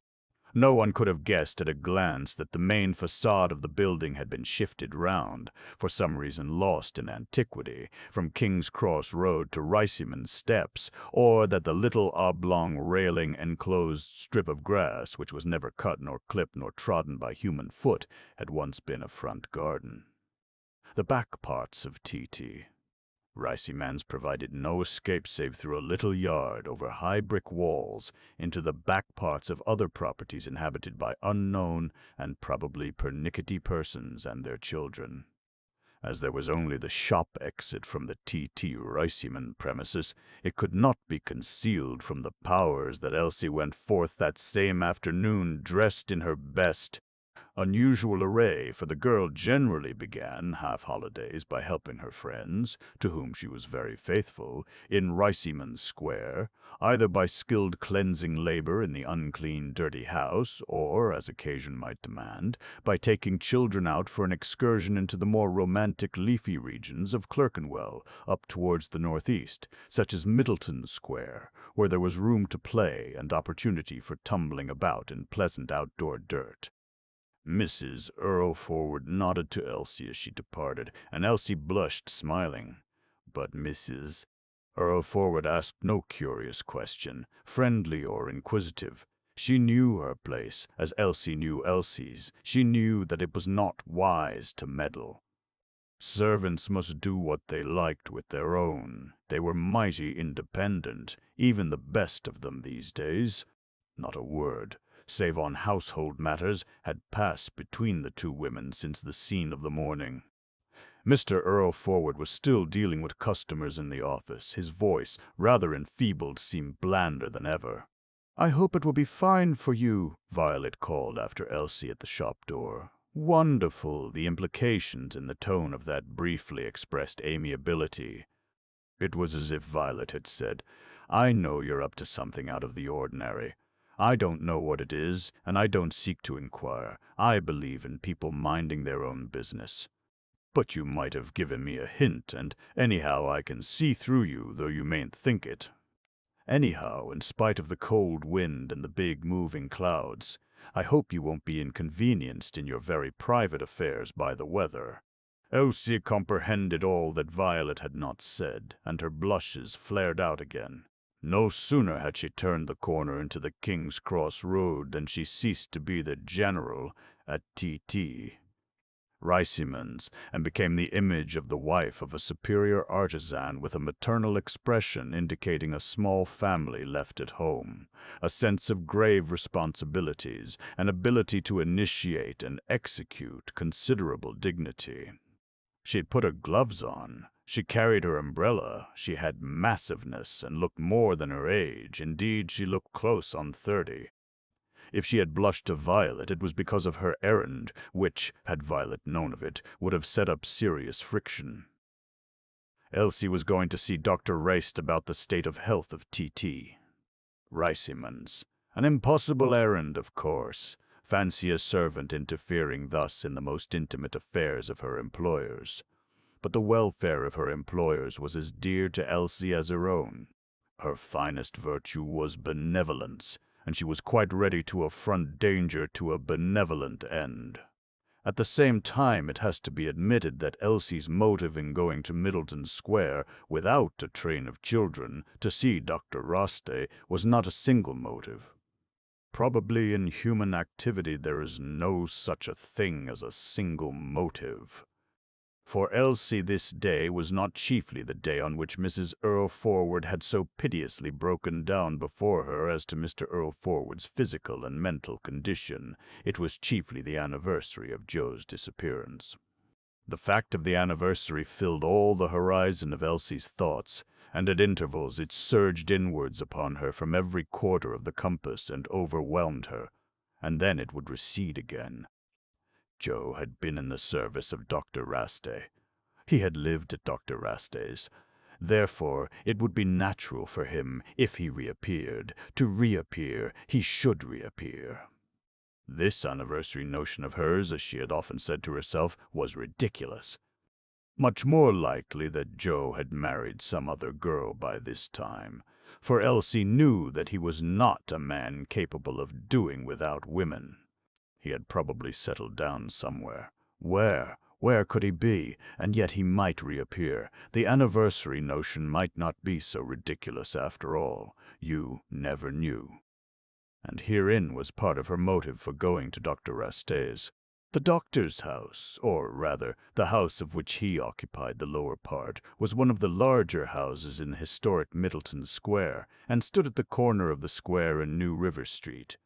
No one could have guessed at a glance that the main facade of the building had been shifted round, for some reason lost in antiquity, from King's Cross Road to Riceyman Steps, or that the little oblong railing enclosed strip of grass, which was never cut nor clipped nor trodden by human foot, had once been a front garden. The back parts of T.T. Riceyman's provided no escape save through a little yard, over high brick walls, into the back parts of other properties inhabited by unknown and probably pernickety persons and their children. As there was only the shop exit from the T.T. Riceyman premises, it could not be concealed from the powers that Elsie went forth that same afternoon dressed in her best. Unusual array, for the girl generally began half-holidays by helping her friends, to whom she was very faithful, in Riceyman Square, either by skilled cleansing labor in the unclean, dirty house, or, as occasion might demand, by taking children out for an excursion into the more romantic leafy regions of Clerkenwell, up towards the northeast, such as Middleton Square, where there was room to play and opportunity for tumbling about in pleasant outdoor dirt. Mrs. Earlforward nodded to Elsie as she departed, and Elsie blushed, smiling. But Mrs. Earlforward asked no curious question, friendly or inquisitive. She knew her place, as Elsie knew Elsie's. She knew that it was not wise to meddle. Servants must do what they liked with their own. They were mighty independent, even the best of them these days. Not a word, save on household matters, had passed between the two women since the scene of the morning. Mr. Earlforward was still dealing with customers in the office. His voice, rather enfeebled, seemed blander than ever. "I hope it will be fine for you," Violet called after Elsie at the shop door. Wonderful, the implications in the tone of that briefly expressed amiability. It was as if Violet had said, "I know you're up to something out of the ordinary. I don't know what it is, and I don't seek to inquire. I believe in people minding their own business. But you might have given me a hint, and anyhow I can see through you, though you mayn't think it. Anyhow, in spite of the cold wind and the big moving clouds, I hope you won't be inconvenienced in your very private affairs by the weather." Elsie comprehended all that Violet had not said, and her blushes flared out again. No sooner had she turned the corner into the King's Cross Road than she ceased to be the general at T.T. Riceyman's, and became the image of the wife of a superior artisan with a maternal expression indicating a small family left at home, a sense of grave responsibilities, an ability to initiate and execute considerable dignity. She had put her gloves on. She carried her umbrella. She had massiveness and looked more than her age. Indeed, she looked close on 30. If she had blushed to Violet, it was because of her errand, which, had Violet known of it, would have set up serious friction. Elsie was going to see Dr. Raced about the state of health of T.T. Riceyman's. An impossible errand, of course. Fancy a servant interfering thus in the most intimate affairs of her employers. But the welfare of her employers was as dear to Elsie as her own. Her finest virtue was benevolence, and she was quite ready to affront danger to a benevolent end. At the same time, it has to be admitted that Elsie's motive in going to Middleton Square without a train of children to see Dr. Roste was not a single motive. Probably in human activity there is no such a thing as a single motive. For Elsie this day was not chiefly the day on which Mrs. Earlforward had so piteously broken down before her as to Mr. Earlforward's physical and mental condition. It was chiefly the anniversary of Joe's disappearance. The fact of the anniversary filled all the horizon of Elsie's thoughts, and at intervals it surged inwards upon her from every quarter of the compass and overwhelmed her, and then it would recede again. Joe had been in the service of Dr. Raste. He had lived at Dr. Raste's. Therefore, it would be natural for him, if he reappeared, to reappear. He should reappear. This anniversary notion of hers, as she had often said to herself, was ridiculous. Much more likely that Joe had married some other girl by this time, for Elsie knew that he was not a man capable of doing without women. He had probably settled down somewhere. Where? Where could he be? And yet he might reappear. The anniversary notion might not be so ridiculous after all. You never knew. And herein was part of her motive for going to Dr. Raste's. The doctor's house, or rather, the house of which he occupied the lower part, was one of the larger houses in historic Middleton Square, and stood at the corner of the square and New River Street.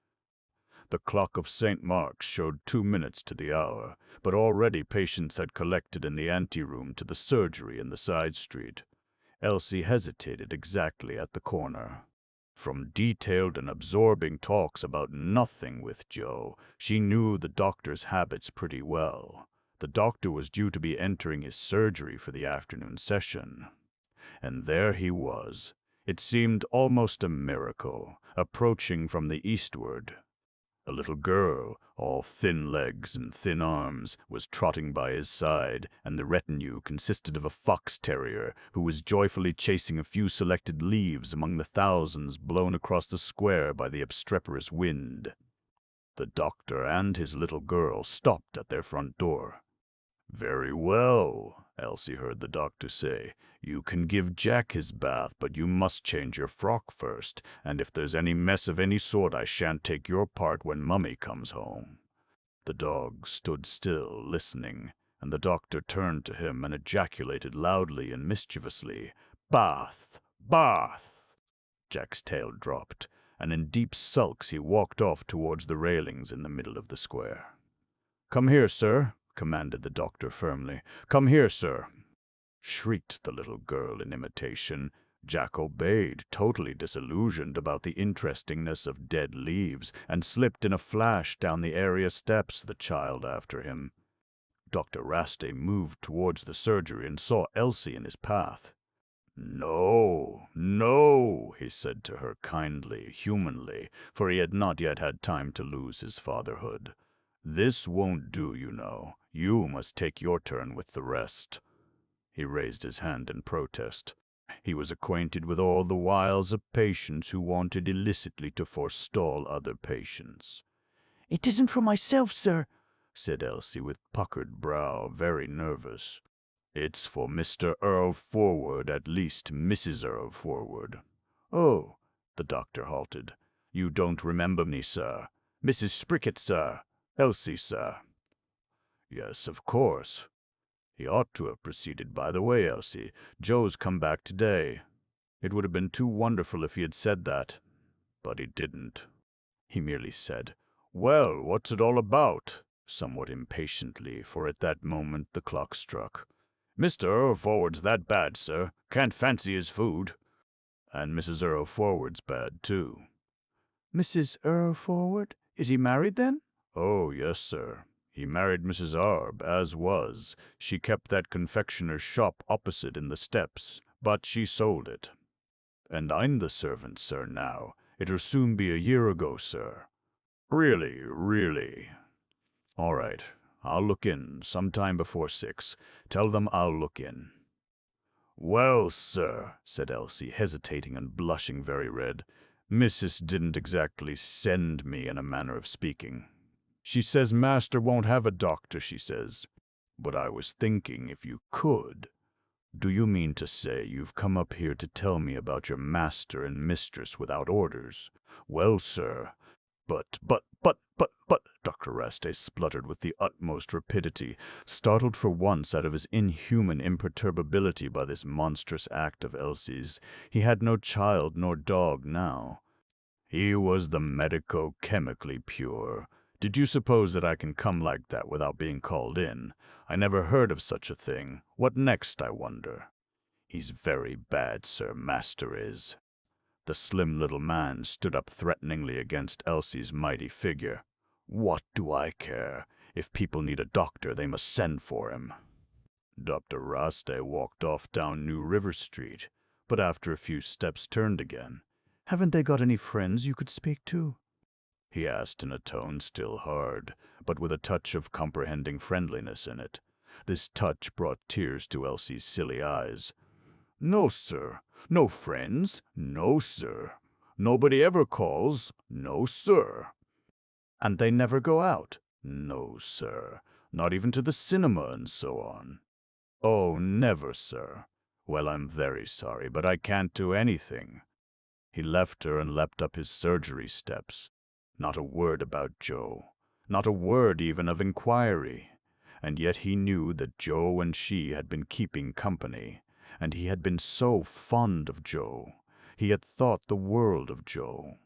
The clock of St. Mark's showed 2 minutes to the hour, but already patients had collected in the anteroom to the surgery in the side street. Elsie hesitated exactly at the corner. From detailed and absorbing talks about nothing with Joe, she knew the doctor's habits pretty well. The doctor was due to be entering his surgery for the afternoon session. And there he was. It seemed almost a miracle, approaching from the eastward. A little girl, all thin legs and thin arms, was trotting by his side, and the retinue consisted of a fox terrier who was joyfully chasing a few selected leaves among the thousands blown across the square by the obstreperous wind. The doctor and his little girl stopped at their front door. "Very well," Elsie heard the doctor say. "You can give Jack his bath, but you must change your frock first, and if there's any mess of any sort I shan't take your part when Mummy comes home." The dog stood still, listening, and the doctor turned to him and ejaculated loudly and mischievously, "Bath! Bath!" Jack's tail dropped, and in deep sulks he walked off towards the railings in the middle of the square. "Come here, sir," commanded the doctor firmly. "Come here, sir," shrieked the little girl in imitation. Jack obeyed, totally disillusioned about the interestingness of dead leaves, and slipped in a flash down the area steps, the child after him. Dr. Raste moved towards the surgery and saw Elsie in his path. "No, no," he said to her kindly, humanly, for he had not yet had time to lose his fatherhood. "This won't do, you know. You must take your turn with the rest." He raised his hand in protest. He was acquainted with all the wiles of patients who wanted illicitly to forestall other patients. "It isn't for myself, sir," said Elsie with puckered brow, very nervous. "It's for Mr. Earlforward, at least Mrs. Earlforward." "Oh," the doctor halted. "You don't remember me, sir. Mrs. Sprickett, sir. Elsie, sir." Yes, of course. He ought to have proceeded. By the way, Elsie, Joe's come back today. It would have been too wonderful if he had said that, but he didn't. He merely said, "Well, what's it all about?" somewhat impatiently, for at that moment the clock struck. "Mr. Earlforward's that bad, sir. Can't fancy his food." "And Mrs. Earlforward's bad, too." Mrs. Earlforward? Is he married, then? "Oh, yes, sir. He married Mrs. Arb, as was. She kept that confectioner's shop opposite in the steps, but she sold it. And I'm the servant, sir, now. It'll soon be a year ago, sir." "Really, really." "All right. I'll look in sometime before 6. Tell them I'll look in." "Well, sir," said Elsie, hesitating and blushing very red, "Missus didn't exactly send me, in a manner of speaking. She says master won't have a doctor, she says. But I was thinking if you could." "Do you mean to say you've come up here to tell me about your master and mistress without orders?" "Well, sir, but, Dr. Raste spluttered with the utmost rapidity, startled for once out of his inhuman imperturbability by this monstrous act of Elsie's. He had no child nor dog now. He was the medico-chemically pure. Did you suppose that I can come like that without being called in? I never heard of such a thing. What next, I wonder? He's very bad, sir, master is." The slim little man stood up threateningly against Elsie's mighty figure. "What do I care? If people need a doctor, they must send for him." Dr. Raste walked off down New River Street, but after a few steps turned again. Haven't they got any friends you could speak to? He asked in a tone still hard, but with a touch of comprehending friendliness in it. This touch brought tears to Elsie's silly eyes. "No, sir. No friends. No, sir. Nobody ever calls. No, sir." "And they never go out?" "No, sir. Not even to the cinema and so on." "Oh, never, sir." "Well, I'm very sorry, but I can't do anything." He left her and leapt up his surgery steps. Not a word about Joe. Not a word even of inquiry. And yet he knew that Joe and she had been keeping company. And he had been so fond of Joe. He had thought the world of Joe.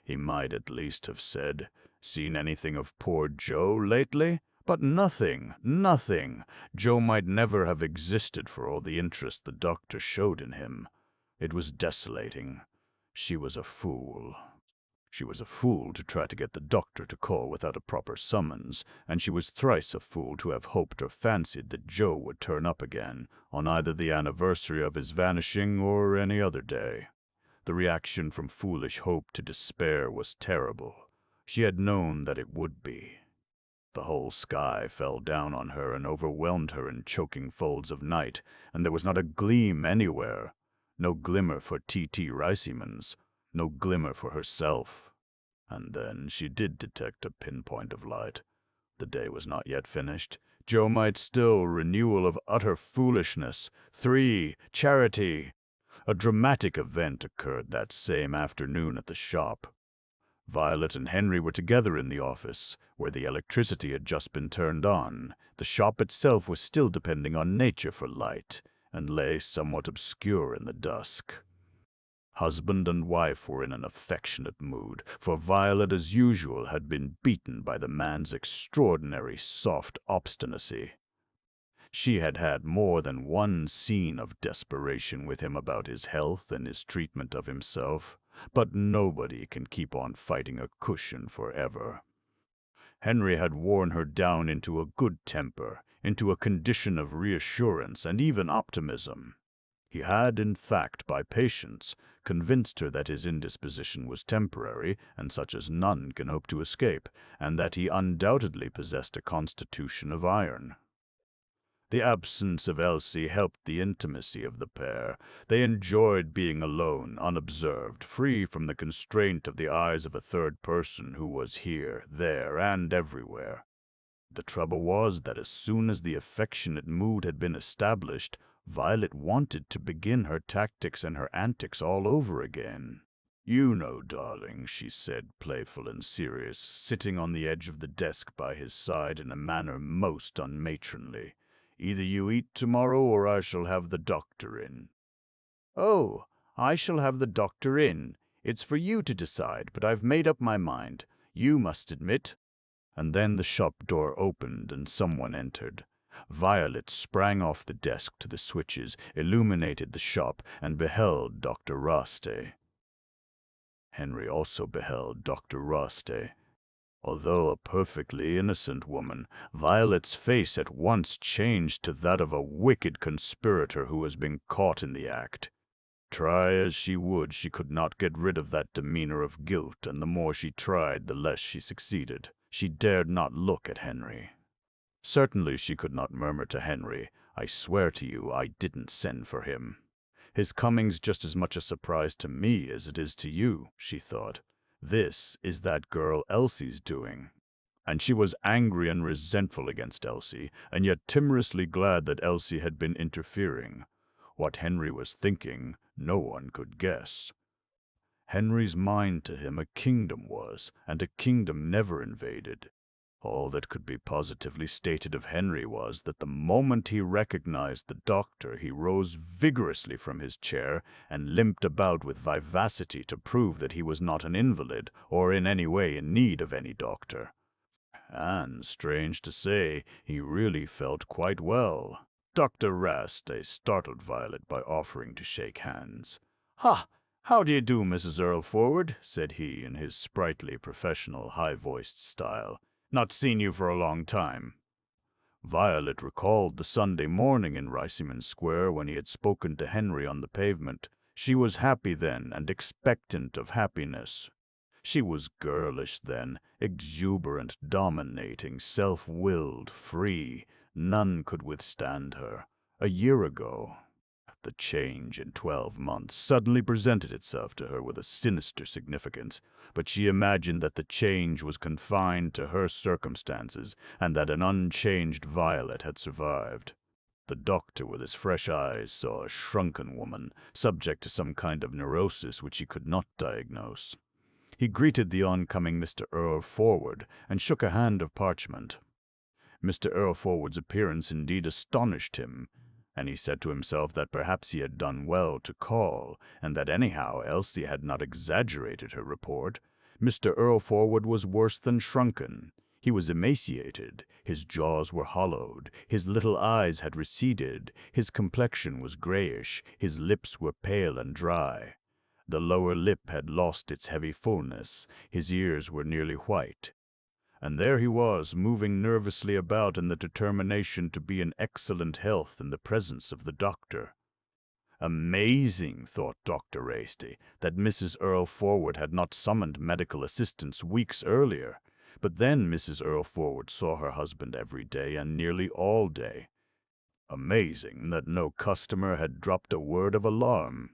He might at least have said, "Seen anything of poor Joe lately?" But nothing, nothing. Joe might never have existed for all the interest the doctor showed in him. It was desolating. She was a fool. She was a fool to try to get the doctor to call without a proper summons, and she was thrice a fool to have hoped or fancied that Joe would turn up again, on either the anniversary of his vanishing or any other day. The reaction from foolish hope to despair was terrible. She had known that it would be. The whole sky fell down on her and overwhelmed her in choking folds of night, and there was not a gleam anywhere. No glimmer for T.T. Riceyman's, no glimmer for herself. And then she did detect a pinpoint of light. The day was not yet finished. Joe might still renewal of utter foolishness. 3. Charity. A dramatic event occurred that same afternoon at the shop. Violet and Henry were together in the office, where the electricity had just been turned on. The shop itself was still depending on nature for light, and lay somewhat obscure in the dusk. Husband and wife were in an affectionate mood, for Violet, as usual, had been beaten by the man's extraordinary soft obstinacy. She had had more than one scene of desperation with him about his health and his treatment of himself, but nobody can keep on fighting a cushion forever. Henry had worn her down into a good temper, into a condition of reassurance and even optimism. He had, in fact, by patience, convinced her that his indisposition was temporary, and such as none can hope to escape, and that he undoubtedly possessed a constitution of iron. The absence of Elsie helped the intimacy of the pair. They enjoyed being alone, unobserved, free from the constraint of the eyes of a third person who was here, there, and everywhere. The trouble was that as soon as the affectionate mood had been established, Violet wanted to begin her tactics and her antics all over again. "You know, darling," she said, playful and serious, sitting on the edge of the desk by his side in a manner most unmatronly. "Either you eat tomorrow or I shall have the doctor in." "Oh, I shall have the doctor in. It's for you to decide, but I've made up my mind. You must admit." And then the shop door opened and someone entered. Violet sprang off the desk to the switches, illuminated the shop, and beheld Dr. Roste. Henry also beheld Dr. Roste. Although a perfectly innocent woman, Violet's face at once changed to that of a wicked conspirator who has been caught in the act. Try as she would, she could not get rid of that demeanor of guilt, and the more she tried, the less she succeeded. She dared not look at Henry. Certainly she could not murmur to Henry, "I swear to you I didn't send for him. His coming's just as much a surprise to me as it is to you," she thought. "This is that girl Elsie's doing." And she was angry and resentful against Elsie, and yet timorously glad that Elsie had been interfering. What Henry was thinking, no one could guess. Henry's mind to him a kingdom was, and a kingdom never invaded. All that could be positively stated of Henry was that the moment he recognized the doctor, he rose vigorously from his chair and limped about with vivacity to prove that he was not an invalid or in any way in need of any doctor. And, strange to say, he really felt quite well. Dr. Raste startled Violet by offering to shake hands. "Ha! How do you do, Mrs. Earlforward?" said he in his sprightly, professional, high-voiced style. "Not seen you for a long time." Violet recalled the Sunday morning in Riceyman Square when he had spoken to Henry on the pavement. She was happy then and expectant of happiness. She was girlish then, exuberant, dominating, self-willed, free. None could withstand her. A year ago, the change in 12 months suddenly presented itself to her with a sinister significance, but she imagined that the change was confined to her circumstances and that an unchanged Violet had survived. The doctor with his fresh eyes saw a shrunken woman, subject to some kind of neurosis which he could not diagnose. He greeted the oncoming Mr. Earlforward and shook a hand of parchment. Mr. Earlforward's appearance indeed astonished him, and he said to himself that perhaps he had done well to call, and that anyhow Elsie had not exaggerated her report. Mr. Earlforward was worse than shrunken. He was emaciated, his jaws were hollowed, his little eyes had receded, his complexion was grayish, his lips were pale and dry. The lower lip had lost its heavy fullness, his ears were nearly white. And there he was, moving nervously about in the determination to be in excellent health in the presence of the doctor. Amazing, thought Dr. Raste, that Mrs. Earlforward had not summoned medical assistance weeks earlier. But then Mrs. Earlforward saw her husband every day and nearly all day. Amazing that no customer had dropped a word of alarm.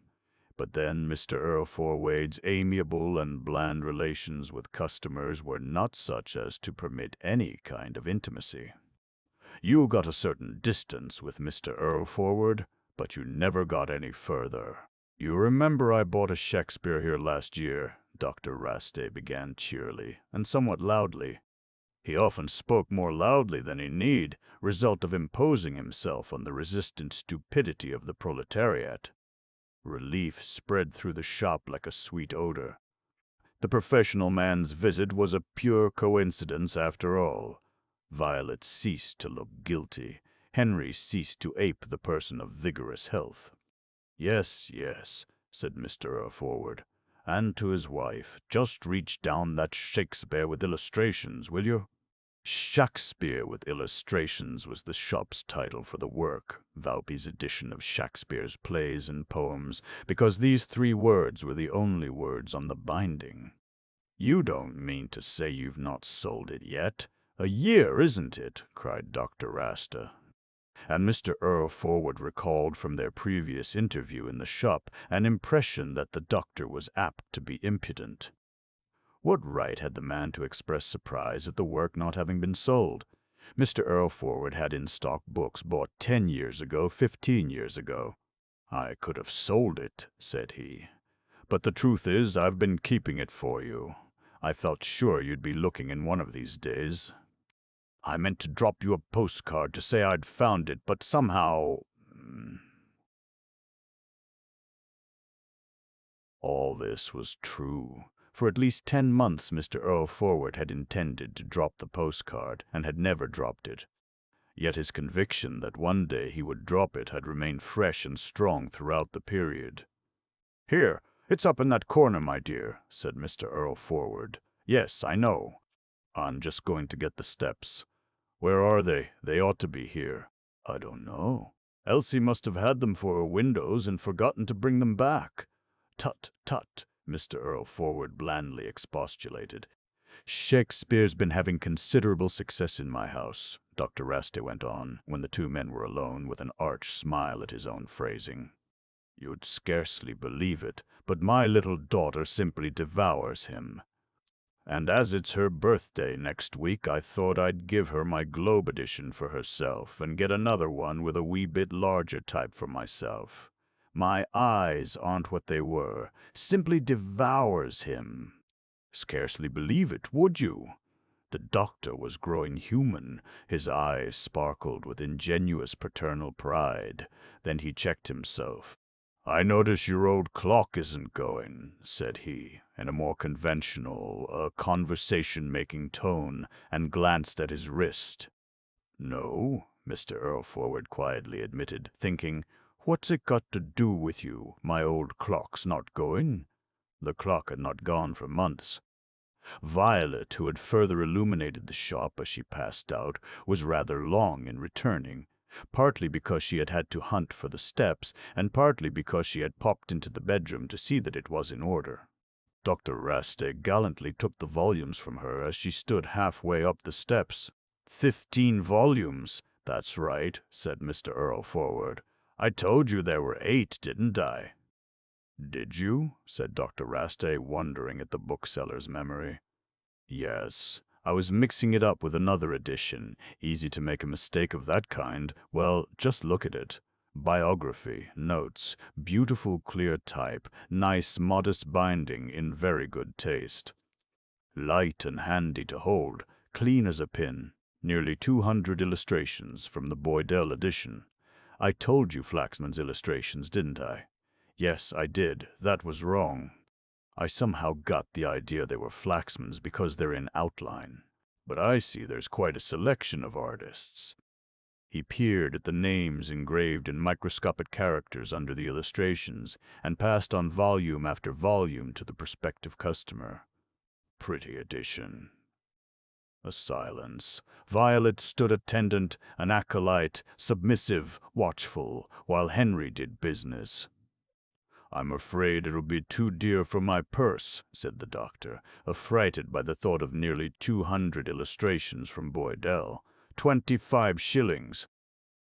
But then Mr. Earlforward's amiable and bland relations with customers were not such as to permit any kind of intimacy. You got a certain distance with Mr. Earlforward, but you never got any further. "You remember I bought a Shakespeare here last year," Dr. Raste began cheerily, and somewhat loudly. He often spoke more loudly than he need, result of imposing himself on the resistant stupidity of the proletariat. Relief spread through the shop like a sweet odor. The professional man's visit was a pure coincidence after all. Violet ceased to look guilty. Henry ceased to ape the person of vigorous health. "Yes, yes," said Mr. Earlforward, and to his wife, "just reach down that Shakespeare with illustrations, will you?" Shakespeare with Illustrations was the shop's title for the work, Valpy's edition of Shakespeare's plays and poems, because these 3 words were the only words on the binding. "You don't mean to say you've not sold it yet? A year, isn't it?" cried Dr. Raste. And Mr. Earlforward recalled from their previous interview in the shop an impression that the doctor was apt to be impudent. What right had the man to express surprise at the work not having been sold? Mr. Earlforward had in stock books bought 10 years ago, 15 years ago. "I could have sold it," said he. But the truth is, I've been keeping it for you. I felt sure you'd be looking in one of these days. I meant to drop you a postcard to say I'd found it, but somehow... All this was true. For at least 10 months Mr. Earlforward had intended to drop the postcard, and had never dropped it. Yet his conviction that one day he would drop it had remained fresh and strong throughout the period. "Here, it's up in that corner, my dear," said Mr. Earlforward. "Yes, I know. I'm just going to get the steps. Where are they? They ought to be here." "I don't know. Elsie must have had them for her windows and forgotten to bring them back." "Tut, tut," Mr. Earlforward blandly expostulated. "Shakespeare's been having considerable success in my house," Dr. Rasta went on, when the two men were alone, with an arch smile at his own phrasing. "You'd scarcely believe it, but my little daughter simply devours him. And as it's her birthday next week, I thought I'd give her my Globe edition for herself and get another one with a wee bit larger type for myself. My eyes aren't what they were. Simply devours him. Scarcely believe it, would you?" The doctor was growing human. His eyes sparkled with ingenuous paternal pride. Then he checked himself. "I notice your old clock isn't going," said he, in a more conventional, conversation-making tone, and glanced at his wrist. "No," Mr. Earlforward quietly admitted, thinking, "What's it got to do with you? My old clock's not going." The clock had not gone for months. Violet, who had further illuminated the shop as she passed out, was rather long in returning, partly because she had had to hunt for the steps, and partly because she had popped into the bedroom to see that it was in order. Dr. Rasta gallantly took the volumes from her as she stood halfway up the steps. 15 volumes. "That's right," said Mr. Earlforward. "I told you there were 8, didn't I?" "Did you?" said Dr. Rasta, wondering at the bookseller's memory. "Yes. I was mixing it up with another edition. Easy to make a mistake of that kind. Well, just look at it. Biography, notes, beautiful clear type, nice modest binding in very good taste. Light and handy to hold, clean as a pin. Nearly 200 illustrations from the Boydell edition. I told you Flaxman's illustrations, didn't I? Yes, I did. That was wrong. I somehow got the idea they were Flaxman's because they're in outline. But I see there's quite a selection of artists." He peered at the names engraved in microscopic characters under the illustrations, and passed on volume after volume to the prospective customer. "Pretty edition." A silence. Violet stood attendant, an acolyte, submissive, watchful, while Henry did business. "I'm afraid it'll be too dear for my purse," said the doctor, affrighted by the thought of nearly 200 illustrations from Boydell. 25 shillings.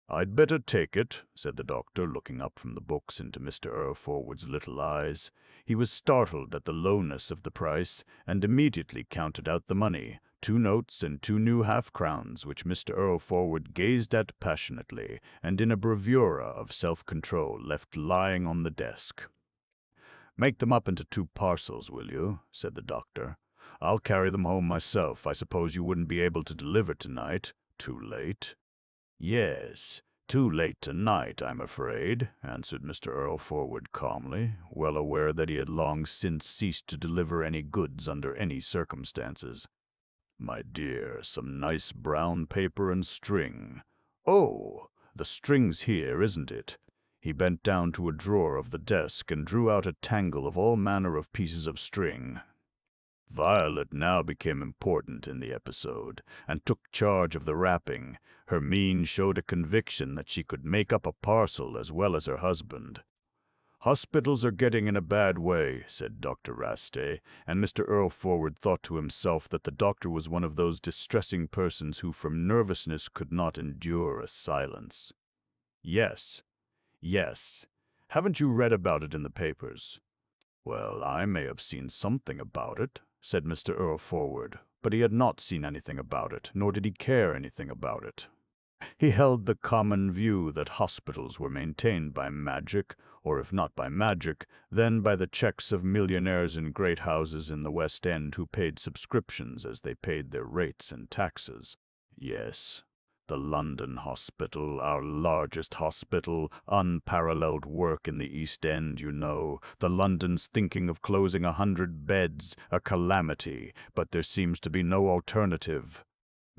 "I'd better take it," said the doctor, looking up from the books into Mr. Earlforward's little eyes. He was startled at the lowness of the price, and immediately counted out the money, 2 notes and 2 new half-crowns, which Mr. Earlforward gazed at passionately, and in a bravura of self-control left lying on the desk. "Make them up into 2 parcels, will you?" said the doctor. "I'll carry them home myself. I suppose you wouldn't be able to deliver tonight? Too late?" "Yes, too late tonight, I'm afraid," answered Mr. Earlforward calmly, well aware that he had long since ceased to deliver any goods under any circumstances. "My dear, some nice brown paper and string. Oh, the string's here, isn't it?" He bent down to a drawer of the desk and drew out a tangle of all manner of pieces of string. Violet now became important in the episode, and took charge of the wrapping. Her mien showed a conviction that she could make up a parcel as well as her husband. "Hospitals are getting in a bad way," said Dr. Rasta, and Mr. Earlforward thought to himself that the doctor was one of those distressing persons who from nervousness could not endure a silence. "Yes. Yes. Haven't you read about it in the papers?" "Well, I may have seen something about it," said Mr. Earlforward, but he had not seen anything about it, nor did he care anything about it. He held the common view that hospitals were maintained by magic, or if not by magic, then by the checks of millionaires in great houses in the West End who paid subscriptions as they paid their rates and taxes. Yes, the London Hospital, our largest hospital, unparalleled work in the East End, you know. The London's thinking of closing 100 beds, a calamity, but there seems to be no alternative.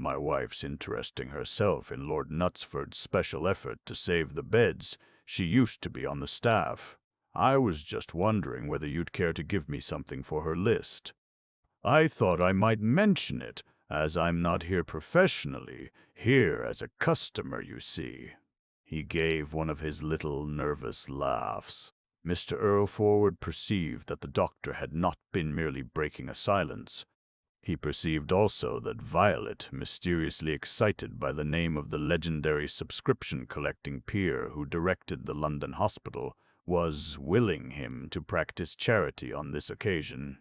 My wife's interesting herself in Lord Knutsford's special effort to save the beds. She used to be on the staff. I was just wondering whether you'd care to give me something for her list. I thought I might mention it, as I'm not here professionally, here as a customer, you see." He gave one of his little nervous laughs. Mr. Earlforward perceived that the doctor had not been merely breaking a silence. He perceived also that Violet, mysteriously excited by the name of the legendary subscription-collecting peer who directed the London hospital, was willing him to practice charity on this occasion.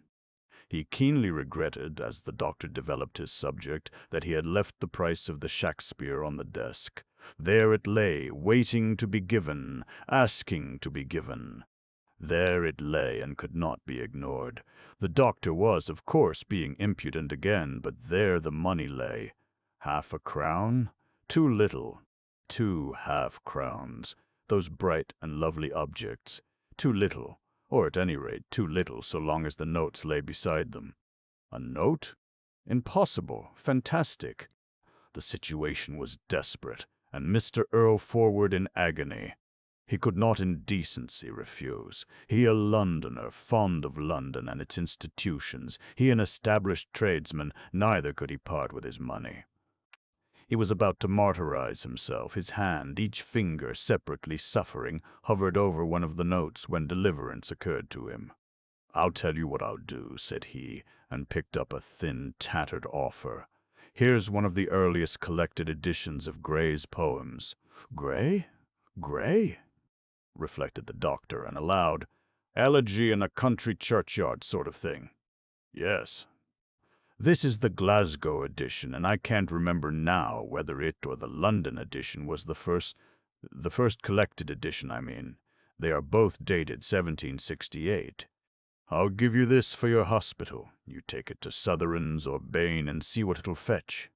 He keenly regretted, as the doctor developed his subject, that he had left the price of the Shakespeare on the desk. There it lay, waiting to be given, asking to be given. There it lay and could not be ignored. The doctor was, of course, being impudent again, but there the money lay. 1/2 crown? Too little. 2 half-crowns. Those bright and lovely objects. Too little, or at any rate too little so long as the notes lay beside them. A note? Impossible, fantastic. The situation was desperate, and Mr. Earlforward in agony. He could not in decency refuse. He a Londoner, fond of London and its institutions. He an established tradesman, neither could he part with his money. He was about to martyrize himself. His hand, each finger separately suffering, hovered over one of the notes when deliverance occurred to him. "I'll tell you what I'll do," said he, and picked up a thin, tattered offer. "Here's one of the earliest collected editions of Gray's poems." "Gray? Gray?" reflected the doctor, and aloud, "Elegy in a country churchyard sort of thing." "Yes. This is the Glasgow edition, and I can't remember now whether it or the London edition was the first collected edition, I mean. They are both dated 1768. I'll give you this for your hospital. You take it to Sutherland's or Bain and see what it'll fetch."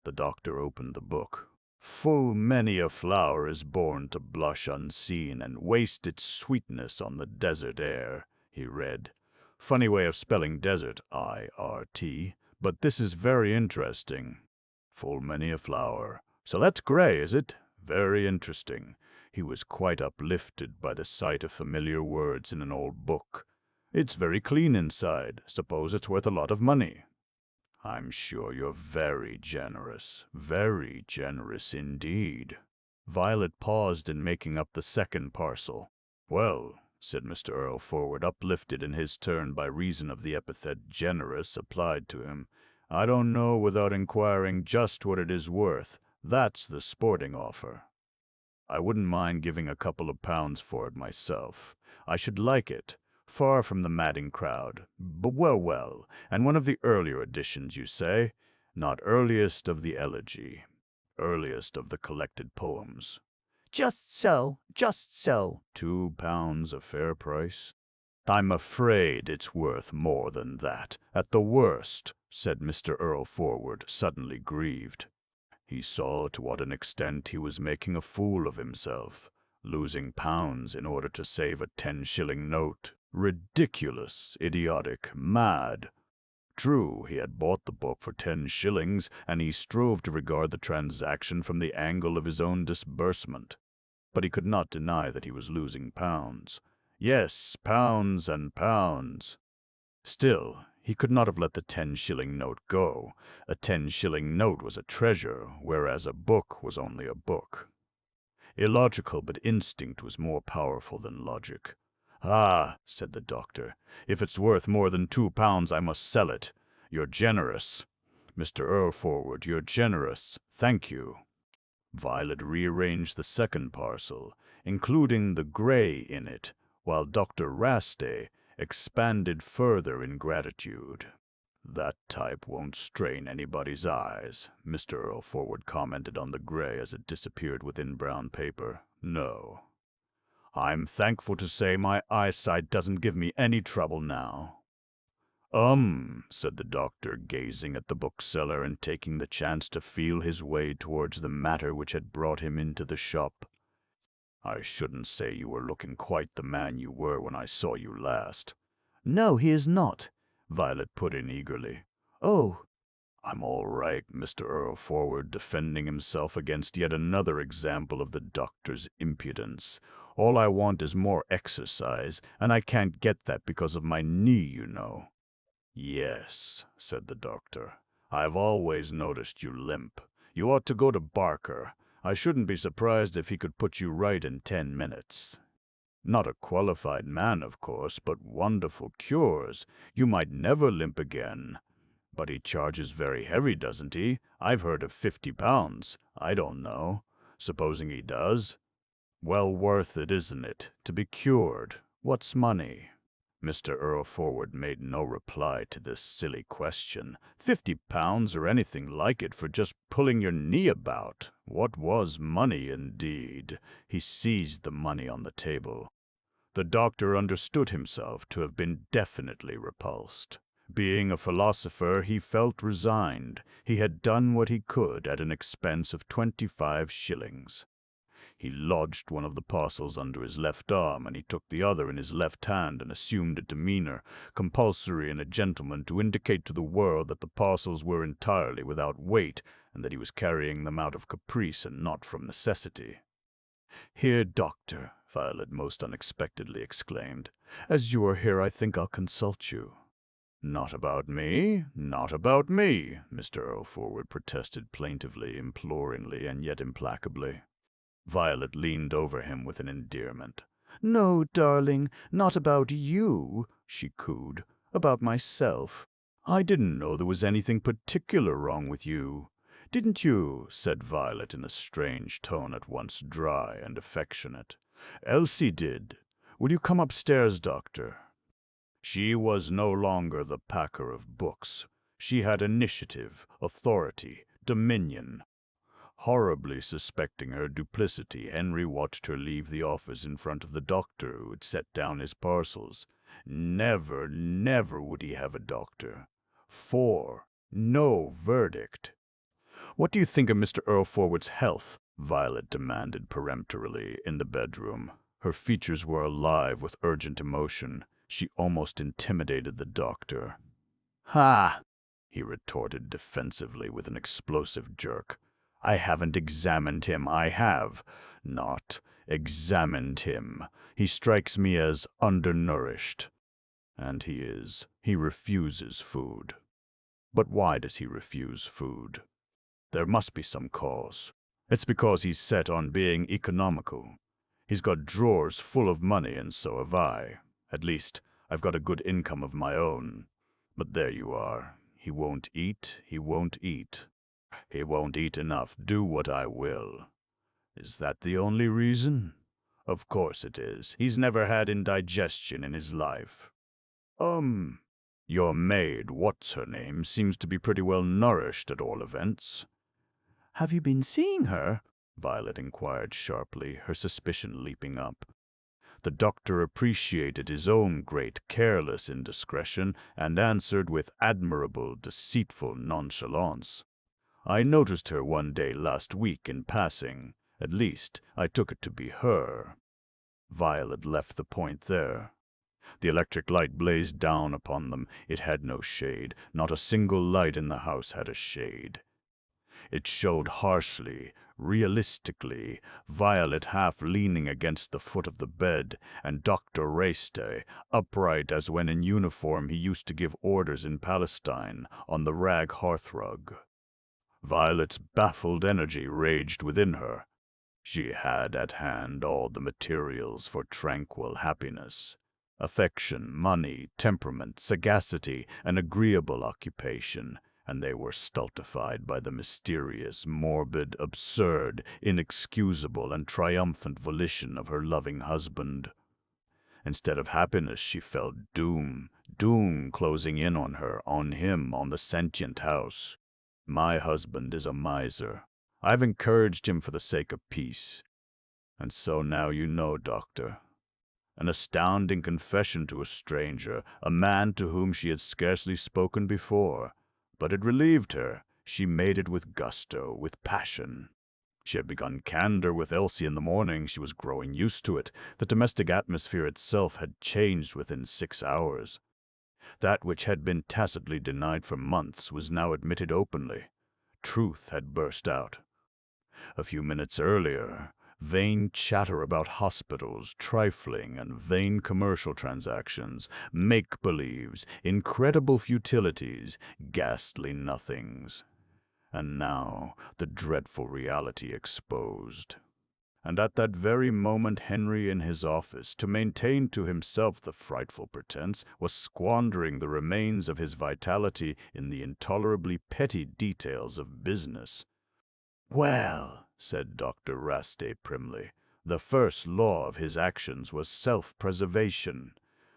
The doctor opened the book. "Full many a flower is born to blush unseen and waste its sweetness on the desert air," he read. Funny way of spelling desert, I-R-T, but this is very interesting. Full many a flower. So that's Gray, is it? Very interesting. He was quite uplifted by the sight of familiar words in an old book. "It's very clean inside. Suppose it's worth a lot of money." "I'm sure you're very generous indeed." Violet paused in making up the second parcel. "Well," said Mr. Earlforward, uplifted in his turn by reason of the epithet generous applied to him, "I don't know without inquiring just what it is worth. That's the sporting offer. I wouldn't mind giving a couple of pounds for it myself. I should like it. Far from the madding crowd. But well, and one of the earlier editions, you say? Not earliest of the elegy. Earliest of the collected poems." Just so. 2 pounds a fair price?" "I'm afraid it's worth more than that, at the worst," said Mr. Earlforward, suddenly grieved. He saw to what an extent he was making a fool of himself, losing pounds in order to save a 10-shilling note. Ridiculous, idiotic, mad. True, he had bought the book for 10 shillings, and he strove to regard the transaction from the angle of his own disbursement. But he could not deny that he was losing pounds. Yes, pounds and pounds. Still, he could not have let the 10-shilling note go. A 10-shilling note was a treasure, whereas a book was only a book. Illogical, but instinct was more powerful than logic. "Ah," said the doctor, "if it's worth more than 2 pounds, I must sell it. You're generous. Mr. Earlforward, you're generous. Thank you." Violet rearranged the second parcel, including the Gray in it, while Dr. Rastay expanded further in gratitude. That type won't strain anybody's eyes, Mr. Earlforward commented on the gray as it disappeared within brown paper. No. I'm thankful to say my eyesight doesn't give me any trouble now. Said the doctor, gazing at the bookseller and taking the chance to feel his way towards the matter which had brought him into the shop. I shouldn't say you were looking quite the man you were when I saw you last. No, he is not, Violet put in eagerly. Oh, I'm all right, Mr. Earlforward, defending himself against yet another example of the doctor's impudence. All I want is more exercise, and I can't get that because of my knee, you know. Yes, said the doctor. I've always noticed you limp. You ought to go to Barker. I shouldn't be surprised if he could put you right in 10 minutes. Not a qualified man, of course, but wonderful cures. You might never limp again. But he charges very heavy, doesn't he? I've heard of £50. I don't know. Supposing he does? Well worth it, isn't it, to be cured? What's money? Mr. Earlforward made no reply to this silly question. £50 or anything like it for just pulling your knee about. What was money, indeed? He seized the money on the table. The doctor understood himself to have been definitely repulsed. Being a philosopher, he felt resigned. He had done what he could at an expense of 25 shillings. He lodged one of the parcels under his left arm, and he took the other in his left hand and assumed a demeanor, compulsory in a gentleman, to indicate to the world that the parcels were entirely without weight, and that he was carrying them out of caprice and not from necessity. "Here, doctor," Violet most unexpectedly exclaimed. "As you are here, I think I'll consult you." "Not about me, not about me," Mr. Earlforward protested plaintively, imploringly, and yet implacably. Violet leaned over him with an endearment. "No, darling, not about you," she cooed. "About myself." "I didn't know there was anything particular wrong with you. Didn't you?" said Violet in a strange tone, at once dry and affectionate. "Elsie did. Will you come upstairs, doctor?" She was no longer the packer of books. She had initiative, authority, dominion. Horribly suspecting her duplicity, Henry watched her leave the office in front of the doctor who had set down his parcels. Never, never would he have a doctor. No verdict. "What do you think of Mr. Earlforward's health?" Violet demanded peremptorily in the bedroom. Her features were alive with urgent emotion. She almost intimidated the doctor. "Ha!" he retorted defensively with an explosive jerk. "I haven't examined him. I have not examined him. He strikes me as undernourished. And he is. He refuses food. But why does he refuse food? There must be some cause. It's because he's set on being economical. He's got drawers full of money, and so have I. At least, I've got a good income of my own. But there you are. He won't eat, he won't eat. He won't eat enough, do what I will. Is that the only reason? Of course it is. He's never had indigestion in his life. Your maid, what's her name, seems to be pretty well nourished at all events." "Have you been seeing her?" Violet inquired sharply, her suspicion leaping up. The doctor appreciated his own great careless indiscretion and answered with admirable, deceitful nonchalance. "I noticed her one day last week in passing. At least, I took it to be her." Violet left the point there. The electric light blazed down upon them. It had no shade. Not a single light in the house had a shade. It showed harshly, realistically, Violet half leaning against the foot of the bed, and Dr. Racey, upright as when in uniform he used to give orders in Palestine, on the rag hearthrug. Violet's baffled energy raged within her. She had at hand all the materials for tranquil happiness. Affection, money, temperament, sagacity, an agreeable occupation, and they were stultified by the mysterious, morbid, absurd, inexcusable, and triumphant volition of her loving husband. Instead of happiness, she felt doom, doom closing in on her, on him, on the sentient house. My husband is a miser. I've encouraged him for the sake of peace. And so now you know, Doctor. An astounding confession to a stranger, a man to whom she had scarcely spoken before. But it relieved her. She made it with gusto, with passion. She had begun candor with Elsie in the morning. She was growing used to it. The domestic atmosphere itself had changed within 6 hours. That which had been tacitly denied for months was now admitted openly. Truth had burst out. A few minutes earlier, vain chatter about hospitals, trifling and vain commercial transactions, make-believes, incredible futilities, ghastly nothings. And now the dreadful reality exposed. And at that very moment Henry in his office, to maintain to himself the frightful pretense, was squandering the remains of his vitality in the intolerably petty details of business. "Well," said Dr. Rastay primly, "the first law of his actions was self-preservation.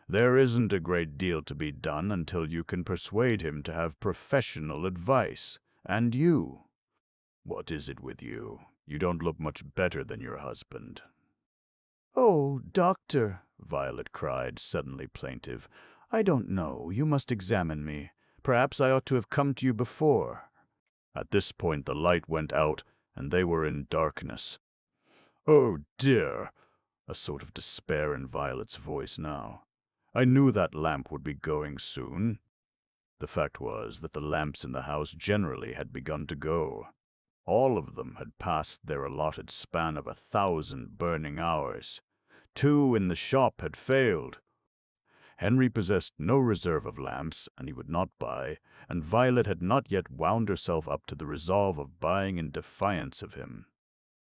There isn't a great deal to be done until you can persuade him to have professional advice. And you? What is it with you? You don't look much better than your husband." "Oh, doctor," Violet cried, suddenly plaintive. "I don't know. You must examine me. Perhaps I ought to have come to you before." At this point the light went out, and they were in darkness. "Oh, dear!" A sort of despair in Violet's voice now. "I knew that lamp would be going soon." The fact was that the lamps in the house generally had begun to go. All of them had passed their allotted span of 1,000 burning hours. 2 in the shop had failed. Henry possessed no reserve of lamps, and he would not buy, and Violet had not yet wound herself up to the resolve of buying in defiance of him.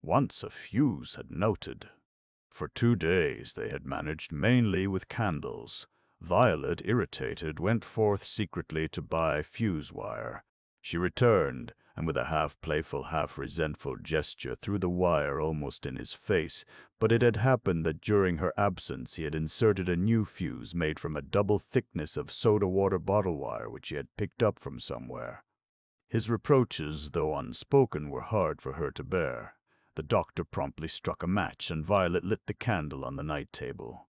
Once a fuse had noted. For 2 days they had managed mainly with candles. Violet, irritated, went forth secretly to buy fuse wire. She returned, and with a half-playful, half-resentful gesture threw the wire almost in his face, but it had happened that during her absence he had inserted a new fuse made from a double thickness of soda-water bottle wire which he had picked up from somewhere. His reproaches, though unspoken, were hard for her to bear. The doctor promptly struck a match, and Violet lit the candle on the night table.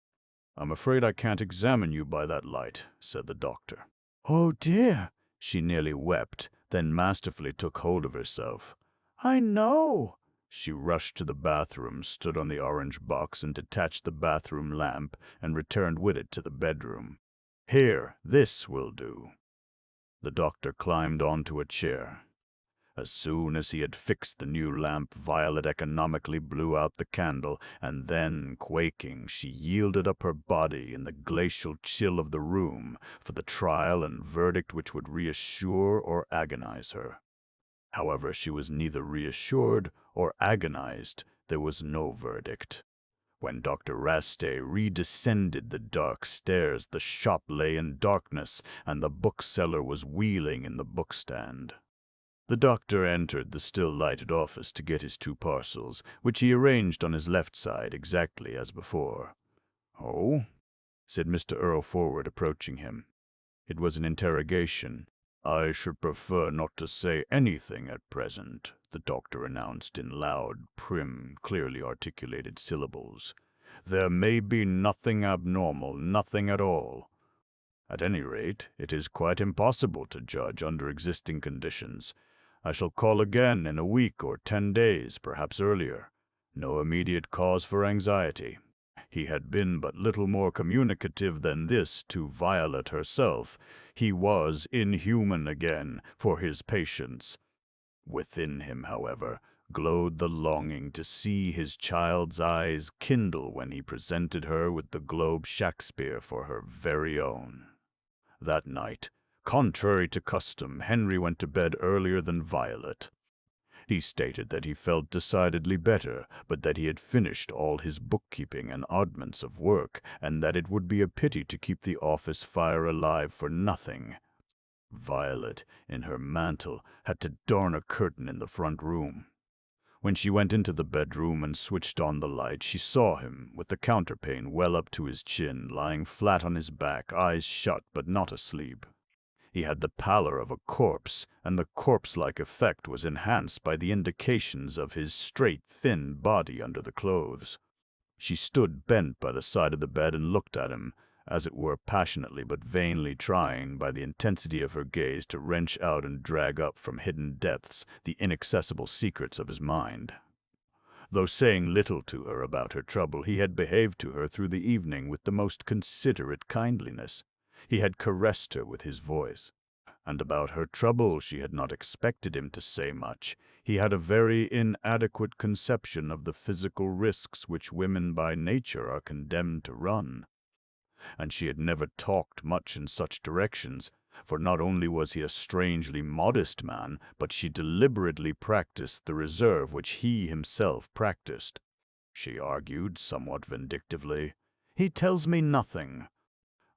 "I'm afraid I can't examine you by that light," said the doctor. "Oh, dear!" She nearly wept, then masterfully took hold of herself. "I know!" She rushed to the bathroom, stood on the orange box, and detached the bathroom lamp, and returned with it to the bedroom. "Here, this will do." The doctor climbed onto a chair. As soon as he had fixed the new lamp, Violet economically blew out the candle, and then, quaking, she yielded up her body in the glacial chill of the room for the trial and verdict which would reassure or agonize her. However, she was neither reassured or agonized. There was no verdict. When Dr. Rastay redescended the dark stairs, the shop lay in darkness, and the bookseller was wheeling in the bookstand. The doctor entered the still-lighted office to get his 2 parcels, which he arranged on his left side exactly as before. "Oh?" said Mr. Earlforward, approaching him. It was an interrogation. "I should prefer not to say anything at present," the doctor announced in loud, prim, clearly articulated syllables. "There may be nothing abnormal, nothing at all. At any rate, it is quite impossible to judge under existing conditions. I shall call again in a week or 10 days, perhaps earlier. No immediate cause for anxiety." He had been but little more communicative than this to Violet herself. He was inhuman again for his patients. Within him, however, glowed the longing to see his child's eyes kindle when he presented her with the Globe Shakespeare for her very own. That night, contrary to custom, Henry went to bed earlier than Violet. He stated that he felt decidedly better, but that he had finished all his bookkeeping and oddments of work, and that it would be a pity to keep the office fire alive for nothing. Violet, in her mantle, had to darn a curtain in the front room. When she went into the bedroom and switched on the light, she saw him, with the counterpane well up to his chin, lying flat on his back, eyes shut but not asleep. He had the pallor of a corpse, and the corpse-like effect was enhanced by the indications of his straight, thin body under the clothes. She stood bent by the side of the bed and looked at him, as it were passionately but vainly trying, by the intensity of her gaze, to wrench out and drag up from hidden depths the inaccessible secrets of his mind. Though saying little to her about her trouble, he had behaved to her through the evening with the most considerate kindliness. He had caressed her with his voice. And about her trouble she had not expected him to say much. He had a very inadequate conception of the physical risks which women by nature are condemned to run. And she had never talked much in such directions, for not only was he a strangely modest man, but she deliberately practiced the reserve which he himself practiced. She argued, somewhat vindictively, "He tells me nothing.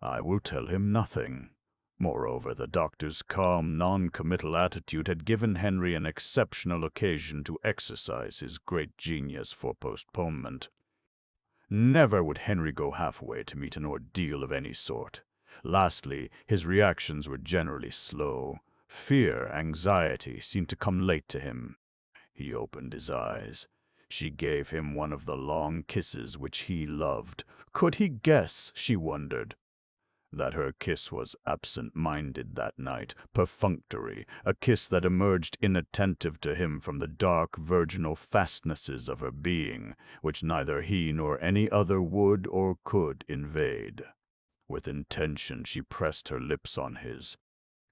I will tell him nothing." Moreover, the doctor's calm, non-committal attitude had given Henry an exceptional occasion to exercise his great genius for postponement. Never would Henry go halfway to meet an ordeal of any sort. Lastly, his reactions were generally slow. Fear, anxiety seemed to come late to him. He opened his eyes. She gave him one of the long kisses which he loved. Could he guess, she wondered, that her kiss was absent-minded that night, perfunctory, a kiss that emerged inattentive to him from the dark, virginal fastnesses of her being, which neither he nor any other would or could invade. With intention she pressed her lips on his.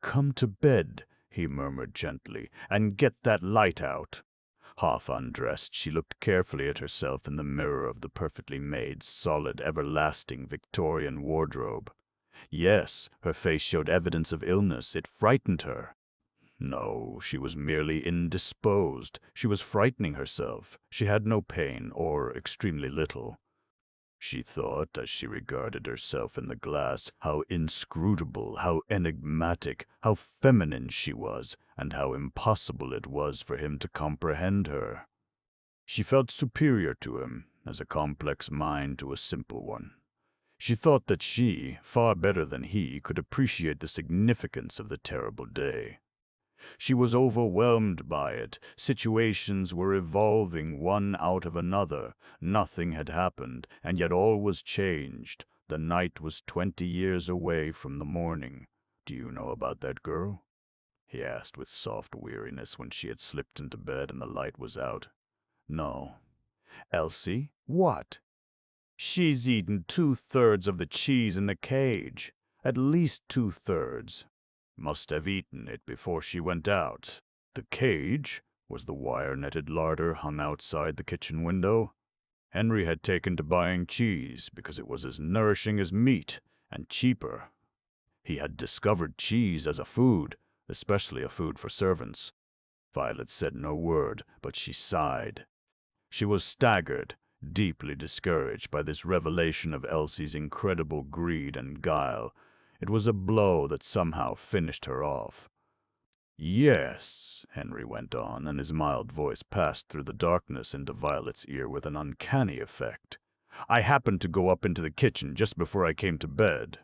"Come to bed," he murmured gently, "and get that light out." Half undressed, she looked carefully at herself in the mirror of the perfectly made, solid, everlasting Victorian wardrobe. Yes, her face showed evidence of illness. It frightened her. No, she was merely indisposed. She was frightening herself. She had no pain, or extremely little. She thought, as she regarded herself in the glass, how inscrutable, how enigmatic, how feminine she was, and how impossible it was for him to comprehend her. She felt superior to him, as a complex mind to a simple one. She thought that she, far better than he, could appreciate the significance of the terrible day. She was overwhelmed by it. Situations were evolving one out of another. Nothing had happened, and yet all was changed. The night was 20 years away from the morning. "Do you know about that girl?" he asked with soft weariness when she had slipped into bed and the light was out. "No." "Elsie? What?" "She's eaten 2/3 of the cheese in the cage. At least 2/3. Must have eaten it before she went out." The cage was the wire-netted larder hung outside the kitchen window. Henry had taken to buying cheese because it was as nourishing as meat, and cheaper. He had discovered cheese as a food, especially a food for servants. Violet said no word, but she sighed. She was staggered, deeply discouraged by this revelation of Elsie's incredible greed and guile. It was a blow that somehow finished her off. "Yes," Henry went on, and his mild voice passed through the darkness into Violet's ear with an uncanny effect. "I happened to go up into the kitchen just before I came to bed."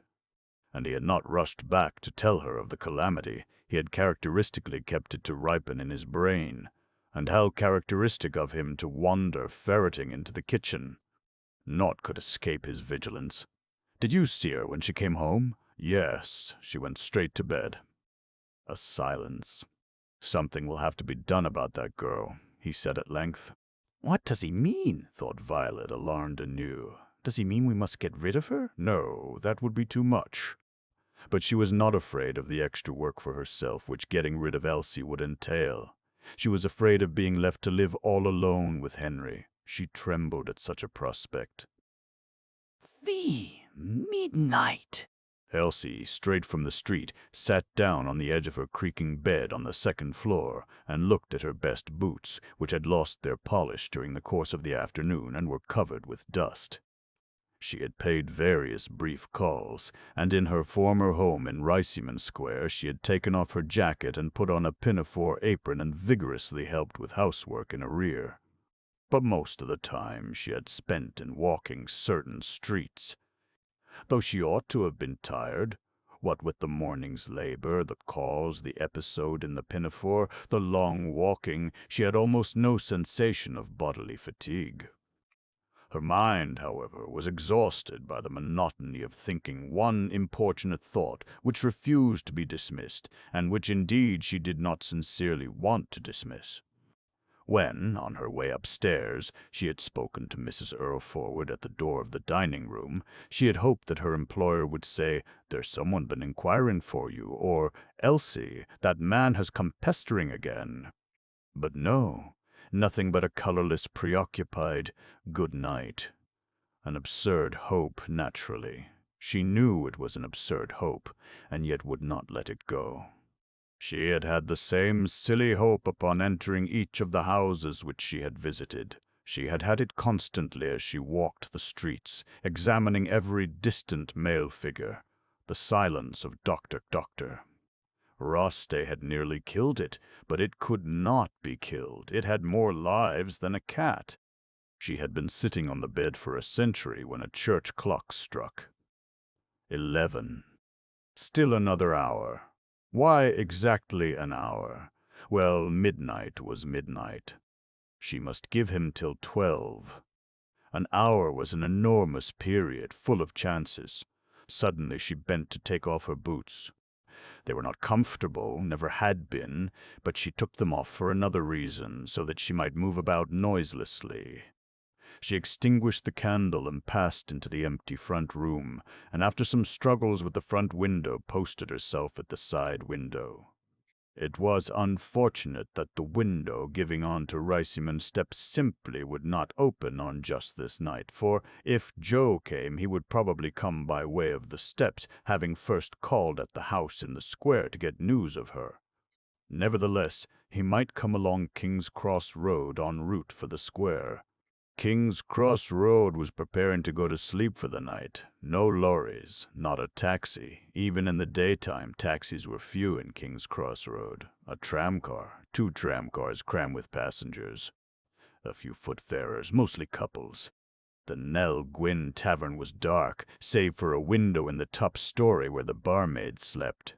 And he had not rushed back to tell her of the calamity. He had characteristically kept it to ripen in his brain. And how characteristic of him to wander ferreting into the kitchen. Naught could escape his vigilance. "Did you see her when she came home?" "Yes, she went straight to bed." A silence. "Something will have to be done about that girl," he said at length. "What does he mean?" thought Violet, alarmed anew. "Does he mean we must get rid of her?" No, that would be too much. But she was not afraid of the extra work for herself which getting rid of Elsie would entail. She was afraid of being left to live all alone with Henry. She trembled at such a prospect. Midnight. Elsie, straight from the street, sat down on the edge of her creaking bed on the second floor and looked at her best boots, which had lost their polish during the course of the afternoon and were covered with dust. She had paid various brief calls, and in her former home in Riceyman Square she had taken off her jacket and put on a pinafore apron and vigorously helped with housework in a rear. But most of the time she had spent in walking certain streets. Though she ought to have been tired, what with the morning's labor, the calls, the episode in the pinafore, the long walking, she had almost no sensation of bodily fatigue. Her mind, however, was exhausted by the monotony of thinking one importunate thought which refused to be dismissed, and which indeed she did not sincerely want to dismiss. When, on her way upstairs, she had spoken to Mrs. Earlforward at the door of the dining room, she had hoped that her employer would say, "There's someone been inquiring for you," or, "Elsie, that man has come pestering again." But no, nothing but a colorless, preoccupied "good night." An absurd hope, naturally. She knew it was an absurd hope, and yet would not let it go. She had had the same silly hope upon entering each of the houses which she had visited. She had had it constantly as she walked the streets, examining every distant male figure. The silence of Doctor. Roste had nearly killed it, but it could not be killed. It had more lives than a cat. She had been sitting on the bed for a century when a church clock struck. 11. Still another hour. Why exactly an hour? Well, midnight was midnight. She must give him till 12. An hour was an enormous period, full of chances. Suddenly she bent to take off her boots. They were not comfortable, never had been, but she took them off for another reason, so that she might move about noiselessly. She extinguished the candle and passed into the empty front room, and after some struggles with the front window, posted herself at the side window. It was unfortunate that the window giving on to Riceyman Steps simply would not open on just this night, for if Joe came he would probably come by way of the steps, having first called at the house in the square to get news of her. Nevertheless, he might come along King's Cross Road en route for the square. King's Cross Road was preparing to go to sleep for the night. No lorries, not a taxi. Even in the daytime, taxis were few in King's Cross Road. A tramcar, 2 tramcars crammed with passengers. A few footfarers, mostly couples. The Nell Gwynn Tavern was dark, save for a window in the top story where the barmaid slept.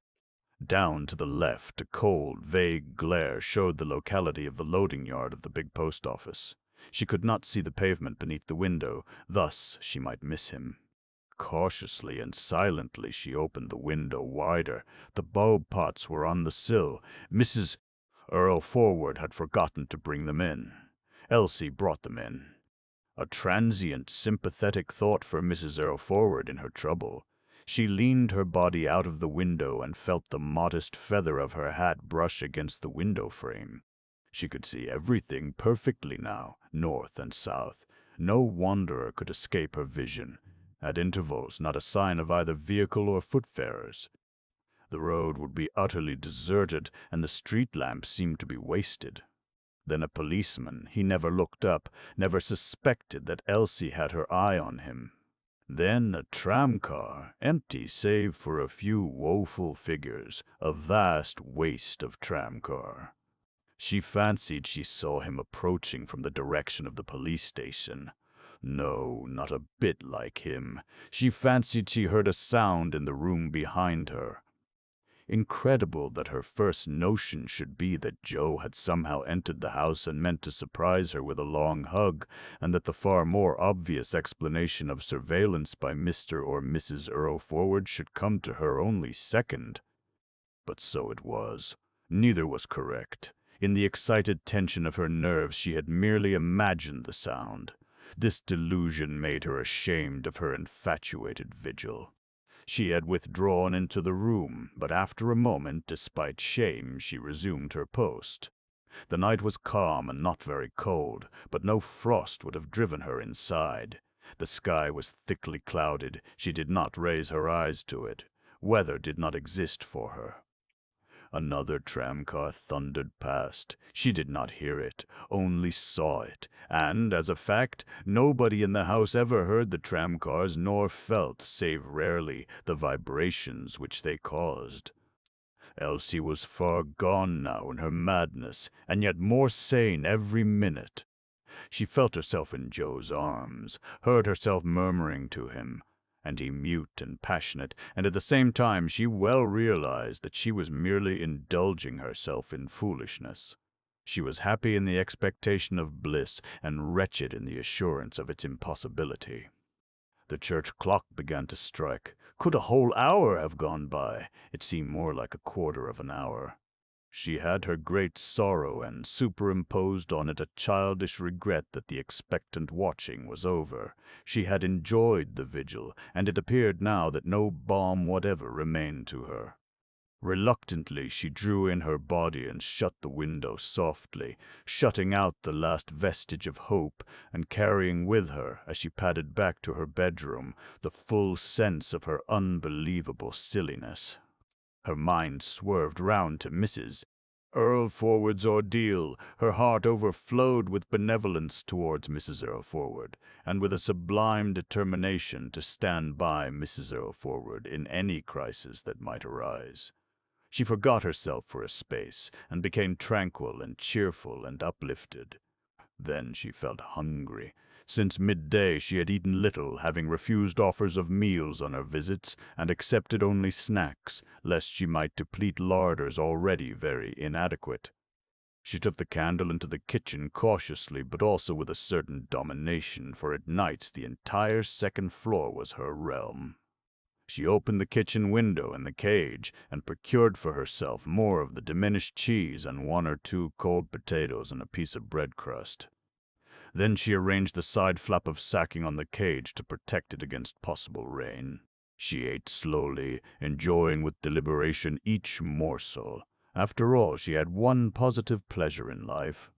Down to the left, a cold, vague glare showed the locality of the loading yard of the big post office. She could not see the pavement beneath the window, thus she might miss him. Cautiously and silently she opened the window wider. The bulb pots were on the sill. Mrs. Earlforward had forgotten to bring them in. Elsie brought them in. A transient, sympathetic thought for Mrs. Earlforward in her trouble. She leaned her body out of the window and felt the modest feather of her hat brush against the window frame. She could see everything perfectly now, north and south. No wanderer could escape her vision. At intervals, not a sign of either vehicle or footfarers. The road would be utterly deserted, and the street lamps seemed to be wasted. Then a policeman. He never looked up, never suspected that Elsie had her eye on him. Then a tramcar, empty save for a few woeful figures, a vast waste of tramcar. She fancied she saw him approaching from the direction of the police station. No, not a bit like him. She fancied she heard a sound in the room behind her. Incredible that her first notion should be that Joe had somehow entered the house and meant to surprise her with a long hug, and that the far more obvious explanation of surveillance by Mr. or Mrs. Earlforward should come to her only second. But so it was. Neither was correct. In the excited tension of her nerves she had merely imagined the sound. This delusion made her ashamed of her infatuated vigil. She had withdrawn into the room, but after a moment, despite shame, she resumed her post. The night was calm and not very cold, but no frost would have driven her inside. The sky was thickly clouded. She did not raise her eyes to it. Weather did not exist for her. Another tramcar thundered past. She did not hear it, only saw it, and, as a fact, nobody in the house ever heard the tramcars nor felt, save rarely, the vibrations which they caused. Elsie was far gone now in her madness, and yet more sane every minute. She felt herself in Joe's arms, heard herself murmuring to him, and he mute and passionate, and at the same time she well realized that she was merely indulging herself in foolishness. She was happy in the expectation of bliss, and wretched in the assurance of its impossibility. The church clock began to strike. Could a whole hour have gone by? It seemed more like a quarter of an hour. She had her great sorrow, and superimposed on it a childish regret that the expectant watching was over. She had enjoyed the vigil, and it appeared now that no balm whatever remained to her. Reluctantly she drew in her body and shut the window softly, shutting out the last vestige of hope, and carrying with her, as she padded back to her bedroom, the full sense of her unbelievable silliness. Her mind swerved round to Mrs. Earlforward's ordeal. Her heart overflowed with benevolence towards Mrs. Earlforward, and with a sublime determination to stand by Mrs. Earlforward in any crisis that might arise. She forgot herself for a space, and became tranquil and cheerful and uplifted. Then she felt hungry. Since midday she had eaten little, having refused offers of meals on her visits, and accepted only snacks, lest she might deplete larders already very inadequate. She took the candle into the kitchen cautiously, but also with a certain domination, for at nights the entire second floor was her realm. She opened the kitchen window in the cage, and procured for herself more of the diminished cheese and 1 or 2 cold potatoes and a piece of bread crust. Then she arranged the side flap of sacking on the cage to protect it against possible rain. She ate slowly, enjoying with deliberation each morsel. After all, she had one positive pleasure in life.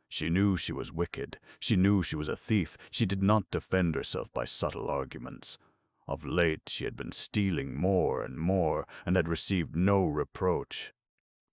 She knew she was wicked. She knew she was a thief. She did not defend herself by subtle arguments. Of late she had been stealing more and more, and had received no reproach.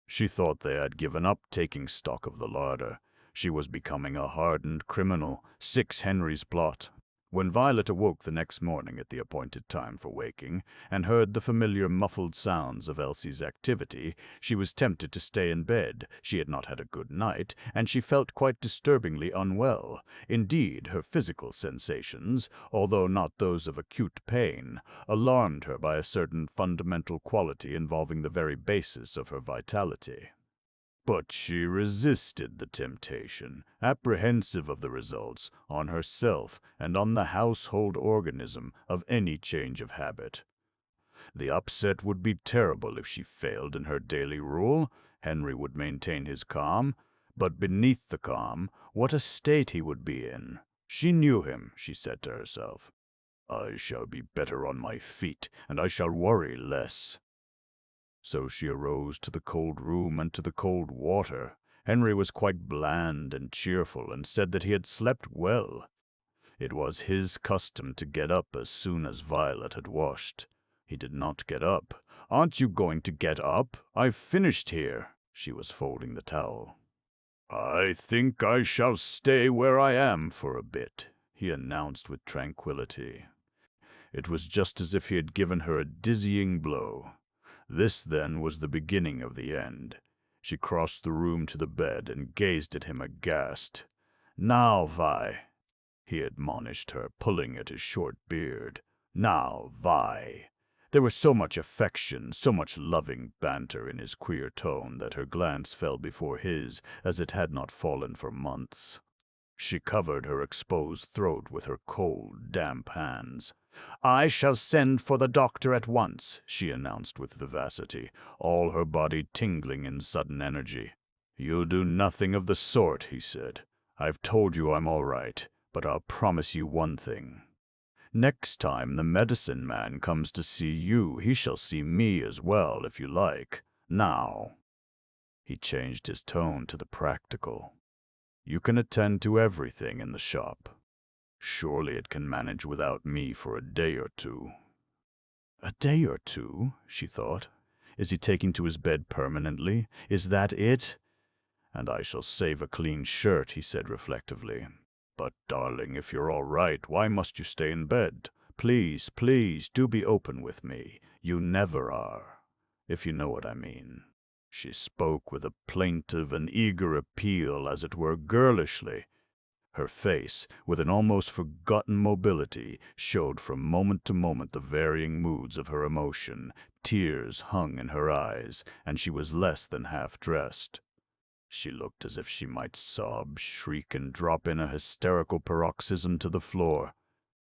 She thought they had given up taking stock of the larder. She was becoming a hardened criminal, 6 Henry's plot. When Violet awoke the next morning at the appointed time for waking, and heard the familiar muffled sounds of Elsie's activity, she was tempted to stay in bed. She had not had a good night, and she felt quite disturbingly unwell. Indeed, her physical sensations, although not those of acute pain, alarmed her by a certain fundamental quality involving the very basis of her vitality. But she resisted the temptation, apprehensive of the results, on herself and on the household organism, of any change of habit. The upset would be terrible if she failed in her daily rule. Henry would maintain his calm, but beneath the calm, what a state he would be in. She knew him, she said to herself. I shall be better on my feet, and I shall worry less. So she arose to the cold room and to the cold water. Henry was quite bland and cheerful, and said that he had slept well. It was his custom to get up as soon as Violet had washed. He did not get up. Aren't you going to get up? I've finished here. She was folding the towel. I think I shall stay where I am for a bit, he announced with tranquillity. It was just as if he had given her a dizzying blow. This, then, was the beginning of the end. She crossed the room to the bed and gazed at him aghast. Now, Vi, he admonished her, pulling at his short beard. Now, Vi. There was so much affection, so much loving banter in his queer tone that her glance fell before his as it had not fallen for months. She covered her exposed throat with her cold, damp hands. I shall send for the doctor at once, she announced with vivacity, all her body tingling in sudden energy. You'll do nothing of the sort, he said. I've told you I'm all right, but I'll promise you one thing. Next time the medicine man comes to see you, he shall see me as well, if you like. Now. He changed his tone to the practical. You can attend to everything in the shop. Surely it can manage without me for a day or two. A day or two, she thought. Is he taking to his bed permanently? Is that it? And I shall save a clean shirt, he said reflectively. But, darling, if you're all right, why must you stay in bed? Please, please, do be open with me. You never are, if you know what I mean. She spoke with a plaintive and eager appeal, as it were girlishly. Her face, with an almost forgotten mobility, showed from moment to moment the varying moods of her emotion. Tears hung in her eyes, and she was less than half dressed. She looked as if she might sob, shriek, and drop in a hysterical paroxysm to the floor.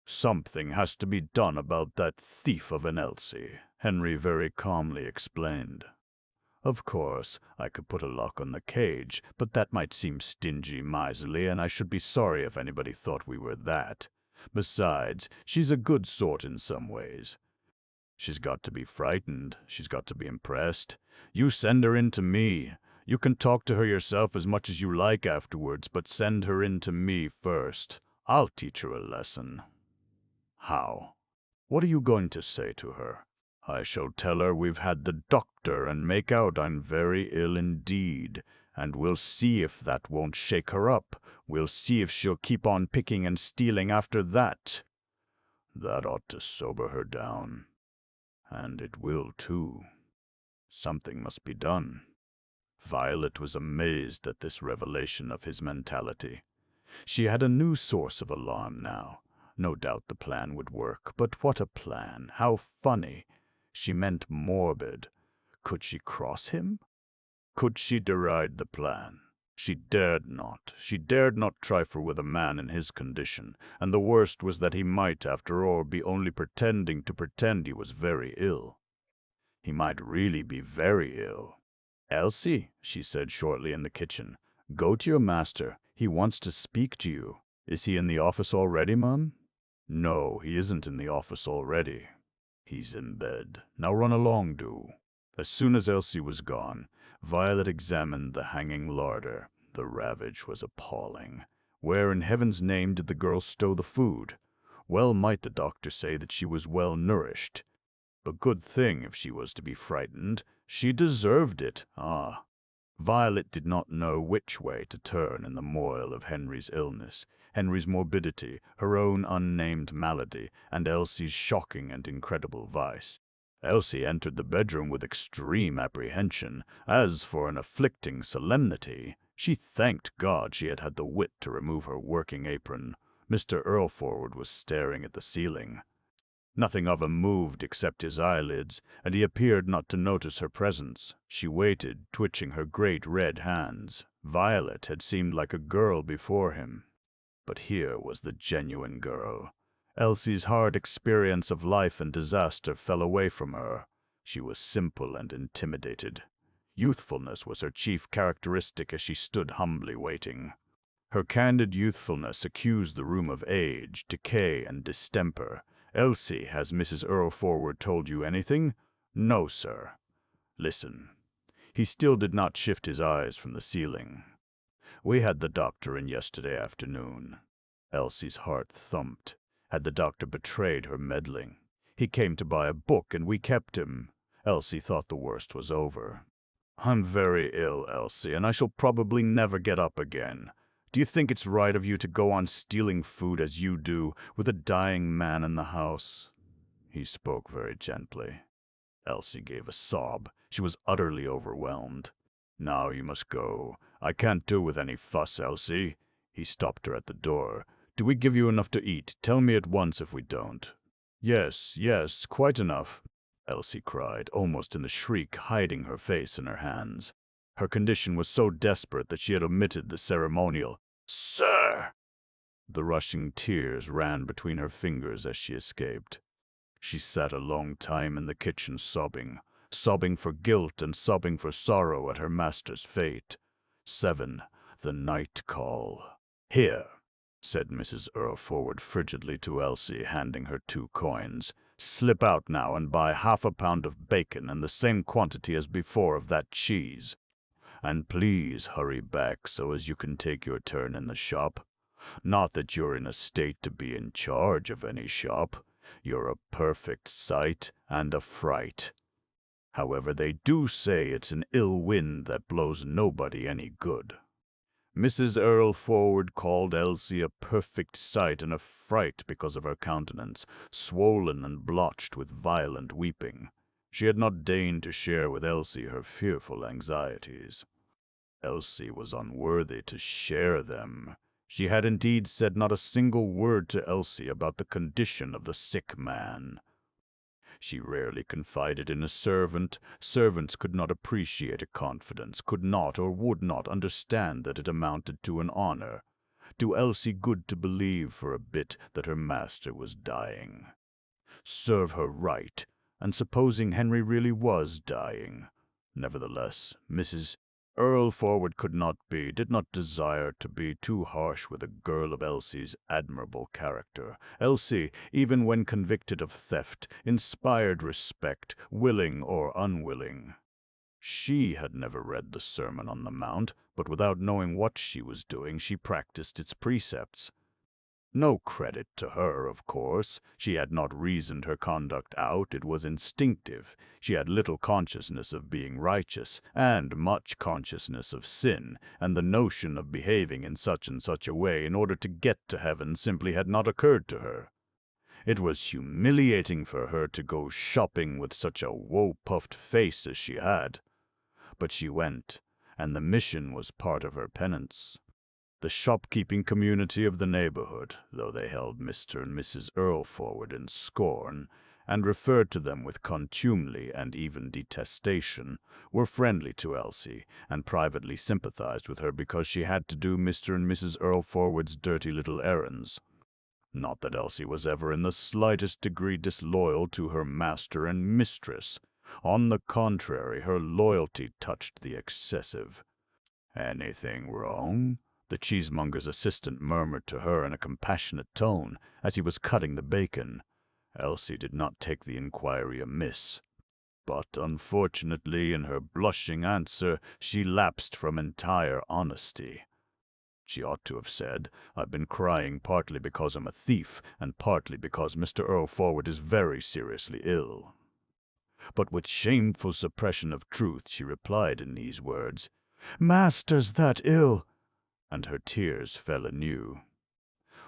"Something has to be done about that thief of an Elsie," Henry very calmly explained. "Of course, I could put a lock on the cage, but that might seem stingy, miserly, and I should be sorry if anybody thought we were that. Besides, she's a good sort in some ways. She's got to be frightened. She's got to be impressed. You send her in to me. You can talk to her yourself as much as you like afterwards, but send her in to me first. I'll teach her a lesson." "How? What are you going to say to her?" "I shall tell her we've had the doctor and make out I'm very ill indeed, and we'll see if that won't shake her up. We'll see if she'll keep on picking and stealing after that. That ought to sober her down. And it will, too. Something must be done." Violet was amazed at this revelation of his mentality. She had a new source of alarm now. No doubt the plan would work, but what a plan! How funny! She meant morbid. Could she cross him? Could she deride the plan? She dared not. She dared not trifle with a man in his condition, and the worst was that he might, after all, be only pretending to pretend he was very ill. He might really be very ill. "Elsie," she said shortly in the kitchen, "go to your master. He wants to speak to you. Is he in the office already, Mum?" "No, he isn't in the office already. He's in bed. Now run along, do." As soon as Elsie was gone, Violet examined the hanging larder. The ravage was appalling. Where in heaven's name did the girl stow the food? Well might the doctor say that she was well nourished. A good thing if she was to be frightened. She deserved it. Ah! Violet did not know which way to turn in the moil of Henry's illness, Henry's morbidity, her own unnamed malady, and Elsie's shocking and incredible vice. Elsie entered the bedroom with extreme apprehension. As for an afflicting solemnity, she thanked God she had had the wit to remove her working apron. Mr. Earlforward was staring at the ceiling. Nothing of him moved except his eyelids, and he appeared not to notice her presence. She waited, twitching her great red hands. Violet had seemed like a girl before him. But here was the genuine girl. Elsie's hard experience of life and disaster fell away from her. She was simple and intimidated. Youthfulness was her chief characteristic as she stood humbly waiting. Her candid youthfulness accused the room of age, decay, and distemper. "Elsie, has Mrs. Earlforward told you anything?" "No, sir." "Listen." He still did not shift his eyes from the ceiling. "We had the doctor in yesterday afternoon." Elsie's heart thumped. Had the doctor betrayed her meddling? "He came to buy a book, and we kept him." Elsie thought the worst was over. "I'm very ill, Elsie, and I shall probably never get up again. Do you think it's right of you to go on stealing food as you do, with a dying man in the house?" He spoke very gently. Elsie gave a sob. She was utterly overwhelmed. "Now you must go. I can't do with any fuss, Elsie." He stopped her at the door. "Do we give you enough to eat? Tell me at once if we don't." "Yes, yes, quite enough," Elsie cried, almost in a shriek, hiding her face in her hands. Her condition was so desperate that she had omitted the ceremonial "Sir!" The rushing tears ran between her fingers as she escaped. She sat a long time in the kitchen sobbing for guilt and sobbing for sorrow at her master's fate. 7. The night call. "Here," said Mrs. Earlforward frigidly to Elsie, handing her 2 coins. "Slip out now and buy half a pound of bacon and the same quantity as before of that cheese. And please hurry back so as you can take your turn in the shop. Not that you're in a state to be in charge of any shop. You're a perfect sight and a fright." However, they do say it's an ill wind that blows nobody any good. Mrs. Earlforward called Elsie a perfect sight and a fright because of her countenance, swollen and blotched with violent weeping. She had not deigned to share with Elsie her fearful anxieties. Elsie was unworthy to share them. She had indeed said not a single word to Elsie about the condition of the sick man. She rarely confided in a servant. Servants could not appreciate a confidence, could not or would not understand that it amounted to an honor. Do Elsie good to believe for a bit that her master was dying. Serve her right, and supposing Henry really was dying. Nevertheless, Mrs. Earlforward did not desire to be too harsh with a girl of Elsie's admirable character. Elsie, even when convicted of theft, inspired respect, willing or unwilling. She had never read the Sermon on the Mount, but without knowing what she was doing, she practiced its precepts. No credit to her, of course. She had not reasoned her conduct out. It was instinctive. She had little consciousness of being righteous, and much consciousness of sin, and the notion of behaving in such and such a way in order to get to heaven simply had not occurred to her. It was humiliating for her to go shopping with such a woe-puffed face as she had. But she went, and the mission was part of her penance. The shopkeeping community of the neighborhood, though they held Mr. and Mrs. Earlforward in scorn, and referred to them with contumely and even detestation, were friendly to Elsie, and privately sympathized with her because she had to do Mr. and Mrs. Earlforward's dirty little errands. Not that Elsie was ever in the slightest degree disloyal to her master and mistress. On the contrary, her loyalty touched the excessive. "Anything wrong?" the cheesemonger's assistant murmured to her in a compassionate tone as he was cutting the bacon. Elsie did not take the inquiry amiss, but unfortunately in her blushing answer she lapsed from entire honesty. She ought to have said, "I've been crying partly because I'm a thief, and partly because Mr. Earlforward is very seriously ill." But with shameful suppression of truth she replied in these words, "Master's that ill," and her tears fell anew.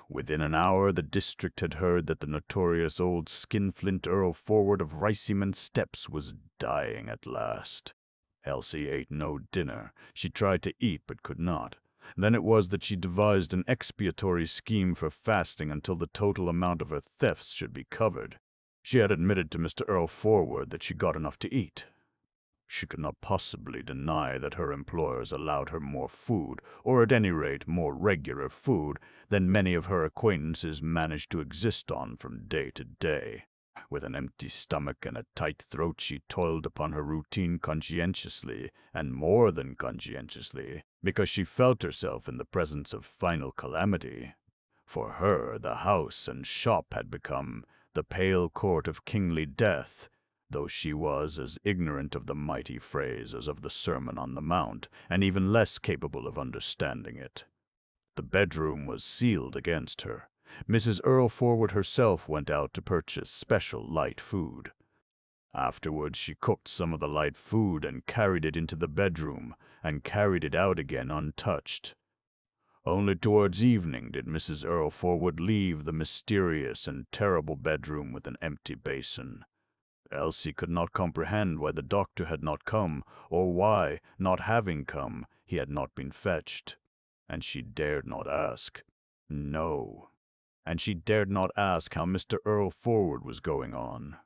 Within an hour the district had heard that the notorious old skinflint Earlforward of Riceyman Steps was dying at last. Elsie ate no dinner. She tried to eat but could not. Then it was that she devised an expiatory scheme for fasting until the total amount of her thefts should be covered. She had admitted to Mr. Earlforward that she got enough to eat. She could not possibly deny that her employers allowed her more food, or at any rate more regular food, than many of her acquaintances managed to exist on from day to day. With an empty stomach and a tight throat she toiled upon her routine conscientiously, and more than conscientiously, because she felt herself in the presence of final calamity. For her, the house and shop had become the pale court of kingly death, though she was as ignorant of the mighty phrase as of the Sermon on the Mount, and even less capable of understanding it. The bedroom was sealed against her. Mrs. Earlforward herself went out to purchase special light food. Afterwards she cooked some of the light food and carried it into the bedroom, and carried it out again untouched. Only towards evening did Mrs. Earlforward leave the mysterious and terrible bedroom with an empty basin. Elsie could not comprehend why the doctor had not come, or why, not having come, he had not been fetched. And she dared not ask. No. And she dared not ask how Mr. Earlforward was going on.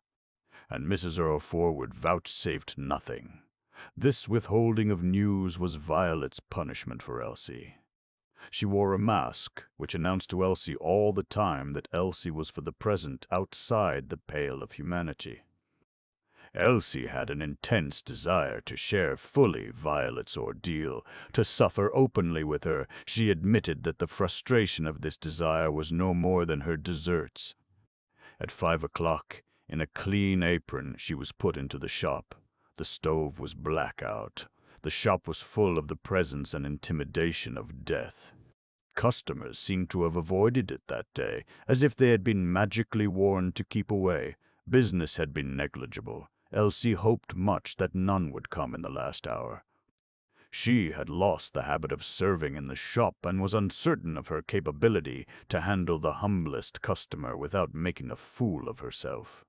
And Mrs. Earlforward vouchsafed nothing. This withholding of news was Violet's punishment for Elsie. She wore a mask, which announced to Elsie all the time that Elsie was for the present outside the pale of humanity. Elsie had an intense desire to share fully Violet's ordeal, to suffer openly with her. She admitted that the frustration of this desire was no more than her deserts. At 5 o'clock, in a clean apron, she was put into the shop. The stove was black out. The shop was full of the presence and intimidation of death. Customers seemed to have avoided it that day, as if they had been magically warned to keep away. Business had been negligible. Elsie hoped much that none would come in the last hour. She had lost the habit of serving in the shop and was uncertain of her capability to handle the humblest customer without making a fool of herself.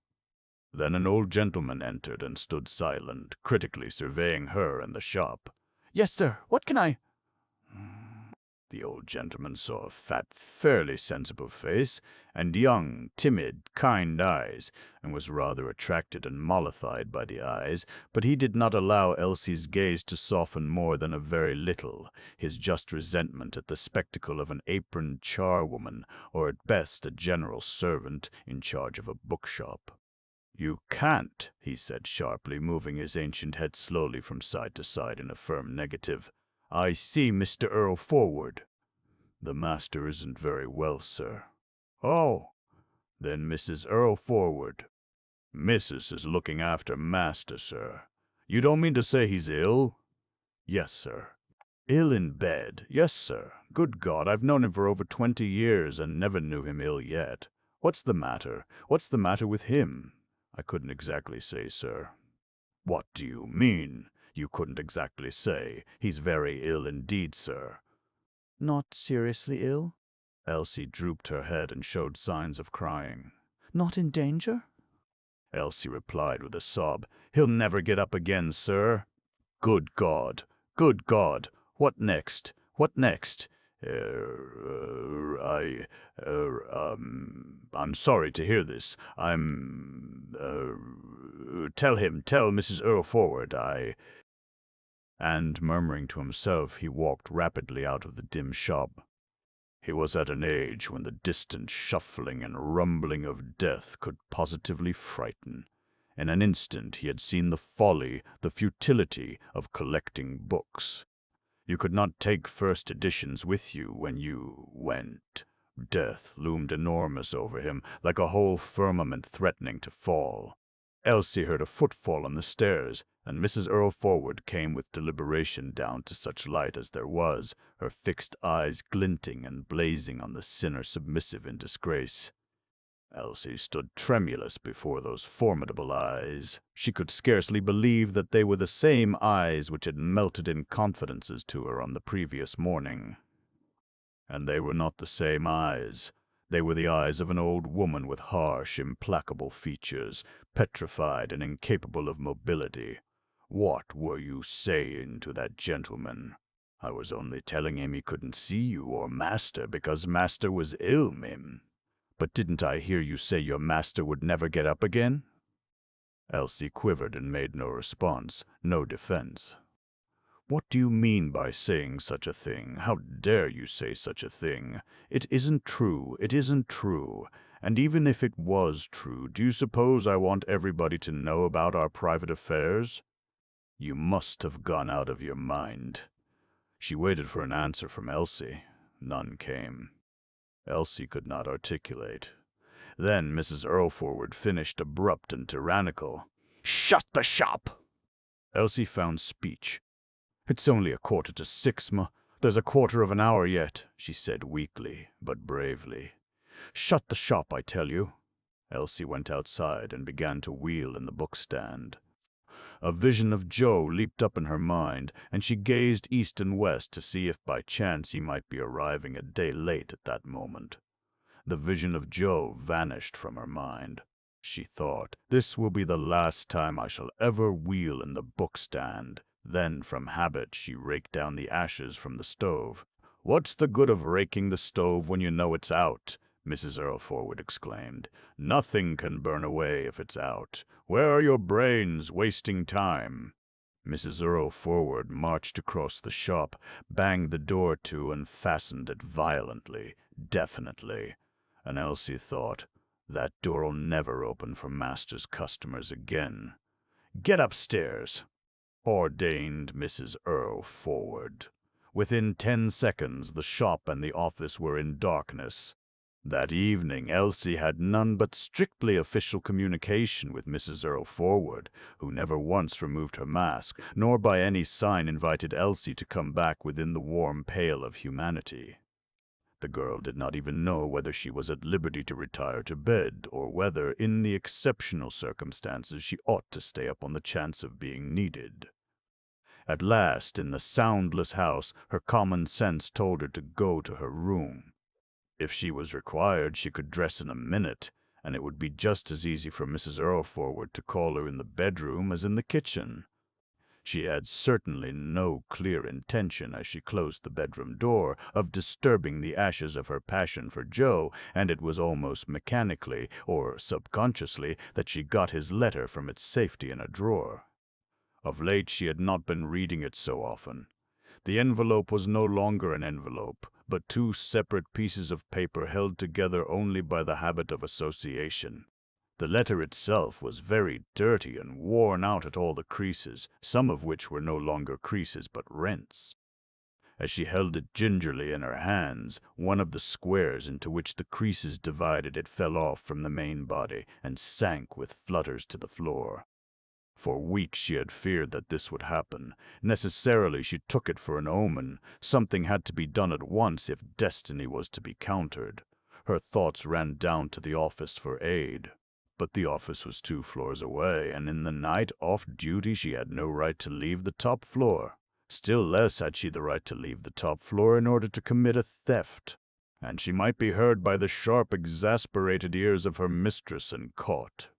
Then an old gentleman entered and stood silent, critically surveying her and the shop. "Yes, sir. What can I—" The old gentleman saw a fat, fairly sensible face, and young, timid, kind eyes, and was rather attracted and mollified by the eyes, but he did not allow Elsie's gaze to soften more than a very little, his just resentment at the spectacle of an aproned charwoman, or at best a general servant in charge of a bookshop. "You can't," he said sharply, moving his ancient head slowly from side to side in a firm negative. "I see Mr. Earlforward." "The master isn't very well, sir." "Oh, then Mrs. Earlforward." "Missus is looking after master, sir. You don't mean to say he's ill?" "Yes, sir." "Ill in bed?" "Yes, sir. Good God, I've known him for over 20 years and never knew him ill yet. What's the matter? What's the matter with him?" "I couldn't exactly say, sir." "What do you mean? You couldn't exactly say. He's very ill indeed, sir." "Not seriously ill?" Elsie drooped her head and showed signs of crying. "Not in danger?" Elsie replied with a sob. "He'll never get up again, sir." "Good God! Good God! What next? What next?" I'm sorry to hear this. Tell Mrs. Earlforward, And murmuring to himself, he walked rapidly out of the dim shop. He was at an age when the distant shuffling and rumbling of death could positively frighten. In an instant he had seen the folly, the futility of collecting books. You could not take first editions with you when you went. Death loomed enormous over him, like a whole firmament threatening to fall. Elsie heard a footfall on the stairs, and Mrs. Earlforward came with deliberation down to such light as there was, her fixed eyes glinting and blazing on the sinner submissive in disgrace. Elsie stood tremulous before those formidable eyes. She could scarcely believe that they were the same eyes which had melted in confidences to her on the previous morning. And they were not the same eyes. They were the eyes of an old woman with harsh, implacable features, petrified and incapable of mobility. "What were you saying to that gentleman?" "I was only telling him he couldn't see you or master because master was ill, mim." "But didn't I hear you say your master would never get up again?" Elsie quivered and made no response, no defense. "What do you mean by saying such a thing? How dare you say such a thing? It isn't true. It isn't true. And even if it was true, do you suppose I want everybody to know about our private affairs?" "You must have gone out of your mind." She waited for an answer from Elsie. None came. Elsie could not articulate. Then Mrs. Earlforward finished abrupt and tyrannical. "Shut the shop!" Elsie found speech. "It's only 6:15, ma. There's a quarter of an hour yet," she said weakly, but bravely. "Shut the shop, I tell you." Elsie went outside and began to wheel in the bookstand. A vision of Joe leaped up in her mind, and she gazed east and west to see if by chance he might be arriving a day late at that moment. The vision of Joe vanished from her mind. She thought, "This will be the last time I shall ever wheel in the bookstand." Then, from habit, she raked down the ashes from the stove. "What's the good of raking the stove when you know it's out?" Mrs. Earlforward exclaimed. "Nothing can burn away if it's out. Where are your brains, wasting time?" Mrs. Earlforward marched across the shop, banged the door to, and fastened it violently, definitely. And Elsie thought, "That door'll never open for master's customers again." "Get upstairs," ordained Mrs. Earlforward. Within 10 seconds, the shop and the office were in darkness. That evening, Elsie had none but strictly official communication with Mrs. Earlforward, who never once removed her mask, nor by any sign invited Elsie to come back within the warm pale of humanity. The girl did not even know whether she was at liberty to retire to bed, or whether, in the exceptional circumstances, she ought to stay up on the chance of being needed. At last, in the soundless house, her common sense told her to go to her room. If she was required, she could dress in a minute, and it would be just as easy for Mrs. Earlforward to call her in the bedroom as in the kitchen. She had certainly no clear intention, as she closed the bedroom door, of disturbing the ashes of her passion for Joe, and it was almost mechanically, or subconsciously, that she got his letter from its safety in a drawer. Of late she had not been reading it so often. The envelope was no longer an envelope, but two separate pieces of paper held together only by the habit of association. The letter itself was very dirty and worn out at all the creases, some of which were no longer creases but rents. As she held it gingerly in her hands, one of the squares into which the creases divided it fell off from the main body and sank with flutters to the floor. For weeks she had feared that this would happen. Necessarily she took it for an omen. Something had to be done at once if destiny was to be countered. Her thoughts ran down to the office for aid. But the office was 2 floors away, and in the night, off duty, she had no right to leave the top floor. Still less had she the right to leave the top floor in order to commit a theft. And she might be heard by the sharp, exasperated ears of her mistress and caught.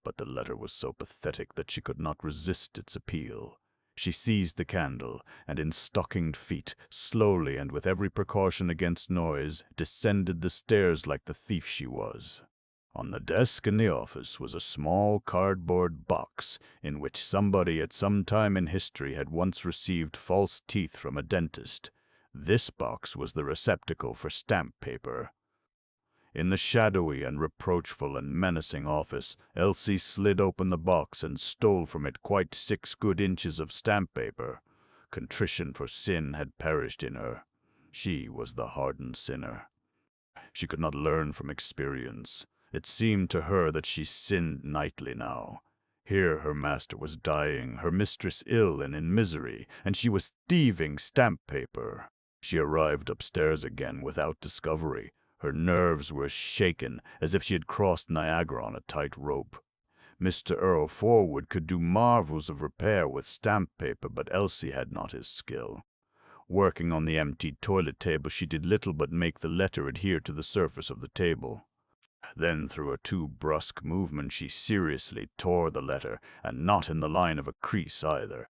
But the letter was so pathetic that she could not resist its appeal. She seized the candle, and in stockinged feet, slowly and with every precaution against noise, descended the stairs like the thief she was. On the desk in the office was a small cardboard box, in which somebody at some time in history had once received false teeth from a dentist. This box was the receptacle for stamp paper. In the shadowy and reproachful and menacing office, Elsie slid open the box and stole from it quite 6 good inches of stamp paper. Contrition for sin had perished in her. She was the hardened sinner. She could not learn from experience. It seemed to her that she sinned nightly now. Here her master was dying, her mistress ill and in misery, and she was thieving stamp paper. She arrived upstairs again without discovery. Her nerves were shaken, as if she had crossed Niagara on a tight rope. Mr. Earlforward could do marvels of repair with stamp paper, but Elsie had not his skill. Working on the empty toilet table, she did little but make the letter adhere to the surface of the table. Then, through a too brusque movement, she seriously tore the letter, and not in the line of a crease either.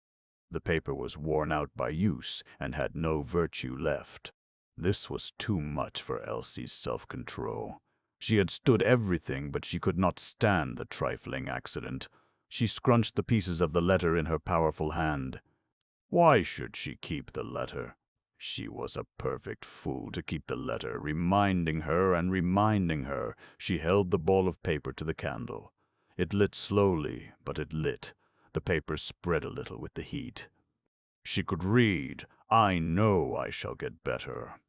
The paper was worn out by use, and had no virtue left. This was too much for Elsie's self-control. She had stood everything, but she could not stand the trifling accident. She scrunched the pieces of the letter in her powerful hand. Why should she keep the letter? She was a perfect fool to keep the letter, reminding her and reminding her. She held the ball of paper to the candle. It lit slowly, but it lit. The paper spread a little with the heat. She could read, "I know I shall get better."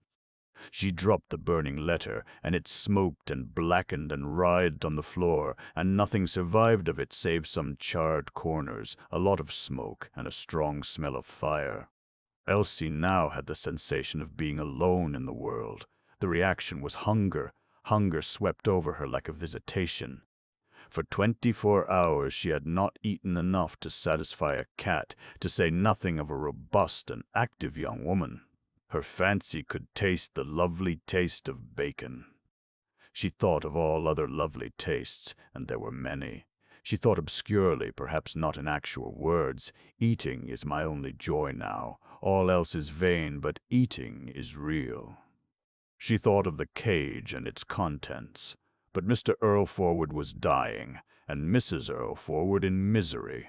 She dropped the burning letter, and it smoked and blackened and writhed on the floor, and nothing survived of it save some charred corners, a lot of smoke, and a strong smell of fire. Elsie now had the sensation of being alone in the world. The reaction was hunger. Hunger swept over her like a visitation. For 24 hours she had not eaten enough to satisfy a cat, to say nothing of a robust and active young woman. Her fancy could taste the lovely taste of bacon. She thought of all other lovely tastes, and there were many. She thought obscurely, perhaps not in actual words. Eating is my only joy now. All else is vain, but eating is real. She thought of the cage and its contents. But Mr. Earlforward was dying, and Mrs. Earlforward in misery,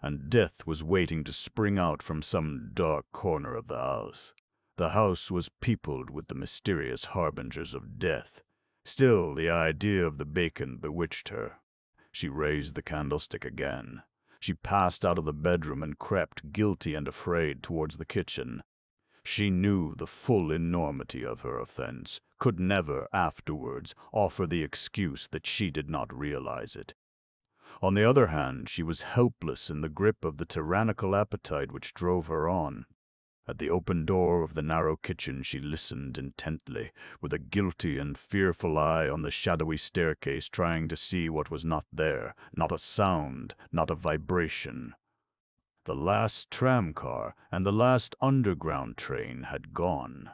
and death was waiting to spring out from some dark corner of the house. The house was peopled with the mysterious harbingers of death. Still, the idea of the bacon bewitched her. She raised the candlestick again. She passed out of the bedroom and crept, guilty and afraid, towards the kitchen. She knew the full enormity of her offense, could never, afterwards, offer the excuse that she did not realize it. On the other hand, she was helpless in the grip of the tyrannical appetite which drove her on. At the open door of the narrow kitchen she listened intently, with a guilty and fearful eye on the shadowy staircase, trying to see what was not there, not a sound, not a vibration. The last tramcar and the last underground train had gone.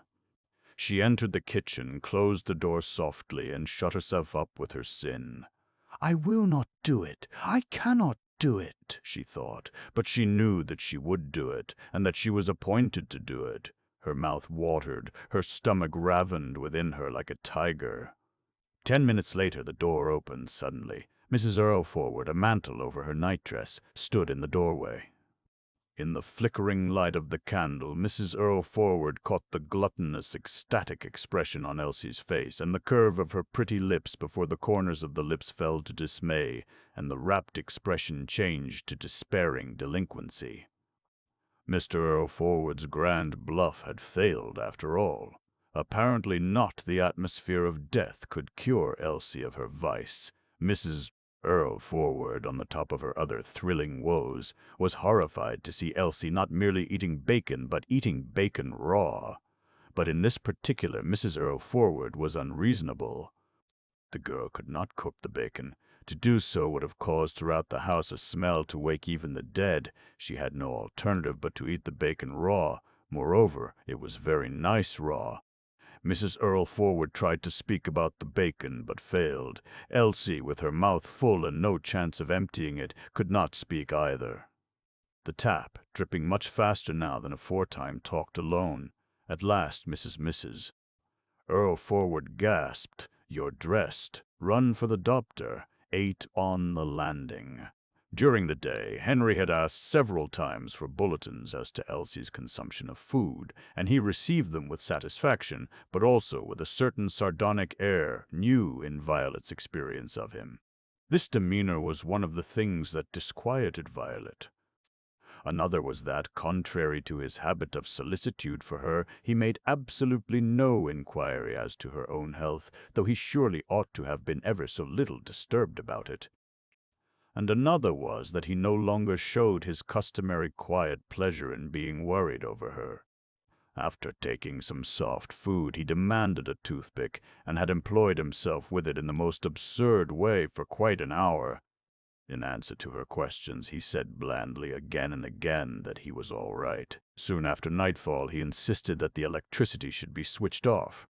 She entered the kitchen, closed the door softly, and shut herself up with her sin. "I will not do it. I cannot do it," she thought, but she knew that she would do it, and that she was appointed to do it. Her mouth watered, her stomach ravened within her like a tiger. 10 minutes later the door opened suddenly. Mrs. Earlforward, a mantle over her nightdress, stood in the doorway. In the flickering light of the candle, Mrs. Earlforward caught the gluttonous, ecstatic expression on Elsie's face, and the curve of her pretty lips before the corners of the lips fell to dismay, and the rapt expression changed to despairing delinquency. Mr. Earlforward's grand bluff had failed after all. Apparently not the atmosphere of death could cure Elsie of her vice. Mrs. Earlforward, on the top of her other thrilling woes, was horrified to see Elsie not merely eating bacon, but eating bacon raw. But in this particular, Mrs. Earlforward was unreasonable. The girl could not cook the bacon. To do so would have caused throughout the house a smell to wake even the dead. She had no alternative but to eat the bacon raw. Moreover, it was very nice raw. Mrs. Earlforward tried to speak about the bacon, but failed. Elsie, with her mouth full and no chance of emptying it, could not speak either. The tap, dripping much faster now than aforetime, talked alone. At last Mrs. Earlforward gasped, "You're dressed. Run for the doctor. 8 on the landing." During the day, Henry had asked several times for bulletins as to Elsie's consumption of food, and he received them with satisfaction, but also with a certain sardonic air new in Violet's experience of him. This demeanor was one of the things that disquieted Violet. Another was that, contrary to his habit of solicitude for her, he made absolutely no inquiry as to her own health, though he surely ought to have been ever so little disturbed about it. And another was that he no longer showed his customary quiet pleasure in being worried over her. After taking some soft food, he demanded a toothpick, and had employed himself with it in the most absurd way for quite an hour. In answer to her questions, he said blandly again and again that he was all right. Soon after nightfall, he insisted that the electricity should be switched off.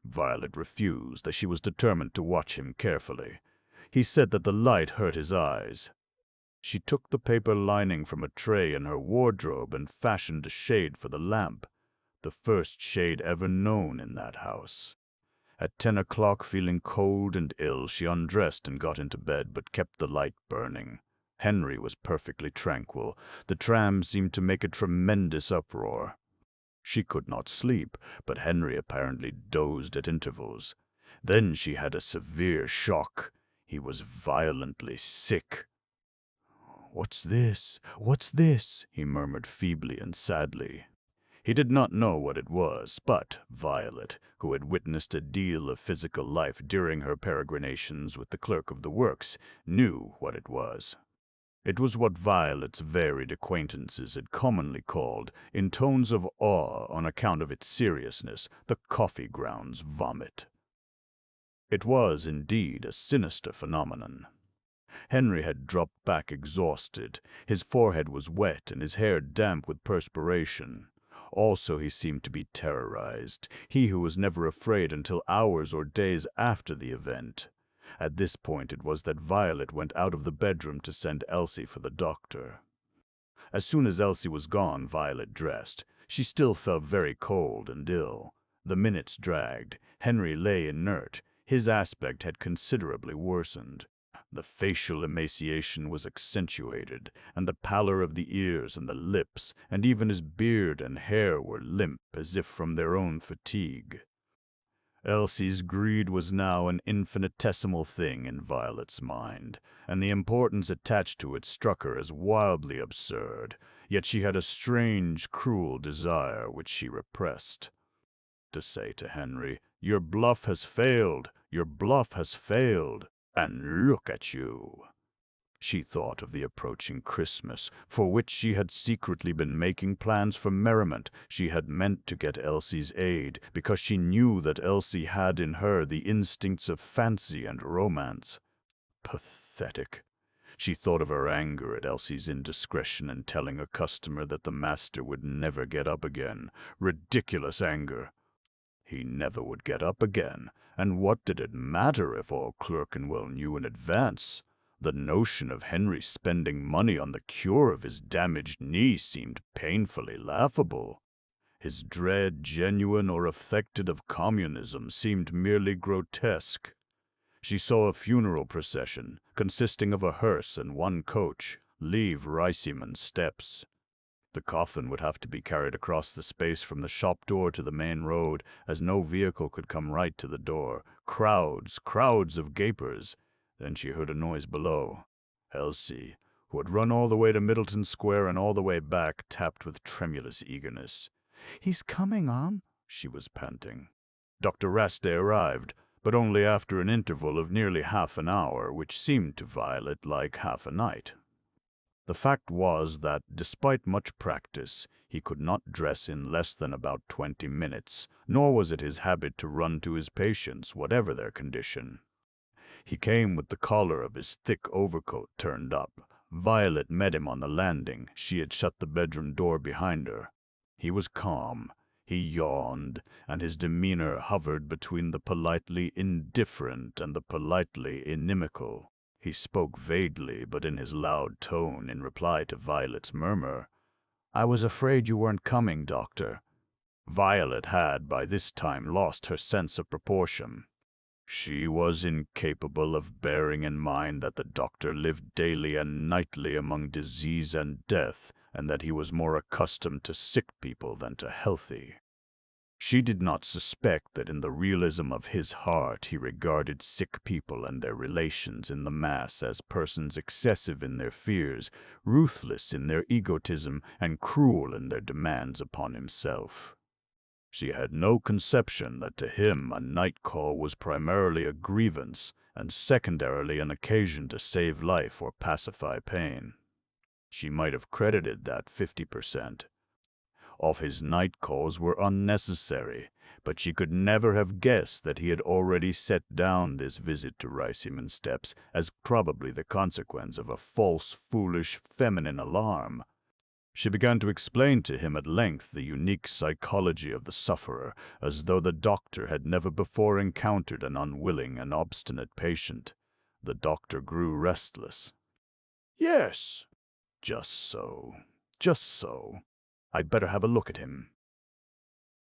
Violet refused, as she was determined to watch him carefully. He said that the light hurt his eyes. She took the paper lining from a tray in her wardrobe and fashioned a shade for the lamp, the first shade ever known in that house. At 10 o'clock, feeling cold and ill, she undressed and got into bed, but kept the light burning. Henry was perfectly tranquil. The tram seemed to make a tremendous uproar. She could not sleep, but Henry apparently dozed at intervals. Then she had a severe shock. He was violently sick. "What's this? What's this?" he murmured feebly and sadly. He did not know what it was, but Violet, who had witnessed a deal of physical life during her peregrinations with the clerk of the works, knew what it was. It was what Violet's varied acquaintances had commonly called, in tones of awe on account of its seriousness, the coffee grounds vomit. It was, indeed, a sinister phenomenon. Henry had dropped back exhausted. His forehead was wet and his hair damp with perspiration. Also, he seemed to be terrorized, he who was never afraid until hours or days after the event. At this point it was that Violet went out of the bedroom to send Elsie for the doctor. As soon as Elsie was gone, Violet dressed. She still felt very cold and ill. The minutes dragged. Henry lay inert. His aspect had considerably worsened. The facial emaciation was accentuated, and the pallor of the ears and the lips, and even his beard and hair were limp as if from their own fatigue. Elsie's greed was now an infinitesimal thing in Violet's mind, and the importance attached to it struck her as wildly absurd, yet she had a strange, cruel desire which she repressed. To say to Henry, "Your bluff has failed, your bluff has failed, and look at you." She thought of the approaching Christmas, for which she had secretly been making plans for merriment. She had meant to get Elsie's aid, because she knew that Elsie had in her the instincts of fancy and romance. Pathetic. She thought of her anger at Elsie's indiscretion in telling a customer that the master would never get up again. Ridiculous anger. He never would get up again, and what did it matter if all Clerkenwell knew in advance? The notion of Henry spending money on the cure of his damaged knee seemed painfully laughable. His dread, genuine or affected, of communism seemed merely grotesque. She saw a funeral procession, consisting of a hearse and one coach, leave Riceyman Steps. The coffin would have to be carried across the space from the shop door to the main road, as no vehicle could come right to the door. Crowds of gapers. Then she heard a noise below. Elsie, who had run all the way to Middleton Square and all the way back, tapped with tremulous eagerness. "He's coming, she was panting. Dr. Rastay arrived, but only after an interval of nearly half an hour, which seemed to Violet like half a night. The fact was that, despite much practice, he could not dress in less than about 20 minutes, nor was it his habit to run to his patients, whatever their condition. He came with the collar of his thick overcoat turned up. Violet met him on the landing. She had shut the bedroom door behind her. He was calm. He yawned, and his demeanor hovered between the politely indifferent and the politely inimical. He spoke vaguely, but in his loud tone, in reply to Violet's murmur. "I was afraid you weren't coming, Doctor." Violet had by this time lost her sense of proportion. She was incapable of bearing in mind that the doctor lived daily and nightly among disease and death, and that he was more accustomed to sick people than to healthy. She did not suspect that in the realism of his heart he regarded sick people and their relations in the mass as persons excessive in their fears, ruthless in their egotism, and cruel in their demands upon himself. She had no conception that to him a night call was primarily a grievance, and secondarily an occasion to save life or pacify pain. She might have credited that 50%. Of his night calls were unnecessary, but she could never have guessed that he had already set down this visit to Riceyman Steps as probably the consequence of a false, foolish, feminine alarm. She began to explain to him at length the unique psychology of the sufferer, as though the doctor had never before encountered an unwilling and obstinate patient. The doctor grew restless. "Yes." "Just so. Just so. I'd better have a look at him."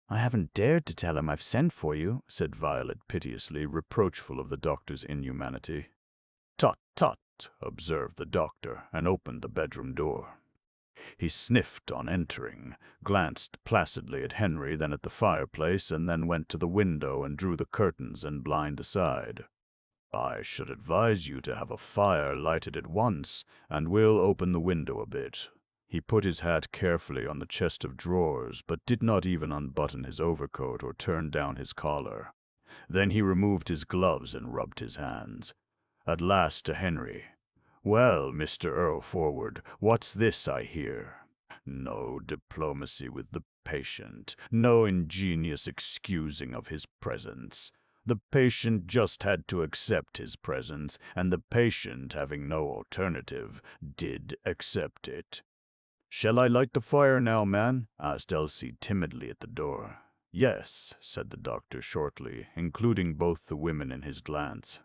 "I haven't dared to tell him I've sent for you," said Violet piteously, reproachful of the doctor's inhumanity. "Tut, tut," observed the doctor, and opened the bedroom door. He sniffed on entering, glanced placidly at Henry, then at the fireplace, and then went to the window and drew the curtains and blind aside. "I should advise you to have a fire lighted at once, and we'll open the window a bit." He put his hat carefully on the chest of drawers, but did not even unbutton his overcoat or turn down his collar. Then he removed his gloves and rubbed his hands. At last to Henry. "Well, Mr. Earlforward, what's this I hear? No diplomacy with the patient, no ingenious excusing of his presence. The patient just had to accept his presence, and the patient, having no alternative, did accept it." "Shall I light the fire now, man?" asked Elsie timidly at the door. "Yes," said the doctor shortly, including both the women in his glance.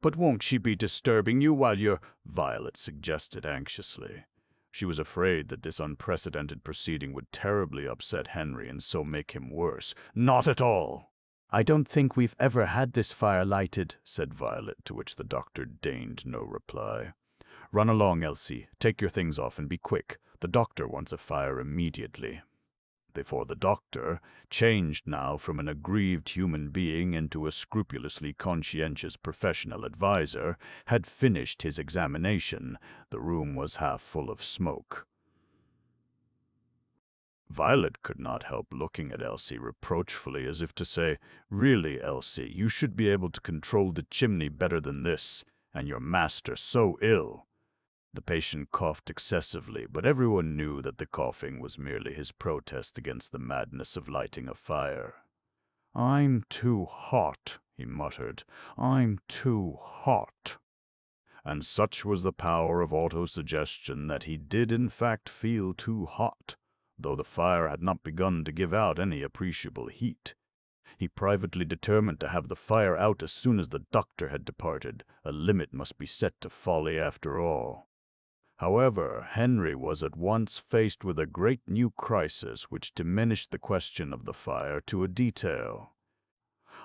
"But won't she be disturbing you while you're—" Violet suggested anxiously. She was afraid that this unprecedented proceeding would terribly upset Henry and so make him worse. "Not at all." "I don't think we've ever had this fire lighted," said Violet, to which the doctor deigned no reply. "Run along, Elsie. Take your things off and be quick. The doctor wants a fire immediately." Before the doctor, changed now from an aggrieved human being into a scrupulously conscientious professional adviser, had finished his examination, the room was half full of smoke. Violet could not help looking at Elsie reproachfully, as if to say, "Really, Elsie, you should be able to control the chimney better than this, and your master so ill." The patient coughed excessively, but everyone knew that the coughing was merely his protest against the madness of lighting a fire. "I'm too hot," he muttered. "I'm too hot." And such was the power of autosuggestion that he did in fact feel too hot, though the fire had not begun to give out any appreciable heat. He privately determined to have the fire out as soon as the doctor had departed. A limit must be set to folly after all. However, Henry was at once faced with a great new crisis which diminished the question of the fire to a detail.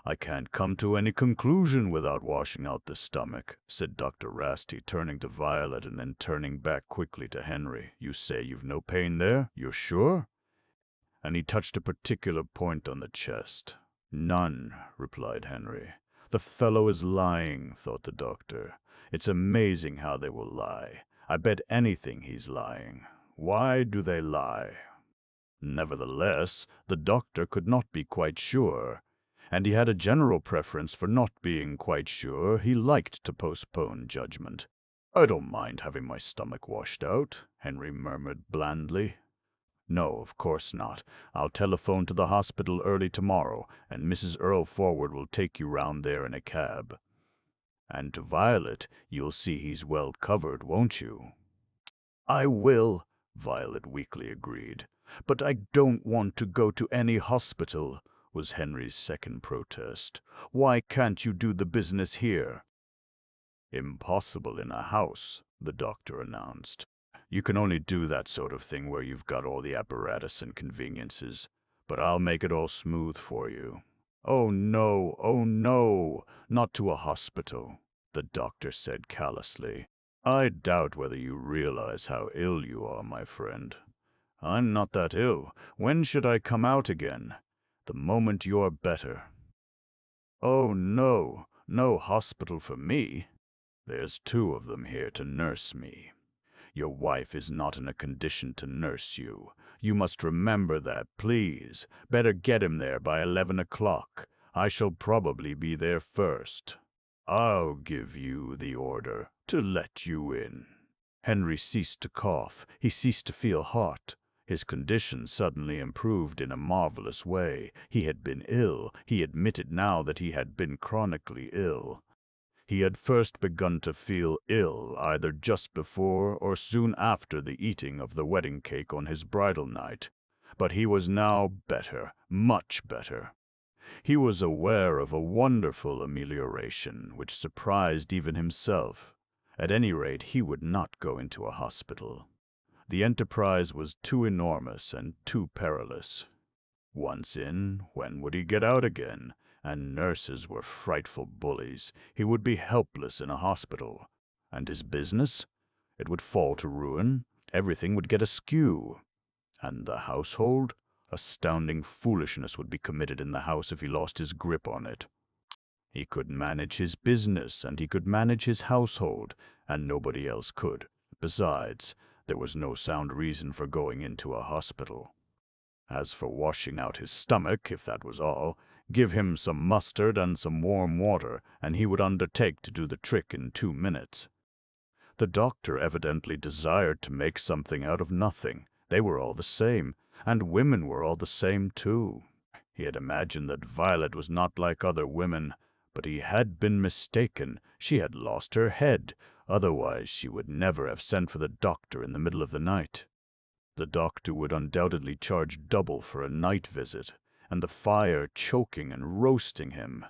"I can't come to any conclusion without washing out the stomach," said Dr. Rasty, turning to Violet and then turning back quickly to Henry. "You say you've no pain there? You're sure?" And he touched a particular point on the chest. "None," replied Henry. "The fellow is lying," thought the doctor. "It's amazing how they will lie. I bet anything he's lying. Why do they lie?" Nevertheless, the doctor could not be quite sure, and he had a general preference for not being quite sure. He liked to postpone judgment. "I don't mind having my stomach washed out," Henry murmured blandly. "No, of course not. I'll telephone to the hospital early tomorrow, and Mrs. Earlforward will take you round there in a cab. And to Violet, you'll see he's well covered, won't you?" "I will," Violet weakly agreed. "But I don't want to go to any hospital," was Henry's second protest. "Why can't you do the business here?" "Impossible in a house," the doctor announced. "You can only do that sort of thing where you've got all the apparatus and conveniences. But I'll make it all smooth for you." Oh no, not to a hospital," the doctor said callously. "I doubt whether you realize how ill you are, my friend." "I'm not that ill. When should I come out again?" "The moment you're better." "Oh no, no hospital for me. There's 2 of them here to nurse me. Your wife is not in a condition to nurse you. You must remember that, please. Better get him there by 11 o'clock. I shall probably be there first. I'll give you the order to let you in." Henry ceased to cough. He ceased to feel hot. His condition suddenly improved in a marvelous way. He had been ill. He admitted now that he had been chronically ill. He had first begun to feel ill either just before or soon after the eating of the wedding cake on his bridal night, but he was now better, much better. He was aware of a wonderful amelioration which surprised even himself. At any rate, he would not go into a hospital. The enterprise was too enormous and too perilous. Once in, when would he get out again? And nurses were frightful bullies. He would be helpless in a hospital. And his business? It would fall to ruin. Everything would get askew. And the household? Astounding foolishness would be committed in the house if he lost his grip on it. He could manage his business, and he could manage his household, and nobody else could. Besides, there was no sound reason for going into a hospital. As for washing out his stomach, if that was all, give him some mustard and some warm water, and he would undertake to do the trick in 2 minutes. The doctor evidently desired to make something out of nothing. They were all the same, and women were all the same too. He had imagined that Violet was not like other women, but he had been mistaken. She had lost her head. Otherwise she would never have sent for the doctor in the middle of the night. The doctor would undoubtedly charge double for a night visit, and the fire choking and roasting him.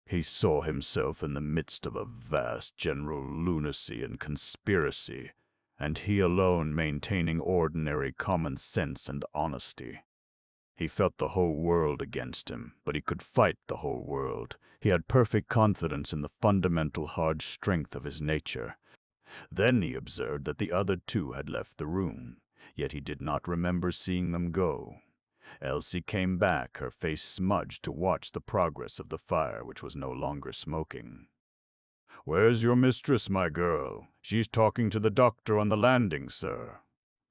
He saw himself in the midst of a vast general lunacy and conspiracy, and he alone maintaining ordinary common sense and honesty. He felt the whole world against him, but he could fight the whole world. He had perfect confidence in the fundamental hard strength of his nature. Then he observed that the other 2 had left the room. Yet he did not remember seeing them go. Elsie came back, her face smudged, to watch the progress of the fire, which was no longer smoking. "Where's your mistress, my girl? She's talking to the doctor on the landing, sir."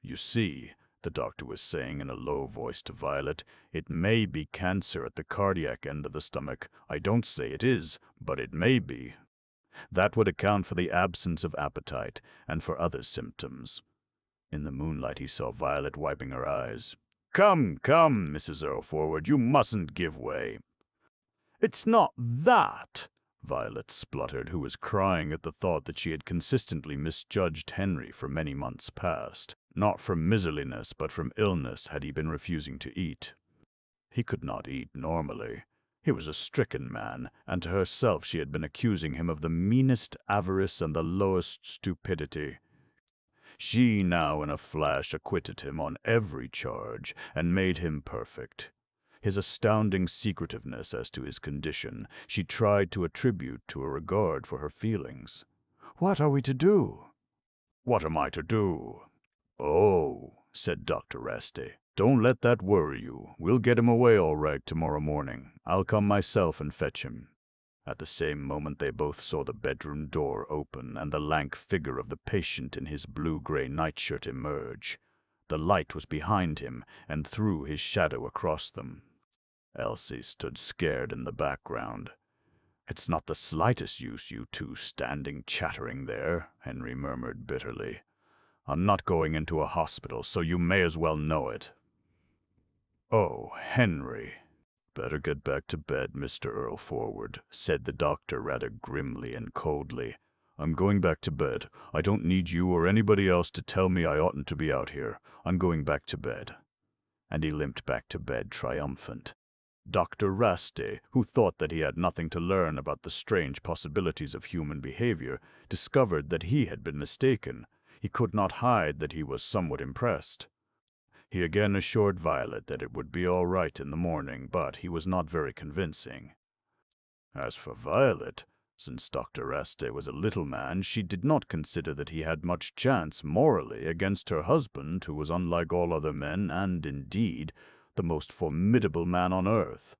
"You see," the doctor was saying in a low voice to Violet, "it may be cancer at the cardiac end of the stomach. I don't say it is, but it may be." That would account for the absence of appetite and for other symptoms. In the moonlight he saw Violet wiping her eyes. "Come, come, Mrs. Earlforward, you mustn't give way." "It's not that," Violet spluttered, who was crying at the thought that she had consistently misjudged Henry for many months past. Not from miserliness, but from illness had he been refusing to eat. He could not eat normally. He was a stricken man, and to herself she had been accusing him of the meanest avarice and the lowest stupidity. She now in a flash acquitted him on every charge and made him perfect. His astounding secretiveness as to his condition she tried to attribute to a regard for her feelings. "What are we to do?" "What am I to do?" "Oh," said Dr. Rasty, "don't let that worry you. We'll get him away all right tomorrow morning. I'll come myself and fetch him." At the same moment they both saw the bedroom door open and the lank figure of the patient in his blue-gray nightshirt emerge. The light was behind him and threw his shadow across them. Elsie stood scared in the background. "It's not the slightest use you two standing chattering there," Henry murmured bitterly. "I'm not going into a hospital, so you may as well know it." "Oh, Henry." "Better get back to bed, Mr. Earlforward," said the doctor rather grimly and coldly. "I'm going back to bed. I don't need you or anybody else to tell me I oughtn't to be out here. I'm going back to bed." And he limped back to bed triumphant. Dr. Rasty, who thought that he had nothing to learn about the strange possibilities of human behavior, discovered that he had been mistaken. He could not hide that he was somewhat impressed. He again assured Violet that it would be all right in the morning, but he was not very convincing. As for Violet, since Dr. Rasty was a little man, she did not consider that he had much chance morally against her husband, who was unlike all other men, and, indeed, the most formidable man on earth.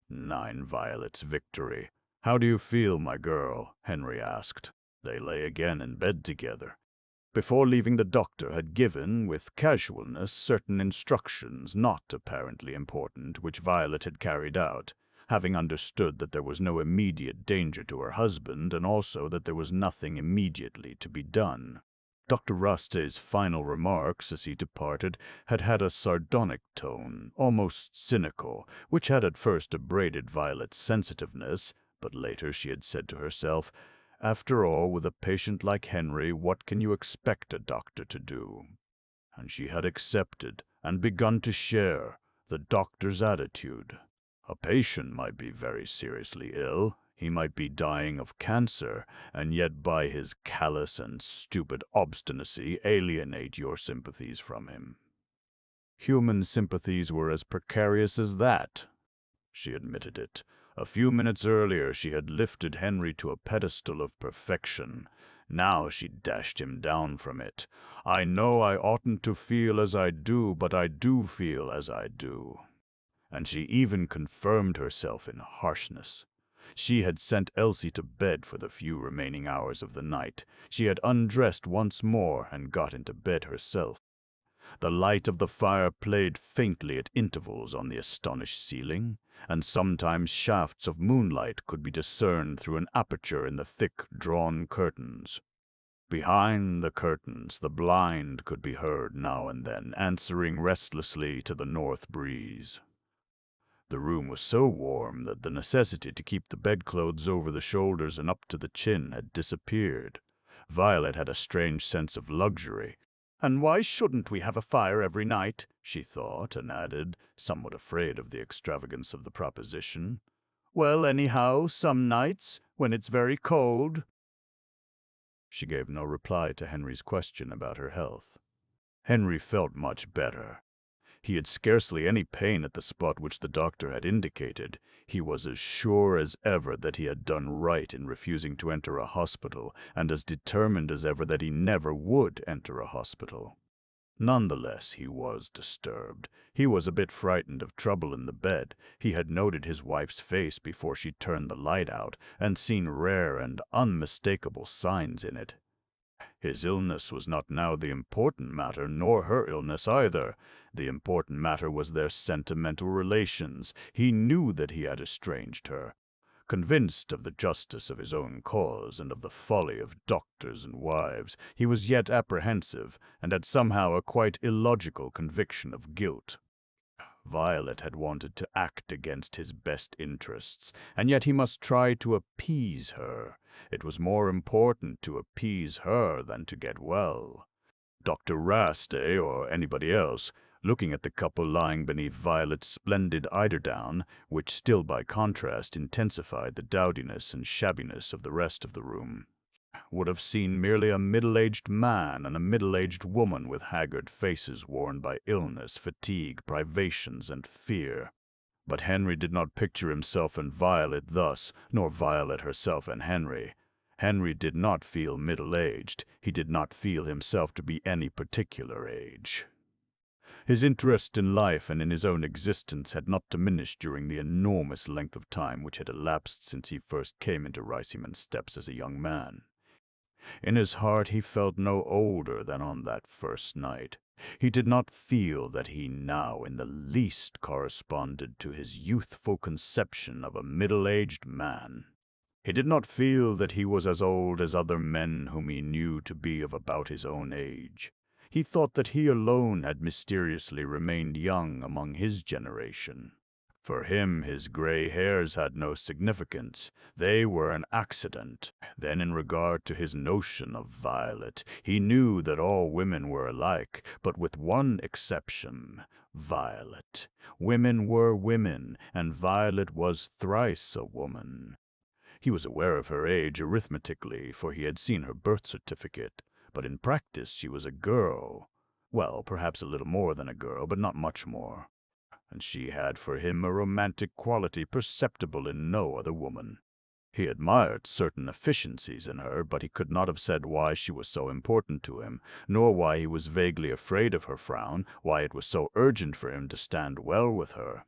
9 Violet's victory. "How do you feel, my girl?" Henry asked. They lay again in bed together. Before leaving, the doctor had given, with casualness, certain instructions, not apparently important, which Violet had carried out, having understood that there was no immediate danger to her husband, and also that there was nothing immediately to be done. Dr. Rasty's final remarks, as he departed, had had a sardonic tone, almost cynical, which had at first abraded Violet's sensitiveness, but later she had said to herself, "After all, with a patient like Henry, what can you expect a doctor to do?" And she had accepted and begun to share the doctor's attitude. A patient might be very seriously ill. He might be dying of cancer, and yet by his callous and stupid obstinacy alienate your sympathies from him. Human sympathies were as precarious as that. She admitted it. A few minutes earlier she had lifted Henry to a pedestal of perfection. Now she dashed him down from it. "I know I oughtn't to feel as I do, but I do feel as I do." And she even confirmed herself in harshness. She had sent Elsie to bed for the few remaining hours of the night. She had undressed once more and got into bed herself. The light of the fire played faintly at intervals on the astonished ceiling, and sometimes shafts of moonlight could be discerned through an aperture in the thick, drawn curtains. Behind the curtains the blind could be heard now and then, answering restlessly to the north breeze. The room was so warm that the necessity to keep the bedclothes over the shoulders and up to the chin had disappeared. Violet had a strange sense of luxury. "And why shouldn't we have a fire every night?" she thought, and added, somewhat afraid of the extravagance of the proposition, "Well, anyhow, some nights, when it's very cold." She gave no reply to Henry's question about her health. Henry felt much better. He had scarcely any pain at the spot which the doctor had indicated. He was as sure as ever that he had done right in refusing to enter a hospital, and as determined as ever that he never would enter a hospital. Nonetheless, he was disturbed. He was a bit frightened of trouble in the bed. He had noted his wife's face before she turned the light out, and seen rare and unmistakable signs in it. His illness was not now the important matter, nor her illness either. The important matter was their sentimental relations. He knew that he had estranged her. Convinced of the justice of his own cause and of the folly of doctors and wives, he was yet apprehensive, and had somehow a quite illogical conviction of guilt. Violet had wanted to act against his best interests, and yet he must try to appease her. It was more important to appease her than to get well. Dr. Raste, or anybody else, looking at the couple lying beneath Violet's splendid eiderdown, which still by contrast intensified the dowdiness and shabbiness of the rest of the room, would have seen merely a middle-aged man and a middle-aged woman with haggard faces worn by illness, fatigue, privations, and fear. But Henry did not picture himself and Violet thus, nor Violet herself and Henry. Henry did not feel middle-aged. He did not feel himself to be any particular age. His interest in life and in his own existence had not diminished during the enormous length of time which had elapsed since he first came into Riceyman Steps as a young man. In his heart he felt no older than on that first night. He did not feel that he now in the least corresponded to his youthful conception of a middle-aged man. He did not feel that he was as old as other men whom he knew to be of about his own age. He thought that he alone had mysteriously remained young among his generation. For him, his gray hairs had no significance. They were an accident. Then, in regard to his notion of Violet, he knew that all women were alike, but with one exception, Violet. Women were women, and Violet was thrice a woman. He was aware of her age arithmetically, for he had seen her birth certificate, but in practice she was a girl. Well, perhaps a little more than a girl, but not much more. And she had for him a romantic quality perceptible in no other woman. He admired certain efficiencies in her, but he could not have said why she was so important to him, nor why he was vaguely afraid of her frown, why it was so urgent for him to stand well with her.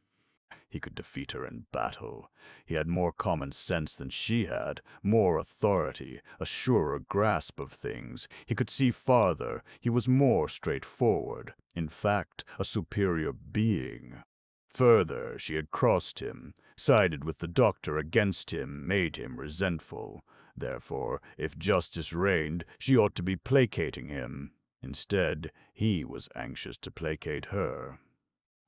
He could defeat her in battle. He had more common sense than she had, more authority, a surer grasp of things. He could see farther. He was more straightforward. In fact, a superior being. Further, she had crossed him, sided with the doctor against him, made him resentful. Therefore, if justice reigned, she ought to be placating him. Instead, he was anxious to placate her.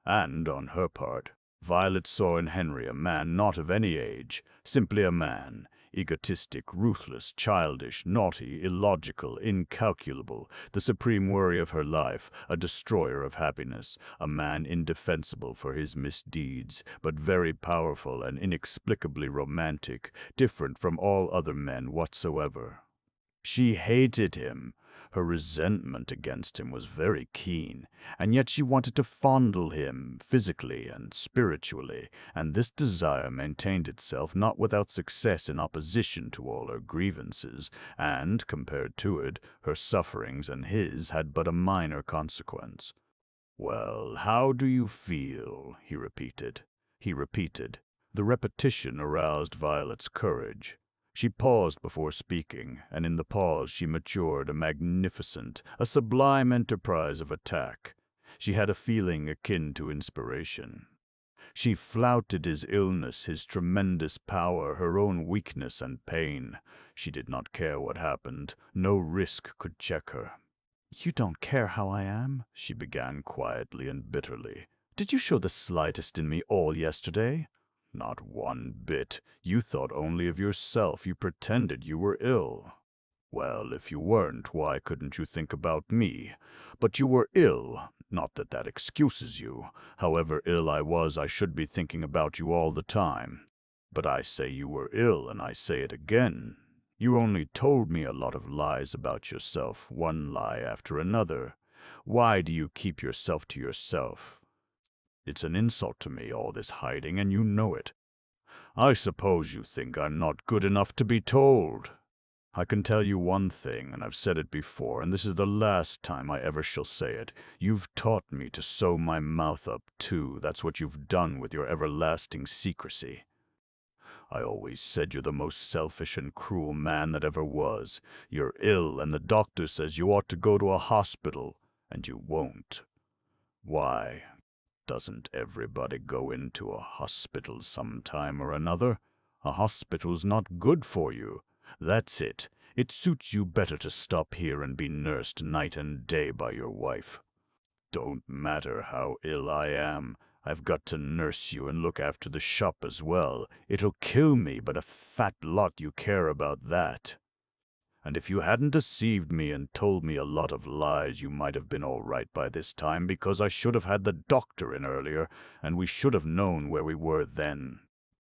And, on her part, Violet saw in Henry a man not of any age, simply a man, egotistic, ruthless, childish, naughty, illogical, incalculable, the supreme worry of her life, a destroyer of happiness, a man indefensible for his misdeeds, but very powerful and inexplicably romantic, different from all other men whatsoever. She hated him. Her resentment against him was very keen, and yet she wanted to fondle him physically and spiritually, and this desire maintained itself not without success in opposition to all her grievances, and, compared to it, her sufferings and his had but a minor consequence. "Well, how do you feel?" he repeated. The repetition aroused Violet's courage. She paused before speaking, and in the pause she matured a magnificent, a sublime enterprise of attack. She had a feeling akin to inspiration. She flouted his illness, his tremendous power, her own weakness and pain. She did not care what happened. No risk could check her. "You don't care how I am?" she began quietly and bitterly. "Did you show the slightest in me all yesterday?" "Not one bit. You thought only of yourself. You pretended you were ill." "Well, if you weren't, why couldn't you think about me? But you were ill. Not that that excuses you. However ill I was, I should be thinking about you all the time. But I say you were ill, and I say it again. You only told me a lot of lies about yourself, one lie after another. Why do you keep yourself to yourself? It's an insult to me, all this hiding, and you know it. I suppose you think I'm not good enough to be told. I can tell you one thing, and I've said it before, and this is the last time I ever shall say it. You've taught me to sew my mouth up, too. That's what you've done with your everlasting secrecy. I always said you're the most selfish and cruel man that ever was. You're ill, and the doctor says you ought to go to a hospital, and you won't. Why? Doesn't everybody go into a hospital sometime or another? A hospital's not good for you. That's it. It suits you better to stop here and be nursed night and day by your wife. Don't matter how ill I am. I've got to nurse you and look after the shop as well. It'll kill me, but a fat lot you care about that. And if you hadn't deceived me and told me a lot of lies, you might have been all right by this time, because I should have had the doctor in earlier, and we should have known where we were then.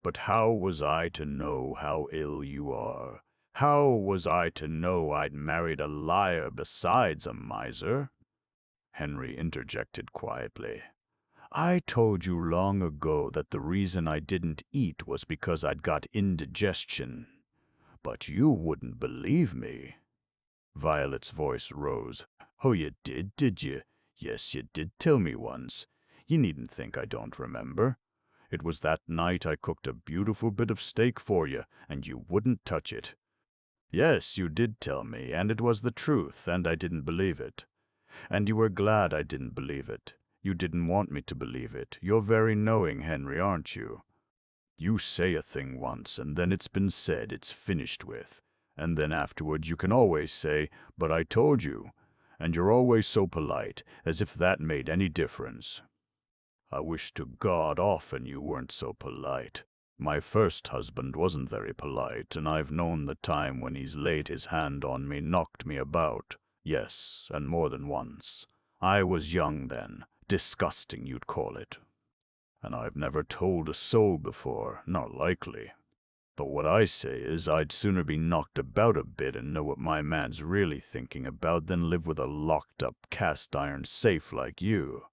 But how was I to know how ill you are? How was I to know I'd married a liar besides a miser? Henry interjected quietly. I told you long ago that the reason I didn't eat was because I'd got indigestion. But you wouldn't believe me. Violet's voice rose. Oh, you did you? Yes, you did tell me once. You needn't think I don't remember. It was that night I cooked a beautiful bit of steak for you, and you wouldn't touch it. Yes, you did tell me, and it was the truth, and I didn't believe it. And you were glad I didn't believe it. You didn't want me to believe it. You're very knowing, Henry, aren't you? You say a thing once, and then it's been said, it's finished with. And then afterwards you can always say, but I told you. And you're always so polite, as if that made any difference. I wish to God often you weren't so polite. My first husband wasn't very polite, and I've known the time when he's laid his hand on me, knocked me about. Yes, and more than once. I was young then. Disgusting, you'd call it. And I've never told a soul before, not likely. But what I say is I'd sooner be knocked about a bit and know what my man's really thinking about than live with a locked-up cast-iron safe like you.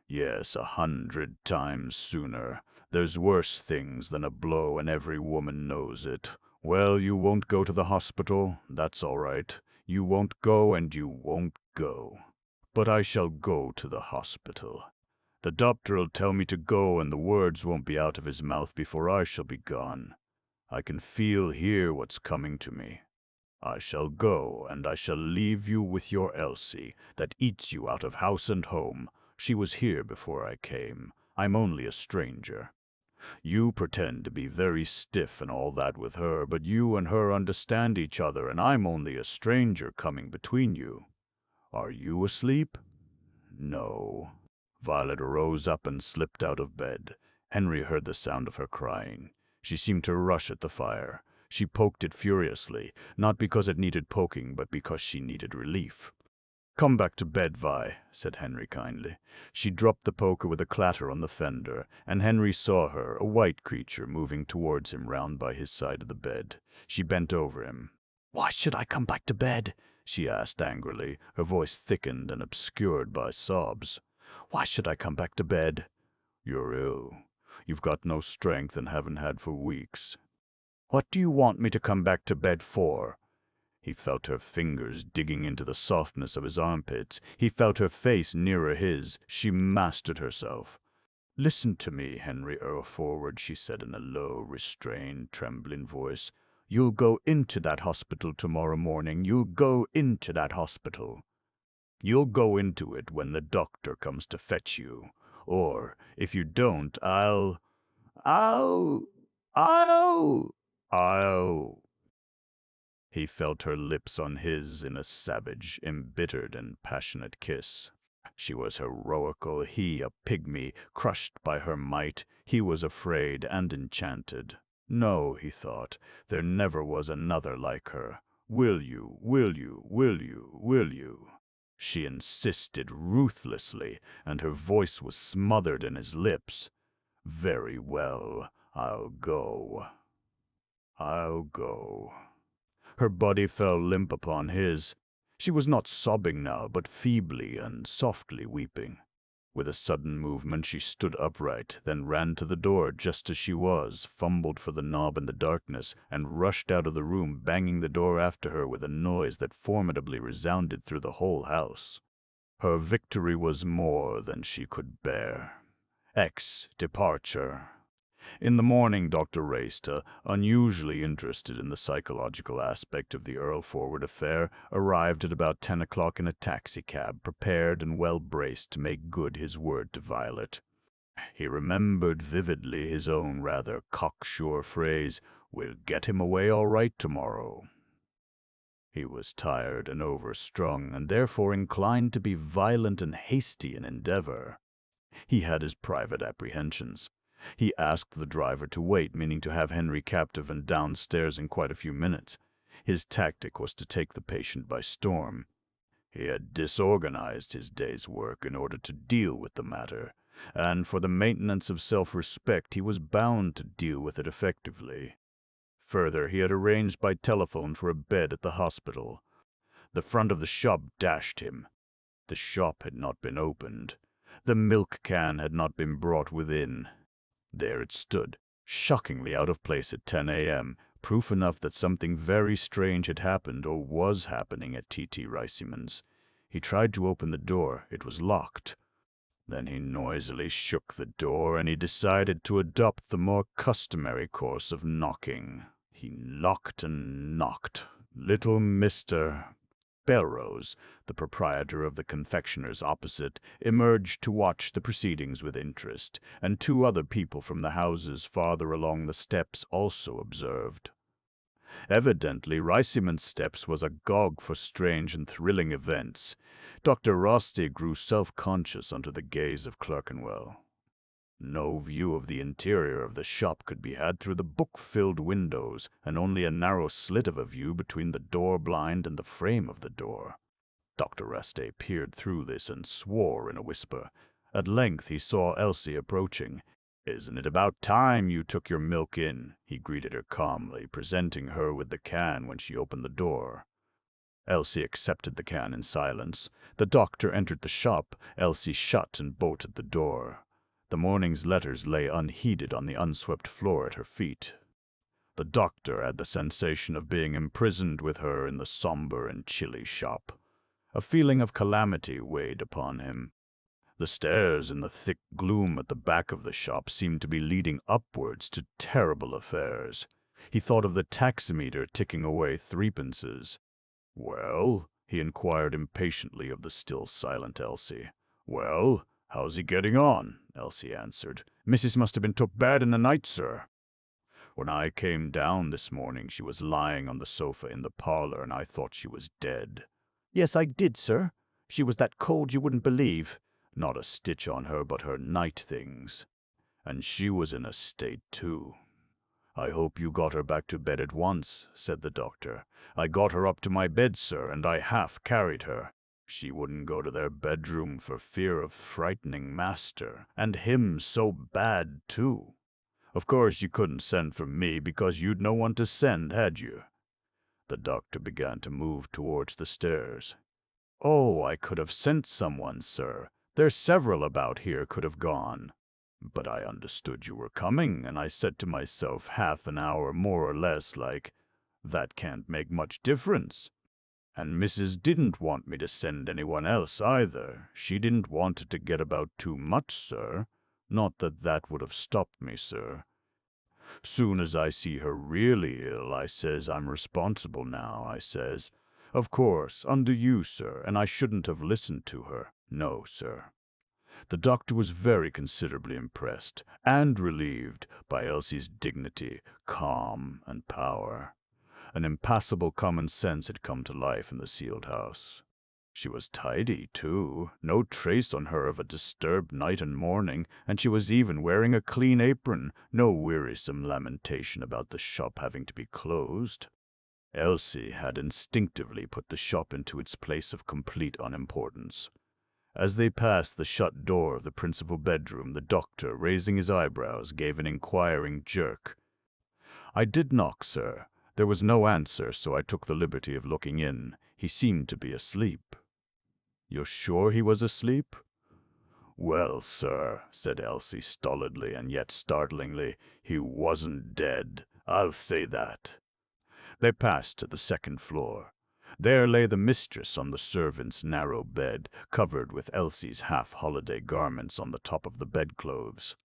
Yes, 100 times sooner. There's worse things than a blow, and every woman knows it. Well, you won't go to the hospital. That's all right. You won't go, and you won't go. But I shall go to the hospital. The doctor'll tell me to go, and the words won't be out of his mouth before I shall be gone. I can hear what's coming to me. I shall go, and I shall leave you with your Elsie, that eats you out of house and home. She was here before I came. I'm only a stranger. You pretend to be very stiff and all that with her, but you and her understand each other, and I'm only a stranger coming between you. Are you asleep? No. Violet rose up and slipped out of bed. Henry heard the sound of her crying. She seemed to rush at the fire. She poked it furiously, not because it needed poking, but because she needed relief. Come back to bed, Vi, said Henry kindly. She dropped the poker with a clatter on the fender, and Henry saw her, a white creature, moving towards him round by his side of the bed. She bent over him. Why should I come back to bed? She asked angrily, her voice thickened and obscured by sobs. Why should I come back to bed? You're ill. You've got no strength and haven't had for weeks. What do you want me to come back to bed for? He felt her fingers digging into the softness of his armpits. He felt her face nearer his. She mastered herself. Listen to me, Henry Earlforward, she said in a low, restrained, trembling voice. You'll go into that hospital tomorrow morning. You'll go into that hospital. You'll go into it when the doctor comes to fetch you. Or, if you don't, I'll... He felt her lips on his in a savage, embittered, and passionate kiss. She was heroical, he a pygmy, crushed by her might. He was afraid and enchanted. No, he thought, there never was another like her. Will you, will you, will you, will you? She insisted ruthlessly, and her voice was smothered in his lips. Very well, I'll go. I'll go. Her body fell limp upon his. She was not sobbing now, but feebly and softly weeping. With a sudden movement she stood upright, then ran to the door just as she was, fumbled for the knob in the darkness, and rushed out of the room, banging the door after her with a noise that formidably resounded through the whole house. Her victory was more than she could bear. Departure. In the morning, Dr. Raceta, unusually interested in the psychological aspect of the Earlforward affair, arrived at about 10 o'clock in a taxicab, prepared and well braced to make good his word to Violet. He remembered vividly his own rather cocksure phrase, "We'll get him away all right tomorrow." He was tired and overstrung, and therefore inclined to be violent and hasty in endeavor. He had his private apprehensions. He asked the driver to wait, meaning to have Henry captive and downstairs in quite a few minutes. His tactic was to take the patient by storm. He had disorganized his day's work in order to deal with the matter, and for the maintenance of self-respect he was bound to deal with it effectively. Further, he had arranged by telephone for a bed at the hospital. The front of the shop dashed him. The shop had not been opened. The milk can had not been brought within. There it stood, shockingly out of place at 10 a.m., proof enough that something very strange had happened or was happening at T.T. Riceyman's. He tried to open the door. It was locked. Then he noisily shook the door, and he decided to adopt the more customary course of knocking. He knocked and knocked. Little Mr. Belrose, the proprietor of the confectioner's opposite, emerged to watch the proceedings with interest, and two other people from the houses farther along the steps also observed. Evidently, Riceyman Steps was agog for strange and thrilling events. Dr. Rosti grew self-conscious under the gaze of Clerkenwell. No view of the interior of the shop could be had through the book-filled windows, and only a narrow slit of a view between the door blind and the frame of the door. Dr. Rosti peered through this and swore in a whisper. At length he saw Elsie approaching. "Isn't it about time you took your milk in?" he greeted her calmly, presenting her with the can when she opened the door. Elsie accepted the can in silence. The doctor entered the shop. Elsie shut and bolted the door. The morning's letters lay unheeded on the unswept floor at her feet. The doctor had the sensation of being imprisoned with her in the somber and chilly shop. A feeling of calamity weighed upon him. The stairs in the thick gloom at the back of the shop seemed to be leading upwards to terrible affairs. He thought of the taximeter ticking away threepences. "Well?" he inquired impatiently of the still silent Elsie. "Well, how's he getting on?" Elsie answered. "Missus must have been took bad in the night, sir. When I came down this morning she was lying on the sofa in the parlor, and I thought she was dead." "Yes, I did, sir. She was that cold you wouldn't believe. Not a stitch on her but her night things. And she was in a state, too." "I hope you got her back to bed at once," said the doctor. "I got her up to my bed, sir, and I half carried her. She wouldn't go to their bedroom for fear of frightening master, and him so bad, too. Of course you couldn't send for me because you'd no one to send, had you?" The doctor began to move towards the stairs. "Oh, I could have sent someone, sir. There's several about here could have gone. But I understood you were coming, and I said to myself half an hour more or less like, that can't make much difference. And Mrs. didn't want me to send anyone else either. She didn't want it to get about too much, sir. Not that that would have stopped me, sir. Soon as I see her really ill, I says, I'm responsible now, I says. Of course, under you, sir, and I shouldn't have listened to her. No, sir." The doctor was very considerably impressed and relieved by Elsie's dignity, calm, and power. An impassable common sense had come to life in the sealed house. She was tidy, too, no trace on her of a disturbed night and morning, and she was even wearing a clean apron, no wearisome lamentation about the shop having to be closed. Elsie had instinctively put the shop into its place of complete unimportance. As they passed the shut door of the principal bedroom, the doctor, raising his eyebrows, gave an inquiring jerk. "I did knock, sir. There was no answer, so I took the liberty of looking in. He seemed to be asleep." "You're sure he was asleep?" "Well, sir," said Elsie stolidly and yet startlingly, "he wasn't dead. I'll say that." They passed to the second floor. There lay the mistress on the servant's narrow bed, covered with Elsie's half-holiday garments on the top of the bedclothes.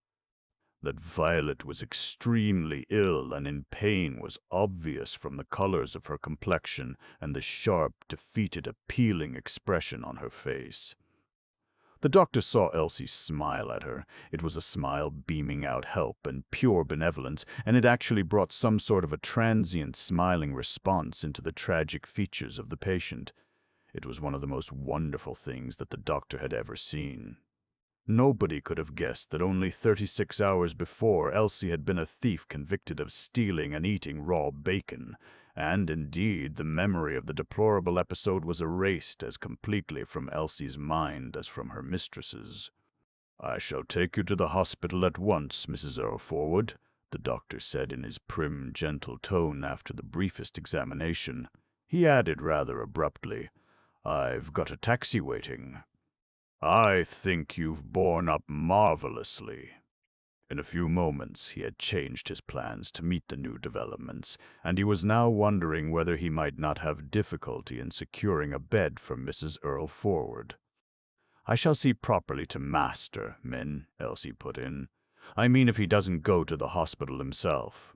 That Violet was extremely ill and in pain was obvious from the colors of her complexion and the sharp, defeated, appealing expression on her face. The doctor saw Elsie smile at her. It was a smile beaming out help and pure benevolence, and it actually brought some sort of a transient smiling response into the tragic features of the patient. It was one of the most wonderful things that the doctor had ever seen. Nobody could have guessed that only 36 hours before Elsie had been a thief convicted of stealing and eating raw bacon, and indeed the memory of the deplorable episode was erased as completely from Elsie's mind as from her mistress's. "I shall take you to the hospital at once, Mrs. Earlforward," the doctor said in his prim, gentle tone after the briefest examination. He added rather abruptly, "I've got a taxi waiting." "I think you've borne up marvelously." In a few moments he had changed his plans to meet the new developments, and he was now wondering whether he might not have difficulty in securing a bed for Mrs. Earlforward. "I shall see properly to Master, Min," Elsie put in. "I mean if he doesn't go to the hospital himself."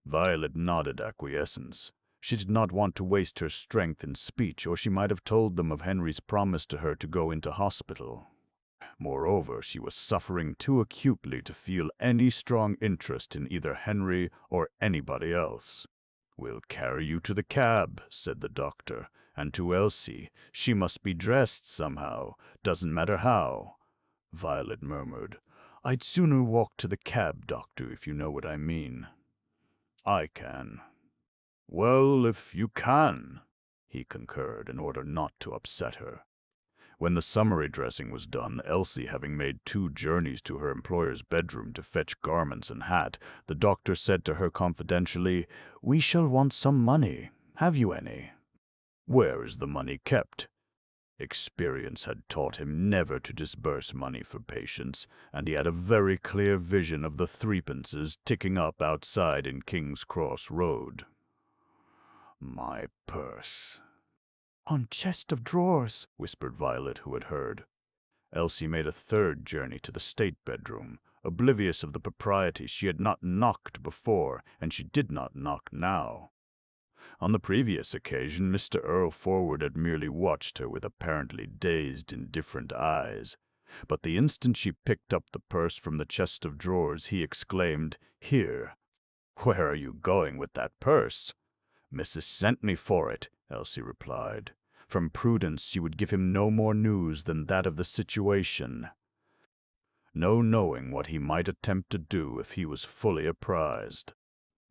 Violet nodded acquiescence. She did not want to waste her strength in speech, or she might have told them of Henry's promise to her to go into hospital. Moreover, she was suffering too acutely to feel any strong interest in either Henry or anybody else. "We'll carry you to the cab," said the doctor, "and to Elsie. She must be dressed somehow, doesn't matter how." Violet murmured, "I'd sooner walk to the cab, doctor, if you know what I mean." "I can." "Well, if you can," he concurred in order not to upset her. When the summary dressing was done, Elsie having made 2 journeys to her employer's bedroom to fetch garments and hat, the doctor said to her confidentially, "We shall want some money. Have you any?" "Where is the money kept?" Experience had taught him never to disburse money for patients, and he had a very clear vision of the threepences ticking up outside in King's Cross Road. "My purse." "On chest of drawers," whispered Violet, who had heard. Elsie made a 3rd journey to the state bedroom. Oblivious of the proprieties, she had not knocked before, and she did not knock now. On the previous occasion, Mr. Earlforward had merely watched her with apparently dazed, indifferent eyes. But the instant she picked up the purse from the chest of drawers, he exclaimed, "Here." "Where are you going with that purse?" "Mrs. sent me for it," Elsie replied. From prudence, she would give him no more news than that of the situation. No knowing what he might attempt to do if he was fully apprised.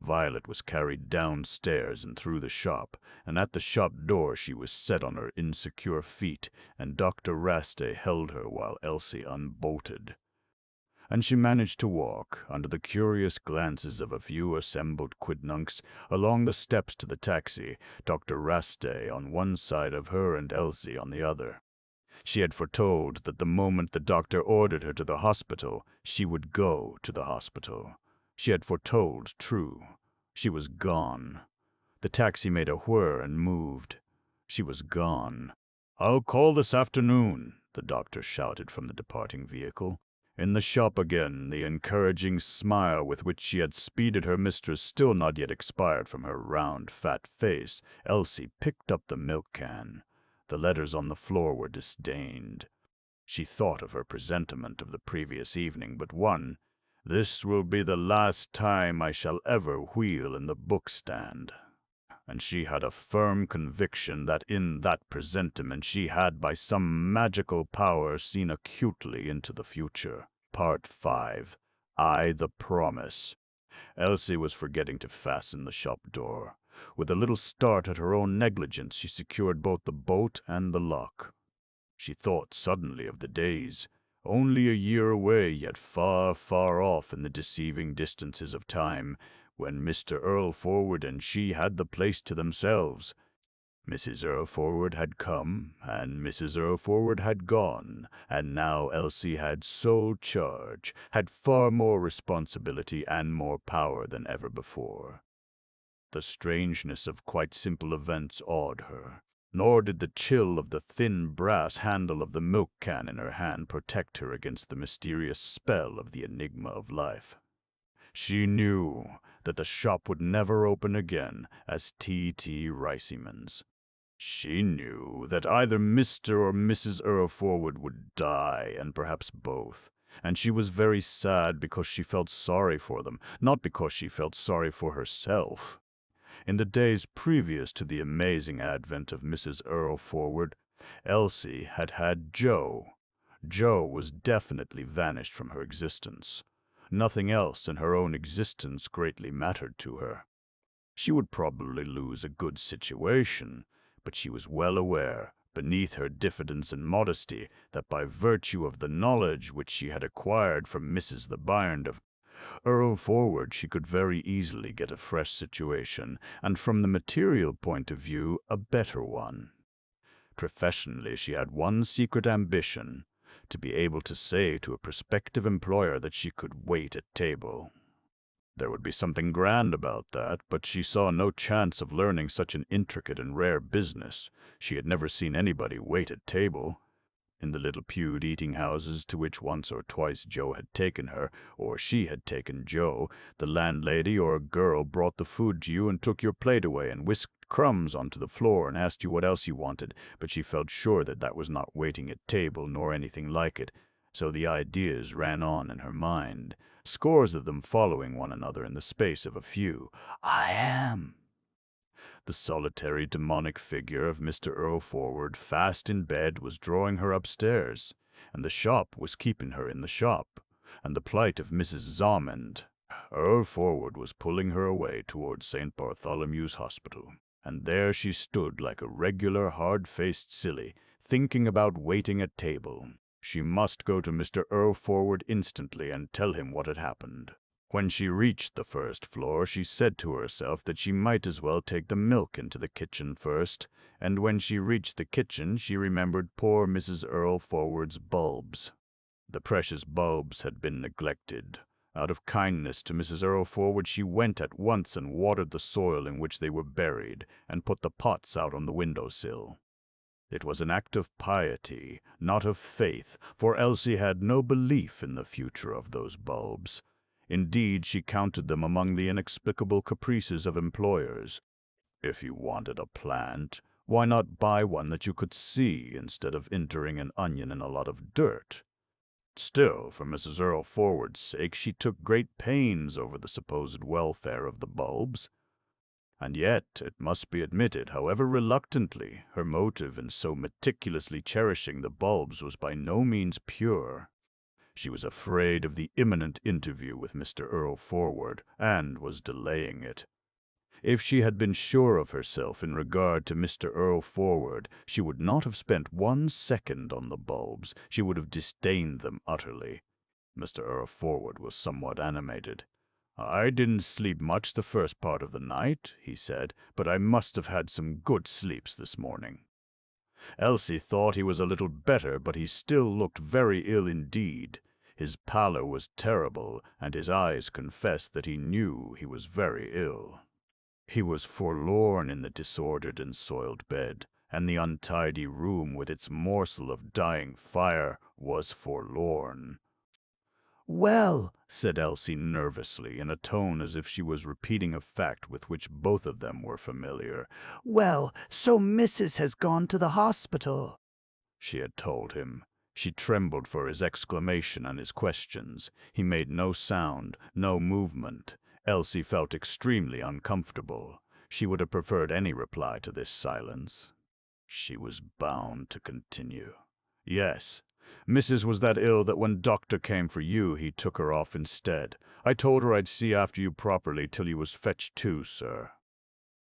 Violet was carried downstairs and through the shop, and at the shop door she was set on her insecure feet, and Dr. Raste held her while Elsie unbolted. And she managed to walk, under the curious glances of a few assembled quidnuncs, along the steps to the taxi, Dr. Raste on one side of her and Elsie on the other. She had foretold that the moment the doctor ordered her to the hospital, she would go to the hospital. She had foretold true. She was gone. The taxi made a whir and moved. She was gone. "I'll call this afternoon," the doctor shouted from the departing vehicle. In the shop again, the encouraging smile with which she had speeded her mistress still not yet expired from her round, fat face, Elsie picked up the milk can. The letters on the floor were disdained. She thought of her presentiment of the previous evening but one. "This will be the last time I shall ever wheel in the bookstand." And she had a firm conviction that in that presentiment she had by some magical power seen acutely into the future. Part 5. I the Promise. Elsie was forgetting to fasten the shop door. With a little start at her own negligence, she secured both the bolt and the lock. She thought suddenly of the days, only a year away, yet far, far off in the deceiving distances of time, when Mr. Earlforward and she had the place to themselves. Mrs. Earlforward had come, and Mrs. Earlforward had gone, and now Elsie had sole charge, had far more responsibility and more power than ever before. The strangeness of quite simple events awed her, nor did the chill of the thin brass handle of the milk can in her hand protect her against the mysterious spell of the enigma of life. She knew that the shop would never open again as T.T. Riceyman's. She knew that either Mr. or Mrs. Earlforward would die, and perhaps both, and she was very sad because she felt sorry for them, not because she felt sorry for herself. In the days previous to the amazing advent of Mrs. Earlforward, Elsie had had Joe. Joe was definitely vanished from her existence. Nothing else in her own existence greatly mattered to her. She would probably lose a good situation, but she was well aware, beneath her diffidence and modesty, that by virtue of the knowledge which she had acquired from Mrs. the Byrne of Earlforward, she could very easily get a fresh situation, and from the material point of view, a better one. Professionally, she had one secret ambition: to be able to say to a prospective employer that she could wait at table. There would be something grand about that, but she saw no chance of learning such an intricate and rare business. She had never seen anybody wait at table. In the little pewed eating-houses to which once or twice Joe had taken her, or she had taken Joe, the landlady or a girl brought the food to you and took your plate away and whisked crumbs onto the floor and asked you what else you wanted, but she felt sure that that was not waiting at table nor anything like it. So the ideas ran on in her mind, scores of them following one another in the space of a few. I am. The solitary demonic figure of Mr. Earlforward, fast in bed, was drawing her upstairs, and the shop was keeping her in the shop, and the plight of Mrs. Zarmond, Earlforward, was pulling her away towards St. Bartholomew's Hospital. And there she stood like a regular hard-faced silly, thinking about waiting at table. She must go to Mr. Earlforward instantly and tell him what had happened. When she reached the first floor, she said to herself that she might as well take the milk into the kitchen first, and when she reached the kitchen, she remembered poor Mrs. Earlforward's bulbs. The precious bulbs had been neglected. Out of kindness to Mrs. Earlforward, she went at once and watered the soil in which they were buried, and put the pots out on the window-sill. It was an act of piety, not of faith, for Elsie had no belief in the future of those bulbs. Indeed, she counted them among the inexplicable caprices of employers. If you wanted a plant, why not buy one that you could see instead of entering an onion in a lot of dirt? Still, for Mrs. Earlforward's sake, she took great pains over the supposed welfare of the bulbs. And yet, it must be admitted, however reluctantly, her motive in so meticulously cherishing the bulbs was by no means pure. She was afraid of the imminent interview with Mr. Earlforward, and was delaying it. If she had been sure of herself in regard to Mr. Earlforward, she would not have spent 1 second on the bulbs. She would have disdained them utterly. Mr. Earlforward was somewhat animated. "I didn't sleep much the first part of the night," he said, "but I must have had some good sleeps this morning." Elsie thought he was a little better, but he still looked very ill indeed. His pallor was terrible, and his eyes confessed that he knew he was very ill. He was forlorn in the disordered and soiled bed, and the untidy room with its morsel of dying fire was forlorn. "Well," said Elsie nervously, in a tone as if she was repeating a fact with which both of them were familiar. "Well, so Mrs. has gone to the hospital," she had told him. She trembled for his exclamation and his questions. He made no sound, no movement. Elsie felt extremely uncomfortable. She would have preferred any reply to this silence. She was bound to continue. "Yes. Mrs. was that ill that when Doctor came for you, he took her off instead. I told her I'd see after you properly till you was fetched to, sir."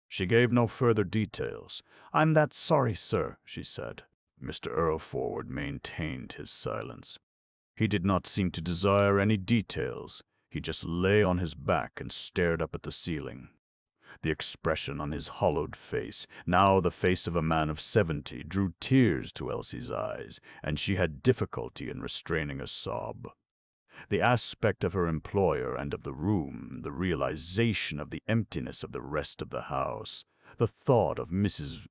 She gave no further details. "I'm that sorry, sir," she said. Mr. Earlforward maintained his silence. He did not seem to desire any details. He just lay on his back and stared up at the ceiling. The expression on his hollowed face, now the face of a man of 70, drew tears to Elsie's eyes, and she had difficulty in restraining a sob. The aspect of her employer and of the room, the realization of the emptiness of the rest of the house, the thought of Mrs.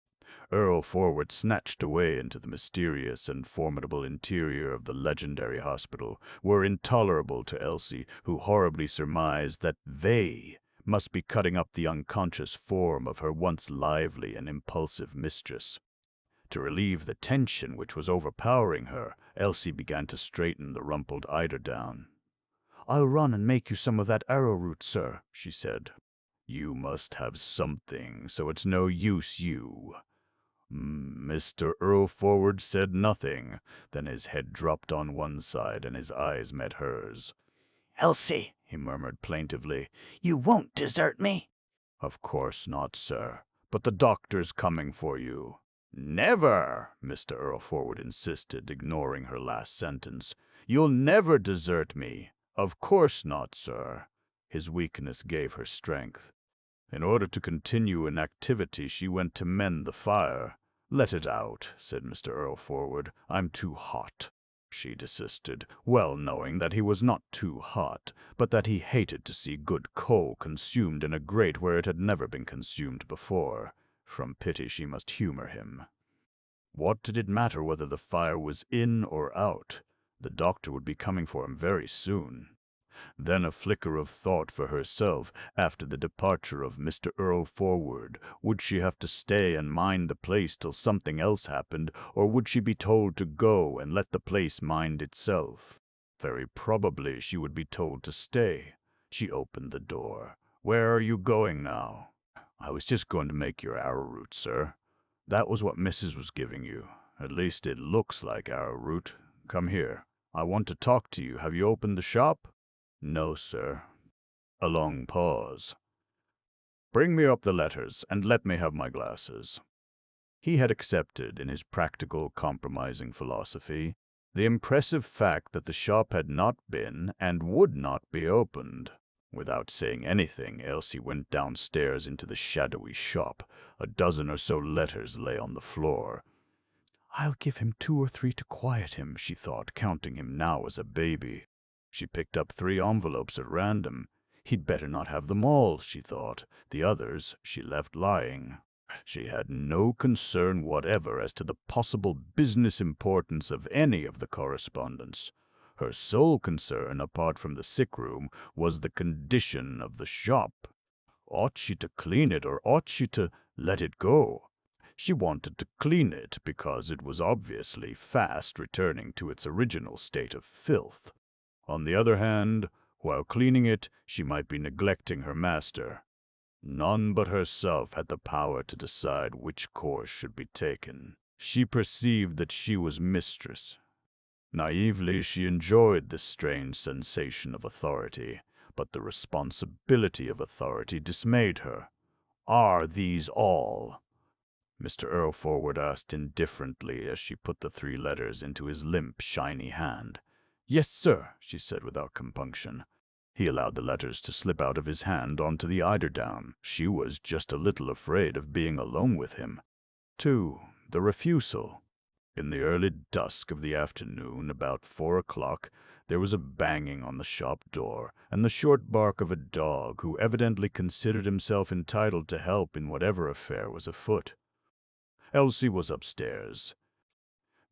Earlforward snatched away into the mysterious and formidable interior of the legendary hospital, were intolerable to Elsie, who horribly surmised that they must be cutting up the unconscious form of her once lively and impulsive mistress. To relieve the tension which was overpowering her, Elsie began to straighten the rumpled eiderdown. "I'll run and make you some of that arrowroot, sir," she said. "You must have something, so it's no use you." Mr. Earlforward said nothing. Then his head dropped on one side and his eyes met hers. "Elsie," he murmured plaintively, "you won't desert me?" "Of course not, sir. But the doctor's coming for you." "Never," Mr. Earlforward insisted, ignoring her last sentence. "You'll never desert me." "Of course not, sir." His weakness gave her strength. In order to continue in activity, she went to mend the fire. "Let it out," said Mr. Earlforward. "I'm too hot." She desisted, well knowing that he was not too hot, but that he hated to see good coal consumed in a grate where it had never been consumed before. From pity she must humor him. What did it matter whether the fire was in or out? The doctor would be coming for him very soon. Then a flicker of thought for herself. After the departure of Mr. Earlforward, would she have to stay and mind the place till something else happened, or would she be told to go and let the place mind itself? Very probably she would be told to stay. She opened the door. "Where are you going now?" "I was just going to make your arrowroot, sir. That was what Mrs. was giving you. At least it looks like arrowroot. Come here. I want to talk to you. Have you opened the shop?" "No, sir." A long pause. "Bring me up the letters, and let me have my glasses." He had accepted, in his practical, compromising philosophy, the impressive fact that the shop had not been and would not be opened. Without saying anything, Elsie went downstairs into the shadowy shop. A dozen or so letters lay on the floor. "I'll give him 2 or 3 to quiet him," she thought, counting him now as a baby. She picked up 3 envelopes at random. He'd better not have them all, she thought. The others she left lying. She had no concern whatever as to the possible business importance of any of the correspondence. Her sole concern, apart from the sick room, was the condition of the shop. Ought she to clean it, or ought she to let it go? She wanted to clean it because it was obviously fast returning to its original state of filth. On the other hand, while cleaning it, she might be neglecting her master. None but herself had the power to decide which course should be taken. She perceived that she was mistress. Naively, she enjoyed this strange sensation of authority, but the responsibility of authority dismayed her. "Are these all?" Mr. Earlforward asked indifferently as she put the 3 letters into his limp, shiny hand. "Yes, sir," she said without compunction. He allowed the letters to slip out of his hand onto the eiderdown. She was just a little afraid of being alone with him. 2. The refusal. In the early dusk of the afternoon, about 4 o'clock, there was a banging on the shop door, and the short bark of a dog who evidently considered himself entitled to help in whatever affair was afoot. Elsie was upstairs.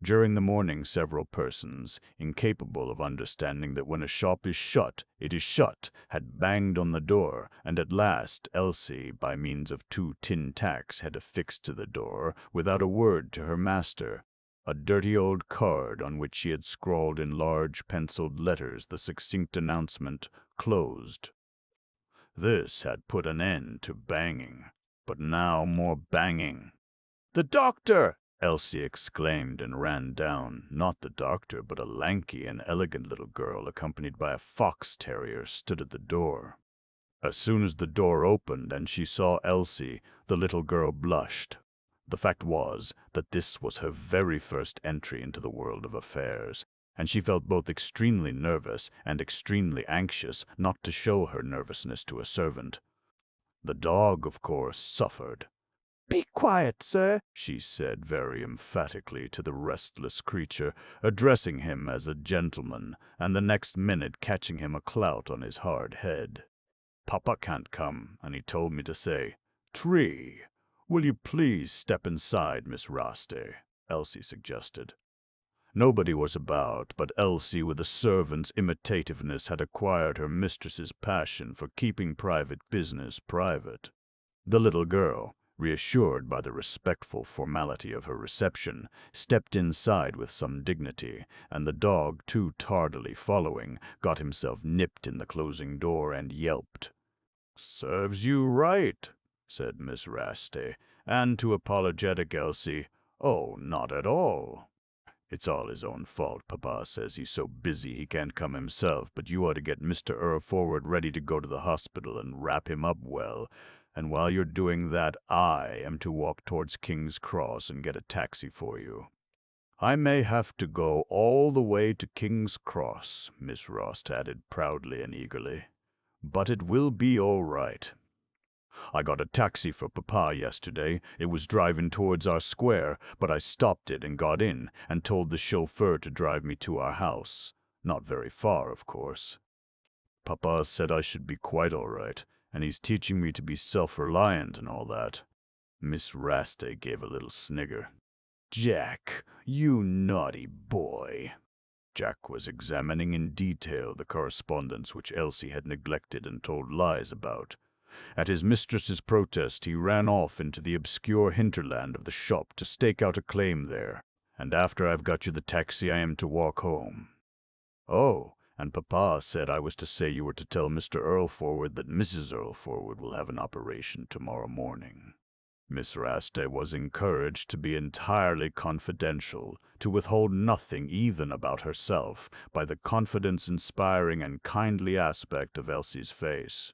During the morning, several persons, incapable of understanding that when a shop is shut, it is shut, had banged on the door, and at last Elsie, by means of 2 tin tacks, had affixed to the door, without a word to her master, a dirty old card on which she had scrawled in large penciled letters the succinct announcement, "Closed." This had put an end to banging, but now more banging. "The doctor!" Elsie exclaimed and ran down. Not the doctor, but a lanky and elegant little girl accompanied by a fox terrier stood at the door. As soon as the door opened and she saw Elsie, the little girl blushed. The fact was that this was her very first entry into the world of affairs, and she felt both extremely nervous and extremely anxious not to show her nervousness to a servant. The dog, of course, suffered. "Be quiet, sir," she said very emphatically to the restless creature, addressing him as a gentleman, and the next minute catching him a clout on his hard head. "Papa can't come, and he told me to say, 'Tree, will you please step inside, Miss Raste?'" Elsie suggested. Nobody was about, but Elsie, with a servant's imitativeness, had acquired her mistress's passion for keeping private business private. The little girl, reassured by the respectful formality of her reception, stepped inside with some dignity, and the dog, too tardily following, got himself nipped in the closing door and yelped. "Serves you right," said Miss Raste, and to apologetic Elsie, "Oh, not at all. It's all his own fault. Papa says he's so busy he can't come himself, but you ought to get Mr. Earlforward ready to go to the hospital and wrap him up well. And while you're doing that, I am to walk towards King's Cross and get a taxi for you." "I may have to go all the way to King's Cross," Miss Rost added proudly and eagerly, "but it will be all right. I got a taxi for Papa yesterday. It was driving towards our square, but I stopped it and got in and told the chauffeur to drive me to our house. Not very far, of course. Papa said I should be quite all right, and he's teaching me to be self-reliant and all that." Miss Raste gave a little snigger. "Jack, you naughty boy." Jack was examining in detail the correspondence which Elsie had neglected and told lies about. At his mistress's protest, he ran off into the obscure hinterland of the shop to stake out a claim there. "And after I've got you the taxi, I am to walk home." "Oh, and Papa said I was to say you were to tell Mr. Earlforward that Mrs. Earlforward will have an operation tomorrow morning." Miss Raste was encouraged to be entirely confidential, to withhold nothing even about herself, by the confidence-inspiring and kindly aspect of Elsie's face.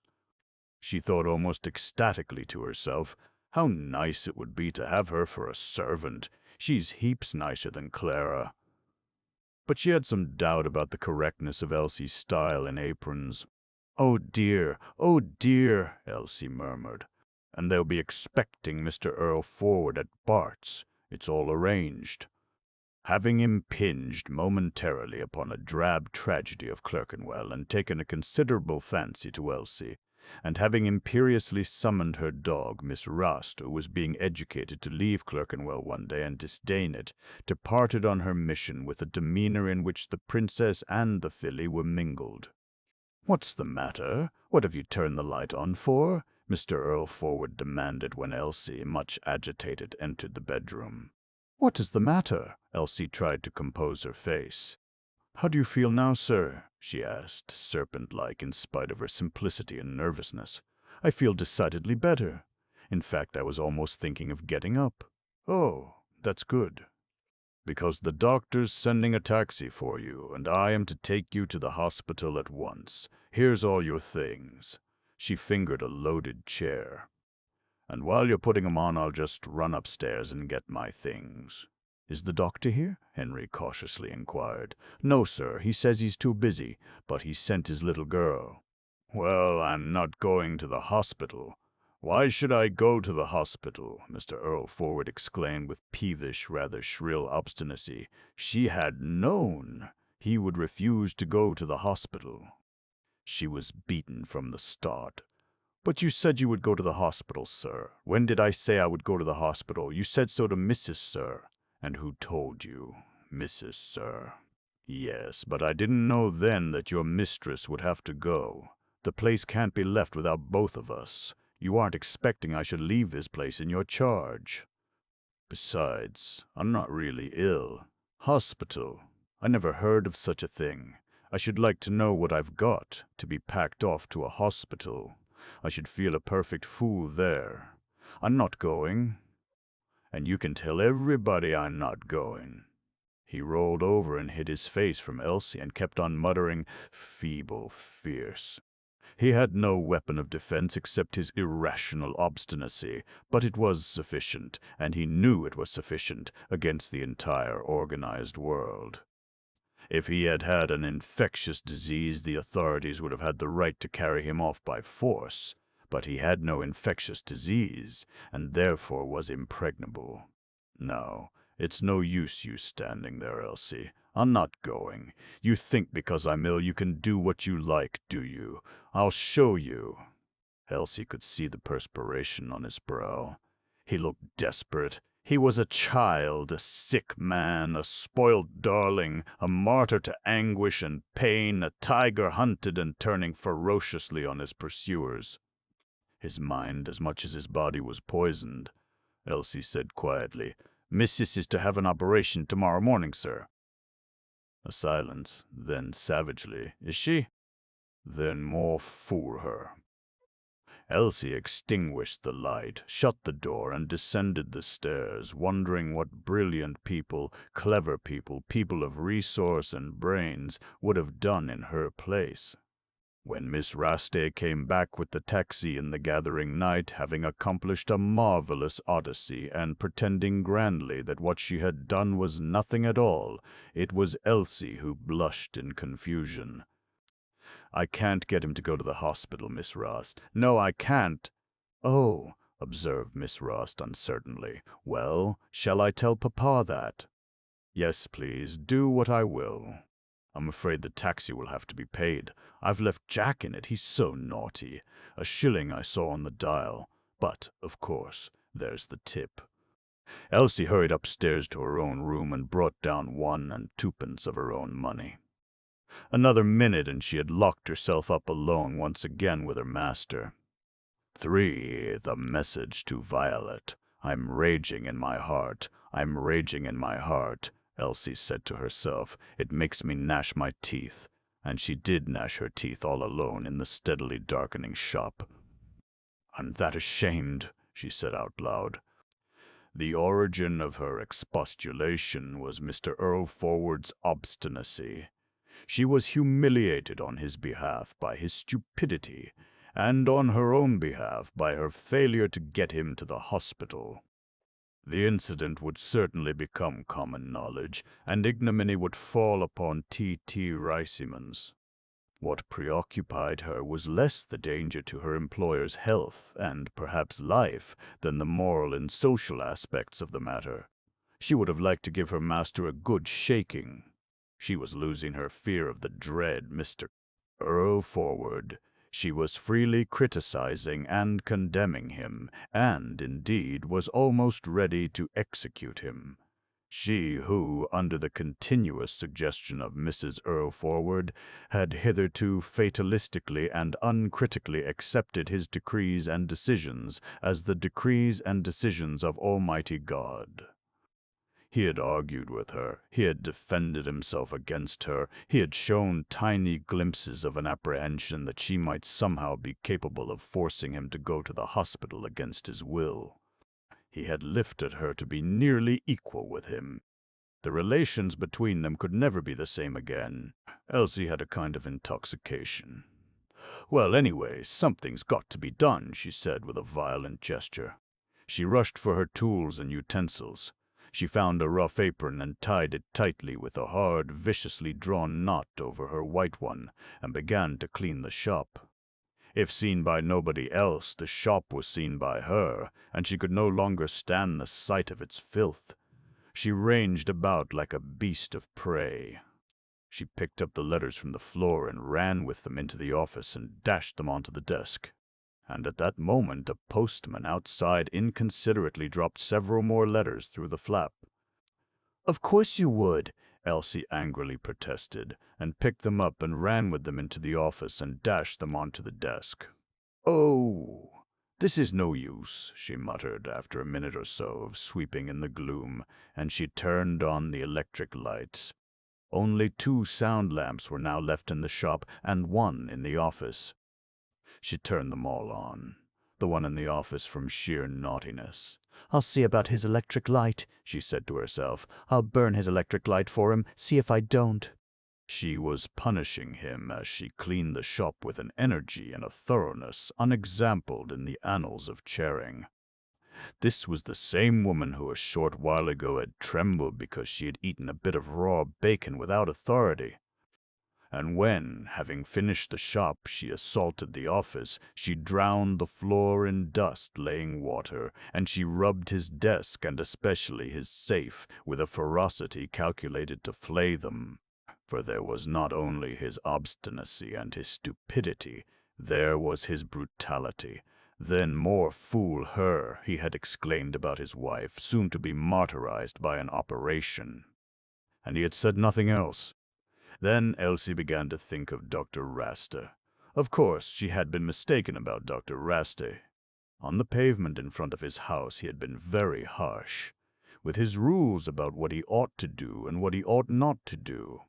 She thought almost ecstatically to herself, how nice it would be to have her for a servant. She's heaps nicer than Clara. But she had some doubt about the correctness of Elsie's style in aprons. Oh dear, Elsie murmured. "And they'll be expecting Mr. Earlforward at Bart's. It's all arranged." Having impinged momentarily upon a drab tragedy of Clerkenwell and taken a considerable fancy to Elsie, and having imperiously summoned her dog, Miss Rust, who was being educated to leave Clerkenwell one day and disdain it, departed on her mission with a demeanor in which the princess and the filly were mingled. "What's the matter? What have you turned the light on for?" Mr. Earlforward demanded when Elsie, much agitated, entered the bedroom. "What is the matter?" Elsie tried to compose her face. "How do you feel now, sir?" she asked, serpent-like in spite of her simplicity and nervousness. "I feel decidedly better. In fact, I was almost thinking of getting up." "Oh, that's good." "Because the doctor's sending a taxi for you, and I am to take you to the hospital at once. Here's all your things." She fingered a loaded chair. "And while you're putting 'em on, I'll just run upstairs and get my things." "Is the doctor here?" Henry cautiously inquired. "No, sir. He says he's too busy, but he sent his little girl." "Well, I'm not going to the hospital." "Why should I go to the hospital?" Mr. Earlforward exclaimed with peevish, rather shrill obstinacy. She had known he would refuse to go to the hospital. She was beaten from the start. "But you said you would go to the hospital, sir." "When did I say I would go to the hospital? You said so to Mrs. Sir." "And who told you?" "Mrs. Sir." "Yes, but I didn't know then that your mistress would have to go. The place can't be left without both of us. You aren't expecting I should leave this place in your charge. Besides, I'm not really ill. Hospital. I never heard of such a thing. I should like to know what I've got, to be packed off to a hospital. I should feel a perfect fool there. I'm not going. And you can tell everybody I'm not going." He rolled over and hid his face from Elsie and kept on muttering, "Feeble, fierce." He had no weapon of defense except his irrational obstinacy, but it was sufficient, and he knew it was sufficient, against the entire organized world. If he had had an infectious disease, the authorities would have had the right to carry him off by force. But he had no infectious disease, and therefore was impregnable. "No, it's no use you standing there, Elsie. I'm not going. You think because I'm ill you can do what you like, do you? I'll show you." Elsie could see the perspiration on his brow. He looked desperate. He was a child, a sick man, a spoiled darling, a martyr to anguish and pain, a tiger hunted and turning ferociously on his pursuers. His mind as much as his body was poisoned. Elsie said quietly, "Missus is to have an operation tomorrow morning, sir." A silence, then savagely, "Is she? Then more fool her." Elsie extinguished the light, shut the door, and descended the stairs, wondering what brilliant people, clever people, people of resource and brains would have done in her place. When Miss Raste came back with the taxi in the gathering night, having accomplished a marvelous odyssey and pretending grandly that what she had done was nothing at all, it was Elsie who blushed in confusion. "I can't get him to go to the hospital, Miss Rost. No, I can't." "Oh," observed Miss Rost uncertainly. "Well, shall I tell Papa that?" "Yes, please, do what I will. I'm afraid the taxi will have to be paid. I've left Jack in it, he's so naughty. A shilling I saw on the dial. But, of course, there's the tip." Elsie hurried upstairs to her own room and brought down 1 and 2pence of her own money. Another minute and she had locked herself up alone once again with her master. 3. The message to Violet. "I'm raging in my heart. I'm raging in my heart," Elsie said to herself. "It makes me gnash my teeth." And she did gnash her teeth all alone in the steadily darkening shop. "I'm that ashamed," she said out loud. The origin of her expostulation was Mr. Earlforward's obstinacy. She was humiliated on his behalf by his stupidity, and on her own behalf by her failure to get him to the hospital. The incident would certainly become common knowledge, and ignominy would fall upon T.T. Riceyman's. What preoccupied her was less the danger to her employer's health, and perhaps life, than the moral and social aspects of the matter. She would have liked to give her master a good shaking. She was losing her fear of the dread Mr. Earlforward. She was freely criticizing and condemning him, and, indeed, was almost ready to execute him. She who, under the continuous suggestion of Mrs. Earlforward, had hitherto fatalistically and uncritically accepted his decrees and decisions as the decrees and decisions of Almighty God. He had argued with her, he had defended himself against her, he had shown tiny glimpses of an apprehension that she might somehow be capable of forcing him to go to the hospital against his will. He had lifted her to be nearly equal with him. The relations between them could never be the same again. Elsie had a kind of intoxication. "Well, anyway, something's got to be done," she said with a violent gesture. She rushed for her tools and utensils. She found a rough apron and tied it tightly with a hard, viciously drawn knot over her white one, and began to clean the shop. If seen by nobody else, the shop was seen by her, and she could no longer stand the sight of its filth. She ranged about like a beast of prey. She picked up the letters from the floor and ran with them into the office and dashed them onto the desk. And at that moment a postman outside inconsiderately dropped several more letters through the flap. "Of course you would," Elsie angrily protested, and picked them up and ran with them into the office and dashed them onto the desk. "Oh, this is no use," she muttered after a minute or so of sweeping in the gloom, and she turned on the electric lights. Only 2 sound lamps were now left in the shop and 1 in the office. She turned them all on, the one in the office from sheer naughtiness. "I'll see about his electric light," she said to herself. "I'll burn his electric light for him, see if I don't." She was punishing him as she cleaned the shop with an energy and a thoroughness unexampled in the annals of Charing. This was the same woman who a short while ago had trembled because she had eaten a bit of raw bacon without authority. And when, having finished the shop, she assaulted the office, she drowned the floor in dust, laying water, and she rubbed his desk, and especially his safe, with a ferocity calculated to flay them. For there was not only his obstinacy and his stupidity, there was his brutality, Then more fool her, he had exclaimed about his wife, soon to be martyrized by an operation. And he had said nothing else. Then Elsie began to think of Dr. Rasta. Of course, she had been mistaken about Dr. Rasta. On the pavement in front of his house he had been very harsh, with his rules about what he ought to do and what he ought not to do.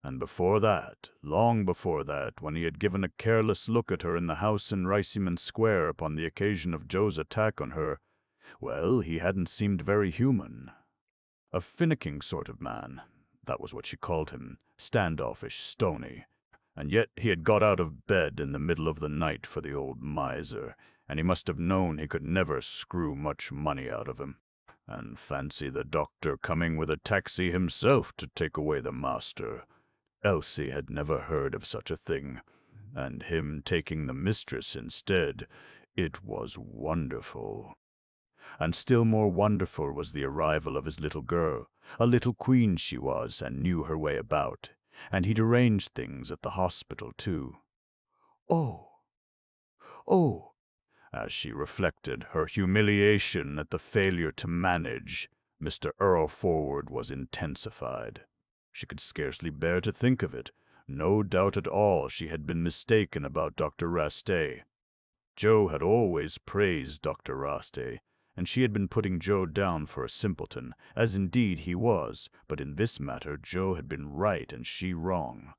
And before that, long before that, when he had given a careless look at her in the house in Riceyman Square upon the occasion of Joe's attack on her, well, he hadn't seemed very human. A finicking sort of man, that was what she called him, standoffish, stony. And yet he had got out of bed in the middle of the night for the old miser, and he must have known he could never screw much money out of him. And fancy the doctor coming with a taxi himself to take away the master. Elsie had never heard of such a thing, and him taking the mistress instead. It was wonderful. And still more wonderful was the arrival of his little girl. A little queen she was, and knew her way about, and he'd arranged things at the hospital, too. Oh, oh, as she reflected her humiliation at the failure to manage, Mr. Earlforward was intensified. She could scarcely bear to think of it. No doubt at all she had been mistaken about Dr. Rasta. Joe had always praised Dr. Rasta, and she had been putting Joe down for a simpleton, as indeed he was, but in this matter Joe had been right and she wrong.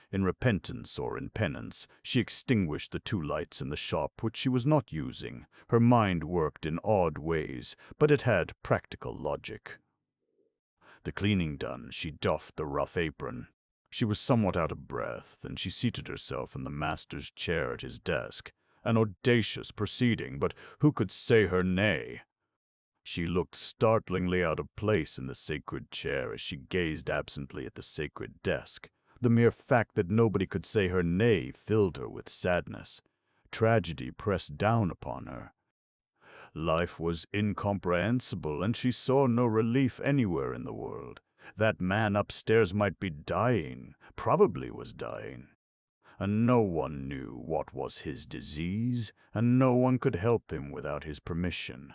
In repentance or in penance, she extinguished the 2 lights in the shop which she was not using. Her mind worked in odd ways, but it had practical logic. The cleaning done, she doffed the rough apron. She was somewhat out of breath, and she seated herself in the master's chair at his desk. An audacious proceeding, but who could say her nay? She looked startlingly out of place in the sacred chair as she gazed absently at the sacred desk. The mere fact that nobody could say her nay filled her with sadness. Tragedy pressed down upon her. Life was incomprehensible, and she saw no relief anywhere in the world. That man upstairs might be dying, probably was dying. And no one knew what was his disease, and no one could help him without his permission.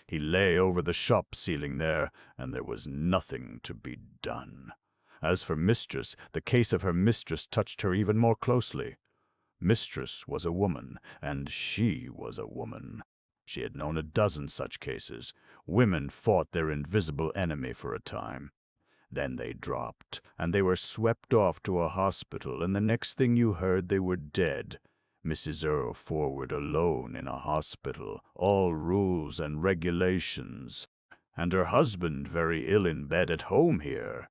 He lay over the shop ceiling there, and there was nothing to be done. As for Mistress, the case of her mistress touched her even more closely. Mistress was a woman, and she was a woman. She had known a dozen such cases. Women fought their invisible enemy for a time. Then they dropped, and they were swept off to a hospital, and the next thing you heard they were dead. Mrs. Earlforward alone in a hospital, all rules and regulations, and her husband very ill in bed at home here.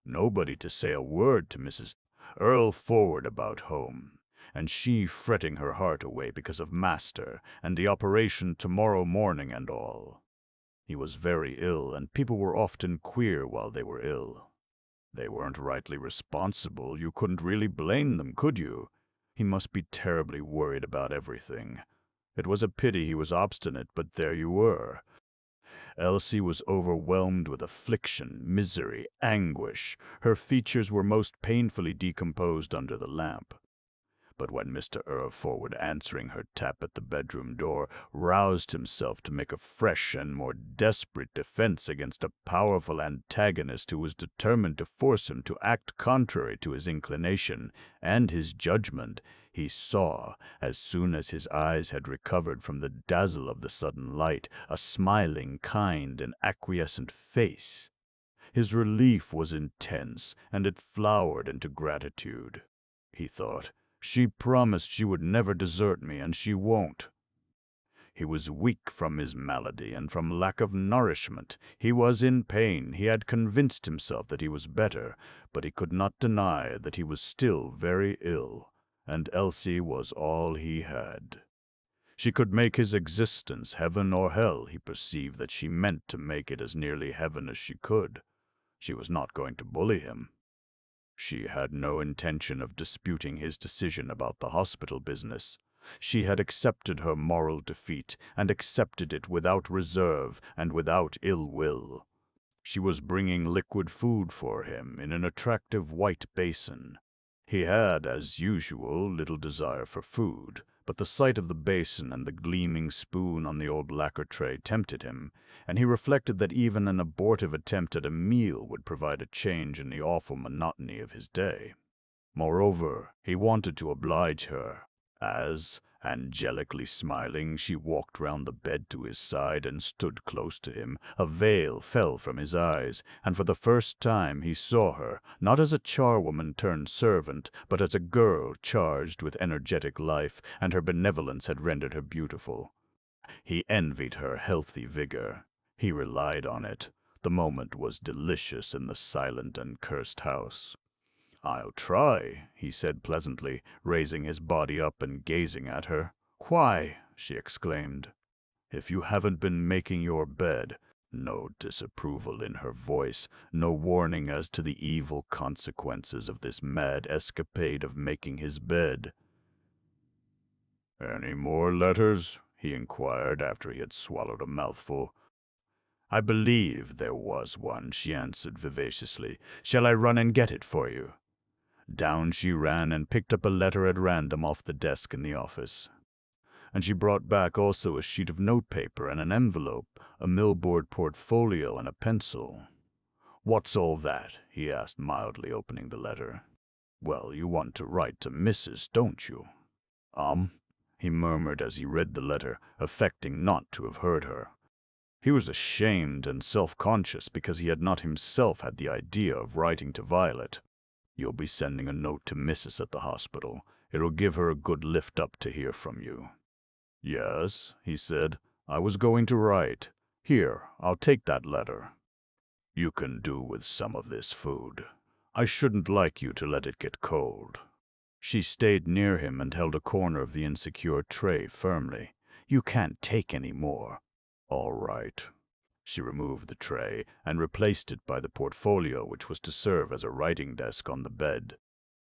Nobody to say a word to Mrs. Earlforward about home, and she fretting her heart away because of master, and the operation tomorrow morning and all. He was very ill, and people were often queer while they were ill. They weren't rightly responsible. You couldn't really blame them, could you? He must be terribly worried about everything. It was a pity he was obstinate, but there you were. Elsie was overwhelmed with affliction, misery, anguish. Her features were most painfully decomposed under the lamp. But when Mr. Earlforward, answering her tap at the bedroom door, roused himself to make a fresh and more desperate defense against a powerful antagonist who was determined to force him to act contrary to his inclination and his judgment, he saw, as soon as his eyes had recovered from the dazzle of the sudden light, a smiling, kind, and acquiescent face. His relief was intense, and it flowered into gratitude. He thought, "She promised she would never desert me, and she won't." He was weak from his malady and from lack of nourishment. He was in pain. He had convinced himself that he was better, but he could not deny that he was still very ill, and Elsie was all he had. She could make his existence heaven or hell. He perceived that she meant to make it as nearly heaven as she could. She was not going to bully him. She had no intention of disputing his decision about the hospital business. She had accepted her moral defeat, and accepted it without reserve and without ill will. She was bringing liquid food for him in an attractive white basin. He had, as usual, little desire for food, But the sight of the basin and the gleaming spoon on the old lacquer tray tempted him, and he reflected that even an abortive attempt at a meal would provide a change in the awful monotony of his day. Moreover, he wanted to oblige her, as, angelically smiling, she walked round the bed to his side and stood close to him. A veil fell from his eyes, and for the first time he saw her, not as a charwoman turned servant, but as a girl charged with energetic life, and her benevolence had rendered her beautiful. He envied her healthy vigor. He relied on it. The moment was delicious in the silent and cursed house. "I'll try," he said pleasantly, raising his body up and gazing at her. "Why," she exclaimed, "if you haven't been making your bed," no disapproval in her voice, no warning as to the evil consequences of this mad escapade of making his bed. "Any more letters?" he inquired after he had swallowed a mouthful. "I believe there was one," she answered vivaciously. "Shall I run and get it for you?" Down she ran and picked up a letter at random off the desk in the office. And she brought back also a sheet of notepaper and an envelope, a millboard portfolio and a pencil. "What's all that?" he asked mildly, opening the letter. "Well, you want to write to Mrs., don't you?" He murmured as he read the letter, affecting not to have heard her. He was ashamed and self-conscious because he had not himself had the idea of writing to Violet. "You'll be sending a note to Mrs. at the hospital. It'll give her a good lift-up to hear from you." "Yes," he said. "I was going to write. Here, I'll take that letter. You can do with some of this food. I shouldn't like you to let it get cold." She stayed near him and held a corner of the insecure tray firmly. "You can't take any more." "All right." She removed the tray and replaced it by the portfolio which was to serve as a writing desk on the bed.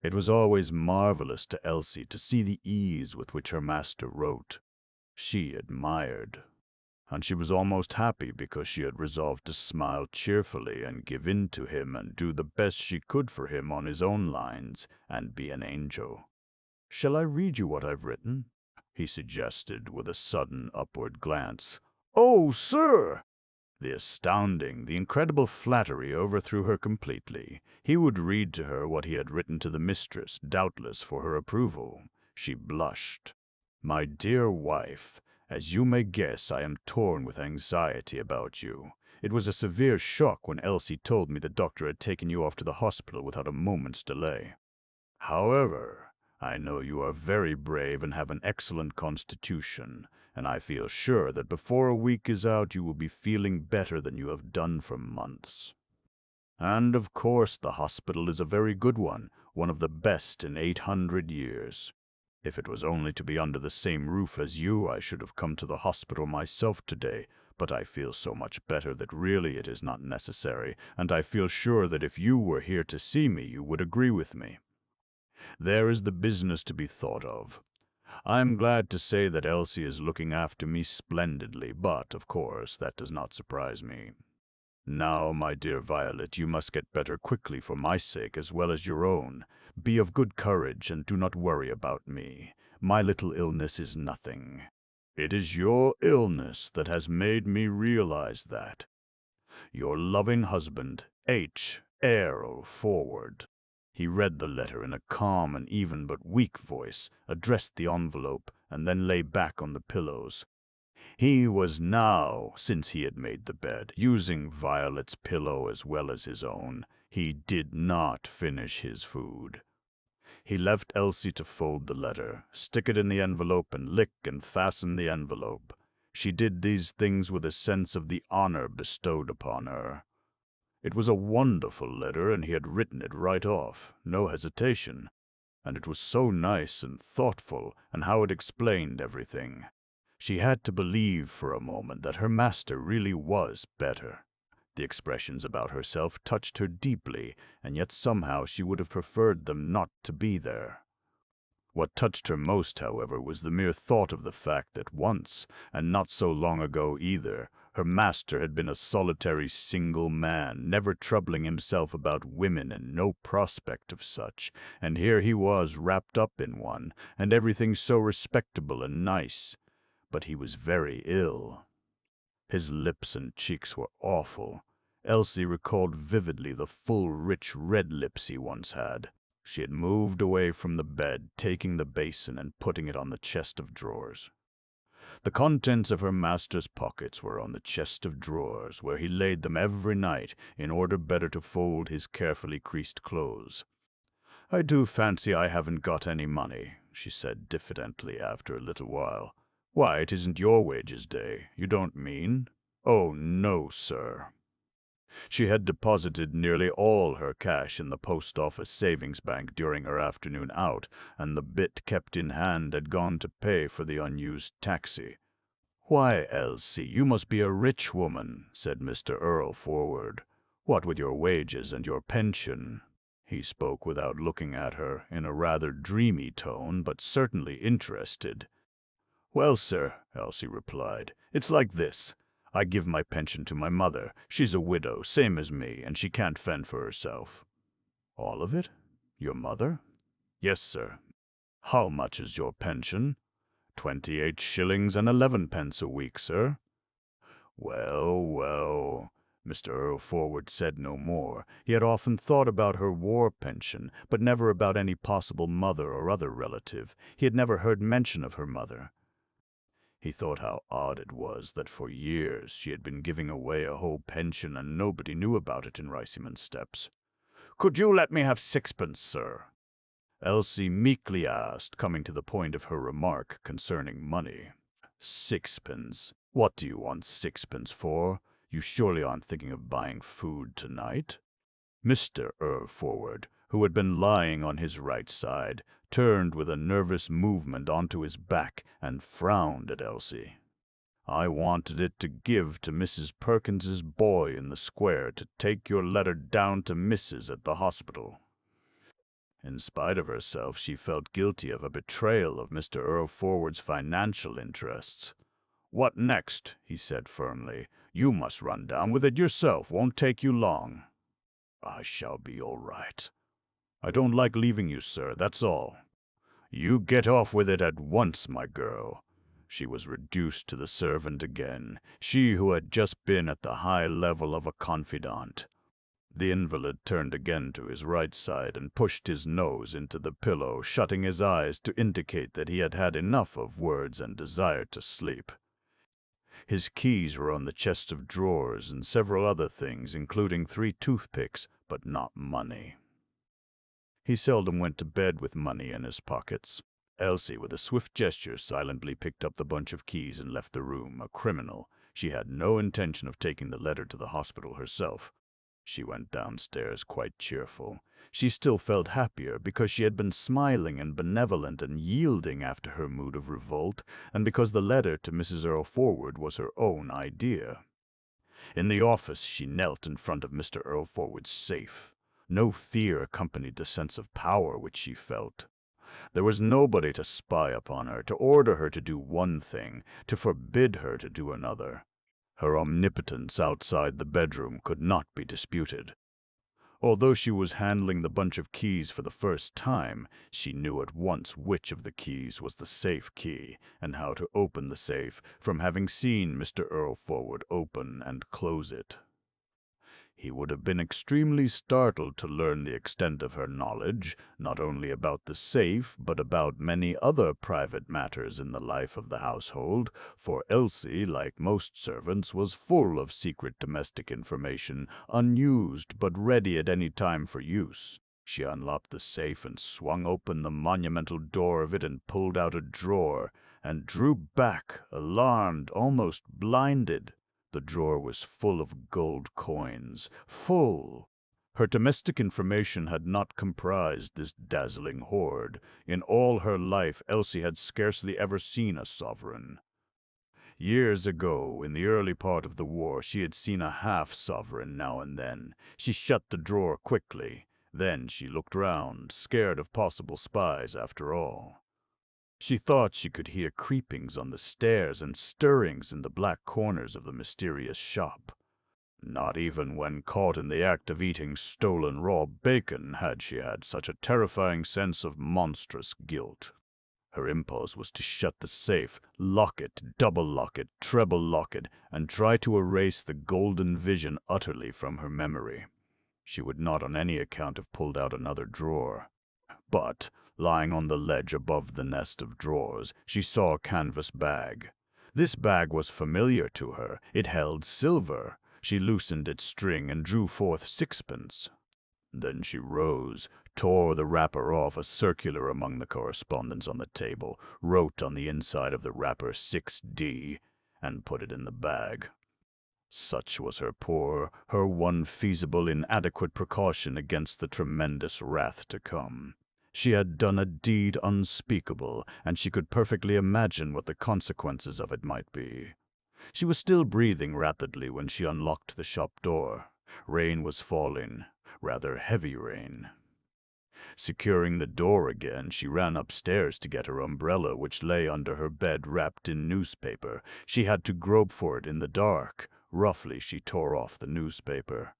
It was always marvelous to Elsie to see the ease with which her master wrote. She admired, and she was almost happy because she had resolved to smile cheerfully and give in to him and do the best she could for him on his own lines and be an angel. "Shall I read you what I've written?" he suggested with a sudden upward glance. "Oh, sir!" The astounding, the incredible flattery overthrew her completely. He would read to her what he had written to the mistress, doubtless for her approval. She blushed. "My dear wife, as you may guess, I am torn with anxiety about you. It was a severe shock when Elsie told me the doctor had taken you off to the hospital without a moment's delay. However, I know you are very brave and have an excellent constitution, and I feel sure that before a week is out you will be feeling better than you have done for months. And of course the hospital is a very good one of the best in 800 years. If it was only to be under the same roof as you, I should have come to the hospital myself today, but I feel so much better that really it is not necessary, and I feel sure that if you were here to see me, you would agree with me. There is the business to be thought of. I am glad to say that Elsie is looking after me splendidly, but, of course, that does not surprise me. Now, my dear Violet, you must get better quickly for my sake as well as your own. Be of good courage and do not worry about me. My little illness is nothing. It is your illness that has made me realize that. Your loving husband, H. Earlforward. He read the letter in a calm and even but weak voice, addressed the envelope, and then lay back on the pillows. He was now, since he had made the bed, using Violet's pillow as well as his own. He did not finish his food. He left Elsie to fold the letter, stick it in the envelope, and lick and fasten the envelope. She did these things with a sense of the honor bestowed upon her. It was a wonderful letter, and he had written it right off, no hesitation. And it was so nice and thoughtful, and how it explained everything. She had to believe for a moment that her master really was better. The expressions about herself touched her deeply, and yet somehow she would have preferred them not to be there. What touched her most, however, was the mere thought of the fact that once, and not so long ago either, Her master had been a solitary single man, never troubling himself about women and no prospect of such, and here he was wrapped up in one, and everything so respectable and nice. But he was very ill. His lips and cheeks were awful. Elsie recalled vividly the full, rich red lips he once had. She had moved away from the bed, taking the basin and putting it on the chest of drawers. The contents of her master's pockets were on the chest of drawers, where he laid them every night in order better to fold his carefully creased clothes. "I do fancy I haven't got any money," she said diffidently after a little while. "Why, it isn't your wages day, you don't mean?" "Oh, no, sir." She had deposited nearly all her cash in the post office savings bank during her afternoon out, and the bit kept in hand had gone to pay for the unused taxi. "Why, Elsie, you must be a rich woman," said Mr. Earlforward. "What with your wages and your pension." He spoke without looking at her, in a rather dreamy tone, but certainly interested. "Well, sir," Elsie replied, "it's like this. I give my pension to my mother. She's a widow, same as me, and she can't fend for herself." "All of it? Your mother?" "Yes, sir." "How much is your pension?" 28 shillings and 11 pence a week, sir." "Well, well." Mr. Earlforward said no more. He had often thought about her war pension, but never about any possible mother or other relative. He had never heard mention of her mother. He thought how odd it was that for years she had been giving away a whole pension and nobody knew about it in Riceyman Steps. "Could you let me have 6pence, sir?" Elsie meekly asked, coming to the point of her remark concerning money. "6pence? What do you want 6pence for? You surely aren't thinking of buying food tonight?" Mr. Earlforward, who had been lying on his right side, turned with a nervous movement onto his back and frowned at Elsie. "I wanted it to give to Mrs. Perkins's boy in the square to take your letter down to Mrs. at the hospital." In spite of herself, she felt guilty of a betrayal of Mr. Earlforward's financial interests. "What next?" he said firmly. "You must run down with it yourself. Won't take you long." "I shall be all right." "I don't like leaving you, sir, that's all." "You get off with it at once, my girl." She was reduced to the servant again, she who had just been at the high level of a confidant. The invalid turned again to his right side and pushed his nose into the pillow, shutting his eyes to indicate that he had had enough of words and desired to sleep. His keys were on the chest of drawers and several other things, including 3 toothpicks, but not money. He seldom went to bed with money in his pockets. Elsie, with a swift gesture, silently picked up the bunch of keys and left the room, a criminal. She had no intention of taking the letter to the hospital herself. She went downstairs quite cheerful. She still felt happier because she had been smiling and benevolent and yielding after her mood of revolt, and because the letter to Mrs. Earlforward was her own idea. In the office she knelt in front of Mr. Earlforward's safe. No fear accompanied the sense of power which she felt. There was nobody to spy upon her, to order her to do one thing, to forbid her to do another. Her omnipotence outside the bedroom could not be disputed. Although she was handling the bunch of keys for the first time, she knew at once which of the keys was the safe key, and how to open the safe, from having seen Mr. Earlforward open and close it. He would have been extremely startled to learn the extent of her knowledge, not only about the safe, but about many other private matters in the life of the household, for Elsie, like most servants, was full of secret domestic information, unused but ready at any time for use. She unlocked the safe and swung open the monumental door of it and pulled out a drawer, and drew back, alarmed, almost blinded. The drawer was full of gold coins, full. Her domestic information had not comprised this dazzling hoard. In all her life, Elsie had scarcely ever seen a sovereign. Years ago, in the early part of the war, she had seen a half-sovereign now and then. She shut the drawer quickly. Then she looked round, scared of possible spies after all. She thought she could hear creepings on the stairs and stirrings in the black corners of the mysterious shop. Not even when caught in the act of eating stolen raw bacon had she had such a terrifying sense of monstrous guilt. Her impulse was to shut the safe, lock it, double lock it, treble lock it, and try to erase the golden vision utterly from her memory. She would not on any account have pulled out another drawer. But, lying on the ledge above the nest of drawers, she saw a canvas bag. This bag was familiar to her. It held silver. She loosened its string and drew forth sixpence. Then she rose, tore the wrapper off a circular among the correspondence on the table, wrote on the inside of the wrapper 6D, and put it in the bag. Such was her one feasible inadequate precaution against the tremendous wrath to come. She had done a deed unspeakable, and she could perfectly imagine what the consequences of it might be. She was still breathing rapidly when she unlocked the shop door. Rain was falling, rather heavy rain. Securing the door again, she ran upstairs to get her umbrella, which lay under her bed wrapped in newspaper. She had to grope for it in the dark. Roughly, she tore off the newspaper.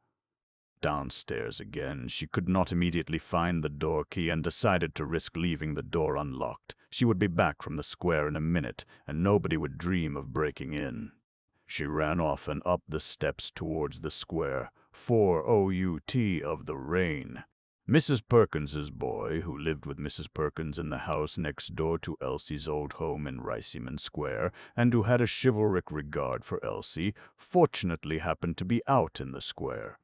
Downstairs again, she could not immediately find the door key and decided to risk leaving the door unlocked. She would be back from the square in a minute, and nobody would dream of breaking in. She ran off and up the steps towards the square, 4 out of the rain. Mrs. Perkins's boy, who lived with Mrs. Perkins in the house next door to Elsie's old home in Riceyman Square, and who had a chivalric regard for Elsie, fortunately happened to be out in the square.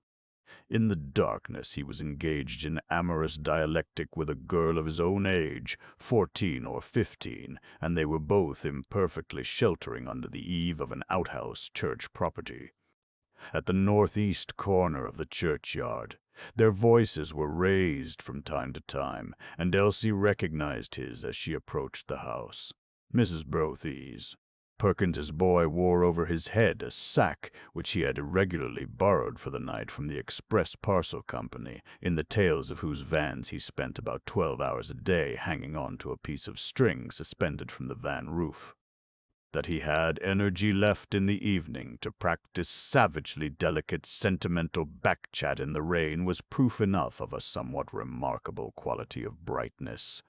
In the darkness he was engaged in amorous dialectic with a girl of his own age, 14 or 15, and they were both imperfectly sheltering under the eave of an outhouse church property. At the northeast corner of the churchyard, their voices were raised from time to time, and Elsie recognized his as she approached the house. Mrs. Brothy's. Perkins's boy wore over his head a sack which he had irregularly borrowed for the night from the express parcel company, in the tails of whose vans he spent about 12 hours a day hanging on to a piece of string suspended from the van roof. That he had energy left in the evening to practice savagely delicate sentimental back-chat in the rain was proof enough of a somewhat remarkable quality of brightness.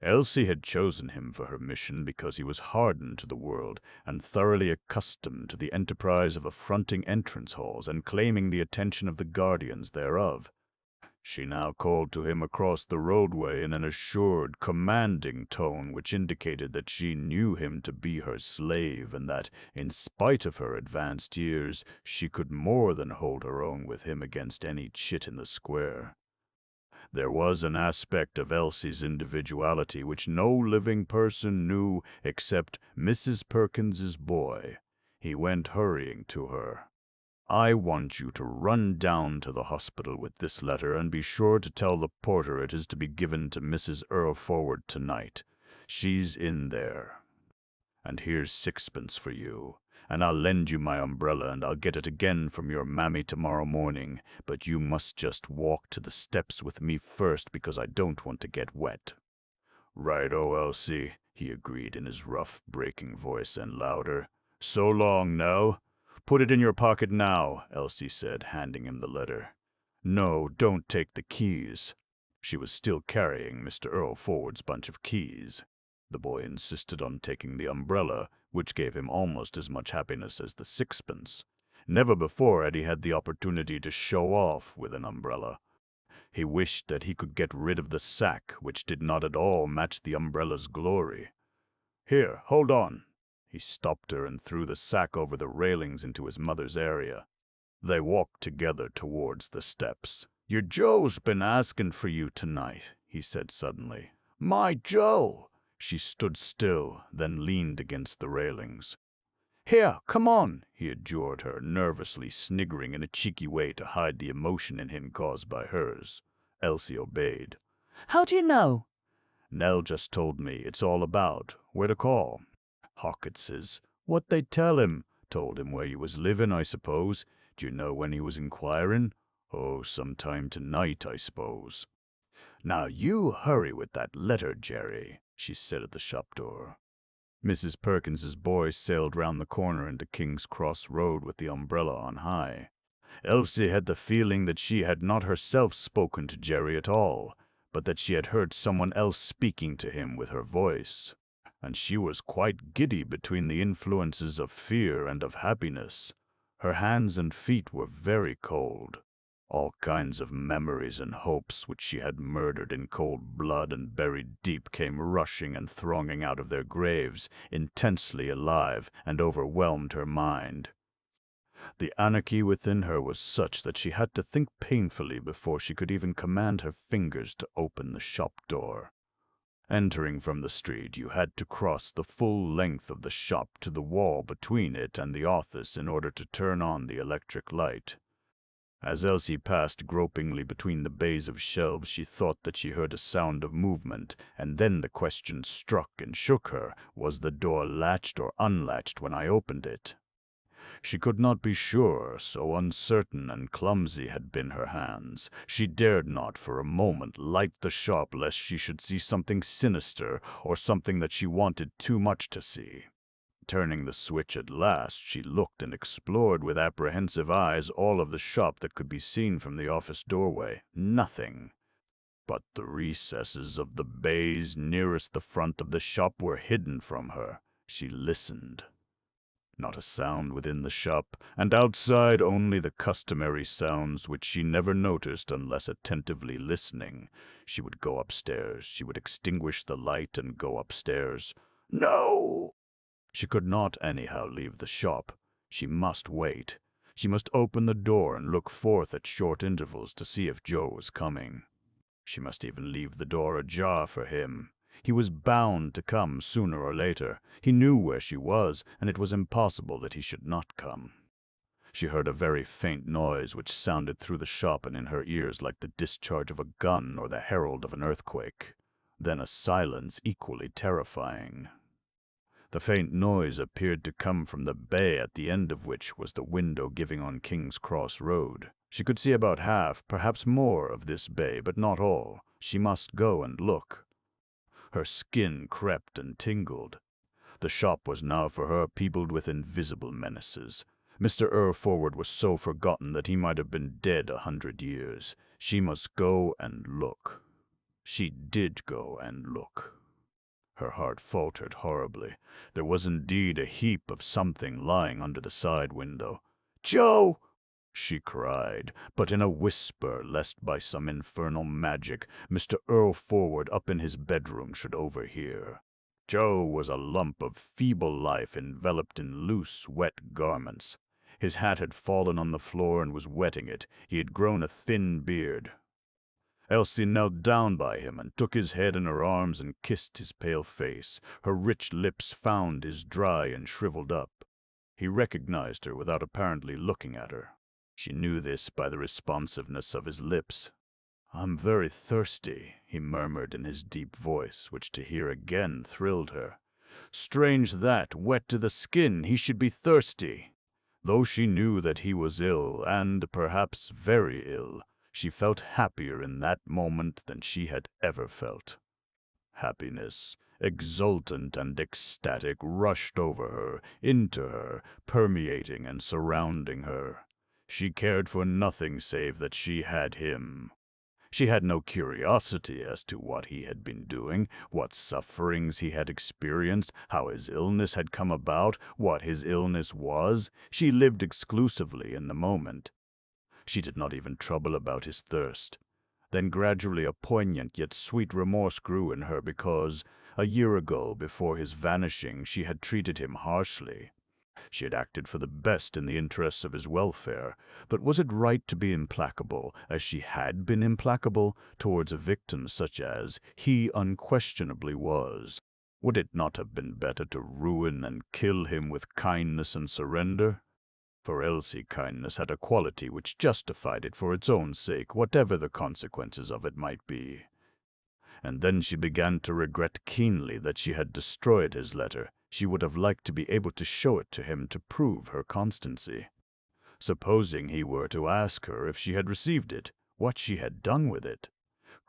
Elsie had chosen him for her mission because he was hardened to the world and thoroughly accustomed to the enterprise of affronting entrance halls and claiming the attention of the guardians thereof. She now called to him across the roadway in an assured, commanding tone which indicated that she knew him to be her slave and that, in spite of her advanced years, she could more than hold her own with him against any chit in the square. There was an aspect of Elsie's individuality which no living person knew except Mrs. Perkins's boy. He went hurrying to her. "I want you to run down to the hospital with this letter and be sure to tell the porter it is to be given to Mrs. Earlforward tonight. She's in there. And here's sixpence for you. And I'll lend you my umbrella, and I'll get it again from your mammy tomorrow morning, but you must just walk to the steps with me first because I don't want to get wet." "Right-o, Elsie," he agreed in his rough, breaking voice and louder. "So long, Nell." "Put it in your pocket now," Elsie said, handing him the letter. "No, don't take the keys." She was still carrying Mr. Earlforward's bunch of keys. The boy insisted on taking the umbrella, which gave him almost as much happiness as the sixpence. Never before had he had the opportunity to show off with an umbrella. He wished that he could get rid of the sack, which did not at all match the umbrella's glory. "Here, hold on." He stopped her and threw the sack over the railings into his mother's area. They walked together towards the steps. "Your Joe's been asking for you tonight," he said suddenly. "My Joe!" She stood still, then leaned against the railings. "Here, come on," he adjured her, nervously sniggering in a cheeky way to hide the emotion in him caused by hers. Elsie obeyed. "How do you know?" "Nell just told me it's all about. Where to call?" "Hawkins's." "What they tell him?" "Told him where you was living, I suppose. Do you know when he was inquiring?" "Oh, sometime tonight, I suppose." "Now you hurry with that letter, Jerry." she said at the shop door. Mrs. Perkins's boy sailed round the corner into King's Cross Road with the umbrella on high. Elsie had the feeling that she had not herself spoken to Jerry at all, but that she had heard someone else speaking to him with her voice. And she was quite giddy between the influences of fear and of happiness. Her hands and feet were very cold. All kinds of memories and hopes which she had murdered in cold blood and buried deep came rushing and thronging out of their graves, intensely alive, and overwhelmed her mind. The anarchy within her was such that she had to think painfully before she could even command her fingers to open the shop door. Entering from the street, you had to cross the full length of the shop to the wall between it and the office in order to turn on the electric light. As Elsie passed gropingly between the bays of shelves, she thought that she heard a sound of movement, and then the question struck and shook her, was the door latched or unlatched when I opened it? She could not be sure, so uncertain and clumsy had been her hands. She dared not for a moment light the shop lest she should see something sinister or something that she wanted too much to see. Turning the switch at last, she looked and explored with apprehensive eyes all of the shop that could be seen from the office doorway. Nothing. But the recesses of the bays nearest the front of the shop were hidden from her. She listened. Not a sound within the shop, and outside only the customary sounds which she never noticed unless attentively listening. She would go upstairs. She would extinguish the light and go upstairs. No! She could not anyhow leave the shop. She must wait. She must open the door and look forth at short intervals to see if Joe was coming. She must even leave the door ajar for him. He was bound to come sooner or later. He knew where she was, and it was impossible that he should not come. She heard a very faint noise which sounded through the shop and in her ears like the discharge of a gun or the herald of an earthquake. Then a silence equally terrifying. The faint noise appeared to come from the bay at the end of which was the window giving on King's Cross Road. She could see about half, perhaps more, of this bay, but not all. She must go and look. Her skin crept and tingled. The shop was now for her peopled with invisible menaces. Mr. Earlforward was so forgotten that he might have been dead 100 years. She must go and look. She did go and look. Her heart faltered horribly. There was indeed a heap of something lying under the side window. "Joe!" she cried, but in a whisper, lest by some infernal magic Mr. Earlforward up in his bedroom should overhear. Joe was a lump of feeble life enveloped in loose, wet garments. His hat had fallen on the floor and was wetting it. He had grown a thin beard. Elsie knelt down by him and took his head in her arms and kissed his pale face. Her rich lips found his dry and shriveled up. He recognized her without apparently looking at her. She knew this by the responsiveness of his lips. "I'm very thirsty," he murmured in his deep voice, which to hear again thrilled her. Strange that, wet to the skin, he should be thirsty. Though she knew that he was ill, and perhaps very ill, she felt happier in that moment than she had ever felt. Happiness, exultant and ecstatic, rushed over her, into her, permeating and surrounding her. She cared for nothing save that she had him. She had no curiosity as to what he had been doing, what sufferings he had experienced, how his illness had come about, what his illness was. She lived exclusively in the moment. She did not even trouble about his thirst. Then gradually a poignant yet sweet remorse grew in her because, a year ago, before his vanishing, she had treated him harshly. She had acted for the best in the interests of his welfare, but was it right to be implacable, as she had been implacable, towards a victim such as he unquestionably was? Would it not have been better to ruin and kill him with kindness and surrender? For Elsie, kindness had a quality which justified it for its own sake, whatever the consequences of it might be. And then she began to regret keenly that she had destroyed his letter. She would have liked to be able to show it to him to prove her constancy. Supposing he were to ask her if she had received it, what she had done with it?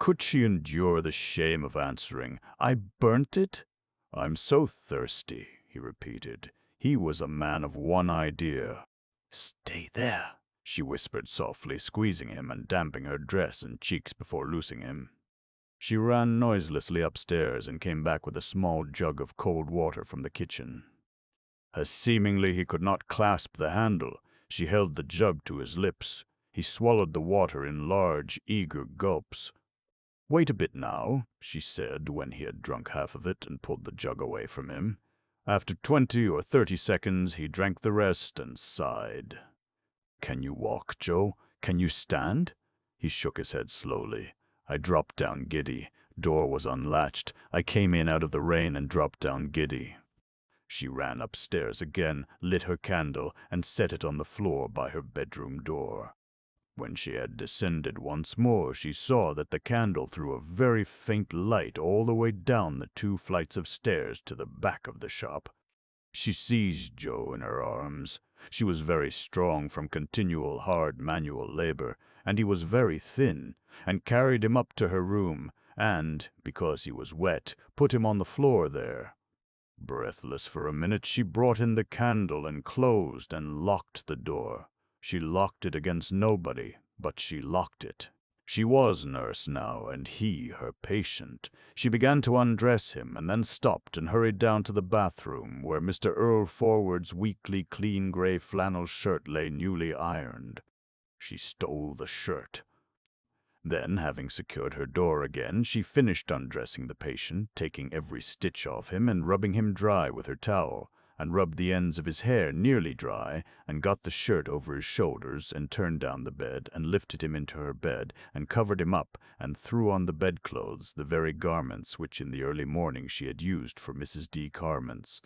Could she endure the shame of answering, "I burnt it"? "I'm so thirsty," he repeated. He was a man of one idea. "Stay there," she whispered softly, squeezing him and damping her dress and cheeks before loosing him. She ran noiselessly upstairs and came back with a small jug of cold water from the kitchen. As seemingly he could not clasp the handle, she held the jug to his lips. He swallowed the water in large, eager gulps. "Wait a bit now," she said when he had drunk half of it and pulled the jug away from him. After 20 or 30 seconds, he drank the rest and sighed. "Can you walk, Joe? Can you stand?" He shook his head slowly. "I dropped down giddy. Door was unlatched. I came in out of the rain and dropped down giddy." She ran upstairs again, lit her candle, and set it on the floor by her bedroom door. When she had descended once more, she saw that the candle threw a very faint light all the way down the 2 flights of stairs to the back of the shop. She seized Joe in her arms. She was very strong from continual hard manual labor, and he was very thin, and carried him up to her room, and, because he was wet, put him on the floor there. Breathless for a minute, she brought in the candle and closed and locked the door. She locked it against nobody, but she locked it. She was nurse now, and he her patient. She began to undress him, and then stopped and hurried down to the bathroom, where Mr. Earlforward's weekly clean gray flannel shirt lay newly ironed. She stole the shirt. Then, having secured her door again, she finished undressing the patient, taking every stitch off him and rubbing him dry with her towel, and rubbed the ends of his hair nearly dry, and got the shirt over his shoulders, and turned down the bed, and lifted him into her bed, and covered him up, and threw on the bedclothes, the very garments which in the early morning she had used for Mrs. D. Carman's,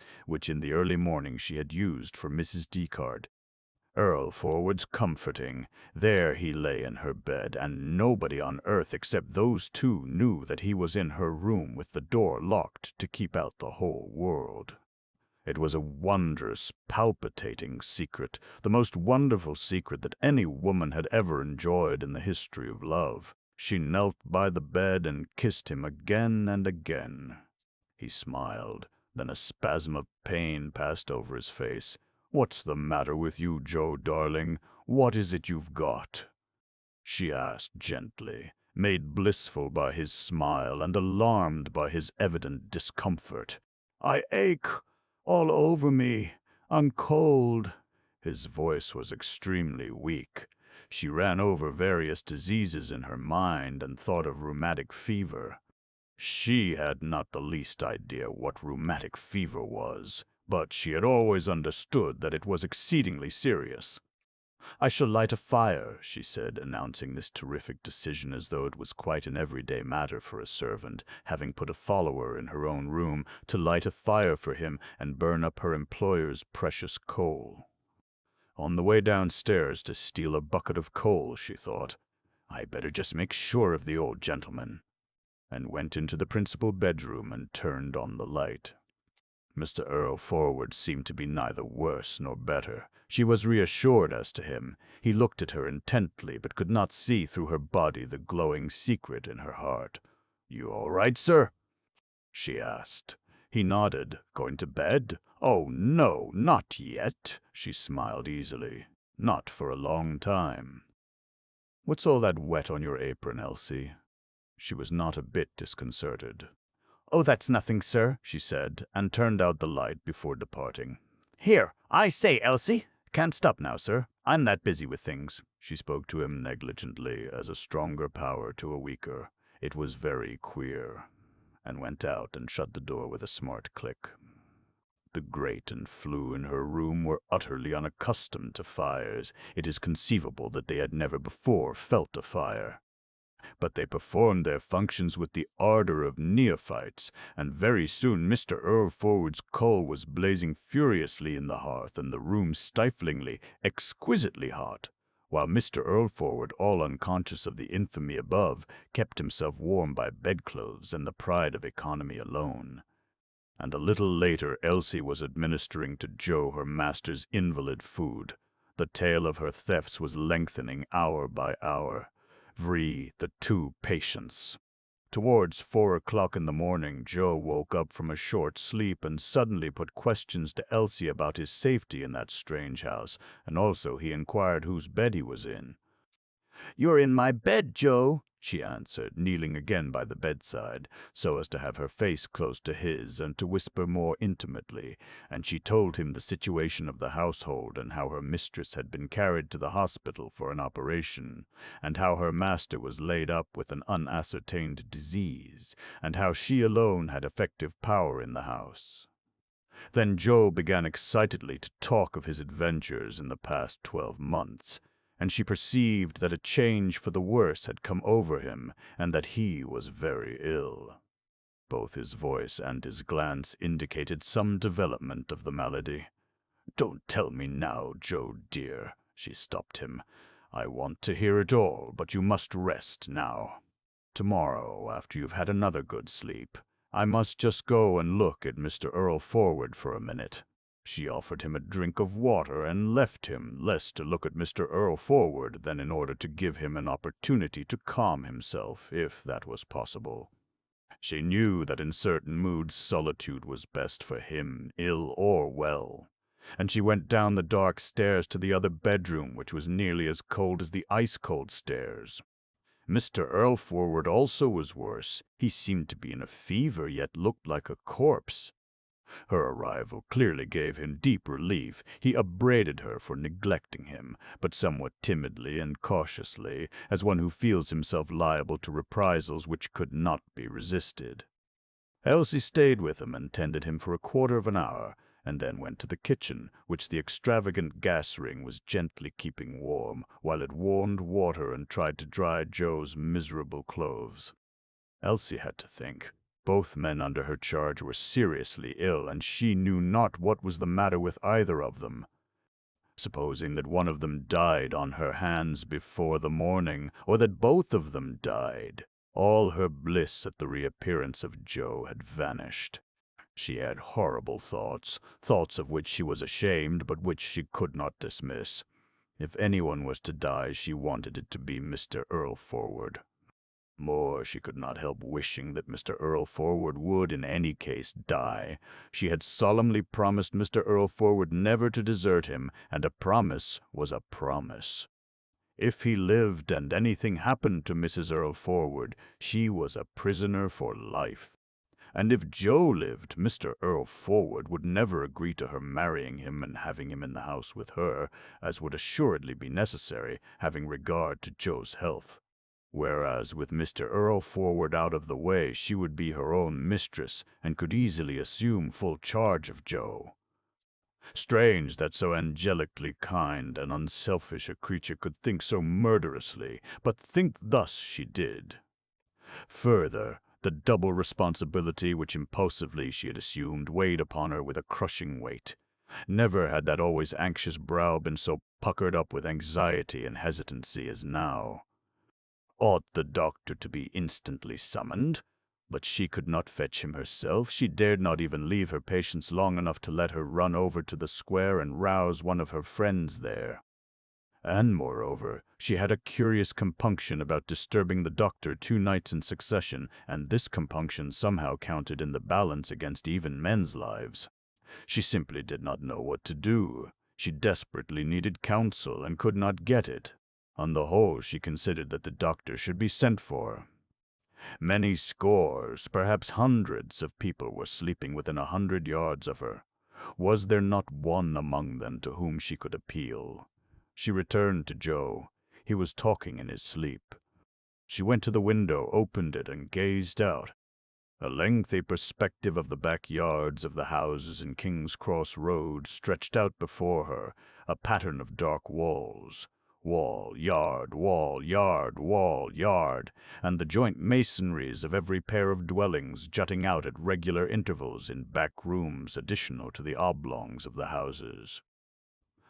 Earlforward's comforting. There he lay in her bed, and nobody on earth except those 2 knew that he was in her room with the door locked to keep out the whole world. It was a wondrous, palpitating secret, the most wonderful secret that any woman had ever enjoyed in the history of love. She knelt by the bed and kissed him again and again. He smiled. Then a spasm of pain passed over his face. "What's the matter with you, Joe, darling? What is it you've got?" she asked gently, made blissful by his smile and alarmed by his evident discomfort. "I ache all over me. I'm cold." His voice was extremely weak. She ran over various diseases in her mind and thought of rheumatic fever. She had not the least idea what rheumatic fever was, but she had always understood that it was exceedingly serious. "I shall light a fire," she said, announcing this terrific decision as though it was quite an everyday matter for a servant, having put a follower in her own room, to light a fire for him and burn up her employer's precious coal. On the way downstairs to steal a bucket of coal, she thought, "I better just make sure of the old gentleman," and went into the principal bedroom and turned on the light. Mr. Earlforward seemed to be neither worse nor better. She was reassured as to him. He looked at her intently, but could not see through her body the glowing secret in her heart. "You all right, sir?" she asked. He nodded. "Going to bed?" "Oh, no, not yet," she smiled easily. "Not for a long time." "What's all that wet on your apron, Elsie?" She was not a bit disconcerted. "Oh, that's nothing, sir," she said, and turned out the light before departing. "Here, I say, Elsie." "Can't stop now, sir. I'm that busy with things." She spoke to him negligently, as a stronger power to a weaker. It was very queer, and went out and shut the door with a smart click. The grate and flue in her room were utterly unaccustomed to fires. It is conceivable that they had never before felt a fire. But they performed their functions with the ardor of neophytes, and very soon Mr. Earlforward's coal was blazing furiously in the hearth, and the room stiflingly, exquisitely hot, while Mr. Earlforward, all unconscious of the infamy above, kept himself warm by bedclothes and the pride of economy alone. And a little later Elsie was administering to Joe her master's invalid food. The tale of her thefts was lengthening hour by hour. The 2 patients. Towards 4 o'clock in the morning, Joe woke up from a short sleep and suddenly put questions to Elsie about his safety in that strange house, and also he inquired whose bed he was in. "You're in my bed, Joe," she answered, kneeling again by the bedside, so as to have her face close to his and to whisper more intimately, and she told him the situation of the household and how her mistress had been carried to the hospital for an operation, and how her master was laid up with an unascertained disease, and how she alone had effective power in the house. Then Joe began excitedly to talk of his adventures in the past 12 months, and she perceived that a change for the worse had come over him, and that he was very ill. Both his voice and his glance indicated some development of the malady. "Don't tell me now, Joe dear," she stopped him. "I want to hear it all, but you must rest now. Tomorrow, after you've had another good sleep, I must just go and look at Mr. Earlforward for a minute." She offered him a drink of water and left him, less to look at Mr. Earlforward than in order to give him an opportunity to calm himself, if that was possible. She knew that in certain moods solitude was best for him, ill or well, and she went down the dark stairs to the other bedroom, which was nearly as cold as the ice-cold stairs. Mr. Earlforward also was worse. He seemed to be in a fever, yet looked like a corpse. Her arrival clearly gave him deep relief. He upbraided her for neglecting him, but somewhat timidly and cautiously, as one who feels himself liable to reprisals which could not be resisted. Elsie stayed with him and tended him for a quarter of an hour, and then went to the kitchen, which the extravagant gas ring was gently keeping warm, while it warmed water and tried to dry Joe's miserable clothes. Elsie had to think. Both men under her charge were seriously ill, and she knew not what was the matter with either of them. Supposing that one of them died on her hands before the morning, or that both of them died, all her bliss at the reappearance of Joe had vanished. She had horrible thoughts, thoughts of which she was ashamed, but which she could not dismiss. If anyone was to die, she wanted it to be Mr. Earlforward. More, she could not help wishing that Mr. Earlforward would, in any case, die. She had solemnly promised Mr. Earlforward never to desert him, and a promise was a promise. If he lived and anything happened to Mrs. Earlforward, she was a prisoner for life. And if Joe lived, Mr. Earlforward would never agree to her marrying him and having him in the house with her, as would assuredly be necessary, having regard to Joe's health. Whereas with Mr. Earlforward out of the way, she would be her own mistress, and could easily assume full charge of Joe. Strange that so angelically kind and unselfish a creature could think so murderously, but think thus she did. Further, the double responsibility which impulsively she had assumed weighed upon her with a crushing weight. Never had that always anxious brow been so puckered up with anxiety and hesitancy as now. Ought the doctor to be instantly summoned? But she could not fetch him herself. She dared not even leave her patients long enough to let her run over to the square and rouse one of her friends there. And, moreover, she had a curious compunction about disturbing the doctor 2 nights in succession, and this compunction somehow counted in the balance against even men's lives. She simply did not know what to do. She desperately needed counsel and could not get it. On the whole, she considered that the doctor should be sent for. Many scores, perhaps hundreds, of people were sleeping within 100 yards of her. Was there not one among them to whom she could appeal? She returned to Joe. He was talking in his sleep. She went to the window, opened it, and gazed out. A lengthy perspective of the backyards of the houses in King's Cross Road stretched out before her, a pattern of dark walls. Wall, yard, wall, yard, wall, yard, and the joint masonries of every pair of dwellings jutting out at regular intervals in back rooms additional to the oblongs of the houses.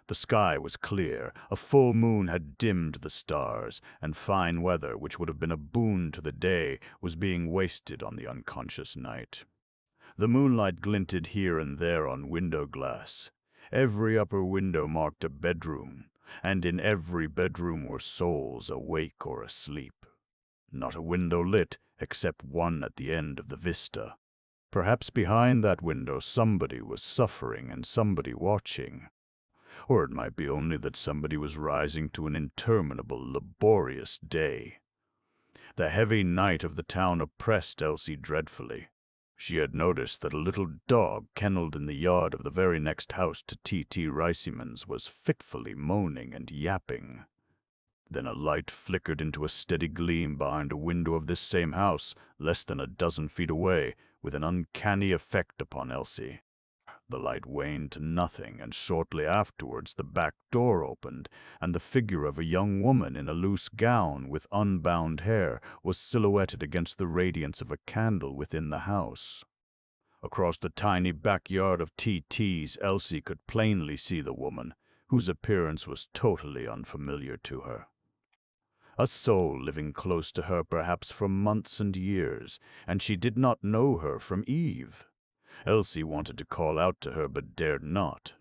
The sky was clear, a full moon had dimmed the stars, and fine weather, which would have been a boon to the day, was being wasted on the unconscious night. The moonlight glinted here and there on window glass. Every upper window marked a bedroom, and in every bedroom were souls awake or asleep. Not a window lit, except one at the end of the vista. Perhaps behind that window somebody was suffering and somebody watching. Or it might be only that somebody was rising to an interminable, laborious day. The heavy night of the town oppressed Elsie dreadfully. She had noticed that a little dog kennelled in the yard of the very next house to T.T. Riceyman's was fitfully moaning and yapping. Then a light flickered into a steady gleam behind a window of this same house, less than a dozen feet away, with an uncanny effect upon Elsie. The light waned to nothing, and shortly afterwards the back door opened, and the figure of a young woman in a loose gown with unbound hair was silhouetted against the radiance of a candle within the house. Across the tiny backyard of T.T.'s, Elsie could plainly see the woman, whose appearance was totally unfamiliar to her. A soul living close to her perhaps for months and years, and she did not know her from Eve. Elsie wanted to call out to her, but dared not.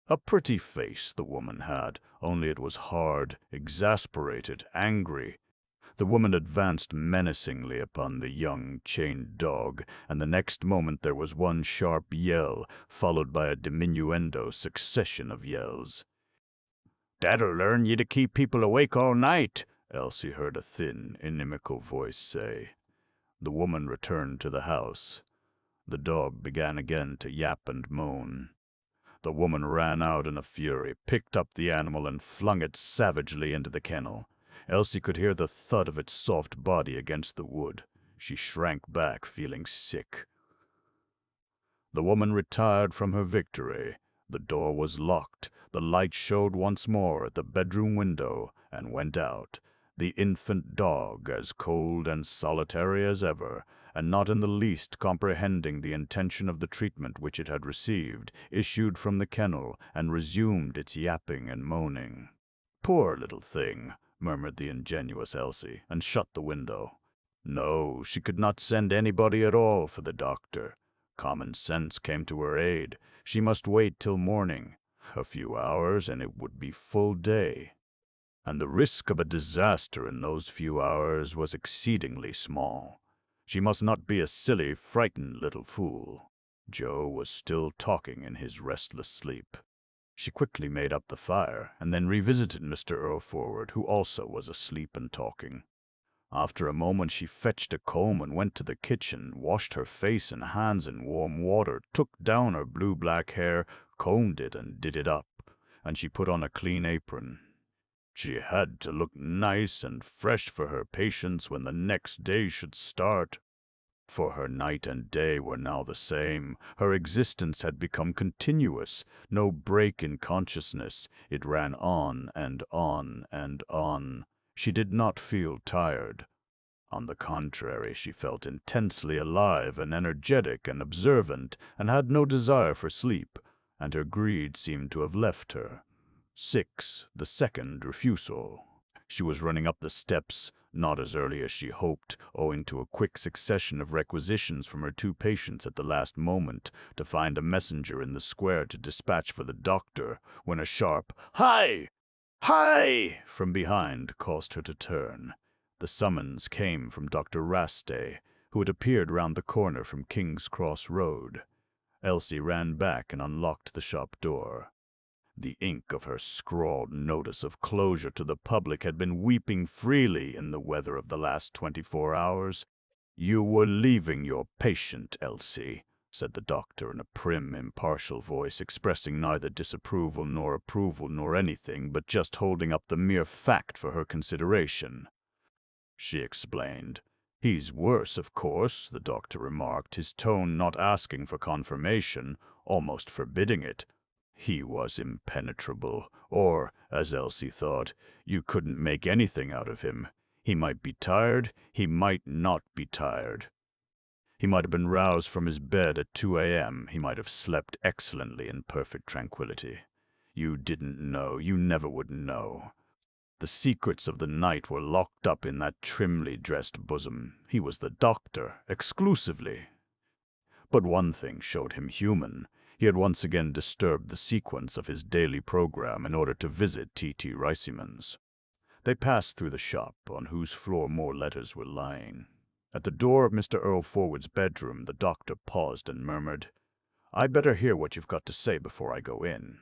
A pretty face the woman had, only it was hard, exasperated, angry. The woman advanced menacingly upon the young, chained dog, and the next moment there was one sharp yell, followed by a diminuendo succession of yells. "That'll learn ye to keep people awake all night," Elsie heard a thin, inimical voice say. The woman returned to the house. The dog began again to yap and moan. The woman ran out in a fury, picked up the animal, and flung it savagely into the kennel. Elsie could hear the thud of its soft body against the wood. She shrank back, feeling sick. The woman retired from her victory. The door was locked. The light showed once more at the bedroom window, and went out. The infant dog, as cold and solitary as ever, and not in the least comprehending the intention of the treatment which it had received, issued from the kennel, and resumed its yapping and moaning. "Poor little thing," murmured the ingenuous Elsie, and shut the window. No, she could not send anybody at all for the doctor. Common sense came to her aid. She must wait till morning. A few hours, and it would be full day. And the risk of a disaster in those few hours was exceedingly small. She must not be a silly, frightened little fool. Joe was still talking in his restless sleep. She quickly made up the fire, and then revisited Mr. Earlforward, who also was asleep and talking. After a moment she fetched a comb and went to the kitchen, washed her face and hands in warm water, took down her blue-black hair, combed it and did it up, and she put on a clean apron. She had to look nice and fresh for her patients when the next day should start. For her night and day were now the same. Her existence had become continuous, no break in consciousness. It ran on and on and on. She did not feel tired. On the contrary, she felt intensely alive and energetic and observant, and had no desire for sleep, and her greed seemed to have left her. 6. The second refusal. She was running up the steps, not as early as she hoped, owing to a quick succession of requisitions from her two patients at the last moment, to find a messenger in the square to dispatch for the doctor, when a sharp "Hi! Hi!" from behind caused her to turn. The summons came from Dr. Rastay, who had appeared round the corner from King's Cross Road. Elsie ran back and unlocked the shop door. The ink of her scrawled notice of closure to the public had been weeping freely in the weather of the last 24 hours. "You were leaving your patient, Elsie," said the doctor in a prim, impartial voice, expressing neither disapproval nor approval nor anything, but just holding up the mere fact for her consideration. She explained. "He's worse, of course," the doctor remarked, his tone not asking for confirmation, almost forbidding it. He was impenetrable, or, as Elsie thought, you couldn't make anything out of him. He might be tired, he might not be tired. He might have been roused from his bed at 2 a.m., he might have slept excellently in perfect tranquility. You didn't know, you never would know. The secrets of the night were locked up in that trimly dressed bosom. He was the doctor, exclusively. But one thing showed him human. He had once again disturbed the sequence of his daily program in order to visit T.T. Riceyman's. They passed through the shop, on whose floor more letters were lying. At the door of Mr. Earlforward's bedroom, the doctor paused and murmured, "I'd better hear what you've got to say before I go in."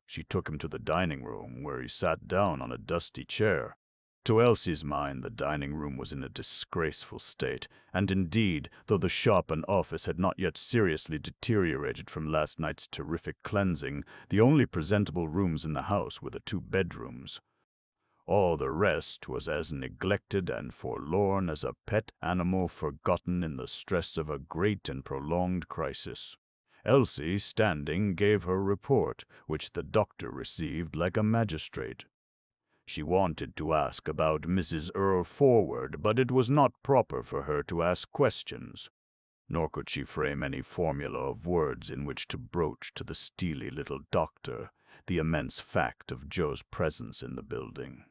She took him to the dining room, where he sat down on a dusty chair. To Elsie's mind, the dining room was in a disgraceful state, and indeed, though the shop and office had not yet seriously deteriorated from last night's terrific cleansing, the only presentable rooms in the house were the 2 bedrooms. All the rest was as neglected and forlorn as a pet animal forgotten in the stress of a great and prolonged crisis. Elsie, standing, gave her report, which the doctor received like a magistrate. She wanted to ask about Mrs. Earlforward, but it was not proper for her to ask questions, nor could she frame any formula of words in which to broach to the steely little doctor the immense fact of Joe's presence in the building.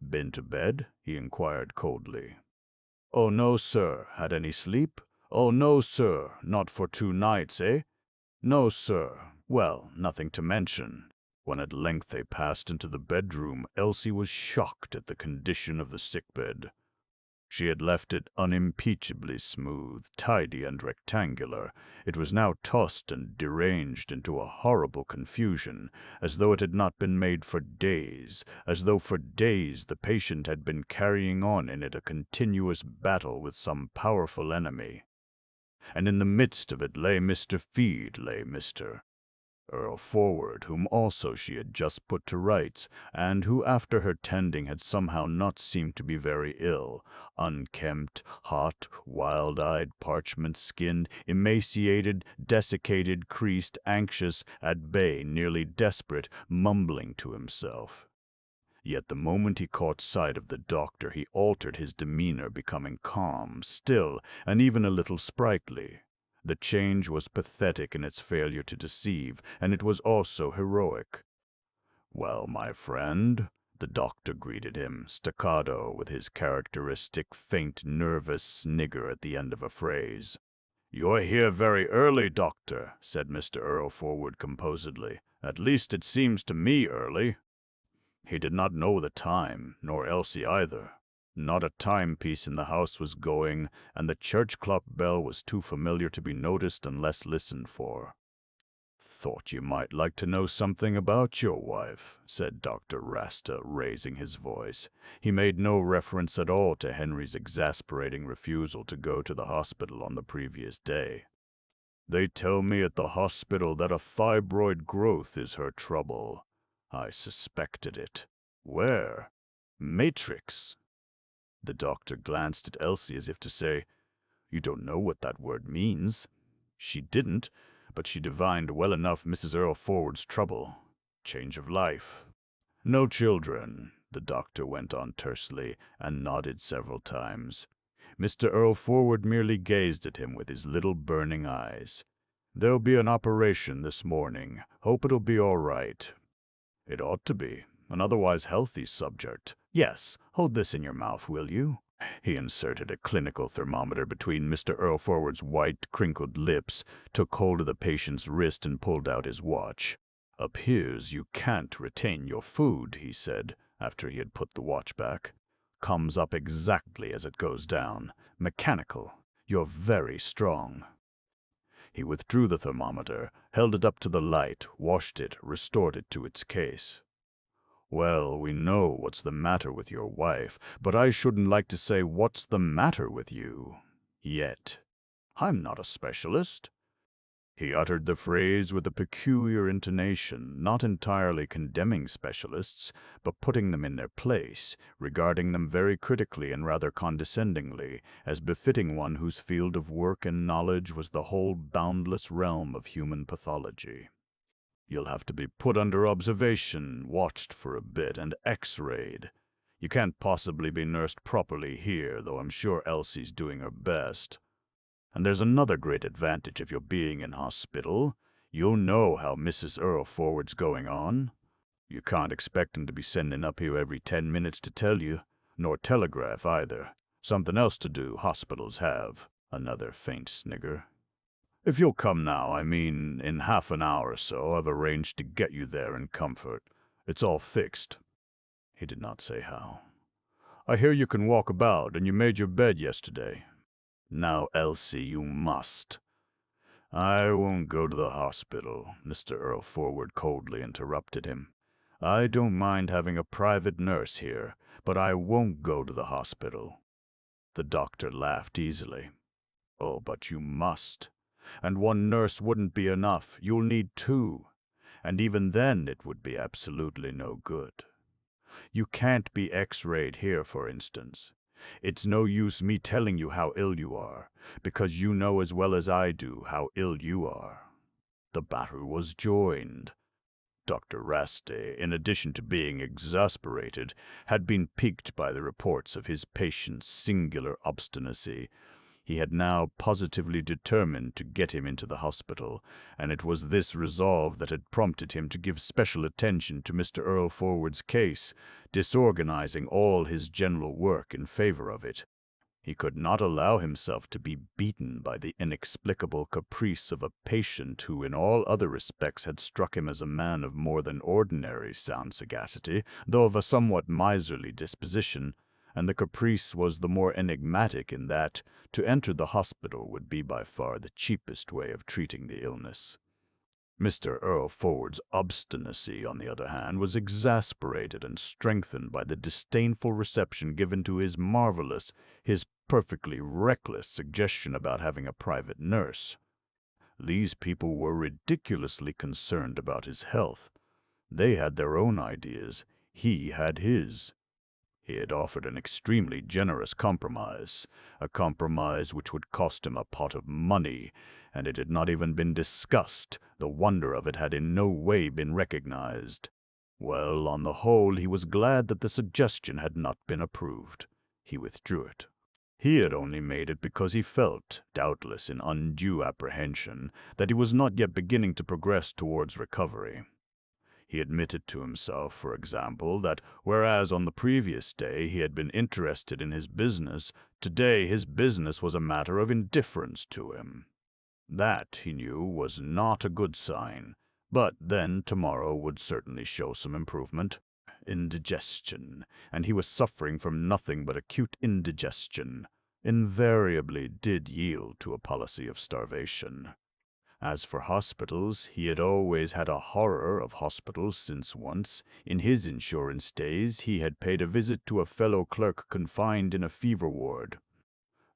"Been to bed?" he inquired coldly. "Oh, no, sir. Had any sleep? Oh, no, sir. Not for 2 nights, eh? No, sir. Well, nothing to mention." When at length they passed into the bedroom, Elsie was shocked at the condition of the sickbed. She had left it unimpeachably smooth, tidy, and rectangular. It was now tossed and deranged into a horrible confusion, as though it had not been made for days, as though for days the patient had been carrying on in it a continuous battle with some powerful enemy. And in the midst of it lay Mr. Earlforward, whom also she had just put to rights, and who after her tending had somehow not seemed to be very ill, unkempt, hot, wild-eyed, parchment-skinned, emaciated, desiccated, creased, anxious, at bay, nearly desperate, mumbling to himself. Yet the moment he caught sight of the doctor, he altered his demeanor, becoming calm, still, and even a little sprightly. The change was pathetic in its failure to deceive, and it was also heroic. "Well, my friend," the doctor greeted him, staccato, with his characteristic, faint, nervous snigger at the end of a phrase. "You're here very early, doctor," said Mr. Earlforward composedly. "At least it seems to me early." He did not know the time, nor Elsie either. Not a timepiece in the house was going, and the church clock bell was too familiar to be noticed unless listened for. "Thought you might like to know something about your wife," said Dr. Rasta, raising his voice. He made no reference at all to Henry's exasperating refusal to go to the hospital on the previous day. "They tell me at the hospital that a fibroid growth is her trouble. I suspected it. Where? Matrix." The doctor glanced at Elsie as if to say, "You don't know what that word means." She didn't, but she divined well enough Mrs. Earlforward's trouble. Change of life. "No children," the doctor went on tersely, and nodded several times. Mr. Earlforward merely gazed at him with his little burning eyes. "There'll be an operation this morning. Hope it'll be all right." "It ought to be. An otherwise healthy subject. Yes, hold this in your mouth, will you?" He inserted a clinical thermometer between Mr. Earlforward's white, crinkled lips, took hold of the patient's wrist, and pulled out his watch. "Appears you can't retain your food," he said, after he had put the watch back. "Comes up exactly as it goes down. Mechanical. You're very strong." He withdrew the thermometer, held it up to the light, washed it, restored it to its case. "Well, we know what's the matter with your wife, but I shouldn't like to say what's the matter with you. Yet. I'm not a specialist." He uttered the phrase with a peculiar intonation, not entirely condemning specialists, but putting them in their place, regarding them very critically and rather condescendingly, as befitting one whose field of work and knowledge was the whole boundless realm of human pathology. "You'll have to be put under observation, watched for a bit, and x-rayed. You can't possibly be nursed properly here, though I'm sure Elsie's doing her best. And there's another great advantage of your being in hospital. You'll know how Mrs. Earlforward's going on. You can't expect 'em to be sending up here every 10 minutes to tell you, nor telegraph either. Something else to do, hospitals have." Another faint snigger. "If you'll come now, I mean, in half an hour or so, I've arranged to get you there in comfort. It's all fixed." He did not say how. "I hear you can walk about, and you made your bed yesterday. Now, Elsie, you must." "I won't go to the hospital," Mr. Earlforward coldly interrupted him. "I don't mind having a private nurse here, but I won't go to the hospital." The doctor laughed easily. "Oh, but you must. And one nurse wouldn't be enough. You'll need two. And even then it would be absolutely no good. You can't be X-rayed here, for instance. It's no use me telling you how ill you are, because you know as well as I do how ill you are." The battle was joined. Dr. Raste, in addition to being exasperated, had been piqued by the reports of his patient's singular obstinacy. He had now positively determined to get him into the hospital, and it was this resolve that had prompted him to give special attention to Mr. Earlforward's case, disorganizing all his general work in favor of it. He could not allow himself to be beaten by the inexplicable caprice of a patient who in all other respects had struck him as a man of more than ordinary sound sagacity, though of a somewhat miserly disposition, and the caprice was the more enigmatic in that to enter the hospital would be by far the cheapest way of treating the illness. Mr. Earlforward's obstinacy, on the other hand, was exasperated and strengthened by the disdainful reception given to his marvelous, his perfectly reckless suggestion about having a private nurse. These people were ridiculously concerned about his health. They had their own ideas. He had his. He had offered an extremely generous compromise, a compromise which would cost him a pot of money, and it had not even been discussed. The wonder of it had in no way been recognized. Well, on the whole, he was glad that the suggestion had not been approved. He withdrew it. He had only made it because he felt, doubtless in undue apprehension, that he was not yet beginning to progress towards recovery. He admitted to himself, for example, that whereas on the previous day he had been interested in his business, today his business was a matter of indifference to him. That, he knew, was not a good sign, but then tomorrow would certainly show some improvement. Indigestion, and he was suffering from nothing but acute indigestion, invariably did yield to a policy of starvation. As for hospitals, he had always had a horror of hospitals since once, in his insurance days, he had paid a visit to a fellow clerk confined in a fever ward.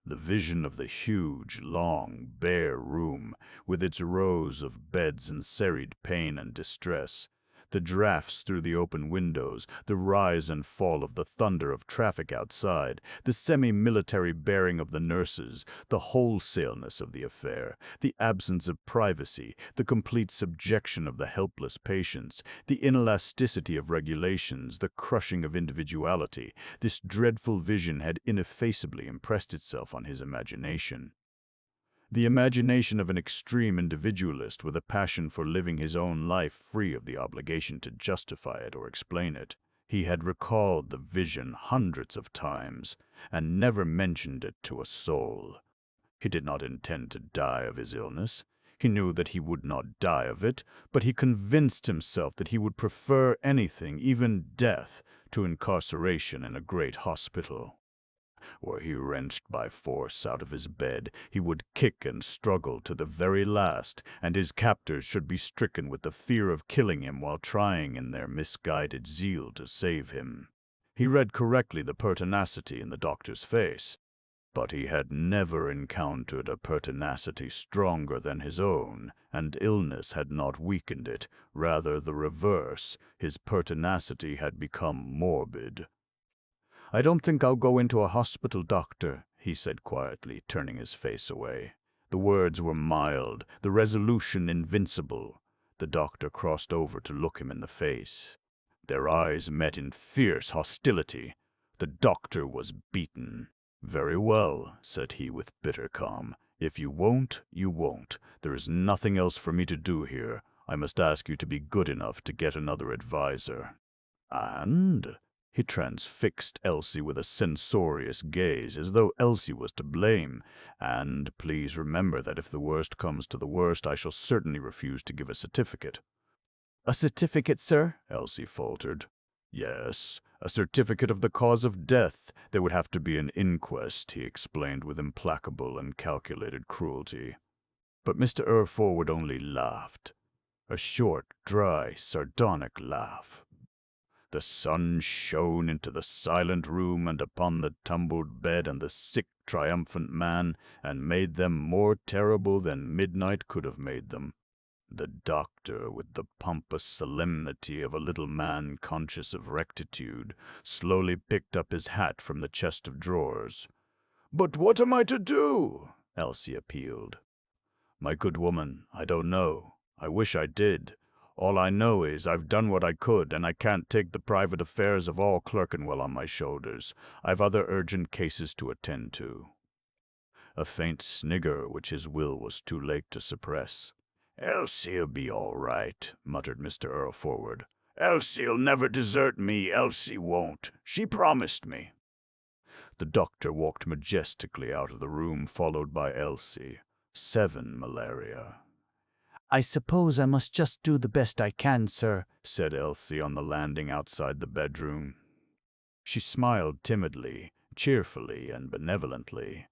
The vision of the huge, long, bare room, with its rows of beds in serried pain and distress, the draughts through the open windows, the rise and fall of the thunder of traffic outside, the semi-military bearing of the nurses, the wholesale-ness of the affair, the absence of privacy, the complete subjection of the helpless patients, the inelasticity of regulations, the crushing of individuality, this dreadful vision had ineffaceably impressed itself on his imagination. The imagination of an extreme individualist with a passion for living his own life free of the obligation to justify it or explain it. He had recalled the vision hundreds of times, and never mentioned it to a soul. He did not intend to die of his illness. He knew that he would not die of it, but he convinced himself that he would prefer anything, even death, to incarceration in a great hospital. Were he wrenched by force out of his bed, he would kick and struggle to the very last, and his captors should be stricken with the fear of killing him while trying in their misguided zeal to save him. He read correctly the pertinacity in the doctor's face, but he had never encountered a pertinacity stronger than his own, and illness had not weakened it, rather the reverse. His pertinacity had become morbid. "I don't think I'll go into a hospital, doctor," he said quietly, turning his face away. The words were mild, the resolution invincible. The doctor crossed over to look him in the face. Their eyes met in fierce hostility. The doctor was beaten. "Very well," said he with bitter calm. "If you won't, you won't. There is nothing else for me to do here. I must ask you to be good enough to get another adviser." "And?" He transfixed Elsie with a censorious gaze, as though Elsie was to blame. "And please remember that if the worst comes to the worst, I shall certainly refuse to give a certificate." "A certificate, sir?" Elsie faltered. Yes, a certificate of the cause of death. There would have to be an inquest, he explained with implacable and calculated cruelty. But Mr. Earlforward only laughed. A short, dry, sardonic laugh. The sun shone into the silent room and upon the tumbled bed and the sick, triumphant man, and made them more terrible than midnight could have made them. The doctor, with the pompous solemnity of a little man conscious of rectitude, slowly picked up his hat from the chest of drawers. "But what am I to do?" Elsie appealed. "My good woman, I don't know. I wish I did. All I know is I've done what I could, and I can't take the private affairs of all Clerkenwell on my shoulders. I've other urgent cases to attend to." A faint snigger which his will was too late to suppress. "Elsie'll be all right," muttered Mr. Earlforward. "Elsie'll never desert me, Elsie won't. She promised me." The doctor walked majestically out of the room, followed by Elsie. 7 malaria. "I suppose I must just do the best I can, sir," said Elsie on the landing outside the bedroom. She smiled timidly, cheerfully, and benevolently.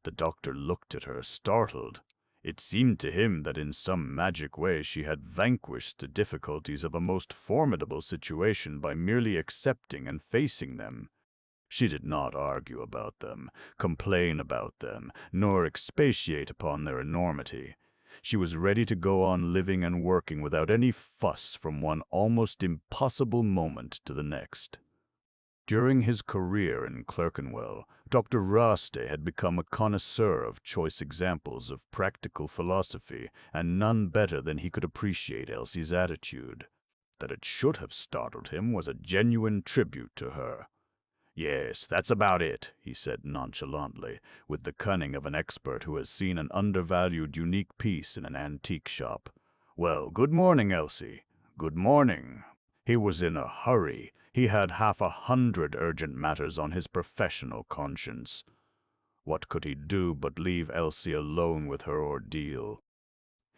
The doctor looked at her, startled. It seemed to him that in some magic way she had vanquished the difficulties of a most formidable situation by merely accepting and facing them. She did not argue about them, complain about them, nor expatiate upon their enormity. She was ready to go on living and working without any fuss from one almost impossible moment to the next. During his career in Clerkenwell, Dr. Raste had become a connoisseur of choice examples of practical philosophy, and none better than he could appreciate Elsie's attitude. That it should have startled him was a genuine tribute to her. "Yes, that's about it," he said nonchalantly, with the cunning of an expert who has seen an undervalued unique piece in an antique shop. "Well, good morning, Elsie. Good morning." He was in a hurry. He had 100 urgent matters on his professional conscience. What could he do but leave Elsie alone with her ordeal?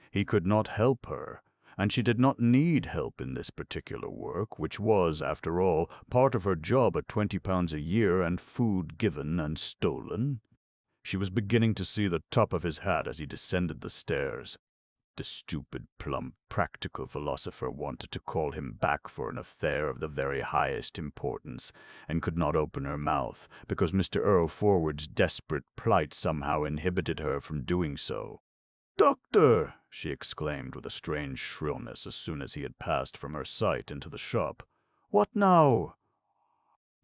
He could not help her, and she did not need help in this particular work, which was, after all, part of her job at £20 a year and food given and stolen. She was beginning to see the top of his hat as he descended the stairs. The stupid, plump, practical philosopher wanted to call him back for an affair of the very highest importance, and could not open her mouth, because Mr. Earlforward's desperate plight somehow inhibited her from doing so. "Doctor!" she exclaimed with a strange shrillness as soon as he had passed from her sight into the shop. "What now?"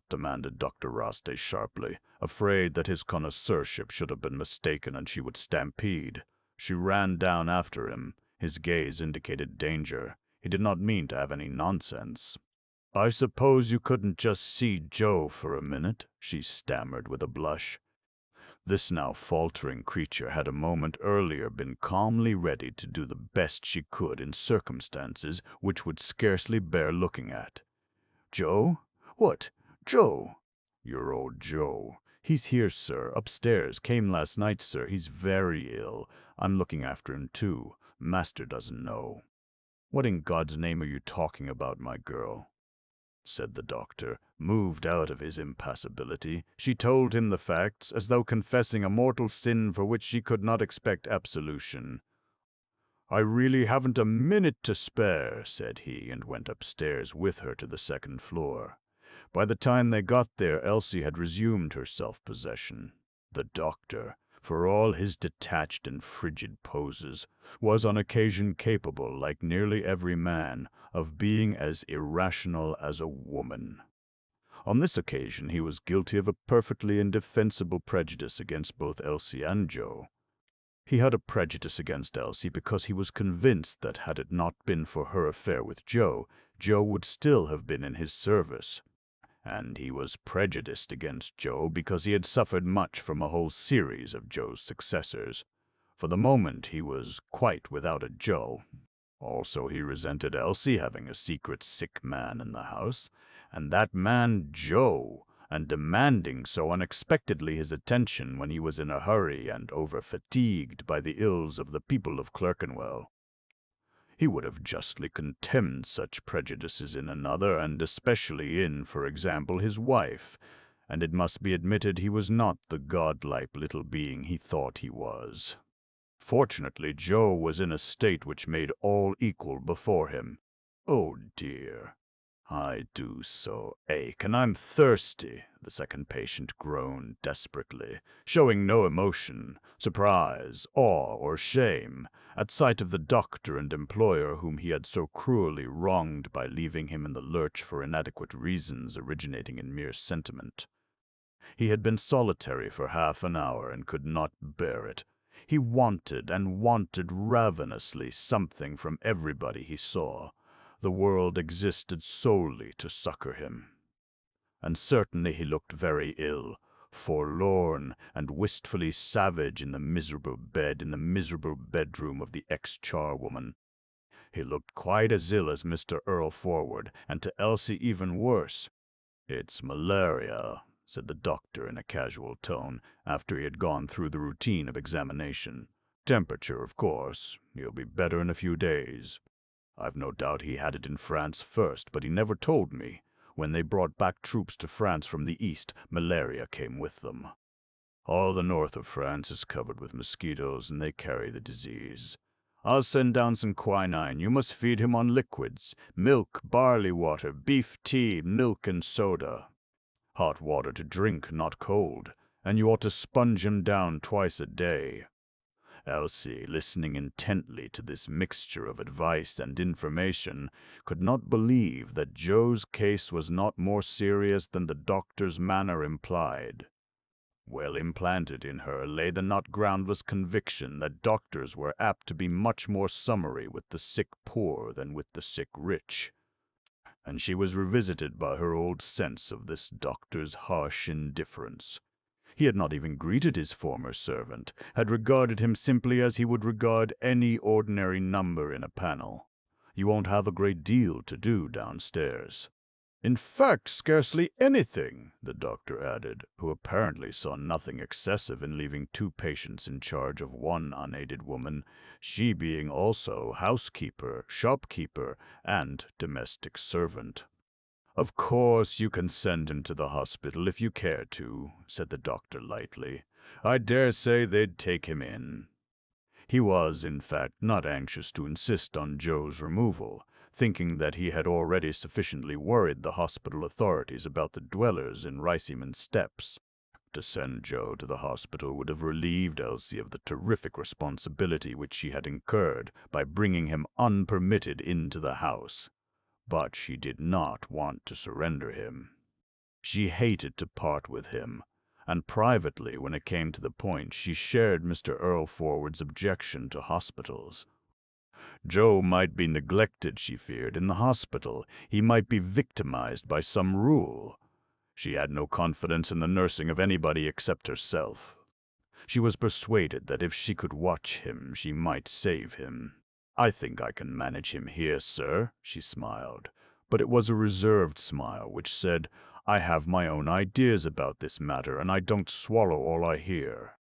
demanded Dr. Raste sharply, afraid that his connoisseurship should have been mistaken and she would stampede. She ran down after him. His gaze indicated danger. He did not mean to have any nonsense. "I suppose you couldn't just see Joe for a minute," she stammered with a blush. This now faltering creature had a moment earlier been calmly ready to do the best she could in circumstances which would scarcely bear looking at. "Joe? What? Joe?" "Your old Joe. He's here, sir, upstairs. Came last night, sir. He's very ill. I'm looking after him, too. Master doesn't know." "What in God's name are you talking about, my girl?" said the doctor, moved out of his impassibility. She told him the facts, as though confessing a mortal sin for which she could not expect absolution. "I really haven't a minute to spare," said he, and went upstairs with her to the second floor. By the time they got there, Elsie had resumed her self-possession. The doctor, for all his detached and frigid poses, was on occasion capable, like nearly every man, of being as irrational as a woman. On this occasion he was guilty of a perfectly indefensible prejudice against both Elsie and Joe. He had a prejudice against Elsie because he was convinced that had it not been for her affair with Joe, Joe would still have been in his service. And he was prejudiced against Joe because he had suffered much from a whole series of Joe's successors. For the moment he was quite without a Joe. Also he resented Elsie having a secret sick man in the house, and that man Joe, and demanding so unexpectedly his attention when he was in a hurry and over-fatigued by the ills of the people of Clerkenwell. He would have justly contemned such prejudices in another, and especially in, for example, his wife, and it must be admitted he was not the godlike little being he thought he was. Fortunately, Joe was in a state which made all equal before him. "Oh dear, I do so ache, and I'm thirsty," the second patient groaned desperately, showing no emotion, surprise, awe, or shame, at sight of the doctor and employer whom he had so cruelly wronged by leaving him in the lurch for inadequate reasons originating in mere sentiment. He had been solitary for half an hour and could not bear it. He wanted and wanted ravenously something from everybody he saw. The world existed solely to succor him. And certainly he looked very ill, forlorn and wistfully savage in the miserable bed in the miserable bedroom of the ex-charwoman. He looked quite as ill as Mr. Earlforward, and to Elsie even worse. "It's malaria," said the doctor in a casual tone, after he had gone through the routine of examination. "Temperature, of course. He'll be better in a few days. I've no doubt he had it in France first, but he never told me. When they brought back troops to France from the east, malaria came with them. All the north of France is covered with mosquitoes, and they carry the disease. I'll send down some quinine. You must feed him on liquids: milk, barley water, beef tea, milk and soda. Hot water to drink, not cold, and you ought to sponge him down twice a day." Elsie, listening intently to this mixture of advice and information, could not believe that Joe's case was not more serious than the doctor's manner implied. Well implanted in her lay the not groundless conviction that doctors were apt to be much more summary with the sick poor than with the sick rich, and she was revisited by her old sense of this doctor's harsh indifference. He had not even greeted his former servant, had regarded him simply as he would regard any ordinary number in a panel. "You won't have a great deal to do downstairs." "In fact, scarcely anything," the doctor added, who apparently saw nothing excessive in leaving 2 patients in charge of one unaided woman, she being also housekeeper, shopkeeper, and domestic servant. "Of course, you can send him to the hospital if you care to," said the doctor lightly. "I dare say they'd take him in." He was, in fact, not anxious to insist on Joe's removal, thinking that he had already sufficiently worried the hospital authorities about the dwellers in Riceyman Steps. To send Joe to the hospital would have relieved Elsie of the terrific responsibility which she had incurred by bringing him unpermitted into the house. But she did not want to surrender him. She hated to part with him, and privately, when it came to the point, she shared Mr. Earlforward's objection to hospitals. Joe might be neglected, she feared, in the hospital. He might be victimized by some rule. She had no confidence in the nursing of anybody except herself. She was persuaded that if she could watch him, she might save him. "I think I can manage him here, sir," she smiled. But it was a reserved smile which said, "I have my own ideas about this matter, and I don't swallow all I hear."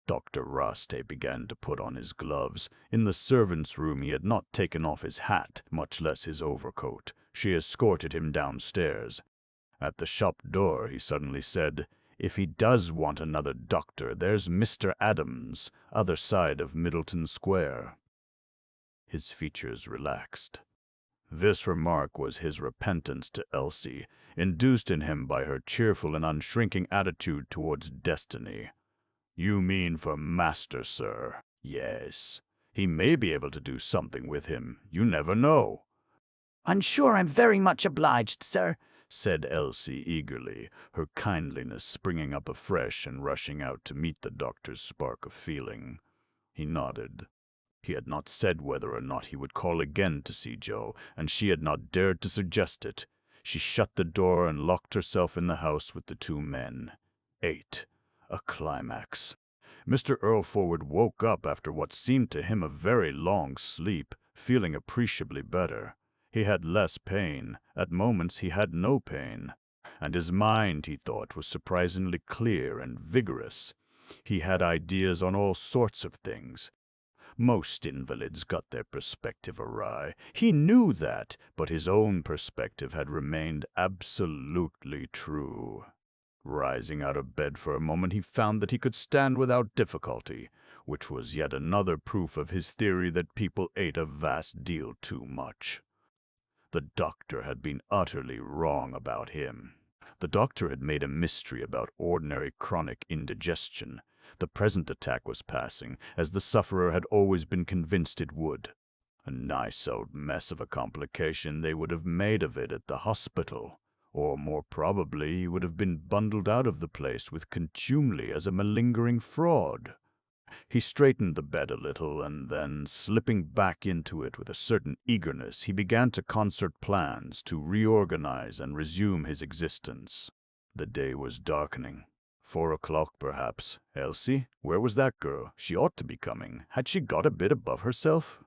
Dr. Raste began to put on his gloves. In the servants' room he had not taken off his hat, much less his overcoat. She escorted him downstairs. At the shop door he suddenly said, "If he does want another doctor, there's Mr. Adams, other side of Middleton Square." His features relaxed. This remark was his repentance to Elsie, induced in him by her cheerful and unshrinking attitude towards destiny. "You mean for master, sir?" "Yes. He may be able to do something with him. You never know." "I'm sure I'm very much obliged, sir," said Elsie eagerly, her kindliness springing up afresh and rushing out to meet the doctor's spark of feeling. He nodded. He had not said whether or not he would call again to see Joe, and she had not dared to suggest it. She shut the door and locked herself in the house with the 2 men. 8. A climax. Mr. Earlforward woke up after what seemed to him a very long sleep, feeling appreciably better. He had less pain. At moments he had no pain. And his mind, he thought, was surprisingly clear and vigorous. He had ideas on all sorts of things. Most invalids got their perspective awry. He knew that, but his own perspective had remained absolutely true. Rising out of bed for a moment, he found that he could stand without difficulty, which was yet another proof of his theory that people ate a vast deal too much. The doctor had been utterly wrong about him. The doctor had made a mystery about ordinary chronic indigestion. The present attack was passing, as the sufferer had always been convinced it would. A nice old mess of a complication they would have made of it at the hospital. Or more probably he would have been bundled out of the place with contumely as a malingering fraud. He straightened the bed a little, and then, slipping back into it with a certain eagerness, he began to concert plans to reorganize and resume his existence. The day was darkening. 4 o'clock, perhaps. Elsie? Where was that girl? She ought to be coming. Had she got a bit above herself?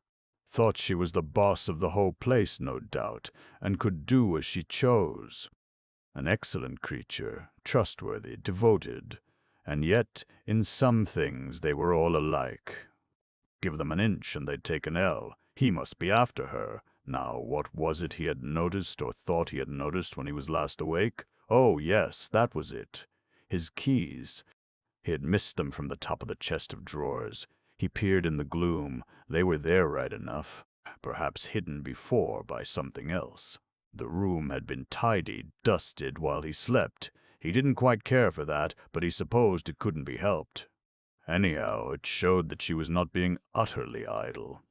Thought she was the boss of the whole place, no doubt, and could do as she chose. An excellent creature, trustworthy, devoted, and yet, in some things, they were all alike. Give them an inch and they'd take an ell. He must be after her. Now, what was it he had noticed or thought he had noticed when he was last awake? Oh, yes, that was it. His keys. He had missed them from the top of the chest of drawers. He peered in the gloom. They were there right enough, perhaps hidden before by something else. The room had been tidied, dusted while he slept. He didn't quite care for that, but he supposed it couldn't be helped. Anyhow, it showed that she was not being utterly idle.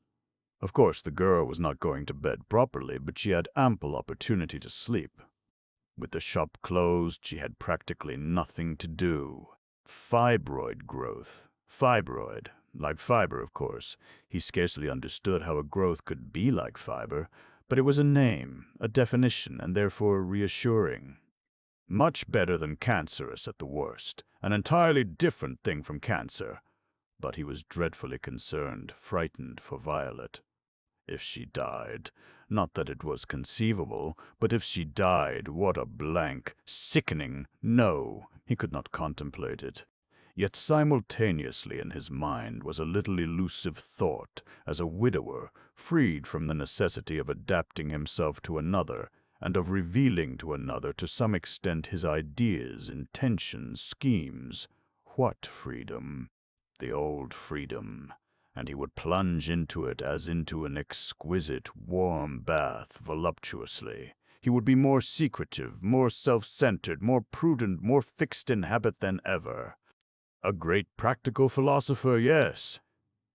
Of course, the girl was not going to bed properly, but she had ample opportunity to sleep. With the shop closed, she had practically nothing to do. Fibroid growth. Fibroid. Like fiber, of course. He scarcely understood how a growth could be like fiber, but it was a name, a definition, and therefore reassuring. Much better than cancerous at the worst. An entirely different thing from cancer. But he was dreadfully concerned, frightened for Violet. If she died, not that it was conceivable, but if she died, what a blank, sickening no, he could not contemplate it. Yet simultaneously in his mind was a little elusive thought, as a widower, freed from the necessity of adapting himself to another, and of revealing to another to some extent his ideas, intentions, schemes. What freedom? The old freedom. And he would plunge into it as into an exquisite, warm bath voluptuously. He would be more secretive, more self-centered, more prudent, more fixed in habit than ever. A great practical philosopher, yes.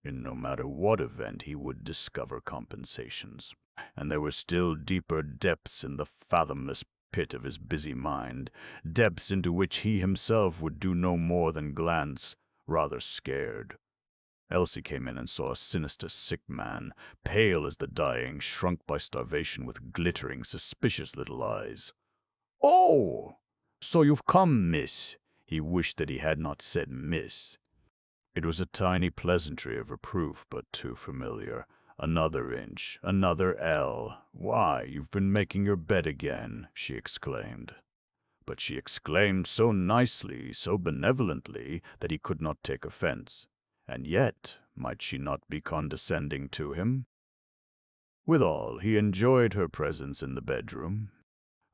In no matter what event he would discover compensations. And there were still deeper depths in the fathomless pit of his busy mind, depths into which he himself would do no more than glance, rather scared. Elsie came in and saw a sinister, sick man, pale as the dying, shrunk by starvation, with glittering, suspicious little eyes. "Oh, so you've come, miss." He wished that he had not said miss. It was a tiny pleasantry of reproof, but too familiar. Another inch, another ell. Why, you've been making your bed again, she exclaimed. But she exclaimed so nicely, so benevolently, that he could not take offense. And yet, might she not be condescending to him? Withal, he enjoyed her presence in the bedroom.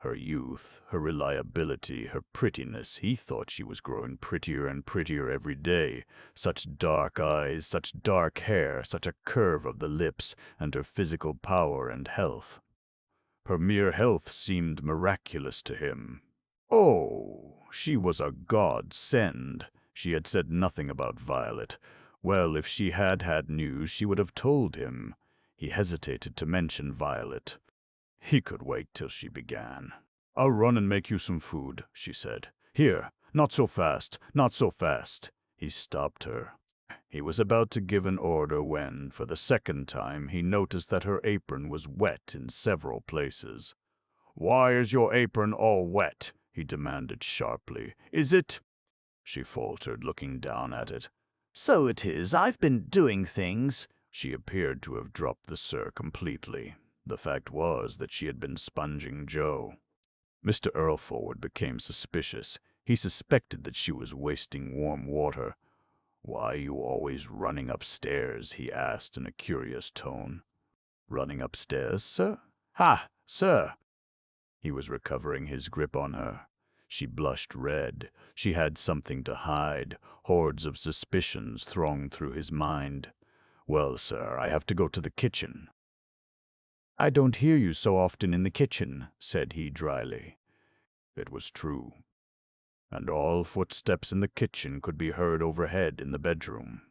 Her youth, her reliability, her prettiness. He thought she was growing prettier and prettier every day. Such dark eyes, such dark hair, such a curve of the lips, and her physical power and health. Her mere health seemed miraculous to him. Oh, she was a godsend. She had said nothing about Violet. Well, if she had had news, she would have told him. He hesitated to mention Violet. He could wait till she began. "I'll run and make you some food," she said. "Here, not so fast, not so fast." He stopped her. He was about to give an order when, for the second time, he noticed that her apron was wet in several places. "Why is your apron all wet?" he demanded sharply. "Is it—" She faltered, looking down at it. "So it is. I've been doing things." She appeared to have dropped the "sir" completely. The fact was that she had been sponging Joe. Mr. Earlforward became suspicious. He suspected that she was wasting warm water. "Why are you always running upstairs?" he asked in a curious tone. "Running upstairs, sir?" "Ha, sir!" He was recovering his grip on her. She blushed red. She had something to hide. Hordes of suspicions thronged through his mind. "Well, sir, I have to go to the kitchen." "I don't hear you so often in the kitchen," said he dryly. It was true. And all footsteps in the kitchen could be heard overhead in the bedroom.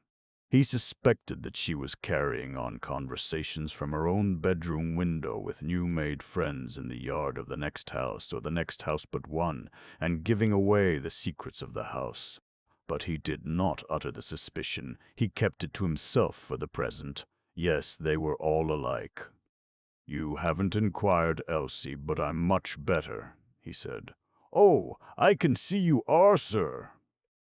He suspected that she was carrying on conversations from her own bedroom window with new-made friends in the yard of the next house or the next house but one, and giving away the secrets of the house. But he did not utter the suspicion. He kept it to himself for the present. Yes, they were all alike. "You haven't inquired, Elsie, but I'm much better," he said. "Oh, I can see you are, sir,"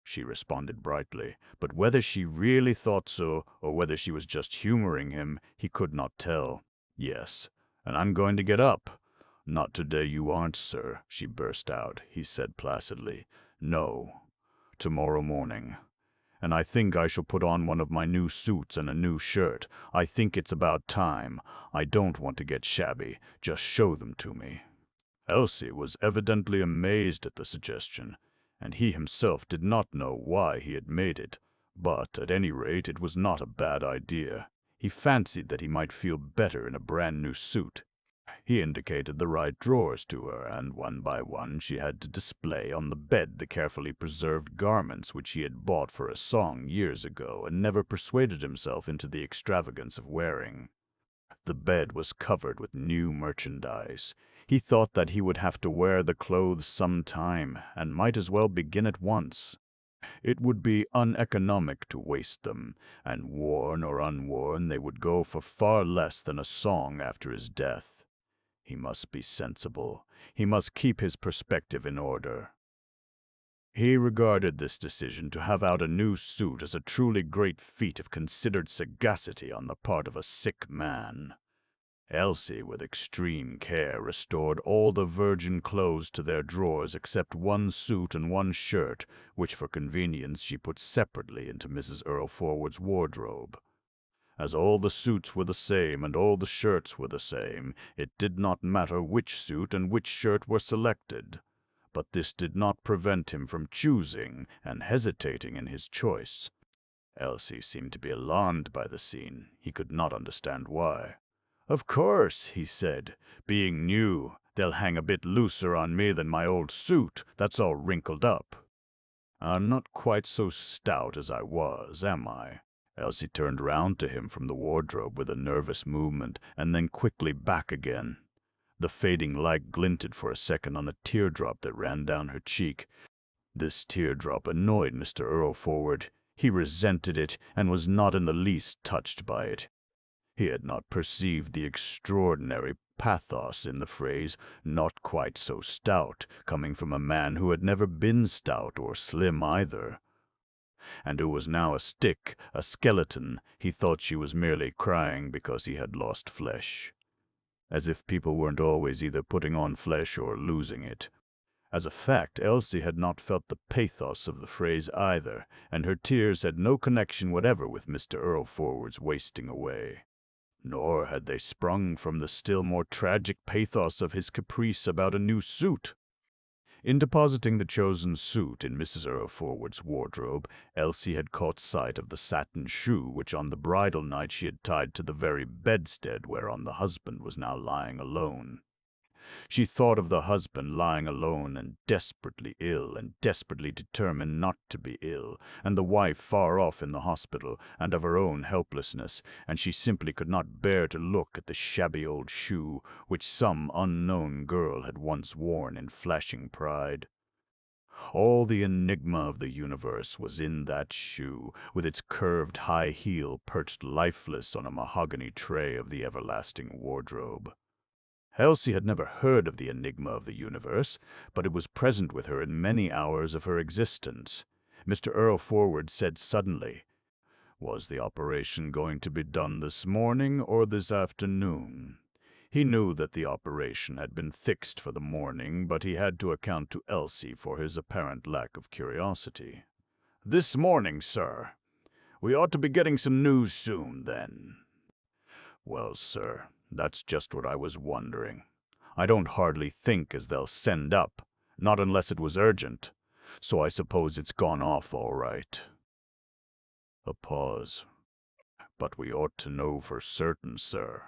she responded brightly, but whether she really thought so, or whether she was just humoring him, he could not tell. "Yes, and I'm going to get up." "Not today you aren't, sir," she burst out. He said placidly, "No, tomorrow morning. And I think I shall put on one of my new suits and a new shirt. I think it's about time. I don't want to get shabby. Just show them to me." Elsie was evidently amazed at the suggestion, and he himself did not know why he had made it, but at any rate it was not a bad idea. He fancied that he might feel better in a brand-new suit. He indicated the right drawers to her, and one by one she had to display on the bed the carefully preserved garments which he had bought for a song years ago and never persuaded himself into the extravagance of wearing. The bed was covered with new merchandise. He thought that he would have to wear the clothes some time, and might as well begin at once. It would be uneconomic to waste them, and worn or unworn they would go for far less than a song after his death. He must be sensible. He must keep his perspective in order. He regarded this decision to have out a new suit as a truly great feat of considered sagacity on the part of a sick man. Elsie, with extreme care, restored all the virgin clothes to their drawers except one suit and one shirt, which for convenience she put separately into Mrs. Earlforward's wardrobe. As all the suits were the same and all the shirts were the same, it did not matter which suit and which shirt were selected. But this did not prevent him from choosing and hesitating in his choice. Elsie seemed to be alarmed by the scene. He could not understand why. "Of course," he said, "being new, they'll hang a bit looser on me than my old suit. That's all wrinkled up. I'm not quite so stout as I was, am I?" Elsie turned round to him from the wardrobe with a nervous movement, and then quickly back again. The fading light glinted for a second on a teardrop that ran down her cheek. This teardrop annoyed Mr. Earlforward. He resented it, and was not in the least touched by it. He had not perceived the extraordinary pathos in the phrase, "not quite so stout," coming from a man who had never been stout or slim either, and who was now a stick, a skeleton. He thought she was merely crying because he had lost flesh. As if people weren't always either putting on flesh or losing it. As a fact, Elsie had not felt the pathos of the phrase either, and her tears had no connection whatever with Mr. Earlforward's wasting away. Nor had they sprung from the still more tragic pathos of his caprice about a new suit. In depositing the chosen suit in Mrs. Earlforward's wardrobe, Elsie had caught sight of the satin shoe which on the bridal night she had tied to the very bedstead whereon the husband was now lying alone. She thought of the husband lying alone and desperately ill and desperately determined not to be ill, and the wife far off in the hospital, and of her own helplessness, and she simply could not bear to look at the shabby old shoe which some unknown girl had once worn in flashing pride. All the enigma of the universe was in that shoe, with its curved high heel perched lifeless on a mahogany tray of the everlasting wardrobe. Elsie had never heard of the enigma of the universe, but it was present with her in many hours of her existence. Mr. Earlforward said suddenly, "Was the operation going to be done this morning or this afternoon?" He knew that the operation had been fixed for the morning, but he had to account to Elsie for his apparent lack of curiosity. "This morning, sir." We ought to be getting some news soon, then. Well, sir, that's just what I was wondering. I don't hardly think as they'll send up, not unless it was urgent, so I suppose it's gone off all right. A pause. But we ought to know for certain, sir.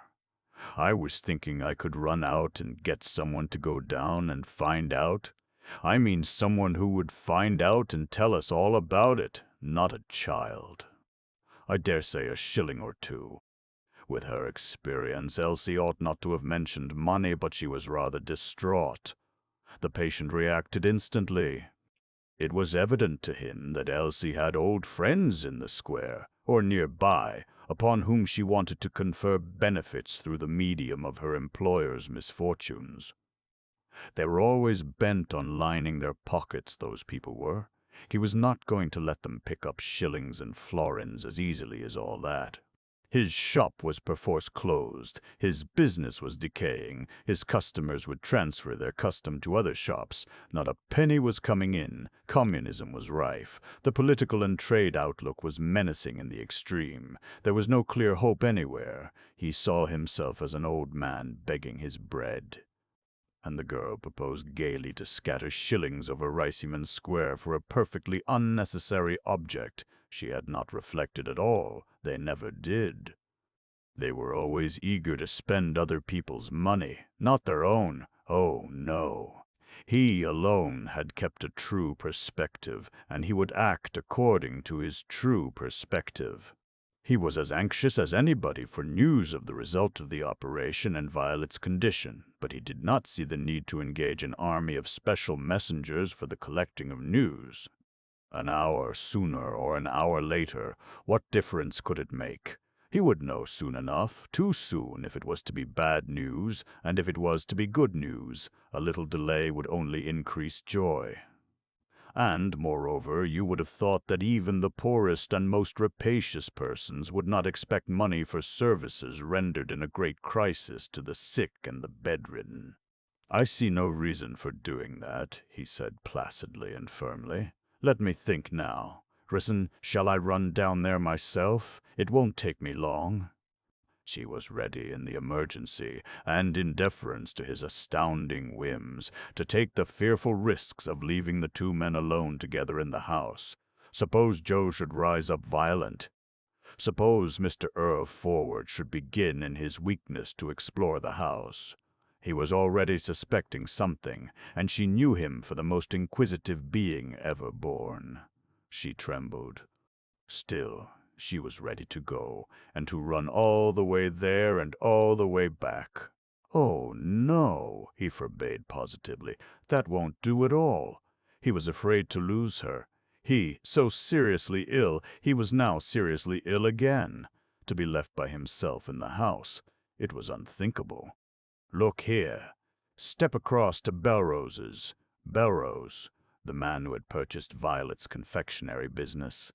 I was thinking I could run out and get someone to go down and find out. I mean someone who would find out and tell us all about it, not a child. I dare say a shilling or two. With her experience, Elsie ought not to have mentioned money, but she was rather distraught. The patient reacted instantly. It was evident to him that Elsie had old friends in the square, or nearby, upon whom she wanted to confer benefits through the medium of her employer's misfortunes. They were always bent on lining their pockets, those people were. He was not going to let them pick up shillings and florins as easily as all that. His shop was perforce closed, his business was decaying, his customers would transfer their custom to other shops, not a penny was coming in, communism was rife, the political and trade outlook was menacing in the extreme, there was no clear hope anywhere, he saw himself as an old man begging his bread. And the girl proposed gaily to scatter shillings over Riceyman Square for a perfectly unnecessary object. She had not reflected at all. They never did. They were always eager to spend other people's money, not their own. Oh, no. He alone had kept a true perspective, and he would act according to his true perspective. He was as anxious as anybody for news of the result of the operation and Violet's condition, but he did not see the need to engage an army of special messengers for the collecting of news. An hour sooner or an hour later, what difference could it make? He would know soon enough, too soon, if it was to be bad news, and if it was to be good news. A little delay would only increase joy. And, moreover, you would have thought that even the poorest and most rapacious persons would not expect money for services rendered in a great crisis to the sick and the bedridden. I see no reason for doing that, he said placidly and firmly. Let me think now. Risen, shall I run down there myself? It won't take me long. She was ready in the emergency, and in deference to his astounding whims, to take the fearful risks of leaving the two men alone together in the house. Suppose Joe should rise up violent? Suppose Mr. Earlforward should begin in his weakness to explore the house? He was already suspecting something, and she knew him for the most inquisitive being ever born. She trembled. Still, she was ready to go, and to run all the way there and all the way back. Oh, no, he forbade positively. That won't do at all. He was afraid to lose her. He, so seriously ill, he was now seriously ill again. To be left by himself in the house, it was unthinkable. Look here. Step across to Belrose's. Belrose, the man who had purchased Violet's confectionery business.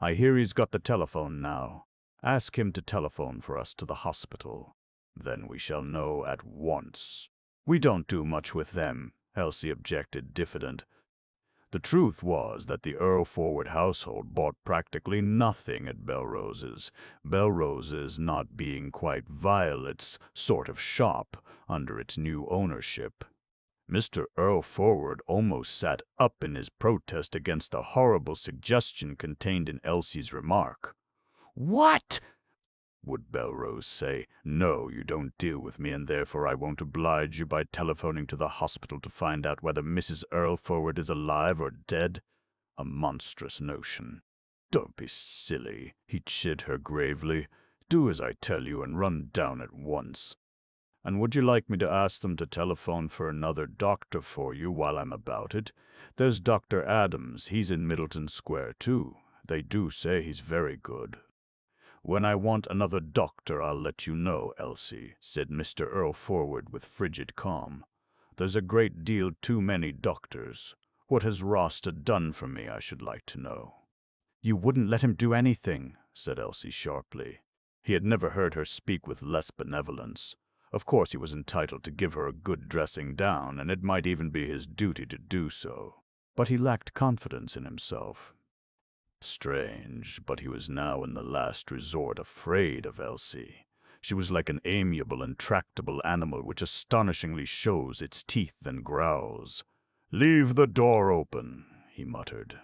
I hear he's got the telephone now. Ask him to telephone for us to the hospital. Then we shall know at once. We don't do much with them, Elsie objected, diffident. The truth was that the Earlforward household bought practically nothing at Belrose's, Belrose's not being quite Violet's sort of shop under its new ownership. Mr. Earlforward almost sat up in his protest against the horrible suggestion contained in Elsie's remark. "What?" would Belrose say. "No, you don't deal with me, and therefore I won't oblige you by telephoning to the hospital to find out whether Mrs. Earlforward is alive or dead? A monstrous notion. Don't be silly," he chid her gravely. "Do as I tell you and run down at once. And would you like me to ask them to telephone for another doctor for you while I'm about it? There's Dr. Adams, he's in Middleton Square, too. They do say he's very good." "When I want another doctor, I'll let you know, Elsie," said Mr. Earlforward with frigid calm. "There's a great deal too many doctors. What has Rosta done for me, I should like to know?" "You wouldn't let him do anything," said Elsie sharply. He had never heard her speak with less benevolence. Of course he was entitled to give her a good dressing down, and it might even be his duty to do so. But he lacked confidence in himself. Strange, but he was now in the last resort afraid of Elsie. She was like an amiable and tractable animal which astonishingly shows its teeth and growls. "Leave the door open," he muttered.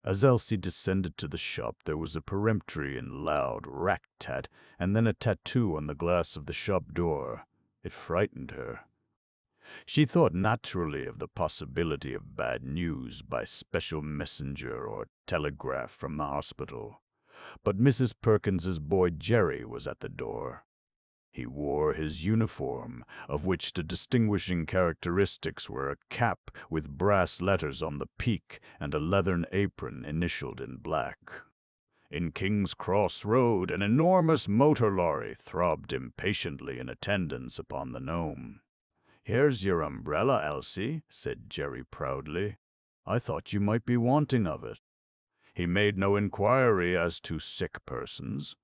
As Elsie descended to the shop, there was a peremptory and loud rat-tat, and then a tattoo on the glass of the shop door. It frightened her. She thought naturally of the possibility of bad news by special messenger or telegraph from the hospital. But Mrs. Perkins's boy Jerry was at the door. He wore his uniform, of which the distinguishing characteristics were a cap with brass letters on the peak and a leathern apron initialed in black. In King's Cross Road, an enormous motor lorry throbbed impatiently in attendance upon the gnome. "Here's your umbrella, Elsie," said Jerry proudly. "I thought you might be wanting of it." He made no inquiry as to sick persons.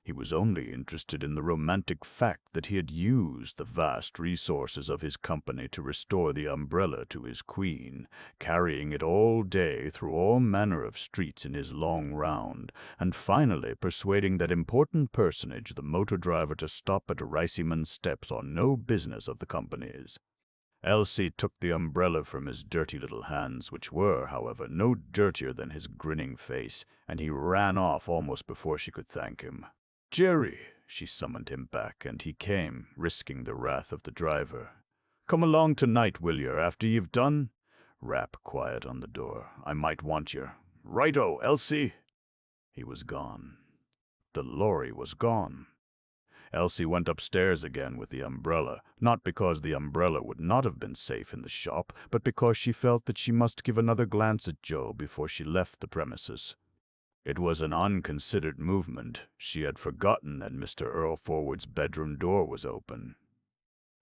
He was only interested in the romantic fact that he had used the vast resources of his company to restore the umbrella to his queen, carrying it all day through all manner of streets in his long round, and finally persuading that important personage, the motor driver, to stop at Riceyman Steps on no business of the company's. Elsie took the umbrella from his dirty little hands, which were, however, no dirtier than his grinning face, and he ran off almost before she could thank him. "Jerry," she summoned him back, and he came, risking the wrath of the driver. "Come along tonight, will yer, after you've done? Rap quiet on the door. I might want yer. Righto, Elsie." He was gone. The lorry was gone. Elsie went upstairs again with the umbrella, not because the umbrella would not have been safe in the shop, but because she felt that she must give another glance at Joe before she left the premises. It was an unconsidered movement. She had forgotten that Mr. Earlforward's bedroom door was open.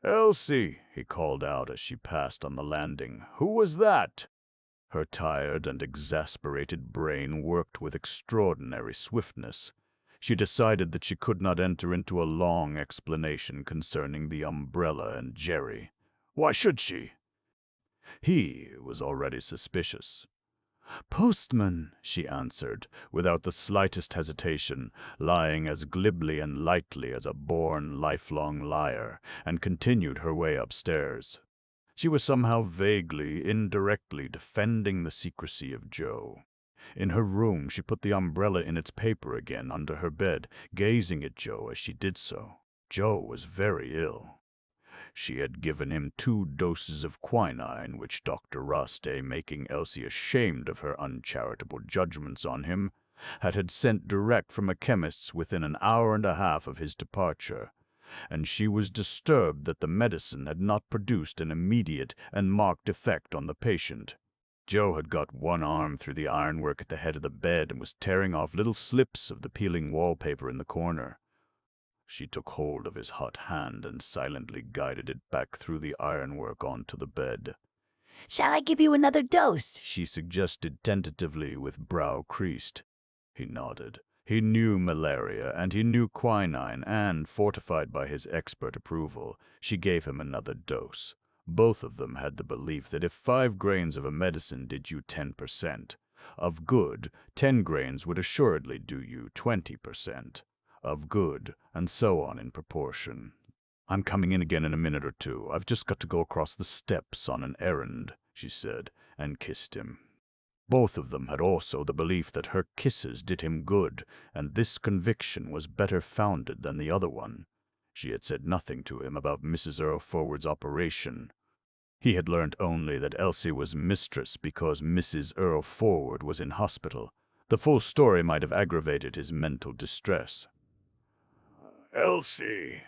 "Elsie," he called out as she passed on the landing, "who was that?" Her tired and exasperated brain worked with extraordinary swiftness. She decided that she could not enter into a long explanation concerning the umbrella and Jerry. Why should she? He was already suspicious. "Postman," she answered, without the slightest hesitation, lying as glibly and lightly as a born lifelong liar, and continued her way upstairs. She was somehow vaguely, indirectly defending the secrecy of Joe. In her room, she put the umbrella in its paper again under her bed, gazing at Joe as she did so. Joe was very ill. She had given him 2 doses of quinine, which Dr. Roste, making Elsie ashamed of her uncharitable judgments on him, had sent direct from a chemist's within an hour and a half of his departure, and she was disturbed that the medicine had not produced an immediate and marked effect on the patient. Joe had got one arm through the ironwork at the head of the bed and was tearing off little slips of the peeling wallpaper in the corner. She took hold of his hot hand and silently guided it back through the ironwork onto the bed. "Shall I give you another dose?" she suggested tentatively with brow creased. He nodded. He knew malaria, and he knew quinine, and, fortified by his expert approval, she gave him another dose. Both of them had the belief that if 5 grains of a medicine did you 10% of good, 10 grains would assuredly do you 20% of good, and so on in proportion. "I'm coming in again in a minute or 2. I've just got to go across the steps on an errand," she said, and kissed him. Both of them had also the belief that her kisses did him good, and this conviction was better founded than the other one. She had said nothing to him about Mrs. Earlforward's operation. He had learnt only that Elsie was mistress because Mrs. Earlforward was in hospital. The full story might have aggravated his mental distress. "Elsie!"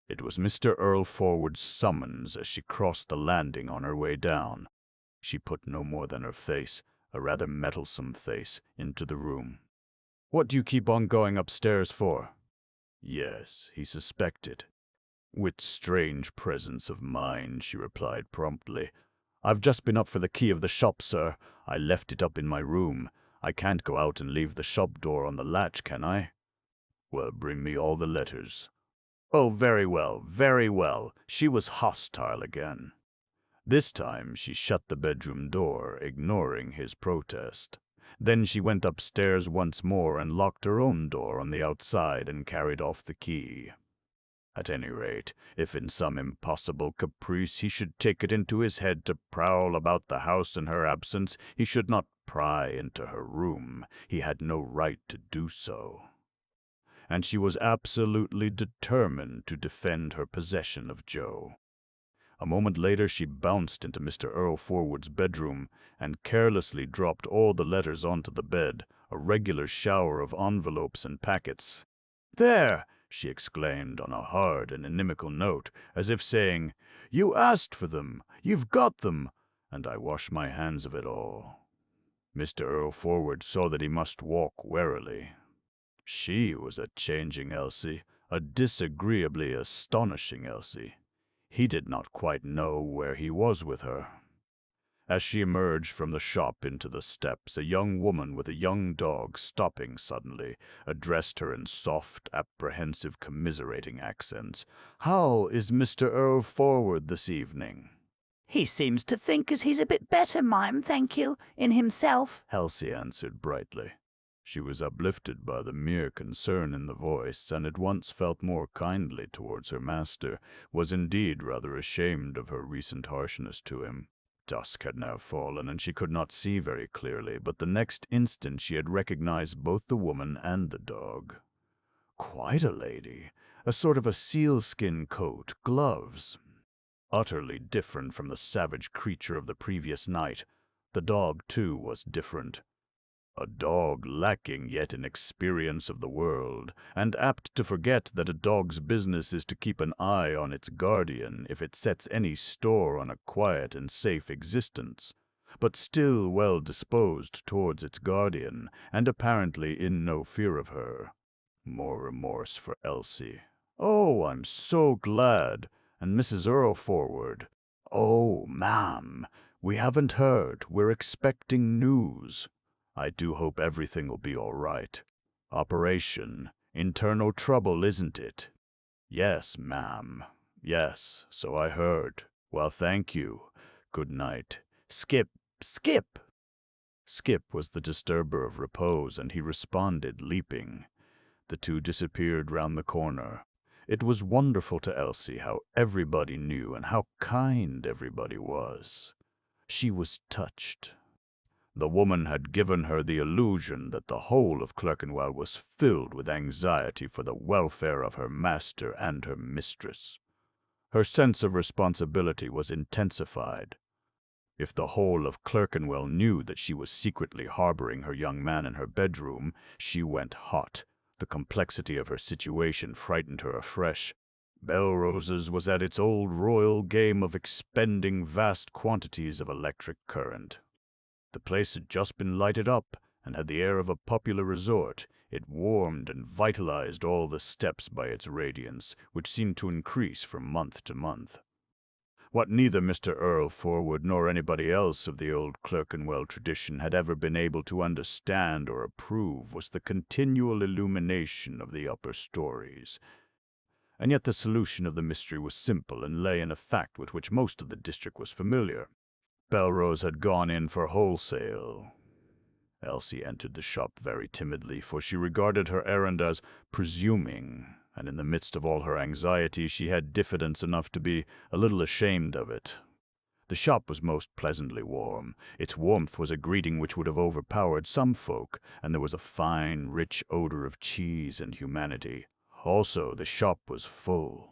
It was Mr. Earlforward's summons as she crossed the landing on her way down. She put no more than her face, a rather mettlesome face, into the room. "What do you keep on going upstairs for?" Yes, he suspected. With strange presence of mind, she replied promptly. "I've just been up for the key of the shop, sir. I left it up in my room. I can't go out and leave the shop door on the latch, can I?" "Well, bring me all the letters." "Oh, very well, very well." She was hostile again. This time she shut the bedroom door, ignoring his protest. Then she went upstairs once more and locked her own door on the outside and carried off the key. At any rate, if in some impossible caprice he should take it into his head to prowl about the house in her absence, he should not pry into her room. He had no right to do so. And she was absolutely determined to defend her possession of Joe. A moment later she bounced into Mr. Earlforward's bedroom and carelessly dropped all the letters onto the bed, a regular shower of envelopes and packets. "There!" she exclaimed on a hard and inimical note, as if saying, "You asked for them, you've got them, and I wash my hands of it all." Mr. Earlforward saw that he must walk warily. She was a changing Elsie, a disagreeably astonishing Elsie. He did not quite know where he was with her. As she emerged from the shop into the steps, a young woman with a young dog, stopping suddenly, addressed her in soft, apprehensive, commiserating accents. "How is Mr. Earlforward this evening?" He seems to think as he's a bit better, ma'am, thank you, in himself," Elsie answered brightly. She was uplifted by the mere concern in the voice, and at once felt more kindly towards her master, was indeed rather ashamed of her recent harshness to him. Dusk had now fallen, and she could not see very clearly, but the next instant she had recognized both the woman and the dog. Quite a lady, a sort of a sealskin coat, gloves. Utterly different from the savage creature of the previous night. The dog, too, was different. A dog lacking yet in experience of the world, and apt to forget that a dog's business is to keep an eye on its guardian if it sets any store on a quiet and safe existence, but still well disposed towards its guardian, and apparently in no fear of her. More remorse for Elsie. "Oh, I'm so glad. And Mrs. Earlforward." "Oh, ma'am, we haven't heard. We're expecting news." "I do hope everything will be all right. Operation. Internal trouble, isn't it?" "Yes, ma'am. Yes, so I heard. Well, thank you. Good night. Skip, Skip!" Skip was the disturber of repose, and he responded, leaping. The two disappeared round the corner. It was wonderful to Elsie how everybody knew and how kind everybody was. She was touched. The woman had given her the illusion that the whole of Clerkenwell was filled with anxiety for the welfare of her master and her mistress. Her sense of responsibility was intensified. If the whole of Clerkenwell knew that she was secretly harboring her young man in her bedroom, she went hot. The complexity of her situation frightened her afresh. Belrose's was at its old royal game of expending vast quantities of electric current. The place had just been lighted up, and had the air of a popular resort. It warmed and vitalized all the steps by its radiance, which seemed to increase from month to month. What neither Mr. Earlforward nor anybody else of the old Clerkenwell tradition had ever been able to understand or approve was the continual illumination of the upper stories. And yet the solution of the mystery was simple and lay in a fact with which most of the district was familiar. Belrose had gone in for wholesale. Elsie entered the shop very timidly, for she regarded her errand as presuming, and in the midst of all her anxiety she had diffidence enough to be a little ashamed of it. The shop was most pleasantly warm. Its warmth was a greeting which would have overpowered some folk, and there was a fine, rich odor of cheese and humanity. Also, the shop was full.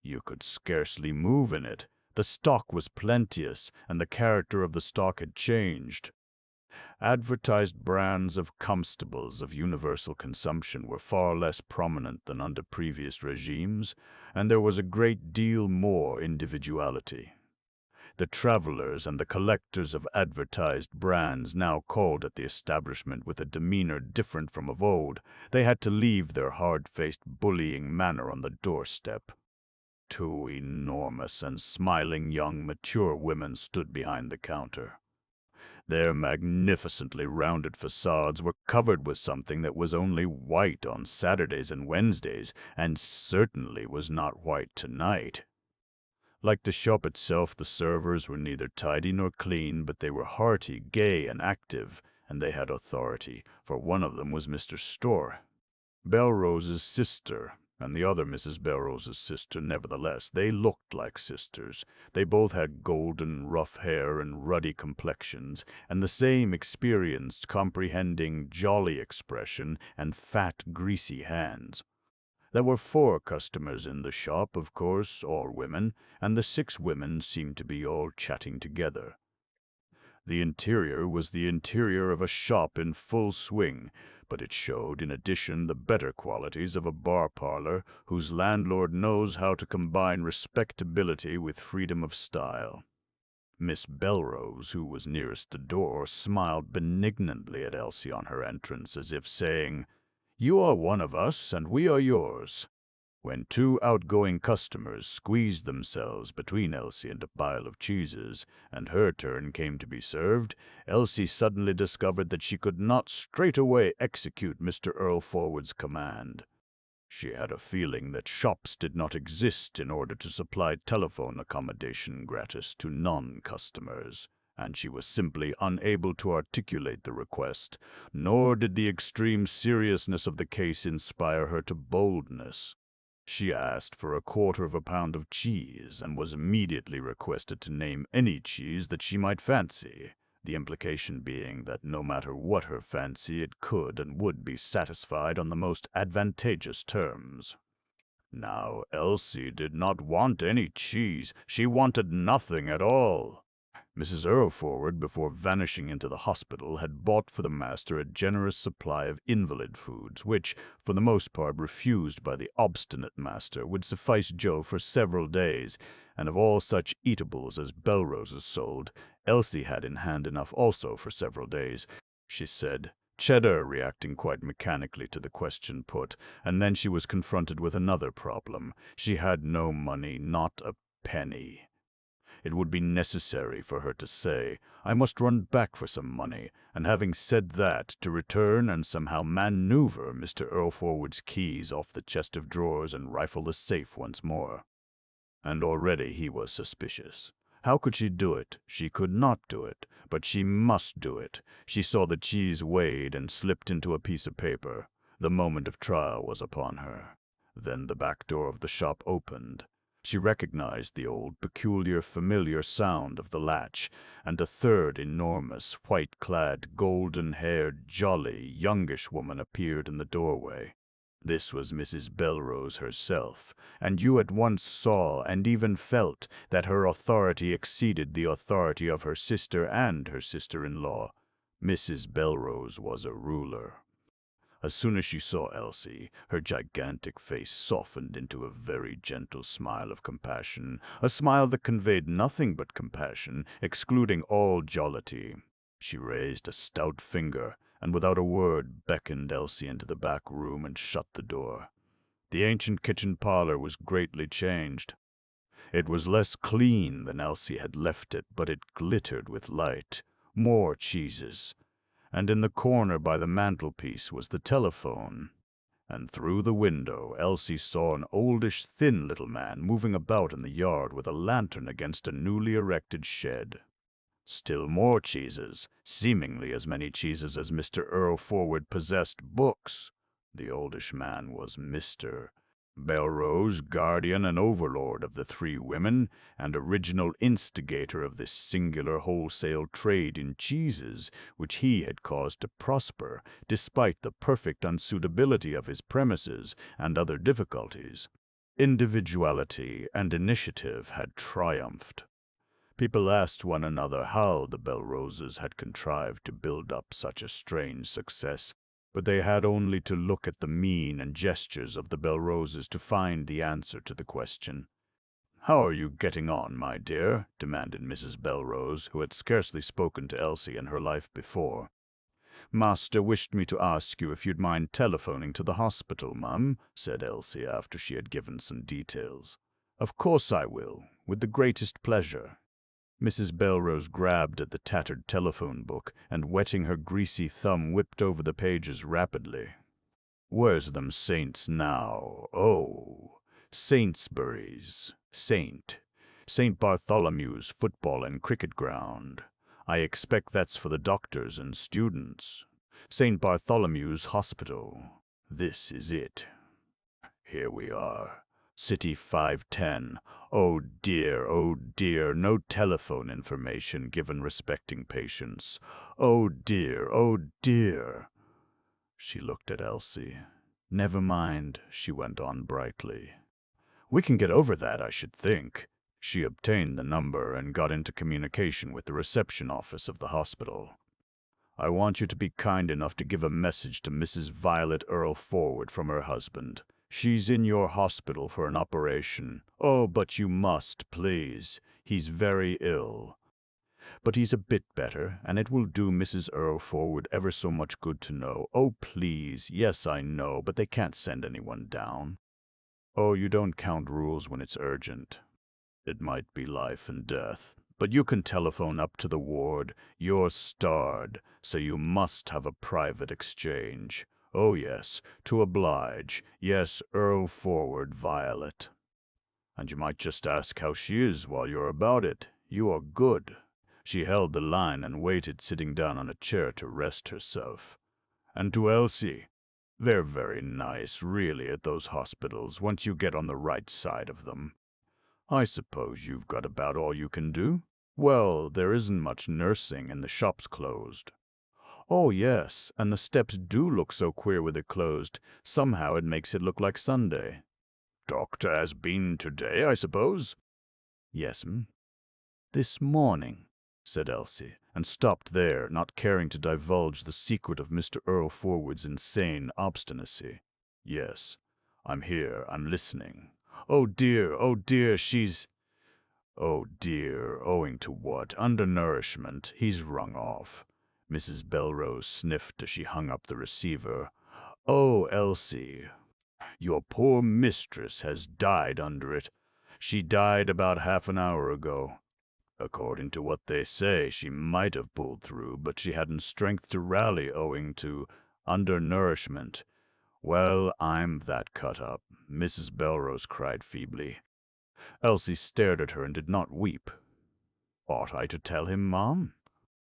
You could scarcely move in it. The stock was plenteous, and the character of the stock had changed. Advertised brands of comestibles of universal consumption were far less prominent than under previous regimes, and there was a great deal more individuality. The travelers and the collectors of advertised brands now called at the establishment with a demeanor different from of old. They had to leave their hard-faced, bullying manner on the doorstep. Two enormous and smiling young mature women stood behind the counter. Their magnificently rounded facades were covered with something that was only white on Saturdays and Wednesdays, and certainly was not white tonight. Like the shop itself, the servers were neither tidy nor clean, but they were hearty, gay, and active, and they had authority, for one of them was Mr. Storr, Belrose's sister, and the other Mrs. Belrose's sister. Nevertheless, they looked like sisters. They both had golden, rough hair and ruddy complexions, and the same experienced, comprehending, jolly expression and fat, greasy hands. There were 4 customers in the shop, of course, all women, and the 6 women seemed to be all chatting together. The interior was the interior of a shop in full swing, but it showed, in addition, the better qualities of a bar parlor whose landlord knows how to combine respectability with freedom of style. Miss Belrose, who was nearest the door, smiled benignantly at Elsie on her entrance, as if saying, "You are one of us, and we are yours." When 2 outgoing customers squeezed themselves between Elsie and a pile of cheeses, and her turn came to be served, Elsie suddenly discovered that she could not straightway execute Mr. Earlforward's command. She had a feeling that shops did not exist in order to supply telephone accommodation gratis to non-customers, and she was simply unable to articulate the request, nor did the extreme seriousness of the case inspire her to boldness. She asked for a quarter of a pound of cheese, and was immediately requested to name any cheese that she might fancy, the implication being that no matter what her fancy, it could and would be satisfied on the most advantageous terms. Now, Elsie did not want any cheese. She wanted nothing at all. Mrs. Earlforward, before vanishing into the hospital, had bought for the master a generous supply of invalid foods, which, for the most part refused by the obstinate master, would suffice Joe for several days, and of all such eatables as Belrose's sold, Elsie had in hand enough also for several days, she said, Cheddar reacting quite mechanically to the question put, and then she was confronted with another problem. She had no money, not a penny. It would be necessary for her to say, "I must run back for some money," and having said that, to return and somehow maneuver Mr. Earlforward's keys off the chest of drawers and rifle the safe once more. And already he was suspicious. How could she do it? She could not do it, but she must do it. She saw the cheese weighed and slipped into a piece of paper. The moment of trial was upon her. Then the back door of the shop opened. She recognized the old, peculiar, familiar sound of the latch, and a third enormous, white-clad, golden-haired, jolly, youngish woman appeared in the doorway. This was Mrs. Belrose herself, and you at once saw and even felt that her authority exceeded the authority of her sister and her sister-in-law. Mrs. Belrose was a ruler. As soon as she saw Elsie, her gigantic face softened into a very gentle smile of compassion, a smile that conveyed nothing but compassion, excluding all jollity. She raised a stout finger, and without a word beckoned Elsie into the back room and shut the door. The ancient kitchen parlor was greatly changed. It was less clean than Elsie had left it, but it glittered with light. More cheeses. And in the corner by the mantelpiece was the telephone. And through the window Elsie saw an oldish, thin little man moving about in the yard with a lantern against a newly erected shed. Still more cheeses, seemingly as many cheeses as Mr. Earlforward possessed books. The oldish man was Mr. Belrose, guardian and overlord of the 3 women, and original instigator of this singular wholesale trade in cheeses, which he had caused to prosper, despite the perfect unsuitability of his premises and other difficulties. Individuality and initiative had triumphed. People asked one another how the Belroses had contrived to build up such a strange success, but they had only to look at the mien and gestures of the Belroses to find the answer to the question. "How are you getting on, my dear?" demanded Mrs. Belrose, who had scarcely spoken to Elsie in her life before. "Master wished me to ask you if you'd mind telephoning to the hospital, mum," said Elsie after she had given some details. "Of course I will, with the greatest pleasure." Mrs. Belrose grabbed at the tattered telephone book, and wetting her greasy thumb whipped over the pages rapidly. "Where's them saints now? Oh, Saintsbury's, St. Bartholomew's football and cricket ground. I expect that's for the doctors and students. St. Bartholomew's Hospital. This is it. Here we are. City 510. Oh dear, no telephone information given respecting patients. Oh dear. She looked at Elsie. Never mind, she went on brightly. We can get over that, I should think. She obtained the number and got into communication with the reception office of the hospital. I want you to be kind enough to give a message to Mrs. Violet Earlforward from her husband. She's in your hospital for an operation. Oh, but you must, please. He's very ill. But he's a bit better, and it will do Mrs. Earlforward ever so much good to know. Oh, please. Yes, I know, but they can't send anyone down. Oh, you don't count rules when it's urgent. It might be life and death. But you can telephone up to the ward. You're starred, so you must have a private exchange. Oh, yes, to oblige. Yes, Earlforward, Violet. And you might just ask how she is while you're about it. You are good. She held the line and waited, sitting down on a chair to rest herself. And to Elsie. They're very nice, really, at those hospitals, once you get on the right side of them. I suppose you've got about all you can do? Well, there isn't much nursing, and the shop's closed. Oh, yes, and the steps do look so queer with it closed. Somehow it makes it look like Sunday. Doctor has been today, I suppose? Yes'm. This morning, said Elsie, and stopped there, not caring to divulge the secret of Mr. Earlforward's insane obstinacy. Yes, I'm here, I'm listening. Oh dear, she's... Oh dear, owing to what? Undernourishment. He's rung off. Mrs. Belrose sniffed as she hung up the receiver. Oh, Elsie, your poor mistress has died under it. She died about half an hour ago. According to what they say, she might have pulled through, but she hadn't strength to rally owing to undernourishment. Well, I'm that cut up, Mrs. Belrose cried feebly. Elsie stared at her and did not weep. Ought I to tell him, Mom?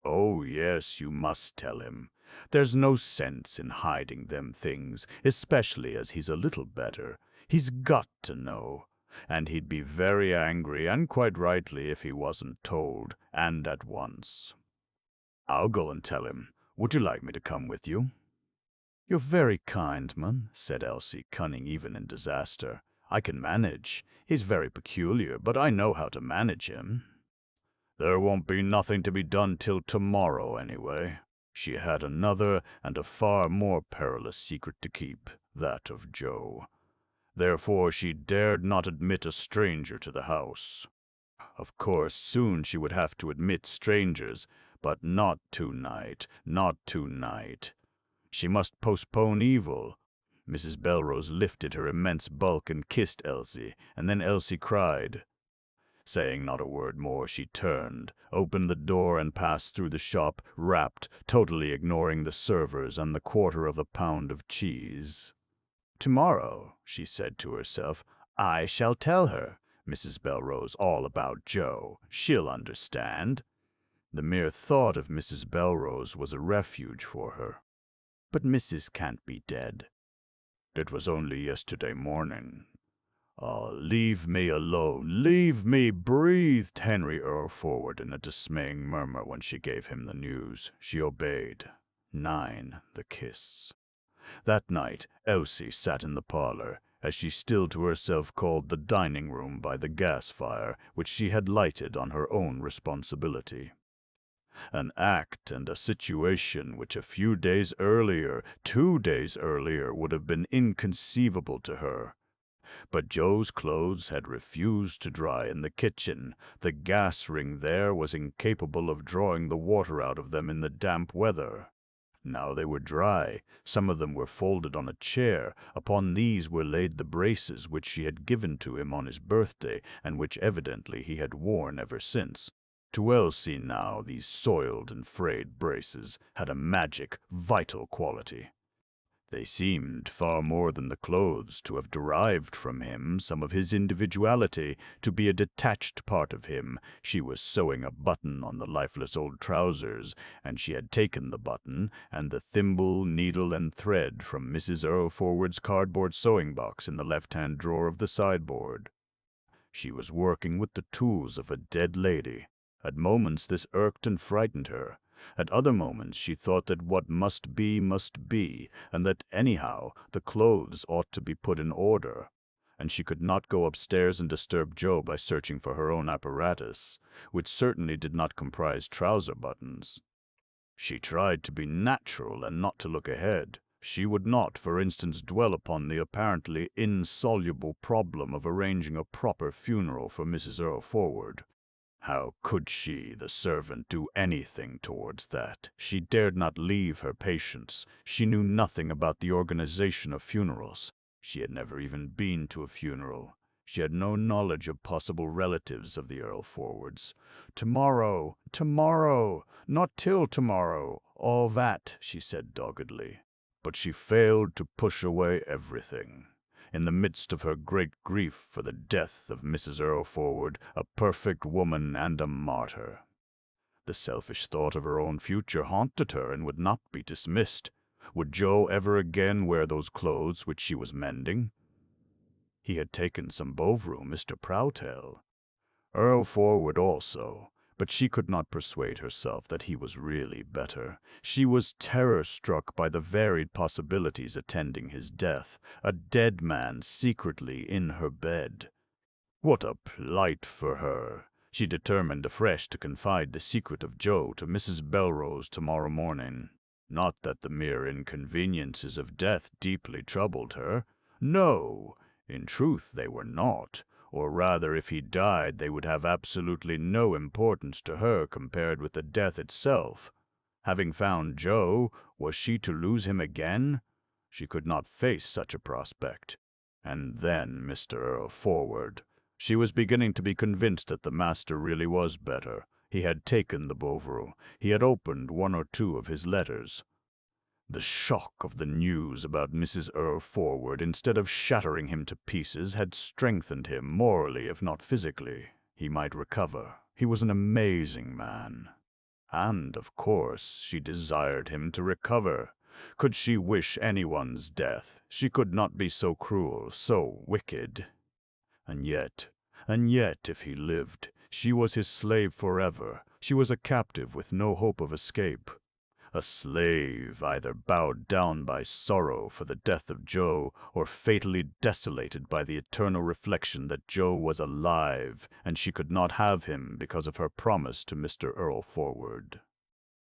Oh, yes, you must tell him. There's no sense in hiding them things, especially as he's a little better. He's got to know. And he'd be very angry, and quite rightly, if he wasn't told, and at once. I'll go and tell him. Would you like me to come with you? You're very kind, man, said Elsie, cunning even in disaster. I can manage. He's very peculiar, but I know how to manage him. There won't be nothing to be done till tomorrow, anyway. She had another and a far more perilous secret to keep, that of Joe. Therefore she dared not admit a stranger to the house. Of course, soon she would have to admit strangers, but not tonight, not tonight. She must postpone evil. Mrs. Belrose lifted her immense bulk and kissed Elsie, and then Elsie cried. Saying not a word more, she turned, opened the door, and passed through the shop, rapt, totally ignoring the servers and the £1/4 of cheese. Tomorrow, she said to herself, I shall tell her, Mrs. Belrose, all about Joe. She'll understand. The mere thought of Mrs. Belrose was a refuge for her. But Mrs. can't be dead. It was only yesterday morning. Oh, leave me alone, leave me, breathed Henry Earlforward in a dismaying murmur when she gave him the news. She obeyed. 9, the kiss. That night, Elsie sat in the parlor, as she still to herself called the dining room by the gas fire, which she had lighted on her own responsibility. An act and a situation which a few days earlier, 2 days earlier, would have been inconceivable to her. But Joe's clothes had refused to dry in the kitchen. The gas ring there was incapable of drawing the water out of them in the damp weather. Now they were dry. Some of them were folded on a chair. Upon these were laid the braces which she had given to him on his birthday, and which evidently he had worn ever since. To Elsie now these soiled and frayed braces had a magic, vital quality. They seemed, far more than the clothes, to have derived from him some of his individuality, to be a detached part of him. She was sewing a button on the lifeless old trousers, and she had taken the button and the thimble, needle, and thread from Mrs. Earlforward's cardboard sewing box in the left-hand drawer of the sideboard. She was working with the tools of a dead lady. At moments this irked and frightened her. At other moments she thought that what must be, and that anyhow the clothes ought to be put in order. And she could not go upstairs and disturb Joe by searching for her own apparatus, which certainly did not comprise trouser buttons. She tried to be natural and not to look ahead. She would not, for instance, dwell upon the apparently insoluble problem of arranging a proper funeral for Mrs. Earlforward. How could she, the servant, do anything towards that? She dared not leave her patients. She knew nothing about the organization of funerals. She had never even been to a funeral. She had no knowledge of possible relatives of the Earlforwards. Tomorrow, not till tomorrow, all that, she said doggedly. But she failed to push away everything. In the midst of her great grief for the death of Mrs. Earlforward, a perfect woman and a martyr. The selfish thought of her own future haunted her and would not be dismissed. Would Joe ever again wear those clothes which she was mending? He had taken some Bovril, Mr. Prowtail. Earlforward also, but she could not persuade herself that he was really better. She was terror-struck by the varied possibilities attending his death, a dead man secretly in her bed. What a plight for her! She determined afresh to confide the secret of Joe to Mrs. Belrose tomorrow morning. Not that the mere inconveniences of death deeply troubled her. No, in truth they were not. Or rather, if he died, they would have absolutely no importance to her compared with the death itself. Having found Joe, was she to lose him again? She could not face such a prospect. And then Mr. Earlforward. She was beginning to be convinced that the master really was better. He had taken the Bovril. He had opened one or two of his letters. The shock of the news about Mrs. Earlforward, instead of shattering him to pieces, had strengthened him, morally if not physically. He might recover. He was an amazing man. And, of course, she desired him to recover. Could she wish anyone's death? She could not be so cruel, so wicked. And yet, if he lived, she was his slave forever. She was a captive with no hope of escape. A slave, either bowed down by sorrow for the death of Joe, or fatally desolated by the eternal reflection that Joe was alive, and she could not have him because of her promise to Mr. Earlforward.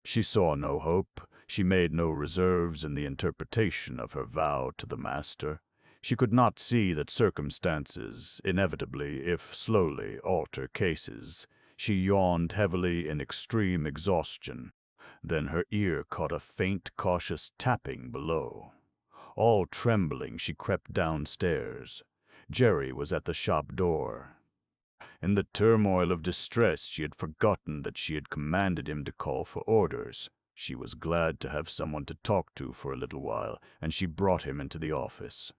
She saw no hope. She made no reserves in the interpretation of her vow to the master. She could not see that circumstances inevitably, if slowly, alter cases. She yawned heavily in extreme exhaustion. Then her ear caught a faint, cautious tapping below. All trembling, she crept downstairs. Jerry was at the shop door. In the turmoil of distress, she had forgotten that she had commanded him to call for orders. She was glad to have someone to talk to for a little while, and she brought him into the office.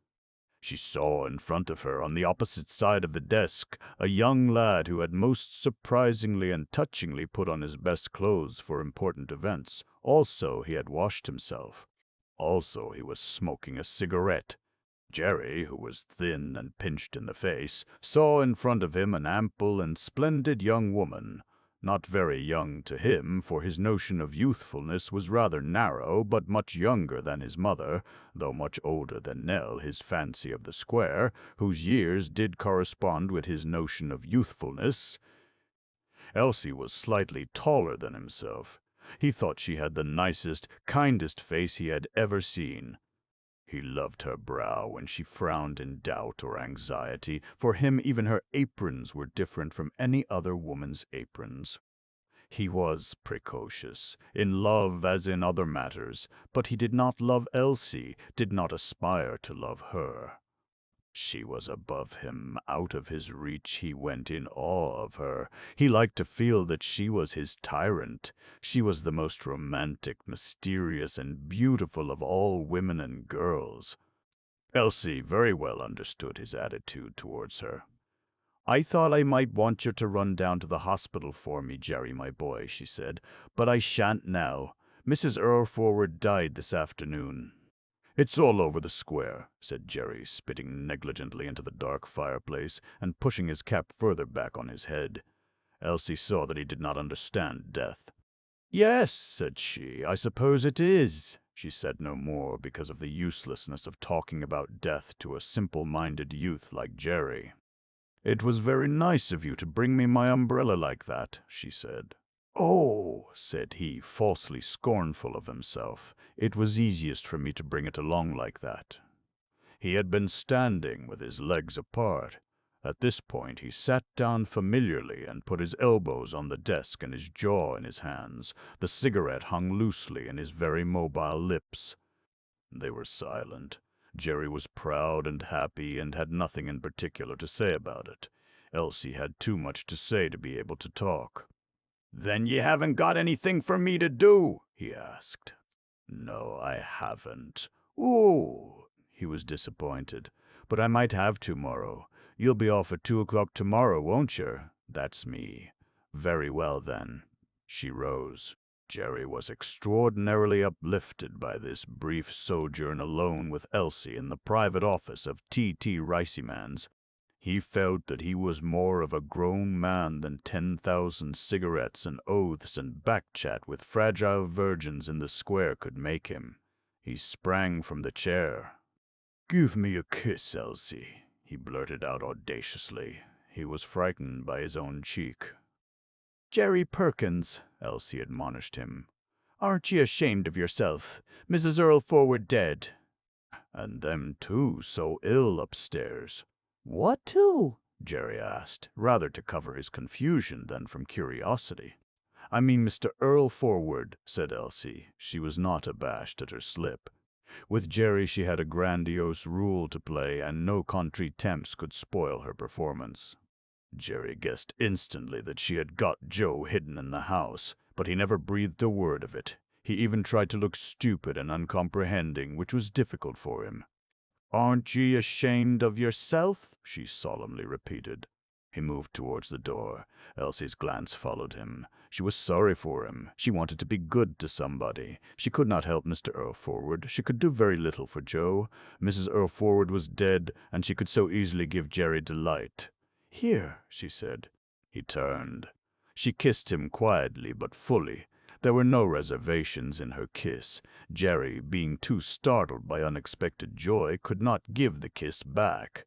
She saw in front of her, on the opposite side of the desk, a young lad who had most surprisingly and touchingly put on his best clothes for important events. Also, he had washed himself. Also, he was smoking a cigarette. Jerry, who was thin and pinched in the face, saw in front of him an ample and splendid young woman. Not very young to him, for his notion of youthfulness was rather narrow, but much younger than his mother, though much older than Nell, his fancy of the square, whose years did correspond with his notion of youthfulness. Elsie was slightly taller than himself. He thought she had the nicest, kindest face he had ever seen. He loved her brow when she frowned in doubt or anxiety. For him, even her aprons were different from any other woman's aprons. He was precocious, in love as in other matters, but he did not love Elsie, did not aspire to love her. She was above him, out of his reach. He went in awe of her. He liked to feel that she was his tyrant. She was the most romantic, mysterious, and beautiful of all women and girls. Elsie very well understood his attitude towards her. "I thought I might want you to run down to the hospital for me, Jerry, my boy," she said, "but I shan't now. Mrs. Earlforward died this afternoon." "It's all over the square," said Jerry, spitting negligently into the dark fireplace and pushing his cap further back on his head. Elsie saw that he did not understand death. "Yes," said she, "I suppose it is." She said no more because of the uselessness of talking about death to a simple-minded youth like Jerry. "It was very nice of you to bring me my umbrella like that," she said. "Oh," said he, falsely scornful of himself, "it was easiest for me to bring it along like that." He had been standing with his legs apart. At this point he sat down familiarly and put his elbows on the desk and his jaw in his hands. The cigarette hung loosely in his very mobile lips. They were silent. Jerry was proud and happy and had nothing in particular to say about it. Elsie had too much to say to be able to talk. "Then ye haven't got anything for me to do?" he asked. "No, I haven't." "Ooh." He was disappointed. "But I might have tomorrow. You'll be off at 2 o'clock tomorrow, won't you?" "That's me." "Very well, then." She rose. Jerry was extraordinarily uplifted by this brief sojourn alone with Elsie in the private office of T.T. Riceyman's. He felt that he was more of a grown man than 10,000 cigarettes and oaths and back-chat with fragile virgins in the square could make him. He sprang from the chair. "Give me a kiss, Elsie," he blurted out audaciously. He was frightened by his own cheek. "Jerry Perkins," Elsie admonished him, "aren't you ashamed of yourself? Mrs. Earlforward dead." "And them two so ill upstairs." "What two?" Jerry asked, rather to cover his confusion than from curiosity. "I mean Mr. Earlforward," said Elsie. She was not abashed at her slip. With Jerry she had a grandiose role to play, and no contretemps could spoil her performance. Jerry guessed instantly that she had got Joe hidden in the house, but he never breathed a word of it. He even tried to look stupid and uncomprehending, which was difficult for him. "Aren't ye ashamed of yourself?" she solemnly repeated. He moved towards the door. Elsie's glance followed him. She was sorry for him. She wanted to be good to somebody. She could not help Mr. Earlforward. She could do very little for Joe. Mrs. Earlforward was dead, and she could so easily give Jerry delight. "Here," she said. He turned. She kissed him quietly but fully. There were no reservations in her kiss. Jerry, being too startled by unexpected joy, could not give the kiss back.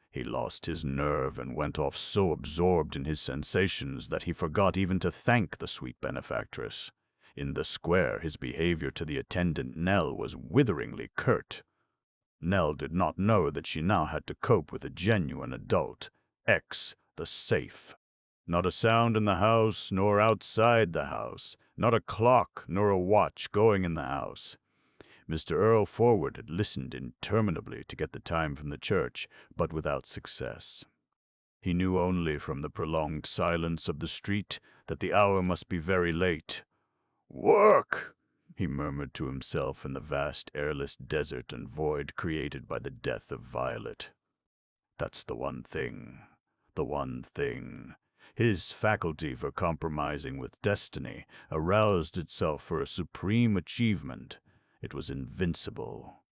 He lost his nerve and went off so absorbed in his sensations that he forgot even to thank the sweet benefactress. In the square, his behavior to the attendant Nell was witheringly curt. Nell did not know that she now had to cope with a genuine adult. The safe. Not a sound in the house, nor outside the house. Not a clock, nor a watch going in the house. Mr. Earlforward had listened interminably to get the time from the church, but without success. He knew only from the prolonged silence of the street that the hour must be very late. "Work!" he murmured to himself in the vast airless desert and void created by the death of Violet. That's the one thing. The one thing. His faculty for compromising with destiny aroused itself for a supreme achievement. It was invincible.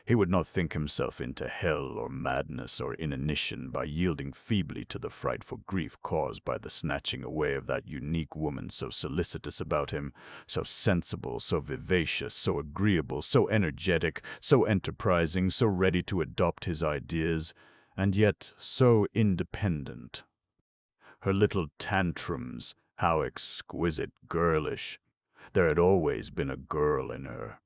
He would not think himself into hell or madness or inanition by yielding feebly to the frightful grief caused by the snatching away of that unique woman so solicitous about him, so sensible, so vivacious, so agreeable, so energetic, so enterprising, so ready to adopt his ideas, and yet so independent. Her little tantrums, how exquisite, girlish. There had always been a girl in her.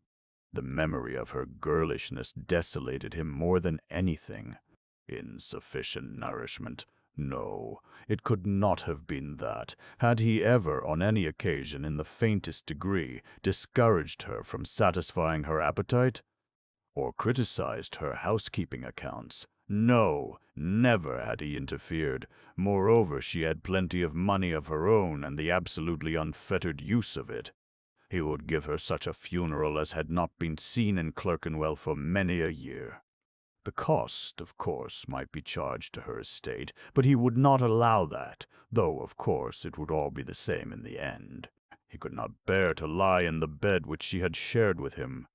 The memory of her girlishness desolated him more than anything. Insufficient nourishment. No, it could not have been that. Had he ever, on any occasion, in the faintest degree, discouraged her from satisfying her appetite? Or criticized her housekeeping accounts? No, never had he interfered. Moreover, she had plenty of money of her own and the absolutely unfettered use of it. He would give her such a funeral as had not been seen in Clerkenwell for many a year. The cost, of course, might be charged to her estate, but he would not allow that, though, of course, it would all be the same in the end. He could not bear to lie in the bed which she had shared with him.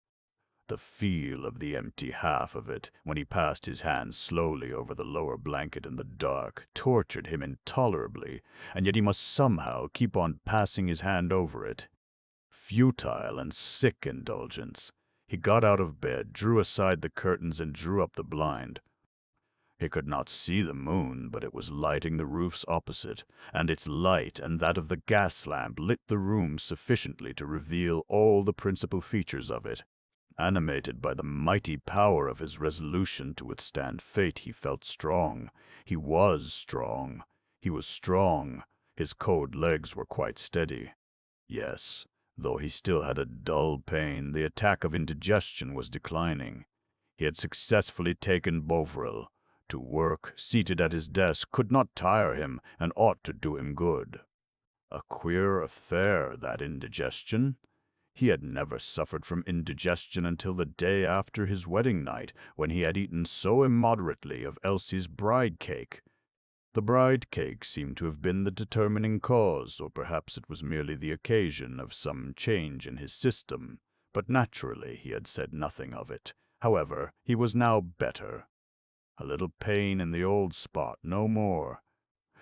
The feel of the empty half of it, when he passed his hand slowly over the lower blanket in the dark, tortured him intolerably, and yet he must somehow keep on passing his hand over it. Futile and sick indulgence. He got out of bed, drew aside the curtains, and drew up the blind. He could not see the moon, but it was lighting the roofs opposite, and its light and that of the gas lamp lit the room sufficiently to reveal all the principal features of it. Animated by the mighty power of his resolution to withstand fate, he felt strong. He was strong. He was strong. His cold legs were quite steady. Yes, though he still had a dull pain, the attack of indigestion was declining. He had successfully taken Bovril. To work, seated at his desk, could not tire him, and ought to do him good. A queer affair, that indigestion. He had never suffered from indigestion until the day after his wedding night, when he had eaten so immoderately of Elsie's bride cake. The bride cake seemed to have been the determining cause, or perhaps it was merely the occasion of some change in his system, but naturally he had said nothing of it. However, he was now better. A little pain in the old spot, no more.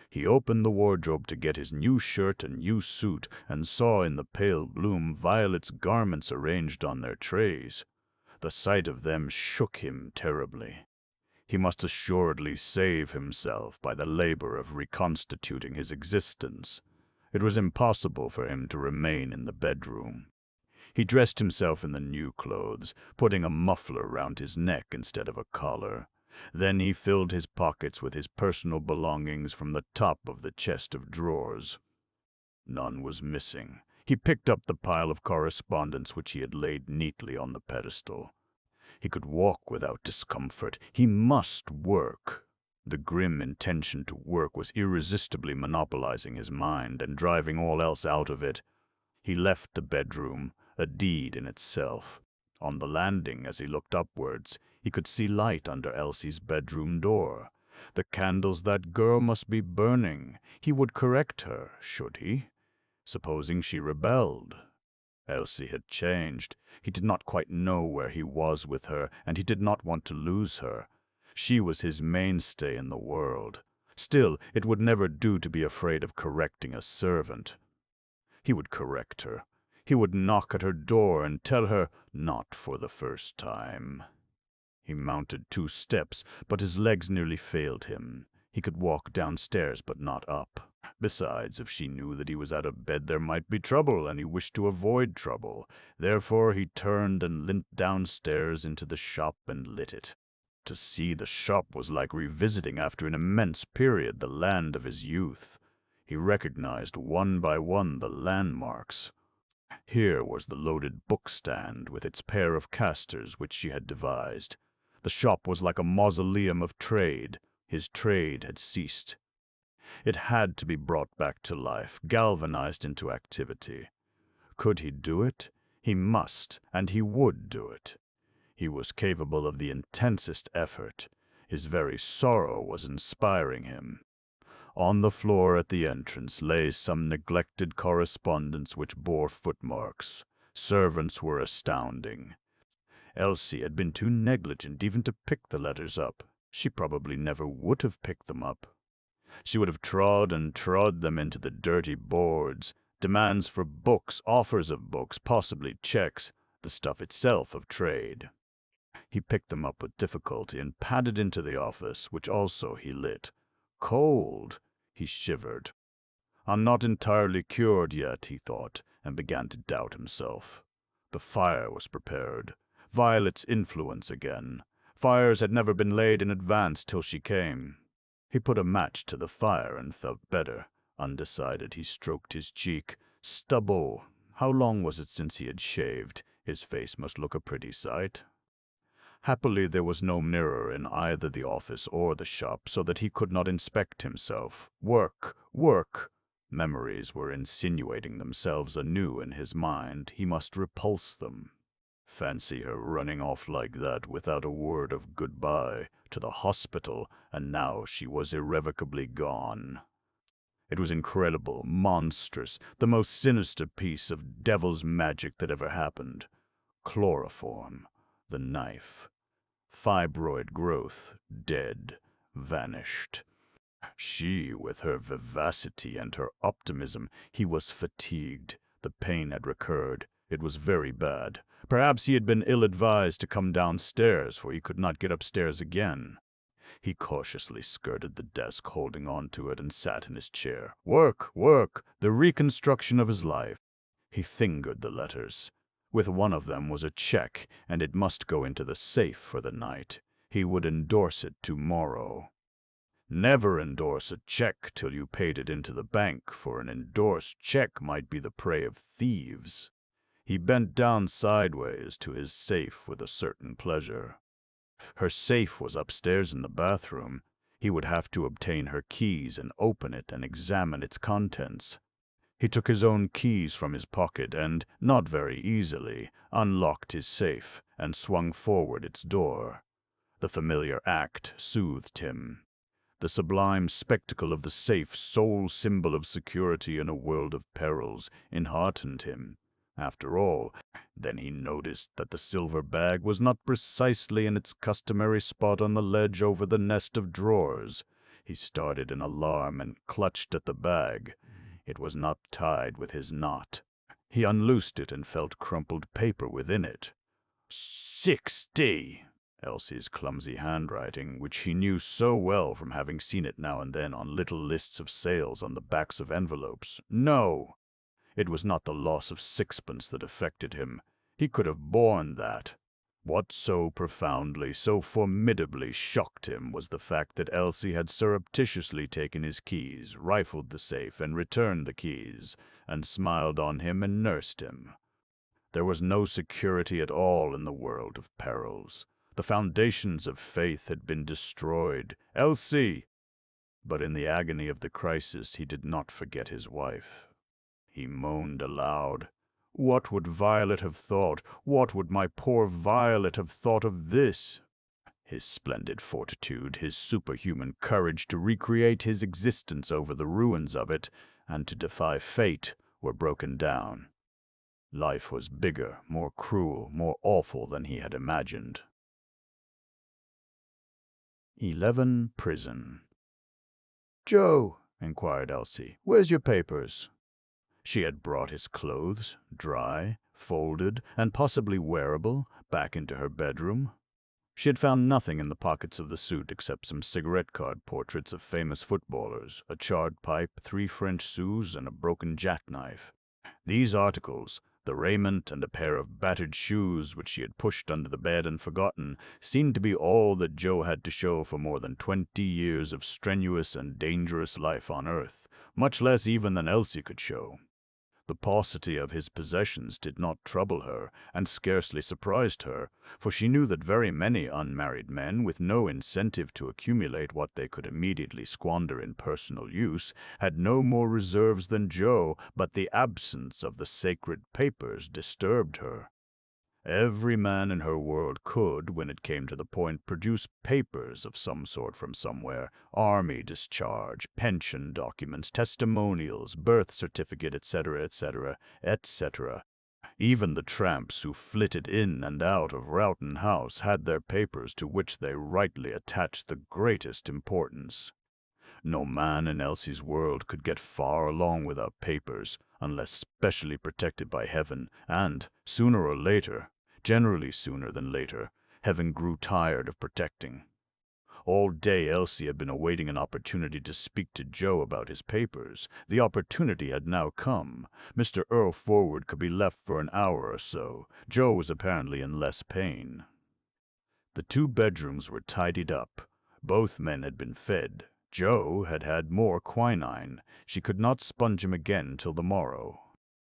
He opened the wardrobe to get his new shirt and new suit, and saw in the pale bloom Violet's garments arranged on their trays. The sight of them shook him terribly. He must assuredly save himself by the labor of reconstituting his existence. It was impossible for him to remain in the bedroom. He dressed himself in the new clothes, putting a muffler round his neck instead of a collar. Then he filled his pockets with his personal belongings from the top of the chest of drawers. None was missing. He picked up the pile of correspondence which he had laid neatly on the pedestal. He could walk without discomfort. He must work. The grim intention to work was irresistibly monopolizing his mind and driving all else out of it. He left the bedroom, a deed in itself. On the landing, as he looked upwards, he could see light under Elsie's bedroom door. The candles that girl must be burning. He would correct her, should he? Supposing she rebelled? Elsie had changed. He did not quite know where he was with her, and he did not want to lose her. She was his mainstay in the world. Still, it would never do to be afraid of correcting a servant. He would correct her. He would knock at her door and tell her, not for the first time. He mounted 2 steps, but his legs nearly failed him. He could walk downstairs, but not up. Besides, if she knew that he was out of bed, there might be trouble, and he wished to avoid trouble. Therefore he turned and limped downstairs into the shop and lit it. To see the shop was like revisiting after an immense period the land of his youth. He recognized one by one the landmarks. Here was the loaded bookstand with its pair of casters which she had devised. The shop was like a mausoleum of trade. His trade had ceased. It had to be brought back to life, galvanized into activity. Could he do it? He must, and he would do it. He was capable of the intensest effort. His very sorrow was inspiring him. On the floor at the entrance lay some neglected correspondence which bore footmarks. Servants were astounding. Elsie had been too negligent even to pick the letters up. She probably never would have picked them up. She would have trod and trod them into the dirty boards, demands for books, offers of books, possibly checks, the stuff itself of trade. He picked them up with difficulty and padded into the office, which also he lit. Cold! He shivered. I'm not entirely cured yet, he thought, and began to doubt himself. The fire was prepared. Violet's influence again. Fires had never been laid in advance till she came. He put a match to the fire and felt better. Undecided, he stroked his cheek. Stubble. How long was it since he had shaved? His face must look a pretty sight. Happily, there was no mirror in either the office or the shop, so that he could not inspect himself. Work, work! Memories were insinuating themselves anew in his mind. He must repulse them. Fancy her running off like that without a word of goodbye to the hospital, and now she was irrevocably gone. It was incredible, monstrous, the most sinister piece of devil's magic that ever happened. Chloroform, the knife. Fibroid growth, dead, vanished. She, with her vivacity and her optimism, he was fatigued. The pain had recurred. It was very bad. Perhaps he had been ill-advised to come downstairs, for he could not get upstairs again. He cautiously skirted the desk, holding on to it, and sat in his chair. Work, work, the reconstruction of his life. He fingered the letters. With one of them was a check, and it must go into the safe for the night. He would endorse it tomorrow. Never endorse a check till you paid it into the bank, for an endorsed check might be the prey of thieves. He bent down sideways to his safe with a certain pleasure. Her safe was upstairs in the bathroom. He would have to obtain her keys and open it and examine its contents. He took his own keys from his pocket and, not very easily, unlocked his safe and swung forward its door. The familiar act soothed him. The sublime spectacle of the safe, sole symbol of security in a world of perils, enheartened him. After all, then he noticed that the silver bag was not precisely in its customary spot on the ledge over the nest of drawers. He started in alarm and clutched at the bag. It was not tied with his knot. He unloosed it and felt crumpled paper within it. 60! Elsie's clumsy handwriting, which he knew so well from having seen it now and then on little lists of sales on the backs of envelopes. No! It was not the loss of sixpence that affected him. He could have borne that. What so profoundly, so formidably shocked him was the fact that Elsie had surreptitiously taken his keys, rifled the safe, and returned the keys, and smiled on him and nursed him. There was no security at all in the world of perils. The foundations of faith had been destroyed. Elsie! But in the agony of the crisis he did not forget his wife. He moaned aloud. What would Violet have thought? What would my poor Violet have thought of this? His splendid fortitude, his superhuman courage to recreate his existence over the ruins of it, and to defy fate, were broken down. Life was bigger, more cruel, more awful than he had imagined. 11. Prison. "Joe," inquired Elsie, "where's your papers?" She had brought his clothes, dry, folded, and possibly wearable, back into her bedroom. She had found nothing in the pockets of the suit except some cigarette card portraits of famous footballers, a charred pipe, 3 French sous, and a broken jackknife. These articles, the raiment and a pair of battered shoes which she had pushed under the bed and forgotten, seemed to be all that Joe had to show for more than 20 years of strenuous and dangerous life on earth, much less even than Elsie could show. The paucity of his possessions did not trouble her, and scarcely surprised her, for she knew that very many unmarried men, with no incentive to accumulate what they could immediately squander in personal use, had no more reserves than Joe, but the absence of the sacred papers disturbed her. Every man in her world could, when it came to the point, produce papers of some sort from somewhere: army discharge, pension documents, testimonials, birth certificate, etc., etc., etc. Even the tramps who flitted in and out of Rowton House had their papers, to which they rightly attached the greatest importance. No man in Elsie's world could get far along without papers, unless specially protected by heaven, and, sooner or later, generally sooner than later, heaven grew tired of protecting. All day Elsie had been awaiting an opportunity to speak to Joe about his papers. The opportunity had now come. Mr. Earlforward could be left for an hour or so. Joe was apparently in less pain. The 2 bedrooms were tidied up. Both men had been fed. Joe had had more quinine. She could not sponge him again till the morrow.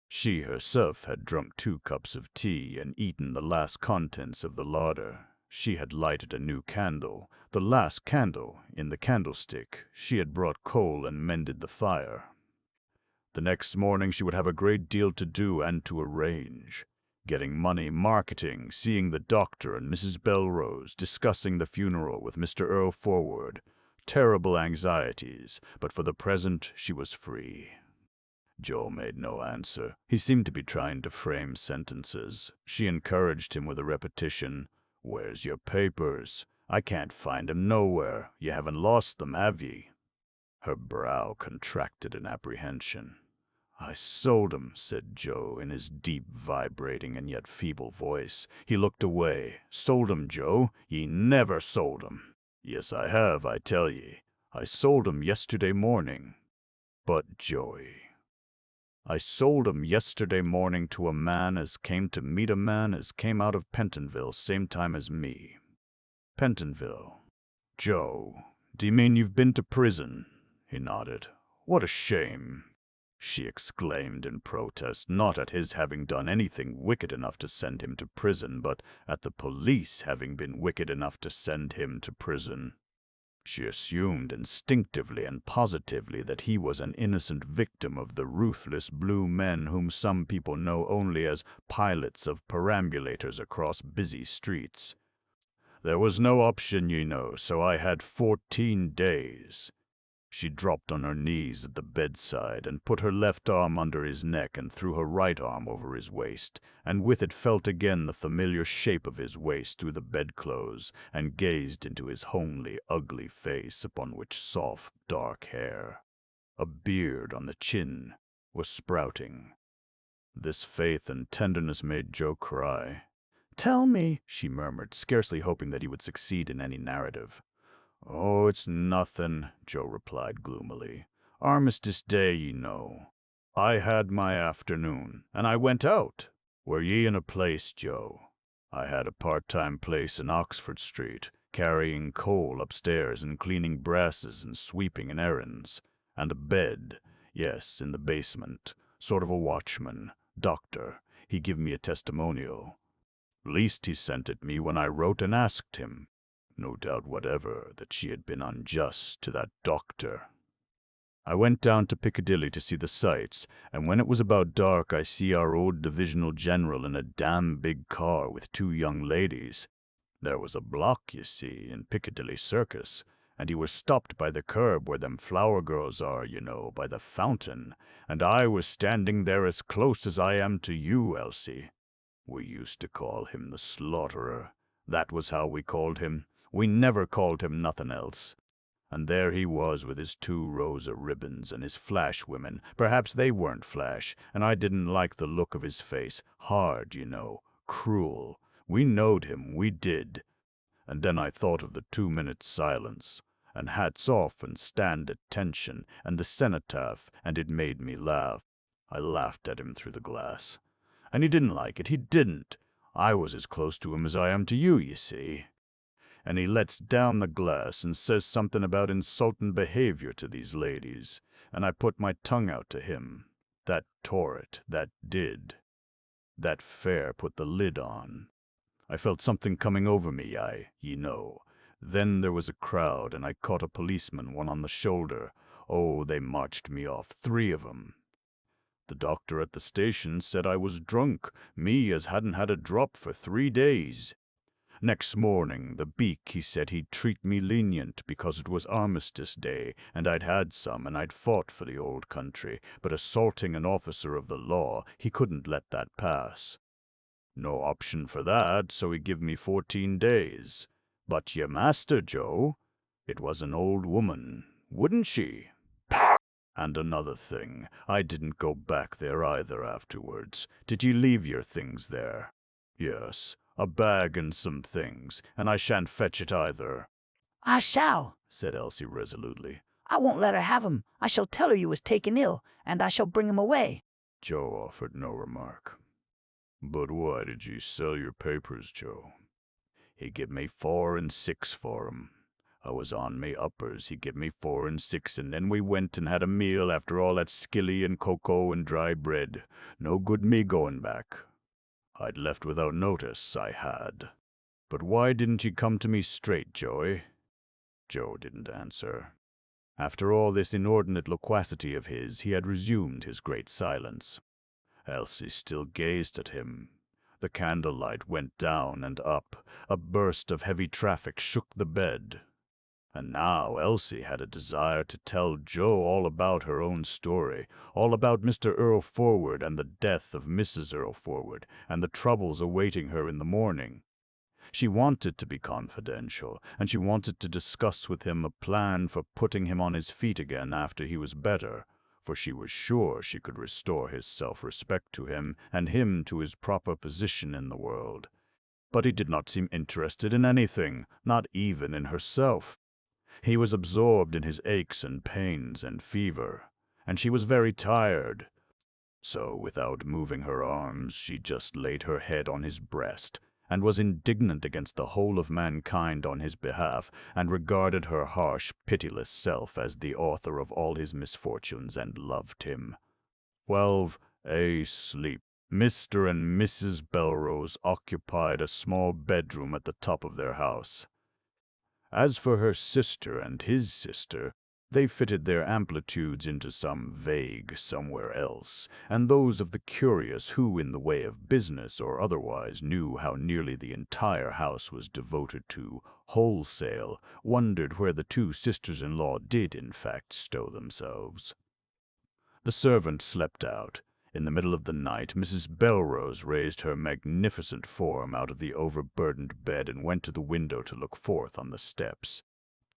She herself had drunk 2 cups of tea and eaten the last contents of the larder. She had lighted a new candle, the last candle in the candlestick. She had brought coal and mended the fire. The next morning she would have a great deal to do and to arrange. Getting money, marketing, seeing the doctor and Mrs. Belrose, discussing the funeral with Mr. Earlforward. Terrible anxieties, but for the present she was free. Joe made no answer. He seemed to be trying to frame sentences. She encouraged him with a repetition. "Where's your papers? I can't find 'em nowhere. You haven't lost them, have ye?" Her brow contracted in apprehension. "I sold 'em," said Joe, in his deep, vibrating, and yet feeble voice. He looked away. "Sold 'em, Joe? Ye never sold 'em." "Yes, I have, I tell ye. I sold 'em yesterday morning." "But, Joey—" "I sold 'em yesterday morning to a man as came to meet a man as came out of Pentonville same time as me." "Pentonville? Joe, do you mean you've been to prison?" He nodded. "What a shame!" she exclaimed in protest, not at his having done anything wicked enough to send him to prison, but at the police having been wicked enough to send him to prison. She assumed instinctively and positively that he was an innocent victim of the ruthless blue men whom some people know only as pilots of perambulators across busy streets. "There was no option, you know, so I had 14 days. She dropped on her knees at the bedside and put her left arm under his neck and threw her right arm over his waist, and with it felt again the familiar shape of his waist through the bedclothes, and gazed into his homely, ugly face, upon which soft, dark hair, a beard on the chin, was sprouting. This faith and tenderness made Joe cry. "Tell me," she murmured, scarcely hoping that he would succeed in any narrative. "Oh, it's nothing," Joe replied gloomily. "Armistice Day, ye know. I had my afternoon, and I went out. Were ye in a place, Joe?" "I had a part-time place in Oxford Street, carrying coal upstairs and cleaning brasses and sweeping and errands. And a bed, yes, in the basement. Sort of a watchman. Doctor. He give me a testimonial. Least he sent it me when I wrote and asked him. No doubt whatever that she had been unjust to that doctor. I went down to Piccadilly to see the sights, and when it was about dark I see our old divisional general in a damn big car with 2 young ladies. There was a block, you see, in Piccadilly Circus, and he was stopped by the curb where them flower girls are, you know, by the fountain, and I was standing there as close as I am to you, Elsie. We used to call him the Slaughterer. That was how we called him. We never called him nothing else. And there he was with his 2 rows of ribbons and his flash women. Perhaps they weren't flash, and I didn't like the look of his face. Hard, you know, cruel. We knowed him, we did. And then I thought of the 2-minute silence, and hats off and stand at attention, and the cenotaph, and it made me laugh. I laughed at him through the glass. And he didn't like it, he didn't. I was as close to him as I am to you, you see. And he lets down the glass and says something about insulting behavior to these ladies, and I put my tongue out to him. That tore it, that did. That fair put the lid on. I felt something coming over me, ye know. Then there was a crowd, and I caught a policeman, one on the shoulder. Oh, they marched me off, 3 of 'em. The doctor at the station said I was drunk, me as hadn't had a drop for 3 days. Next morning, the beak, he said he'd treat me lenient because it was Armistice Day, and I'd had some, and I'd fought for the old country, but assaulting an officer of the law, he couldn't let that pass. No option for that, so he give me 14 days. But your master, Joe, it was an old woman, wouldn't she? And another thing, I didn't go back there either afterwards. Did you leave your things there? Yes, a bag and some things, and I shan't fetch it either. I shall, said Elsie resolutely. I won't let her have 'em. I shall tell her you was taken ill, and I shall bring 'em away. Joe offered no remark. But why did you sell your papers, Joe? He give me 4 and 6 for 'em. I was on me uppers, he give me 4 and 6, and then we went and had a meal after all that skilly and cocoa and dry bread. No good me going back. I'd left without notice, I had. But why didn't you come to me straight, Joey? Joe didn't answer. After all this inordinate loquacity of his, he had resumed his great silence. Elsie still gazed at him. The candlelight went down and up. A burst of heavy traffic shook the bed. And now Elsie had a desire to tell Joe all about her own story, all about Mr. Earlforward and the death of Mrs. Earlforward, and the troubles awaiting her in the morning. She wanted to be confidential, and she wanted to discuss with him a plan for putting him on his feet again after he was better, for she was sure she could restore his self-respect to him and him to his proper position in the world. But he did not seem interested in anything, not even in herself. He was absorbed in his aches and pains and fever, and she was very tired. So, without moving her arms, she just laid her head on his breast, and was indignant against the whole of mankind on his behalf, and regarded her harsh, pitiless self as the author of all his misfortunes, and loved him. 12A sleep. Mr. and Mrs. Belrose occupied a small bedroom at the top of their house. As for her sister and his sister, they fitted their amplitudes into some vague somewhere else, and those of the curious who, in the way of business or otherwise, knew how nearly the entire house was devoted to wholesale, wondered where the two sisters-in-law did, in fact, stow themselves. The servant slept out. In the middle of the night, Mrs. Belrose raised her magnificent form out of the overburdened bed and went to the window to look forth on the steps.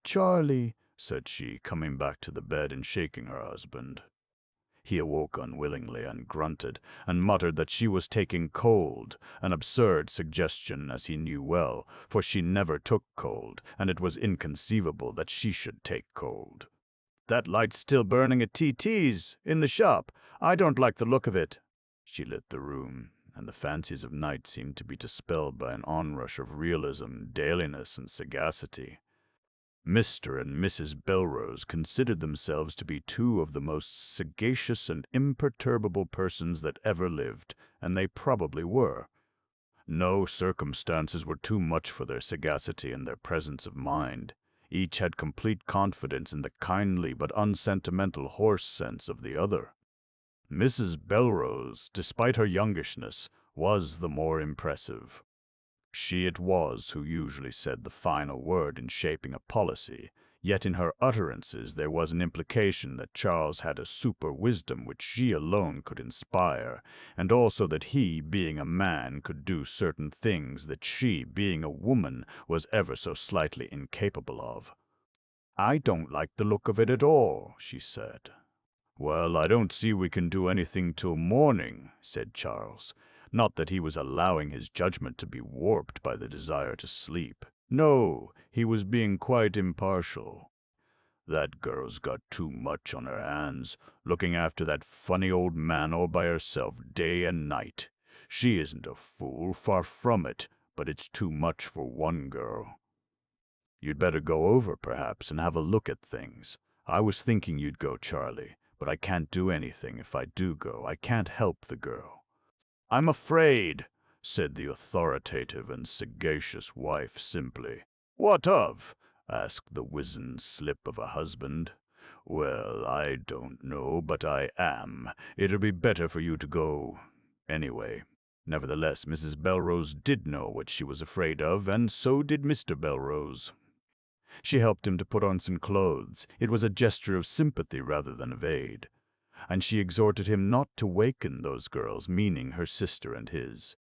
"Charlie," said she, coming back to the bed and shaking her husband. He awoke unwillingly and grunted, and muttered that she was taking cold, an absurd suggestion, as he knew well, for she never took cold, and it was inconceivable that she should take cold. "That light's still burning at T.T.'s, in the shop. I don't like the look of it." She lit the room, and the fancies of night seemed to be dispelled by an onrush of realism, dailiness, and sagacity. Mr. and Mrs. Belrose considered themselves to be two of the most sagacious and imperturbable persons that ever lived, and they probably were. No circumstances were too much for their sagacity and their presence of mind. Each had complete confidence in the kindly but unsentimental horse sense of the other. Mrs. Belrose, despite her youngishness, was the more impressive. She it was who usually said the final word in shaping a policy, yet in her utterances there was an implication that Charles had a super-wisdom which she alone could inspire, and also that he, being a man, could do certain things that she, being a woman, was ever so slightly incapable of. "I don't like the look of it at all," she said. "Well, I don't see we can do anything till morning," said Charles. Not that he was allowing his judgment to be warped by the desire to sleep. No, he was being quite impartial. "That girl's got too much on her hands, looking after that funny old man all by herself day and night. She isn't a fool, far from it, but it's too much for one girl. You'd better go over, perhaps, and have a look at things. I was thinking you'd go, Charlie, but I can't do anything if I do go. I can't help the girl." "I'm afraid," said the authoritative and sagacious wife simply. "What of?" asked the wizened slip of a husband. "Well, I don't know, but I am. It'll be better for you to go anyway." Nevertheless, Mrs. Belrose did know what she was afraid of, and so did Mr. Belrose. She helped him to put on some clothes. It was a gesture of sympathy rather than of aid. And she exhorted him not to waken those girls, meaning her sister and his.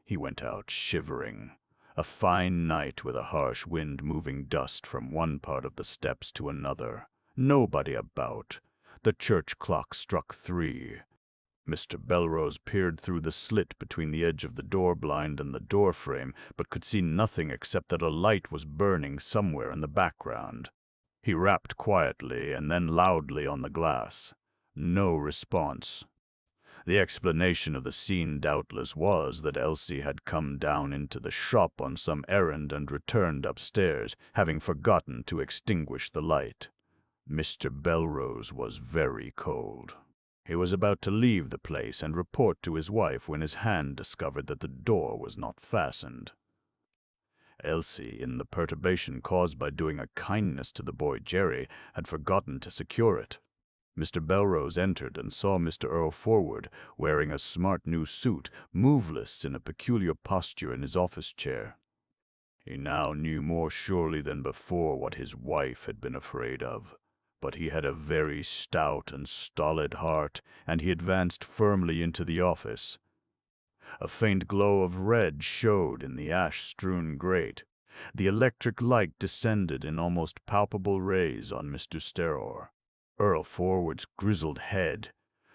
He went out shivering. A fine night with a harsh wind moving dust from one part of the steps to another. Nobody about. The church clock struck 3. Mr. Belrose peered through the slit between the edge of the door blind and the door frame, but could see nothing except that a light was burning somewhere in the background. He rapped quietly and then loudly on the glass. No response. The explanation of the scene doubtless was that Elsie had come down into the shop on some errand and returned upstairs, having forgotten to extinguish the light. Mr. Belrose was very cold. He was about to leave the place and report to his wife when his hand discovered that the door was not fastened. Elsie, in the perturbation caused by doing a kindness to the boy Jerry, had forgotten to secure it. Mr. Belrose entered and saw Mr. Earlforward, wearing a smart new suit, moveless in a peculiar posture in his office chair. He now knew more surely than before what his wife had been afraid of. But he had a very stout and stolid heart, and he advanced firmly into the office. A faint glow of red showed in the ash-strewn grate. The electric light descended in almost palpable rays on Mr. Steror. Earlforward's grizzled head.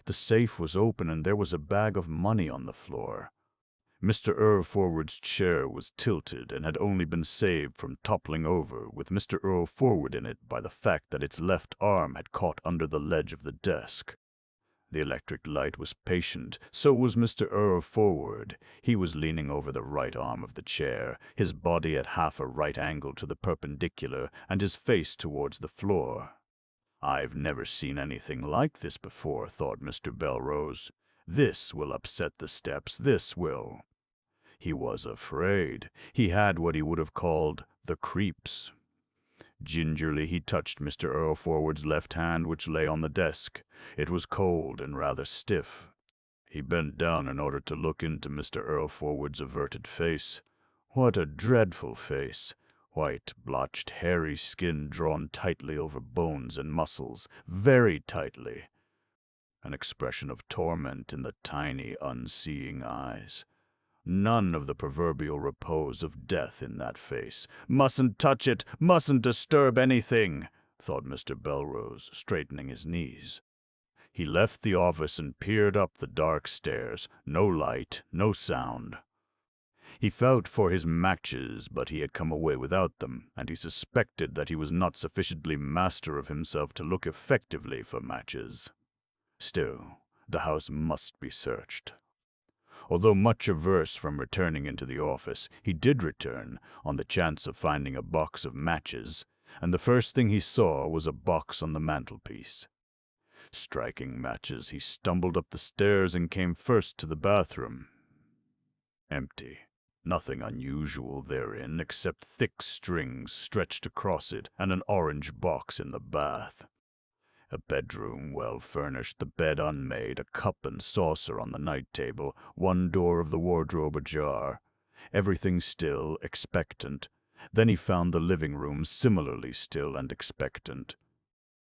The safe was open and there was a bag of money on the floor. Mr. Earlforward's chair was tilted and had only been saved from toppling over, with Mr. Earlforward in it by the fact that its left arm had caught under the ledge of the desk. The electric light was patient, so was Mr. Earlforward. He was leaning over the right arm of the chair, his body at half a right angle to the perpendicular, and his face towards the floor. "I've never seen anything like this before," thought Mr. Belrose. "This will upset the Steps, this will." He was afraid. He had what he would have called the creeps. Gingerly he touched Mr. Earlforward's left hand, which lay on the desk. It was cold and rather stiff. He bent down in order to look into Mr. Earlforward's averted face. What a dreadful face! White, blotched, hairy skin drawn tightly over bones and muscles, very tightly. An expression of torment in the tiny, unseeing eyes. None of the proverbial repose of death in that face. "Mustn't touch it, mustn't disturb anything," thought Mr. Belrose, straightening his knees. He left the office and peered up the dark stairs. No light, no sound. He felt for his matches, but he had come away without them, and he suspected that he was not sufficiently master of himself to look effectively for matches. Still, the house must be searched. Although much averse from returning into the office, he did return, on the chance of finding a box of matches, and the first thing he saw was a box on the mantelpiece. Striking matches, he stumbled up the stairs and came first to the bathroom. Empty. Nothing unusual therein except thick strings stretched across it and an orange box in the bath. A bedroom well furnished, the bed unmade, a cup and saucer on the night table, one door of the wardrobe ajar. Everything still, expectant. Then he found the living room similarly still and expectant.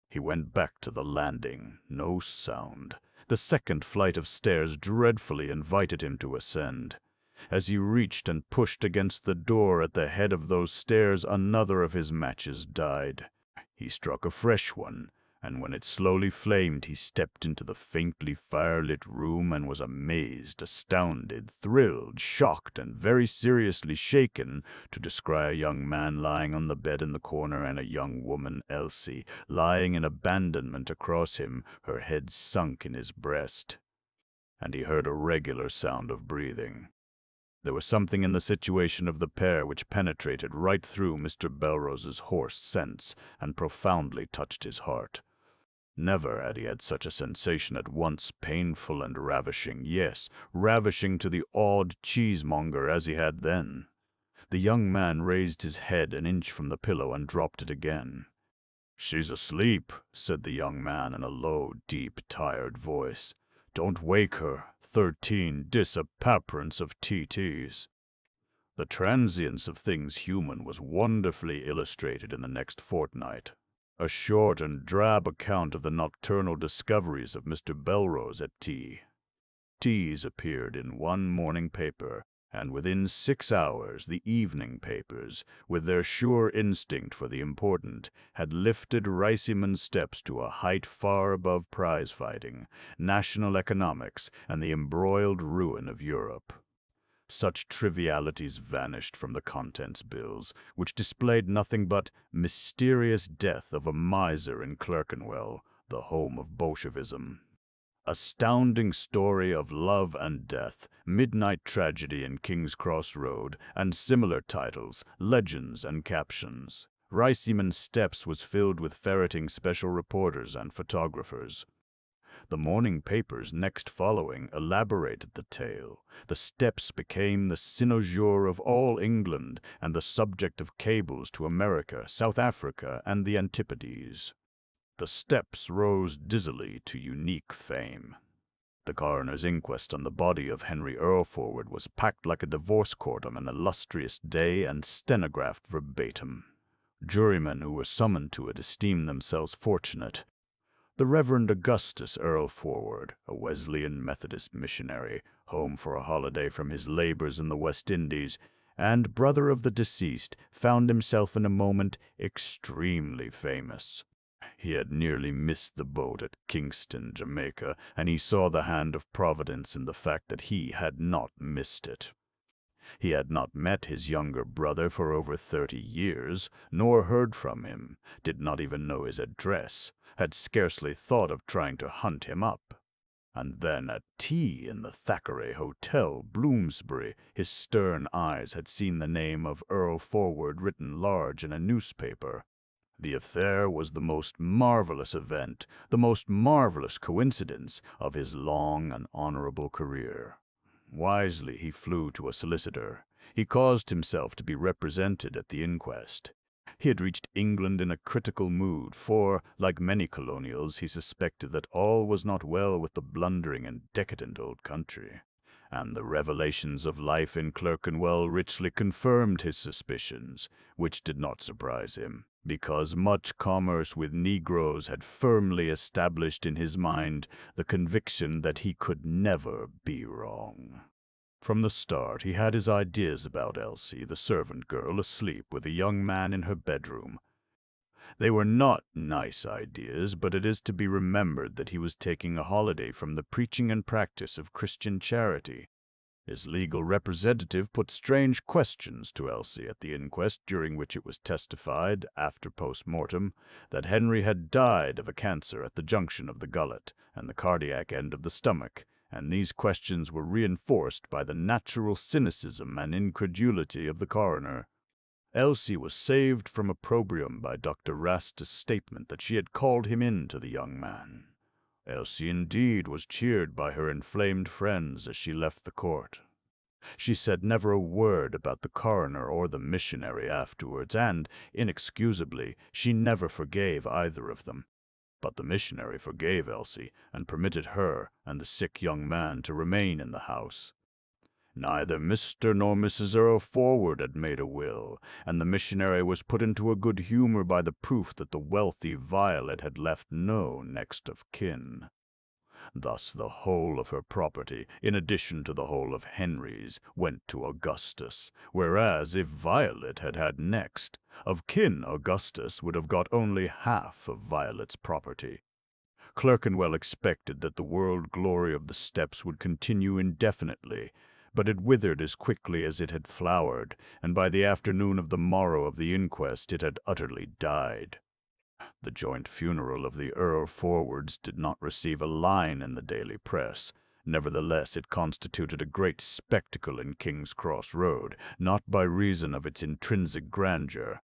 He went back to the landing. No sound. The second flight of stairs dreadfully invited him to ascend. As he reached and pushed against the door at the head of those stairs, another of his matches died. He struck a fresh one, and when it slowly flamed, he stepped into the faintly firelit room and was amazed, astounded, thrilled, shocked, and very seriously shaken to descry a young man lying on the bed in the corner and a young woman, Elsie, lying in abandonment across him, her head sunk in his breast. And he heard a regular sound of breathing. There was something in the situation of the pair which penetrated right through Mr. Belrose's hoarse sense and profoundly touched his heart. Never had he had such a sensation at once painful and ravishing, yes, ravishing to the awed cheesemonger as he had then. The young man raised his head an inch from the pillow and dropped it again. "She's asleep," said the young man in a low, deep, tired voice. "Don't wake her. 13 disappearance of TTs." The transience of things human was wonderfully illustrated in the next fortnight. A short and drab account of the nocturnal discoveries of Mr. Belrose at tea. Teas appeared in one morning paper, and within 6 hours the evening papers, with their sure instinct for the important, had lifted Riceyman Steps to a height far above prize-fighting, national economics, and the embroiled ruin of Europe. Such trivialities vanished from the contents bills, which displayed nothing but mysterious death of a miser in Clerkenwell, the home of Bolshevism. Astounding story of love and death, midnight tragedy in King's Cross Road, and similar titles, legends and captions. Riceyman Steps was filled with ferreting special reporters and photographers. The morning papers next following elaborated the tale. The Steps became the cynosure of all England and the subject of cables to America, South Africa, and the Antipodes. The Steps rose dizzily to unique fame. The coroner's inquest on the body of Henry Earlforward was packed like a divorce court on an illustrious day and stenographed verbatim. Jurymen who were summoned to it esteemed themselves fortunate. The Reverend Augustus Earlforward, a Wesleyan Methodist missionary, home for a holiday from his labors in the West Indies, and brother of the deceased, found himself in a moment extremely famous. He had nearly missed the boat at Kingston, Jamaica, and he saw the hand of Providence in the fact that he had not missed it. He had not met his younger brother for over 30 years, nor heard from him, did not even know his address, had scarcely thought of trying to hunt him up. And then at tea in the Thackeray Hotel, Bloomsbury, his stern eyes had seen the name of Earlforward written large in a newspaper. The affair was the most marvelous event, the most marvelous coincidence of his long and honorable career. Wisely he flew to a solicitor. He caused himself to be represented at the inquest. He had reached England in a critical mood, for, like many colonials, he suspected that all was not well with the blundering and decadent old country. And the revelations of life in Clerkenwell richly confirmed his suspicions, which did not surprise him, because much commerce with Negroes had firmly established in his mind the conviction that he could never be wrong. From the start, he had his ideas about Elsie, the servant girl, asleep with a young man in her bedroom. They were not nice ideas, but it is to be remembered that he was taking a holiday from the preaching and practice of Christian charity. His legal representative put strange questions to Elsie at the inquest, during which it was testified, after post-mortem, that Henry had died of a cancer at the junction of the gullet and the cardiac end of the stomach, and these questions were reinforced by the natural cynicism and incredulity of the coroner. Elsie was saved from opprobrium by Dr. Rasta's statement that she had called him in to the young man. Elsie indeed was cheered by her inflamed friends as she left the court. She said never a word about the coroner or the missionary afterwards, and, inexcusably, she never forgave either of them. But the missionary forgave Elsie, and permitted her and the sick young man to remain in the house. Neither Mr. nor Mrs. Earlforward had made a will, and the missionary was put into a good humor by the proof that the wealthy Violet had left no next of kin. Thus the whole of her property, in addition to the whole of Henry's, went to Augustus, whereas if Violet had had next of kin, Augustus would have got only half of Violet's property. Clerkenwell expected that the world glory of the Steps would continue indefinitely, but it withered as quickly as it had flowered, and by the afternoon of the morrow of the inquest it had utterly died. The joint funeral of the Earlforwards did not receive a line in the daily press. Nevertheless, it constituted a great spectacle in King's Cross Road, not by reason of its intrinsic grandeur,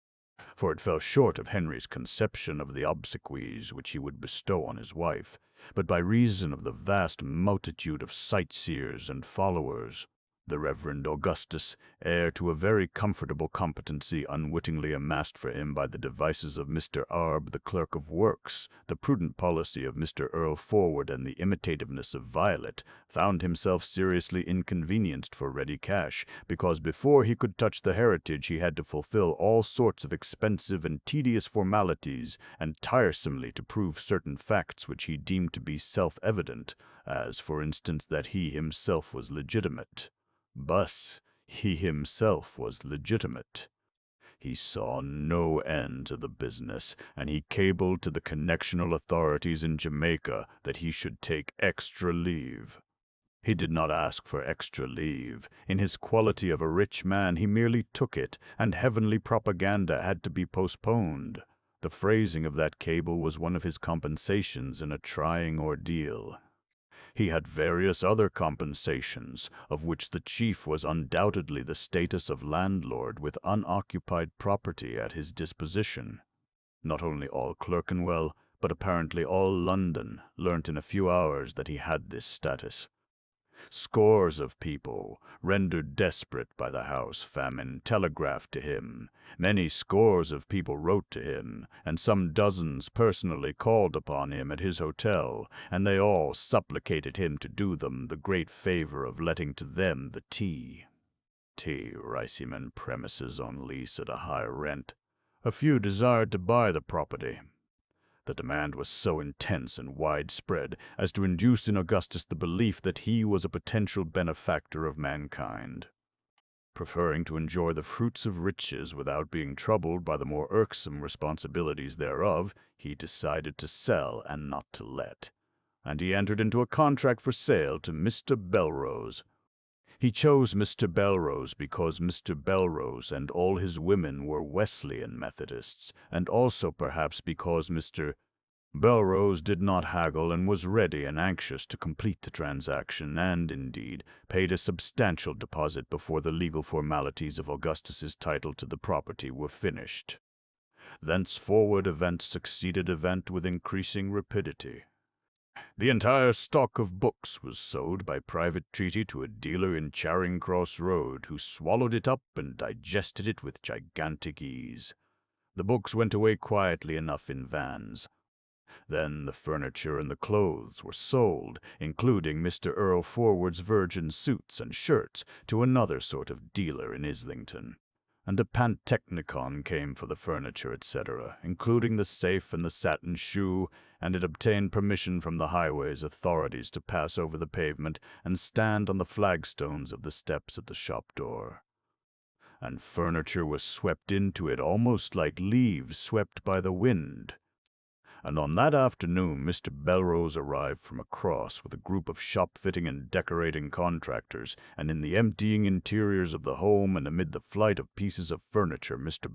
for it fell short of Henry's conception of the obsequies which he would bestow on his wife, but by reason of the vast multitude of sightseers and followers. The Reverend Augustus, heir to a very comfortable competency unwittingly amassed for him by the devices of Mr. Arb, the Clerk of Works, the prudent policy of Mr. Earlforward, and the imitativeness of Violet, found himself seriously inconvenienced for ready cash, because before he could touch the heritage he had to fulfill all sorts of expensive and tedious formalities, and tiresomely to prove certain facts which he deemed to be self-evident, as, for instance, that he himself was legitimate. But he himself was legitimate. He saw no end to the business, and he cabled to the connectional authorities in Jamaica that he should take extra leave. He did not ask for extra leave. In his quality of a rich man, he merely took it, and heavenly propaganda had to be postponed. The phrasing of that cable was one of his compensations in a trying ordeal. He had various other compensations, of which the chief was undoubtedly the status of landlord with unoccupied property at his disposition. Not only all Clerkenwell, but apparently all London learnt in a few hours that he had this status. Scores of people, rendered desperate by the house famine, telegraphed to him. Many scores of people wrote to him, and some dozens personally called upon him at his hotel, and they all supplicated him to do them the great favor of letting to them the Riceyman premises on lease at a high rent. A few desired to buy the property. The demand was so intense and widespread as to induce in Augustus the belief that he was a potential benefactor of mankind. Preferring to enjoy the fruits of riches without being troubled by the more irksome responsibilities thereof, he decided to sell and not to let, and he entered into a contract for sale to Mr. Belrose. He chose Mr. Belrose because Mr. Belrose and all his women were Wesleyan Methodists, and also perhaps because Mr. Belrose did not haggle and was ready and anxious to complete the transaction, and, indeed, paid a substantial deposit before the legal formalities of Augustus's title to the property were finished. Thenceforward event succeeded event with increasing rapidity. The entire stock of books was sold by private treaty to a dealer in Charing Cross Road, who swallowed it up and digested it with gigantic ease. The books went away quietly enough in vans. Then the furniture and the clothes were sold, including Mr. Earlforward's virgin suits and shirts, to another sort of dealer in Islington. And a pantechnicon came for the furniture, etc., including the safe and the satin shoe, and it obtained permission from the highways authorities to pass over the pavement and stand on the flagstones of the steps at the shop door. And furniture was swept into it almost like leaves swept by the wind. And on that afternoon Mr. Belrose arrived from across with a group of shop-fitting and decorating contractors, and in the emptying interiors of the home and amid the flight of pieces of furniture Mr.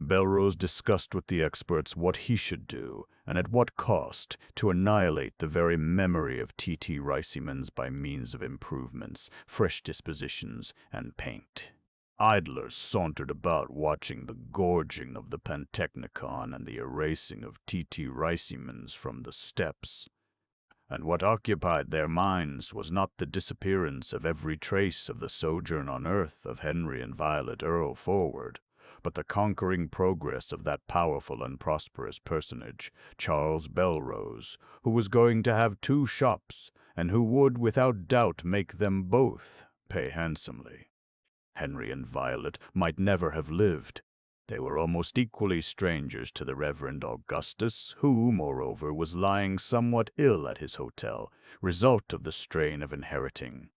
Belrose discussed with the experts what he should do, and at what cost, to annihilate the very memory of T.T. Riceyman's by means of improvements, fresh dispositions, and paint. Idlers sauntered about watching the gorging of the pantechnicon and the erasing of T.T. Riceyman's from the steps. And what occupied their minds was not the disappearance of every trace of the sojourn on earth of Henry and Violet Earlforward, but the conquering progress of that powerful and prosperous personage, Charles Belrose, who was going to have 2 shops, and who would without doubt make them both pay handsomely. Henry and Violet might never have lived. They were almost equally strangers to the Reverend Augustus, who, moreover, was lying somewhat ill at his hotel, result of the strain of inheriting.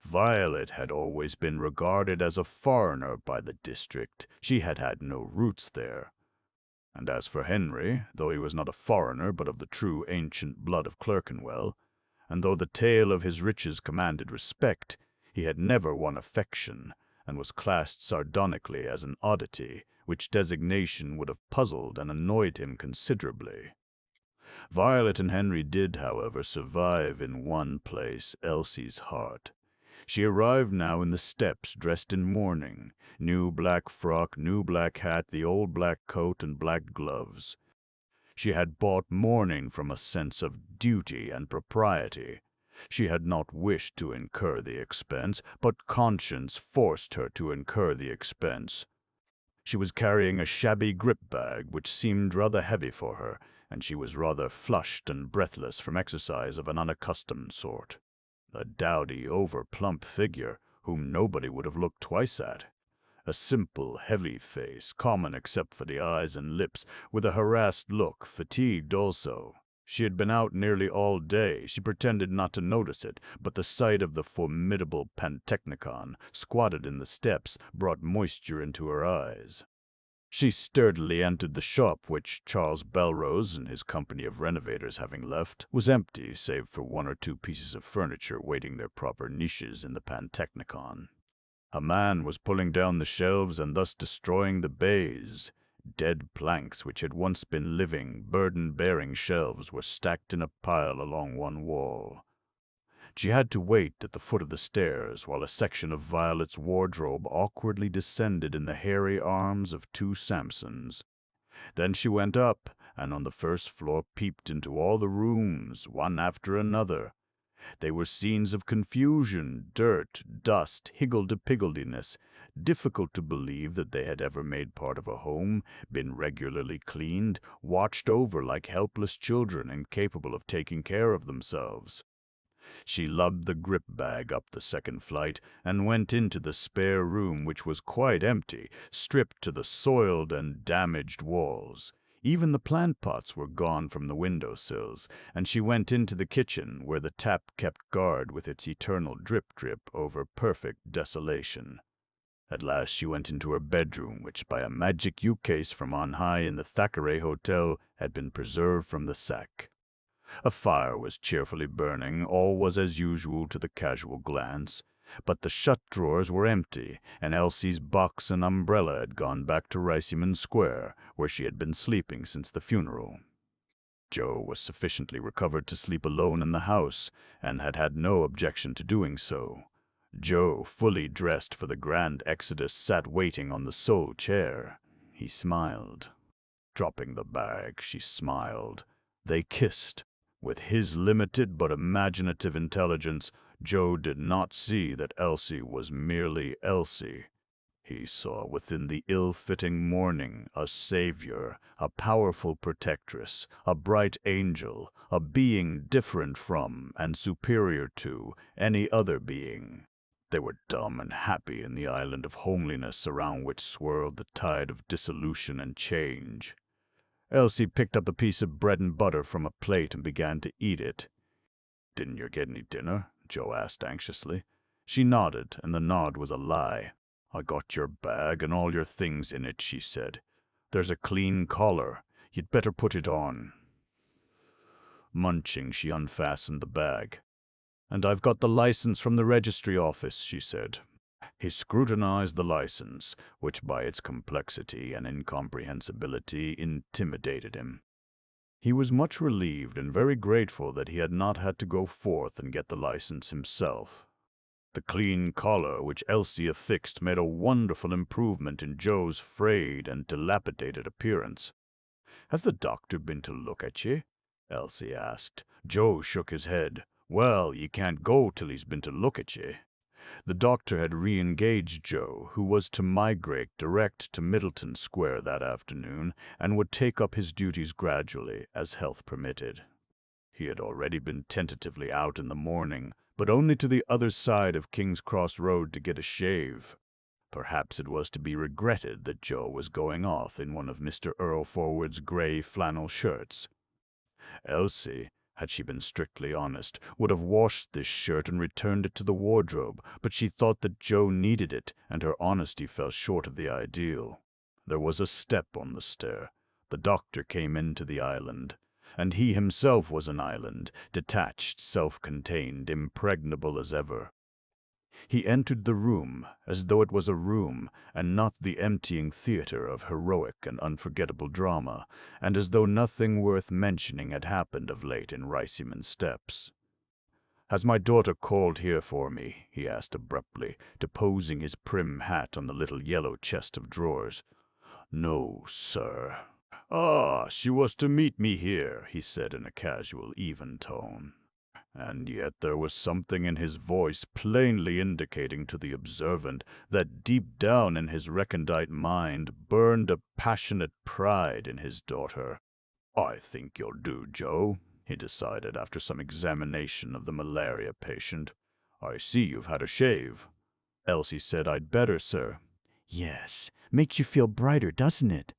Violet had always been regarded as a foreigner by the district. She had had no roots there. And as for Henry, though he was not a foreigner but of the true ancient blood of Clerkenwell, and though the tale of his riches commanded respect, he had never won affection, and was classed sardonically as an oddity, which designation would have puzzled and annoyed him considerably. Violet and Henry did, however, survive in one place, Elsie's heart. She arrived now in the steps, dressed in mourning, new black frock, new black hat, the old black coat, and black gloves. She had bought mourning from a sense of duty and propriety. She had not wished to incur the expense, but conscience forced her to incur the expense. She was carrying a shabby grip-bag which seemed rather heavy for her, and she was rather flushed and breathless from exercise of an unaccustomed sort. A dowdy, over-plump figure, whom nobody would have looked twice at. A simple, heavy face, common except for the eyes and lips, with a harassed look, fatigued also. She had been out nearly all day. She pretended not to notice it, but the sight of the formidable pantechnicon, squatted in the steps, brought moisture into her eyes. She sturdily entered the shop which Charles Belrose and his company of renovators having left was empty, save for 1 or 2 pieces of furniture waiting their proper niches in the pantechnicon. A man was pulling down the shelves and thus destroying the baize. Dead planks which had once been living, burden-bearing shelves were stacked in a pile along one wall. She had to wait at the foot of the stairs while a section of Violet's wardrobe awkwardly descended in the hairy arms of 2 Samsons. Then she went up, and on the first floor peeped into all the rooms, one after another. They were scenes of confusion, dirt, dust, higgledy-pigglediness, difficult to believe that they had ever made part of a home, been regularly cleaned, watched over like helpless children incapable of taking care of themselves. She lugged the grip bag up the second flight and went into the spare room, which was quite empty, stripped to the soiled and damaged walls. Even the plant pots were gone from the window sills, and she went into the kitchen, where the tap kept guard with its eternal drip-drip over perfect desolation. At last she went into her bedroom, which by a magic ukase from on high in the Thackeray Hotel had been preserved from the sack. A fire was cheerfully burning, all was as usual to the casual glance, but the shut drawers were empty, and Elsie's box and umbrella had gone back to Riceyman Square, where she had been sleeping since the funeral. Joe was sufficiently recovered to sleep alone in the house, and had had no objection to doing so. Joe, fully dressed for the grand exodus, sat waiting on the sole chair. He smiled. Dropping the bag, she smiled. They kissed. With his limited but imaginative intelligence, Joe did not see that Elsie was merely Elsie. He saw within the ill-fitting mourning a savior, a powerful protectress, a bright angel, a being different from and superior to any other being. They were dumb and happy in the island of homeliness around which swirled the tide of dissolution and change. Elsie picked up a piece of bread and butter from a plate and began to eat it. "Didn't you get any dinner?" Joe asked anxiously. She nodded, and the nod was a lie. "I got your bag and all your things in it," she said. "There's a clean collar. You'd better put it on." Munching, she unfastened the bag. "And I've got the license from the registry office," she said. He scrutinized the license, which by its complexity and incomprehensibility intimidated him. He was much relieved and very grateful that he had not had to go forth and get the license himself. The clean collar which Elsie affixed made a wonderful improvement in Joe's frayed and dilapidated appearance. "Has the doctor been to look at ye?" Elsie asked. Joe shook his head. "Well, ye can't go till he's been to look at ye." The doctor had re-engaged Joe, who was to migrate direct to Middleton Square that afternoon, and would take up his duties gradually, as health permitted. He had already been tentatively out in the morning, but only to the other side of King's Cross Road to get a shave. Perhaps it was to be regretted that Joe was going off in one of Mr. Earlforward's gray flannel shirts. Elsie, had she been strictly honest, would have washed this shirt and returned it to the wardrobe, but she thought that Joe needed it, and her honesty fell short of the ideal. There was a step on the stair. The doctor came into the island, and he himself was an island, detached, self-contained, impregnable as ever. He entered the room as though it was a room, and not the emptying theater of heroic and unforgettable drama, and as though nothing worth mentioning had happened of late in Riceyman Steps. "Has my daughter called here for me?" he asked abruptly, deposing his prim hat on the little yellow chest of drawers. "No, sir." "Ah, she was to meet me here," he said in a casual, even tone. And yet there was something in his voice plainly indicating to the observant that deep down in his recondite mind burned a passionate pride in his daughter. "I think you'll do, Joe," he decided after some examination of the malaria patient. "I see you've had a shave." Elsie said, "I'd better, sir." Yes, makes you feel brighter, doesn't it?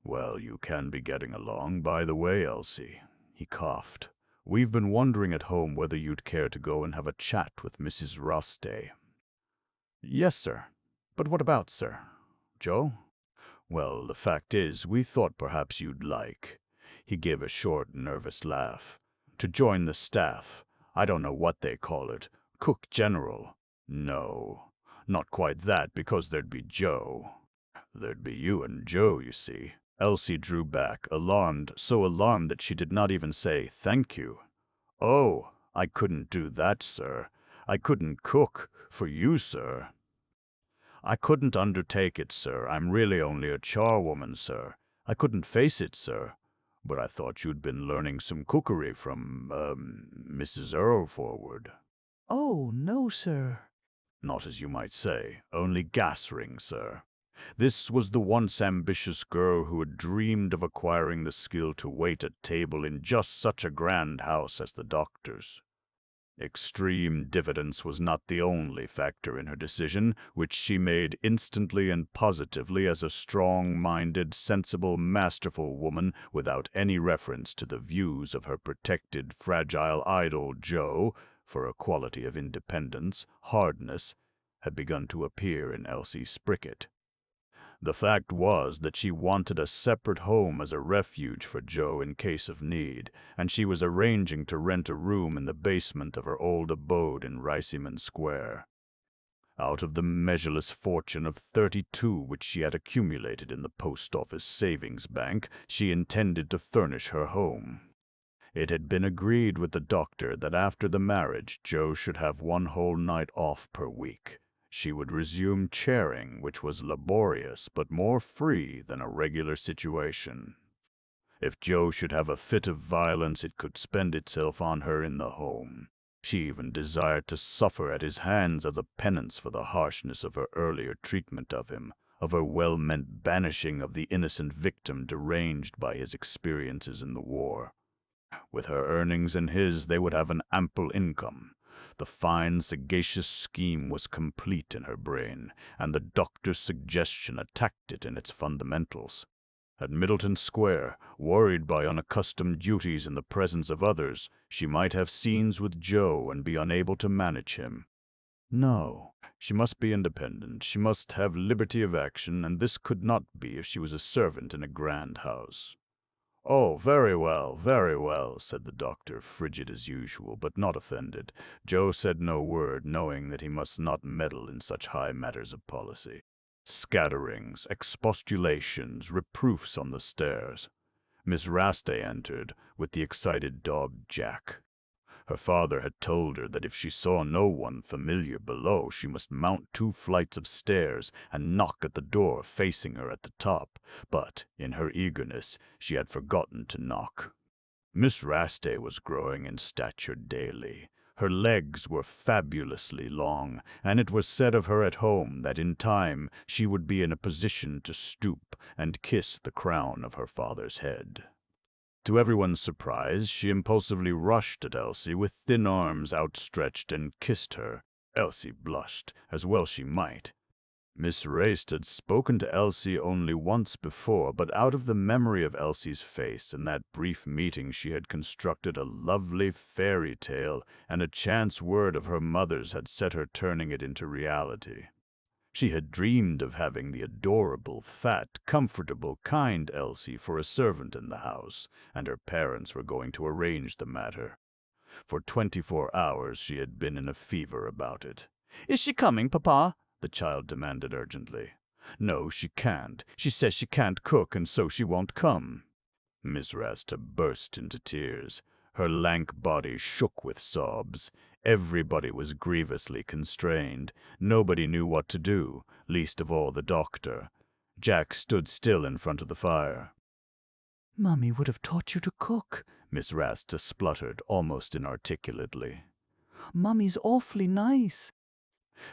"Well, you can be getting along, by the way, Elsie." He coughed. "We've been wondering at home whether you'd care to go and have a chat with Mrs. Rossday." "Yes, sir. But what about, sir?" "Joe? Well, the fact is, we thought perhaps you'd like—" He gave a short, nervous laugh. "To join the staff. I don't know what they call it. Cook general. No, not quite that, because there'd be Joe. There'd be you and Joe, you see." Elsie drew back, alarmed, so alarmed that she did not even say, "Thank you." "Oh, I couldn't do that, sir. I couldn't cook for you, sir." "I couldn't undertake it, sir. I'm really only a charwoman, sir. I couldn't face it, sir. But I thought you'd been learning some cookery from, Mrs. Earlforward. Oh, no, sir. Not as you might say, only gas rings, sir. This was the once ambitious girl who had dreamed of acquiring the skill to wait at table in just such a grand house as the doctor's. Extreme diffidence was not the only factor in her decision, which she made instantly and positively as a strong-minded, sensible, masterful woman without any reference to the views of her protected, fragile idol Joe, for a quality of independence, hardness, had begun to appear in Elsie Sprickett. The fact was that she wanted a separate home as a refuge for Joe in case of need, and she was arranging to rent a room in the basement of her old abode in Riceyman Square. Out of the measureless fortune of 32 which she had accumulated in the post office savings bank, she intended to furnish her home. It had been agreed with the doctor that after the marriage Joe should have one whole night off per week. She would resume chairing, which was laborious but more free than a regular situation. If Joe should have a fit of violence, it could spend itself on her in the home. She even desired to suffer at his hands as a penance for the harshness of her earlier treatment of him, of her well-meant banishing of the innocent victim deranged by his experiences in the war. With her earnings and his, they would have an ample income. The fine, sagacious scheme was complete in her brain, and the doctor's suggestion attacked it in its fundamentals. At Middleton Square, worried by unaccustomed duties in the presence of others, she might have scenes with Joe and be unable to manage him. No, she must be independent, she must have liberty of action, and this could not be if she was a servant in a grand house. "Oh, very well," said the doctor, frigid as usual, but not offended. Joe said no word, knowing that he must not meddle in such high matters of policy. Scatterings, expostulations, reproofs on the stairs. Miss Raste entered, with the excited dog Jack. Her father had told her that if she saw no one familiar below, she must mount 2 flights of stairs and knock at the door facing her at the top, but, in her eagerness, she had forgotten to knock. Miss Raste was growing in stature daily. Her legs were fabulously long, and it was said of her at home that in time she would be in a position to stoop and kiss the crown of her father's head. To everyone's surprise, she impulsively rushed at Elsie with thin arms outstretched and kissed her. Elsie blushed, as well she might. Miss Raste had spoken to Elsie only once before, but out of the memory of Elsie's face in that brief meeting she had constructed a lovely fairy tale, and a chance word of her mother's had set her turning it into reality. She had dreamed of having the adorable, fat, comfortable, kind Elsie for a servant in the house, and her parents were going to arrange the matter. For 24 hours she had been in a fever about it. "Is she coming, Papa?" the child demanded urgently. "No, she can't. She says she can't cook, and so she won't come." Miss Rasta burst into tears. Her lank body shook with sobs. Everybody was grievously constrained. Nobody knew what to do, least of all the doctor. Jack stood still in front of the fire. "Mummy would have taught you to cook," Miss Rasta spluttered almost inarticulately. "Mummy's awfully nice."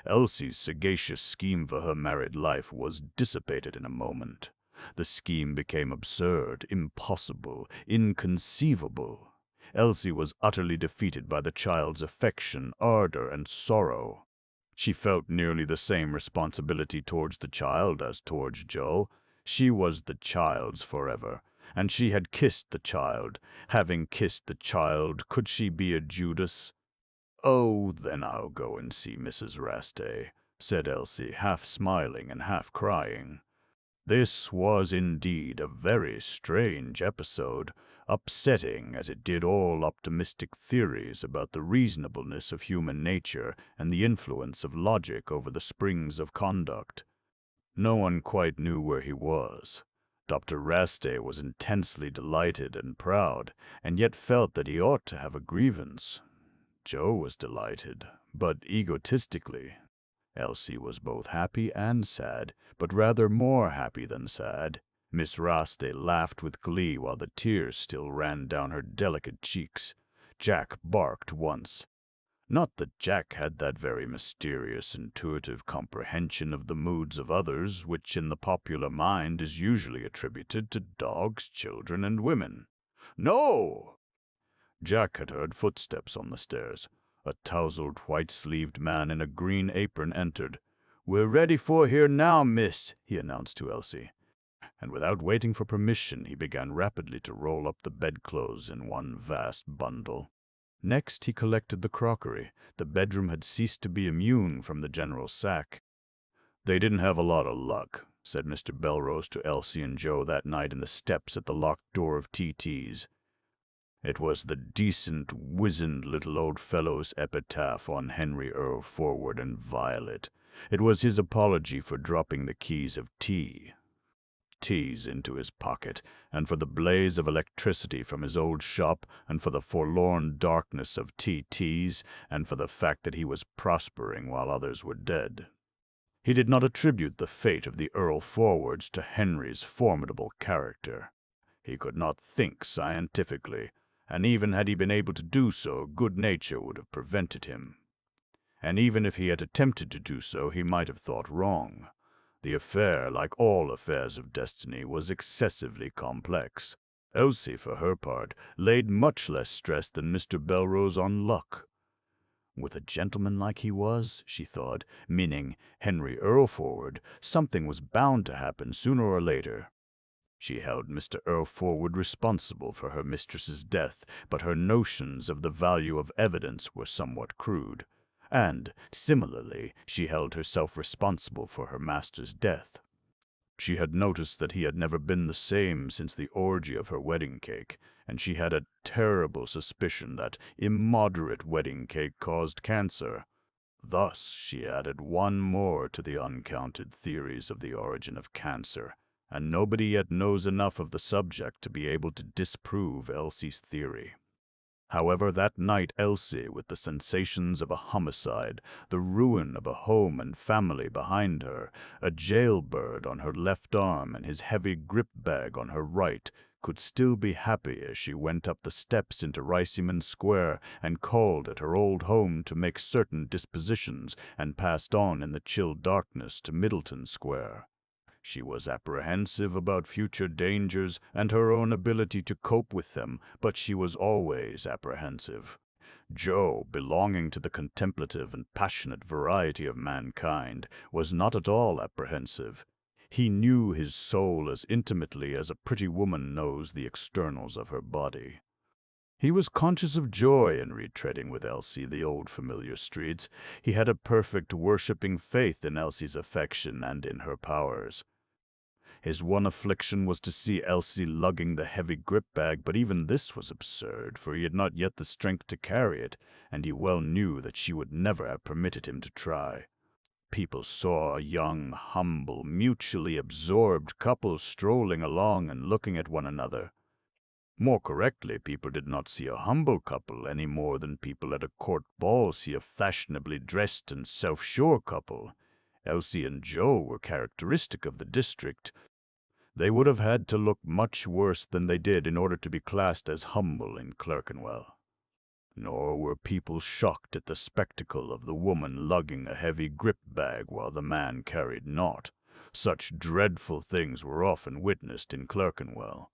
Elsie's sagacious scheme for her married life was dissipated in a moment. The scheme became absurd, impossible, inconceivable. Elsie was utterly defeated by the child's affection, ardor, and sorrow. She felt nearly the same responsibility towards the child as towards Joe. She was the child's forever, and she had kissed the child. Having kissed the child, could she be a Judas? "Oh, then I'll go and see Mrs. Raste," said Elsie, half smiling and half crying. This was indeed a very strange episode, upsetting as it did all optimistic theories about the reasonableness of human nature and the influence of logic over the springs of conduct. No one quite knew where he was. Dr. Raste was intensely delighted and proud, and yet felt that he ought to have a grievance. Joe was delighted, but egotistically. Elsie was both happy and sad, but rather more happy than sad. Miss Raste laughed with glee while the tears still ran down her delicate cheeks. Jack barked once. Not that Jack had that very mysterious, intuitive comprehension of the moods of others which in the popular mind is usually attributed to dogs, children, and women. No! Jack had heard footsteps on the stairs. A tousled, white-sleeved man in a green apron entered. "We're ready for here now, miss," he announced to Elsie. And without waiting for permission, he began rapidly to roll up the bedclothes in one vast bundle. Next, he collected the crockery. The bedroom had ceased to be immune from the general sack. "They didn't have a lot of luck," said Mr. Belrose to Elsie and Joe that night in the steps at the locked door of T.T.'s. It was the decent, wizened little old fellow's epitaph on Henry Earlforward and Violet. It was his apology for dropping the keys of T's into his pocket, and for the blaze of electricity from his old shop, and for the forlorn darkness of T.T.'s, and for the fact that he was prospering while others were dead. He did not attribute the fate of the Earlforwards to Henry's formidable character. He could not think scientifically, and even had he been able to do so, good nature would have prevented him. And even if he had attempted to do so, he might have thought wrong. The affair, like all affairs of destiny, was excessively complex. Elsie, for her part, laid much less stress than Mr. Belrose on luck. With a gentleman like he was, she thought, meaning Henry Earlforward, something was bound to happen sooner or later. She held Mr. Earlforward responsible for her mistress's death, but her notions of the value of evidence were somewhat crude. And, similarly, she held herself responsible for her master's death. She had noticed that he had never been the same since the orgy of her wedding cake, and she had a terrible suspicion that immoderate wedding cake caused cancer. Thus she added one more to the uncounted theories of the origin of cancer, and nobody yet knows enough of the subject to be able to disprove Elsie's theory. However, that night Elsie, with the sensations of a homicide, the ruin of a home and family behind her, a jailbird on her left arm and his heavy grip-bag on her right, could still be happy as she went up the steps into Riceyman Square and called at her old home to make certain dispositions and passed on in the chill darkness to Middleton Square. She was apprehensive about future dangers and her own ability to cope with them, but she was always apprehensive. Joe, belonging to the contemplative and passionate variety of mankind, was not at all apprehensive. He knew his soul as intimately as a pretty woman knows the externals of her body. He was conscious of joy in retreading with Elsie the old familiar streets. He had a perfect worshipping faith in Elsie's affection and in her powers. His one affliction was to see Elsie lugging the heavy grip-bag, but even this was absurd, for he had not yet the strength to carry it, and he well knew that she would never have permitted him to try. People saw a young, humble, mutually absorbed couple strolling along and looking at one another. More correctly, people did not see a humble couple any more than people at a court ball see a fashionably dressed and self-sure couple. Elsie and Joe were characteristic of the district. They would have had to look much worse than they did in order to be classed as humble in Clerkenwell. Nor were people shocked at the spectacle of the woman lugging a heavy grip-bag while the man carried naught. Such dreadful things were often witnessed in Clerkenwell.